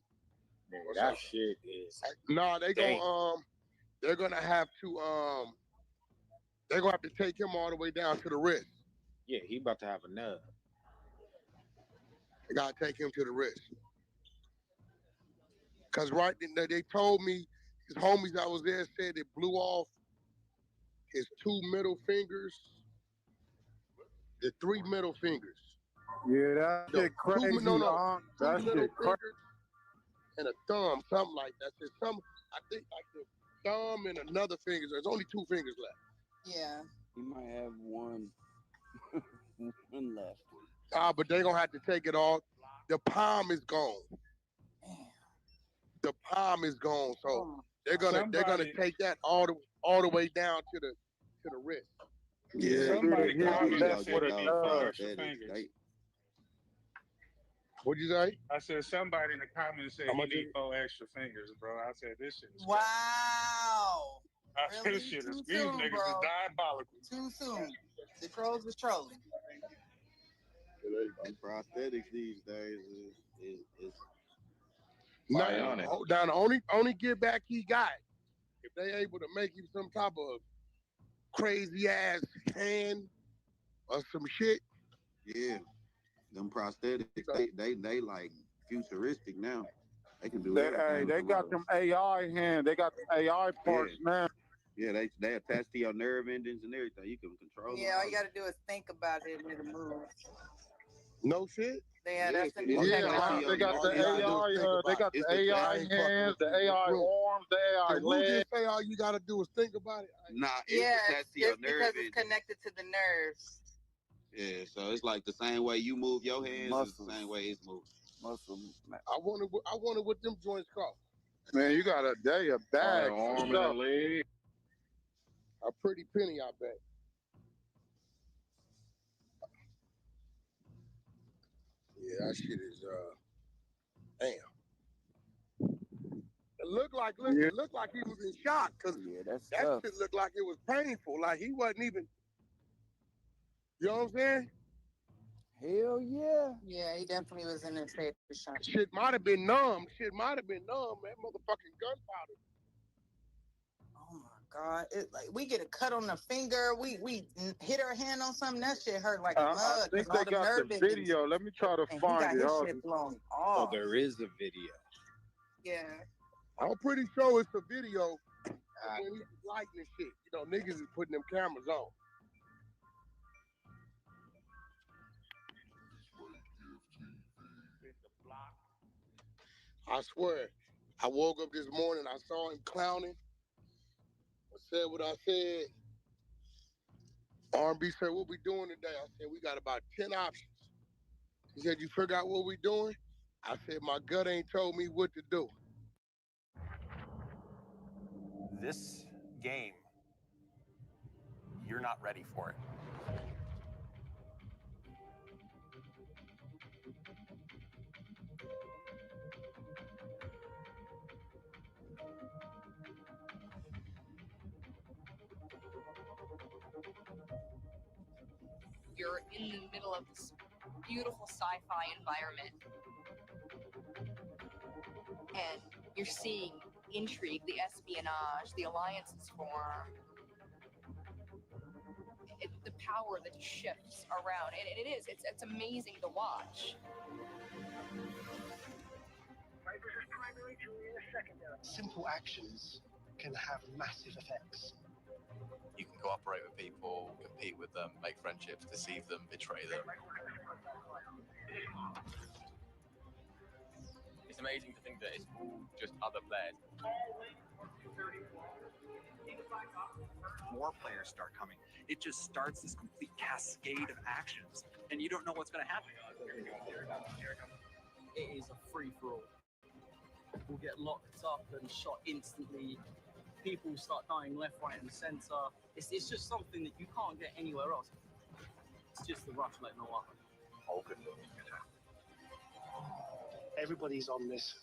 Man, that shit is. No, they're gonna have to take him all the way down to the wrist. Yeah, he about to have a nub. They gotta take him to the wrist. Cause they told me his homies that was there said it blew off his 2 middle fingers, the 3 middle fingers. Yeah, that shit crazy. Two That middle shit crazy. fingers and a thumb, something like that. I think like the thumb and another finger. There's only 2 fingers left. Yeah. He might have one, one left. But they're gonna have to take it all. The palm is gone. The palm is gone. So they're gonna take that all the way down to the wrist. Yeah, Somebody that's what it does. What'd you say? I said somebody in the comments said he need 4 extra fingers, bro. I said this shit is Wow. I said this shit is these niggas is diabolical. Too soon. The trolls was trolling. Prosthetics these days is Now the only get back he got, if they able to make him some type of crazy ass hand or some shit. Yeah, them prosthetics they like futuristic now. They can do They everything. got them AI hands. They got the AI parts now. Yeah, they attach to your nerve endings and everything. You can control. Yeah, all you gotta do is think about it and it'll move. No shit. Yeah, that's the They got the AI. They got the AI hands, the AI arms, the AI legs. Just say all you gotta do is think about it. Nah, Yeah, attached to your it's because nerve it's connected to the nerves. Yeah, so it's like the same way you move your hands is the same way it's moved. Muscle. I wonder what them joints cost. Man, you got a bag. Arm and a leg. A pretty penny, I bet. Yeah, that shit is damn. It looked like he was in shock because that shit looked like it was painful. Like he wasn't even. You know what I'm saying? Hell yeah. Yeah, he definitely was in a state of shock. Shit might have been numb. That motherfucking gunpowder. Oh my God! We get a cut on the finger. We hit our hand on something. That shit hurt like mud. I think they got the video. Let me try to find it. Shit blown Oh, off. there is a video. Yeah. I'm pretty sure it's a video when he's lighting and shit. You know, niggas is putting them cameras on. I swear, I woke up this morning, I saw him clowning. I said what I said. R&B said, what we doing today? I said, we got about 10 options. He said, you figure out what we doing? I said, my gut ain't told me what to do. This game, you're not ready for it. You're in the middle of this beautiful sci-fi environment. And you're seeing intrigue, the espionage, the alliances form. The power that shifts around. And it's amazing to watch. Simple actions can have massive effects. You can cooperate with people, compete with them, make friendships, deceive them, betray them. It's amazing to think that it's all just other players. More players start coming. It just starts this complete cascade of actions, and you don't know what's going to happen. It is a free-for-all. We'll get locked up and shot instantly. People start dying left, right, and center. It's just something that you can't get anywhere else. It's just the rush like no other. Everybody's on this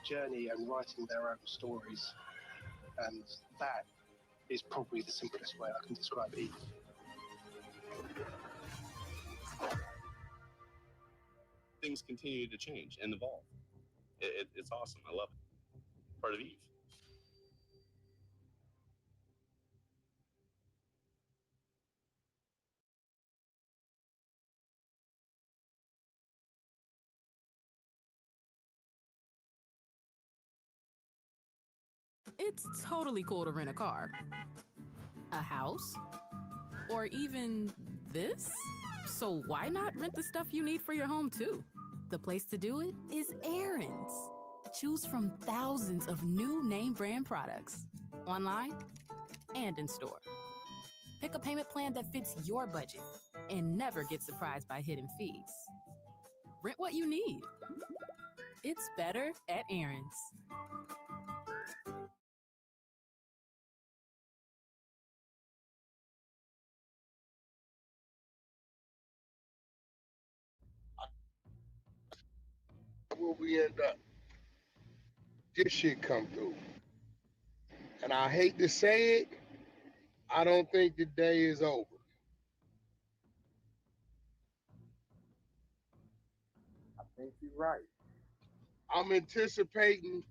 journey and writing their own stories, and that is probably the simplest way I can describe it. Things continue to change and evolve. It's awesome. I love it. Part of Eve. It's totally cool to rent a car, a house, or even this. So why not rent the stuff you need for your home too? The place to do it is Aaron's. Choose from thousands of new name brand products, online and in store. Pick a payment plan that fits your budget and never get surprised by hidden fees. Rent what you need. It's better at Aaron's. Where we end up? This shit come through. And I hate to say it, I don't think the day is over. I think you're right. I'm anticipating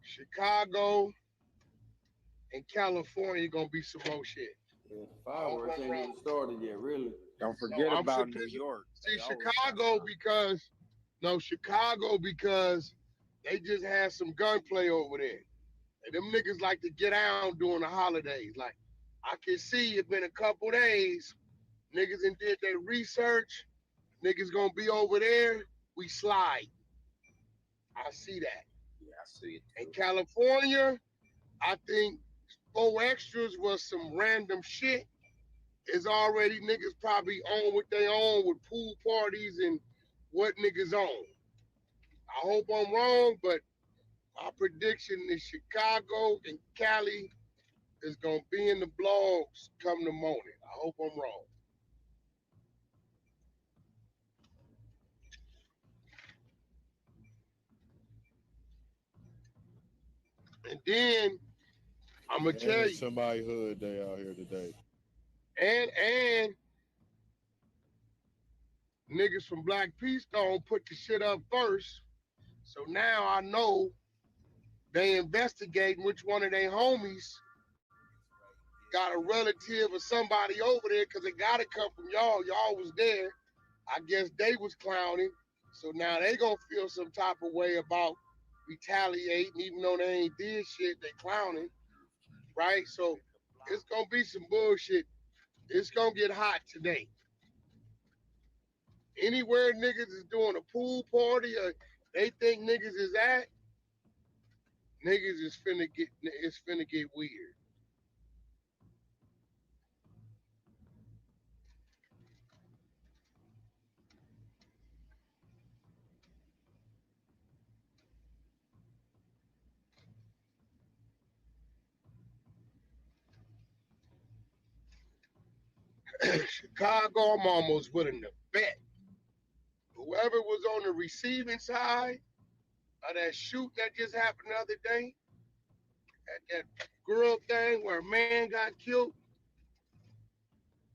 Chicago and California gonna be some more shit. Yeah, fireworks ain't even started yet, really. Don't forget about New York. See, Chicago because they just had some gunplay over there. And them niggas like to get out during the holidays. Like, I can see it been a couple days. Niggas and did their research. Niggas gonna be over there. We slide. I see that. Yeah, I see it. In California, I think 4extras was some random shit. Is already niggas probably on what they own with pool parties and what niggas own. I hope I'm wrong, but my prediction is Chicago and Cali is gonna be in the blogs come the morning. I hope I'm wrong. And then I'm gonna tell it's you, somebody hood day out here today. and niggas from Black Peace gonna put the shit up first. So now I know they investigating which one of their homies got a relative or somebody over there, because it gotta come from y'all. Y'all was there. I guess they was clowning. So now they gonna feel some type of way about retaliating, even though they ain't did shit, they clowning. Right? So it's gonna be some bullshit. It's gonna get hot today. Anywhere niggas is doing a pool party or they think niggas is at, niggas is finna get weird. Chicago, I'm almost willing to bet whoever was on the receiving side of that shoot that just happened the other day, at that girl thing where a man got killed,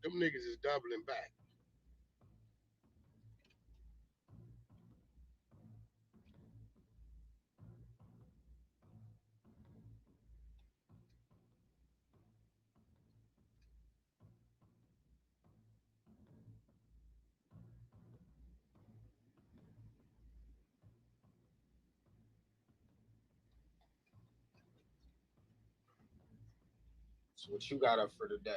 them niggas is doubling back. So what you got up for today?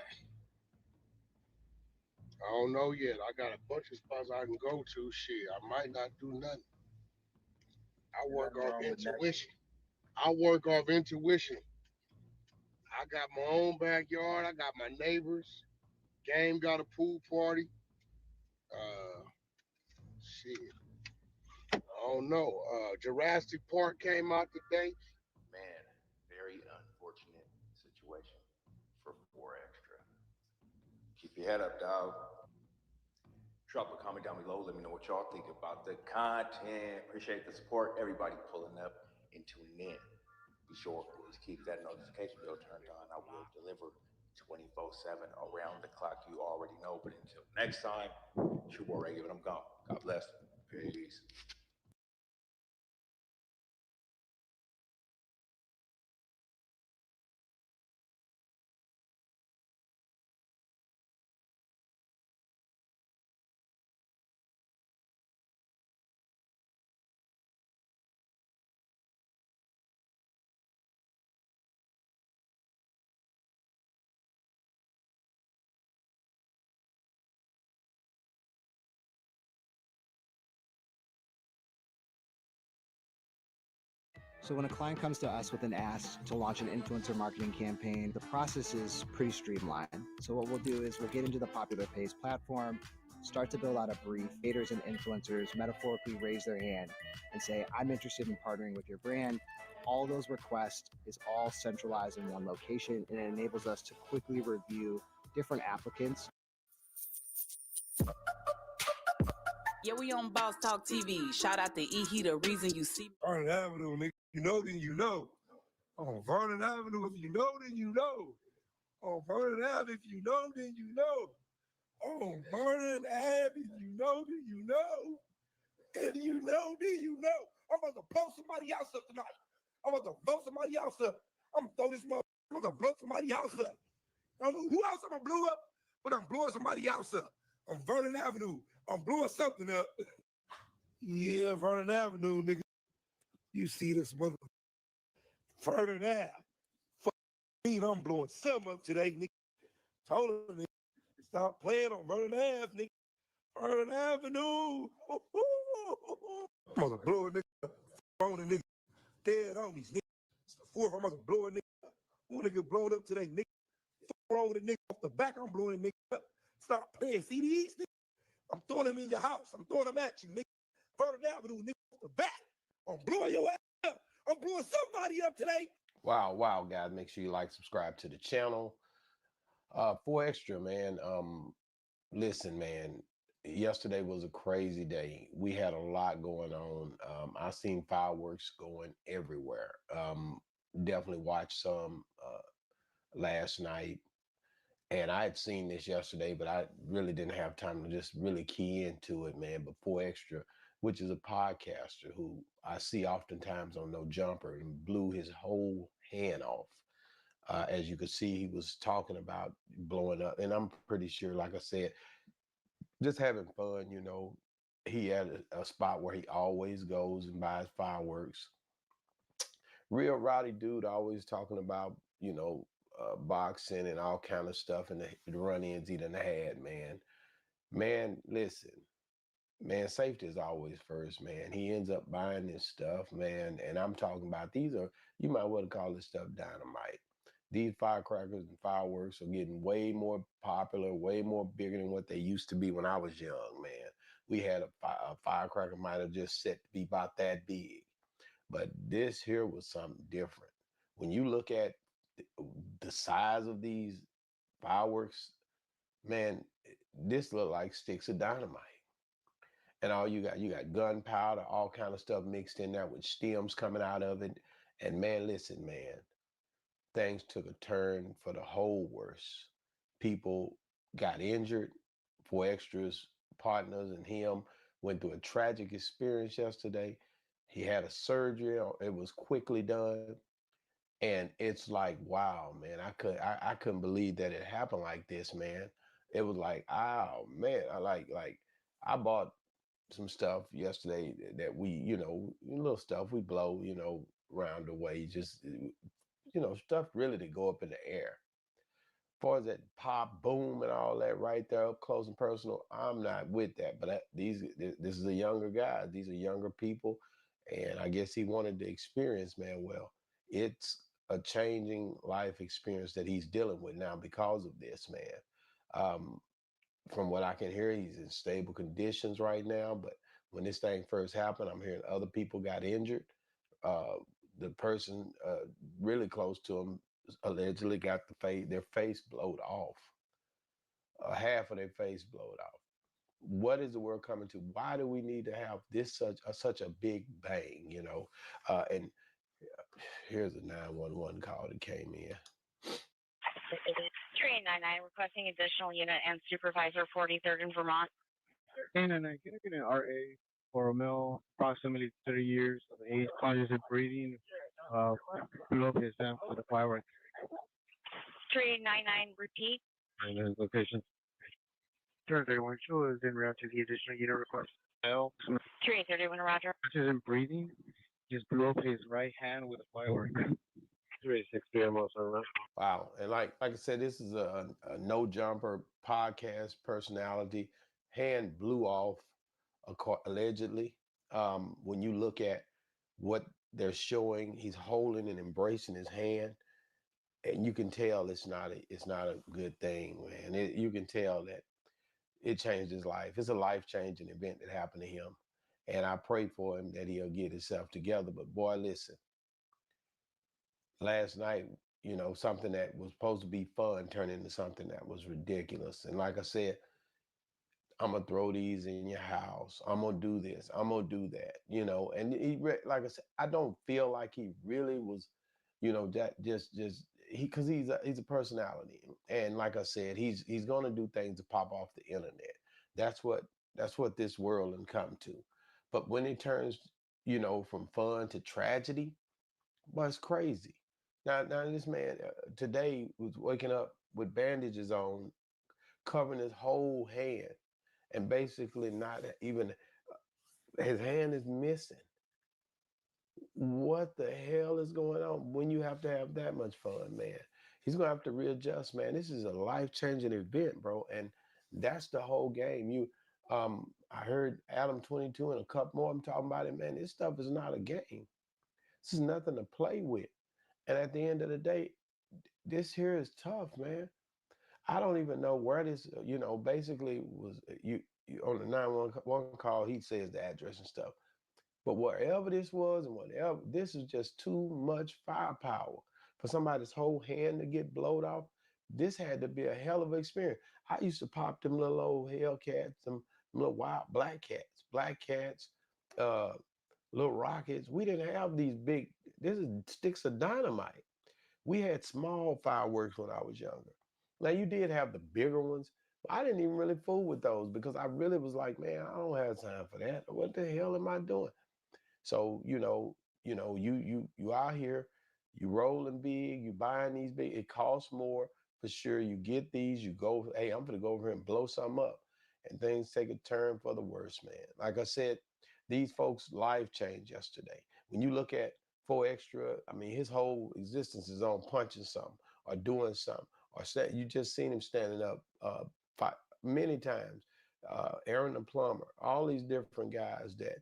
I don't know yet. I got a bunch of spots I can go to. Shit, I might not do nothing. I work off intuition. I work off intuition. I got my own backyard. I got my neighbors. Game got a pool party. Shit. I don't know. Jurassic Park came out today. Man, very unfortunate situation for 4extra. Keep your head up, dog. Drop a comment down below. Let me know what y'all think about the content. Appreciate the support. Everybody pulling up and tuning in. Be sure to keep that notification bell turned on. I will deliver 24/7 around the clock. You already know. But until next time, it's your boy Ray giving them gone. God bless. Peace. So when a client comes to us with an ask to launch an influencer marketing campaign, the process is pretty streamlined. So what we'll do is we'll get into the Popular Pays platform, start to build out a brief. Creators and influencers metaphorically raise their hand and say, I'm interested in partnering with your brand. All those requests is all centralized in one location, and it enables us to quickly review different applicants. Yeah, we on Boss Talk TV. Shout out to E. He the reason you see. Vernon Avenue, nigga. You know, then you know. On Vernon Avenue, if you know, then you know. On Vernon Ave, if you know, then you know. On Vernon Ave, if you know, then you know. If you know, then you know. I'm about to blow somebody else up tonight. I'm about to blow somebody else up. I'm gonna throw this mother. I'm gonna blow somebody else up. I don't know who else I'm gonna blow up, but I'm blowing somebody else up. On Vernon Avenue, I'm blowing something up. Yeah, Vernon Avenue, nigga. You see this mother. Vernon Ave. Fuck me, I'm blowing something up today, nigga. Told her, nigga. Stop playing on Vernon Ave, nigga. Vernon Avenue. I'm gonna blow a nigga on the nigga. Dead homies, nigga. It's the fourth. I'm gonna blow a nigga up. Who nigga blown up today, nigga? Fuck wrong with a nigga off the back. I'm blowing a nigga up. Stop playing CDs, nigga. I'm throwing them in your house. I'm throwing them at you, nigga. Vernon Avenue, nigga, off the back. I'm blowing your ass up. I'm blowing somebody up today. Wow, guys. Make sure you like, subscribe to the channel. 4extra, man. Listen, man. Yesterday was a crazy day. We had a lot going on. I seen fireworks going everywhere. Definitely watched some last night. And I had seen this yesterday, but I really didn't have time to just really key into it, man. But 4extra, which is a podcaster who I see oftentimes on No Jumper, and blew his whole hand off. As you could see, he was talking about blowing up. And I'm pretty sure, like I said, just having fun, you know. He had a spot where he always goes and buys fireworks. Real rowdy dude, always talking about, you know, boxing and all kind of stuff, and the run-ins he done had, man. Man, listen, man, safety is always first, man. He ends up buying this stuff, man, and I'm talking about these are, you might want to call this stuff dynamite. These firecrackers and fireworks are getting way more popular, way more bigger than what they used to be when I was young, man. We had a firecracker might have just set to be about that big. But this here was something different. When you look at the size of these fireworks, man, this look like sticks of dynamite. And all you got gunpowder, all kind of stuff mixed in there with stems coming out of it. And man, listen, man, things took a turn for the whole worse. People got injured. 4extra's partners and him went through a tragic experience yesterday. He had a surgery. It was quickly done. And it's like, wow, man, I couldn't believe that it happened like this, man. It was like, oh man, I bought some stuff yesterday that we, you know, little stuff we blow, you know, around the way, just, you know, stuff really to go up in the air. far as that pop boom and all that right there up close and personal, I'm not with that. But this is a younger guy. These are younger people, and I guess he wanted the experience, man. Well, it's a changing life experience that he's dealing with now because of this, man. Um, from what I can hear, he's in stable conditions right now. But when this thing first happened, I'm hearing other people got injured. Uh, the person really close to him allegedly got their face blowed off, half of their face blowed off. What is the world coming to? Why do we need to have this such a big bang? And here's a 911 call that came in. 3899 requesting additional unit and supervisor 43rd in Vermont. 3999, can I get an RA for a male, approximately 30 years of age, conscious of breathing, below his down for the fireworks? 3899, repeat. And his location. Turn 31 show is en route to the additional unit request. Male, 3831, roger. conscious and breathing, just blew up his right hand with a firework. 363 almost around. Wow. And like I said, this is a no jumper podcast personality. Hand blew off allegedly. When you look at what they're showing, he's holding and embracing his hand, and you can tell it's not a good thing, man. You can tell that it changed his life. It's a life-changing event that happened to him. And I pray for him that he'll get himself together. But boy, listen, last night, something that was supposed to be fun turned into something that was ridiculous. And like I said, I'm gonna throw these in your house. I'm gonna do this. I'm gonna do that. And like I said, I don't feel like he really was, that just because he's a personality. And like I said, he's gonna do things to pop off the internet. That's what this world can come to. But when it turns, from fun to tragedy, well, it's crazy. Now this man today was waking up with bandages on, covering his whole hand, and basically not even his hand is missing. What the hell is going on when you have to have that much fun, man? He's gonna have to readjust, man. This is a life-changing event, bro, and that's the whole game. I heard Adam 22 and a couple more. I'm talking about it, man. This stuff is not a game. This is nothing to play with. And at the end of the day, this here is tough, man. I don't even know where this, basically was you on the 911 call, he says the address and stuff. But wherever this was and whatever, this is just too much firepower for somebody's whole hand to get blowed off. This had to be a hell of an experience. I used to pop them little old Hellcats, them little wild black cats, uh, little rockets. We didn't have these big, this is sticks of dynamite. We had small fireworks when I was younger. Now you did have the bigger ones, but I didn't even really fool with those because I really was like, man, I don't have time for that. What the hell am I doing? So, you out here, you rolling big, you buying these big, it costs more for sure. You get these, you go, hey, I'm gonna go over here and blow something up. And things take a turn for the worse, man. Like I said, these folks' life changed yesterday. When you look at 4extra, I mean, his whole existence is on punching something or doing something. You just seen him standing up many times. Aaron the plumber, all these different guys that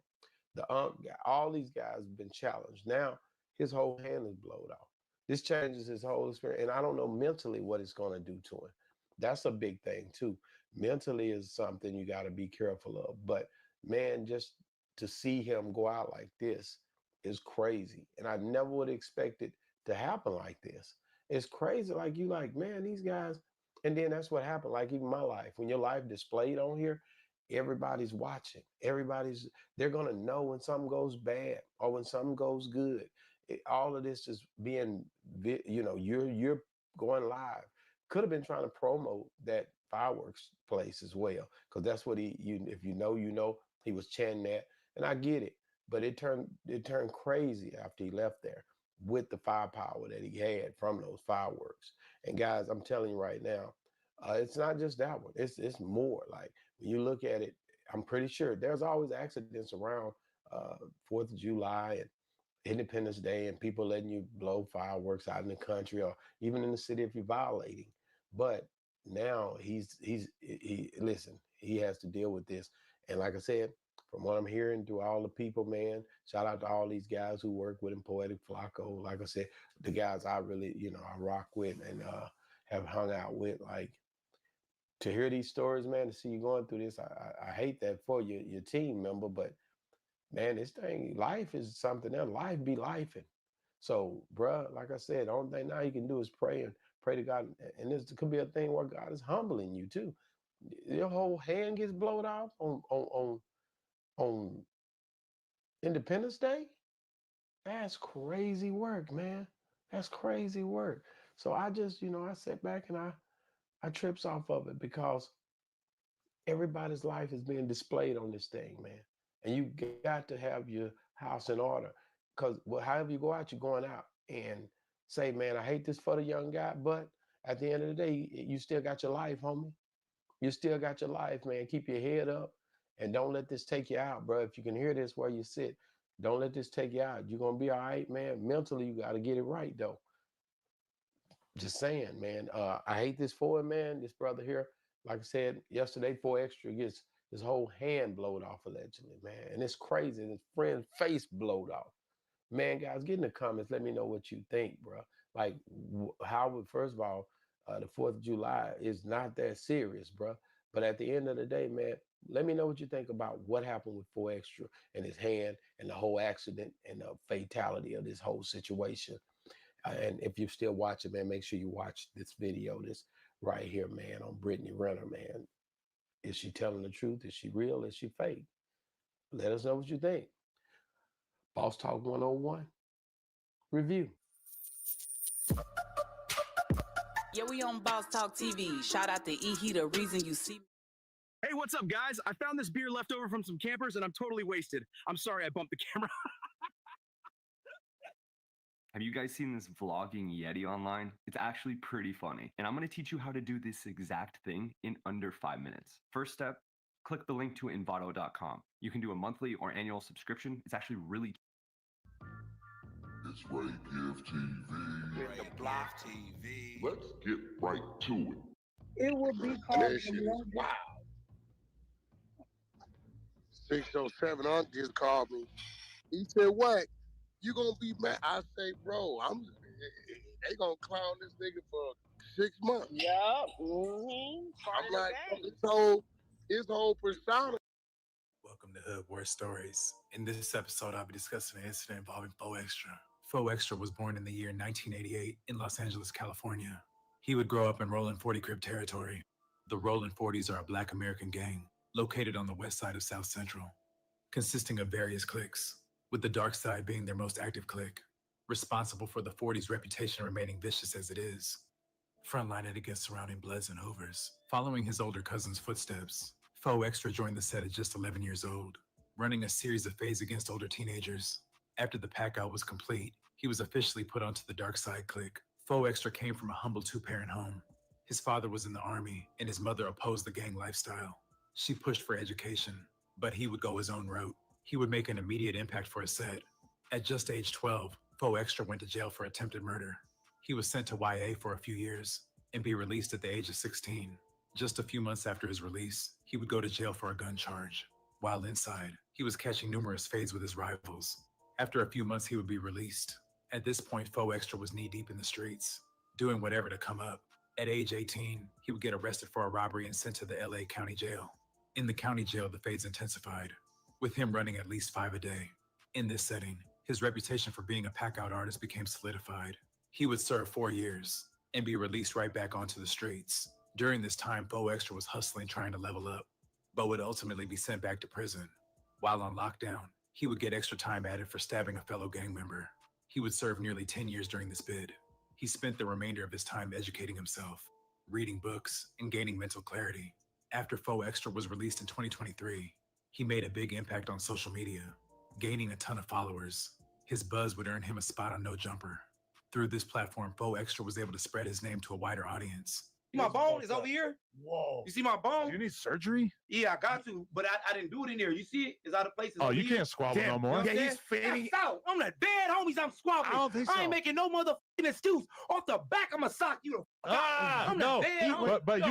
the guy, all these guys have been challenged. Now his whole hand is blowed off. This changes his whole experience, and I don't know mentally what it's going to do to him. That's a big thing too. Mentally is something you got to be careful of. But man, just to see him go out like this is crazy, and I never would expect it to happen like this. It's crazy. Like you, like man, these guys. And then that's what happened. Like even my life, when your life displayed on here, everybody's watching. They're gonna know when something goes bad or when something goes good. All of this is being, you're going live. Could have been trying to promote that fireworks place as well, because that's what if he was chanting that, and I get it, but it turned crazy after he left there with the firepower that he had from those fireworks. And guys, I'm telling you right now, it's not just that one. It's more. Like when you look at it, I'm pretty sure there's always accidents around 4th of July and Independence Day and people letting you blow fireworks out in the country or even in the city if you're violating. But now he listen, he has to deal with this. And like I said, from what I'm hearing through all the people, man, shout out to all these guys who work with him, Poetic Flacco, like I said, the guys I really, I rock with and have hung out with. Like, to hear these stories, man, to see you going through this, I hate that for your team member, but man, this thing, life is something else. Life be life. So, bruh, like I said, the only thing now you can do is pray and pray to God. And this could be a thing where God is humbling you too. Your whole hand gets blown off on Independence Day. That's crazy work, man. That's crazy work. So I just, I sit back and I trips off of it because everybody's life is being displayed on this thing, man. And you got to have your house in order. Because however you go out, you're going out and say, man, I hate this for the young guy, but at the end of the day, you still got your life, homie. You still got your life, man. Keep your head up and don't let this take you out, bro. If you can hear this where you sit, don't let this take you out. You're going to be all right, man. Mentally, you got to get it right, though. Just saying, man. I hate this for him, man. This brother here, like I said yesterday, 4extra gets his whole hand blowed off allegedly, man. And it's crazy. His friend's face blowed off. Man, guys, get in the comments. Let me know what you think, bro. Like, how would, first of all, the 4th of July is not that serious, bro. But at the end of the day, man, let me know what you think about what happened with 4extra and his hand and the whole accident and the fatality of this whole situation. And if you're still watching, man, make sure you watch this video, this right here, man, on Brittany Renner, man. Is she telling the truth? Is she real? Is she fake? Let us know what you think. Boss Talk 101 review. Yeah, we on Boss Talk TV. Shout out to E. The reason you see. Hey, what's up, guys? I found this beer left over from some campers, and I'm totally wasted. I'm sorry I bumped the camera. Have you guys seen this vlogging Yeti online? It's actually pretty funny. And I'm gonna teach you how to do this exact thing in under 5 minutes. First step, click the link to envato.com. You can do a monthly or annual subscription. It's actually really. It's Ray Give TV. Hit the block TV. Let's get right to it. It will be And called that shit is wild. 607 Aunt just called me. He said, what? You gonna be mad? I say, bro, they gonna clown this nigga for 6 months. Yup. Mm-hmm. I'm like, his whole persona. Welcome to Hood War Stories. In this episode, I'll be discussing an incident involving 4extra. 4extra was born in the year 1988 in Los Angeles, California. He would grow up in Rolling 40 Crip territory. The Rolling 40s are a Black American gang located on the west side of South Central, consisting of various cliques, with the dark side being their most active clique, responsible for the 40s' reputation remaining vicious as it is, frontlining against surrounding Bloods and Hoovers. Following his older cousin's footsteps, 4extra joined the set at just 11 years old, running a series of fades against older teenagers. After the pack-out was complete, he was officially put onto the dark side clique. 4extra came from a humble two-parent home. His father was in the army, and his mother opposed the gang lifestyle. She pushed for education, but he would go his own route. He would make an immediate impact for his set. At just age 12, 4extra went to jail for attempted murder. He was sent to YA for a few years and be released at the age of 16. Just a few months after his release, he would go to jail for a gun charge. While inside, he was catching numerous fades with his rivals. After a few months, he would be released. At this point, 4extra was knee-deep in the streets, doing whatever to come up. At age 18, he would get arrested for a robbery and sent to the LA County Jail. In the county jail, the fades intensified, with him running at least 5 a day. In this setting, his reputation for being a pack-out artist became solidified. He would serve 4 years and be released right back onto the streets. During this time, 4extra was hustling, trying to level up, but would ultimately be sent back to prison. While on lockdown, he would get extra time added for stabbing a fellow gang member. He would serve nearly 10 years during this bid. He spent the remainder of his time educating himself, reading books, and gaining mental clarity. After 4extra was released in 2023, he made a big impact on social media, gaining a ton of followers. His buzz would earn him a spot on No Jumper. Through this platform, 4extra was able to spread his name to a wider audience. My bone is over here. Whoa. You see my bone? You need surgery? Yeah, I got to, but I didn't do it in there. You see it? It's out of place. Oh, you can't squabble no more. Yeah, he's fading. I'm the dead homies. I'm squabbling. I don't think so. I ain't making no motherfucking excuse. Off the back, I'ma sock you. I'm the dead homie. But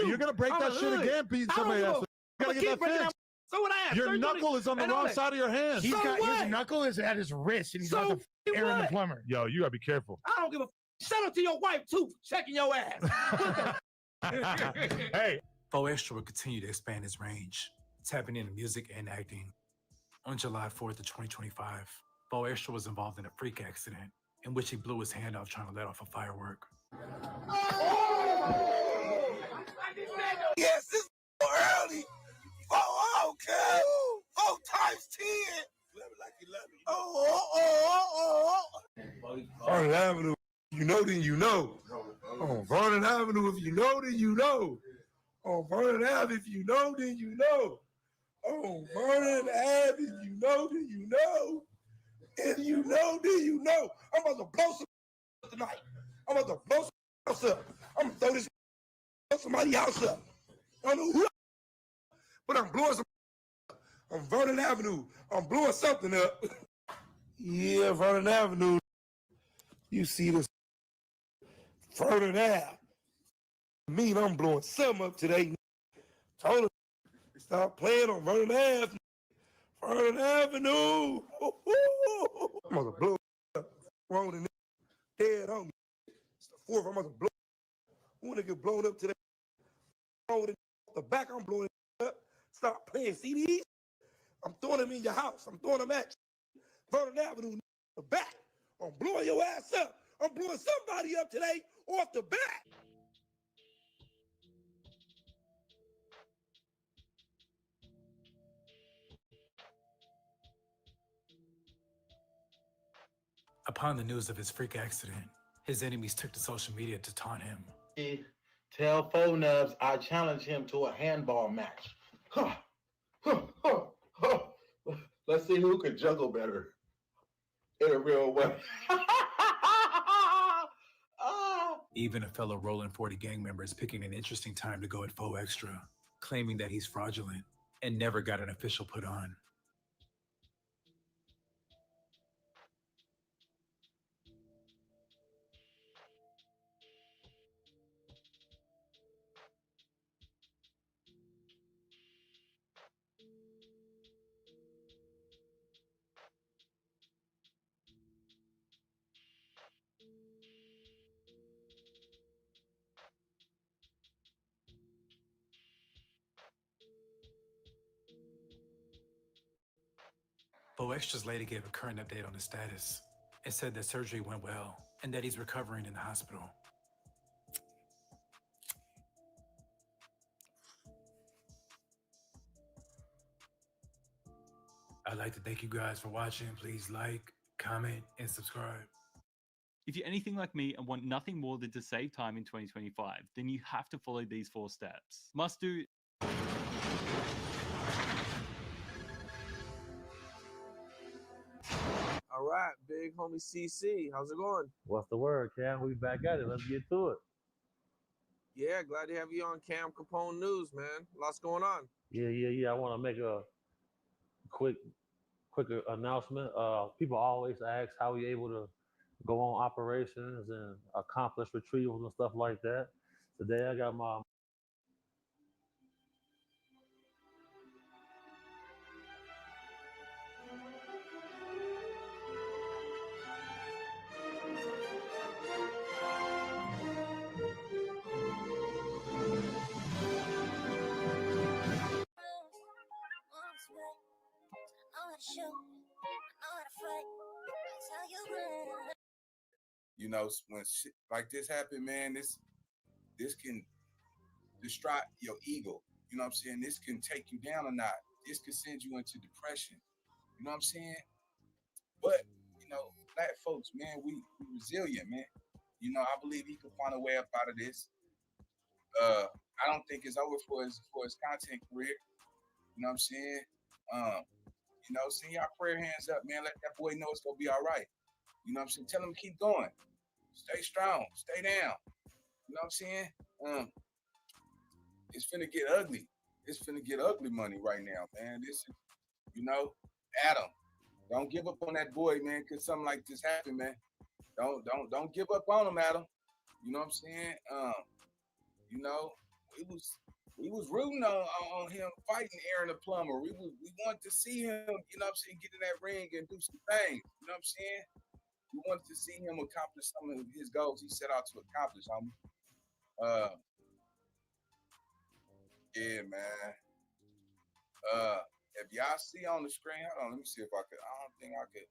you're gonna break that shit again, beating somebody else. You gotta get that fixed. So what I have? Your knuckle is on the wrong side of your hand. He's got his knuckle is at his wrist, and he's got the Aaron the plumber. Yo, you gotta be careful. I don't give a. Shout out to your wife too, checking your ass. Hey. 4extra will continue to expand his range, tapping into music and acting. On July 4th of 2025, 4extra was involved in a freak accident in which he blew his hand off trying to let off a firework. Yes, it's early. 4, okay. 4 times 10. Love it like you love it. Vernon Avenue, you know, then you know. On Vernon Avenue, if you know, then you know. On Vernon Ave, if you know, then you know. On Vernon Ave, if you know, then you know. If you know, then you know. I'm about to blow some tonight. I'm about to blow some house up. I'm gonna throw this somebody else up. I don't know who, but I'm blowing some on Vernon Avenue. I'm blowing something up. Yeah, Vernon Avenue. You see this Vernon Ave. Me, I'm blowing something up today. Told her, stop playing on Vernon Ave. Vernon Avenue. I'm gonna blow up. Wrong in dead homie. It's the 4th. I'm gonna blow. I wanna get blown up today. Wrong in the back. I'm blowing up. Stop playing CDs. I'm throwing them in your house. I'm throwing them at you. Vernon Avenue, the back. I'm blowing your ass up. I'm blowing somebody up today off the back. Upon the news of his freak accident, his enemies took to social media to taunt him. Tell 4nubs I challenge him to a handball match. Let's see who can juggle better in a real way. Even a fellow Rolling 40 gang member is picking an interesting time to go at 4extra, claiming that he's fraudulent and never got an official put on. Extras later gave a current update on his status and said that surgery went well and that he's recovering in the hospital. I'd like to thank you guys for watching. Please like, comment, and subscribe. If you're anything like me and want nothing more than to save time in 2025, then you have to follow these 4 steps. Must do. All right, big homie CC, how's it going? What's the word, Cam? We back at it. Let's get to it. Yeah, glad to have you on Cam Capone News, man. Lots going on. Yeah. I want to make a quick announcement. People always ask how we able to go on operations and accomplish retrievals and stuff like that. Today I got my You know, when shit like this happen, man, this can destroy your ego. You know what I'm saying? This can take you down a notch. This can send you into depression. You know what I'm saying? But, you know, black folks, man, we resilient, man. You know, I believe he can find a way up out of this. I don't think it's over for his content career. You know what I'm saying? You know, send y'all prayer hands up, man. Let that boy know it's gonna be all right. You know what I'm saying? Tell him to keep going. Stay strong. Stay down. You know what I'm saying? It's finna get ugly. It's finna get ugly money right now, man. This is, you know, Adam. Don't give up on that boy, man, because something like this happened, man. Don't give up on him, Adam. You know what I'm saying? You know, we was rooting on him fighting Aaron the plumber. We wanted to see him, you know what I'm saying, get in that ring and do some things. You know what I'm saying? We wanted to see him accomplish some of his goals he set out to accomplish, homie. Yeah, man. If y'all see on the screen, hold on, let me see if I could. I don't think I could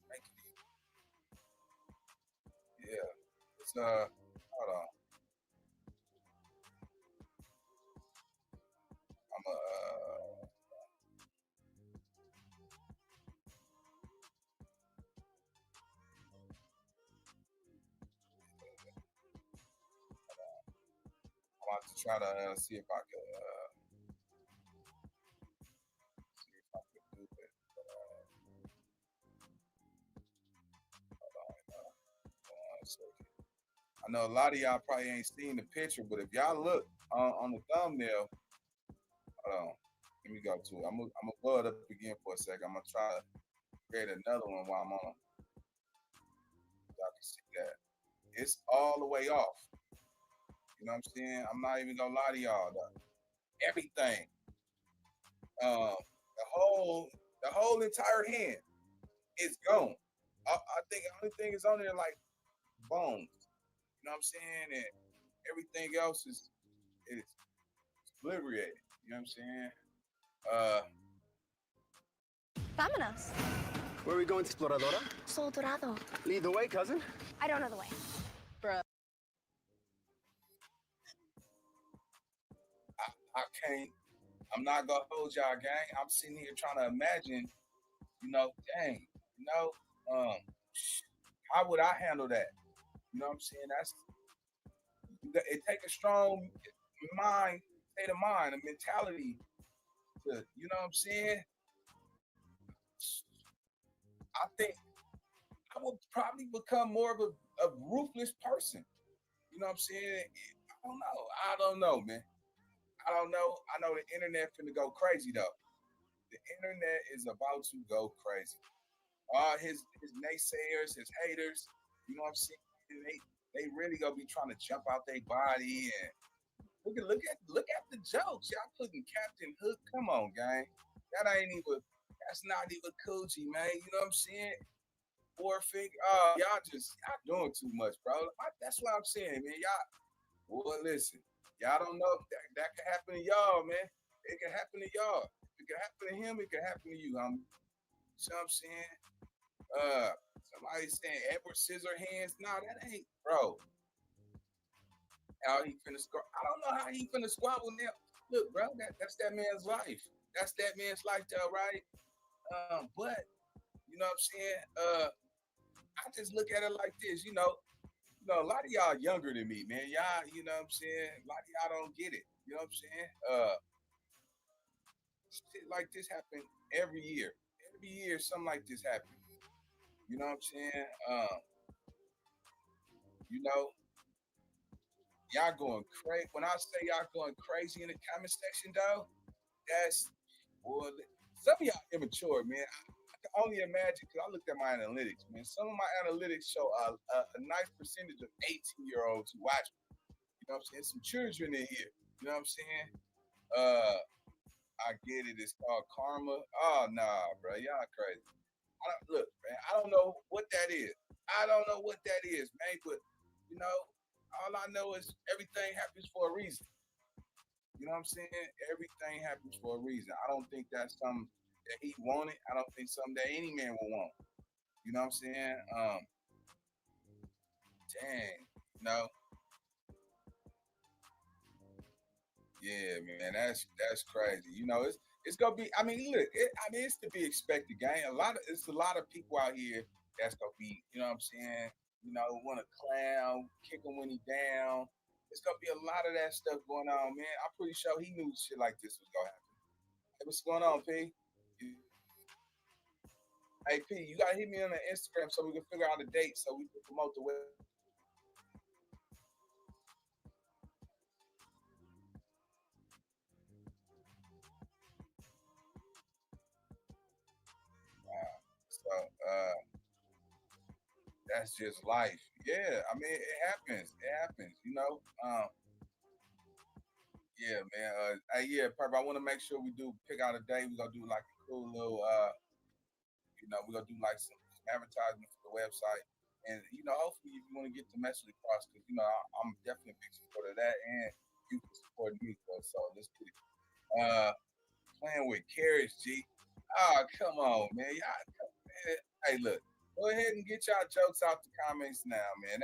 make it. Yeah, it's hold on. I'm about to try to see if I could do it. Hold on a second. I know a lot of y'all probably ain't seen the picture, but if y'all look on the thumbnail, hold on. Let me go to it. I'm gonna blow it up again for a second. I'm gonna try to create another one while I'm on. Y'all can see that. It's all the way off. You know what I'm saying? I'm not even gonna lie to y'all. Everything. The whole entire hand is gone. I think the only thing is on there like bones. You know what I'm saying? And everything else is obliterated. You know what I'm saying? Vámonos. Where are we going, Exploradora? Sol Dorado. Lead the way, cousin. I don't know the way. Bruh. I can't. I'm not gonna hold y'all, gang. I'm sitting here trying to imagine, you know, dang, you know, how would I handle that? You know what I'm saying? It takes a strong mind, state of mind, a mentality to, you know what I'm saying? I think I would probably become more of a ruthless person. You know what I'm saying? I don't know, man. I don't know. I know the internet finna go crazy though. The internet is about to go crazy. All his naysayers, his haters, you know what I'm saying? They really gonna be trying to jump out their body and look at the jokes. Y'all putting Captain Hook. Come on, gang. That's not even coochie, man. You know what I'm saying? Four finger. Y'all doing too much, bro. That's what I'm saying, man. Well, listen. Y'all don't know if that could happen to y'all, man. It can happen to y'all. If it can happen to him, it can happen to you, homie. See what I'm saying? Somebody saying Edward Scissorhands. Nah, that ain't, bro. How he finna squabble? I don't know how he finna squabble now. Look, bro, that's that man's life. That's that man's lifestyle, right? But you know what I'm saying? I just look at it like this, you know, a lot of y'all younger than me, man. Y'all, you know what I'm saying? A lot of y'all don't get it. You know what I'm saying? Shit like this happen every year. Every year, something like this happens. You know what I'm saying? You know, y'all going crazy. When I say y'all going crazy in the comment section, though, that's, boy, some of y'all immature, man. I can only imagine because I looked at my analytics, man. Some of my analytics show a nice percentage of 18-year-olds who watch me. You know what I'm saying? Some children in here. You know what I'm saying? I get it. It's called karma. Oh, nah, bro. Y'all crazy. Look, man, I don't know what that is. Man. But, you know, all I know is everything happens for a reason. You know what I'm saying? Everything happens for a reason. I don't think that's something that he wanted. I don't think something that any man will want. You know what I'm saying? Dang, you know. Yeah, man, that's crazy. You know, it's gonna be. I mean, look, it's to be expected, gang. It's a lot of people out here that's gonna be. You know what I'm saying? You know, want to clown, kick him when he down. It's gonna be a lot of that stuff going on, man. I'm pretty sure he knew shit like this was gonna happen. Hey, what's going on, P? Hey, P, you gotta hit me on the Instagram so we can figure out a date so we can promote the web. that's just life. Yeah, I mean, it happens. It happens. You know. Yeah, man. Yeah, Purp. I want to make sure we do pick out a day. We're gonna do like a cool little. We're gonna do like some advertisement for the website, and hopefully, if you want to get the message across, because I'm definitely a big supporter of that, and you can support me. So let's get it. Playing with carrots, G. Oh, come on, man. Man. Hey, look. Go ahead and get y'all jokes out the comments now, man.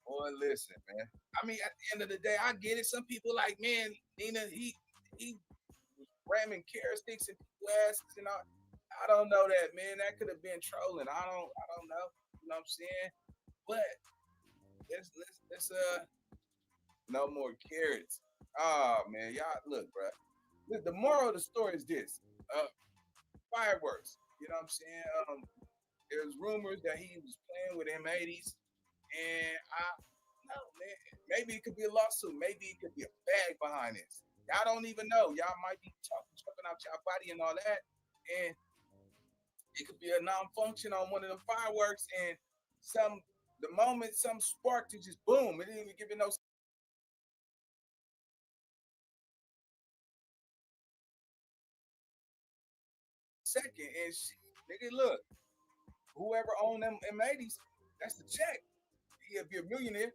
Boy, listen, man. I mean, at the end of the day, I get it. Some people like, man, Nina, he was ramming carrot sticks in people's asses and all. I don't know that, man. That could have been trolling. I don't know. You know what I'm saying? But let's no more carrots. Oh man, y'all look, bro. The moral of the story is this: fireworks. You know what I'm saying? There's rumors that he was playing with M80s, and I no man. Maybe it could be a lawsuit. Maybe it could be a bag behind this. Y'all don't even know. Y'all might be chopping out y'all body and all that, and it could be a non-function on one of the fireworks, and the moment some sparked, it just boom. It didn't even give it no second. And shit, nigga, look, whoever owned them M80s, that's the check. He'll be a millionaire.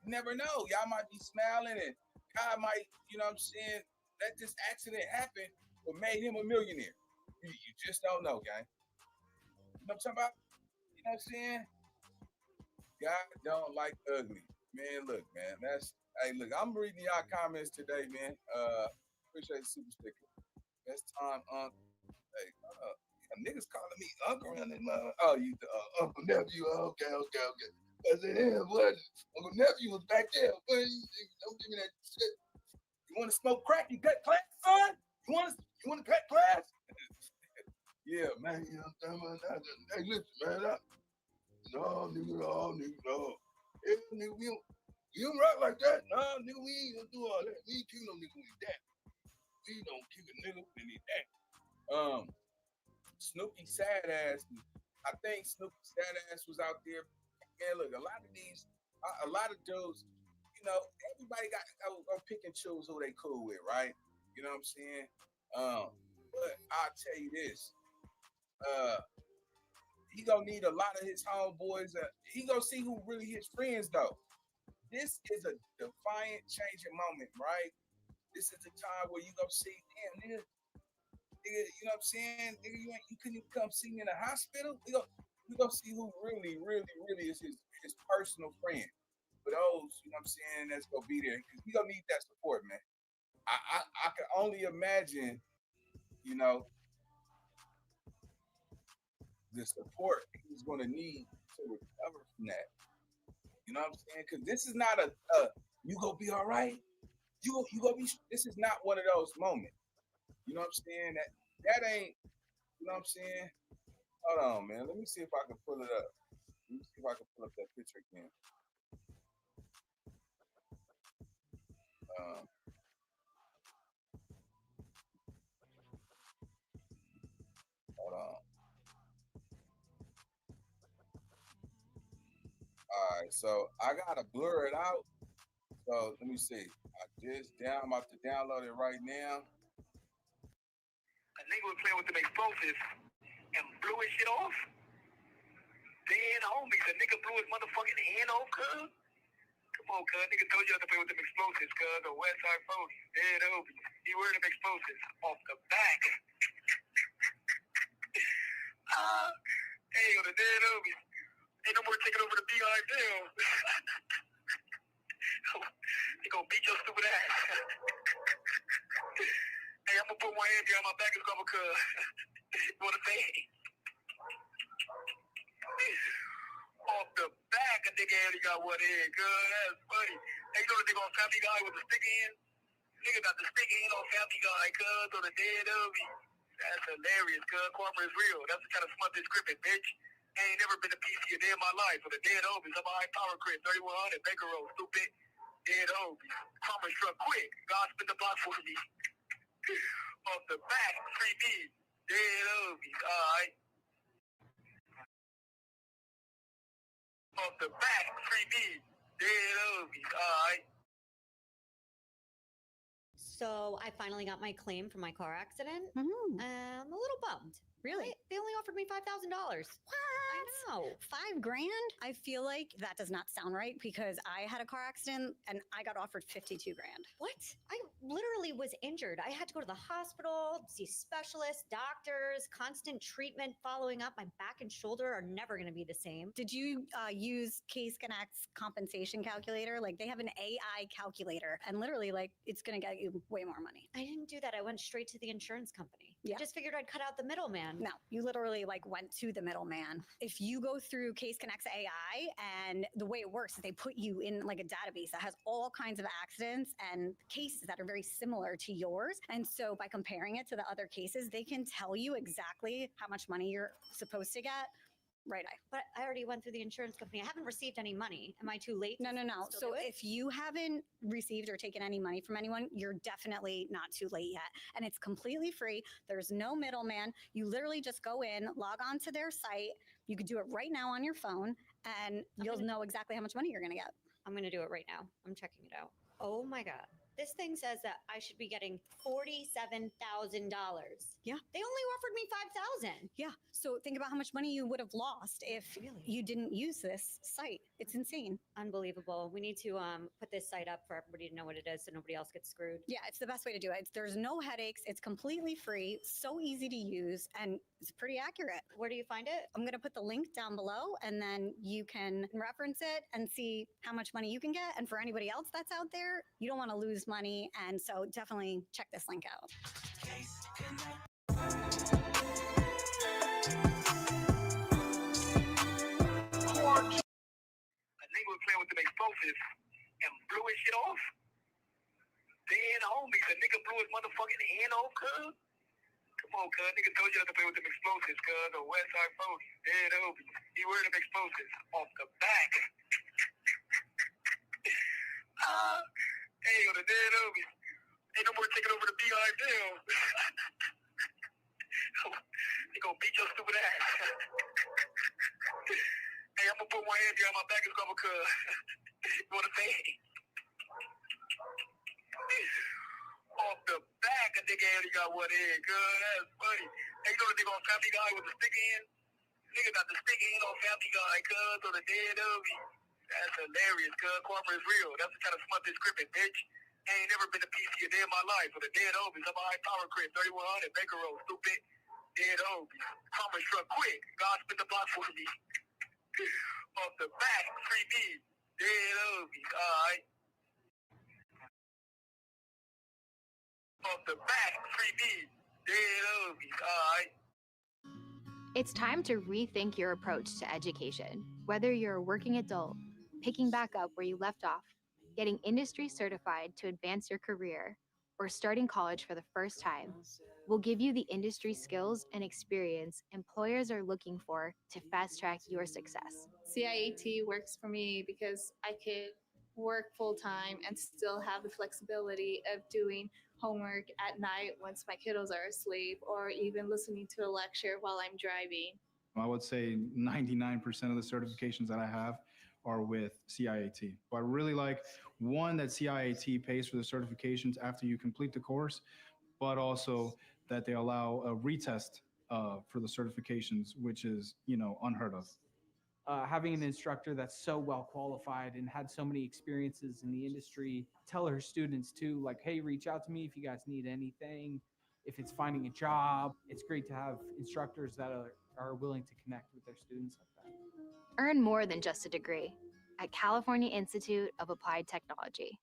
You never know. Y'all might be smiling, and God might, you know what I'm saying, let this accident happen, but made him a millionaire. You just don't know, gang. You know what I'm talking about? You know what I'm saying? God don't like ugly. Man, look, man. Hey, look, I'm reading y'all comments today, man. Appreciate the super sticker. Best time, hey, niggas calling me uncle around this mother. Oh, you uncle nephew. Okay. I said, yeah, what? Uncle nephew was back there. But don't give me that shit. You want to smoke crack? You cut class, son? You want to cut class? Yeah, man. You know what I'm talking about? Hey, listen, man. No, nigga. Hey, nigga, we don't rock like that. No, nigga, we ain't gonna do all that. We ain't kill no nigga with that. We don't kill a nigga with any that. Snoopy sad ass. I think Snoopy sad ass was out there. Man, look, a lot of dudes, everybody got go pick and choose who they cool with, right? You know what I'm saying? But I'll tell you this. He gonna need a lot of his homeboys. He gonna see who really his friends though. This is a defiant changing moment, right? This is the time where you gonna see, damn, nigga, you know what I'm saying? Nigga, you couldn't even come see me in the hospital. We gonna see who really is his personal friend. For those, you know what I'm saying, that's gonna be there. Because we gonna need that support, man. I can only imagine, the support he's gonna need to recover from that. You know what I'm saying? Because this is not a you gonna be all right. You gonna be. This is not one of those moments. You know what I'm saying? That ain't. You know what I'm saying? Hold on, man. Let me see if I can pull it up. Let me see if I can pull up that picture again. Hold on. All right, so I gotta blur it out. So let me see. I'm about to download it right now. A nigga was playing with them explosives and blew his shit off. Dead homies. A nigga blew his motherfucking hand off, cuz. Come on, cuz. Nigga told you not to play with them explosives, cuz. The West Side Folks. Dead homies. He wearing them explosives off the back. Hey, on the dead homies. Ain't no more taking over the BI deal. They gonna beat your stupid ass. Hey, I'm gonna put my hand behind my back and cover, cuz. You wanna say? Off the back, a nigga only got one hand, cuz. That's funny. Hey, you know the nigga on Family Guy with the stick hand? Nigga got the stick hand on Family Guy, cuz, on the dead homie. That's hilarious, cuz. Karma is real. That's the kind of smut this scripted, bitch. I ain't never been a PC a day in my life. For the dead homies, I'm a high power crit, 3100, Baker Road, stupid. Dead homies. Karma struck quick. God spit the block for me. Off the back, 3D. Dead homies, alright. Off the back, 3D, dead Obies, alright. So I finally got my claim for my car accident. I'm a little bummed. Really? They only offered me $5,000. What? I know. $5,000? I feel like that does not sound right because I had a car accident and I got offered 52 grand. What? I literally was injured. I had to go to the hospital, see specialists, doctors, constant treatment following up. My back and shoulder are never going to be the same. Did you use Case Connect's compensation calculator? Like they have an AI calculator and literally like it's going to get you way more money. I didn't do that. I went straight to the insurance company. I just figured I'd cut out the middleman. No, you literally like went to the middleman. If you go through Case Connect's AI and the way it works is they put you in like a database that has all kinds of accidents and cases that are very similar to yours. And so by comparing it to the other cases, they can tell you exactly how much money you're supposed to get. Right. But I already went through the insurance company. I haven't received any money. Am I too late? No. So if you haven't received or taken any money from anyone, you're definitely not too late yet. And it's completely free. There's no middleman. You literally just go in, log on to their site. You could do it right now on your phone and you'll know exactly how much money you're going to get. I'm going to do it right now. I'm checking it out. Oh my God. This thing says that I should be getting $47,000. Yeah. They only offered me $5,000. Yeah. So think about how much money you would have lost if you didn't use this site. It's insane. Unbelievable. We need to put this site up for everybody to know what it is so nobody else gets screwed. Yeah, it's the best way to do it. There's no headaches. It's completely free, so easy to use, and it's pretty accurate. Where do you find it? I'm going to put the link down below, and then you can reference it and see how much money you can get. And for anybody else that's out there, you don't want to lose money, and so definitely check this link out. A nigga was playing with them explosives and blew his shit off. Dead homies. A nigga blew his motherfucking hand off, cuz. Come on, cuz. Nigga told you not to play with them explosives, cuz. The West Side folks. Dead homies. He wear them explosives off the back. Hey, yo, the dead homies. Ain't no more taking over the beehive deal. They gonna beat your stupid ass. Hey, I'm gonna put my hand behind my back and go, cuz. You wanna say? Off the back, a nigga only got one head, cuz. That's funny. Hey, you know the nigga on Family Guy with the stick in? Nigga got the stick in on Family Guy, cuz, on the dead homie. That's hilarious, cuz. Karma is real. That's the kind of smut this scripted, bitch. I ain't never been a PC a day in my life with a dead homies. I'm a high power crib, 3100 Baker Road, stupid. Dead homies. Karma struck quick. God spit the block for me. Off the back, 3D. Dead homies, alright. Off the back, 3D. Dead homies, alright. It's time to rethink your approach to education. Whether you're a working adult, picking back up where you left off, getting industry certified to advance your career, or starting college for the first time, we'll give you the industry skills and experience employers are looking for to fast-track your success. CIAT works for me because I could work full-time and still have the flexibility of doing homework at night once my kiddos are asleep, or even listening to a lecture while I'm driving. I would say 99% of the certifications that I have are with CIAT. I really like, one, that CIAT pays for the certifications after you complete the course, but also that they allow a retest for the certifications, which is, unheard of. Having an instructor that's so well qualified and had so many experiences in the industry, tell her students too, like, hey, reach out to me if you guys need anything. If it's finding a job, it's great to have instructors that are willing to connect with their students like that. Earn more than just a degree at California Institute of Applied Technology.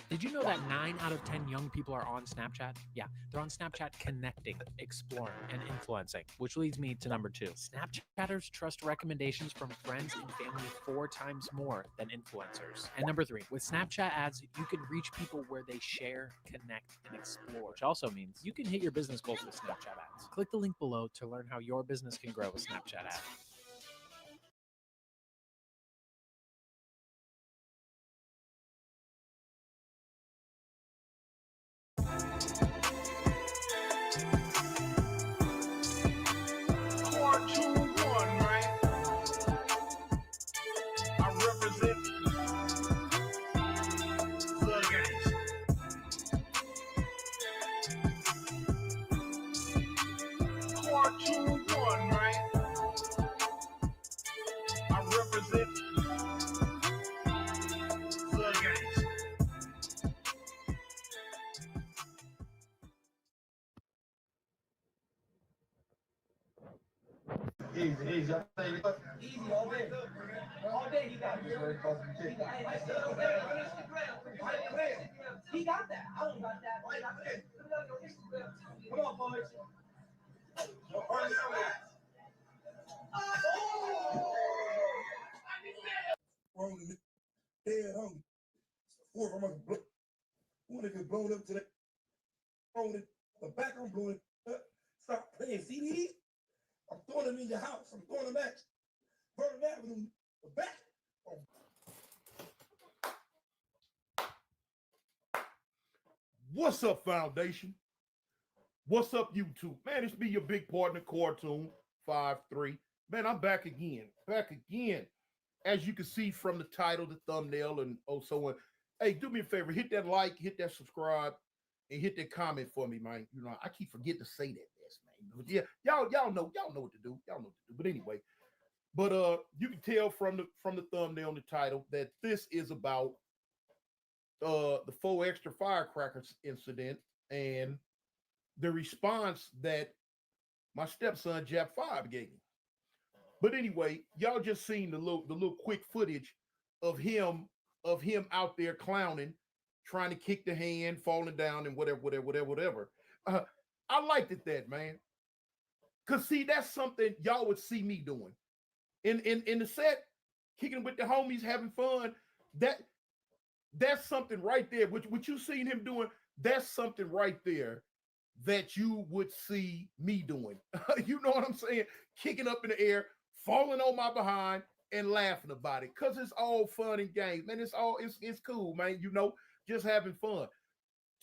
Did you know that 9 out of 10 young people are on Snapchat? Yeah, they're on Snapchat connecting, exploring, and influencing, which leads me to number 2. Snapchatters trust recommendations from friends and family 4 times more than influencers. And number 3, with Snapchat ads, you can reach people where they share, connect, and explore, which also means you can hit your business goals with Snapchat ads. Click the link below to learn how your business can grow with Snapchat ads. 2-1, man. I represent the games. Easy, easy. Easy all day. All day he got it. He got that. I don't got that. Come on, boys. Rolling dead hungry. Fourth, I'm gonna blow. One that get blown up today. Rolling the back, I'm blowing up. Stop playing CDs. I'm throwing them in your house. I'm throwing them at you. Vernon Avenue, the back. What's up, Foundation? What's up, YouTube? Man, it's me, your big partner, Cartoon 53. Man, I'm back again. Back again. As you can see from the title, the thumbnail, and so on. Hey, do me a favor. Hit that like, hit that subscribe, and hit that comment for me, man. You know, I keep forgetting to say that, man. But yeah, y'all know what to do. Y'all know what to do. But anyway, you can tell from the thumbnail and the title that this is about the 4extra firecrackers incident and the response that my stepson Jap 5 gave me. But anyway, y'all just seen the little quick footage of him out there clowning, trying to kick the hand, falling down, and whatever. I liked it that, man. Cause see, that's something y'all would see me doing in the set, kicking with the homies, having fun. That's something right there. What you seen him doing, that's something right there that you would see me doing. You know what I'm saying? Kicking up in the air, falling on my behind, and laughing about it. Cause it's all fun and games, man. It's cool, man. You know, just having fun.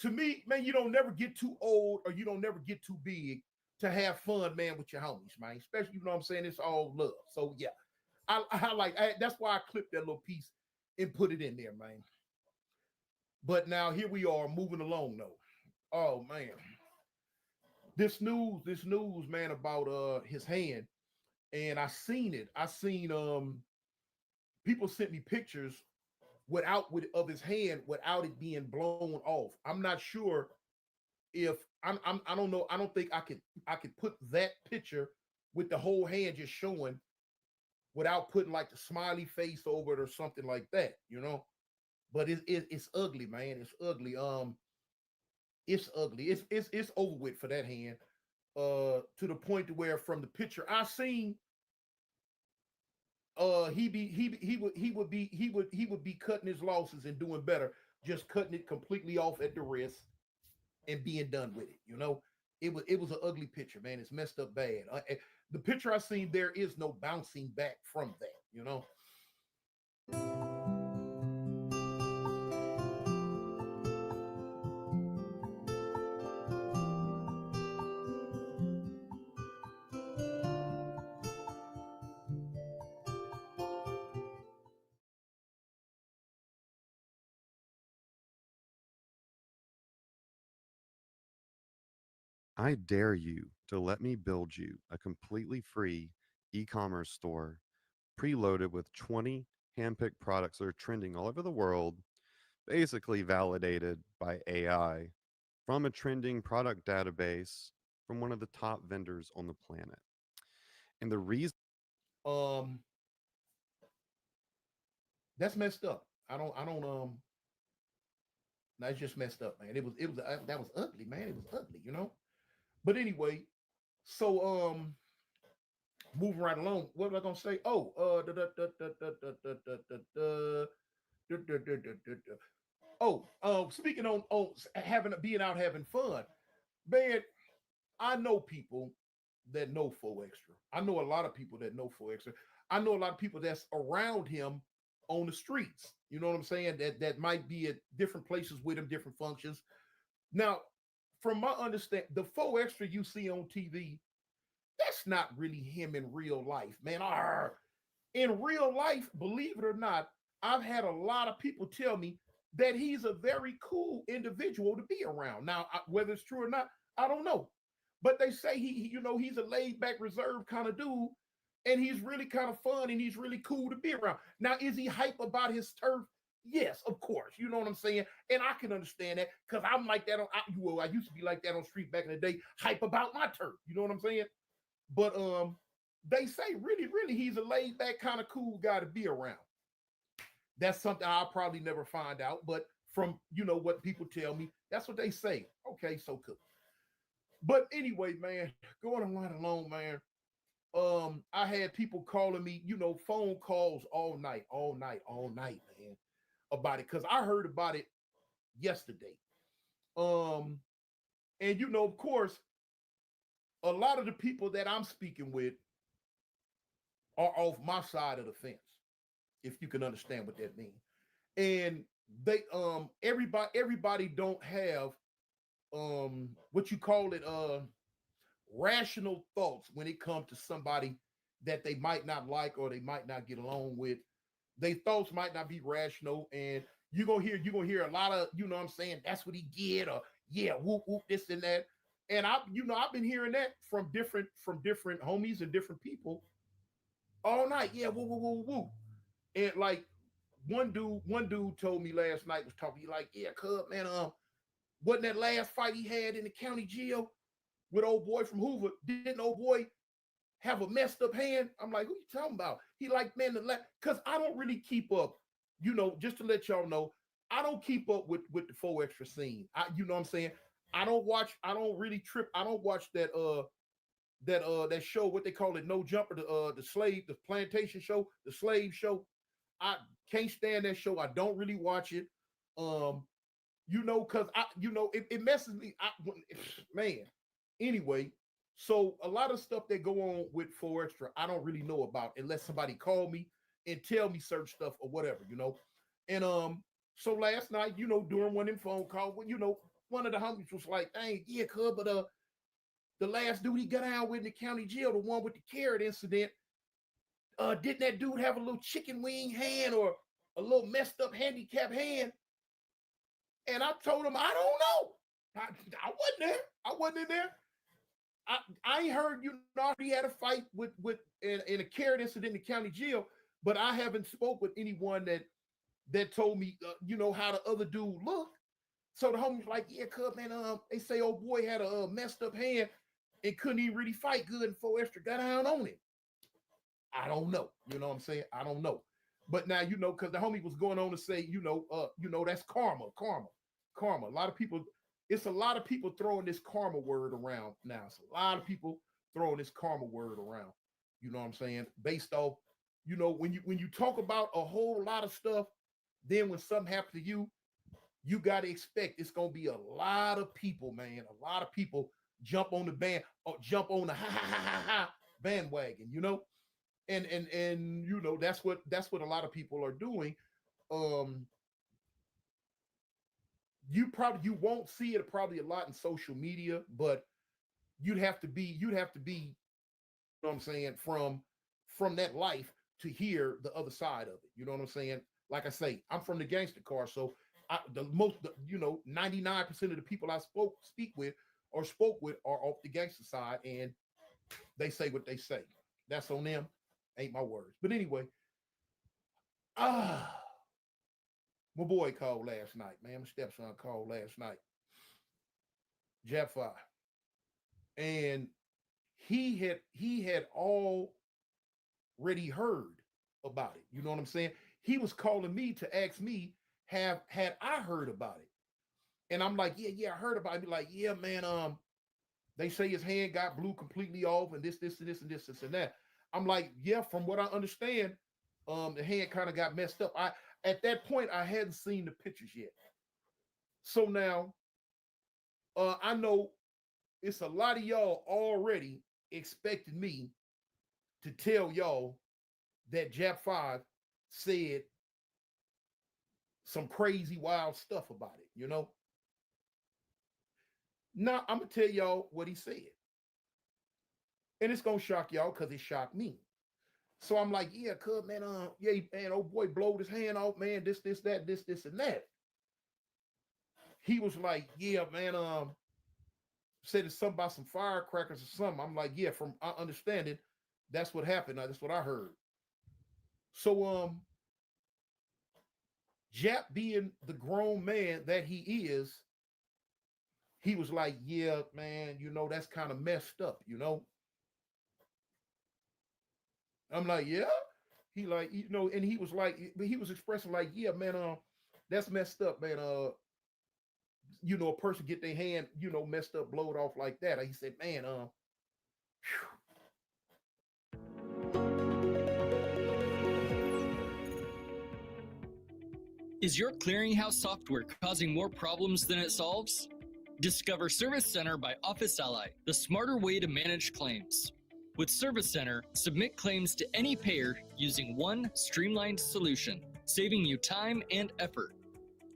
To me, man, you don't never get too old or you don't never get too big to have fun, man, with your homies, man. Especially, you know what I'm saying? It's all love. So yeah, that's why I clipped that little piece and put it in there, man. But now here we are moving along though. Oh man. This news, man, about his hand. And I seen it. I seen people sent me pictures of his hand without it being blown off. I'm not sure if I don't know. I don't think I could put that picture with the whole hand just showing without putting like the smiley face over it or something like that, you know. But it's ugly, man. It's ugly. It's ugly. It's over with for that hand. To the point to where from the picture I seen, he would be cutting his losses and doing better, just cutting it completely off at the wrist and being done with it. You know, it was an ugly picture, man. It's messed up bad. The picture I seen, there is no bouncing back from that. You know. I dare you to let me build you a completely free e-commerce store preloaded with 20 handpicked products that are trending all over the world, basically validated by AI from a trending product database from one of the top vendors on the planet. And the reason That's messed up. I don't that's just messed up, man. That was ugly, man. It was ugly, you know. But anyway, so moving right along, what was I gonna say? Oh, speaking on being out having fun, man. I know people that know 4extra. I know a lot of people that know 4extra. I know a lot of people that's around him on the streets. You know what I'm saying? That might be at different places with him, different functions. Now, from my understanding, the 4extra you see on TV, that's not really him in real life, man. In real life, believe it or not, I've had a lot of people tell me that he's a very cool individual to be around. Now, whether it's true or not, I don't know. But they say he's a laid back, reserved kind of dude, and he's really kind of fun and he's really cool to be around. Now, is he hype about his turf? Yes, of course. You know what I'm saying? And I can understand that because I'm like that I used to be like that on street back in the day, hype about my turf. You know what I'm saying? But they say really he's a laid back kind of cool guy to be around. That's something I'll probably never find out, but from what people tell me, that's what they say. Okay, so cool. But anyway, man, going right along, man. I had people calling me, phone calls all night, man, about it because I heard about it yesterday. And of course, a lot of the people that I'm speaking with are off my side of the fence, if you can understand what that means. And they everybody don't have what you call it rational thoughts when it comes to somebody that they might not like or they might not get along with. Their thoughts might not be rational, and you're gonna hear a lot of, what I'm saying, that's what he get, or yeah, whoop whoop, this and that. And I've been hearing that from different homies and different people all night. Yeah, woo woo woo woo. And like one dude told me last night, was talking, he like, yeah, cub, man, wasn't that last fight he had in the county jail with old boy from Hoover? Didn't old boy have a messed up hand? I'm like, who you talking about? He like, man, because I don't really keep up, just to let y'all know, I don't keep up with the 4extra scene. You know what I'm saying? I don't really trip. I don't watch that show, what they call it, No Jumper, the plantation show, the slave show. I can't stand that show. I don't really watch it. Because it messes me. Man. Anyway, so a lot of stuff that go on with 4extra, I don't really know about unless somebody call me and tell me certain stuff or whatever, And so last night, during one of them phone calls, one of the homies was like, "Dang, yeah, cuz, but the last dude he got out with in the county jail, the one with the carrot incident, didn't that dude have a little chicken wing hand or a little messed up handicap hand?" And I told him, I don't know. I wasn't there. I wasn't in there. I ain't heard, he had a fight with in a carrot incident in the county jail, but I haven't spoke with anyone that told me, how the other dude looked. So the homie's like, yeah, cuz, man, they say old boy had a messed up hand and couldn't even really fight good, and 4extra got down on him. I don't know. You know what I'm saying? I don't know. But now, because the homie was going on to say, that's karma. A lot of people, it's a lot of people throwing this karma word around now. It's a lot of people throwing this karma word around. You know what I'm saying? Based off, when you talk about a whole lot of stuff, then when something happens to you, you got to expect it's going to be a lot of people, man. A lot of people jump on the jump on the ha bandwagon, and that's what a lot of people are doing. You won't see it probably a lot in social media, but you'd have to be, you know what I'm saying, from that life to hear the other side of it. You know what I'm saying? Like I say, I'm from the gangster car, so 99% of the people I speak with or spoke with are off the gangster side, and they say what they say. That's on them, ain't my words. But anyway, my boy called last night, man. My stepson called last night, Jab 5, and he had already heard about it. You know what I'm saying? He was calling me to ask me, had I heard about it? And I'm like, yeah, I heard about it. Be like, yeah, man, they say his hand got blew completely off, and this and that. I'm like, yeah, from what I understand, the hand kind of got messed up. At that point, I hadn't seen the pictures yet. So now, I know it's a lot of y'all already expecting me to tell y'all that Jap 5 said some crazy, wild stuff about it, Now, I'm going to tell y'all what he said. And it's going to shock y'all because it shocked me. So I'm like, yeah, cuz, man, yeah, man, old boy blowed his hand off, man, this, that, this, and that. He was like, yeah, man, said it's something about some firecrackers or something. I'm like, yeah, from I understanding, that's what happened. That's what I heard. So Jap being the grown man that he is, he was like, yeah, man, you know, that's kind of messed up, you know. I'm like, yeah. He like, you know, and he was like, but he was expressing like, yeah, man, that's messed up, man. You know, a person get their hand, you know, messed up, blowed off like that. He said, man, Is your clearinghouse software causing more problems than it solves? Discover Service Center by Office Ally, the smarter way to manage claims. With Service Center, submit claims to any payer using one streamlined solution, saving you time and effort.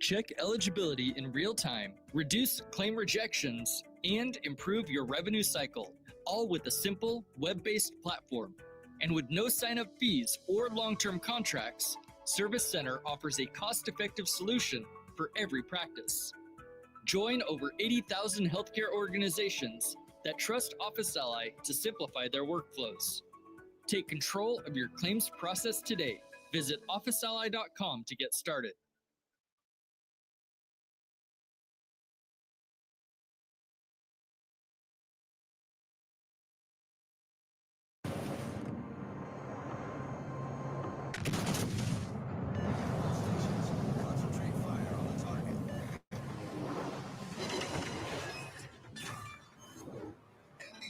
Check eligibility in real time, reduce claim rejections, and improve your revenue cycle, all with a simple web-based platform. And with no sign-up fees or long-term contracts, Service Center offers a cost-effective solution for every practice. Join over 80,000 healthcare organizations that trust Office Ally to simplify their workflows. Take control of your claims process today. Visit OfficeAlly.com to get started.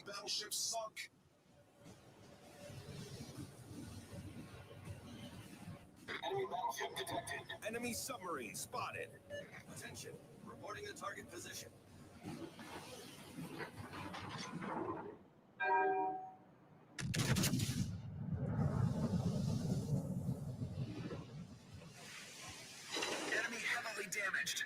Battleship sunk. Enemy battleship detected. Enemy submarine spotted. Attention. Reporting a target position. Enemy heavily damaged.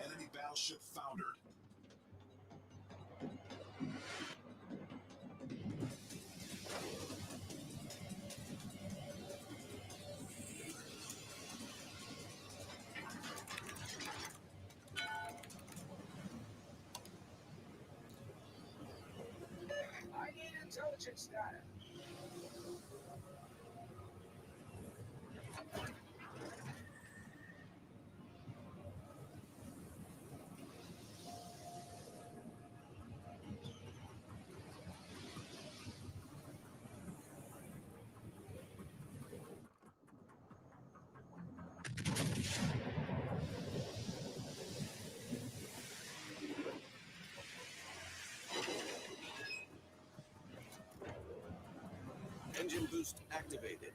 Enemy battleship foundered. I need intelligence data. Engine boost activated.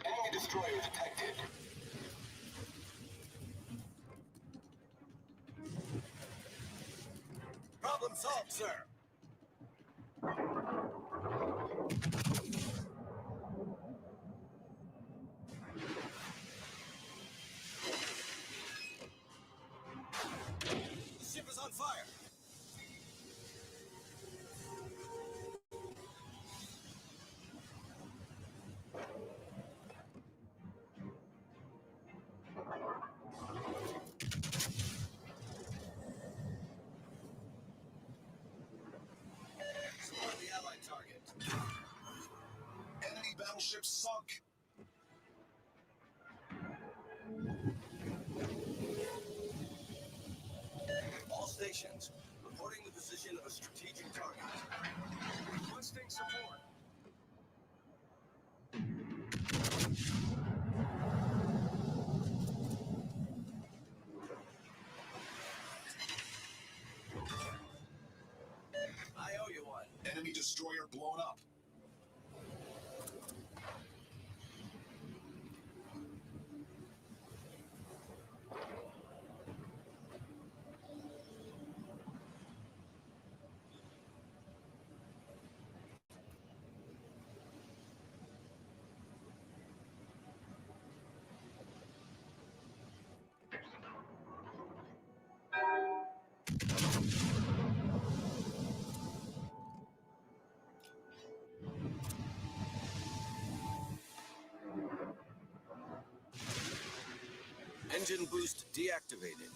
Enemy destroyer detected. Problem solved, sir. The ship is on fire. battleship sunk. All stations, reporting the position of a strategic target. Requesting support. I owe you one. Enemy destroyer blown up. Engine boost deactivated.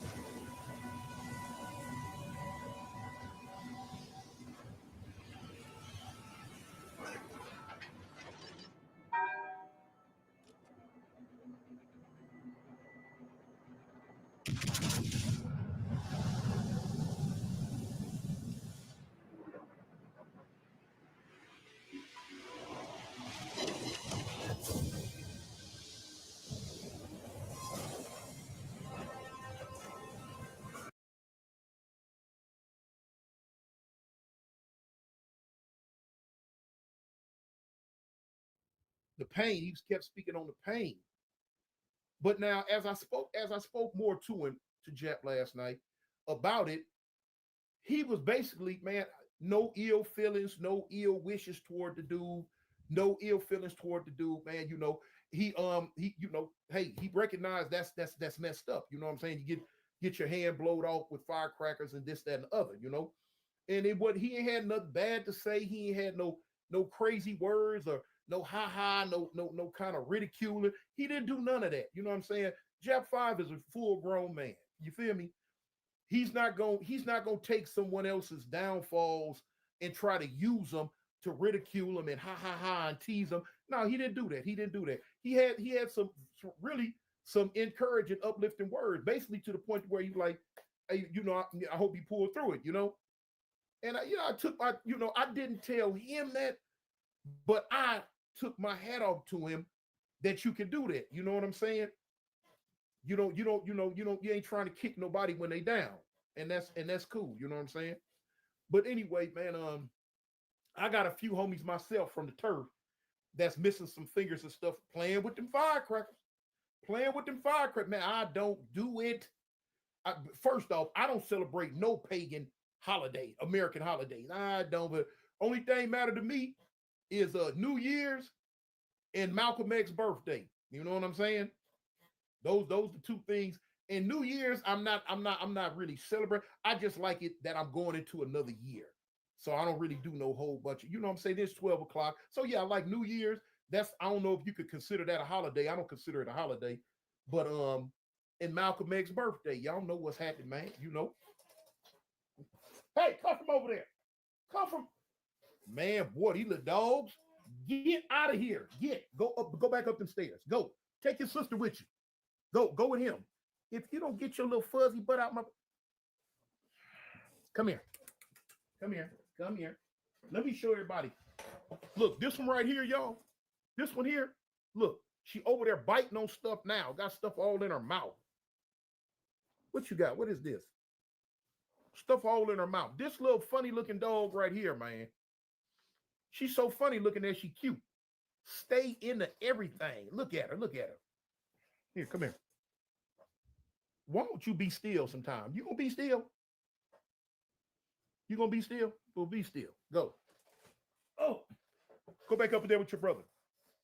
The pain. He kept speaking on the pain. But now, as I spoke more to him, to Jep last night about it, he was basically, man, no ill feelings, no ill wishes toward the dude, no ill feelings toward the dude, man. He hey, he recognized that's messed up. You know what I'm saying? You get your hand blowed off with firecrackers and this, that, and the other, And he ain't had nothing bad to say. He ain't had no crazy words or no no kind of ridiculing. He didn't do none of that. You know what I'm saying? Jap 5 is a full grown man. You feel me? He's not gonna take someone else's downfalls and try to use them to ridicule them and and tease them. No, he didn't do that. He didn't do that. He had some really some encouraging, uplifting words, basically to the point where he's like, hey, I hope you pull through it, And I took my, I didn't tell him that, but I took my hat off to him that you can do that. You know what I'm saying? You ain't trying to kick nobody when they down. And that's cool. You know what I'm saying? But anyway, man, I got a few homies myself from the turf that's missing some fingers and stuff playing with them firecrackers. Man, I don't do it. First off, I don't celebrate no pagan holiday, American holidays. I don't, but only thing matter to me is New Year's and Malcolm X's birthday. You know what I'm saying? Those the two things. And New Year's, I'm not really celebrating. I just like it that I'm going into another year. So I don't really do no whole bunch of, what I'm saying? It's 12 o'clock. So yeah, I like New Year's. I don't know if you could consider that a holiday. I don't consider it a holiday. But and Malcolm X's birthday, y'all know what's happening, man. Hey, come from over there. Come from, man, boy, these little dogs. Get out of here. Go back up the stairs. Go. Take your sister with you. Go with him. If you don't get your little fuzzy butt out my, come here. Let me show everybody. Look, this one right here, y'all. This one here. Look, she over there biting on stuff now. Got stuff all in her mouth. What you got? What is this? Stuff all in her mouth. This little funny looking dog right here, man. She's so funny looking that she cute. Stay into everything. Look at her. Here, come here. Why don't you be still sometime? You gonna be still? Go be still. Go. Oh, go back up there with your brother.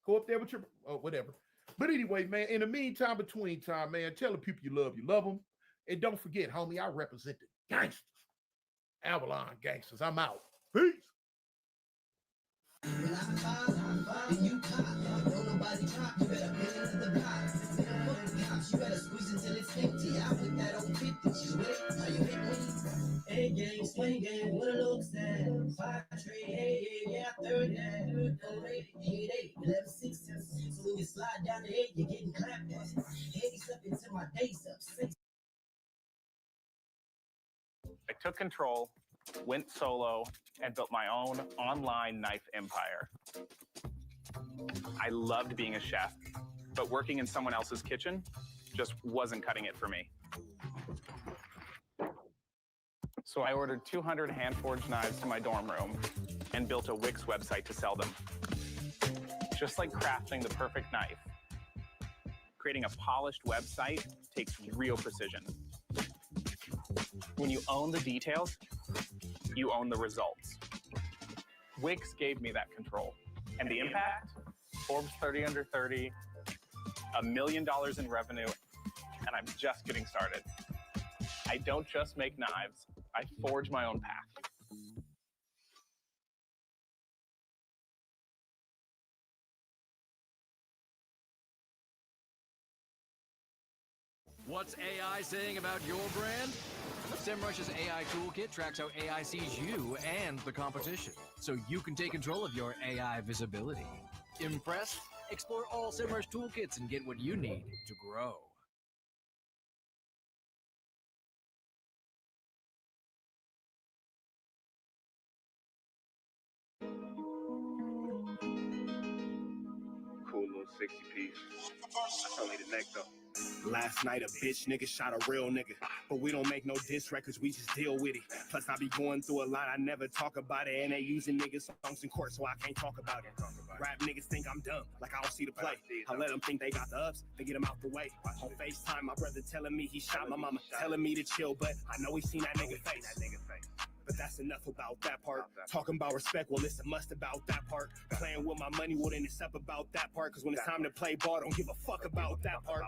Go up there with your, whatever. But anyway, man, in the meantime, between time, man, tell the people you love them. And don't forget, homie, I represent the gangsters. Avalon gangsters. I'm out. Peace. You better squeeze until it's empty. I put that on 50. You with it? Are you with me? Hey, gang, swing game, what it looks at. 5 trade, hey, yeah, 30, 8, 8, 11, 6. slide down the head, you're getting clapped at. Headies up into my days up. I took control, went solo, and built my own online knife empire. I loved being a chef, but working in someone else's kitchen just wasn't cutting it for me. So I ordered 200 hand-forged knives to my dorm room and built a Wix website to sell them. Just like crafting the perfect knife, creating a polished website takes real precision. When you own the details, you own the results. Wix gave me that control. And the impact? Forbes 30 under 30, $1 million in revenue, and I'm just getting started. I don't just make knives, I forge my own path. What's AI saying about your brand? SEMrush's AI toolkit tracks how AI sees you and the competition, so you can take control of your AI visibility. Impressed? Explore all SEMrush toolkits and get what you need to grow. Cool little 60-piece. That's only the neck, though. Last night a bitch nigga shot a real nigga, but we don't make no diss records, we just deal with it. Plus I be going through a lot, I never talk about it, and they using niggas songs in court, so I can't talk about it. Rap niggas think I'm dumb, like I don't see the play. I let them think they got the ups, they get them out the way. On FaceTime, my brother telling me he shot my mama, telling me to chill, but I know he seen that nigga face. But that's enough about that part. Talking about respect, well, it's a must about that part. Playing with my money, well, then it's up about that part. Cause when it's time to play ball, don't give a fuck about that part.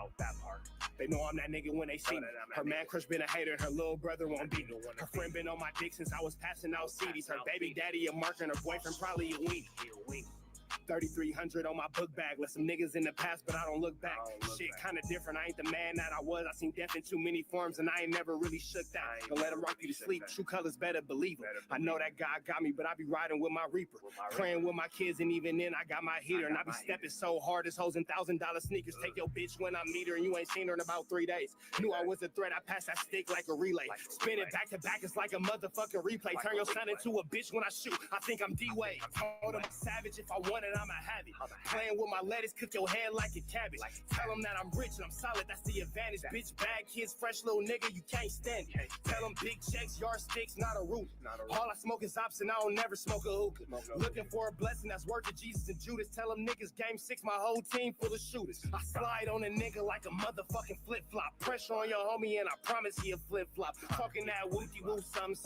They know I'm that nigga when they see me. Her man crush been a hater, her little brother won't beat me. Her friend been on my dick since I was passing out CDs. Her baby daddy a mark and her boyfriend probably a weenie. 3,300 on my book bag. Let some niggas in the past, but I don't look back. Shit kinda different. I ain't the man that I was. I seen death in too many forms, and I ain't never really shook that. Don't let him rock you to sleep. True colors better believe him. I know that God got me, but I be riding with my Reaper. Playing with my kids, and even then I got my heater. And I be stepping so hard, this hoes in $1,000 sneakers. Take your bitch when I meet her, and you ain't seen her in about 3 days. Knew I was a threat, I passed that stick like a relay. Spin it back to back, it's like a motherfucking replay. Turn your son into a bitch when I shoot. I think I'm D-Wade. Told him I'm savage, if I want it, I'ma have it. Playing with my lettuce, cook your head like a cabbage. Tell them that I'm rich and I'm solid, that's the advantage. Bitch, bad kids, fresh little nigga, you can't stand it. Tell them big checks, yardsticks, not a roof. All I smoke is ops and I don't never smoke a hookah. Looking for a blessing that's worth of Jesus and Judas. Tell them niggas game 6, my whole team full of shooters. I slide on a nigga like a motherfucking flip-flop. Pressure on your homie and I promise he a flip-flop. Talking that wooty-woo, something.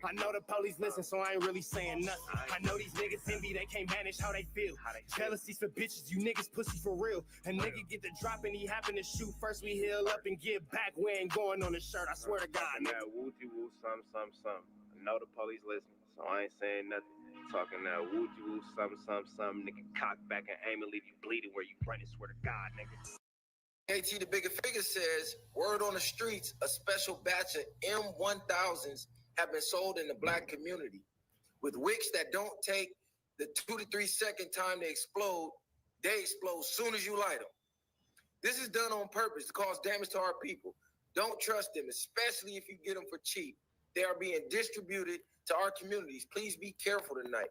I know the police listen, so I ain't really saying nothing. I know these niggas envy, they can't manage how they feel. Jealousy's for bitches, you niggas pussy for real. A nigga get the drop and he happen to shoot first. We heal up and get back. We ain't going on the shirt, I swear to God. That wooty-woo, something. I know the police listening, so I ain't saying nothing. Talking that wooty-woo, something. Nigga, cock back and aim and leave you bleeding where you running, swear to God, nigga. AT the Bigger Figure says, word on the streets, a special batch of M1000s have been sold in the black community. With wicks that don't take the 2 to 3 second time they explode soon as you light them. This is done on purpose to cause damage to our people. Don't trust them, especially if you get them for cheap. They are being distributed to our communities. Please be careful tonight.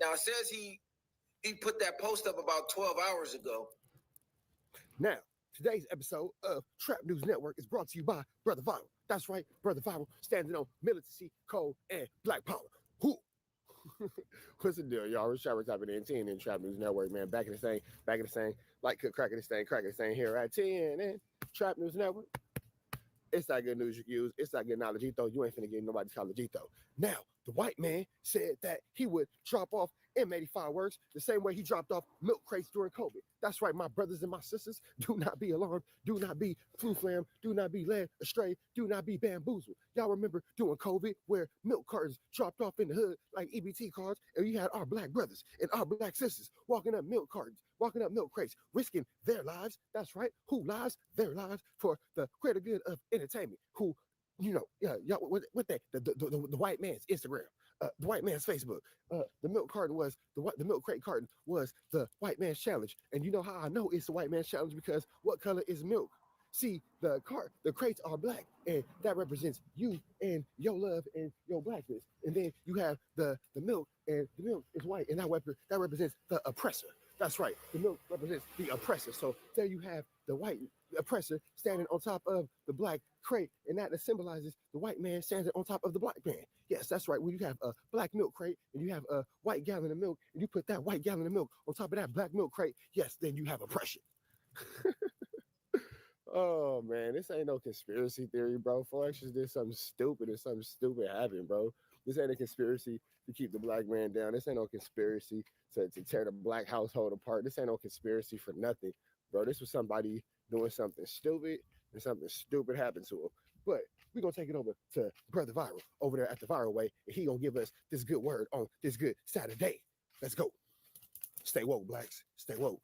Now, it says he put that post up about 12 hours ago. Now, today's episode of Trap News Network is brought to you by Brother Viral. That's right, Brother Viral, standing on militancy, code, and black power. Who? What's the deal, y'all? Rich Showers typing in 10 in Trap News Network, man. Back in the same, like cracking the same here at 10 in Trap News Network. It's that good news you can use. It's that good knowledge, though. You ain't finna get nobody's college, though. Now, the white man said that he would drop off M85 works the same way he dropped off milk crates during COVID. That's right, my brothers and my sisters. Do not be alarmed. Do not be flu-flammed. Do not be led astray. Do not be bamboozled. Y'all remember during COVID where milk cartons dropped off in the hood like EBT cards, and you had our black brothers and our black sisters walking up milk cartons, walking up milk crates, risking their lives. That's right. Who lives? Their lives for the greater good of entertainment. Who, you know, y'all, what that? The white man's Instagram. the white man's Facebook. The milk carton was the milk crate carton was the white man's challenge. And you know how I know it's the white man's challenge? Because what color is milk? See, the crates are black, and that represents you and your love and your blackness. And then you have the milk, and the milk is white, and that represents the oppressor. That's right. The milk represents the oppressor. So there you have the white oppressor standing on top of the black crate, and that symbolizes the white man standing on top of the black man. Yes, that's right. When you have a black milk crate and you have a white gallon of milk, and you put that white gallon of milk on top of that black milk crate, yes, then you have oppression. Oh man, this ain't no conspiracy theory, bro. 4extra did something stupid and something stupid happened, bro. This ain't a conspiracy to keep the black man down. This ain't no conspiracy to tear the black household apart. This ain't no conspiracy for nothing, bro. This was somebody doing something stupid, and something stupid happened to him. But we're gonna take it over to Brother Viral over there at the Viral Way, and he gonna give us this good word on this good Saturday. Let's go. Stay woke, blacks. Stay woke.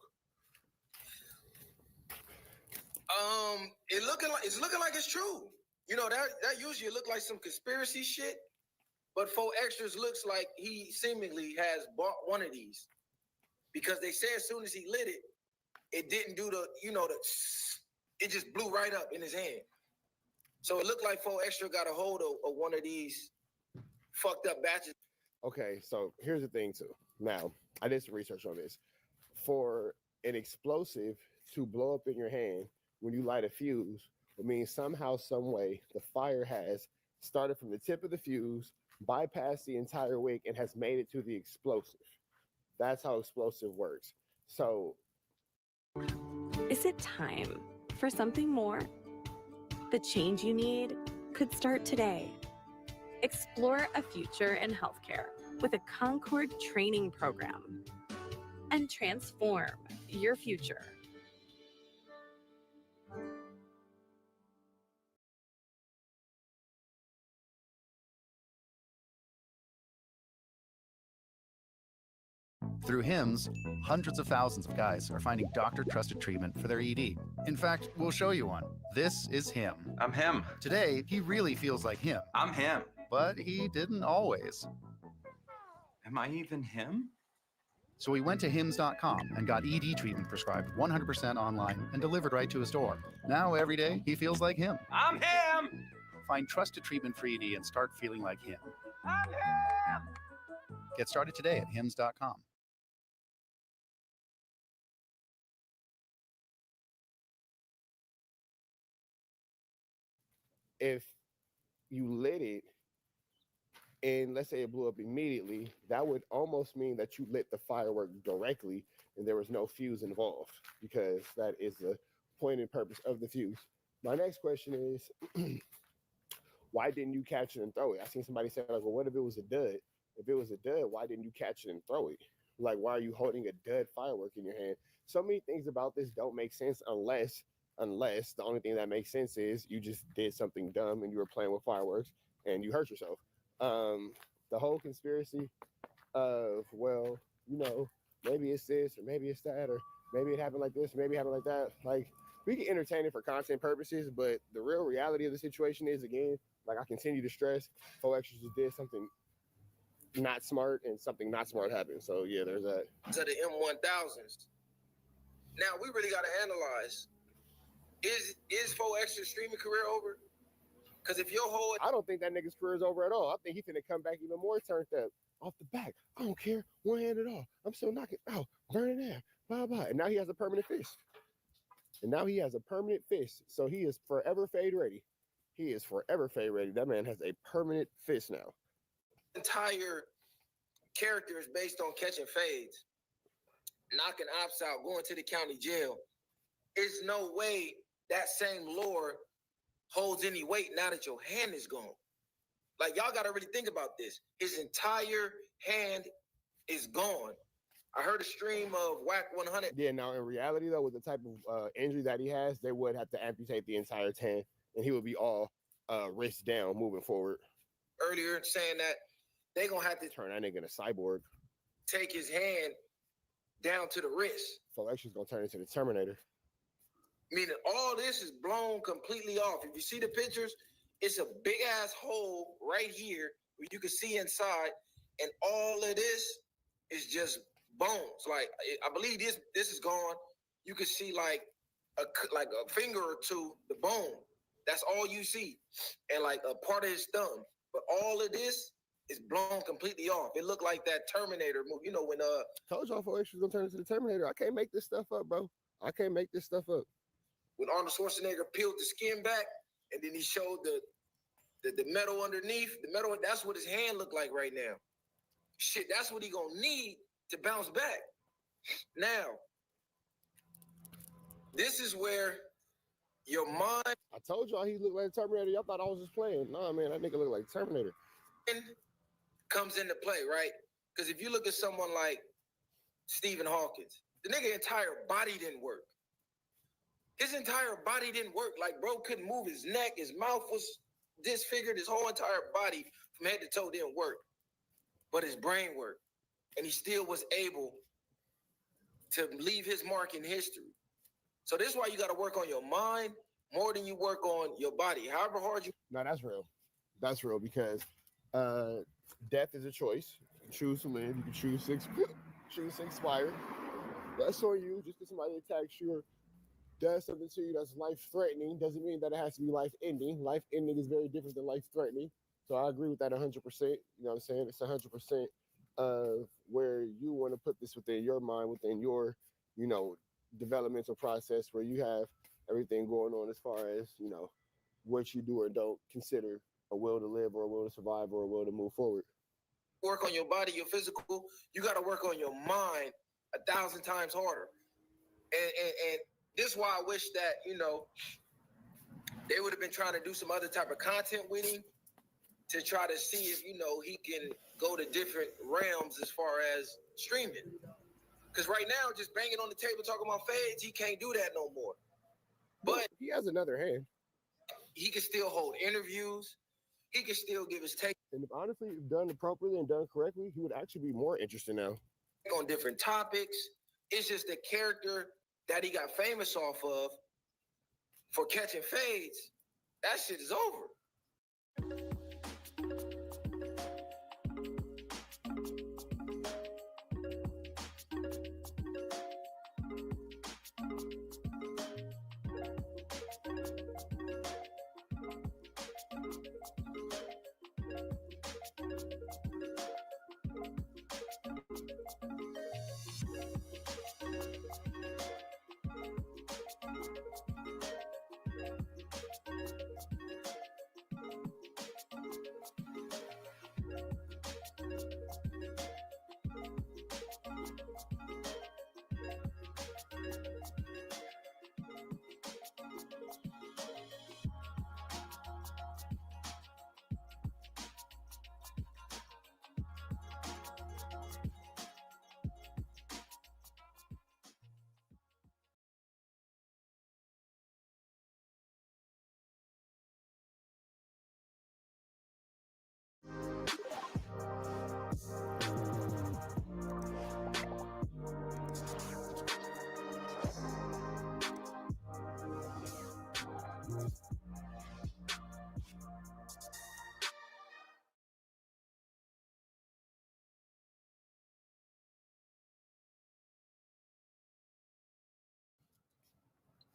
It's looking like it's true. You know, that usually look like some conspiracy shit, but 4extras looks like he seemingly has bought one of these, because they say as soon as he lit it, it didn't do it just blew right up in his hand. So it looked like 4extra got a hold of one of these fucked up batches. Okay, so here's the thing too. Now, I did some research on this. For an explosive to blow up in your hand when you light a fuse, it means somehow, some way, the fire has started from the tip of the fuse, bypassed the entire wick, and has made it to the explosive. That's how explosive works. So, is it time for something more? The change you need could start today. Explore a future in healthcare with a Concord training program and transform your future. Through HIMS, hundreds of thousands of guys are finding doctor-trusted treatment for their ED. In fact, we'll show you one. This is him. I'm him. Today, he really feels like him. I'm him. But he didn't always. Am I even him? So we went to hims.com and got ED treatment prescribed 100% online and delivered right to his door. Now, every day, he feels like him. I'm him! Find trusted treatment for ED and start feeling like him. I'm him! Get started today at hims.com. If you lit it and let's say it blew up immediately, that would almost mean that you lit the firework directly and there was no fuse involved, because that is the point and purpose of the fuse. My next question is, why didn't you catch it and throw it? I seen somebody say, like, well, what if it was a dud? If it was a dud, why didn't you catch it and throw it? Like, why are you holding a dud firework in your hand? So many things about this don't make sense unless the only thing that makes sense is you just did something dumb and you were playing with fireworks and you hurt yourself. The whole conspiracy of, well, you know, maybe it's this or maybe it's that, or maybe it happened like this, maybe it happened like that. Like, we can entertain it for content purposes, but the real reality of the situation is, again, like I continue to stress, 4extra just did something not smart and something not smart happened. So yeah, there's that. To the M1000s. Now we really got to analyze: is 4extra streaming career over? Because if your whole, I don't think that nigga's career is over at all. I think he's gonna come back even more turned up off the back. I don't care, one hand at all. I'm still knocking out, burning air, blah blah. And now he has a permanent fist. So he is forever fade ready. That man has a permanent fist now. Entire character is based on catching fades, knocking ops out, going to the county jail. There's no way that same lore holds any weight now that your hand is gone. Like, y'all got to really think about this. His entire hand is gone. I heard a stream of Whack 100. Yeah, now in reality, though, with the type of injury that he has, they would have to amputate the entire hand, and he would be all wrist down moving forward. Earlier saying that they're going to have to turn that nigga into cyborg. Take his hand down to the wrist. 4extra's going to turn into the Terminator. Meaning all this is blown completely off. If you see the pictures, it's a big ass hole right here where you can see inside, and all of this is just bones. Like I believe this is gone. You can see like a finger or two, the bone. That's all you see, and like a part of his thumb. But all of this is blown completely off. It looked like that Terminator movie. You know when Told y'all 4extra was gonna turn into the Terminator. I can't make this stuff up, bro. I can't make this stuff up. when Arnold Schwarzenegger peeled the skin back, and then he showed the metal underneath. The metal, that's what his hand looked like right now. Shit, that's what he gonna need to bounce back. Now, this is where your mind. I told y'all he looked like Terminator. Y'all thought I was just playing. Nah, man, that nigga look like Terminator. Comes into play, right? Because if you look at someone like Stephen Hawkins, the nigga entire body didn't work. His entire body didn't work. Like, bro couldn't move his neck. His mouth was disfigured. His whole entire body from head to toe didn't work. But his brain worked. And he still was able to leave his mark in history. So this is why you got to work on your mind more than you work on your body. However hard you... No, that's real. That's real because death is a choice. You can choose to live. You can choose to expire. That's on you. Just because somebody attacks you or does something to you that's life-threatening doesn't mean that it has to be life-ending. Life-ending is very different than life-threatening. So I agree with that 100%. You know what I'm saying? It's 100% of where you want to put this within your mind, within your, you know, developmental process where you have everything going on as far as, you know, what you do or don't consider a will to live or a will to survive or a will to move forward. Work on your body, your physical. You got to work on your mind 1,000 times harder. And this is why I wish that, you know, they would have been trying to do some other type of content with him to try to see if, you know, he can go to different realms as far as streaming. Because right now, just banging on the table talking about fades, he can't do that no more. But he has another hand. He can still hold interviews. He can still give his take. And if honestly, if done appropriately and done correctly, he would actually be more interesting now. On different topics. It's just the character that he got famous off of for catching fades. That shit is over.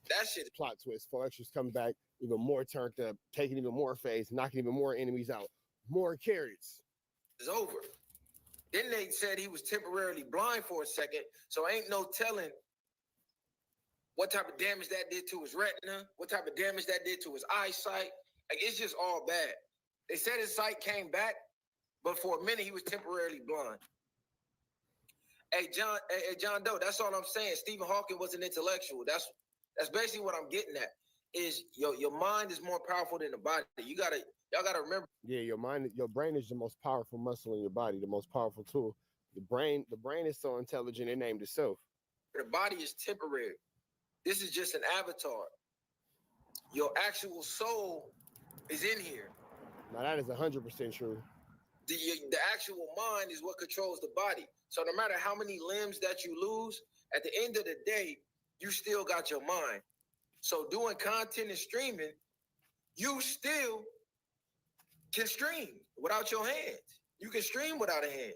That shit. Plot twist. 4extra's coming back even more turned up, taking even more face, knocking even more enemies out. More carrots. Is over. Then they said he was temporarily blind for a second, so ain't no telling what type of damage that did to his retina, what type of damage that did to his eyesight. Like, it's just all bad. They said his sight came back, but for a minute he was temporarily blind. Hey, John Doe, that's all I'm saying. Stephen Hawking was an intellectual. That's basically what I'm getting at. Is your mind is more powerful than the body. Y'all gotta remember. Yeah, your brain is the most powerful muscle in your body, the most powerful tool. The brain is so intelligent it named itself. The body is temporary. This is just an avatar. Your actual soul is in here. Now that is 100% true. The actual mind is what controls the body. So no matter how many limbs that you lose, at the end of the day, you still got your mind. So doing content and streaming, you still can stream. without your hands. You can stream without a hand.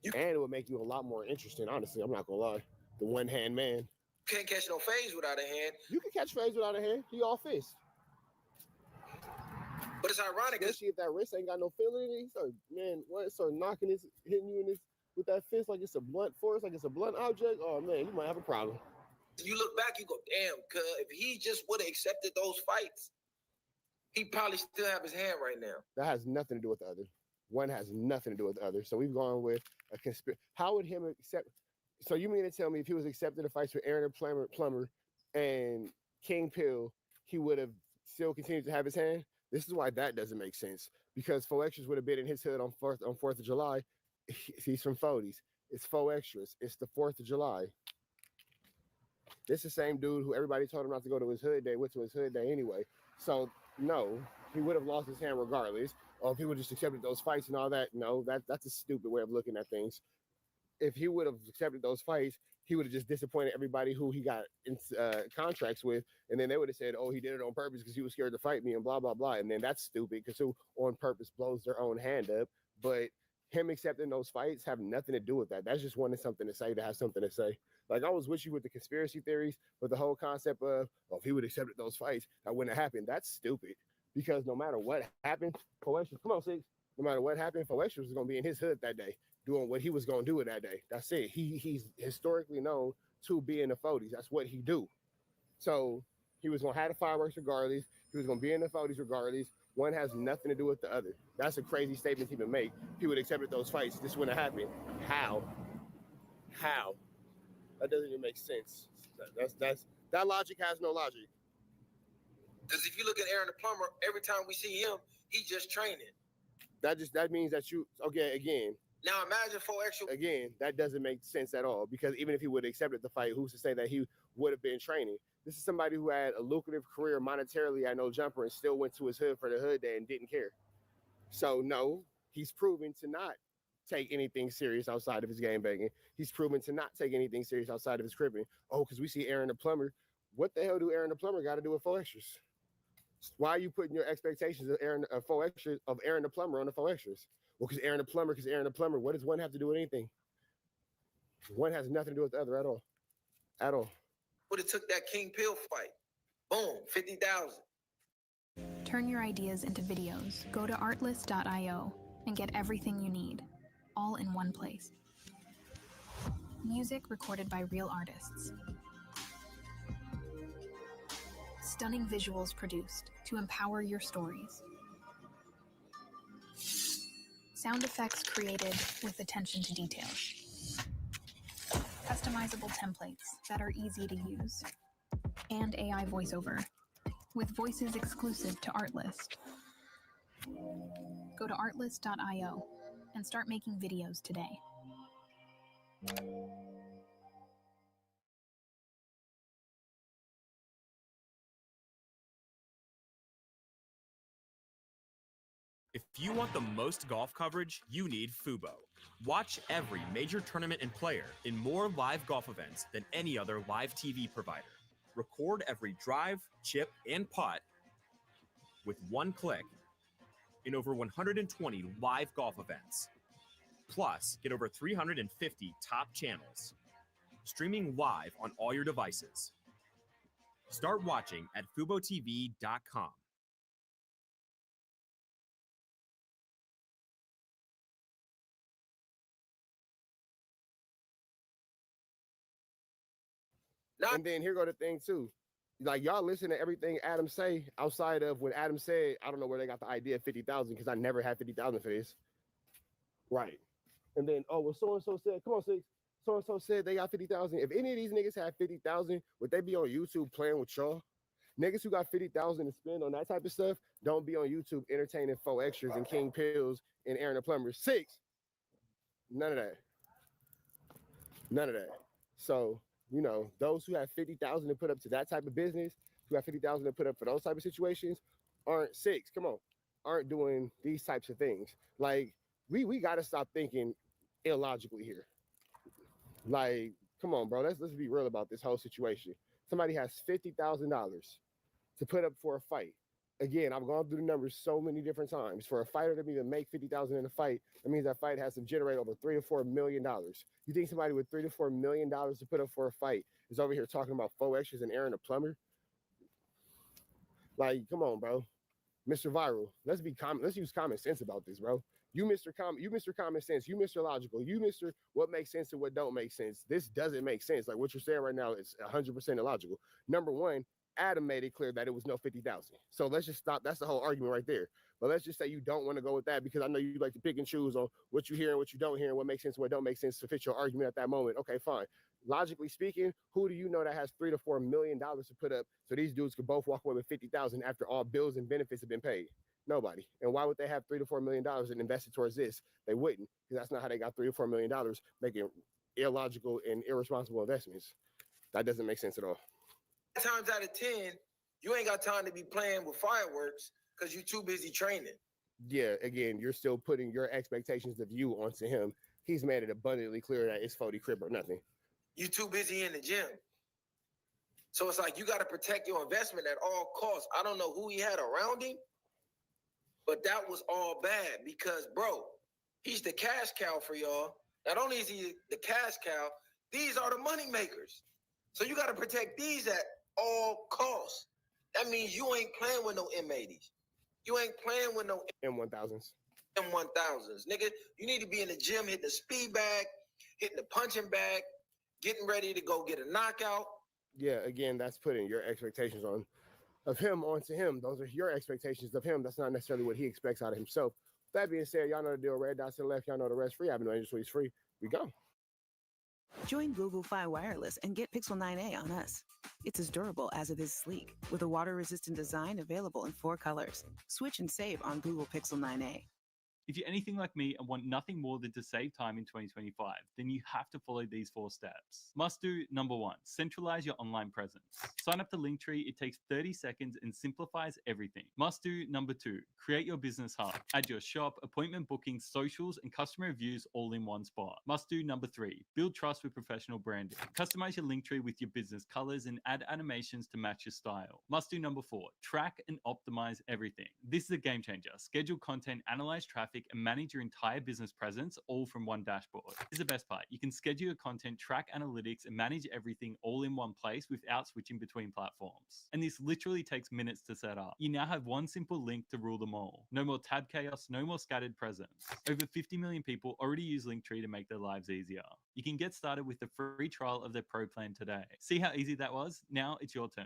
And it would make you a lot more interesting, honestly. I'm not gonna lie. The one-hand man. You can't catch no phase without a hand. You can catch phase without a hand. He all fist. But it's ironic. Especially if that wrist ain't got no feeling in it. He start, man, what? Start knocking this, hitting you in this with that fist like it's a blunt force, like it's a blunt object. Oh man, you might have a problem. You look back, you go, damn, cuz if he just would have accepted those fights, he probably still have his hand right now. That has nothing to do with the other. One has nothing to do with the other. So we've gone with a conspiracy. How would him accept? So you mean to tell me if he was accepting the fights with Aaron Plummer and King Pill, he would have still continued to have his hand? This is why that doesn't make sense. Because 4extras would have been in his hood on 4th of July. He's from 40s. It's 4extras. It's the 4th of July. This is the same dude who everybody told him not to go to his hood day, went to his hood day anyway. So no, he would have lost his hand regardless. Or if he would have just accepted those fights and all that, no, that's a stupid way of looking at things. If he would have accepted those fights, he would have just disappointed everybody who he got in contracts with. And then they would have said, oh, he did it on purpose because he was scared to fight me and blah, blah, blah. And then that's stupid because who on purpose blows their own hand up. But him accepting those fights have nothing to do with that. That's just wanting something to say to have something to say. Like I was with you with the conspiracy theories, but the whole concept of, oh, if he would have accepted those fights, that wouldn't have happened. That's stupid. Because no matter what happened, 4extras, come on, Six. No matter what happened, 4extras was going to be in his hood that day, doing what he was going to do that day. That's it. He's historically known to be in the 40s. That's what he do. So he was going to have the fireworks regardless. He was going to be in the 40s regardless. One has nothing to do with the other. That's a crazy statement to even make. He would have accepted those fights. This wouldn't have happened. How? That doesn't even make sense. That logic has no logic. Because if you look at Aaron the Plumber, every time we see him, he's just training. That means that you, okay, again. Now imagine 4extra. Again, that doesn't make sense at all. Because even if he would have accepted the fight, who's to say that he would have been training? This is somebody who had a lucrative career monetarily at No Jumper and still went to his hood for the hood day and didn't care. So no, he's proven to not take anything serious outside of his game banging. He's proven to not take anything serious outside of his cripping. Oh, because we see Aaron the Plumber. What the hell do Aaron the Plumber got to do with 4extras? Why are you putting your expectations of Aaron the Plumber on the 4extras? Well, because Aaron the Plumber. What does one have to do with anything? One has nothing to do with the other at all. At all. Would have took that King Pill fight. Boom, 50,000. Turn your ideas into videos. Go to artlist.io and get everything you need, all in one place. Music recorded by real artists. Stunning visuals produced to empower your stories. Sound effects created with attention to detail. Customizable templates that are easy to use. And AI voiceover, with voices exclusive to Artlist. Go to artlist.io and start making videos today. If you want the most golf coverage, you need Fubo. Watch every major tournament and player in more live golf events than any other live TV provider. Record every drive, chip, and putt with one click in over 120 live golf events. Plus, get over 350 top channels. Streaming live on all your devices. Start watching at FuboTV.com. And then here go the thing too. Like y'all listen to everything Adam say outside of when Adam said, I don't know where they got the idea of 50,000 because I never had 50,000 for this. Right. And then, oh, well, so-and-so said, come on, Six. So-and-so said they got 50,000. If any of these niggas had 50,000, would they be on YouTube playing with y'all? Niggas who got 50,000 to spend on that type of stuff don't be on YouTube entertaining 4extras and King Pills and Aaron the Plumber. Six. None of that. None of that. So, you know, those who have 50,000 to put up to that type of business, who have 50,000 to put up for those type of situations, aren't Six. Come on, aren't doing these types of things. Like we got to stop thinking illogically here. Like, come on, bro. Let's be real about this whole situation. Somebody has $50,000 to put up for a fight. Again, I've gone through the numbers so many different times. For a fighter to even make 50,000 in a fight, that means that fight has to generate over $3 to $4 million. You think somebody with $3 to $4 million to put up for a fight is over here talking about 4extras and Aaron a plumber? Like, come on, bro. Mr. Viral, let's be common. Let's use common sense about this, bro. You Mr. Common Sense. You Mr. Logical. You Mr. What makes sense and what don't make sense. This doesn't make sense. Like what you're saying right now is 100% illogical. Number one, Adam made it clear that it was no 50,000. So let's just stop. That's the whole argument right there. But let's just say you don't want to go with that because I know you like to pick and choose on what you hear and what you don't hear and what makes sense and what don't make sense to fit your argument at that moment. Okay, fine. Logically speaking, who do you know that has $3 to $4 million to put up so these dudes could both walk away with 50,000 after all bills and benefits have been paid? Nobody. And why would they have $3 to $4 million and invest it towards this? They wouldn't, because that's not how they got $3 to $4 million making illogical and irresponsible investments. That doesn't make sense at all. 9 times out of 10, you ain't got time to be playing with fireworks because you're too busy training. Yeah, again, you're still putting your expectations of you onto him. He's made it abundantly clear that it's 40 crib or nothing. You're too busy in the gym. So it's like you got to protect your investment at all costs. I don't know who he had around him, but that was all bad because, bro, he's the cash cow for y'all. Not only is he the cash cow, these are the money makers. So you got to protect these at all costs. That means you ain't playing with no M80s. You ain't playing with no M1000s. M1000s. Nigga, you need to be in the gym, hitting the speed bag, hitting the punching bag, getting ready to go get a knockout. Yeah, again, that's putting your expectations of him onto him. Those are your expectations of him. That's not necessarily what he expects out of himself. That being said, y'all know the deal. Red dots to the left. Y'all know the rest. Free. I've been doing this free. We go. Join Google Fi Wireless and get Pixel 9a on us. It's as durable as it is sleek, with a water-resistant design available in 4 colors. Switch and save on Google Pixel 9a. If you're anything like me and want nothing more than to save time in 2025, then you have to follow these 4 steps. Must do number 1, centralize your online presence. Sign up to Linktree, it takes 30 seconds and simplifies everything. Must do number 2, create your business hub. Add your shop, appointment booking, socials, and customer reviews all in one spot. Must do number 3, build trust with professional branding. Customize your Linktree with your business colors and add animations to match your style. Must do number 4, track and optimize everything. This is a game changer. Schedule content, analyze traffic, and manage your entire business presence all from one dashboard. Here's the best part. You can schedule your content, track analytics, and manage everything all in one place without switching between platforms. And this literally takes minutes to set up. You now have one simple link to rule them all. No more tab chaos, no more scattered presence. Over 50 million people already use Linktree to make their lives easier. You can get started with the free trial of their pro plan today. See how easy that was? Now it's your turn.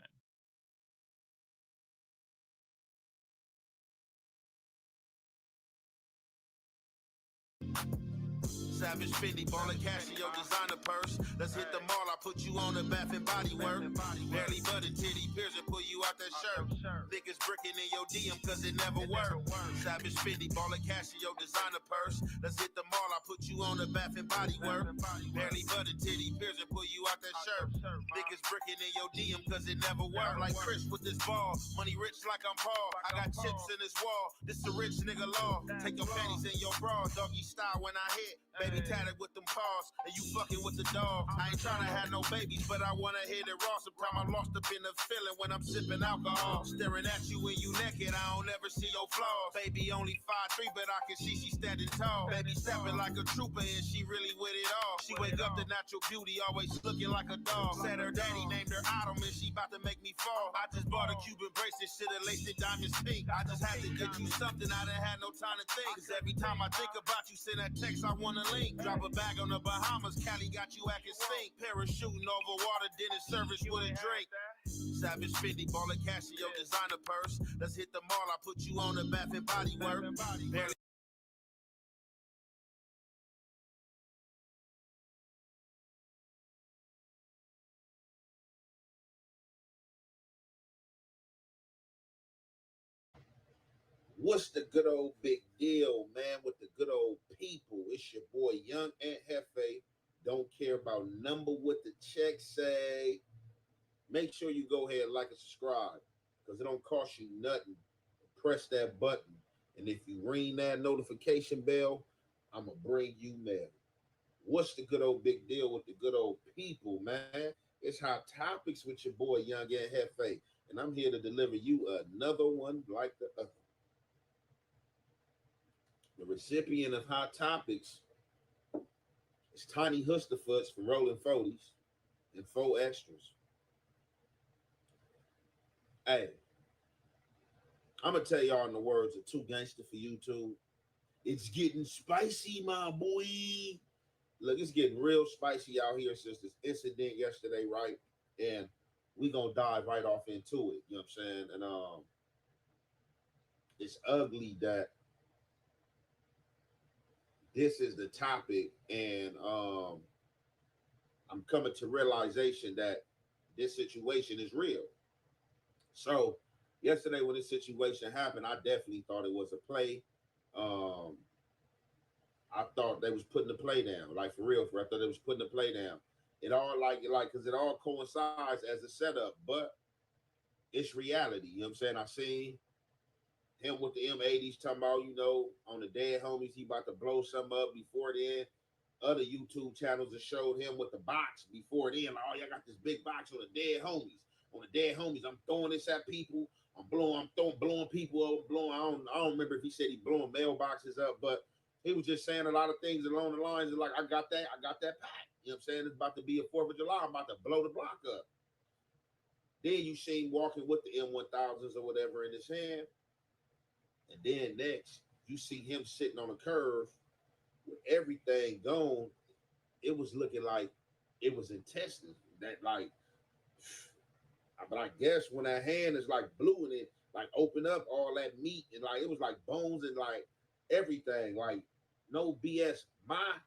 Savage Fendi, baller cash in your designer purse. Let's hit the mall, I put you on the Bath and Body Work. Barely butted titty, pierce and pull you out that shirt. Niggas bricking in your DM cause it never worked. Savage Fendi, baller cash in your designer purse. Let's hit the mall, I put you on the Bath and Body Work. Barely butted titty, pierce and pull you out that shirt. Niggas bricking in your DM cause it never worked. Like Chris with this ball, money rich like I'm Paul. I got chips in this wall, this a rich nigga law. Take your panties in your bra, doggy style when I hit. Baby tatted with them paws, and you fucking with the dog. I ain't tryna have no babies, but I wanna hit it raw. Sometimes I'm lost up in the feeling when I'm sipping alcohol. Staring at you when you naked, I don't ever see your flaws. Baby only 5'3", but I can see she standing tall. Baby stepping like a trooper, and she really with it all. She wake up to natural beauty, always looking like a dog. Said her daddy named her Autumn, and she about to make me fall. I just bought a Cuban bracelet, should've laced it diamonds pink. I just had to get you something, I done had no time to think. Cause every time I think about you, send that text, I wanna link. Drop a bag on the Bahamas, Cali got you acting stink. Parachuting over water, dinner service with a drink. Savage Fendi, baller cash in your designer purse. Let's hit the mall, I put you on the Bath and Body Work. Barely What's the good old big deal, man, with the good old people? It's your boy, Young Aunt Hefe. Don't care about number what the check say. Make sure you go ahead and like and subscribe because it don't cost you nothing. Press that button. And if you ring that notification bell, I'm going to bring you mail. What's the good old big deal with the good old people, man? It's hot topics with your boy, Young Aunt Hefe. and I'm here to deliver you another one like the other. The recipient of Hot Topics is Tiny Husterfoots from Rolling 40s and 4extras. Hey, I'm gonna tell y'all in the words of Too Gangster for YouTube. It's getting spicy, my boy. Look, it's getting real spicy out here since this incident yesterday, right? And we gonna dive right off into it. You know what I'm saying? And it's ugly that this is the topic, and I'm coming to realization that this situation is real. So yesterday when this situation happened, I definitely thought it was a play. Um, I thought they was putting the play down, like for real. I thought they was putting the play down. It all because it all coincides as a setup, but it's reality. You know what I'm saying? I seen him with the M80s talking about, on the Dead Homies, he about to blow something up before then. Other YouTube channels that showed him with the box before then. Like, oh, y'all got this big box on the Dead Homies. On the Dead Homies, I'm throwing this at people. I'm blowing people up, I don't remember if he said he blowing mailboxes up, but he was just saying a lot of things along the lines of like, I got that pack. You know what I'm saying? It's about to be a 4th of July. I'm about to blow the block up. Then you see him walking with the M1000s or whatever in his hand. And then next, you see him sitting on a curve with everything gone. It was looking like it was intestines. But I guess when that hand is like blue and it like open up all that meat and like it was like bones and like everything, like no BS. My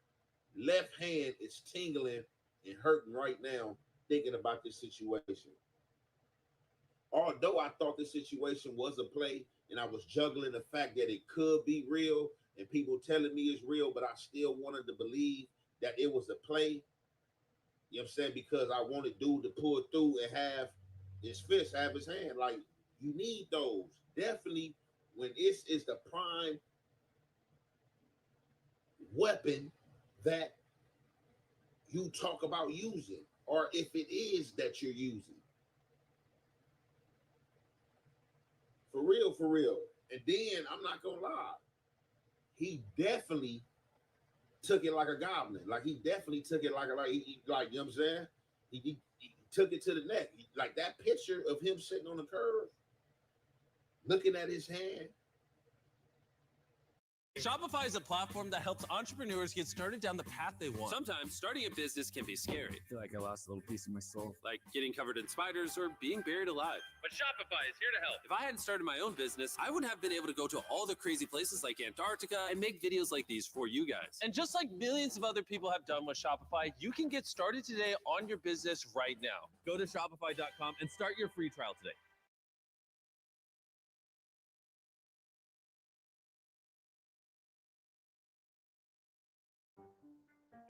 left hand is tingling and hurting right now thinking about this situation. Although I thought this situation was a play and I was juggling the fact that it could be real and people telling me it's real, but I still wanted to believe that it was a play. You know what I'm saying? Because I wanted dude to pull through and have his fist, have his hand. Like, you need those. Definitely when this is the prime weapon that you talk about using, or if it is that you're using. For real, for real. And then I'm not gonna lie, he definitely took it like a goblin. Like he definitely took it like you know what I'm saying? He took it to the neck. Like that picture of him sitting on the curve, looking at his hand. Shopify is a platform that helps entrepreneurs get started down the path they want. Sometimes starting a business can be scary. I feel like I lost a little piece of my soul. Like getting covered in spiders or being buried alive. But Shopify is here to help. If I hadn't started my own business, I wouldn't have been able to go to all the crazy places like Antarctica and make videos like these for you guys. And just like millions of other people have done with Shopify, you can get started today on your business right now. Go to Shopify.com and start your free trial today.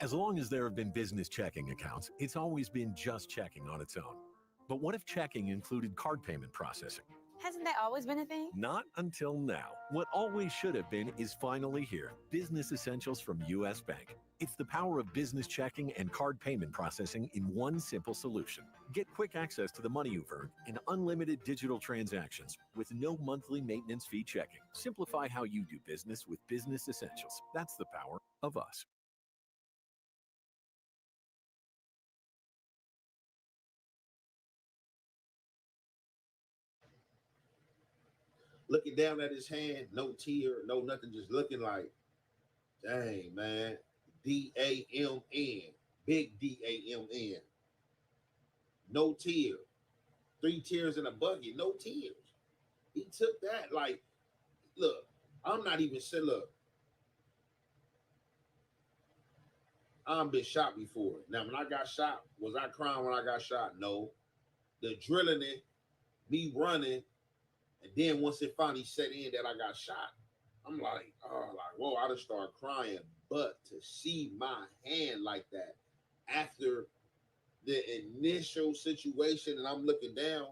As long as there have been business checking accounts, it's always been just checking on its own. But what if checking included card payment processing? Hasn't that always been a thing? Not until now. What always should have been is finally here. Business Essentials from U.S. Bank. It's the power of business checking and card payment processing in one simple solution. Get quick access to the money you've earned and unlimited digital transactions with no monthly maintenance fee checking. Simplify how you do business with Business Essentials. That's the power of us. Looking down at his hand, no tear, no nothing, just looking like, dang, man. D-A-M-N. Big D-A-M-N. No tear. 3 tears in a bucket, no tears. He took that like, look, I'm not even saying, look, I've been shot before. Now, when I got shot, was I crying when I got shot? No. The drilling it, me running, and then once it finally set in that I got shot, I'm like, oh, like, whoa, I just started crying. But to see my hand like that after the initial situation and I'm looking down,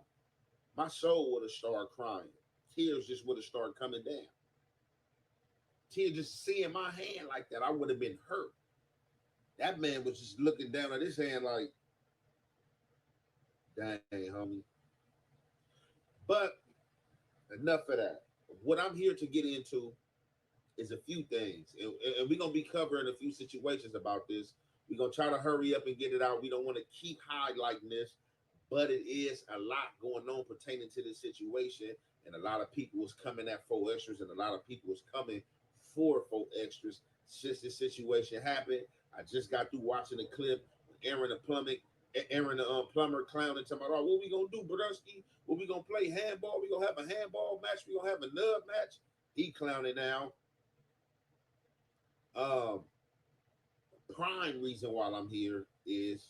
my soul would have started crying. Tears just would have started coming down. Tears just seeing my hand like that, I would have been hurt. That man was just looking down at his hand like, dang, homie. But enough of that. What I'm here to get into is a few things, and we're gonna be covering a few situations about this. We're gonna try to hurry up and get it out. We don't want to keep highlighting this, but it is a lot going on pertaining to this situation, and a lot of people was coming at 4extras, and a lot of people was coming for 4extras since this situation happened. I just got through watching the clip. Aaron the plumber clowning, talking about, oh, what we gonna do, Brodusky? What we gonna play handball? We gonna have a handball match? We gonna have a nub match? He clowning now. Um, Prime reason why I'm here is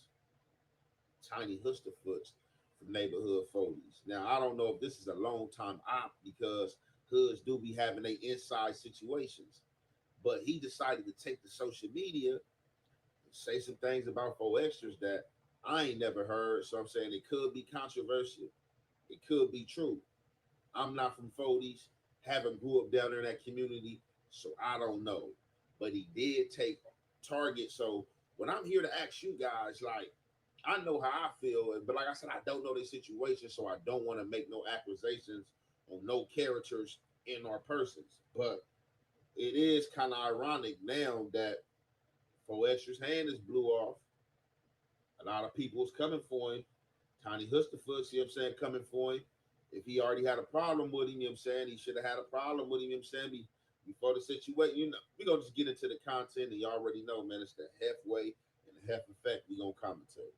Tiny Husterfoots from Neighborhood Foldies. Now, I don't know if this is a long time op because hoods do be having their inside situations, but he decided to take to social media and say some things about 4extras that I ain't never heard. So I'm saying it could be controversial. It could be true. I'm not from Foldies, haven't grew up down there in that community, so I don't know. But he did take target. So when I'm here to ask you guys, like, I know how I feel, but like I said, I don't know the situation, so I don't want to make no accusations on no characters in our persons. But it is kind of ironic now that 4extra's hand is blew off. A lot of people was coming for him. Tiny Husterfoot, you know what I'm saying, coming for him. If he already had a problem with him, you know what I'm saying, he should have had a problem with him, you know what I'm saying, before the situation. You know, we're going to just get into the content, and you already know, man, it's the halfway and the half effect we're going to commentate.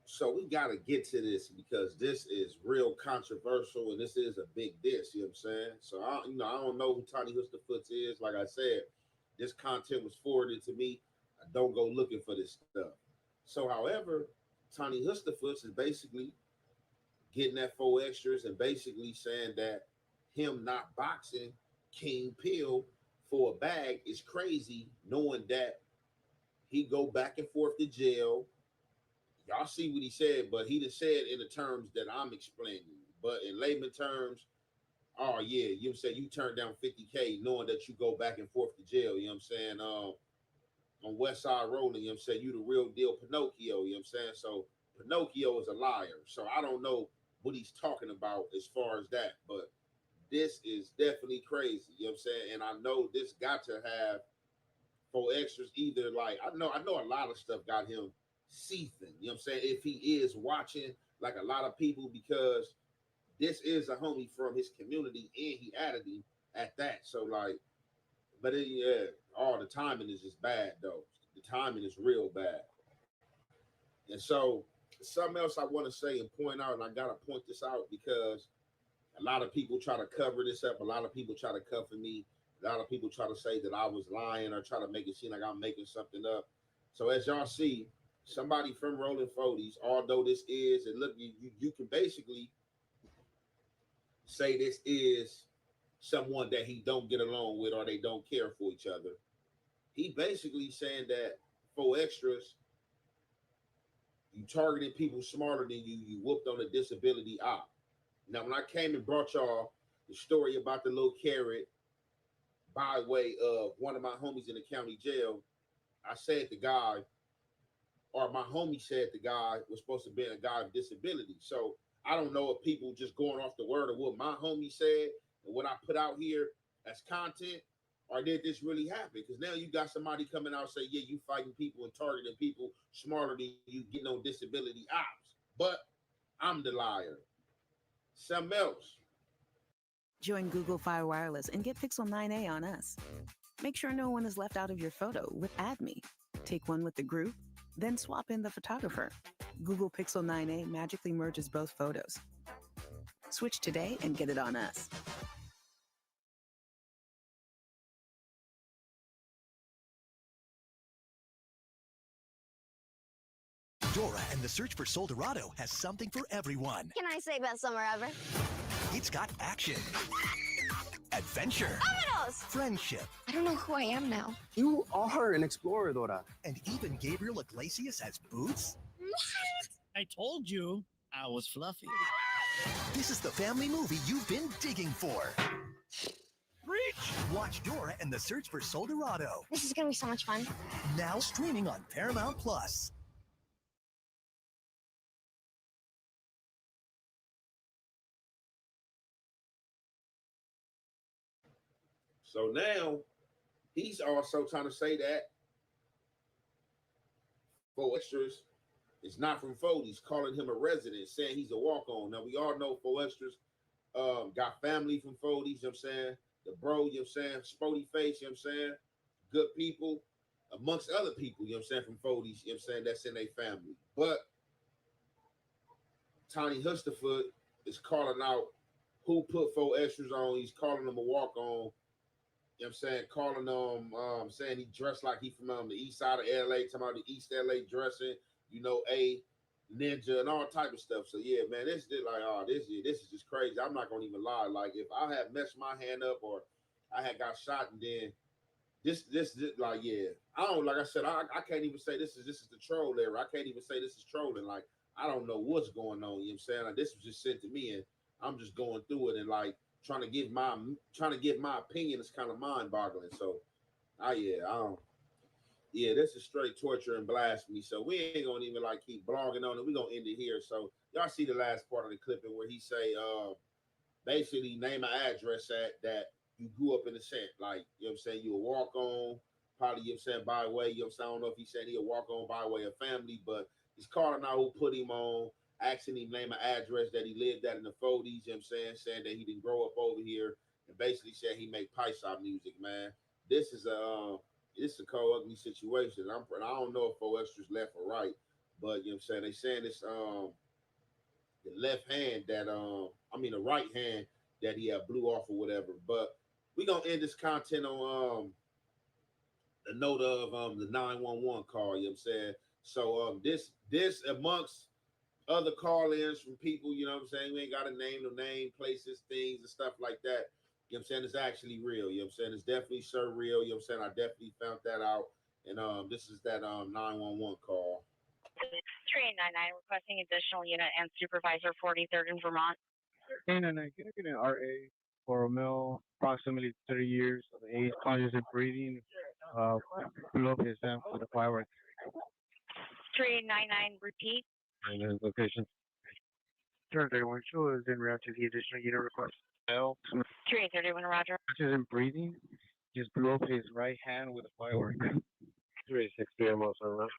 So we got to get to this because this is real controversial and this is a big diss, you know what I'm saying? So I don't know who Tiny Husterfoots is. Like I said, this content was forwarded to me. I don't go looking for this stuff. So however, Tiny Husterfoots is basically getting at 4extras and basically saying that him not boxing King Pill for a bag is crazy, knowing that he go back and forth to jail. Y'all see what he said, but he just said in the terms that I'm explaining. But in layman terms, oh yeah, you know what I'm saying, you turn down 50K knowing that you go back and forth to jail, you know what I'm saying? On West Side Rolling, you know what I'm saying, you the real deal Pinocchio, you know what I'm saying? So Pinocchio is a liar. So I don't know what he's talking about as far as that, but this is definitely crazy, you know what I'm saying? And I know this got to have 4extras either, like I know a lot of stuff got him seething, you know what I'm saying, if he is watching like a lot of people, because this is a homie from his community and he added him at that. So like, but yeah, the timing is just bad though. The timing is real bad. And so something else I want to say and point out, and I gotta point this out because a lot of people try to cover this up. A lot of people try to cover me. A lot of people try to say that I was lying or try to make it seem like I'm making something up. So as y'all see, somebody from Rolling 40s, although this is, and look, you can basically say this is someone that he don't get along with or they don't care for each other. He basically saying that 4extras, you targeted people smarter than you whooped on a disability op. Now, when I came and brought y'all the story about the little carrot by way of one of my homies in the county jail, I said the guy, or my homie said the guy was supposed to be a guy with disability. So I don't know if people just going off the word of what my homie said and what I put out here as content, or did this really happen? Because now you got somebody coming out and say, yeah, you fighting people and targeting people smarter than you, getting on disability ops. But I'm the liar. something else. Join Google Fi Wireless and get Pixel 9a on us. Make sure no one is left out of your photo with AdMe. Take one with the group, then swap in the photographer. Google Pixel 9a magically merges both photos. Switch today and get it on us. Dora and the Search for Soldorado has something for everyone. Can I say best summer ever? It's got action, adventure, Vámonos! friendship. I don't know who I am now. You are an explorer, Dora. And even Gabriel Iglesias has boots? I told you I was fluffy. This is the family movie you've been digging for. Reach! Watch Dora and the Search for Soldorado. This is gonna be so much fun. Now streaming on Paramount Plus. So now he's also trying to say that 4extras is not from Foley's, calling him a resident, saying he's a walk-on. Now we all know 4extras got family from Foley's, you know what I'm saying? The bro, you know what I'm saying? Spody face, you know what I'm saying? Good people, amongst other people, you know what I'm saying, from Foley's, you know what I'm saying, that's in their family. But Tiny Husterfoot is calling out who put 4extras on. He's calling them a walk-on. You know what I'm saying? Calling him, saying he dressed like he from the east side of LA, talking about the East LA dressing, you know, a ninja and all type of stuff. So yeah, man, this is like, oh, this is just crazy. I'm not gonna even lie. Like if I had messed my hand up or I had got shot and then this like, yeah, I don't, like I said, I can't even say this is the troll era. I can't even say this is trolling. Like I don't know what's going on. You know what I'm saying? Like this was just sent to me and I'm just going through it and like trying to give my opinion is kind of mind-boggling. So this is straight torture and blasphemy. So we ain't gonna even like keep blogging on it. We're gonna end it here. So y'all see the last part of the clipping where he say basically name an address that you grew up in the scent. Like, you know what I'm saying, you a walk on, probably, you know what I'm saying, by way, you know what I'm saying, I don't know if he said he a walk on by way of family, but he's calling out who put him on, asking him name an address that he lived at in the 40s, you know what I'm saying that he didn't grow up over here, and basically said he make Paisa music, man. This is a cold, ugly situation. I don't know if 4extras left or right, but you know what I'm saying, they saying this the left hand that the right hand that he blew off or whatever. But we gonna end this content on a note of the 911 call, you know what I'm saying? So this amongst other call-ins from people, you know what I'm saying? We ain't got to name the name, places, things, and stuff like that. You know what I'm saying? It's actually real. You know what I'm saying? It's definitely surreal. You know what I'm saying? I definitely found that out. And this is that 911 call. 3899 requesting additional unit and supervisor 43rd in Vermont. 3999, can I get an RA for a male, approximately 30 years of age, conscious and breathing, below his hand for the fireworks? 3899, repeat. And his location. Turn 31 show is in route to the additional unit request. Male, 3831, roger. conscious and breathing, just blew up his right hand with a firework. 363 also around.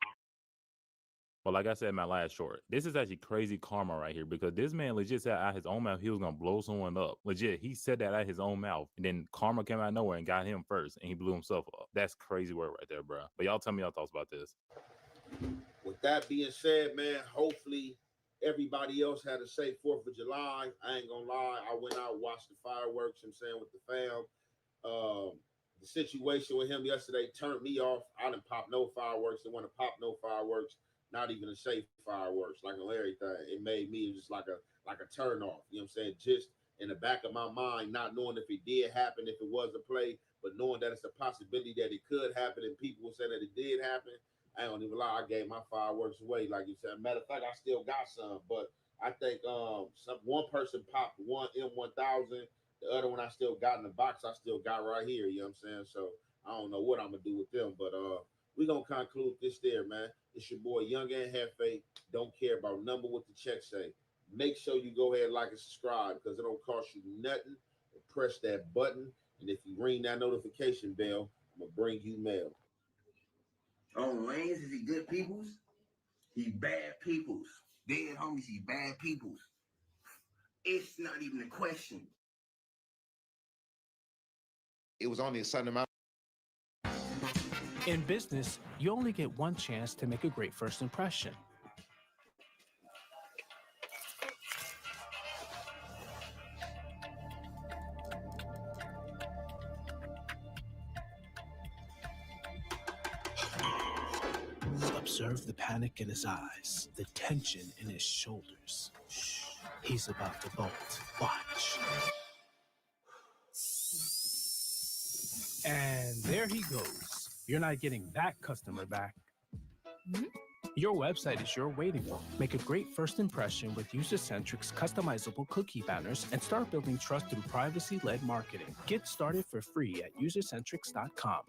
Well, like I said in my last short, this is actually crazy karma right here because this man legit said out his own mouth he was gonna blow someone up. Legit, he said that out his own mouth, and then karma came out of nowhere and got him first, and he blew himself up. That's crazy work right there, bro. But y'all tell me y'all thoughts about this. With that being said, man, hopefully everybody else had a safe 4th of July. I ain't gonna lie, I went out, watched the fireworks, you know what I'm saying, with the fam. The situation with him yesterday turned me off. I didn't pop no fireworks. Didn't want to pop no fireworks. Not even a safe fireworks, like on everything. It made me just like a turn off. You know what I'm saying? Just in the back of my mind, not knowing if it did happen, if it was a play, but knowing that it's a possibility that it could happen, and people were saying that it did happen. I don't even lie. I gave my fireworks away, like you said. Matter of fact, I still got some, but I think one person popped one M1000. The other one I still got in the box. I still got right here. You know what I'm saying? So I don't know what I'm gonna do with them, but we gonna conclude this there, man. It's your boy Young and Hefe. Don't care about number what the check say. Make sure you go ahead, like and subscribe, because it don't cost you nothing. Press that button, and if you ring that notification bell, I'm gonna bring you mail. On lanes, is he good peoples? He bad peoples. Dead homies, he bad peoples. It's not even a question. It was only a certain amount. In business, you only get one chance to make a great first impression. Observe the panic in his eyes, the tension in his shoulders. Shh, he's about to bolt. Watch. And there he goes. You're not getting that customer back. Your website is your waiting room. Make a great first impression with User-Centric's customizable cookie banners and start building trust through privacy-led marketing. Get started for free at usercentrics.com.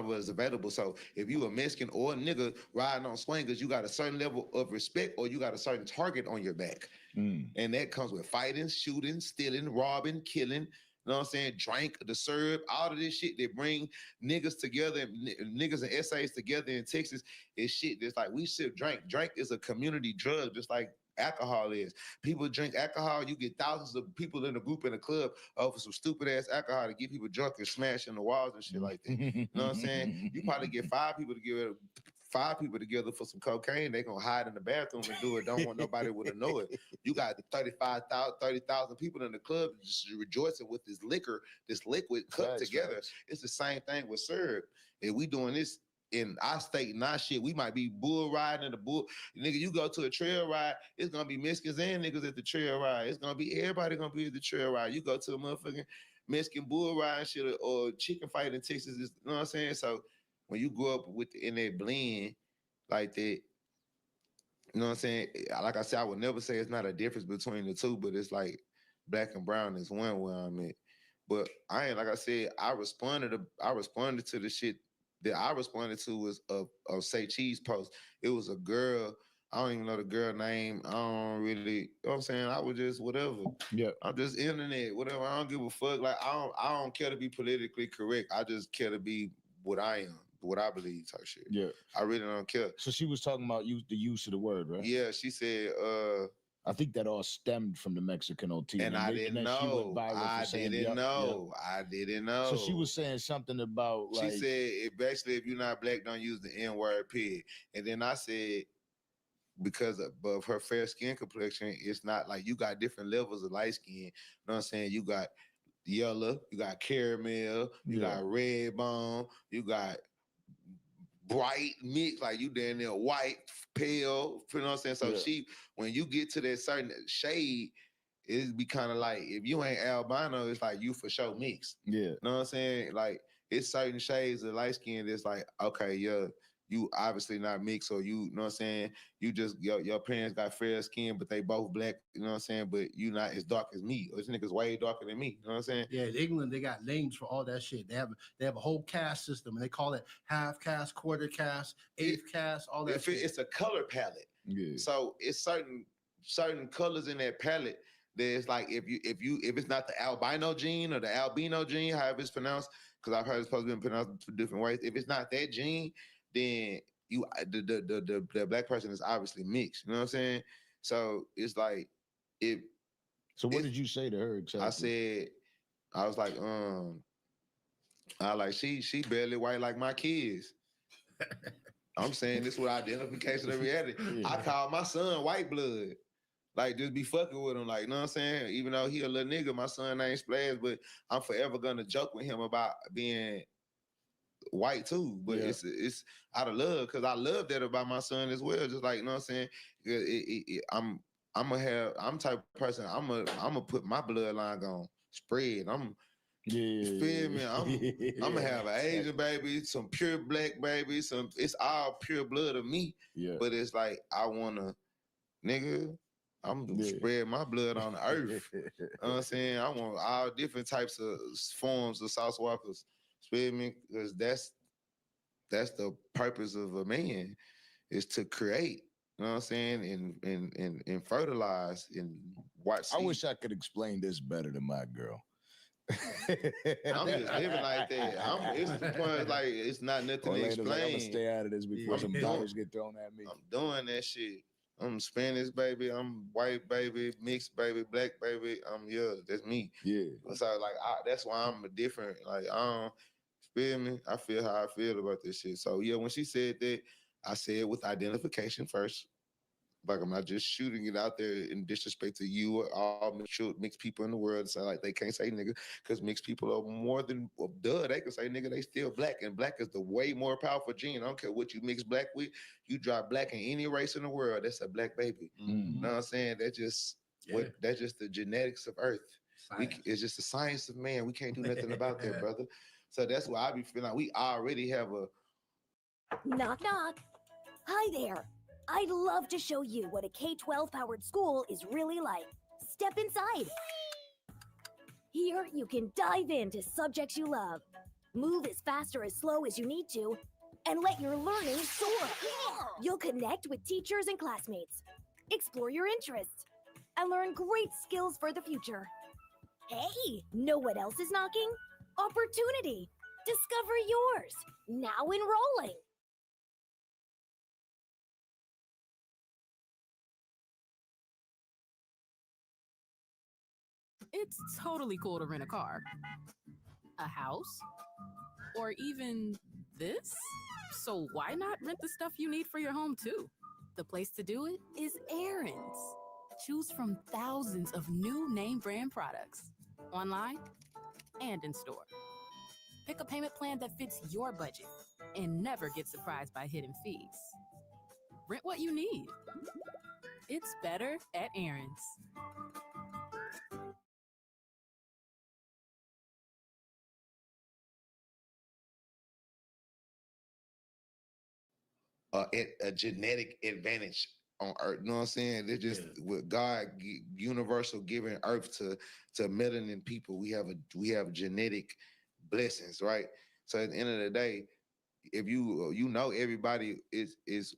Was available. So if you a Mexican or a nigga riding on swingers, you got a certain level of respect or you got a certain target on your back. And that comes with fighting, shooting, stealing, robbing, killing, you know what I'm saying? Drink, the serve, all of this shit that bring niggas together, niggas and essays together in Texas is shit that's like, we sip drink. Drink is a community drug, just like alcohol is. People drink alcohol, you get thousands of people in a group in a club over some stupid ass alcohol to get people drunk and smashing the walls and shit like that. You know what I'm saying? You probably get five people together for some cocaine, they gonna hide in the bathroom and do it. Don't want nobody to know it. You got 30,000 people in the club just rejoicing with this liquor, this liquid cooked together. It's the same thing with syrup. And we doing this in our state and our shit. We might be bull riding in the bull. Nigga, you go to a trail ride, it's gonna be Mexicans and niggas at the trail ride. It's gonna be everybody gonna be at the trail ride. You go to a motherfucking Mexican bull ride and shit or chicken fight in Texas, you know what I'm saying? So when you grow up in that blend like that, you know what I'm saying? Like I said, I would never say it's not a difference between the two, but it's like black and brown is one where I'm at. But I ain't, like I said, I responded to the shit that I responded to was a Say Cheese post. It was a girl. I don't even know the girl name. I don't really, you know what I'm saying? I was just whatever. Yeah. I'm just internet, whatever. I don't give a fuck. Like I don't care to be politically correct. I just care to be what I am, what I believe type shit. Yeah. I really don't care. So she was talking about the use of the word, right? Yeah, she said, I think that all stemmed from the Mexican OT. And I didn't know. I didn't know. So she was saying something about like... She said, basically, if you're not black, don't use the N-word, period. And then I said, because of her fair skin complexion, it's not like you got different levels of light skin. You know what I'm saying? You got yellow, you got caramel, you got red bone, you got bright mix, like you down there white, pale, you know what I'm saying? So when you get to that certain shade, it'd be kind of like, if you ain't albino, it's like you for sure mixed. Yeah. You know what I'm saying? Like, it's certain shades of light skin that's like, okay, yeah, you obviously not mixed, or you know what I'm saying? You just, your parents got fair skin, but they both black, you know what I'm saying? But you not as dark as me. Or this nigga's way darker than me, you know what I'm saying? Yeah, in England, they got names for all that shit. They have a whole caste system, and they call it half caste, quarter caste, eighth caste, all that shit. It's a color palette. Yeah. So it's certain colors in that palette that it's like, if it's not the albino gene or the albino gene, however it's pronounced, because I've heard it's supposed to be pronounced different ways. If it's not that gene, then the black person is obviously mixed. You know what I'm saying? So it's like, So what did you say to her exactly? I was like, I like she barely white like my kids. I'm saying this with identification of reality. I call my son white blood. Like, just be fucking with him. Like, you know what I'm saying? Even though he a little nigga, my son ain't Splash, but I'm forever gonna joke with him about being white too. But it's out of love, because I love that about my son as well. Just like, you know what I'm saying? I'm the type of person, I'm gonna put my bloodline on spread. You feel me? I'm gonna have an Asian baby, some pure black baby, it's all pure blood of me. Yeah. But it's like, I wanna, nigga, I'm gonna spread my blood on the earth. You know what I'm saying? I want all different types of forms of Sauce Walkers. Feel me? Because that's the purpose of a man, is to create. You know what I'm saying? And fertilize and watch. I wish I could explain this better to my girl. I'm just living like that. It's the point, like, it's not nothing to explain. Like, I'm gonna stay out of this before some dollars get thrown at me. I'm doing that shit. I'm Spanish baby, I'm white baby, mixed baby, black baby. That's me. Yeah. So like, that's why I'm a different. Like, feel me? I feel how I feel about this shit. So yeah, when she said that, I said with identification first. Like, I'm not just shooting it out there in disrespect to you or all mixed people in the world. So like, they can't say nigga, because mixed people are more than they can say nigga, they still black, and black is the way more powerful gene. I don't care what you mix black with, you drop black in any race in the world, that's a black baby. You know what I'm saying? That's just that's just the genetics of Earth. It's just the science of man. We can't do nothing about that, brother. So that's why I be feeling like we already have a Knock, knock. Hi there. I'd love to show you what a K-12 powered school is really like. Step inside. Here, you can dive into subjects you love, move as fast or as slow as you need to, and let your learning soar. You'll connect with teachers and classmates, explore your interests, and learn great skills for the future. Hey, know what else is knocking? Opportunity. Discover yours. Now enrolling. It's totally cool to rent a car, a house, or even this. So why not rent the stuff you need for your home too? The place to do it is Aaron's. Choose from thousands of new name brand products, online and in store. Pick a payment plan that fits your budget and never get surprised by hidden fees. Rent what you need. It's better at Aaron's. a genetic advantage on Earth. You know what I'm saying? They're just with God universal giving Earth to melanin people. We have genetic blessings, right? So at the end of the day, if you know everybody is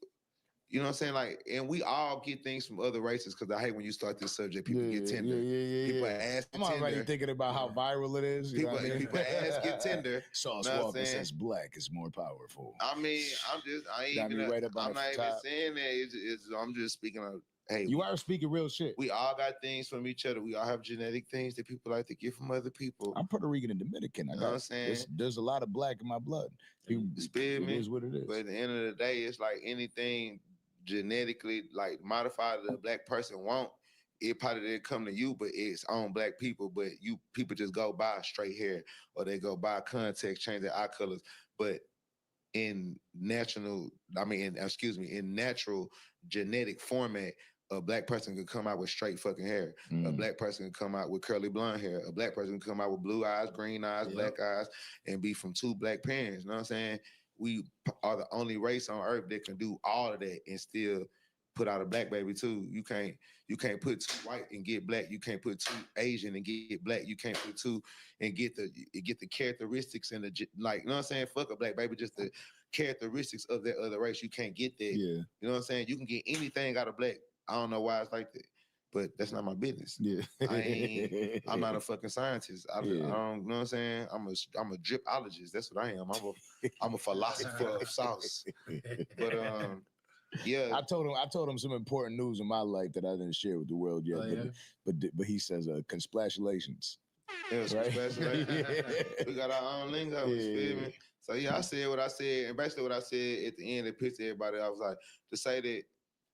you know what I'm saying? Like, and we all get things from other races, because I hate when you start this subject, people get tender. People ask I'm already thinking about how viral it is. You know what I mean? People ask get tender. Sauce Walker says black is more powerful. I mean, I'm not even saying that. I'm just speaking of, hey, you are speaking real shit. We all got things from each other. We all have genetic things that people like to get from other people. I'm Puerto Rican and Dominican. You know what I'm saying? There's a lot of black in my blood. It is what it is. But at the end of the day, it's like anything genetically like modified that a black person want, it probably didn't come to you, but it's on black people. But people just go by straight hair, or they go by context, change their eye colors. But in natural genetic format, a black person could come out with straight fucking hair. A black person could come out with curly blonde hair. A black person could come out with blue eyes, green eyes, black eyes, and be from two black parents. You know what I'm saying? We are the only race on Earth that can do all of that and still put out a black baby too. You can't put two white and get black. You can't put two Asian and get black. You can't put two and get the characteristics and you know what I'm saying? Fuck a black baby, just the characteristics of that other race. You can't get that. Yeah. You know what I'm saying? You can get anything out of black. I don't know why it's like that, but that's not my business. Yeah. I'm not a fucking scientist. I don't, you know what I'm saying? I'm a dripologist. That's what I am. I'm a philosopher of sauce. But yeah. I told him some important news in my life that I didn't share with the world yet. But he says, congratulations. It was Right. special. We got our own lingo. You feel me? So yeah, I said what I said, and basically what I said at the end, it pissed everybody. I was like, to say that,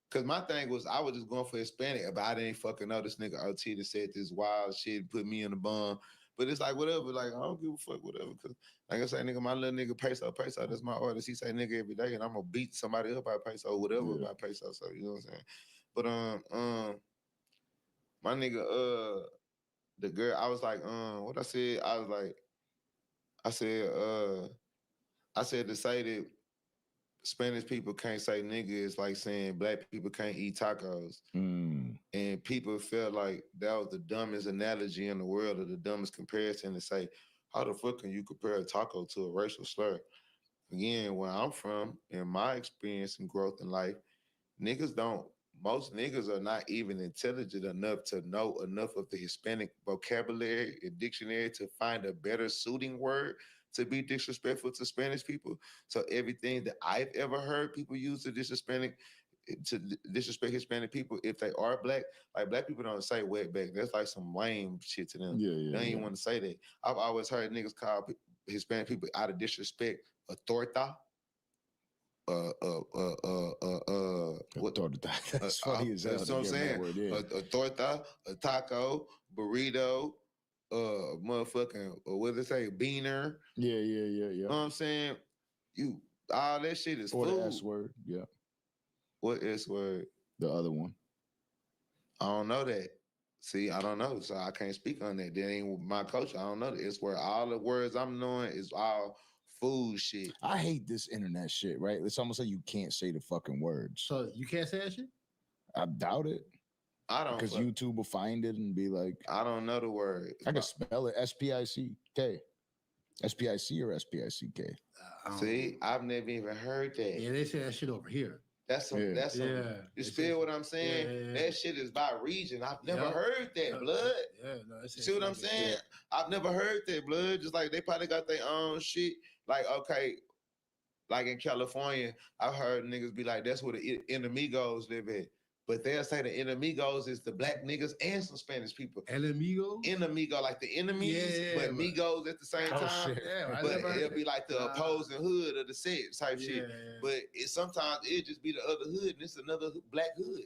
because my thing was, I was just going for Hispanic, but I didn't fucking know this nigga OT that said this wild shit, put me in the bum. But it's like, whatever, like, I don't give a fuck, whatever. Because, like I say, nigga, my little nigga Peso, that's my artist. He say nigga every day, and I'm going to beat somebody up by Peso, whatever by Peso. So, you know what I'm saying? But, my nigga, the girl, I was like, what I said? I said to say that Spanish people can't say nigga is like saying black people can't eat tacos. And people felt like that was the dumbest analogy in the world, or the dumbest comparison, to say, how the fuck can you compare a taco to a racial slur? Again, where I'm from, in my experience and growth in life, most niggas are not even intelligent enough to know enough of the Hispanic vocabulary and dictionary to find a better suiting word to be disrespectful to Spanish people. So everything that I've ever heard people use to disrespect Hispanic people, if they are black, like black people don't say wetback. That's like some lame shit to them. They don't even want to say that. I've always heard niggas call Hispanic people out of disrespect a torta. That's funny as hell. That's what I'm saying. A torta, a taco, burrito, motherfucking, what did they say? Beaner. Yeah. You know what I'm saying? All that shit is or food. the S word. Yeah. What S word? The other one. I don't know that. See, I don't know, so I can't speak on that. That ain't my culture. I don't know the S word. All the words I'm knowing is all food shit. I hate this internet shit, right? It's almost like you can't say the fucking words. So you can't say that shit? I doubt it. I don't. Because YouTube will find it and be like, I don't know the word. I can spell it S-P-I-C-K. S-P-I-C or S-P-I-C-K. See, I've never even heard that. Yeah, they say that shit over here. That's some. You feel what I'm saying? That shit is by region. I've never heard that, blood. No, see what I'm saying? Yeah. I've never heard that, blood. Just like they probably got their own shit. Like, okay, like in California, I've heard niggas be like, that's where the enemigos live at. But they'll say the enemigos is the black niggas and some Spanish people. Enemigo? Enemigo, like the enemies, but migos at the same time. Yeah, but it'll be like the opposing hood of the set type shit. But sometimes it'll just be the other hood and it's another black hood.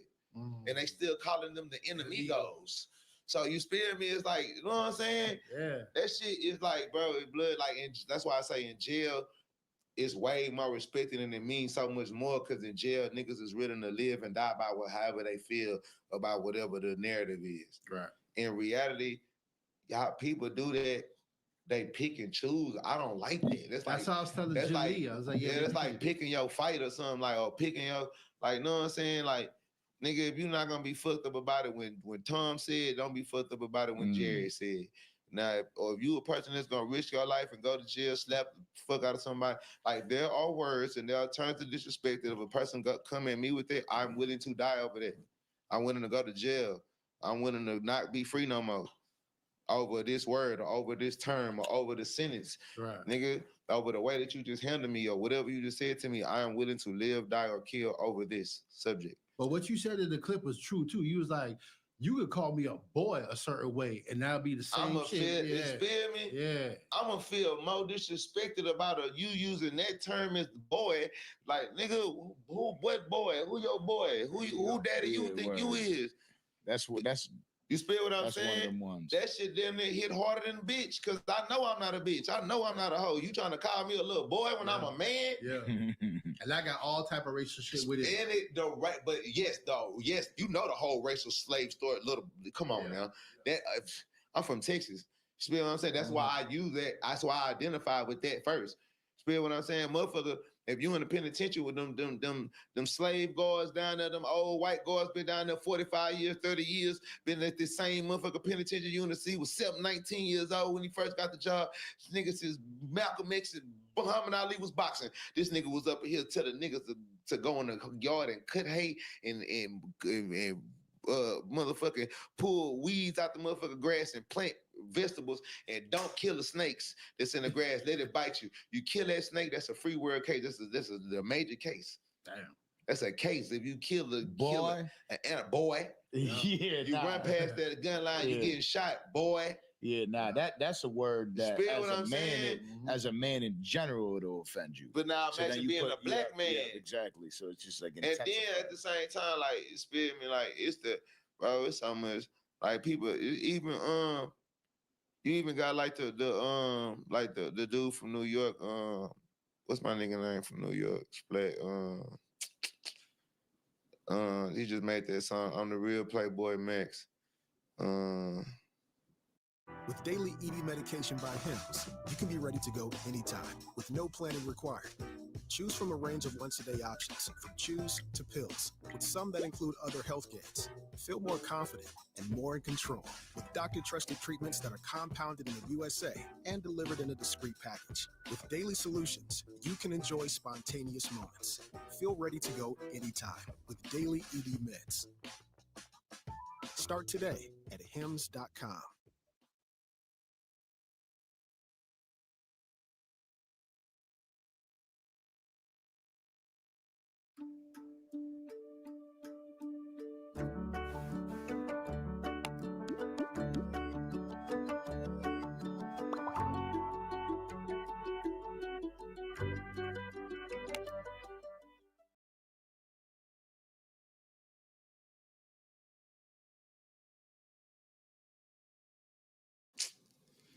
And they still calling them the enemigos. So you feel me? It's like, you know what I'm saying? Yeah. That shit is like, bro, blood, like, that's why I say in jail, it's way more respected and it means so much more, because in jail, niggas is willing to live and die by however they feel about whatever the narrative is. Right. In reality, y'all people do that. They pick and choose. I don't like that. That's how I was telling Julie. I was like, that's like picking your fight or something, like, or picking your, like, know what I'm saying? Like, nigga, if you're not gonna be fucked up about it when Tom said, don't be fucked up about it when Jerry said. Now, or if you a person that's gonna risk your life and go to jail, slap the fuck out of somebody, like, there are words and there are terms of disrespect that if a person come at me with it, I'm willing to die over that. I'm willing to go to jail. I'm willing to not be free no more over this word or over this term or over the sentence. Right. Nigga, over the way that you just handled me or whatever you just said to me, I am willing to live, die, or kill over this subject. But what you said in the clip was true too. You was like, you could call me a boy a certain way, and that'll be the same shit. You feel me? Yeah. I'm gonna feel more disrespected about you using that term as the boy. Like, nigga, what boy? Who your boy? Who daddy you think you is? You feel what I'm saying? One of them ones. That shit damn near hit harder than a bitch, because I know I'm not a bitch. I know I'm not a hoe. You trying to call me a little boy when I'm a man? Yeah. And I got all type of racial shit with it. And but yes, you know the whole racial slave story. Come on now. That I'm from Texas. You feel what I'm saying? That's why I use that. That's why I identify with that first. You feel what I'm saying, motherfucker? If you in the penitentiary with them slave guards down there, them old white guards been down there 45 years, 30 years, been at this same motherfucker penitentiary unit. He was 19 years old when he first got the job. This nigga says Malcolm X and Muhammad Ali was boxing. This nigga was up here telling niggas to go in the yard and cut hay and motherfucking pull weeds out the motherfucking grass and plant vegetables, and don't kill the snakes that's in the grass. Let it bite you. You kill that snake, that's a free word case. This is a major case. Damn. That's a case. If you kill a boy, and a boy, you run past that gun line, you getting shot, boy. Yeah, nah, that's a word that Spit as what a I'm man, saying? as a man in general, it'll offend you. But now So then imagine you being put- a black yeah, man. yeah, exactly. So it's just like And then intensified. at the same time, like spit me, like it's the bro, it's so much like people even you even got like the dude from New York, what's my nigga name from New York? Splat, he just made that song, I'm the Real Playboy Max. With daily ED medication by Hims, you can be ready to go anytime with no planning required. Choose from a range of once-a-day options, from chews to pills, with some that include other health gains. Feel more confident and more in control with doctor-trusted treatments that are compounded in the USA and delivered in a discreet package. With daily solutions, you can enjoy spontaneous moments. Feel ready to go anytime with daily ED meds. Start today at hims.com.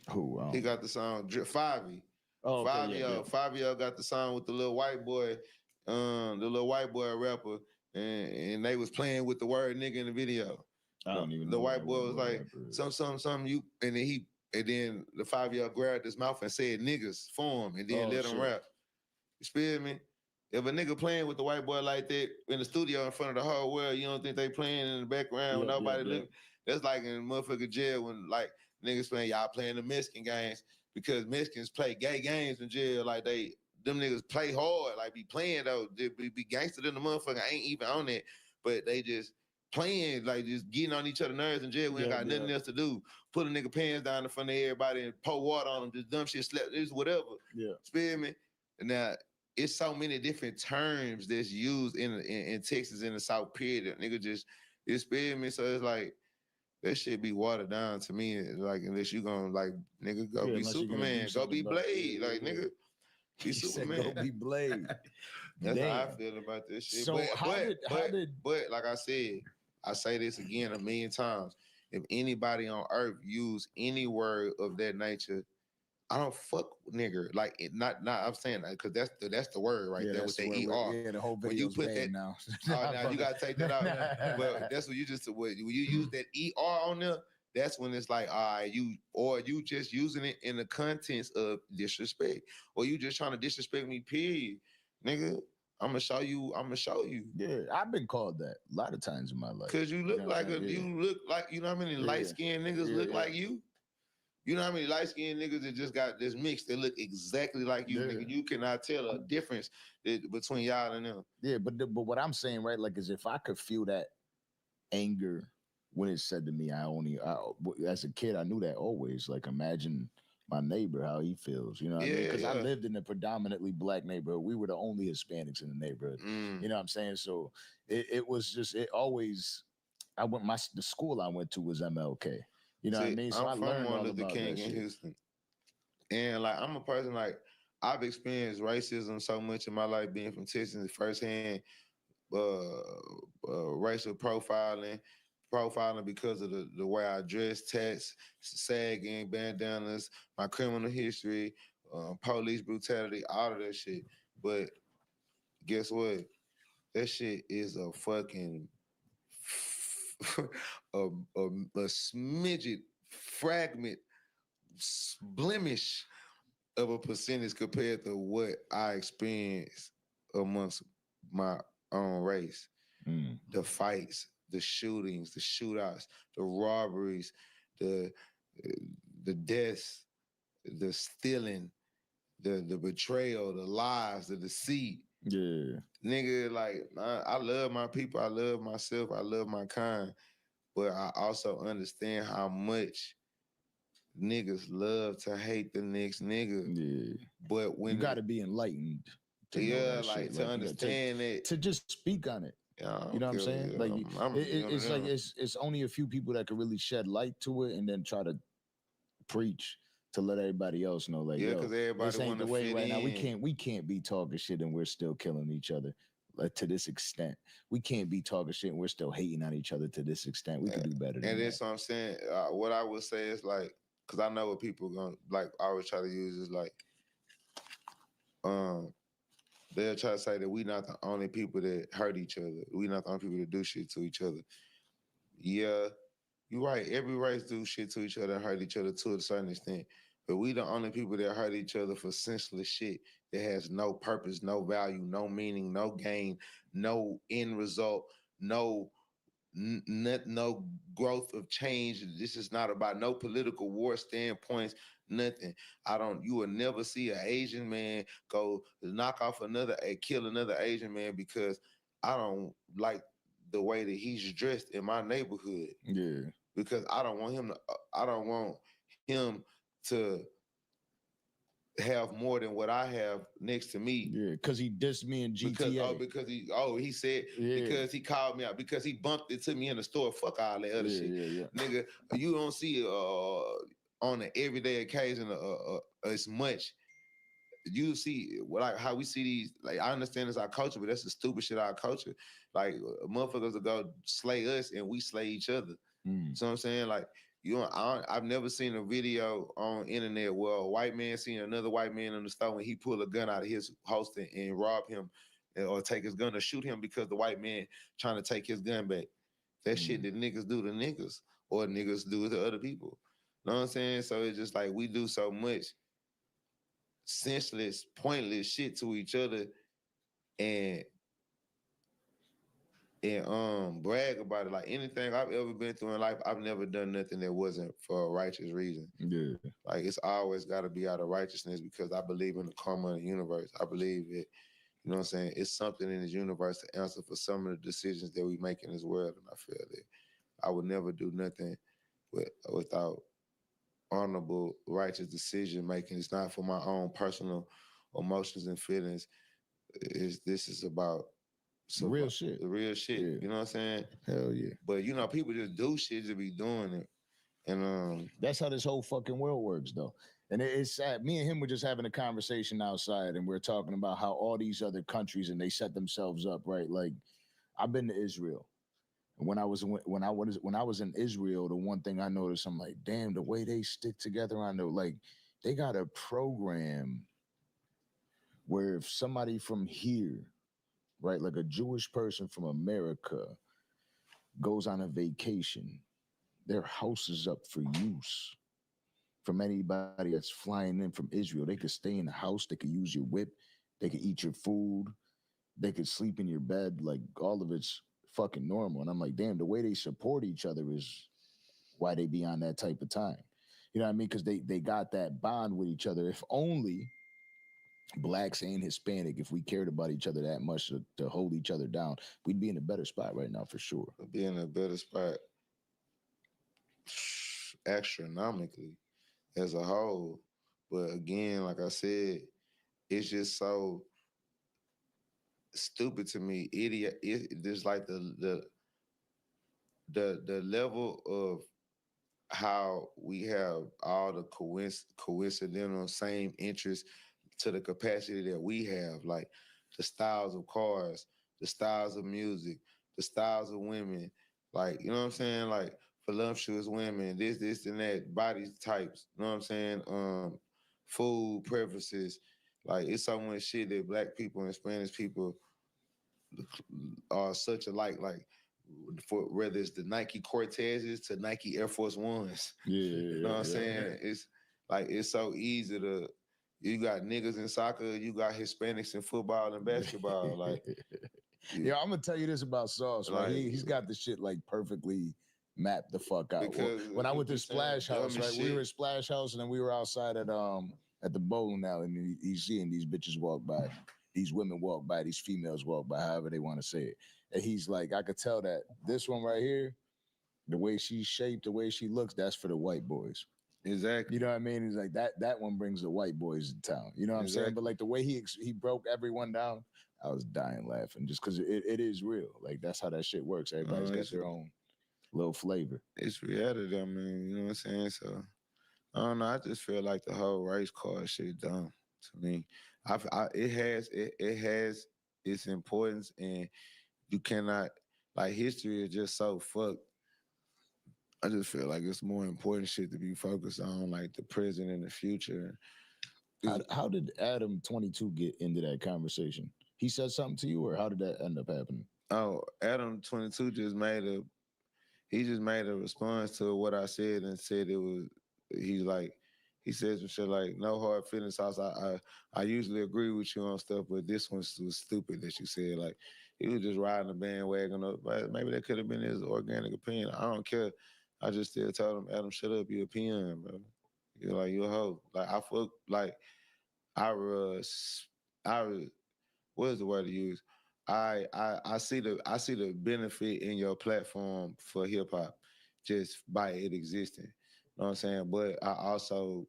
Who? He got the song Fivey. Oh, okay, yeah. Fivey got the song with the little white boy, rapper, and they was playing with the word nigga in the video. I don't even know. The white boy was like, some you, and then the 5-year-old grabbed his mouth and said niggas for him, and then let him rap. You feel me? If a nigga playing with the white boy like that in the studio in front of the whole world, you don't think they playing in the background with nobody looking? That's like in motherfucking jail when like niggas playing, y'all playing the Mexican games because Mexicans play gay games in jail. Like them niggas play hard, like be playing though. They be gangster than the motherfucker. Ain't even on it, but they just playing, like just getting on each other's nerves in jail. We ain't got nothing else to do. Put a nigga pants down in front of everybody and pour water on them, just dumb shit, slap, just whatever. Yeah. Feel me? And now it's so many different terms that's used in Texas in the South period. Nigga just, it's feel me? So it's like, that shit be watered down to me. Like, unless you gonna like, nigga, go be Superman, go be Blade. Like, nigga, be Superman. Go be Blade. That's how I feel about this shit. So but like I said, I say this again 1,000,000 times. If anybody on earth use any word of that nature, I don't fuck with nigger. Like not I'm saying that because that's the word right there with the ER. Yeah, the whole when you video's put bad that now. now you gotta take that out. But that's what you just when you use that ER on there, that's when it's like, all right, you just using it in the contents of disrespect. Or you just trying to disrespect me, period. Nigga, I'm gonna show you. Yeah, I've been called that a lot of times in my life. Cause you look you look like, you know how many light-skinned niggas look like you? You know how many light-skinned niggas that just got this mix that look exactly like you, nigga? You cannot tell a difference between y'all and them. Yeah, but what I'm saying, right, like, is if I could feel that anger when it's said to me, as a kid, I knew that always. Like, imagine my neighbor, how he feels, you know what I mean? Because I lived in a predominantly black neighborhood. We were the only Hispanics in the neighborhood. You know what I'm saying? So it was just, it always, the school I went to was MLK. You know what I mean? So I learned all about that shit. In Houston. And like, I'm a person, like, I've experienced racism so much in my life being from Texas firsthand, racial profiling because of the way I dress, tats, sagging, bandanas, my criminal history, police brutality, all of that shit. But guess what? That shit is a fucking a smidget fragment, blemish of a percentage compared to what I experienced amongst my own race. The fights, the shootings, the shootouts, the robberies, the deaths, the stealing, the betrayal, the lies, the deceit. Yeah. Nigga, like, I love my people, I love myself, I love my kind, but I also understand how much niggas love to hate the next nigga. Yeah. But when you got to be enlightened to know that like shit. to understand it, to just speak on it. You know what I'm saying? Like it's only a few people that can really shed light to it and then try to preach to let everybody else know, like, Yeah, yo, because everybody this ain't the wanna way fit right now. in. We can't be talking shit and we're still killing each other. Like, to this extent, we can't be talking shit and we're still hating on each other to this extent. We could do better than And that. that's what I'm saying. What I would say is like, because I know what people gonna like. I always try to use is like, they'll try to say that we not the only people that hurt each other. We not the only people that do shit to each other. Yeah, you're right. Every race do shit to each other and hurt each other to a certain extent. But we the only people that hurt each other for senseless shit that has no purpose, no value, no meaning, no gain, no end result, no no growth of change. This is not about no political war standpoints, nothing. You will never see an Asian man go knock off kill another Asian man because I don't like the way that he's dressed in my neighborhood. Yeah. Because I don't want him to have more than what I have next to me. Yeah, because he dissed me in GTA. Because he called me out because he bumped into me in the store. Fuck all that other shit. Yeah. Nigga, you don't see on an everyday occasion as much. You see like how we see these, like I understand it's our culture, but that's the stupid shit our culture. Like motherfuckers will go slay us and we slay each other. So I'm saying, like, I've never seen a video on internet where a white man seen another white man in the store and he pulled a gun out of his holster and rob him or take his gun or shoot him because the white man trying to take his gun back. That shit that niggas do to niggas or niggas do to other people. You know what I'm saying? So it's just like we do so much senseless, pointless shit to each other and brag about it. Like anything I've ever been through in life, I've never done nothing that wasn't for a righteous reason. Yeah. Like it's always got to be out of righteousness because I believe in the karma of the universe. I believe it, you know what I'm saying? It's something in this universe to answer for some of the decisions that we make in this world. And I feel that I would never do nothing without honorable, righteous decision making. It's not for my own personal emotions and feelings. This is about real shit. The real shit. Yeah. You know what I'm saying? Hell yeah. But you know, people just do shit to be doing it. And that's how this whole fucking world works though. And it's sad. Me and him were just having a conversation outside and we're talking about how all these other countries and they set themselves up, right? Like I've been to Israel. And when I was in Israel, the one thing I noticed, I'm like, damn, the way they stick together, I know, like they got a program where if somebody from here, right, like a Jewish person from America goes on a vacation, their house is up for use from anybody that's flying in from Israel. They could stay in the house, they could use your whip, they could eat your food, they could sleep in your bed, like all of it's fucking normal. And I'm like, damn, the way they support each other is why they be on that type of time. You know what I mean? Because they got that bond with each other. If only Blacks and Hispanic, if we cared about each other that much to hold each other down, we'd be in a better spot right now for sure. Be in a better spot astronomically as a whole. But again, like I said, it's just so stupid to me. Idiot. It's just like the level of how we have all the coincidental same interests to the capacity that we have, like the styles of cars, the styles of music, the styles of women, like, you know what I'm saying? Like voluptuous women, this and that, body types, you know what I'm saying? Food preferences. Like it's so much shit that Black people and Spanish people are such alike, like for whether it's the Nike Cortezes to Nike Air Force Ones. Yeah. You know what I'm saying? It's like, it's so easy to, you got niggas in soccer, you got Hispanics in football and basketball. Like, yeah, I'm gonna tell you this about Sauce, right? Like- He's got the shit like perfectly mapped the fuck out. Because When I went to people saying Splash House, dumb as right? We shit. were at Splash House and then we were outside at the bowling alley, and he's seeing these bitches walk by, these women walk by, these females walk by, however they want to say it. And he's like, I could tell that this one right here, the way she's shaped, the way she looks, that's for the white boys. Exactly. You know what I mean? He's like, that one brings the white boys to town. You know what I'm saying? But like the way he broke everyone down, I was dying laughing just because it is real. Like that's how that shit works. Everybody's got their own little flavor. It's reality, I mean, you know what I'm saying? So I don't know. I just feel like the whole race car shit dumb to me. It has its importance, and you cannot like history is just so fucked. I just feel like it's more important shit to be focused on, like the present and the future. How did Adam 22 get into that conversation? He said something to you, or how did that end up happening? Oh, Adam 22 just made a response to what I said and said it was he's like he said some shit like no hard feelings. I usually agree with you on stuff, but this one was stupid that you said. Like he was just riding the bandwagon up. But maybe that could have been his organic opinion. I don't care. I just still told him, Adam, shut up, you a peon, bro. You're like you a hoe. Like I fuck like I what is the word to use? I see the benefit in your platform for hip hop just by it existing. You know what I'm saying? But I also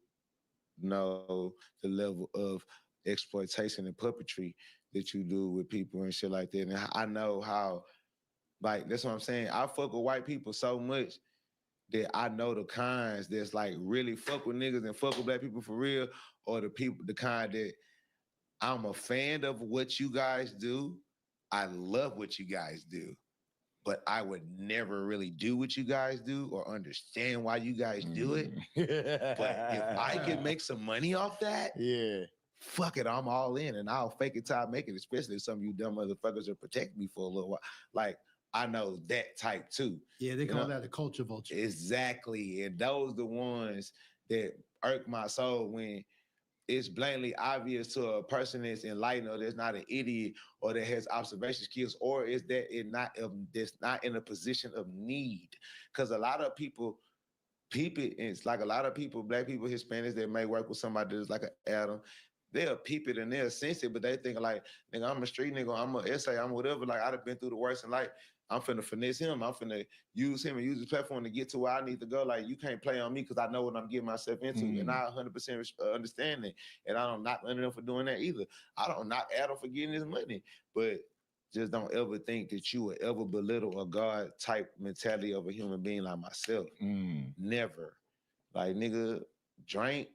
know the level of exploitation and puppetry that you do with people and shit like that. And I know how, like, that's what I'm saying. I fuck with white people so much that I know the kinds that's like really fuck with niggas and fuck with black people for real, or the kind that I'm a fan of what you guys do. I love what you guys do, but I would never really do what you guys do or understand why you guys do it. But if I could make some money off that, yeah, fuck it, I'm all in, and I'll fake it till I make it. Especially if some of you dumb motherfuckers will protect me for a little while. Like I know that type too. Yeah, they You call know? that a culture vulture. Exactly, and those the ones that irk my soul when it's blatantly obvious to a person that's enlightened or that's not an idiot or that has observation skills, or is that that's not in a position of need. Because a lot of people peep it, and it's like a lot of people, black people, Hispanics, that may work with somebody that's like an Adam. They'll peep it and they'll sense it, but they think like, nigga, I'm a street nigga, I'm a essay, I'm whatever. Like I'd have been through the worst in life. I'm finna finesse him. I'm finna use him and use his platform to get to where I need to go. Like you can't play on me because I know what I'm getting myself into, and I 100% understand it. And I don't knock none of them for doing that either. I don't knock Adam for getting his money, but just don't ever think that you will ever belittle a God type mentality of a human being like myself. Never. Like nigga, drink.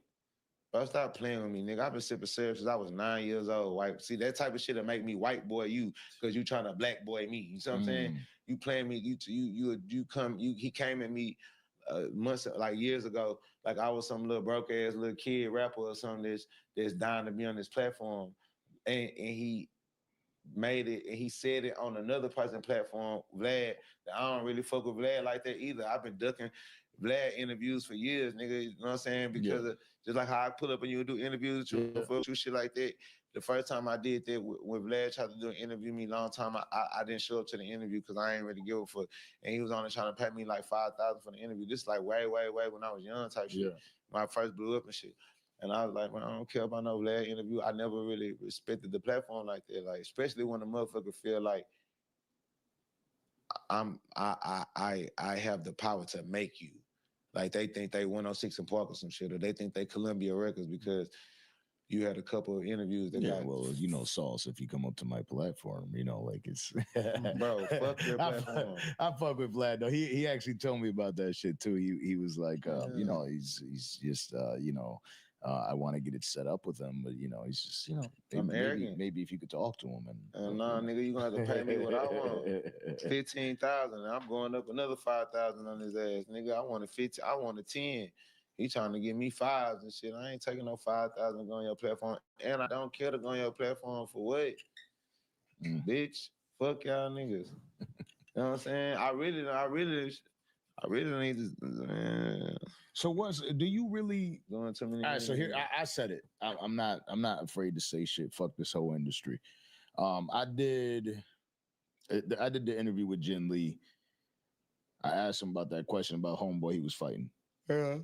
Bro, stop playing with me, nigga. I've been sipping syrup since I was 9 years old. White. See, that type of shit that make me white boy you, because you trying to black boy me. You see what I'm saying? You playing me, he came at me months, like years ago, like I was some little broke ass little kid rapper or something that's dying to be on this platform. And he made it and he said it on another person's platform, Vlad, that I don't really fuck with Vlad like that either. I've been ducking Vlad interviews for years, nigga. You know what I'm saying? Because of, just like how I pull up and you do interviews with you, shit like that. The first time I did that when Vlad tried to do an interview me a long time, I didn't show up to the interview because I ain't really give a fuck. And he was only trying to pay me like $5,000 for the interview. This like way when I was young type shit. When I first blew up and shit. And I was like, man, I don't care about no Vlad interview. I never really respected the platform like that. Like, especially when the motherfucker feel like I have the power to make you. Like they think they 106 and Park or some shit, or they think they Columbia Records because you had a couple of interviews that got well, Sauce, if you come up to my platform, like it's bro, fuck your platform. I fuck with Vlad though. He actually told me about that shit too. He was like, he's just I want to get it set up with him, but he's just I'm arrogant. Maybe if you could talk to him and nah, nigga, you gonna have to pay me what I want. 15,000, and I'm going up another 5,000 on his ass, nigga. I want a 50, I want a 10. He trying to give me fives and shit. I ain't taking no 5,000 to go on your platform, and I don't care to go on your platform for what, bitch. Fuck y'all niggas. You know what I'm saying? I really need to. Man. So do you really going to me? All right, so here I said it. I'm not afraid to say shit. Fuck this whole industry. I did the interview with Jin Lee. I asked him about that question about homeboy he was fighting. Yeah.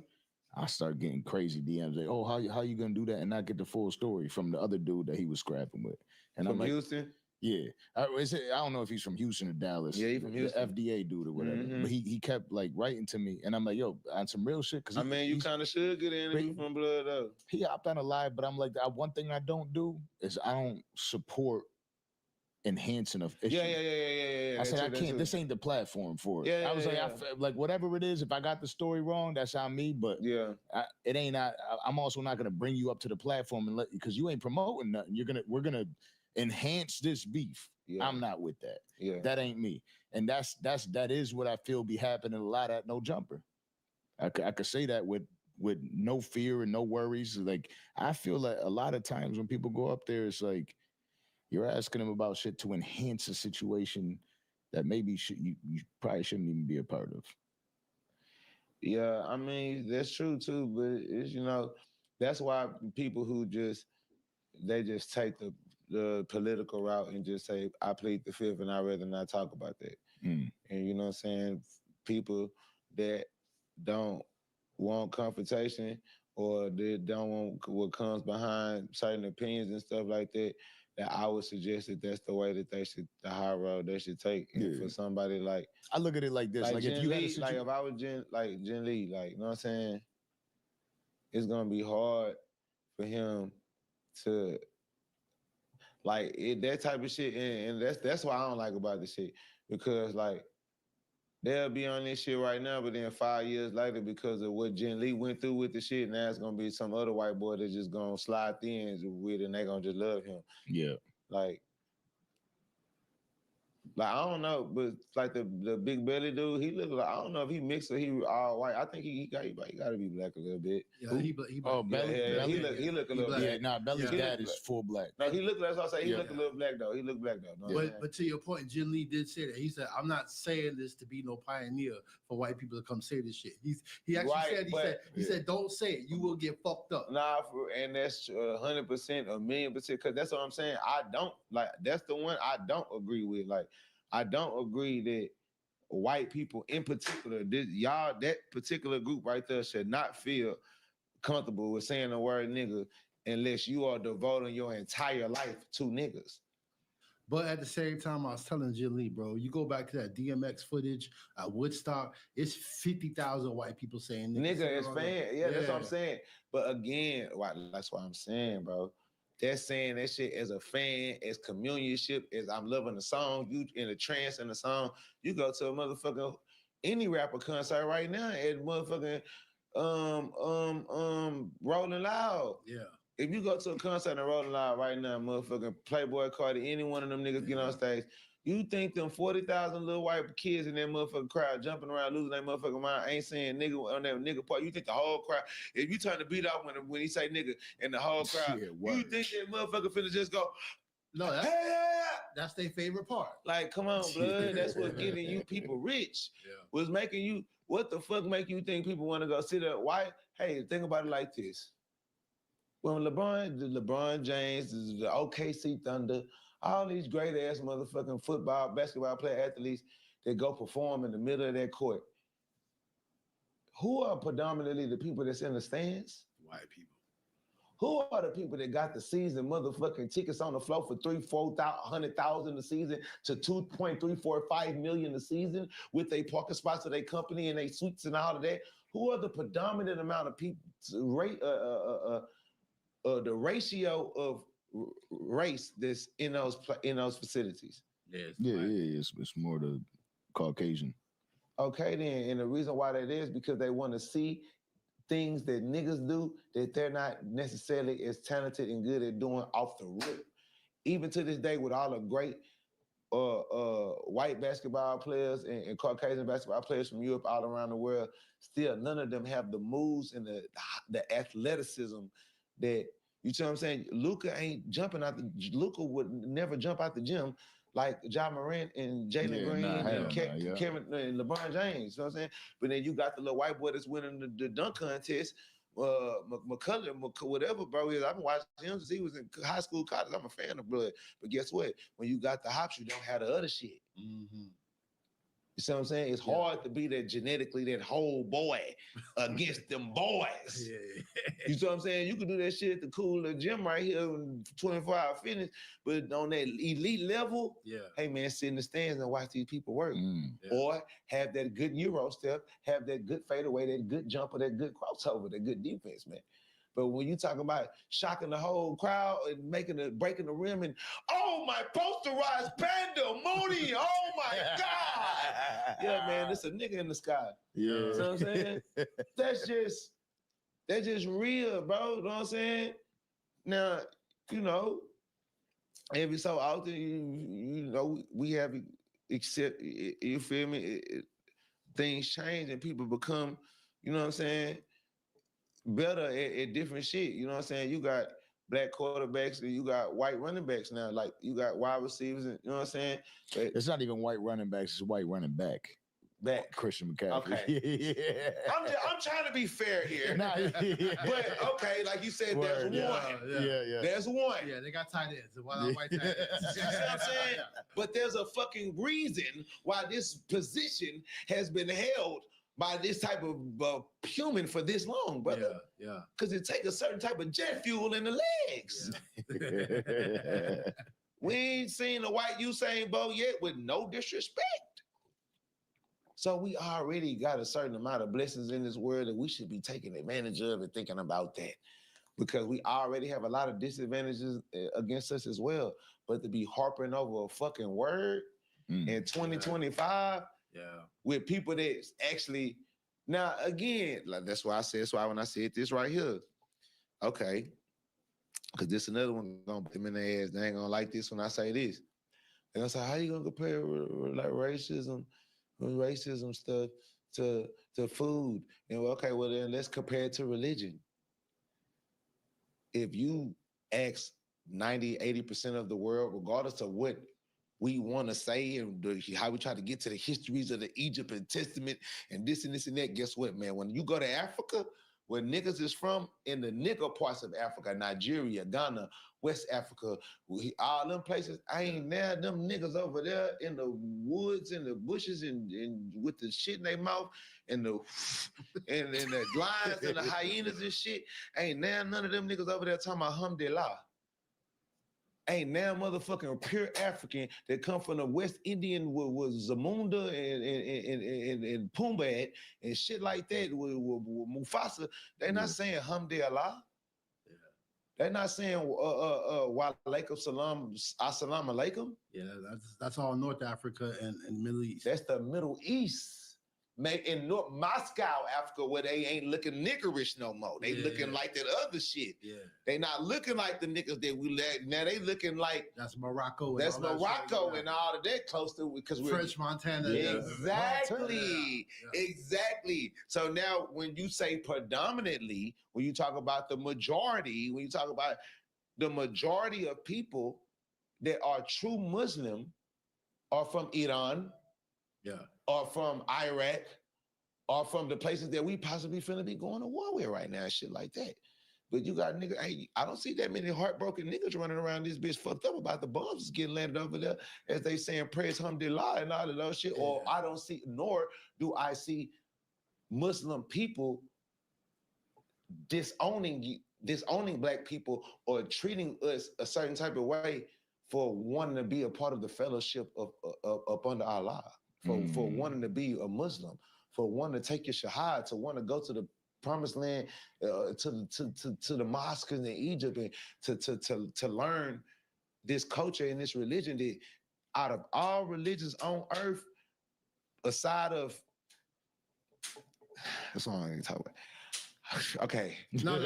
I started getting crazy DMs like, oh, how you gonna do that and not get the full story from the other dude that he was scrapping with? And from I'm like, Houston? Yeah. I don't know if he's from Houston or Dallas. Yeah, he's from Houston. The FDA dude or whatever. But he kept like writing to me, and I'm like, yo, on some real shit. Because you kind of should get an interview from Blood though. He hopped on a live, but I'm like, one thing I don't do is I don't support enhancing a issue. Yeah. I said, I That can't. too. This ain't the platform for it. Yeah, I was like, yeah. I felt like whatever it is, if I got the story wrong, that's on me. But it ain't. I'm also not gonna bring you up to the platform and let because you ain't promoting nothing. We're gonna enhance this beef. Yeah. I'm not with that. Yeah. That ain't me. And that is what I feel be happening a lot at No Jumper. I could say that with no fear and no worries. Like I feel like a lot of times when people go up there, it's like you're asking them about shit to enhance a situation that maybe you probably shouldn't even be a part of. Yeah, I mean that's true too, but it's that's why people who just take the political route and just say I plead the fifth and I'd rather not talk about that. And you know what I'm saying? People that don't want confrontation or they don't want what comes behind certain opinions and stuff like that, that I would suggest that that's the way that the high road they should take. And for somebody like I look at it like this, like if you had a like if I was Jen Lee, like you know what I'm saying, it's gonna be hard for him to like that type of shit, and that's what I don't like about this shit because like they'll be on this shit right now, but then 5 years later, because of what Jen Lee went through with the shit, now it's gonna be some other white boy that's just gonna slide in with it, and they gonna just love him. Yeah, like I don't know, but like the big belly dude, he look like I don't know if he mixed or he all white. I think he got to be black a little bit. Yeah, he Belly. He look a little black. Yeah, nah, Belly's dad is full black. No, he look. That's what I say. He look a little black though. He look black though. But to your point, Jim Lee did say that. He said, "I'm not saying this to be no pioneer for white people to come say this shit." He actually said, "Don't say it. You will get fucked up." Nah, and that's 100%, 1,000,000%. Because that's what I'm saying. I don't like. That's the one I don't agree with. Like, I don't agree that white people in particular, that particular group right there should not feel comfortable with saying the word nigga unless you are devoting your entire life to niggas. But at the same time, I was telling Jim Lee, bro, you go back to that DMX footage at Woodstock, it's 50,000 white people saying nigga is fan. Yeah, that's what I'm saying. But again, that's what I'm saying, bro. They're saying that shit as a fan, as communionship, as I'm loving the song, you in a trance in the song. You go to a motherfucking any rapper concert right now at motherfucking Rolling Loud. Yeah. If you go to a concert and Rolling Loud right now, motherfucking Playboy Cardi, any one of them niggas get on stage, you think them 40,000 little white kids in that motherfucking crowd jumping around, losing their motherfucking mind, ain't saying nigga on that nigga part. You think the whole crowd, if you turn the beat off when he say nigga in the whole crowd, you think that motherfucker finna just go, no, that's their favorite part. Like, come on, blood. That's what's getting you people rich. Was making you, what the fuck make you think people want to go sit up? Why? Hey, think about it like this. When LeBron James, the OKC Thunder, all these great ass motherfucking football, basketball player athletes that go perform in the middle of that court, who are predominantly the people that's in the stands? White people. Who are the people that got the season motherfucking tickets on the floor for $300,000 a season to $2.345 million a season with their parking spots of their company and their suites and all of that? Who are the predominant amount of people? The ratio of race that's in those facilities. It's more the Caucasian. Okay, then, and the reason why that is because they want to see things that niggas do that they're not necessarily as talented and good at doing off the rip. Even to this day, with all the great white basketball players and Caucasian basketball players from Europe all around the world, still none of them have the moves and the athleticism that, you see what I'm saying? Luka ain't jumping out Luka would never jump out the gym like Ja Morant and Jalen Green and Kevin and LeBron James, you know what I'm saying? But then you got the little white boy that's winning the dunk contest, McCullough, whatever, bro. I've been watching him since he was in high school, college. I'm a fan of blood. But guess what? When you got the hops, you don't have the other shit. Mm-hmm. You see what I'm saying? It's hard to be that genetically that whole boy against them boys. You see what I'm saying? You can do that shit at the cool little gym right here, 24-hour fitness, but on that elite level, hey man, sit in the stands and watch these people work. Or have that good Euro step, have that good fadeaway, that good jumper, that good crossover, that good defense, man. But when you talk about shocking the whole crowd and breaking the rim and, oh, my posterized pandemonium, oh my God. Yeah, man, it's a nigga in the sky. Yeah. So I'm saying? That's just real, bro. You know what I'm saying? Now, you know, every so often, you know, we have accept, you feel me? Things change and people become, you know what I'm saying, better at different shit. You know what I'm saying? You got black quarterbacks and you got white running backs now. Like you got wide receivers, and you know what I'm saying? But it's not even white running backs, it's white running back. Christian McCaffrey. Okay. Yeah. I'm trying to be fair here. Nah, yeah. But okay, like you said, there's Word, one. Yeah. There's one. Yeah, they got tight ends. White tight ends. You see what I'm saying? But there's a fucking reason why this position has been held by this type of human for this long, brother. Yeah. Because it takes a certain type of jet fuel in the legs. Yeah. We ain't seen the white Usain Bolt yet, with no disrespect. So we already got a certain amount of blessings in this world that we should be taking advantage of and thinking about that. Because we already have a lot of disadvantages against us as well. But to be harping over a fucking word in 2025 with people that's actually, now again, like that's why when I said this right here, okay, because this another one gonna put them in their ass. They ain't gonna like this when I say this. And I say, how you gonna compare like racism stuff to food? And okay, well then let's compare it to religion. If you ask 90, 80% of the world, regardless of what we want to say and how we try to get to the histories of the Egypt and Testament and this and this and that, guess what, man? When you go to Africa, where niggas is from, in the nigger parts of Africa, Nigeria, Ghana, West Africa, all them places, I ain't there. Them niggas over there in the woods, in the bushes, and with the shit in their mouth, and the lions and the hyenas and shit. Ain't now none of them niggas over there talking about alhamdulillah. Ain't now motherfucking pure African that come from the West Indian with Zamunda and Pumbaa and shit like that with Mufasa. They're not saying alhamdulillah. They're not saying wa alaikum salam, assalamu alaikum. Yeah, that's all North Africa and Middle East. That's the Middle East. In North Moscow, Africa, where they ain't looking niggerish no more. They looking like that other shit. Yeah. They not looking like the niggas that we let. Now they looking like that's Morocco. That's Morocco and all of that close to, because we're French Montana. Exactly. Exactly. So now when you say predominantly, when you talk about the majority, when you talk about the majority of people that are true Muslim are from Iran, or from Iraq, or from the places that we possibly finna be going to war with right now, shit like that. But you got niggas, I don't see that many heartbroken niggas running around this bitch fucked up about the bombs getting landed over there as they saying praise alhamdulillah and all of those shit. Or I don't see, nor do I see Muslim people disowning black people or treating us a certain type of way for wanting to be a part of the fellowship of up under Allah. For wanting to be a Muslim, for wanting to take your shahad, to want to go to the promised land, to the mosques in Egypt, and to learn this culture and this religion that out of all religions on earth, aside of, that's all I ain't talk about. Okay. No.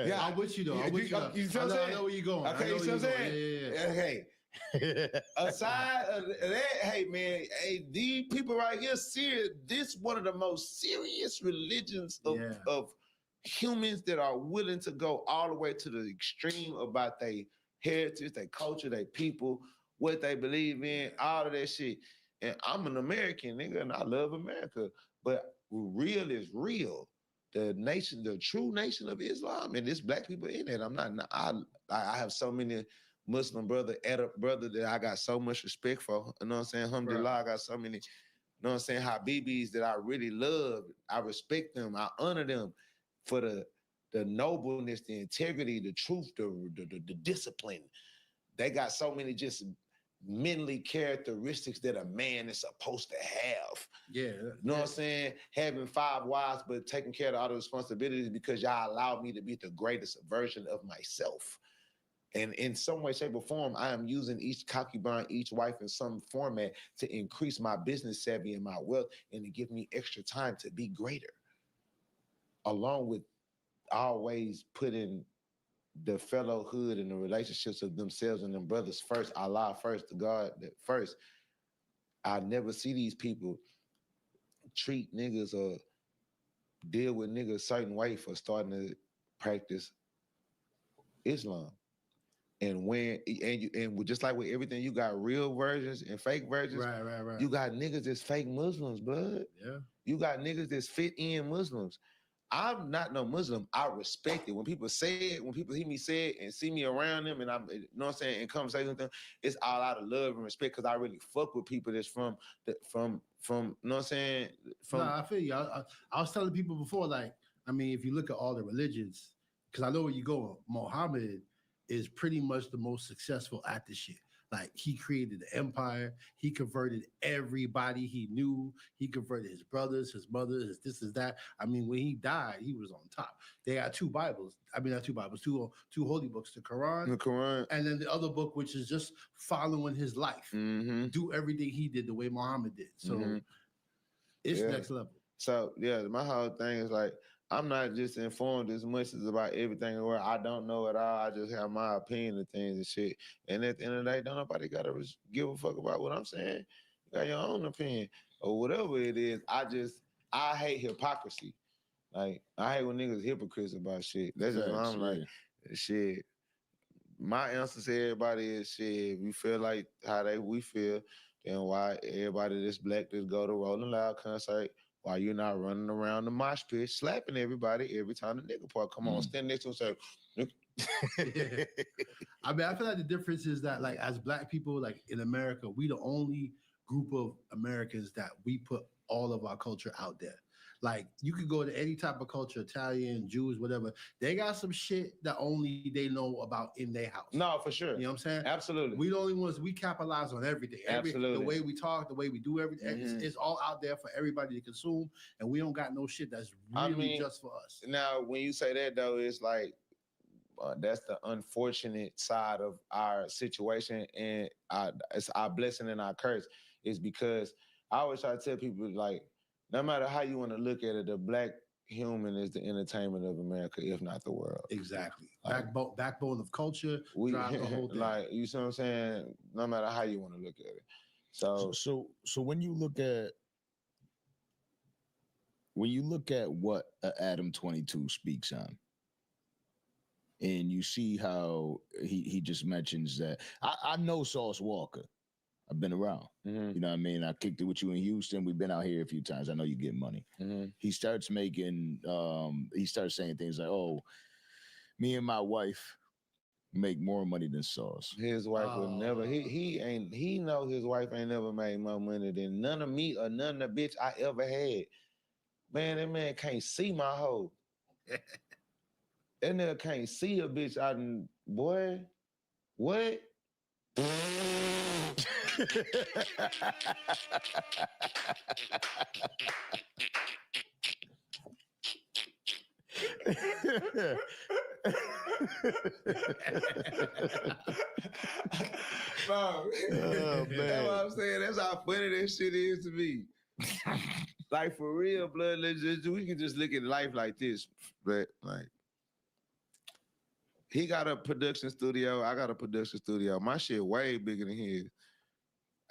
Yeah. I'm with you though. I'm with you. You see what I'm saying? I know where you're going. Okay, you see what I'm saying? Yeah. Okay. Aside of that, hey man, these people right here, serious. This one of the most serious religions of humans that are willing to go all the way to the extreme about their heritage, their culture, their people, what they believe in, all of that shit. And I'm an American nigga, and I love America, but real is real. The nation, the true nation of Islam, and there's black people in it. I have so many Muslim brother that I got so much respect for. You know what I'm saying? Alhamdulillah, I got so many, you know what I'm saying, Habibis that I really love. I respect them. I honor them for the nobleness, the integrity, the truth, the discipline. They got so many just mentally characteristics that a man is supposed to have. Yeah. You know what I'm saying? Having 5 wives, but taking care of all the responsibilities because y'all allowed me to be the greatest version of myself. And in some way, shape, or form, I am using each concubine, each wife in some format to increase my business savvy and my wealth and to give me extra time to be greater. Along with always putting the fellowhood and the relationships of themselves and them brothers first, Allah first, the God first. I never see these people treat niggas or deal with niggas a certain way for starting to practice Islam. And just like with everything, you got real versions and fake versions. Right. You got niggas that's fake Muslims, blood. Yeah. You got niggas that's fit in Muslims. I'm not no Muslim. I respect it. When people say it, when people hear me say it and see me around them, and I'm, you know what I'm saying, in conversation with them, it's all out of love and respect because I really fuck with people that's from, you know what I'm saying? I feel you. I was telling people before, like, I mean, if you look at all the religions, because I know where you go, Muhammad is pretty much the most successful at this shit. Like, he created the empire. He converted everybody he knew. He converted his brothers, his mother, his this, his that. I mean, when he died, he was on top. They got 2 Bibles. I mean, not 2 Bibles, two holy books, the Quran. And then the other book, which is just following his life. Mm-hmm. Do everything he did the way Muhammad did. So it's next level. So, yeah, my whole thing is like, I'm not just informed as much as about everything in the world. I don't know it all. I just have my opinion of things and shit. And at the end of the day, don't nobody got to give a fuck about what I'm saying. You got your own opinion or whatever it is. I hate hypocrisy. Like, I hate when niggas hypocrites about shit. That's just what I'm like, shit. My answer to everybody is shit. If you feel like how we feel, then why everybody that's black just go to Rolling Loud concert? Why you not running around the mosh pit slapping everybody every time the nigga part come on, stand next to him and say, I mean, I feel like the difference is that, like, as black people, like in America, we the only group of Americans that we put all of our culture out there. Like, you could go to any type of culture, Italian, Jews, whatever. They got some shit that only they know about in their house. No, for sure. You know what I'm saying? Absolutely. We the only ones, we capitalize on everything. Absolutely. The way we talk, the way we do everything, it's all out there for everybody to consume. And we don't got no shit that's really just for us. Now, when you say that, though, it's like, that's the unfortunate side of our situation. And it's our blessing and our curse is because I always try to tell people, like, no matter how you want to look at it, the black human is the entertainment of America, if not the world. Exactly. Backbone of culture, drive the whole thing. Like, you see what I'm saying? No matter how you want to look at it. So when you look at what Adam 22 speaks on, and you see how he just mentions that, I know Sauce Walker. I've been around. You know what I mean? I kicked it with you in Houston. We've been out here a few times. I know you get money. He starts saying things like, oh, me and my wife make more money than Sauce. His wife would never, he know his wife ain't never made more money than none of me or none of the bitch I ever had. Man, that man can't see my hoe. That nigga can't see a bitch out in, boy, what? Bro, that's what I'm saying. That's how funny that shit is to me. Like, for real, blood, we can just look at life like this. But, like, he got a production studio. I got a production studio. My shit way bigger than his.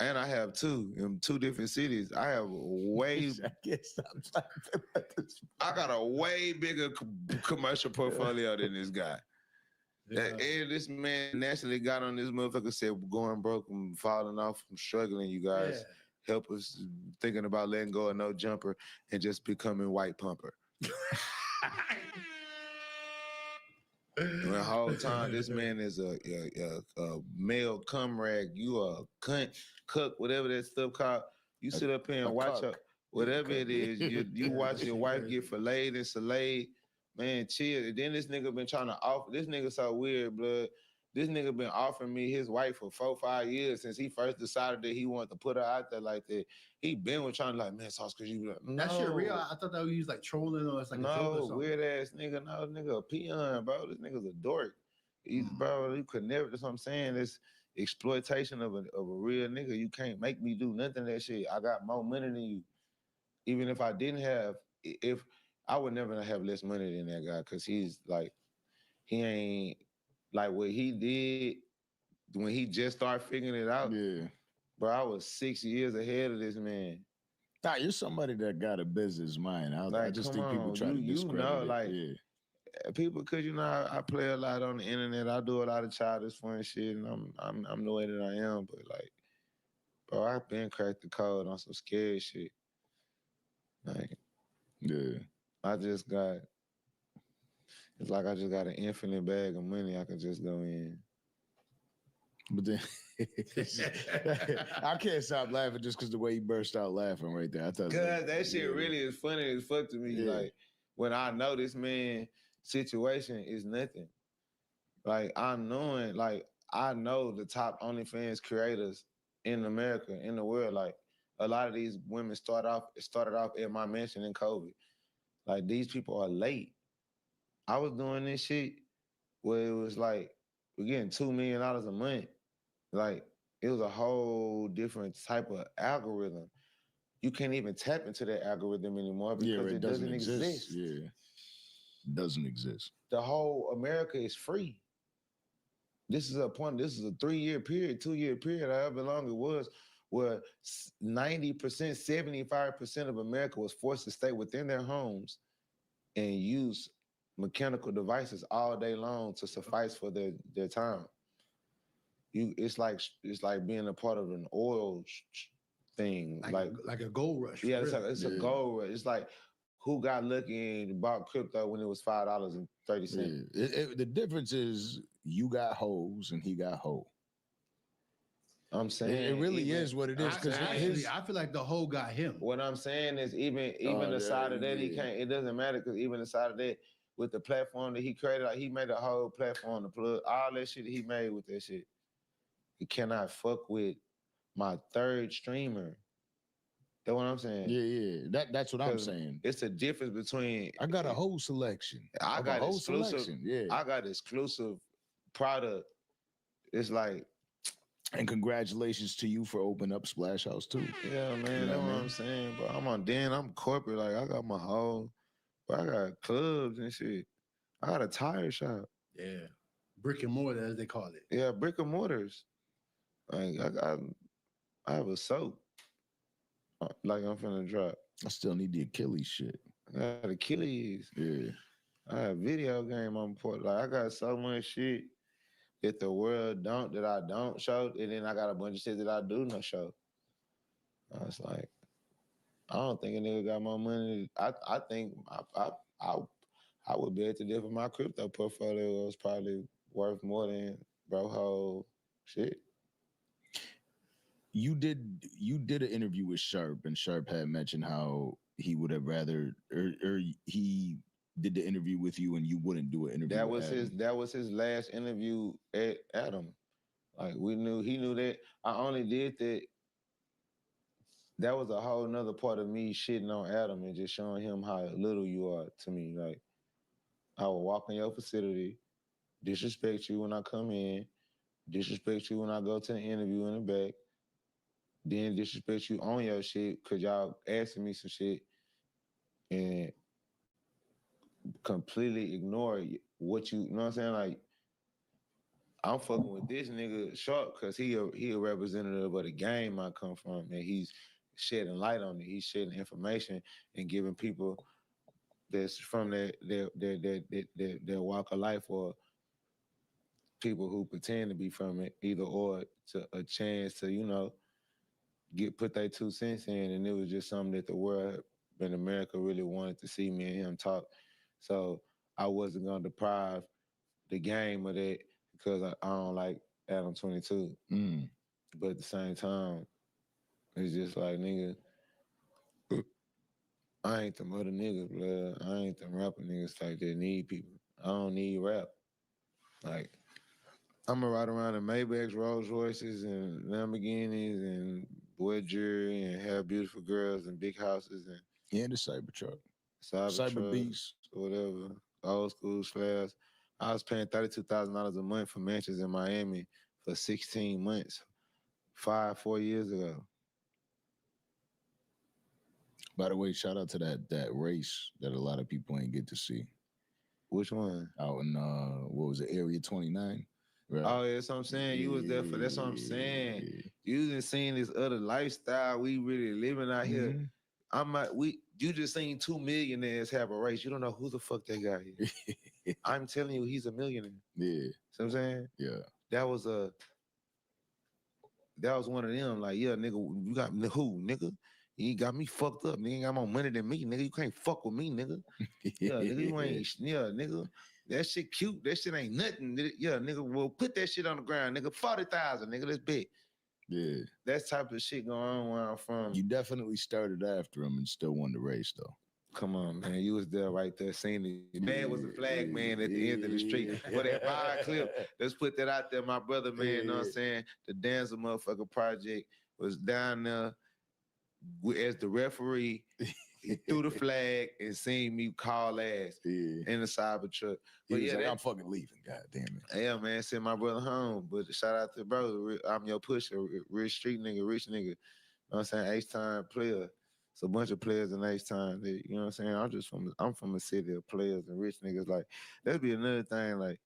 And I have 2 in 2 different cities. I have way. I got a way bigger commercial portfolio than this guy. Yeah. And this man naturally got on this motherfucker, said, going broke and falling off from struggling, you guys. Help us thinking about letting go of no jumper and just becoming white pumper. The whole time, this man is a male cum rag. You a cunt, cook, whatever that stuff called. You sit up here and watch her, whatever it is. You watch your wife get filleted and salayed. Man, chill. And then this nigga been trying to offer. This nigga so weird, blood. This nigga been offering me his wife for 4-5 years since he first decided that he wanted to put her out there like that. He been with trying to like, man, Sauce, cause you like, That shit real. I thought that was like trolling or it's like a joke or something. Weird ass nigga. No, nigga a peon, bro. This nigga's a dork. He's bro, you could never, that's what I'm saying. This exploitation of a real nigga. You can't make me do nothing of that shit. I got more money than you. Even if I didn't have, if I would never have less money than that guy, cause he's like, he ain't like what he did when he just started figuring it out. Yeah. Bro, I was 6 years ahead of this man. Nah, you're somebody that got a business mind. I just think people try to discredit it. People, cause I play a lot on the internet. I do a lot of childish fun shit, and I'm the way that I am. But like, bro, I've been cracked the code on some scary shit. Like, yeah, it's like I just got an infinite bag of money I can just go in. But then I can't stop laughing just because the way he burst out laughing right there. I thought that shit really is funny as fuck to me. Yeah. Like when I know this man situation is nothing. Like I know the top OnlyFans creators in America, in the world. Like a lot of these women started off at my mansion in COVID. Like these people are late. I was doing this shit where it was like we're getting $2 million a month. Like it was a whole different type of algorithm. You can't even tap into that algorithm anymore because it doesn't exist. Yeah, it doesn't exist. The whole America is free. This is a 3-year period, 2-year period, however long it was, where 90%, 75% of America was forced to stay within their homes and use mechanical devices all day long to suffice for their time. It's like being a part of an oil thing, like a gold rush. Yeah, it's a gold rush. It's like who got lucky and bought crypto when it was $5.30. Yeah. The difference is you got hoes and he got hoe. I'm saying it really is what it is. Because I feel like the hoe got him. What I'm saying is even aside of that, he can't. It doesn't matter because even aside of that, with the platform that he created, like he made a whole platform to plug all that shit that he made with that shit. He cannot fuck with my third streamer. That's what I'm saying. Yeah. That's what I'm saying. It's a difference between. I got a whole selection. I got whole exclusive. selection. Yeah. I got exclusive product. It's like. And congratulations to you for opening up Splash House too. Yeah, man. That's what I'm saying. But I'm corporate. Like I got my whole. But I got clubs and shit. I got a tire shop. Yeah. Brick and mortar, as they call it. Yeah, brick and mortars. Like I have a soap. Like I'm finna drop. I still need the Achilles shit. I got Achilles. Yeah. I have video game on port. Like I got so much shit that the world that I don't show, and then I got a bunch of shit that I do not show. I was like, I don't think a nigga got more money. I think I would bet to differ my crypto portfolio was probably worth more than bro whole shit. You did an interview with Sharp, and Sharp had mentioned how he would have rather or he did the interview with you and you wouldn't do an interview. That was his last interview at Adam. Like he knew that. I only did that. That was a whole nother part of me shitting on Adam and just showing him how little you are to me. Like I will walk in your facility, disrespect you when I come in, disrespect you when I go to the interview in the back, then disrespect you on your shit because y'all asking me some shit and completely ignore what you know what I'm saying? Like, I'm fucking with this nigga Sharp because he a representative of the game I come from, and he's shedding light on it. He's shedding information and giving people that's from their walk of life or people who pretend to be from it, either or, to a chance to, put their 2 cents in. And it was just something that the world in America really wanted to see me and him talk. So I wasn't gonna deprive the game of that because I don't like Adam 22. But at the same time, it's just like, nigga, I ain't them other niggas, blood. I ain't them rapper niggas like that need people. I don't need rap. Like, I'm gonna ride around in Maybachs, Rolls Royces, and Lamborghinis, and wear jewelry, and have beautiful girls and big houses and the Cybertruck, Cybertruck, Beast, whatever, old school slabs. I was paying $32,000 a month for mansions in Miami for 16 months, 4 years ago. By the way, shout out to that race that a lot of people ain't get to see. Which one? Out in what was it, Area 29? Right. Oh, yeah, that's what I'm saying. You was there for that's what I'm saying. You didn't seen this other lifestyle we really living out here. You just seen 2 millionaires have a race. You don't know who the fuck they got here. I'm telling you, he's a millionaire. Yeah. See what I'm saying? Yeah. That was one of them. Like, yeah, nigga, you got who, nigga? You got me fucked up. Nigga ain't got more money than me, nigga. You can't fuck with me, nigga. Yeah, nigga, you ain't, yeah, nigga. That shit cute. That shit ain't nothing. Yeah, nigga, well, put that shit on the ground, nigga. 40,000, nigga, that's big. Yeah. That type of shit going on where I'm from. You definitely started after him and still won the race, though. Come on, man. You was there right there seeing it. Man was a flag man at the end of the street. For that fire clip, let's put that out there. My brother, man, you know what I'm saying? The Dancer Motherfucker Project was down there as the referee. He threw the flag and seen me call ass in the Cybertruck. But yeah, like, I'm fucking leaving. God damn it. Yeah, man, send my brother home. But shout out to bro. I'm your pusher, rich street nigga, rich nigga. You know what I'm saying? H-time player. It's a bunch of players in H-time. You know what I'm saying? I'm from a city of players and rich niggas. Like, that'd be another thing. Like,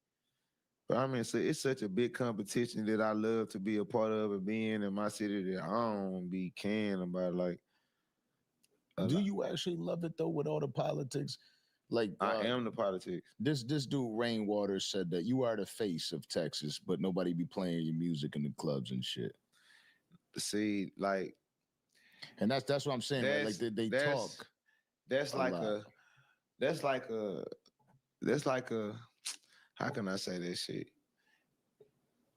but I mean, so it's such a big competition that I love to be a part of and being in my city that I don't be caring about. Like, do you actually love it though with all the politics? Like I am the politics. This dude Rainwater said that you are the face of Texas, but nobody be playing your music in the clubs and shit. See, like, and that's what I'm saying. Right? Like they talk. That's like a how can I say this shit?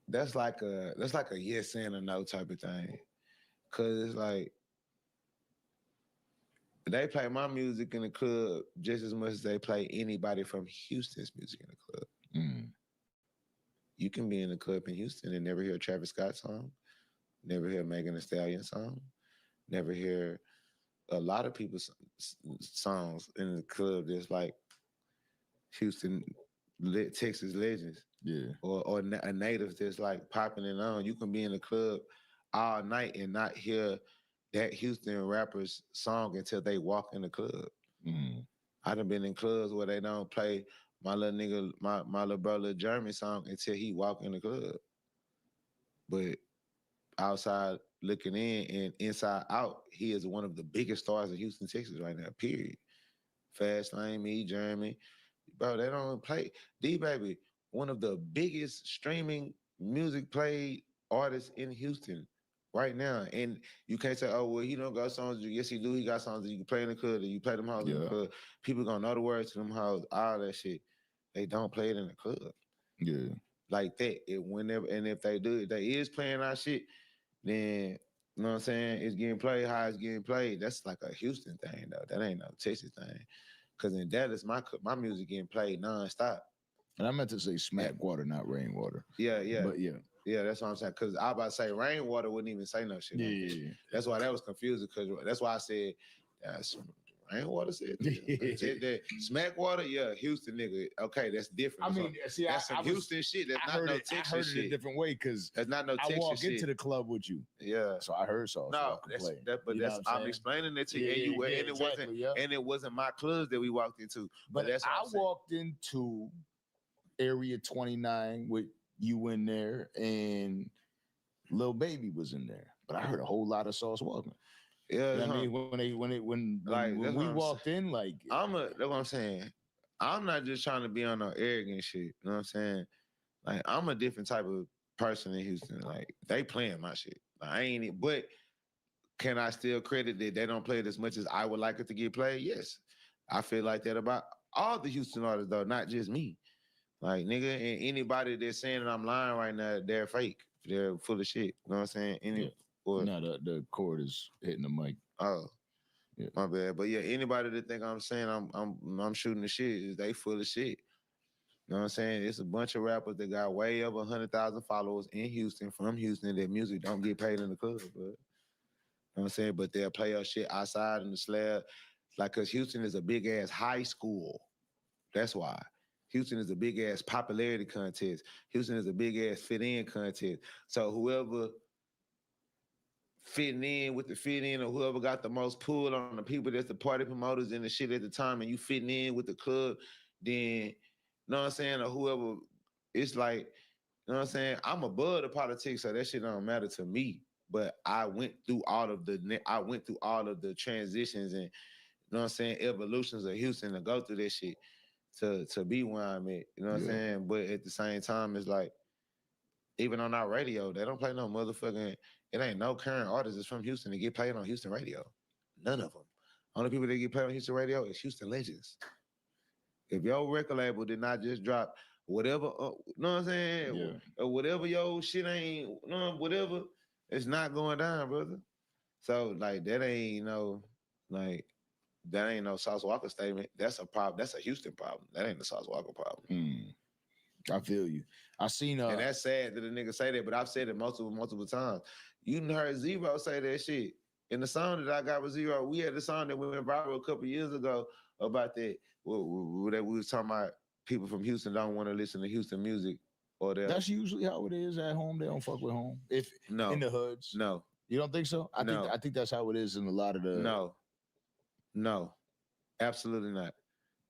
That's like a yes and a no type of thing. Cause it's like they play my music in the club just as much as they play anybody from Houston's music in the club. Mm. You can be in the club in Houston and never hear a Travis Scott song, never hear a Megan Thee Stallion song, never hear a lot of people's songs in the club that's like Houston, Texas legends. Yeah. Or a native that's like popping it on. You can be in the club all night and not hear that Houston rapper's song until they walk in the club. Mm. I done been in clubs where they don't play my little nigga, my little brother Jeremy song until he walk in the club. But outside looking in and inside out, he is one of the biggest stars in Houston, Texas right now, period. Fast Lane, me, Jeremy. Bro, they don't play. D-Baby, one of the biggest streaming music played artists in Houston right now. And you can't say, oh, well, he don't got songs. Yes, he do. He got songs that you can play in the club, that you play them hoes in the club. People gonna know the words to them hoes, all that shit. They don't play it in the club. Yeah. Like that. And if they do, if they is playing our shit, then, you know what I'm saying, it's getting played how it's getting played. That's like a Houston thing, though. That ain't no Texas thing. Because in Dallas, my music getting played nonstop. And I meant to say smack water, not rainwater. Yeah. But yeah. Yeah, that's what I'm saying. Because I was about to say Rainwater wouldn't even say no shit. Yeah. That's why that was confusing. Because that's why I said, Rainwater said that. Said that. Smack Water, yeah, Houston nigga. Okay, that's different. I mean, see, that's some Houston shit. That's not no Texas shit. I heard it a different way because that's not no Texas shit. I walk into the club with you. Yeah. So I heard songs. No, I'm explaining it to you. And it wasn't my clubs that we walked into. But that's I walked into Area 29 with you in there, and Lil Baby was in there. But I heard a whole lot of Sauce Walking. Yeah, you know what I mean, when we walked in, like that's what I'm saying. I'm not just trying to be on no arrogant shit. You know what I'm saying? Like, I'm a different type of person in Houston. Like, they playing my shit. Like, I ain't. But can I still credit that they don't play it as much as I would like it to get played? Yes, I feel like that about all the Houston artists, though, not just me. Like, nigga, and anybody that's saying that I'm lying right now, they're fake. They're full of shit. You know what I'm saying? No, the cord is hitting the mic. Oh, yeah. My bad. But yeah, anybody that think I'm saying I'm shooting the shit, they full of shit. You know what I'm saying? It's a bunch of rappers that got way over 100,000 followers in Houston, from Houston, that music don't get paid in the club, but you know what I'm saying? But they'll play our shit outside in the slab. Like, cause Houston is a big ass high school. That's why. Houston is a big ass popularity contest. Houston is a big ass fit in contest. So whoever fitting in with the fit in, or whoever got the most pull on the people that's the party promoters and the shit at the time, and you fitting in with the club, then, you know what I'm saying, or whoever, it's like, you know what I'm saying, I'm above the politics, so that shit don't matter to me. But I went through all of the transitions and, you know what I'm saying, evolutions of Houston to go through this shit to be where I'm at. You know what I'm saying? But at the same time, it's like, even on our radio, they don't play no motherfucking, it ain't no current artists that's from Houston that get played on Houston radio. None of them. Only people that get played on Houston radio is Houston legends. If your record label did not just drop whatever, you know what I'm saying? Or whatever your shit ain't, whatever, it's not going down, brother. So, like, that ain't no Sauce Walker statement. That's a problem. That's a Houston problem. That ain't the Sauce Walker problem. I feel you. I seen and that's sad that a nigga say that, but I've said it multiple times. You done heard Zero say that shit. In the song that I got with Zero, we had the song that went viral a couple years ago about that. We was talking about people from Houston don't want to listen to Houston music. Or that's usually how it is at home. They don't fuck with home. If in the hoods. No. You don't think so? I think that's how it is in a lot of the No. Absolutely not.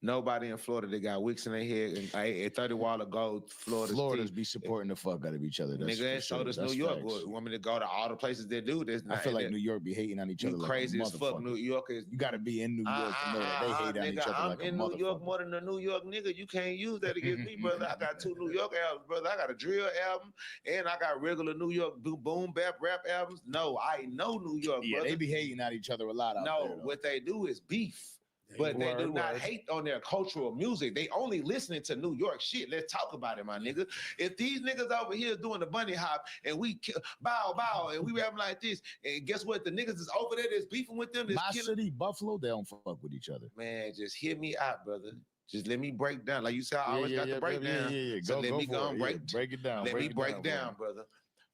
Nobody in Florida that got wicks in their head and a 30 wall of gold. Florida's be supporting the fuck out of each other. That's nigga, so does New York. Want me to go to all the places that do this? I feel like New York be hating on each other. Crazy like as fuck. New Yorkers. You got to be in New York to know that they hate on each other I'm like a in New York more than a New York nigga. You can't use that against me, brother. I got 2 New York albums, brother. I got a drill album and I got regular New York boom bap rap albums. No, I know New York, brother. They be hating on each other a lot out there. No, what they do is beef. But they do not hate on their cultural music. They only listening to New York shit. Let's talk about it, my nigga. If these niggas over here doing the bunny hop and we bow and we rapping like this, and guess what? The niggas is over there that's beefing with them. My city, Buffalo, they don't fuck with each other. Man, just hear me out, brother. Just let me break down. Like you said, I always got to break down. So let me go and break it down. Let me break down, brother.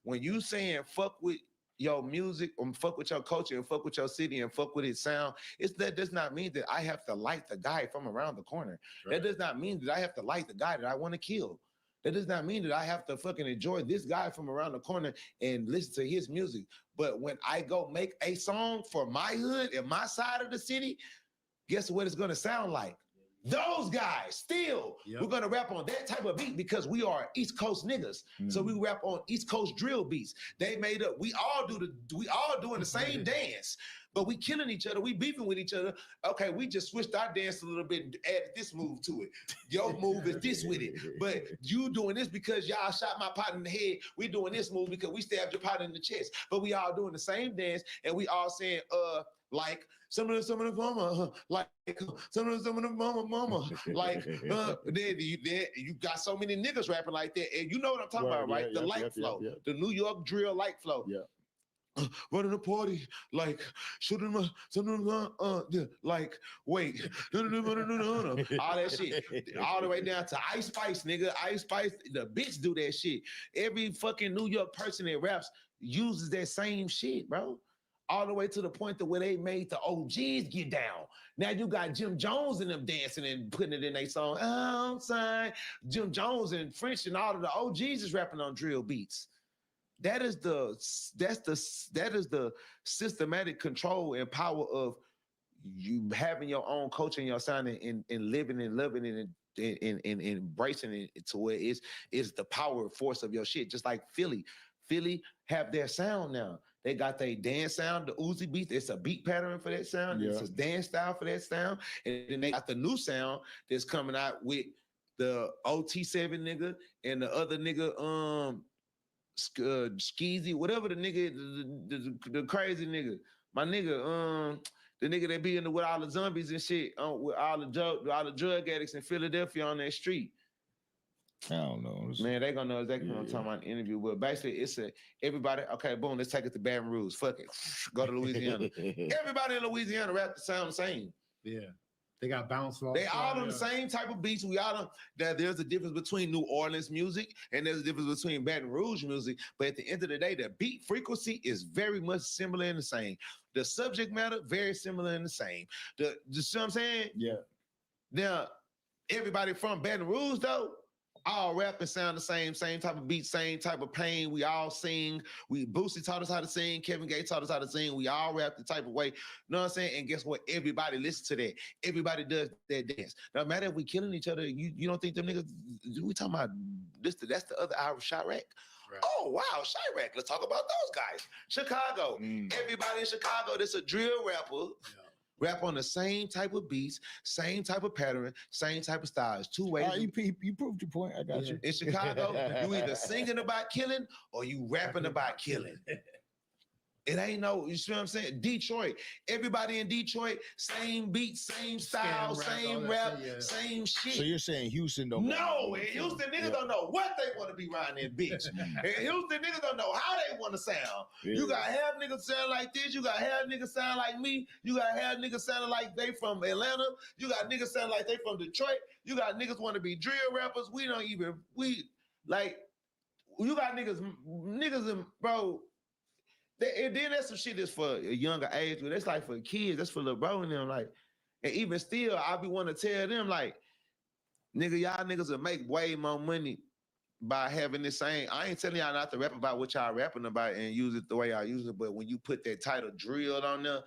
When you saying fuck with your music, fuck with your culture, and fuck with your city, and fuck with its sound, that does not mean that I have to like the guy from around the corner. Right. That does not mean that I have to like the guy that I want to kill. That does not mean that I have to fucking enjoy this guy from around the corner and listen to his music. But when I go make a song for my hood and my side of the city, guess what it's gonna sound like? Those guys still, we're gonna rap on that type of beat because we are East Coast niggas. So we rap on East Coast drill beats. They made up. We all doing the same dance, but we killing each other. We beefing with each other. Okay, we just switched our dance a little bit and added this move to it. Your move is this with it, but you doing this because y'all shot my partner in the head. We doing this move because we stabbed your partner in the chest. But we all doing the same dance, and we all saying like. Some of the mama, like some of the mama, like then you got so many niggas rapping like that, and you know what I'm talking about, right? The light flow, the New York drill light flow. Running a party, like shooting like wait, all that shit, all the way down to Ice Spice, nigga. Ice Spice, the bitch do that shit. Every fucking New York person that raps uses that same shit, bro. All the way to the point that where they made the OGs get down. Now you got Jim Jones and them dancing and putting it in their song. Outside, Jim Jones and French and all of the OGs is rapping on drill beats. That is the systematic control and power of you having your own culture and your sound and living and loving it and embracing it to where it's the power force of your shit. Just like Philly have their sound now. They got their dance sound, the Uzi beat. It's a beat pattern for that sound. It's a dance style for that sound. And then they got the new sound that's coming out with the OT7 nigga and the other nigga, Skeezy, whatever the nigga, the crazy nigga. My nigga, the nigga that be in with all the zombies and shit, with all the drug addicts in Philadelphia on that street. I don't know. Man, they gonna know exactly what I'm talking about in the interview. But basically, it's everybody, okay, boom, let's take it to Baton Rouge. Fuck it. Go to Louisiana. Everybody in Louisiana rap the sound the same. Yeah. They got bounce. They all on the same type of beats. We all that there's a difference between New Orleans music and there's a difference between Baton Rouge music. But at the end of the day, the beat frequency is very much similar and the same. The subject matter, very similar and the same. You see what I'm saying? Yeah. Now, everybody from Baton Rouge, though, all rap and sound the same type of beat, same type of pain. We all sing. Boosie taught us how to sing. Kevin Gates taught us how to sing. We all rap the type of way. You know what I'm saying? And guess what? Everybody listens to that. Everybody does that dance. No matter if we killing each other, you don't think them niggas, we talking about this, that's the other Irish Chirac. Right. Oh, wow, Chirac. Let's talk about those guys. Chicago. Everybody in Chicago that's a drill rapper. Rap on the same type of beats, same type of pattern, same type of styles. Two ways. You proved your point. I got you. In Chicago, you either singing about killing or you rapping about killing. It ain't no, you see what I'm saying? Detroit, everybody in Detroit, same beat, same style, same rap, same shit. So you're saying Houston don't? No, in Houston, niggas don't know what they want to be riding in, bitch. In Houston, niggas don't know how they want to sound. Yeah. You got half niggas sound like this. You got half niggas sound like me. You got half niggas sounding like they from Atlanta. You got niggas sound like they from Detroit. You got niggas want to be drill rappers. You got niggas and bro. And then that's some shit that's for a younger age, but that's like for kids, that's for little bro and them. Like, and even still, I be want to tell them, like, nigga, y'all niggas will make way more money by having this same. I ain't telling y'all not to rap about what y'all rapping about and use it the way y'all use it, but when you put that title drilled on there,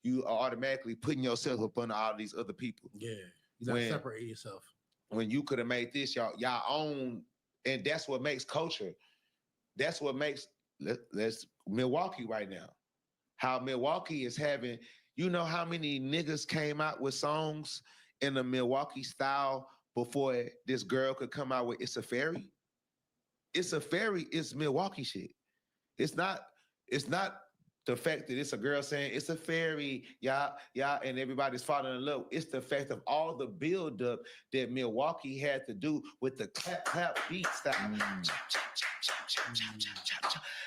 you are automatically putting yourself up under all these other people. Yeah, you gotta separate yourself. When you could have made this y'all own, and that's what makes culture. That's what makes let's Milwaukee right now. How Milwaukee is having, you know how many niggas came out with songs in the Milwaukee style before this girl could come out with It's a Fairy? It's a Fairy, it's Milwaukee shit. It's not the fact that it's a girl saying it's a fairy, yeah, and everybody's falling in love. It's the fact of all the buildup that Milwaukee had to do with the clap beat style.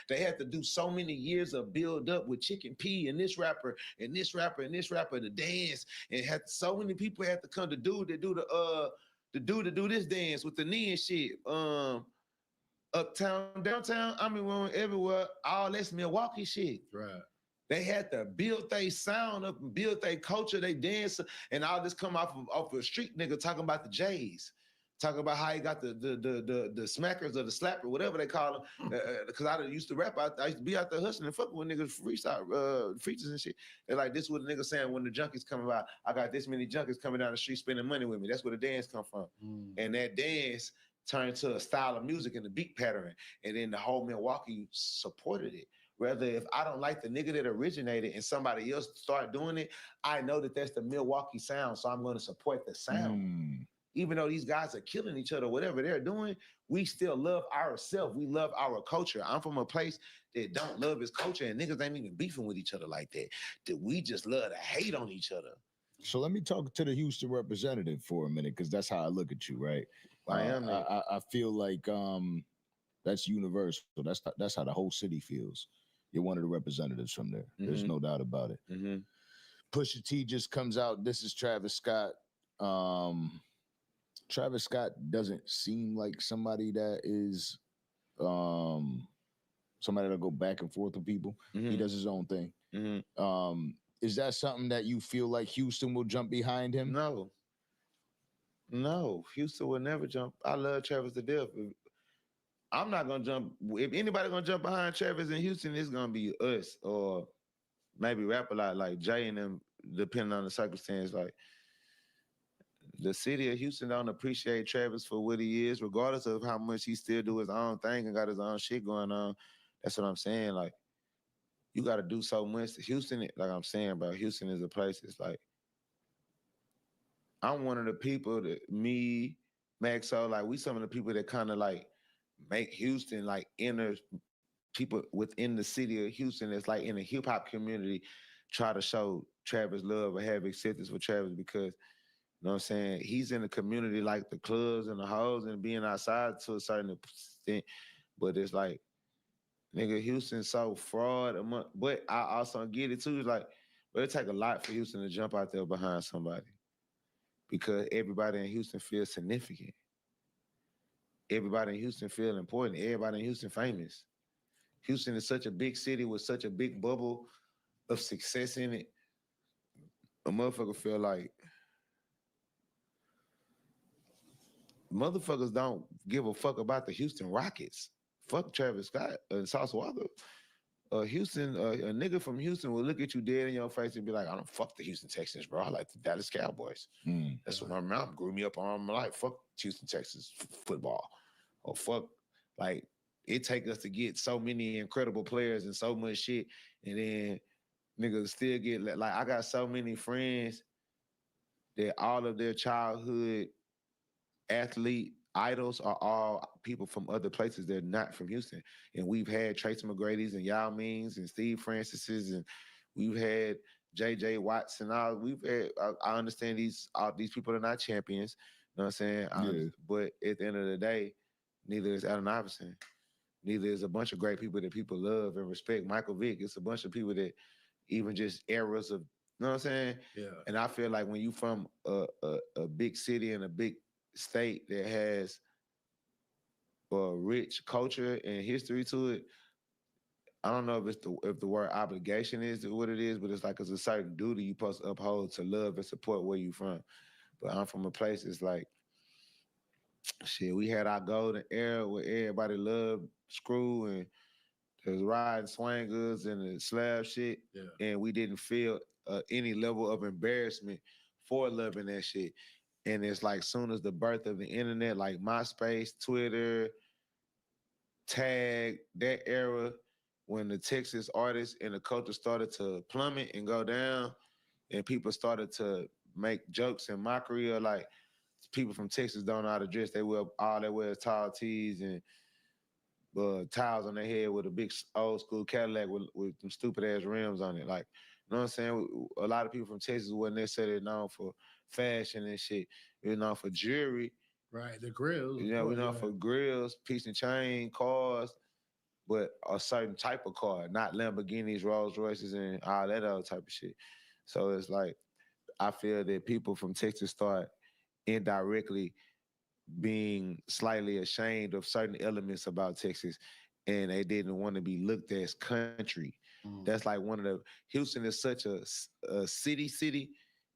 They had to do so many years of build up with Chicken P and this rapper and this rapper and this rapper to dance, and had so many people had to come to do this dance with the knee and shit. Uptown, downtown, I mean, everywhere, all that's Milwaukee shit. Right. They had to build their sound up and build their culture, they dance, and all this come off of a street nigga talking about the Jays. Talking about how he got the smackers or the slapper, whatever they call them. Because I used to rap out, I used to be out there hustling and fucking with niggas freestyle features and shit. They're like, this is what the niggas saying when the junkies come about. I got this many junkies coming down the street spending money with me. That's where the dance come from. And that dance turned to a style of music and the beat pattern. And then the whole Milwaukee supported it. Whether if I don't like the nigga that originated and somebody else start doing it, I know that that's the Milwaukee sound, so I'm going to support the sound. Even though these guys are killing each other, whatever they're doing, we still love ourselves. We love our culture. I'm from a place that don't love its culture, and niggas ain't even beefing with each other like that. That we just love to hate on each other. So let me talk to the Houston representative for a minute, because that's how I look at you, right? I feel like that's universal. That's how the whole city feels. You're one of the representatives from there. There's no doubt about it. Pusha T just comes out. This is Travis Scott. Travis Scott doesn't seem like somebody that is somebody that'll go back and forth with people. He does his own thing. Is that something that you feel like Houston will jump behind him? No, Houston will never jump. I love Travis to death. I'm not gonna jump. If anybody gonna jump behind Travis in Houston, it's gonna be us, or maybe rap a lot like Jay and them, depending on the circumstance. Like, the city of Houston don't appreciate Travis for what he is, regardless of how much he still do his own thing and got his own shit going on. That's what I'm saying. Like, you got to do so much. Houston, like I'm saying, bro, Houston is a place. It's like, I'm one of the people that me, Maxo, like, we some of the people that kind of like make Houston like inner people within the city of Houston that's like in the hip hop community try to show Travis love or have acceptance for Travis, because you know what I'm saying? He's in the community like the clubs and the hoes and being outside to a certain extent. But it's like, nigga, Houston's so fraud. But I also get it too. It's like, but it take a lot for Houston to jump out there behind somebody. because everybody in Houston feels significant. Everybody in Houston feel important. Everybody in Houston famous. Houston is such a big city with such a big bubble of success in it. A motherfucker feel like motherfuckers don't give a fuck about the Houston Rockets. Fuck Travis Scott and Sauce Walker. Houston, a nigga from Houston will look at you dead in your face and be like, I don't fuck the Houston Texans, bro. I like the Dallas Cowboys. That's what my mom grew me up on my life. Fuck Houston Texans football. Or fuck, like, it take us to get so many incredible players and so much shit. And then niggas still get, like, I got so many friends that all of their childhood athlete idols are all people from other places. They're not from Houston. And we've had Tracy McGrady's and Yao Ming's and Steve Francis's, and we've had JJ Watts and all. We've had, I understand all these people are not champions. You know what I'm saying? But at the end of the day, neither is Allen Iverson. Neither is a bunch of great people that people love and respect. Michael Vick, it's a bunch of people that even just eras of, you know what I'm saying? Yeah. And I feel like when you from a big city and a big state that has a rich culture and history to it, I don't know if the word obligation is what it is, but it's like it's a certain duty you supposed to uphold to love and support where you from. But I'm from a place that's like, shit, we had our golden era where everybody loved Screw and there's riding swangers and the slab shit, and we didn't feel any level of embarrassment for loving that shit. And it's like soon as the birth of the internet, like MySpace, Twitter, Tag, that era, when the Texas artists and the culture started to plummet and go down, and people started to make jokes and mockery of like people from Texas don't know how to dress. They wear tall tees and towels on their head with a big old school Cadillac with some stupid ass rims on it. Like, you know what I'm saying? A lot of people from Texas wasn't necessarily known for fashion and shit. We're known for jewelry. Right, the grills. Yeah, we're known for grills, piece and chain, cars, but a certain type of car, not Lamborghinis, Rolls Royces, and all that other type of shit. So it's like, I feel that people from Texas start indirectly being slightly ashamed of certain elements about Texas, and they didn't want to be looked at as country. That's like one of the, Houston is such a city,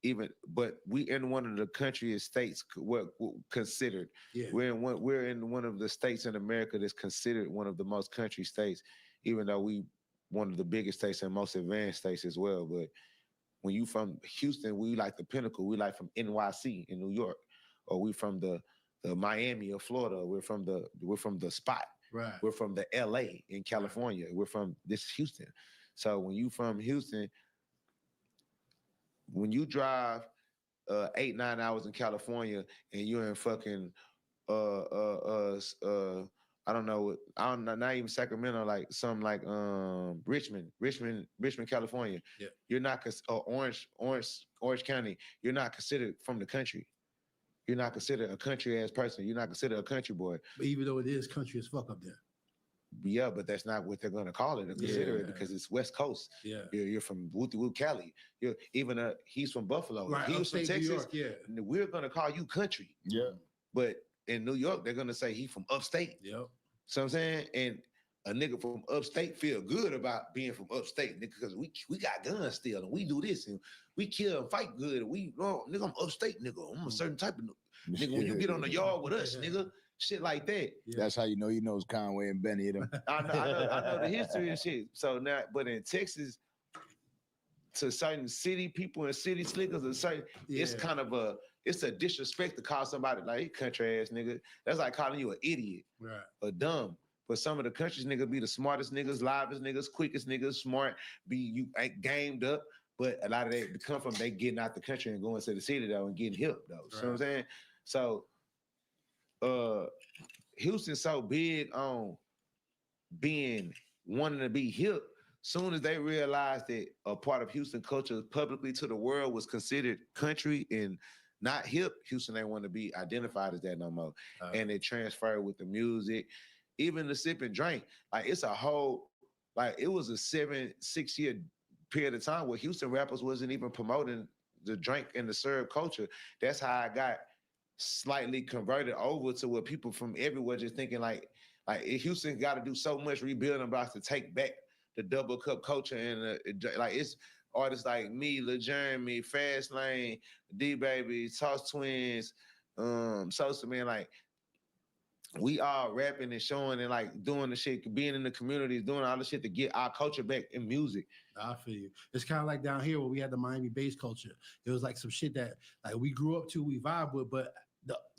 even, but we in one of the country states what considered. Yeah. We're in one of the states in America that's considered one of the most country states, even though we one of the biggest states and most advanced states as well. But when you from Houston, we like the pinnacle. We like from NYC in New York, or we from the Miami or Florida. We're from the spot. Right. We're from the LA in California. We're from this Houston. So when you from Houston, when you drive 8-9 hours in California and you're in fucking I don't know, not even Sacramento, like something like Richmond, California. Yeah. You're not Orange County. You're not considered from the country. You're not considered a country ass person. You're not considered a country boy. But even though it is country as fuck up there. Yeah, but that's not what they're gonna call it or consider it because it's West Coast. Yeah. You're from Woo Cali. He's from Buffalo. Right, He was from upstate New Texas. York, yeah. We're gonna call you country. Yeah. But in New York, they're gonna say he from upstate. Yep. So I'm saying, and a nigga from upstate feel good about being from upstate, nigga, because we got guns still and we do this and we kill and fight good. And nigga, I'm upstate, nigga. I'm a certain type of nigga. When you get on the yard with us, nigga, shit like that. That's how you know he knows Conway and Benny. I know the history and shit. So now, but in Texas, to certain city people and city slickers, it's kind of it's a disrespect to call somebody like, hey, country ass nigga. That's like calling you an idiot, right, or dumb. But some of the country's niggas be the smartest niggas, livest niggas, quickest niggas, smart, you ain't gamed up. But a lot of that come from they getting out the country and going to the city though and getting hip though. Right. You know what I'm saying? So Houston's so big on wanting to be hip. Soon as they realized that a part of Houston culture publicly to the world was considered country and not hip, Houston ain't want to be identified as that no more. And it transferred with the music, even the sip and drink. Like it's a whole, like it was a 6 year period of time where Houston rappers wasn't even promoting the drink and the serve culture. That's how I got slightly converted over to where people from everywhere just thinking like Houston got to do so much rebuilding about to take back the double cup culture and like it's artists like me, Lil Jeremy, Fast Lane, D Baby, Toss Twins, Sosa Man, like we all rapping and showing and like doing the shit, being in the communities, doing all the shit to get our culture back in music. I feel you. It's kind of like down here where we had the Miami bass culture. It was like some shit that like we grew up to, we vibe with, but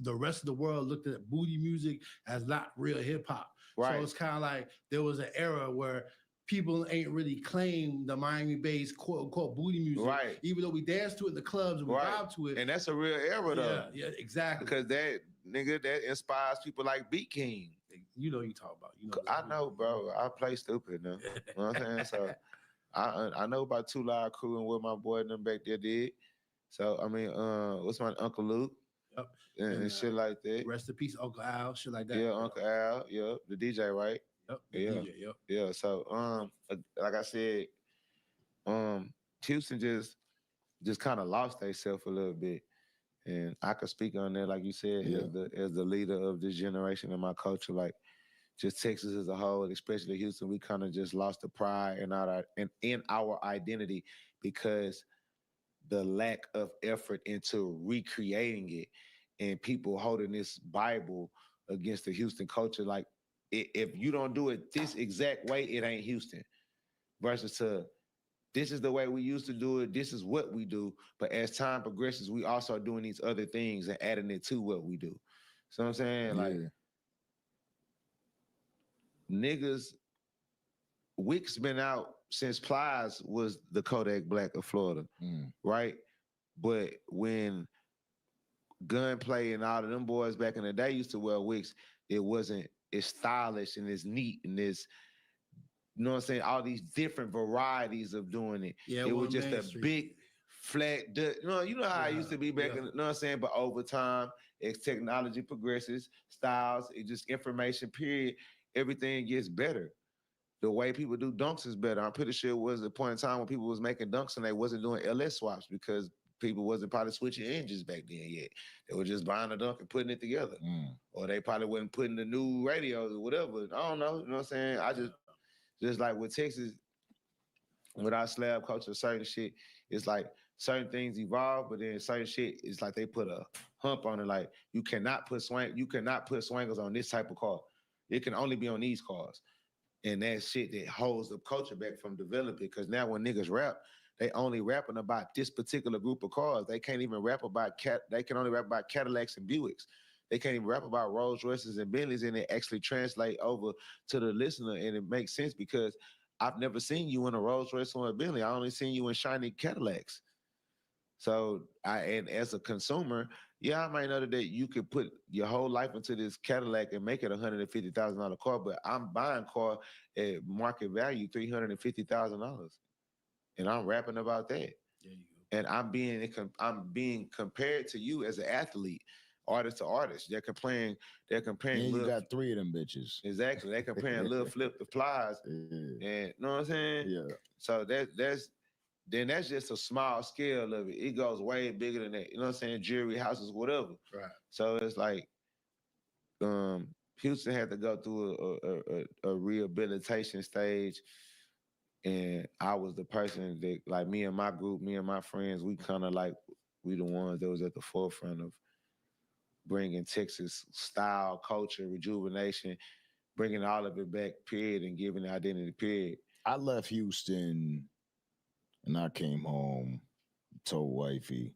the rest of the world looked at booty music as not real hip hop. Right. So it's kind of like there was an era where people ain't really claim the Miami bass quote unquote booty music. Right. Even though we dance to it in the clubs and we vibe to it. And that's a real era though. Yeah, exactly. Because that nigga that inspires people like Beat King. You know you talk about. You know. I know, bro. I play stupid now. You know what I'm saying? So I know about Two Live Crew and what my boy and them back there did. So I mean, what's my Uncle Luke? Yep. And shit like that. Rest in peace, Uncle Al, shit like that. Yeah, Uncle Al, yeah. The DJ, right? Yep. Yeah. DJ, yep. Yeah. So like I said, Houston just kind of lost themselves a little bit. And I could speak on that, like you said, as the leader of this generation in my culture, like just Texas as a whole, especially Houston, we kind of just lost the pride in our identity because the lack of effort into recreating it and people holding this Bible against the Houston culture. Like if you don't do it this exact way, it ain't Houston. Versus to this is the way we used to do it. This is what we do. But as time progresses, we also are doing these other things and adding it to what we do. So I'm saying, like, niggas, Wick's been out since Plies was the Kodak Black of Florida, right? But when Gunplay and all of them boys back in the day used to wear wigs, it wasn't as stylish and as neat and as, you know what I'm saying, all these different varieties of doing it. Yeah, it was just a big flat, you know how it used to be back in, you know what I'm saying? But over time, as technology progresses, styles, it just information, period, everything gets better. The way people do dunks is better. I'm pretty sure it was a point in time when people was making dunks and they wasn't doing LS swaps because people wasn't probably switching engines back then yet. They were just buying a dunk and putting it together. Or they probably wasn't putting the new radios or whatever. I don't know. You know what I'm saying? I just like with Texas, with our slab culture, certain shit, it's like certain things evolve, but then certain shit, it's like they put a hump on it. Like you cannot put swangers on this type of car. It can only be on these cars. And that shit that holds the culture back from developing, because now when niggas rap, they only rapping about this particular group of cars. They can't even rap about they can only rap about Cadillacs and Buicks. They can't even rap about Rolls Royces and Bentleys, and it actually translate over to the listener, and it makes sense because I've never seen you in a Rolls Royce or a Bentley. I only seen you in shiny Cadillacs. So and as a consumer, yeah, I might know that you could put your whole life into this Cadillac and make it $150,000 car, but I'm buying car at market value $350,000, and I'm rapping about that. There you go. And I'm being compared to you as an athlete, artist to artist. They're comparing. And you got three of them bitches. Exactly. They're comparing Lil Flip to Plies, and you know what I'm saying? Yeah. So that's just a small scale of it. It goes way bigger than that. You know what I'm saying? Jewelry houses, whatever. Right. So it's like Houston had to go through a rehabilitation stage. And I was the person that, like me and my group, me and my friends, we kind of like, we the ones that was at the forefront of bringing Texas style, culture, rejuvenation, bringing all of it back, period, and giving the identity, period. I left Houston and I came home, told wifey,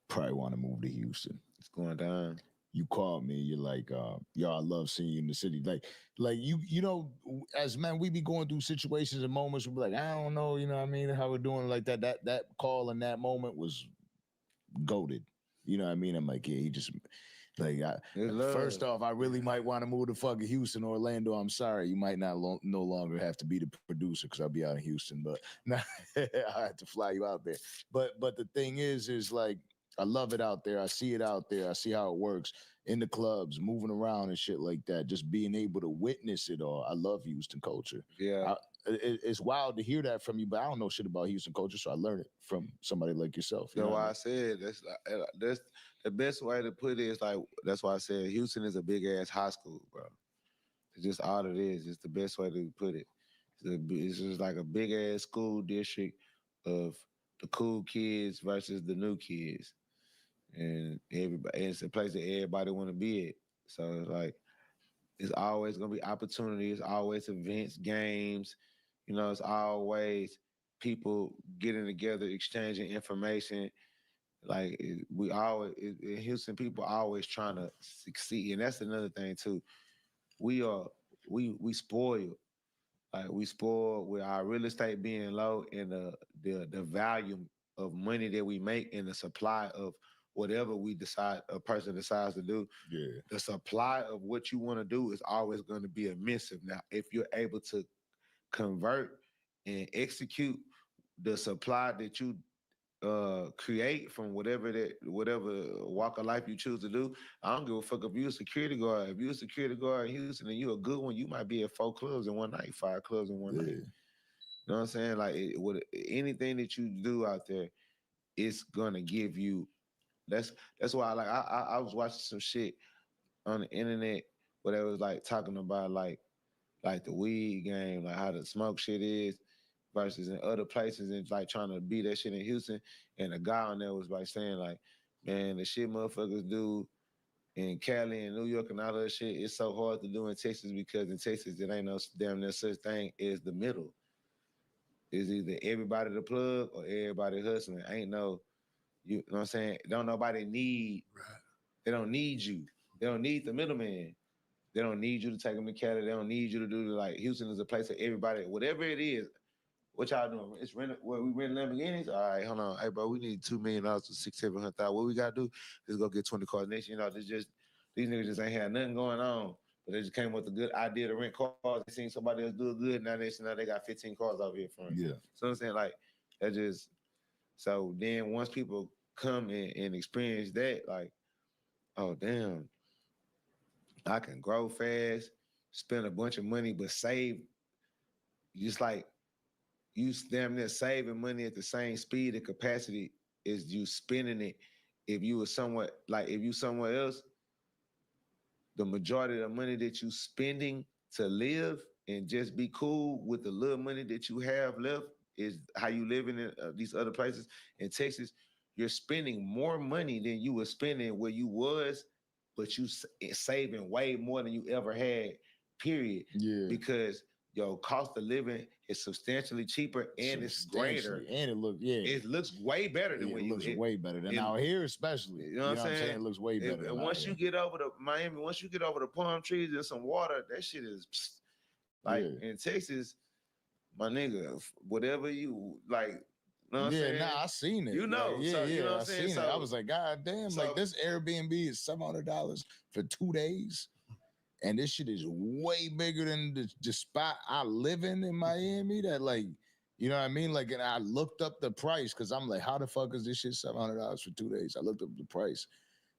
probably want to move to Houston. It's going down. You called me, you're like, yo, I love seeing you in the city. Like you know, as men, we be going through situations and moments, we'll be like, I don't know, you know what I mean, how we're doing like that. That call in that moment was goated. You know what I mean? I'm like, yeah, he just like first off, I really might want to move to fucking Houston, Orlando. I'm sorry, you might not no longer have to be the producer because I'll be out in Houston, but nah, I have to fly you out there. But the thing is like I love it out there. I see it out there. I see how it works in the clubs, moving around and shit like that. Just being able to witness it all. I love Houston culture. Yeah. It's wild to hear that from you, but I don't know shit about Houston culture, so I learned it from somebody like yourself. That's why I said that's the best way to put it is like that's why I said Houston is a big ass high school, bro. It's just all it is. It's the best way to put it. It's just like a big ass school district of the cool kids versus the new kids, and everybody. It's a place that everybody want to be at. So it's like it's always gonna be opportunities, always events, games. You know, it's always people getting together, exchanging information. Like we always in Houston, people are always trying to succeed, and that's another thing too. We spoiled. Like we spoiled with our real estate being low and the volume of money that we make and the supply of whatever a person decides to do. Yeah. The supply of what you want to do is always going to be emissive. Now, if you're able to convert and execute the supply that you create from whatever walk of life you choose to do. I don't give a fuck if you're a security guard. If you're a security guard in Houston and you're a good one, you might be at 4 clubs in one night, 5 clubs in one night. You know what I'm saying? Like anything that you do out there, it's gonna give you. That's why I was watching some shit on the internet where they was like talking about like the weed game, like how the smoke shit is versus in other places and like trying to beat that shit in Houston. And a guy on there was like saying like, man, the shit motherfuckers do in Cali and New York and all that shit, it's so hard to do in Texas because in Texas, there ain't no damn near such thing as the middle. It's either everybody the plug or everybody hustling. Ain't no, you know what I'm saying? Don't nobody need, they don't need you. They don't need the middleman. They don't need you to take them to Cali. They don't need you to do like Houston is a place that everybody, whatever it is, what y'all doing? It's renting. What we renting Lamborghinis? All right, hold on. Hey, bro, we need $2 million to $600,000-$700,000. What we gotta do is go get 20 cars next year. You know, these niggas just ain't had nothing going on, but they just came with a good idea to rent cars. They seen somebody else do it good. Now they got 15 cars over here for them. Yeah. So I'm saying like that just. So then once people come and experience that, like, oh damn, I can grow fast, spend a bunch of money, but save. Just like you damn near saving money at the same speed and capacity as you spending it. If you were if you somewhere else, the majority of the money that you spending to live and just be cool with the little money that you have left is how you live in these other places. In Texas, you're spending more money than you were spending where you was, but you saving way more than you ever had, period. Yeah. Because your cost of living is substantially cheaper and it's greater. And it looks way better than when it looks way better than out here, especially. You know what I'm saying? It looks way better. And once you get over to Miami, once you get over the palm trees and some water, that shit is like in Texas, my nigga, whatever you like. You know what I'm saying? Nah, I seen it. You know, like, so, you know what I'm saying? Seen it. I was like, God damn, like this Airbnb is $700 for 2 days. And this shit is way bigger than the spot I live in Miami. That like, you know what I mean? Like, and I looked up the price because I'm like, how the fuck is this shit $700 for 2 days? I looked up the price.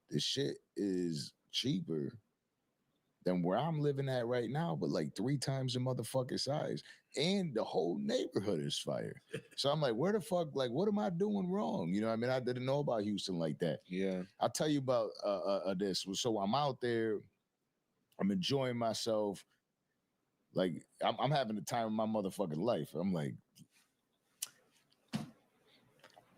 This shit is cheaper than where I'm living at right now, but like 3 times the motherfucking size. And the whole neighborhood is fire. So I'm like, where the fuck, like, what am I doing wrong? You know what I mean? I didn't know about Houston like that. Yeah. I'll tell you about this. So I'm out there. I'm enjoying myself. Like, I'm having the time of my motherfucking life. I'm like,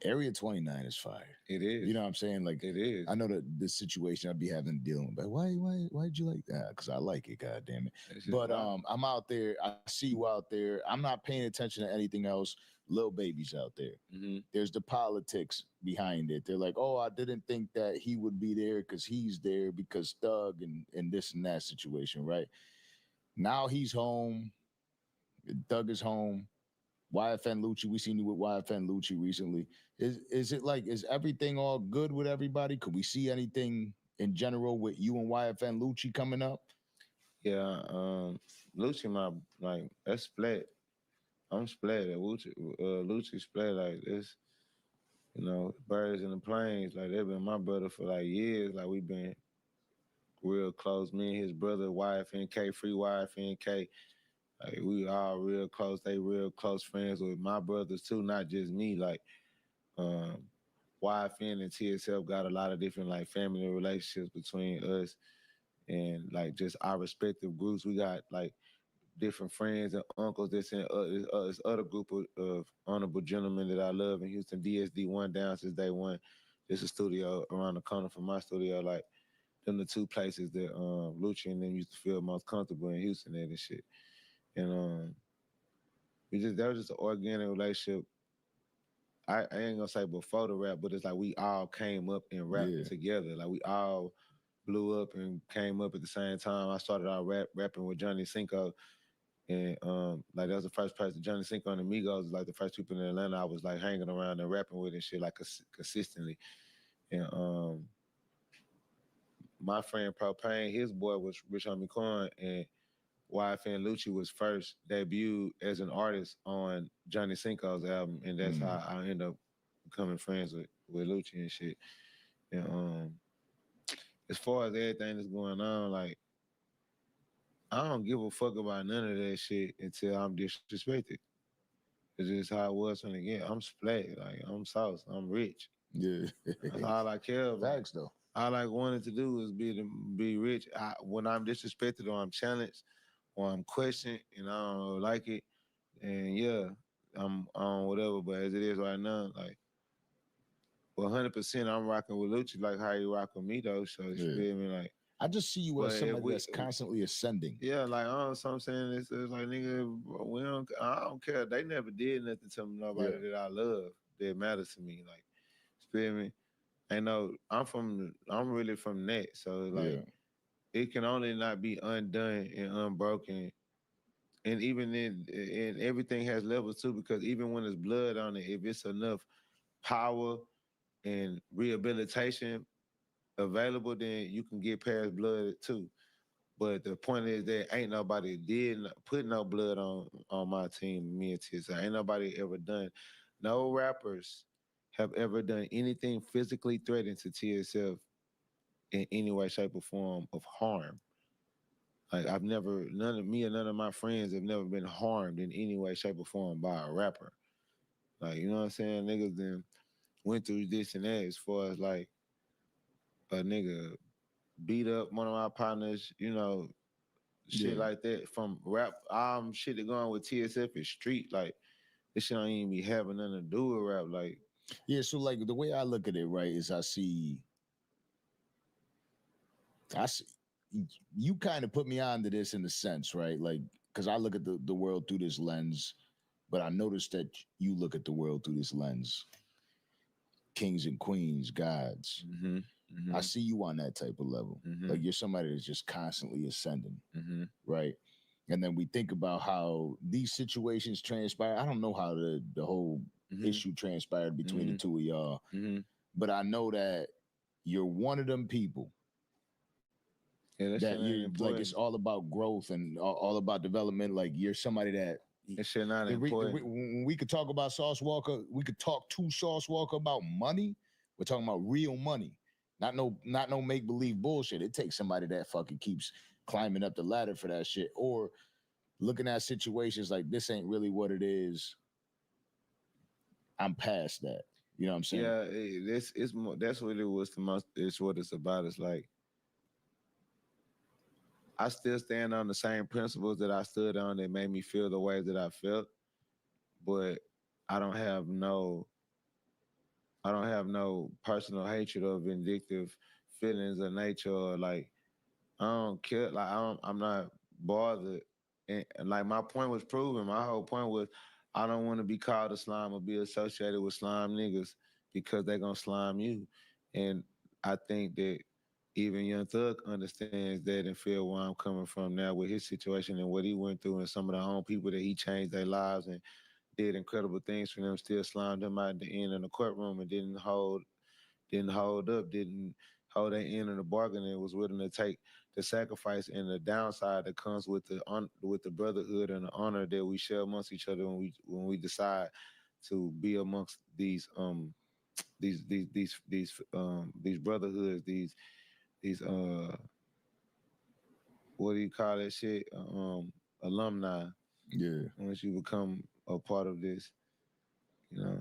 Area 29 is fire. It is. You know what I'm saying? Like, it is. I know the situation I'd be having to deal with. But why'd you like that? Because I like it, God damn it. But I'm out there. I see you out there. I'm not paying attention to anything else. Little babies out there. Mm-hmm. There's the politics behind it. They're like, oh, I didn't think that he would be there because he's there because Thug and this and that situation, right? Now he's home. Thug is home. YFN Lucci, we seen you with YFN Lucci recently. Is it like, is everything all good with everybody? Could we see anything in general with you and YFN Lucci coming up? Yeah, Lucci, that's split. I'm split. Lucci split like this. You know, birds in the plains, like they've been my brother for like years. Like we've been real close. Me and his brother, wife, NK, free wife, NK. Like we all real close. They real close friends with my brothers too, not just me. Like um YFN and TSF got a lot of different like family relationships between us and like just our respective groups. We got like different friends and uncles that's in this other group of honorable gentlemen that I love in Houston, DSD1 down since day one. This is a studio around the corner from my studio. Like them the two places that Lucci and them used to feel most comfortable in Houston at and shit. And that was just an organic relationship. I ain't gonna say before the rap, but it's like we all came up and rapped together. Like we all blew up and came up at the same time. I started out rapping with Johnny Cinco, and like that was the first person. Johnny Cinco and Amigos was like the first people in Atlanta I was like hanging around and rapping with and shit like consistently. And my friend Propane, his boy was Rich Homie Coin, and YFN Lucci was first debuted as an artist on Johnny Cinco's album, and that's how I ended up becoming friends with Lucci and shit. And as far as everything that's going on, like I don't give a fuck about none of that shit until I'm disrespected. It's just how it was from the beginning. I'm splat, like I'm sauce, I'm rich. Yeah, that's all I care about. Facts though. All I wanted to do was be rich. When I'm disrespected or I'm challenged or I'm questioned and I don't like it, and yeah, I'm on whatever. But as it is right now, like 100%, I'm rocking with Lucci like how you rock with me though. So you feel me? Like I just see you as somebody that's constantly ascending. Yeah, like so I'm saying it's like nigga, I don't care. They never did nothing to nobody that I love that matters to me. Like, feel me? Ain't no, I'm really from that. So like, it can only not be undone and unbroken. And even and everything has levels too, because even when there's blood on it, if it's enough power and rehabilitation available, then you can get past blood too. But the point is that ain't nobody put no blood on my team, me and TSI. Ain't nobody ever done. No rappers have ever done anything physically threatening to TSF in any way, shape, or form of harm. Like none of my friends have never been harmed in any way, shape, or form by a rapper. Like, you know what I'm saying? Niggas then went through this and that as far as like a nigga beat up one of my partners, you know, shit like that from rap. Shit that going with TSF is street. Like, this shit don't even be having nothing to do with rap. Like, yeah, so like the way I look at it, right, is I see you kind of put me onto this in a sense, right? Like, because I look at the world through this lens, but I noticed that you look at the world through this lens. Kings and queens, gods. I see you on that type of level. Like you're somebody that's just constantly ascending, right? And then we think about how these situations transpire. I don't know how the whole issue transpired between the two of y'all, but I know that you're one of them people that you're like, it's all about growth and all about development. Like you're somebody that shit not important. When we could talk about Sauce Walker, we could talk to Sauce Walker about money. We're talking about real money, not no make believe bullshit. It takes somebody that fucking keeps climbing up the ladder for that shit, or looking at situations like this ain't really what it is. I'm past that. You know what I'm saying? Yeah, it's more. That's what it was the most. It's what it's about. It's like I still stand on the same principles that I stood on that made me feel the way that I felt, but I don't have no personal hatred or vindictive feelings of nature. Or like I don't care. Like I'm not bothered. And like my point was proven. My whole point was I don't want to be called a slime or be associated with slime niggas because they're gonna slime you. And I think that even Young Thug understands that and feel where I'm coming from now with his situation and what he went through and some of the own people that he changed their lives and did incredible things for them, still slimed them out at the end in the courtroom and didn't hold up, didn't hold their end of the bargain and was willing to take the sacrifice and the downside that comes with the brotherhood and the honor that we share amongst each other when we decide to be amongst these brotherhoods, these what do you call that shit? Alumni. Yeah. Once you become a part of this, you know,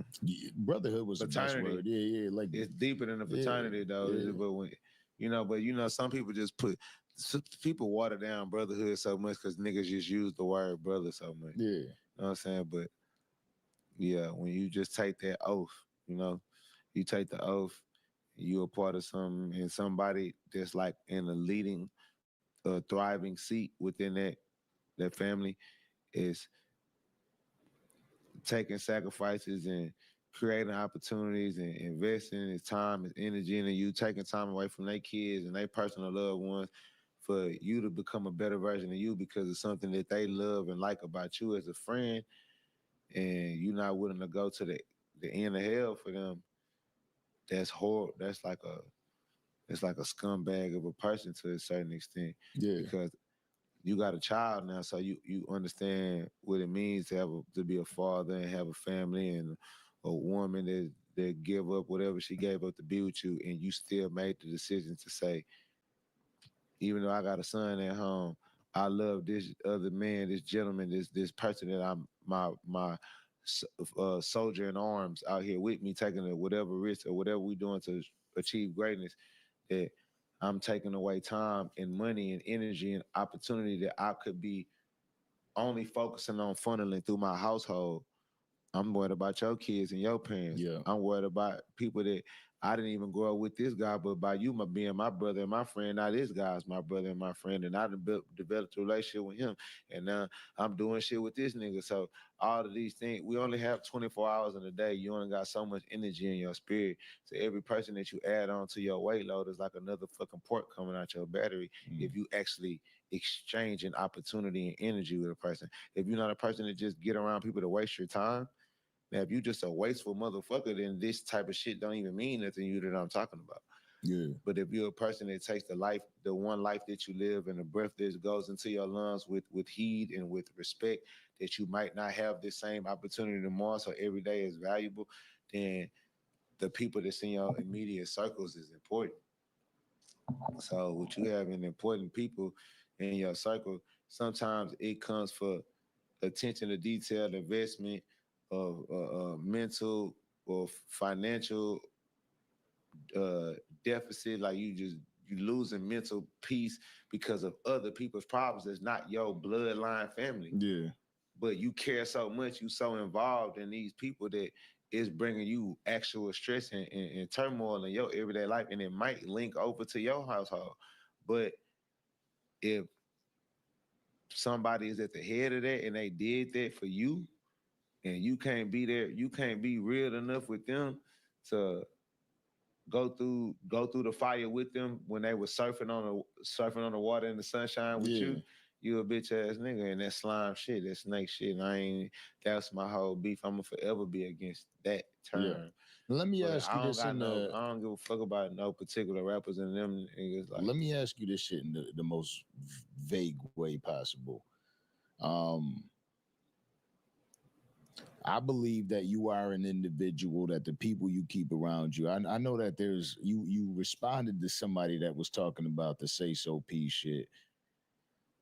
brotherhood was the best fraternity. word. Yeah, like It's deeper than a yeah, fraternity, though. yeah. But when some people just people water down brotherhood so much because niggas just use the word brother so much. Yeah. You know what I'm saying? But yeah, when you just take that oath, you take the oath, you're a part of something, and somebody that's like in a leading, thriving seat within that family is taking sacrifices and creating opportunities and investing his time, his energy, and you taking time away from their kids and their personal loved ones for you to become a better version of you because of something that they love and like about you as a friend, and you're not willing to go to the end of hell for them. That's horrible. It's like a scumbag of a person to a certain extent. Yeah. Because you got a child now, so you understand what it means to be a father and have a family and a woman that give up whatever she gave up to be with you, and you still made the decision to say, even though I got a son at home, I love this other man, this gentleman, this person that I'm my soldier in arms out here with me, taking whatever risk or whatever we're doing to achieve greatness, that I'm taking away time and money and energy and opportunity that I could be only focusing on funneling through my household. I'm worried about your kids and your parents. Yeah. I'm worried about people that I didn't even grow up with this guy, but by you being my brother and my friend, now this guy's my brother and my friend, and I developed a relationship with him, and now I'm doing shit with this nigga. So all of these things, we only have 24 hours in a day. You only got so much energy in your spirit. So every person that you add on to your weight load is like another fucking port coming out your battery. If you actually exchanging opportunity and energy with a person. If you're not a person that just get around people to waste your time, now if you just a wasteful motherfucker, then this type of shit don't even mean nothing to you that I'm talking about. Yeah. But if you're a person that takes the one life that you live and the breath that goes into your lungs with heed and with respect, that you might not have this same opportunity tomorrow, so every day is valuable, then the people that's in your immediate circles is important. So what you have in important people in your circle, sometimes it comes for attention to detail, investment of mental or financial deficit, like you losing mental peace because of other people's problems. It's not your bloodline family. Yeah. But you care so much, you so involved in these people that it's bringing you actual stress and turmoil in your everyday life, and it might link over to your household. But if somebody is at the head of that and they did that for you, and you can't be there, you can't be real enough with them to go through the fire with them when they were surfing on the water in the sunshine with you a bitch ass nigga, and that slime shit, that snake shit. And that's my whole beef. I'm gonna forever be against that term. Yeah. Let me ask you this I don't give a fuck about no particular rappers and them niggas. Like, let me ask you this shit in the most vague way possible. I believe that you are an individual, that the people you keep around you. I know that you responded to somebody that was talking about the say so P shit,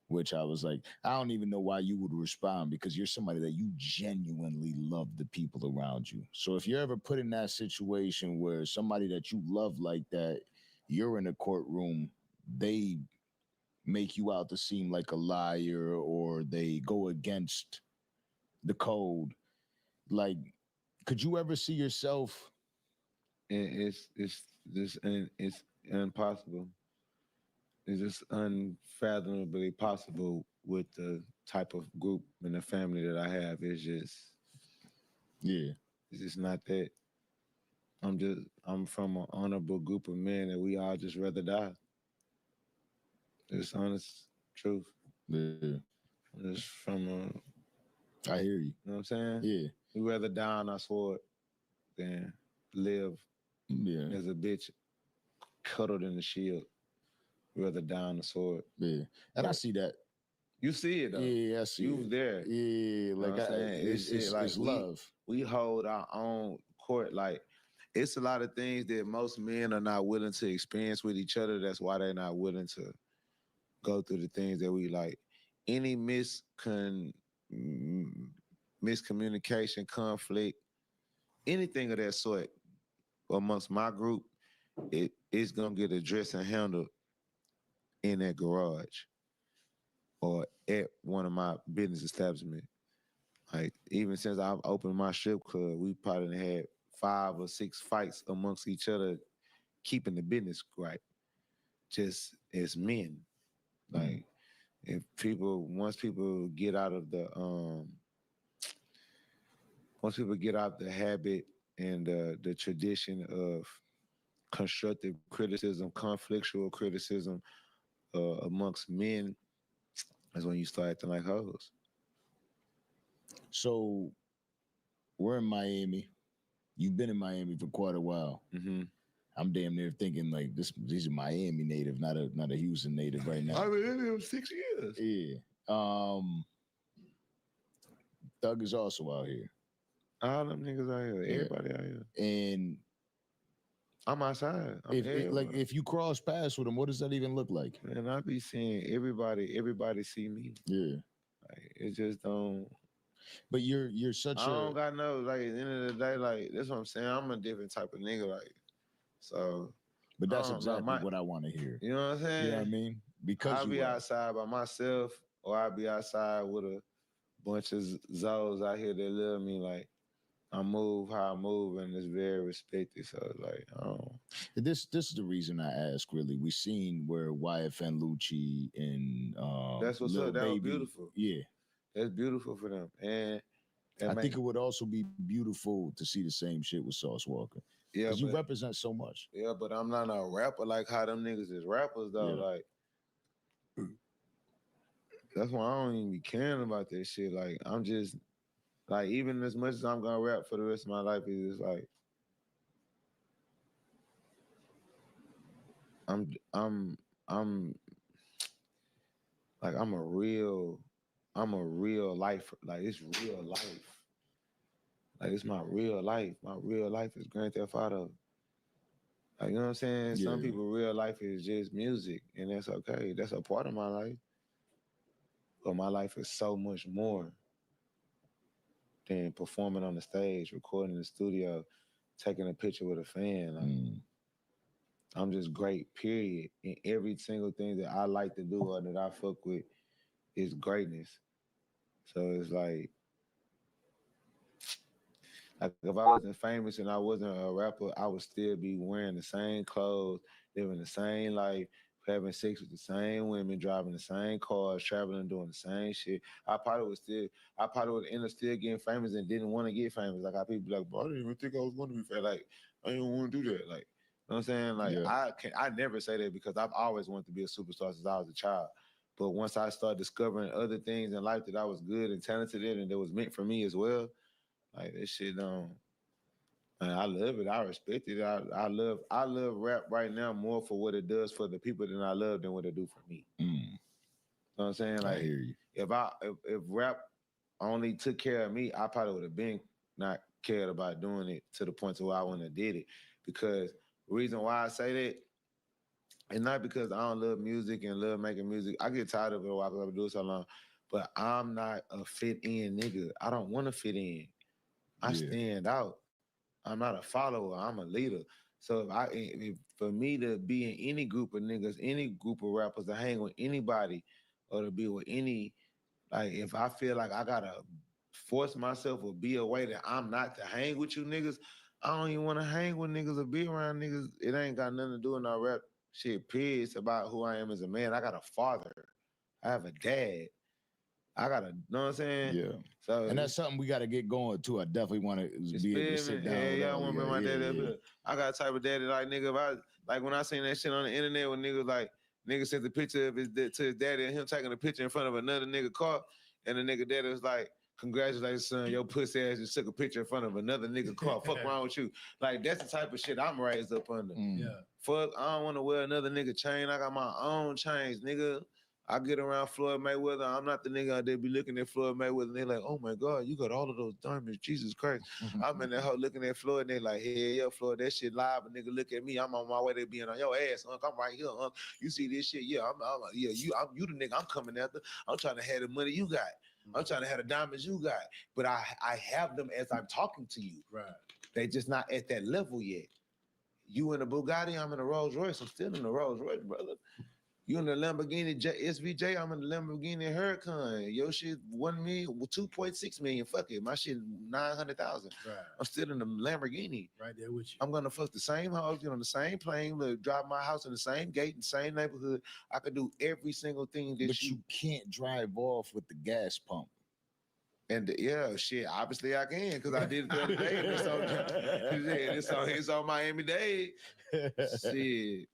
which I was like, I don't even know why you would respond, because you're somebody that you genuinely love the people around you. So if you're ever put in that situation where somebody that you love like that, you're in a courtroom, they make you out to seem like a liar or they go against the code, like, could you ever see yourself? It's impossible. It's just unfathomably possible with the type of group and the family that I have. It's just not that. I'm from an honorable group of men that we all just rather die. It's honest truth. Yeah. It's from I hear you. You know what I'm saying? Yeah. We rather die on our sword than live as a bitch cuddled in the shield. We rather die on the sword. Yeah. And I see that. You see it though. Yeah, I see you it. there. Yeah, like you know what I'm saying? it's like love. we hold our own court. Like it's a lot of things that most men are not willing to experience with each other. That's why they're not willing to go through the things that we like. Any miscommunication, conflict, anything of that sort amongst my group, it's gonna get addressed and handled in that garage or at one of my business establishments. Like, even since I've opened my strip club, we probably had 5 or 6 fights amongst each other, keeping the business right, just as men. Like, once people get out of the habit and the tradition of constructive criticism, conflictual criticism amongst men, that's when you start acting like hoes. So we're in Miami. You've been in Miami for quite a while. Mm-hmm. I'm damn near thinking like these are Miami native, not a Houston native right now. I've been in here 6 years. Yeah. Thug is also out here. All them niggas out here. Everybody out here. And I'm outside. If you cross paths with him, what does that even look like? Man, I be seeing everybody see me. Yeah. Like, it just don't. But you're such I don't got no, like, at the end of the day, like, that's what I'm saying. I'm a different type of nigga, like, so. But that's exactly what I want to hear. You know what I'm saying? You know what I mean? Because I'll be outside by myself, or I'll be outside with a bunch of Zoes out here that love me. Like, I move how I move, and it's very respected. So, like, I don't. This is the reason I ask. Really, we seen where YFN Lucci and that's what's Lil up. That was Baby, beautiful. Yeah, that's beautiful for them. And I think it would also be beautiful to see the same shit with Sauce Walker. Yeah, you represent so much. Yeah, but I'm not a rapper like how them niggas is rappers though. Yeah. Like, that's why I don't even be caring about that shit. Like, I'm just like, even as much as I'm gonna rap for the rest of my life, it's just like I'm like I'm a real life. Like, it's real life. Like, it's my real life. My real life is Grand Theft Auto. Like, you know what I'm saying? Some people real life is just music, and that's okay. That's a part of my life. But my life is so much more than performing on the stage, recording in the studio, taking a picture with a fan. Like, I'm just great, period. And every single thing that I like to do or that I fuck with is greatness. So it's like if I wasn't famous and I wasn't a rapper, I would still be wearing the same clothes, living the same life, having sex with the same women, driving the same cars, traveling, doing the same shit. I probably would end up still getting famous and didn't want to get famous. Like, how people be like, bro, I didn't even think I was going to be famous. Like, I didn't want to do that. Like, you know what I'm saying? Like, I never say that because I've always wanted to be a superstar since I was a child. But once I started discovering other things in life that I was good and talented in and that was meant for me as well, like, that shit man, I love it. I respect it. I love rap right now more for what it does for the people that I love than what it do for me. You know what I'm saying? Like, I hear you. If rap only took care of me, I probably would have been not cared about doing it to the point to where I wouldn't have did it. Because the reason why I say that, and not because I don't love music and love making music. I get tired of it while I do it so long. But I'm not a fit-in nigga. I don't want to fit in. I stand out. I'm not a follower. I'm a leader. So if for me to be in any group of niggas, any group of rappers, to hang with anybody or to be with any, like, if I feel like I gotta force myself or be a way that I'm not to hang with you niggas, I don't even want to hang with niggas or be around niggas. It ain't got nothing to do with our rap shit, period. It's about who I am as a man. I got a father. I have a dad. I gotta, know what I'm saying? Yeah. So, and that's something we got to get going too. I definitely want to be able to sit down. Yeah, I want to bring my daddy up here. I got a type of daddy like, nigga, like when I seen that shit on the internet when nigga sent the picture of to his daddy and him taking a picture in front of another nigga car, and the nigga daddy was like, congratulations, son, your pussy ass just took a picture in front of another nigga car. Fuck wrong with you? Like, that's the type of shit I'm raised up under. Yeah. Fuck, I don't want to wear another nigga chain. I got my own chains, nigga. I get around Floyd Mayweather. I'm not the nigga out there be looking at Floyd Mayweather and they're like, oh my God, you got all of those diamonds. Jesus Christ. I'm in that hoe looking at Floyd and they're like, hey, yeah, Floyd, that shit live. A nigga look at me. I'm on my way to being on your ass, Unc. I'm right here, Unc. You see this shit? Yeah, you the nigga I'm coming after. I'm trying to have the money you got. I'm trying to have the diamonds you got. But I have them as I'm talking to you. Right. They just not at that level yet. You in a Bugatti, I'm in a Rolls Royce. I'm still in a Rolls Royce, brother. You in the Lamborghini SVJ, I'm in the Lamborghini Huracan. Your shit 1 million, 2.6 million. Fuck it. My shit 900,000. Right. I'm still in the Lamborghini. Right there with you. I'm gonna fuck the same house, get on the same plane, drive my house in the same gate, in the same neighborhood. I could do every single thing that But you can't drive off with the gas pump. And yeah, shit. Obviously, I can because I did it the other day. It's on Miami-Dade. Shit.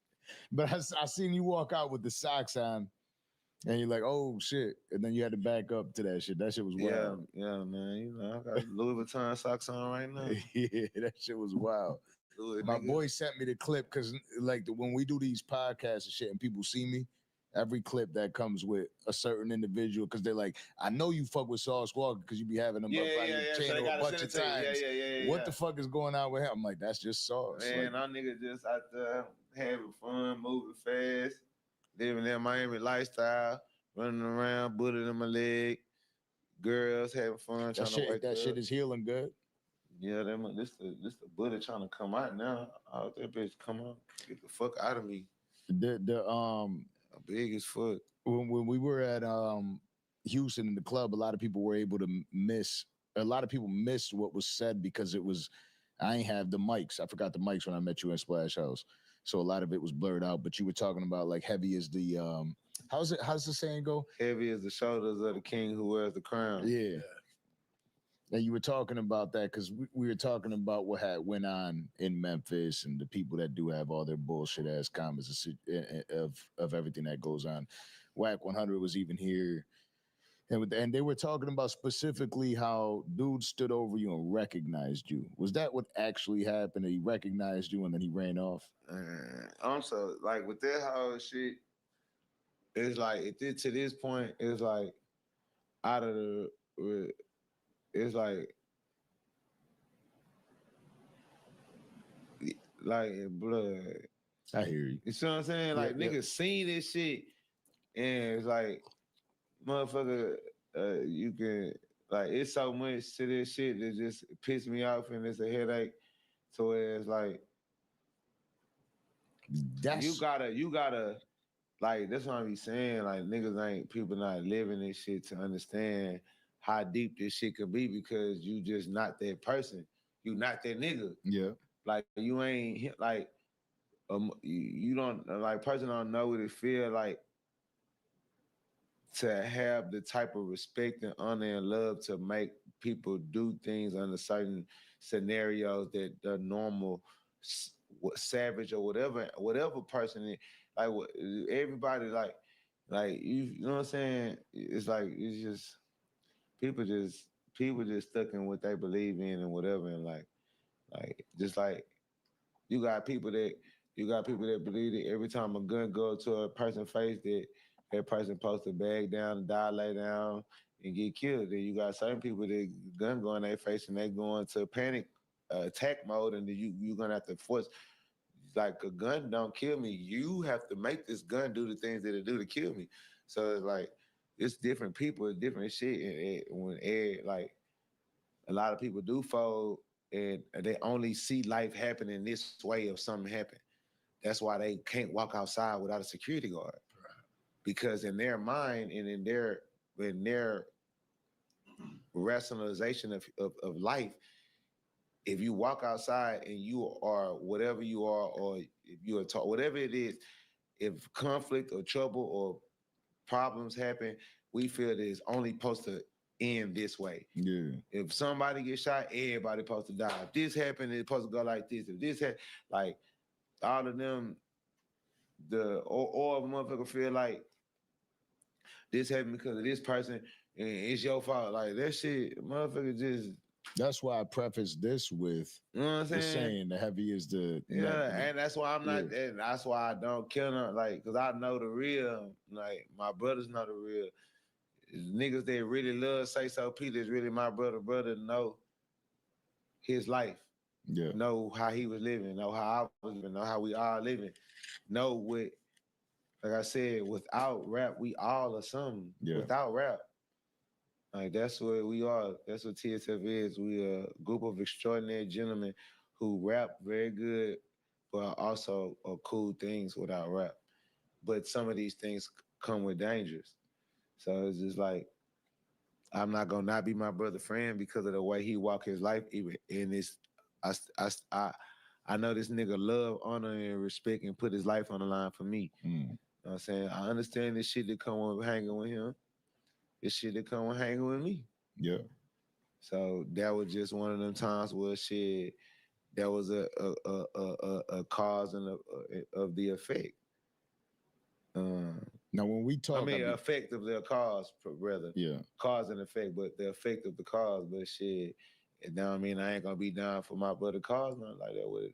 But I seen you walk out with the socks on, and you're like, "Oh shit!" And then you had to back up to that shit. That shit was wild. Yeah, man. You know, I got Louis Vuitton socks on right now. Yeah, that shit was wild. My boy sent me the clip because, like, when we do these podcasts and shit, and people see me, every clip that comes with a certain individual, because they're like, I know you fuck with Sauce Walker because you be having him up on your channel a bunch of times. What the fuck is going on with him? I'm like, that's just Sauce. Man, our niggas just out there having fun, moving fast, living that Miami lifestyle, running around, bullet in my leg, girls having fun, trying to wake that up. shit is healing good. Yeah, this the bullet trying to come out now. Out that bitch come out, get the fuck out of me. Big as fuck. When we were at Houston in the club, a lot of people were able to miss. A lot of people missed what was said because it was. I ain't have the mics. I forgot the mics when I met you in Splash House, so a lot of it was blurred out. But you were talking about like heavy is the how's the saying go? Heavy is the shoulders of the king who wears the crown. Yeah. And you were talking about that because we were talking about what had went on in Memphis and the people that do have all their bullshit ass comments of everything that goes on. Whack 100 was even here, and they were talking about specifically how dudes stood over you and recognized you. Was that what actually happened? He recognized you and then he ran off. Also, like with that whole shit, it's like to this point, it's like out of the. It's like blood. I hear you. You see what I'm saying? Like niggas seen this shit, and it's like, motherfucker, you can like it's so much to this shit that just piss me off, and it's a headache. So it's like you gotta like that's what I be saying. Like people not living this shit to understand how deep this shit could be because you just not that person. You not that nigga. Yeah. Like you ain't like you don't like person don't know what it feel like to have the type of respect and honor and love to make people do things under certain scenarios that the normal savage or whatever person is, like everybody like you know what I'm saying? It's like it's just people just stuck in what they believe in and whatever, and like just like you got people that believe that every time a gun goes to a person's face that person supposed to bag down and die, lay down and get killed. Then you got certain people that gun go in their face and they go into panic attack mode, and then you're gonna have to force. Like a gun don't kill me. You have to make this gun do the things that it do to kill me. So it's like it's different people, different shit. And when like a lot of people do fold, and they only see life happen in this way if something happened. That's why they can't walk outside without a security guard. Right. Because in their mind and in their rationalization of life, if you walk outside and you are whatever you are, or if you are whatever it is, if conflict or trouble or problems happen, we feel that it's only supposed to end this way. Yeah. If somebody gets shot, everybody supposed to die. If this happened, it's supposed to go like this. If this like all of them, or a motherfucker feel like this happened because of this person and it's your fault. Like that shit, motherfucker just That's why I preface this with you know what I'm the saying? saying the heavy is the Yeah, and that's why I'm not, and that's why I don't kill them, like, cause I know the real, like my brothers know the real. Niggas that really love Say So Peter is really my brother know his life. Yeah. Know how he was living, know how I was living, know how we all living. Know what, like I said, without rap, we all are something. Yeah. Without rap. Like that's what we are. That's what TSF is. We are a group of extraordinary gentlemen who rap very good, but also are cool things without rap. But some of these things come with dangers. So it's just like I'm not gonna not be my brother friend because of the way he walk his life. Even in this, I know this nigga love, honor, and respect, and put his life on the line for me. You know what I'm saying? I understand this shit that come with hanging with him. This shit that come with hanging with me. Yeah. So that was just one of them times where shit, that was a cause and of the effect. Now, when we talk, I mean, effect of the cause, rather. Yeah. Cause and effect, but the effect of the cause. But shit, you know what I mean? I ain't gonna be down for my brother cause, nothing like that. With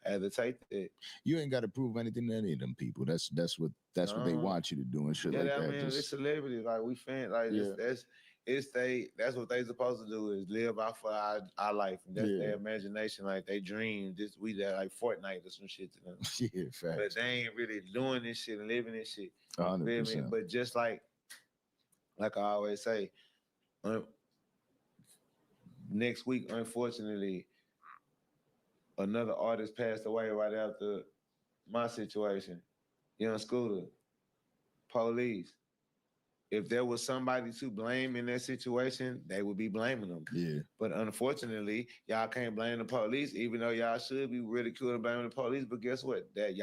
I had to take that. You ain't got to prove anything to any of them people. That's what they want you to do and shit like that. I mean, it's celebrities. Like we fans, like that's what they supposed to do is live off of our life. And that's their imagination. Like they dream this, we that like Fortnite or some shit to them. Yeah, facts. But they ain't really doing this shit and living this shit. 100%. But just like I always say, next week, unfortunately, another artist passed away right after my situation. Young Scooter, police. If there was somebody to blame in that situation, they would be blaming them. Yeah. But unfortunately, y'all can't blame the police, even though y'all should be ridiculing and blaming the police. But guess what? That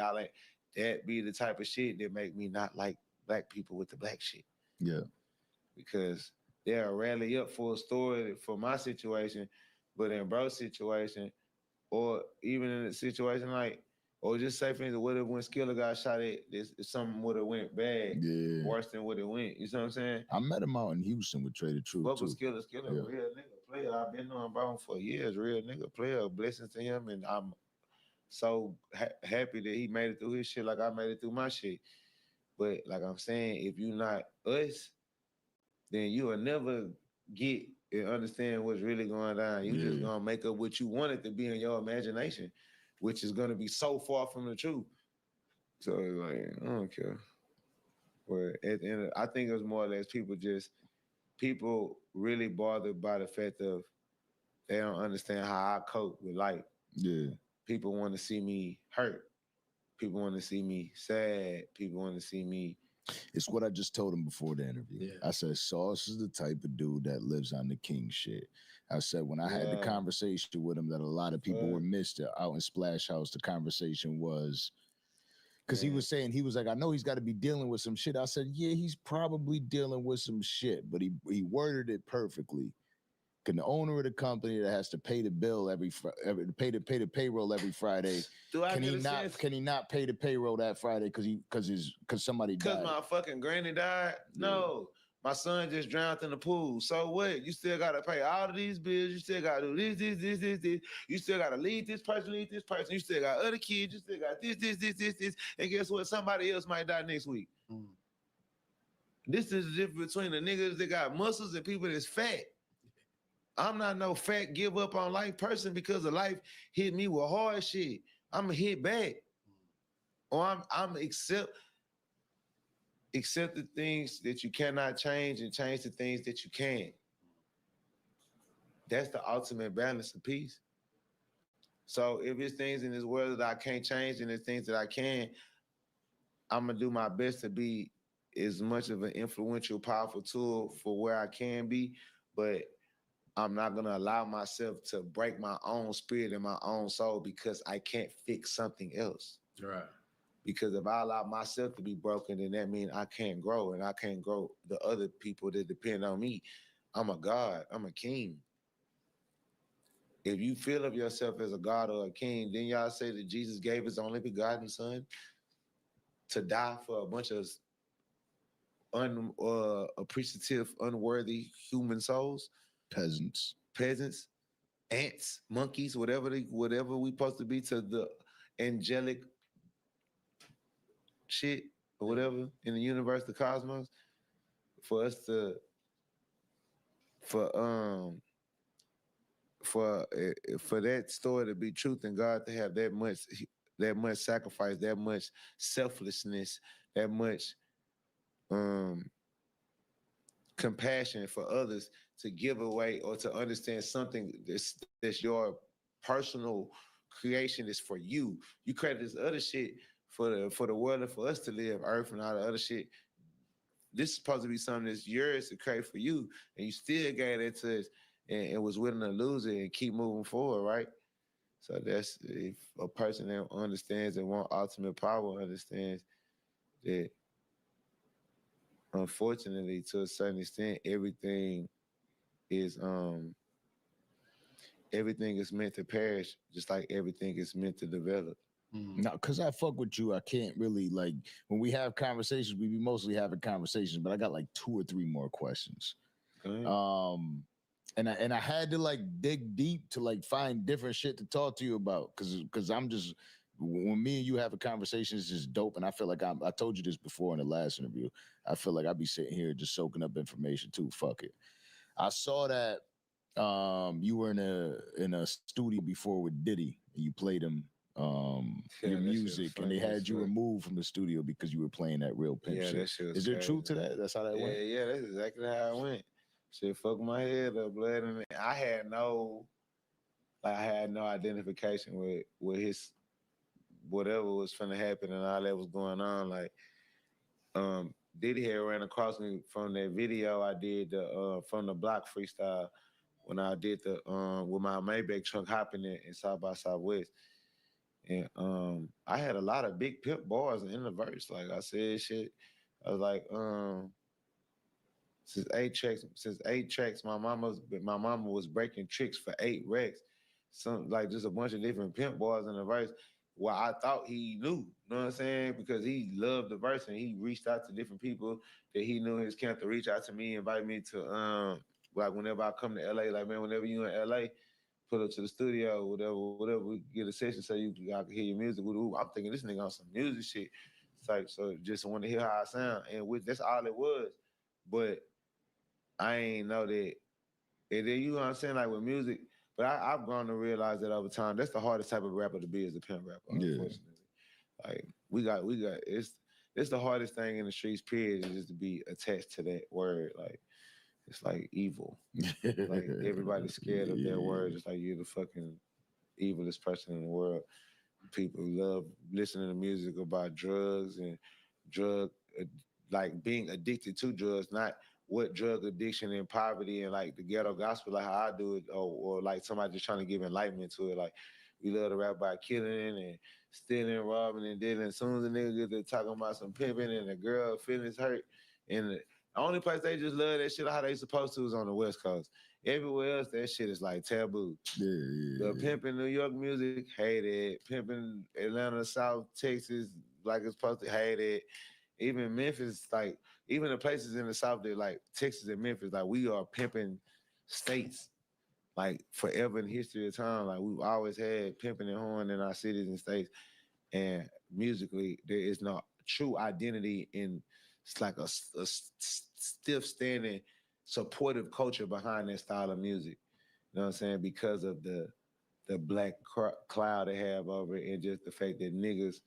be the type of shit that make me not like black people with the black shit. Yeah. Because they're rarely up for a story for my situation, but in bro's situation, or even in a situation like, or just say things, what if when Skiller got shot at, something would have went bad, worse than what it went. You see what I'm saying? I met him out in Houston with Trey the Truth. What too. was Skiller? Real nigga player. I've been knowing bro for years. Real nigga player. Blessings to him, and I'm so happy that he made it through his shit like I made it through my shit. But like I'm saying, if you not us, then you will never get and understand what's really going on. You just gonna make up what you want it to be in your imagination, which is gonna be so far from the truth. So like, I don't care. But at the end, I think it was more or less people really bothered by the fact of they don't understand how I cope with life. Yeah. People want to see me hurt. People want to see me sad. People want to see me. It's what I just told him before the interview. I said, Sauce is the type of dude that lives on the king shit. I said, when I had the conversation with him that a lot of people were missed out in Splash House, the conversation was, because he was saying, he was like, I know he's got to be dealing with some shit. I said, yeah, he's probably dealing with some shit, but he worded it perfectly. Can the owner of the company that has to pay the bill pay the payroll every Friday, can he not pay the payroll that Friday because somebody died? Because my fucking granny died? No. My son just drowned in the pool. So what? You still gotta pay all of these bills. You still gotta do this. You still gotta lead this person. You still got other kids. You still got this. And guess what? Somebody else might die next week. This is the difference between the niggas that got muscles and people that's fat. I'm not no fat give up on life person because the life hit me with hard shit. I'm gonna hit back. Or I'm accept the things that you cannot change and change the things that you can. That's the ultimate balance of peace. So if there's things in this world that I can't change and there's things that I can, I'm gonna do my best to be as much of an influential, powerful tool for where I can be, but I'm not gonna allow myself to break my own spirit and my own soul because I can't fix something else. Right. Because if I allow myself to be broken, then that means I can't grow, and I can't grow the other people that depend on me. I'm a God. I'm a king. If you feel of yourself as a God or a king, then y'all say that Jesus gave his only begotten son to die for a bunch of appreciative, unworthy human souls? Peasants. peasants, ants, monkeys, whatever we supposed to be to the angelic shit or whatever in the universe, the cosmos, for us to for that story to be truth and God to have that much sacrifice, that much selflessness, that much compassion for others to give away or to understand something that's your personal creation is for you. You created this other shit for the world and for us to live, earth and all the other shit. This is supposed to be something that's yours to create for you, and you still gave it to us and was willing to lose it and keep moving forward, right? So that's if a person that understands and want ultimate power understands that, unfortunately, to a certain extent, everything is meant to perish, just like everything is meant to develop. Now, because I fuck with you, I can't really, like, when we have conversations, we be mostly having conversations, but I got like 2 or 3 more questions. And I had to like dig deep to like find different shit to talk to you about, because I'm just, when me and you have a conversation, it's just dope. And I feel like I told you this before in the last interview. I feel like I'd be sitting here just soaking up information too. Fuck it. I saw that you were in a studio before with Diddy, and you played him your music, and they had you removed from the studio because you were playing that real pimp shit. That shit was Is there crazy. truth to that? That's how that went? Yeah, that's exactly how it went. Shit fucked my head up, blood, and I had no identification with his whatever was finna happen and all that was going on. Like, Diddy had ran across me from that video I did from the block freestyle when I did the with my Maybach truck hopping in South by Southwest. And I had a lot of big pimp bars in the verse. Like I said shit. I was like, since eight tracks, my mama was breaking tricks for 8 wrecks. Some like just a bunch of different pimp bars in the verse. Well, I thought he knew, you know what I'm saying? Because he loved the verse and he reached out to different people that he knew in his camp to reach out to me, invite me to like whenever I come to LA, like man, whenever you in LA, put up to the studio, whatever, we get a session so I can hear your music. I'm thinking this nigga on some music shit. It's like, so just want to hear how I sound. And that's all it was. But I ain't know that. And then, you know what I'm saying, like with music, but I've grown to realize that over time, that's the hardest type of rapper to be, as a pimp rapper, unfortunately. Like we got it's the hardest thing in the streets, period, is just to be attached to that word. Like, it's like evil. Like everybody's scared of that word. It's like you're the fucking evilest person in the world. People love listening to music about drugs and like being addicted to drugs, not what drug addiction and poverty and like the ghetto gospel, like how I do it, or like somebody just trying to give enlightenment to it. Like, we love to rap about killing and stealing, robbing, and then as soon as the nigga get to talking about some pimping and the girl feelings hurt, and the only place they just love that shit how they supposed to is on the West Coast. Everywhere else, that shit is like taboo. The pimping New York music, hate it. Pimping Atlanta, South Texas, like it's supposed to, hate it. Even Memphis, like, even the places in the South that like Texas and Memphis, like we are pimping states, like forever in the history of time. Like we've always had pimping and horn in our cities and states. And musically, there is no true identity in, it's like a stiff standing, supportive culture behind that style of music. You know what I'm saying? Because of the black cloud they have over it, and just the fact that niggas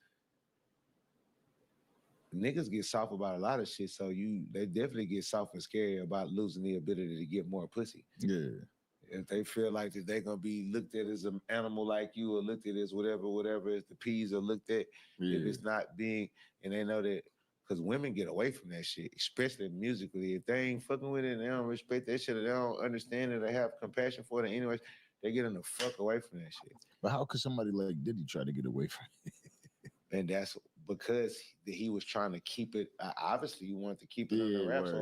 get soft about a lot of shit, so they definitely get soft and scary about losing the ability to get more pussy. Yeah. If they feel like that they're gonna be looked at as an animal like you, or looked at as whatever as the P's are looked at, if it's not being, and they know that, because women get away from that shit, especially musically. If they ain't fucking with it and they don't respect that shit, or they don't understand it or have compassion for it anyways, they getting the fuck away from that shit. But how could somebody like Diddy try to get away from it? And that's because he was trying to keep it. Obviously, he wanted to keep it on the raps,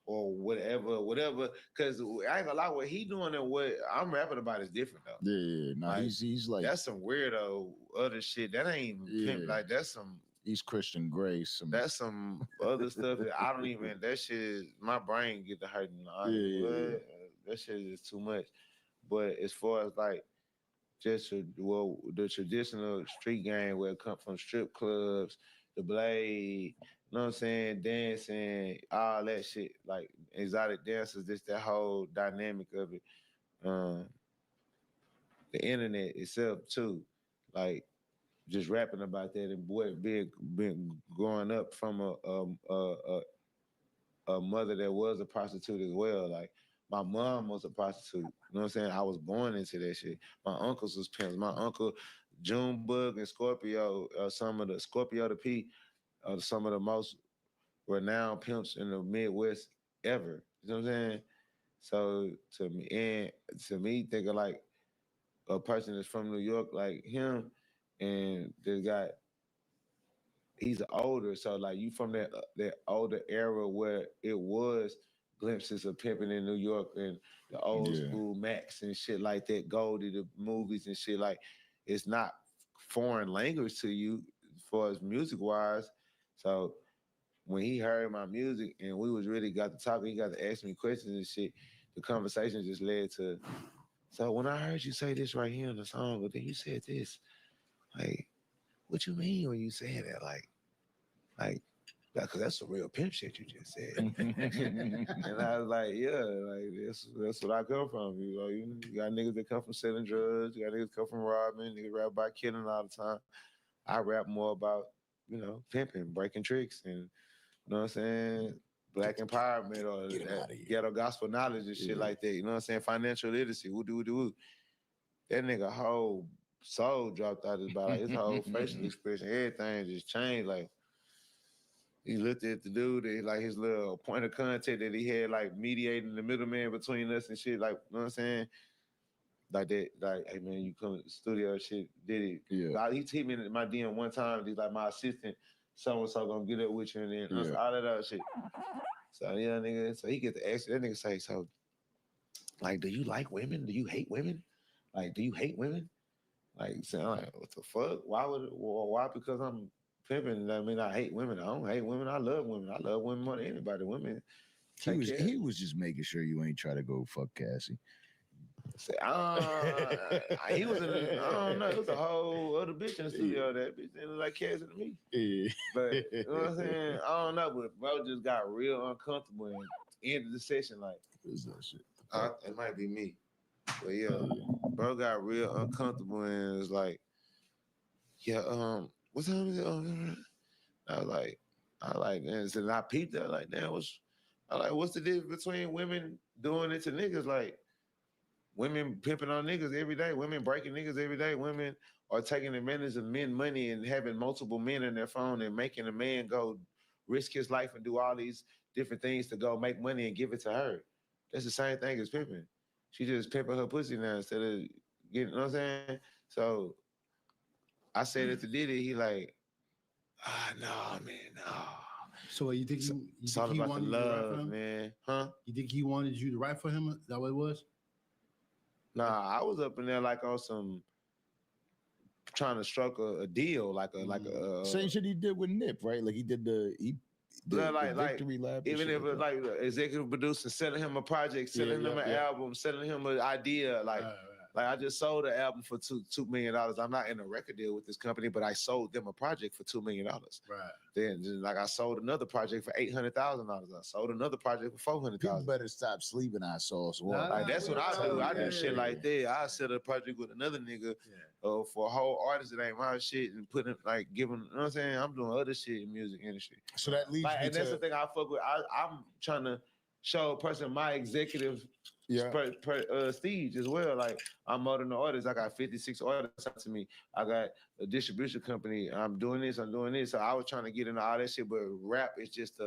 or whatever. Because I ain't gonna lie, what he doing and what I'm rapping about is different though. Yeah, no, like, he's like, that's some weirdo other shit. That ain't pimp. Like, that's some. He's Christian Grace. That's some other stuff that I don't even. That shit, my brain get to hurting. That shit is too much. But as far as like just the traditional street game where it come from strip clubs, the Blade, you know what I'm saying, dancing, all that shit, like exotic dancers, just that whole dynamic of it. The internet itself too, like just rapping about that and boy being growing up from a mother that was a prostitute as well. Like my mom was a prostitute. You know what I'm saying? I was born into that shit. My uncles was pimps. My uncle Junebug and Scorpio, some of the Scorpio the P, some of the most renowned pimps in the Midwest ever. You know what I'm saying? So to me, thinking like a person that's from New York like him, and they got he's older, so like you from that older era where it was glimpses of pimping in New York and the old school Max and shit like that, Goldie, the movies and shit. Like it's not foreign language to you as far as music wise. So when he heard my music and we was really got to talking, he got to ask me questions and shit. The conversation just led to. So when I heard you say this right here in the song, but then you said this, like, what you mean when you say that? Like, because that's some real pimp shit you just said. And I was like, yeah, like that's what I come from. You know, you got niggas that come from selling drugs, you got niggas that come from robbing, niggas rap about killing all the time. I rap more about, you know, pimping, breaking tricks, and you know what I'm saying? Black empowerment or ghetto gospel knowledge and shit like that. You know what I'm saying? Financial literacy. Woo. That nigga whole soul dropped out his body. Like, his whole facial expression, everything just changed. Like he looked at the dude, and like his little point of contact that he had, like mediating the middleman between us and shit. Like, you know what I'm saying? Like that, like, hey man, you come to the studio, shit, did it. Yeah. He hit me in my DM one time. He's like, my assistant, so gonna get up with you, and then all that other shit. So yeah, nigga. So he get to ask that nigga say, so like, do you like women? Do you hate women? Like, do you hate women? Like, so I'm like, what the fuck? Why? Because I'm pimping. I mean, I hate women. I don't hate women. I love women. I love women more than anybody. Women. He was just making sure you ain't try to go fuck Cassie. Say, he was in. I don't know. It was a whole other bitch in the studio. That bitch didn't look like Cassie to me. Yeah. But you know what I'm saying? I don't know. But bro just got real uncomfortable and ended the session like, what is that shit? It might be me. But yeah, bro got real uncomfortable and was like, yeah, what time is it? I was like, and so I peeped that, like, damn, what's the difference between women doing it to niggas? Like, women pimping on niggas every day, women breaking niggas every day, women are taking advantage of men money and having multiple men in their phone and making a man go risk his life and do all these different things to go make money and give it to her. That's the same thing as pimping. She just pimping her pussy now instead of getting, you know what I'm saying? So I said it to Diddy, he like, no, man, no. So you think it's all he about wanted the you to write for love, him? man. Huh? You think he wanted you to write for him? Is that what it was? Nah, I was up in there like on some trying to struck a deal, like a same shit he did with Nip, right? Like he did the victory lap. Even if it's like executive producer selling him a project, selling him an album, selling him an idea, like I just sold an album for $2 million. I'm not in a record deal with this company, but I sold them a project for $2 million. Right. Then like I sold another project for $800,000. I sold another project for $400,000. People better stop sleeping on Sauce. Like that's what I do. I do shit like that. I set a project with another nigga for a whole artist that ain't my shit and put it like giving. You know what I'm saying? I'm doing other shit in music industry. So that leads me and that's the thing I fuck with. I'm trying to show a person my executive prestige as well. Like I'm more than an artist. I got 56 artists up to me. I got a distribution company. I'm doing this. So I was trying to get into all that shit, but rap is just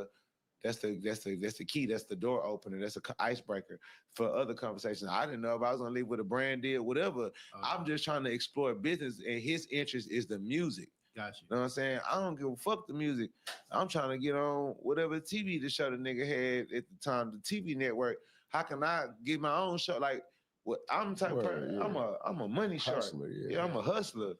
that's the key. That's the door opener. That's an icebreaker for other conversations. I didn't know if I was gonna leave with a brand deal, whatever. I'm just trying to explore business, and his interest is the music. Gotcha. You know what I'm saying? I don't give a fuck the music. I'm trying to get on whatever TV the show the nigga had at the time, the TV network. How can I get my own show? Like, what I'm the type of person. I'm a money shark. Hustler, I'm a hustler.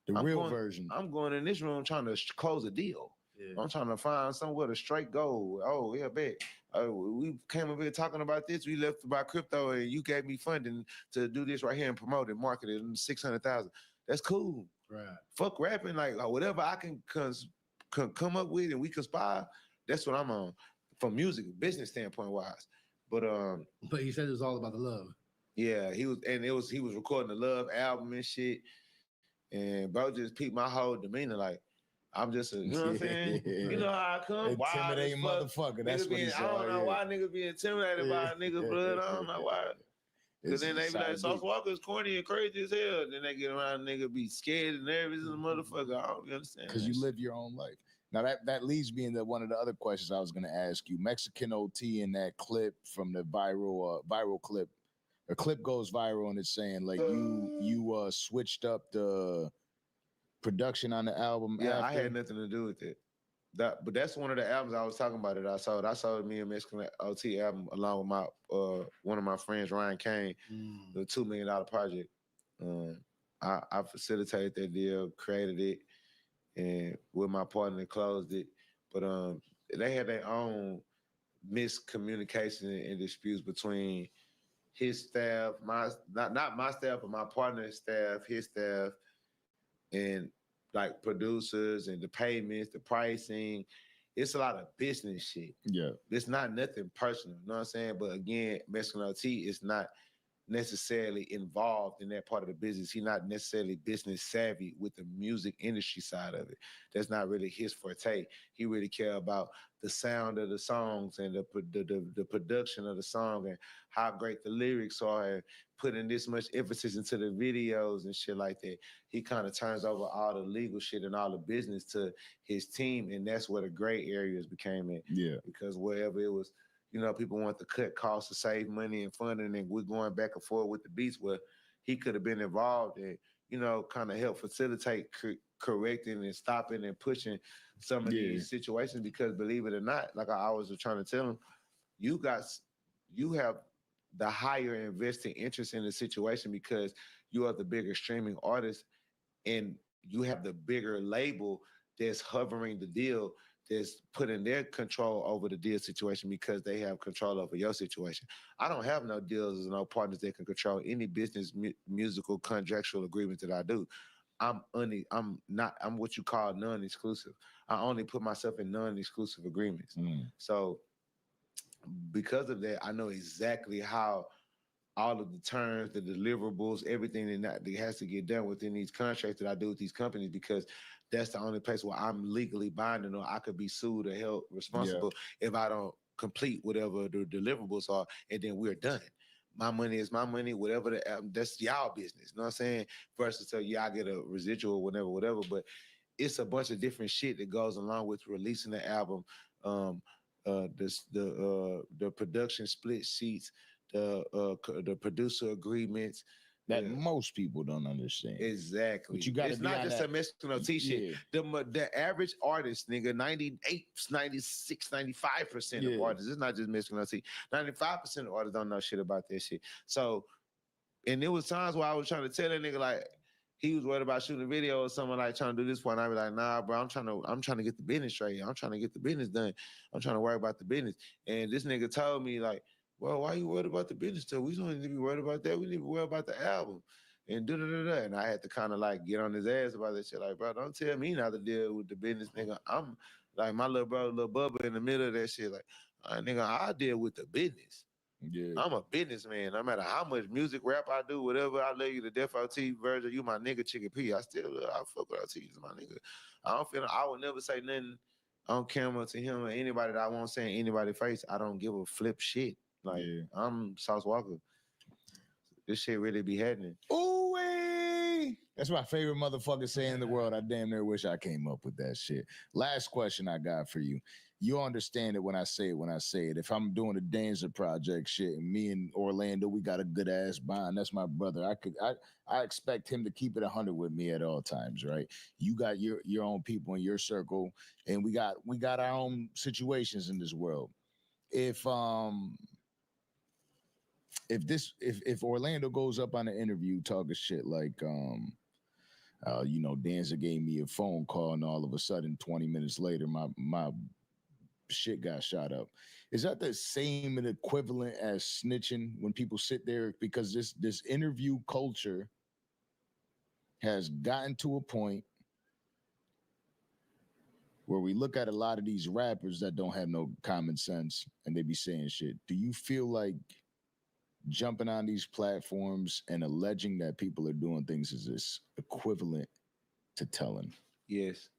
The real version. I'm going in this room trying to close a deal. Yeah. I'm trying to find somewhere to straight gold. Oh, yeah, bet. we came up here talking about this. We left about crypto, and you gave me funding to do this right here and promote it, market it, and 600,000. That's cool. Right. Fuck rapping, like whatever I can come up with and we conspire. That's what I'm on, from music business standpoint wise. But he said it was all about the love. Yeah, he was recording the Love album and shit, and bro just peeped my whole demeanor like. I'm just you know what I'm saying? You know how I come? Intimidating motherfucker. That's what he said. I don't know why niggas be intimidated by a nigga blood. I don't know why. Because then they be like, Sauce Walker's corny and crazy as hell. Then they get around, nigga be scared and nervous as a motherfucker. I don't understand. Because you live your own life. Now that leads me into one of the other questions I was going to ask you. Mexican OT in that clip from the viral clip. A clip goes viral and it's saying like you switched up the production on the album. Yeah, after. I had nothing to do with it. But that's one of the albums I was talking about that I sold. I sold me and Mexican OT album along with my one of my friends, Ryan Kane, the $2 million project. I facilitated that deal, created it, and with my partner closed it. But they had their own miscommunication and disputes between his staff, not my staff, but my partner's staff, his staff, and like producers and the payments, the pricing. It's a lot of business shit. Yeah. It's not nothing personal, you know what I'm saying? But again, Mexican OT is not necessarily involved in that part of the business. He's not necessarily business savvy with the music industry side of it. That's not really his forte. He really care about the sound of the songs and the production of the song and how great the lyrics are and putting this much emphasis into the videos and shit like that. He kind of turns over all the legal shit and all the business to his team, and that's where the gray areas became in. Yeah. Because wherever it was, people want to cut costs to save money and funding, and we're going back and forth with the beats where he could have been involved and, kind of help facilitate correcting and stopping and pushing some of these situations because believe it or not, like I always was trying to tell him, you have the higher investing interest in the situation because you are the bigger streaming artist and you have the bigger label that's hovering the deal, that's putting their control over the deal situation because they have control over your situation. I don't have no deals or no partners that can control any business, musical, contractual agreements that I do. I'm what you call non-exclusive. I only put myself in non-exclusive agreements. So because of that, I know exactly how all of the terms, the deliverables, everything that has to get done within these contracts that I do with these companies because that's the only place where I'm legally binding or I could be sued or held responsible if I don't complete whatever the deliverables are, and then we're done. My money is my money, whatever that's y'all business. You know what I'm saying? Versus so I get a residual, whatever. But it's a bunch of different shit that goes along with releasing the album. The production split sheets, the producer agreements that most people don't understand. Exactly. But you got to it's not just a Mexican OT shit. The average artist, nigga, 98, 96, 95% of artists, it's not just Mexican OT. 95% of artists don't know shit about that shit. So, and there was times where I was trying to tell that nigga like, he was worried about shooting a video or something like trying to do this one. I'd be like, nah, bro, I'm trying to get the business straight. I'm trying to get the business done. I'm trying to worry about the business. And this nigga told me like, well, why you worried about the business stuff? We don't need to be worried about that. We need to be worried about the album. And da-da-da-da. And I had to kind of like get on his ass about that shit. Like, bro, don't tell me not to deal with the business, nigga. I'm like my little brother, little Bubba in the middle of that shit. Like, nigga, I deal with the business. Yeah. I'm a businessman. No matter how much music, rap I do, whatever, I love you to death, OT, Virgil, you my nigga, Chicken P. I fuck with OT, he's my nigga. I would never say nothing on camera to him or anybody that I won't say in anybody's face. I don't give a flip shit. Like, I'm Sauce Walker. This shit really be happening. Ooh-wee! That's my favorite motherfucker saying in the world. I damn near wish I came up with that shit. Last question I got for you. You understand it when I say it. If I'm doing a Dancer project shit and me and Orlando, we got a good ass bond. That's my brother. I expect him to keep it 100 with me at all times, right? You got your own people in your circle, and we got our own situations in this world. If Orlando goes up on an interview talking shit like Dancer gave me a phone call and all of a sudden 20 minutes later my shit got shot up. Is that the same and equivalent as snitching when people sit there? Because this interview culture has gotten to a point where we look at a lot of these rappers that don't have no common sense and they be saying shit. Do you feel like jumping on these platforms and alleging that people are doing things is this equivalent to telling? Yes.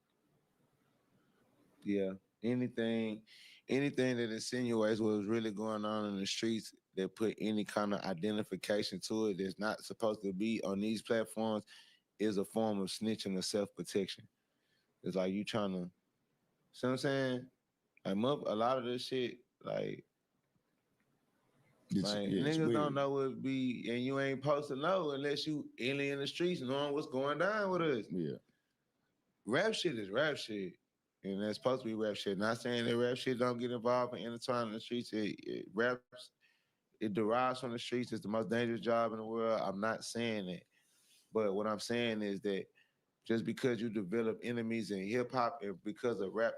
Yeah. Anything that insinuates what was really going on in the streets that put any kind of identification to it that's not supposed to be on these platforms is a form of snitching or self-protection. It's like you trying to, see what I'm saying? Like a lot of this shit, like niggas don't know what it be, and you ain't supposed to know unless you in the streets knowing what's going down with us. Yeah. Rap shit is rap shit. And that's supposed to be rap shit. Not saying that rap shit don't get involved in intertwine in the streets. It derives from the streets. It's the most dangerous job in the world. I'm not saying that. But what I'm saying is that just because you develop enemies in hip hop and because of rap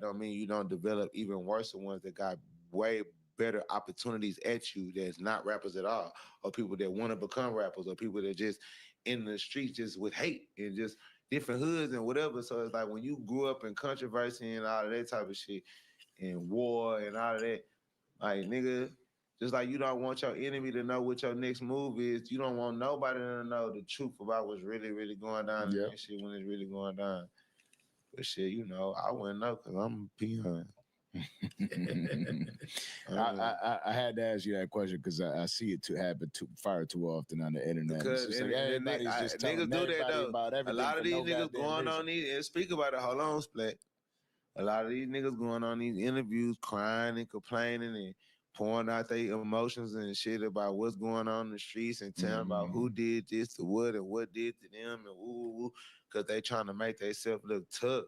don't mean you don't develop even worse ones that got way better opportunities at you that's not rappers at all, or people that want to become rappers, or people that just in the streets just with hate and just different hoods and whatever. So it's like when you grew up in controversy and all of that type of shit and war and all of that, like nigga, just like you don't want your enemy to know what your next move is, you don't want nobody to know the truth about what's really, really going down in that shit when it's really going down. But shit, you know, I wouldn't know because I'm a peon. I had to ask you that question because I see it happen far too often on the internet. Because it's just like everybody's just telling niggas do that everybody though. about everything. A lot of these no niggas going reason. on these and speak about it. Hold on, Splat. A lot of these niggas going on these interviews crying and complaining and pouring out their emotions and shit about what's going on in the streets and telling about who did this to what and what did to them and woo, because they trying to make themselves look tough.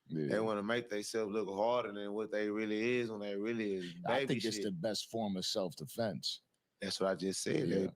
Yeah. They want to make themselves look harder than what they really is when they really is baby I think shit. it's the best form of self-defense. That's what I just said. Yeah. They